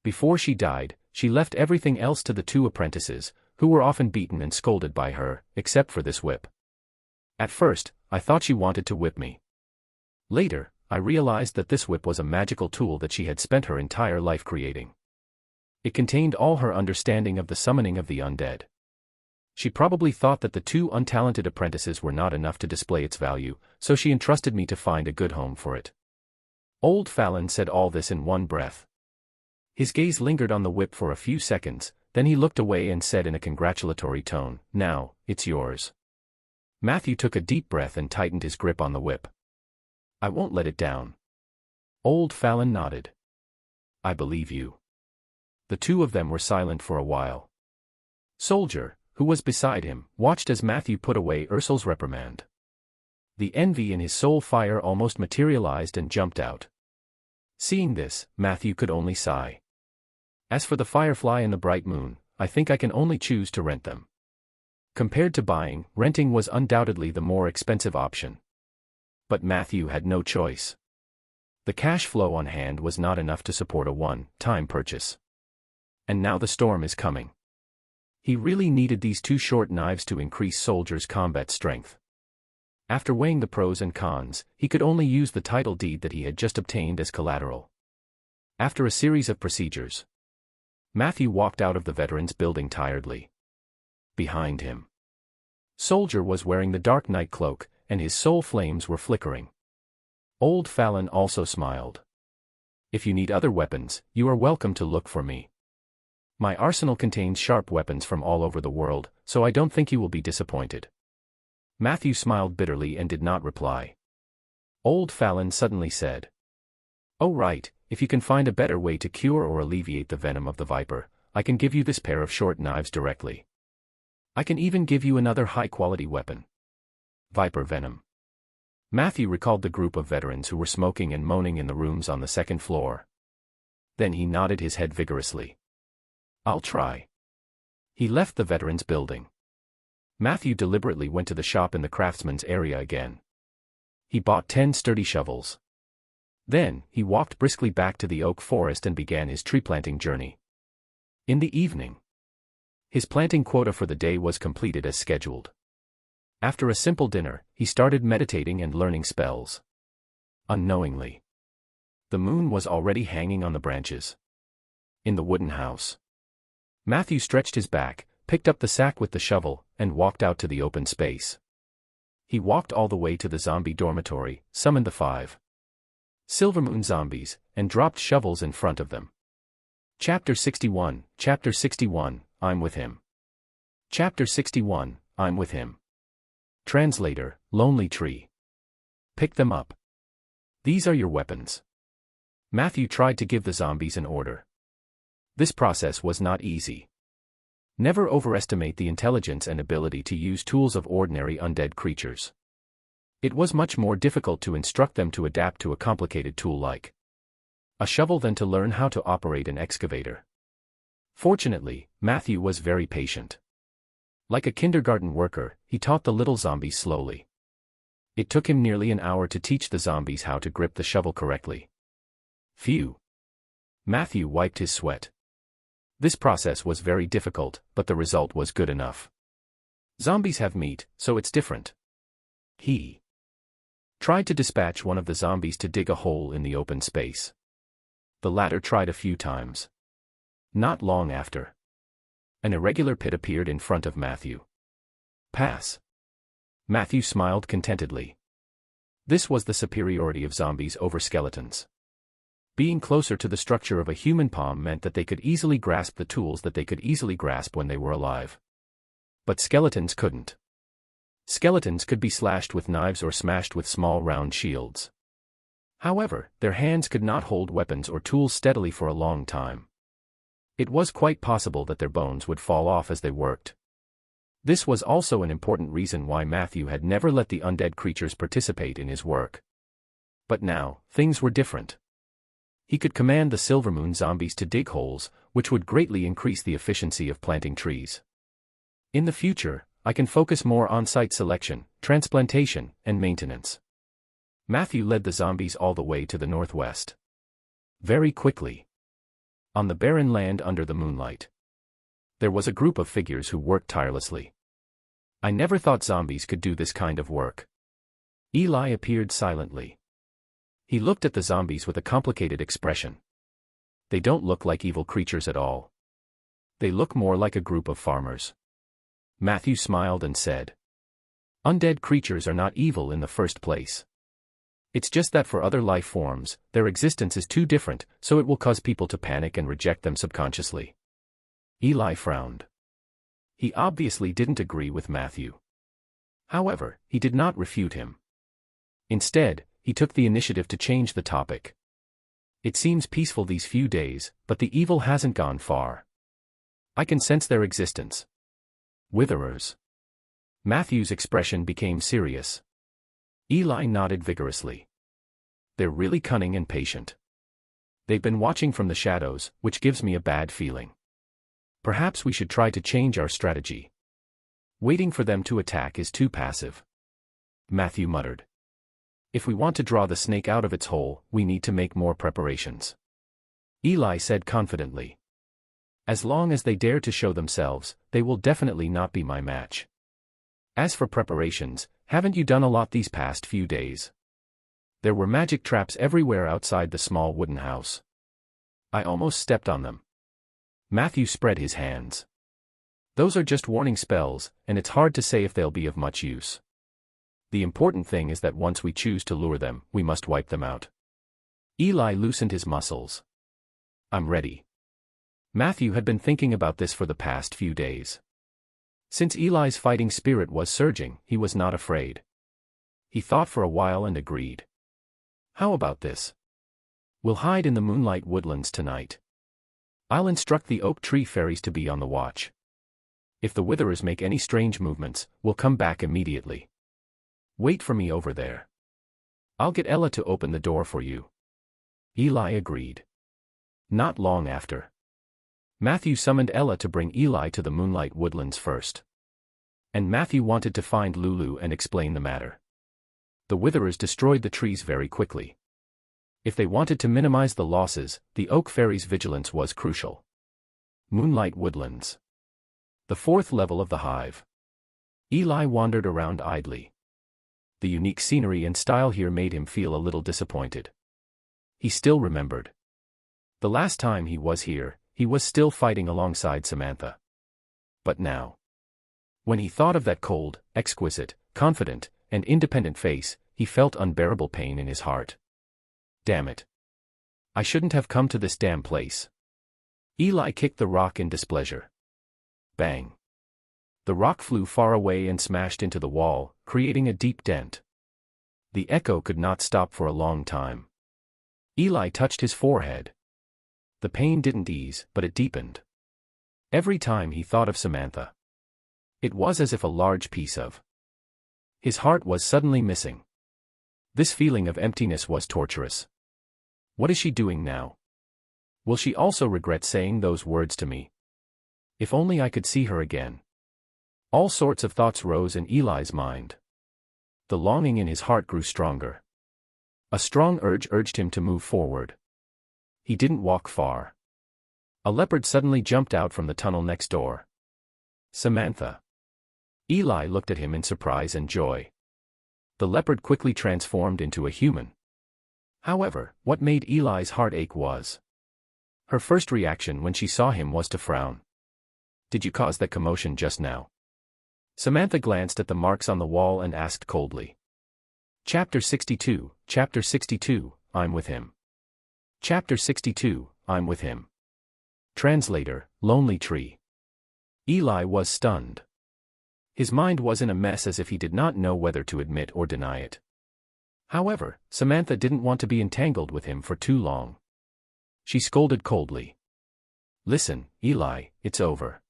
Before she died, she left everything else to the two apprentices, who were often beaten and scolded by her, except for this whip. At first, I thought she wanted to whip me. Later, I realized that this whip was a magical tool that she had spent her entire life creating. It contained all her understanding of the summoning of the undead. She probably thought that the two untalented apprentices were not enough to display its value, so she entrusted me to find a good home for it. Old Fallon said all this in one breath. His gaze lingered on the whip for a few seconds, then he looked away and said in a congratulatory tone, "Now, it's yours." Matthew took a deep breath and tightened his grip on the whip. "I won't let it down." Old Fallon nodded. "I believe you." The two of them were silent for a while. Soldier, who was beside him, watched as Matthew put away Ursula's reprimand. The envy in his soul fire almost materialized and jumped out. Seeing this, Matthew could only sigh. As for the firefly and the bright moon, I think I can only choose to rent them. Compared to buying, renting was undoubtedly the more expensive option. But Matthew had no choice. The cash flow on hand was not enough to support a one-time purchase. And now the storm is coming. He really needed these two short knives to increase soldiers' combat strength. After weighing the pros and cons, he could only use the title deed that he had just obtained as collateral. After a series of procedures, Matthew walked out of the veterans' building tiredly. Behind him, Soldier was wearing the dark night cloak, and his soul flames were flickering. Old Fallon also smiled. "If you need other weapons, you are welcome to look for me. My arsenal contains sharp weapons from all over the world, so I don't think you will be disappointed." Matthew smiled bitterly and did not reply. Old Fallon suddenly said, "Oh right, if you can find a better way to cure or alleviate the venom of the viper, I can give you this pair of short knives directly. I can even give you another high-quality weapon. Viper venom." Matthew recalled the group of veterans who were smoking and moaning in the rooms on the second floor. Then he nodded his head vigorously. "I'll try." He left the veterans' building. Matthew deliberately went to the shop in the craftsman's area again. He bought 10 sturdy shovels. Then, he walked briskly back to the oak forest and began his tree planting journey. In the evening, his planting quota for the day was completed as scheduled. After a simple dinner, he started meditating and learning spells. Unknowingly, the moon was already hanging on the branches. In the wooden house, Matthew stretched his back, picked up the sack with the shovel, and walked out to the open space. He walked all the way to the zombie dormitory, summoned the 5 Silvermoon zombies, and dropped shovels in front of them. Chapter 61, I'm with him. Chapter 61, I'm with him. Translator, Lonely Tree. Pick them up. These are your weapons. Matthew tried to give the zombies an order. This process was not easy. Never overestimate the intelligence and ability to use tools of ordinary undead creatures. It was much more difficult to instruct them to adapt to a complicated tool like a shovel than to learn how to operate an excavator. Fortunately, Matthew was very patient. Like a kindergarten worker, he taught the little zombies slowly. It took him nearly an hour to teach the zombies how to grip the shovel correctly. Phew. Matthew wiped his sweat. This process was very difficult, but the result was good enough. Zombies have meat, so it's different. He tried to dispatch one of the zombies to dig a hole in the open space. The latter tried a few times. Not long after, an irregular pit appeared in front of Matthew. Pass. Matthew smiled contentedly. This was the superiority of zombies over skeletons. Being closer to the structure of a human palm meant that they could easily grasp the tools that they could easily grasp when they were alive. But skeletons couldn't. Skeletons could be slashed with knives or smashed with small round shields. However, their hands could not hold weapons or tools steadily for a long time. It was quite possible that their bones would fall off as they worked. This was also an important reason why Matthew had never let the undead creatures participate in his work. But now, things were different. He could command the Silvermoon zombies to dig holes, which would greatly increase the efficiency of planting trees. In the future, I can focus more on site selection, transplantation, and maintenance. Matthew led the zombies all the way to the northwest. Very quickly. On the barren land under the moonlight, there was a group of figures who worked tirelessly. I never thought zombies could do this kind of work. Eli appeared silently. He looked at the zombies with a complicated expression. They don't look like evil creatures at all. They look more like a group of farmers. Matthew smiled and said, "Undead creatures are not evil in the first place. It's just that for other life forms, their existence is too different, so it will cause people to panic and reject them subconsciously." Eli frowned. He obviously didn't agree with Matthew. However, he did not refute him. Instead, he took the initiative to change the topic. "It seems peaceful these few days, but the evil hasn't gone far. I can sense their existence. Witherers." Matthew's expression became serious. Eli nodded vigorously. "They're really cunning and patient. They've been watching from the shadows, which gives me a bad feeling. Perhaps we should try to change our strategy. Waiting for them to attack is too passive." Matthew muttered. "If we want to draw the snake out of its hole, we need to make more preparations." Eli said confidently, "As long as they dare to show themselves, they will definitely not be my match. As for preparations, haven't you done a lot these past few days? There were magic traps everywhere outside the small wooden house. I almost stepped on them." Matthew spread his hands. "Those are just warning spells, and it's hard to say if they'll be of much use. The important thing is that once we choose to lure them, we must wipe them out." Eli loosened his muscles. "I'm ready." Matthew had been thinking about this for the past few days. Since Eli's fighting spirit was surging, he was not afraid. He thought for a while and agreed. "How about this? We'll hide in the moonlight woodlands tonight. I'll instruct the oak tree fairies to be on the watch. If the witherers make any strange movements, we'll come back immediately. Wait for me over there. I'll get Ella to open the door for you." Eli agreed. Not long after, Matthew summoned Ella to bring Eli to the moonlight woodlands first. And Matthew wanted to find Lulu and explain the matter. The witherers destroyed the trees very quickly. If they wanted to minimize the losses, the oak fairies' vigilance was crucial. Moonlight woodlands. The fourth level of the hive. Eli wandered around idly. The unique scenery and style here made him feel a little disappointed. He still remembered. The last time he was here, he was still fighting alongside Samantha. But now, when he thought of that cold, exquisite, confident, and independent face, he felt unbearable pain in his heart. Damn it. I shouldn't have come to this damn place. Eli kicked the rock in displeasure. Bang. The rock flew far away and smashed into the wall, creating a deep dent. The echo could not stop for a long time. Eli touched his forehead. The pain didn't ease, but it deepened. Every time he thought of Samantha, it was as if a large piece of his heart was suddenly missing. This feeling of emptiness was torturous. What is she doing now? Will she also regret saying those words to me? If only I could see her again. All sorts of thoughts rose in Eli's mind. The longing in his heart grew stronger. A strong urge urged him to move forward. He didn't walk far. A leopard suddenly jumped out from the tunnel next door. Samantha. Eli looked at him in surprise and joy. the leopard quickly transformed into a human. However, what made Eli's heart ache was her first reaction when she saw him was to frown. "Did you cause that commotion just now?" Samantha glanced at the marks on the wall and asked coldly. Chapter 62, I'm with him. Chapter 62, I'm with him. Translator, Lonely Tree. Eli was stunned. His mind was in a mess as if he did not know whether to admit or deny it. However, Samantha didn't want to be entangled with him for too long. She scolded coldly. "Listen, Eli, it's over.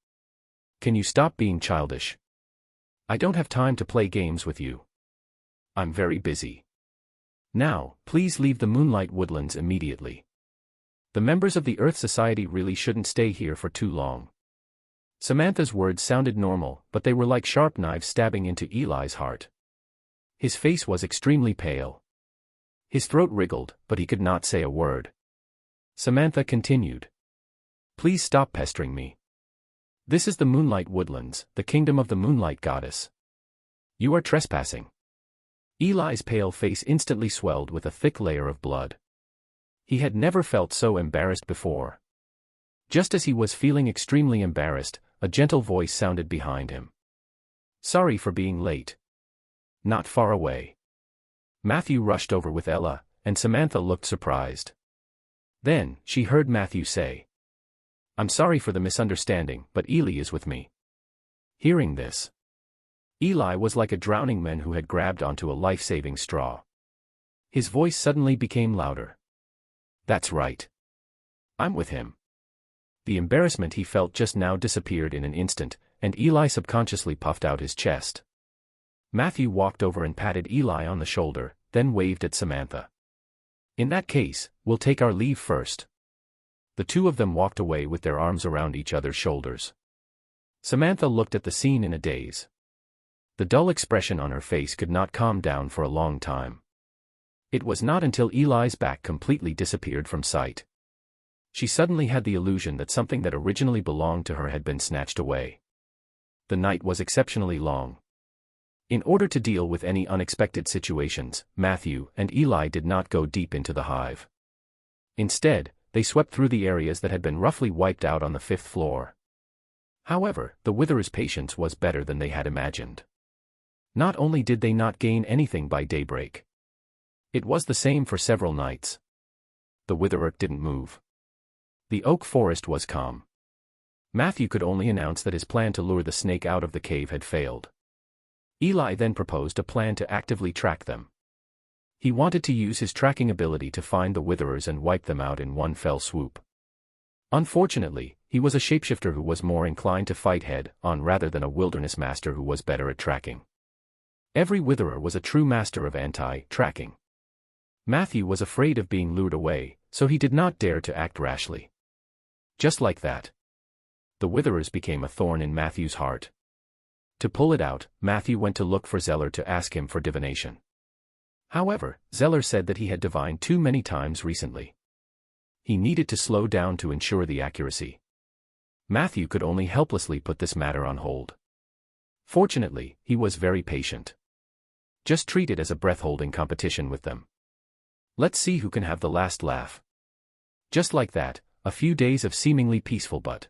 Can you stop being childish? I don't have time to play games with you. I'm very busy. Now, please leave the Moonlight Woodlands immediately. The members of the Earth Society really shouldn't stay here for too long." Samantha's words sounded normal, but they were like sharp knives stabbing into Eli's heart. His face was extremely pale. His throat wriggled, but he could not say a word. Samantha continued. "Please stop pestering me. This is the Moonlight Woodlands, the kingdom of the Moonlight Goddess. You are trespassing." Eli's pale face instantly swelled with a thick layer of blood. He had never felt so embarrassed before. Just as he was feeling extremely embarrassed, a gentle voice sounded behind him. "Sorry for being late." Not far away. Matthew rushed over with Ella, and Samantha looked surprised. Then, she heard Matthew say, "I'm sorry for the misunderstanding, but Eli is with me." Hearing this, Eli was like a drowning man who had grabbed onto a life-saving straw. His voice suddenly became louder. "That's right. I'm with him." The embarrassment he felt just now disappeared in an instant, and Eli subconsciously puffed out his chest. Matthew walked over and patted Eli on the shoulder, then waved at Samantha. "In that case, we'll take our leave first." The two of them walked away with their arms around each other's shoulders. Samantha looked at the scene in a daze. The dull expression on her face could not calm down for a long time. It was not until Eli's back completely disappeared from sight. She suddenly had the illusion that something that originally belonged to her had been snatched away. The night was exceptionally long. In order to deal with any unexpected situations, Matthew and Eli did not go deep into the hive. Instead, they swept through the areas that had been roughly wiped out on the 5th floor. However, the Witherer's patience was better than they had imagined. Not only did they not gain anything by daybreak, it was the same for several nights. The Witherer didn't move. The oak forest was calm. Matthew could only announce that his plan to lure the snake out of the cave had failed. Eli then proposed a plan to actively track them. He wanted to use his tracking ability to find the Witherers and wipe them out in one fell swoop. Unfortunately, he was a shapeshifter who was more inclined to fight head-on rather than a wilderness master who was better at tracking. Every Witherer was a true master of anti-tracking. Matthew was afraid of being lured away, so he did not dare to act rashly. Just like that, the Witherers became a thorn in Matthew's heart. To pull it out, Matthew went to look for Zeller to ask him for divination. However, Zeller said that he had divined too many times recently. He needed to slow down to ensure the accuracy. Matthew could only helplessly put this matter on hold. Fortunately, he was very patient. Just treat it as a breath-holding competition with them. Let's see who can have the last laugh. Just like that, a few days of seemingly peaceful but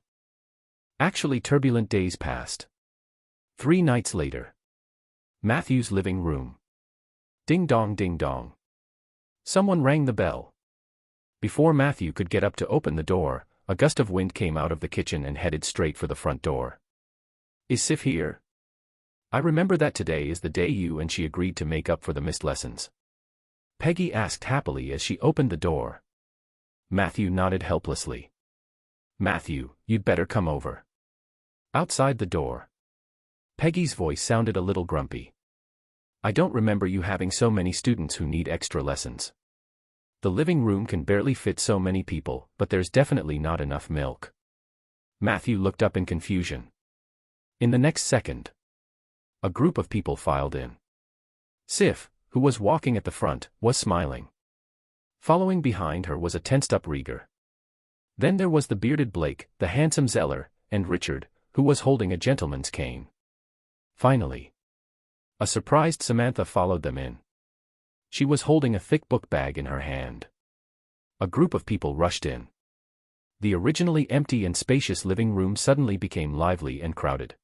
actually turbulent days passed. 3 nights later. Matthew's living room. Ding dong ding dong. Someone rang the bell. Before Matthew could get up to open the door, a gust of wind came out of the kitchen and headed straight for the front door. "Is Sif here? I remember that today is the day you and she agreed to make up for the missed lessons." Peggy asked happily as she opened the door. Matthew nodded helplessly. "Matthew, you'd better come over." Outside the door, Peggy's voice sounded a little grumpy. "I don't remember you having so many students who need extra lessons. The living room can barely fit so many people, but there's definitely not enough milk." Matthew looked up in confusion. In the next second, a group of people filed in. Sif, who was walking at the front, was smiling. Following behind her was a tensed-up Rieger. Then there was the bearded Blake, the handsome Zeller, and Richard, who was holding a gentleman's cane. Finally, A surprised Samantha followed them in. She was holding a thick book bag in her hand. A group of people rushed in. The originally empty and spacious living room suddenly became lively and crowded.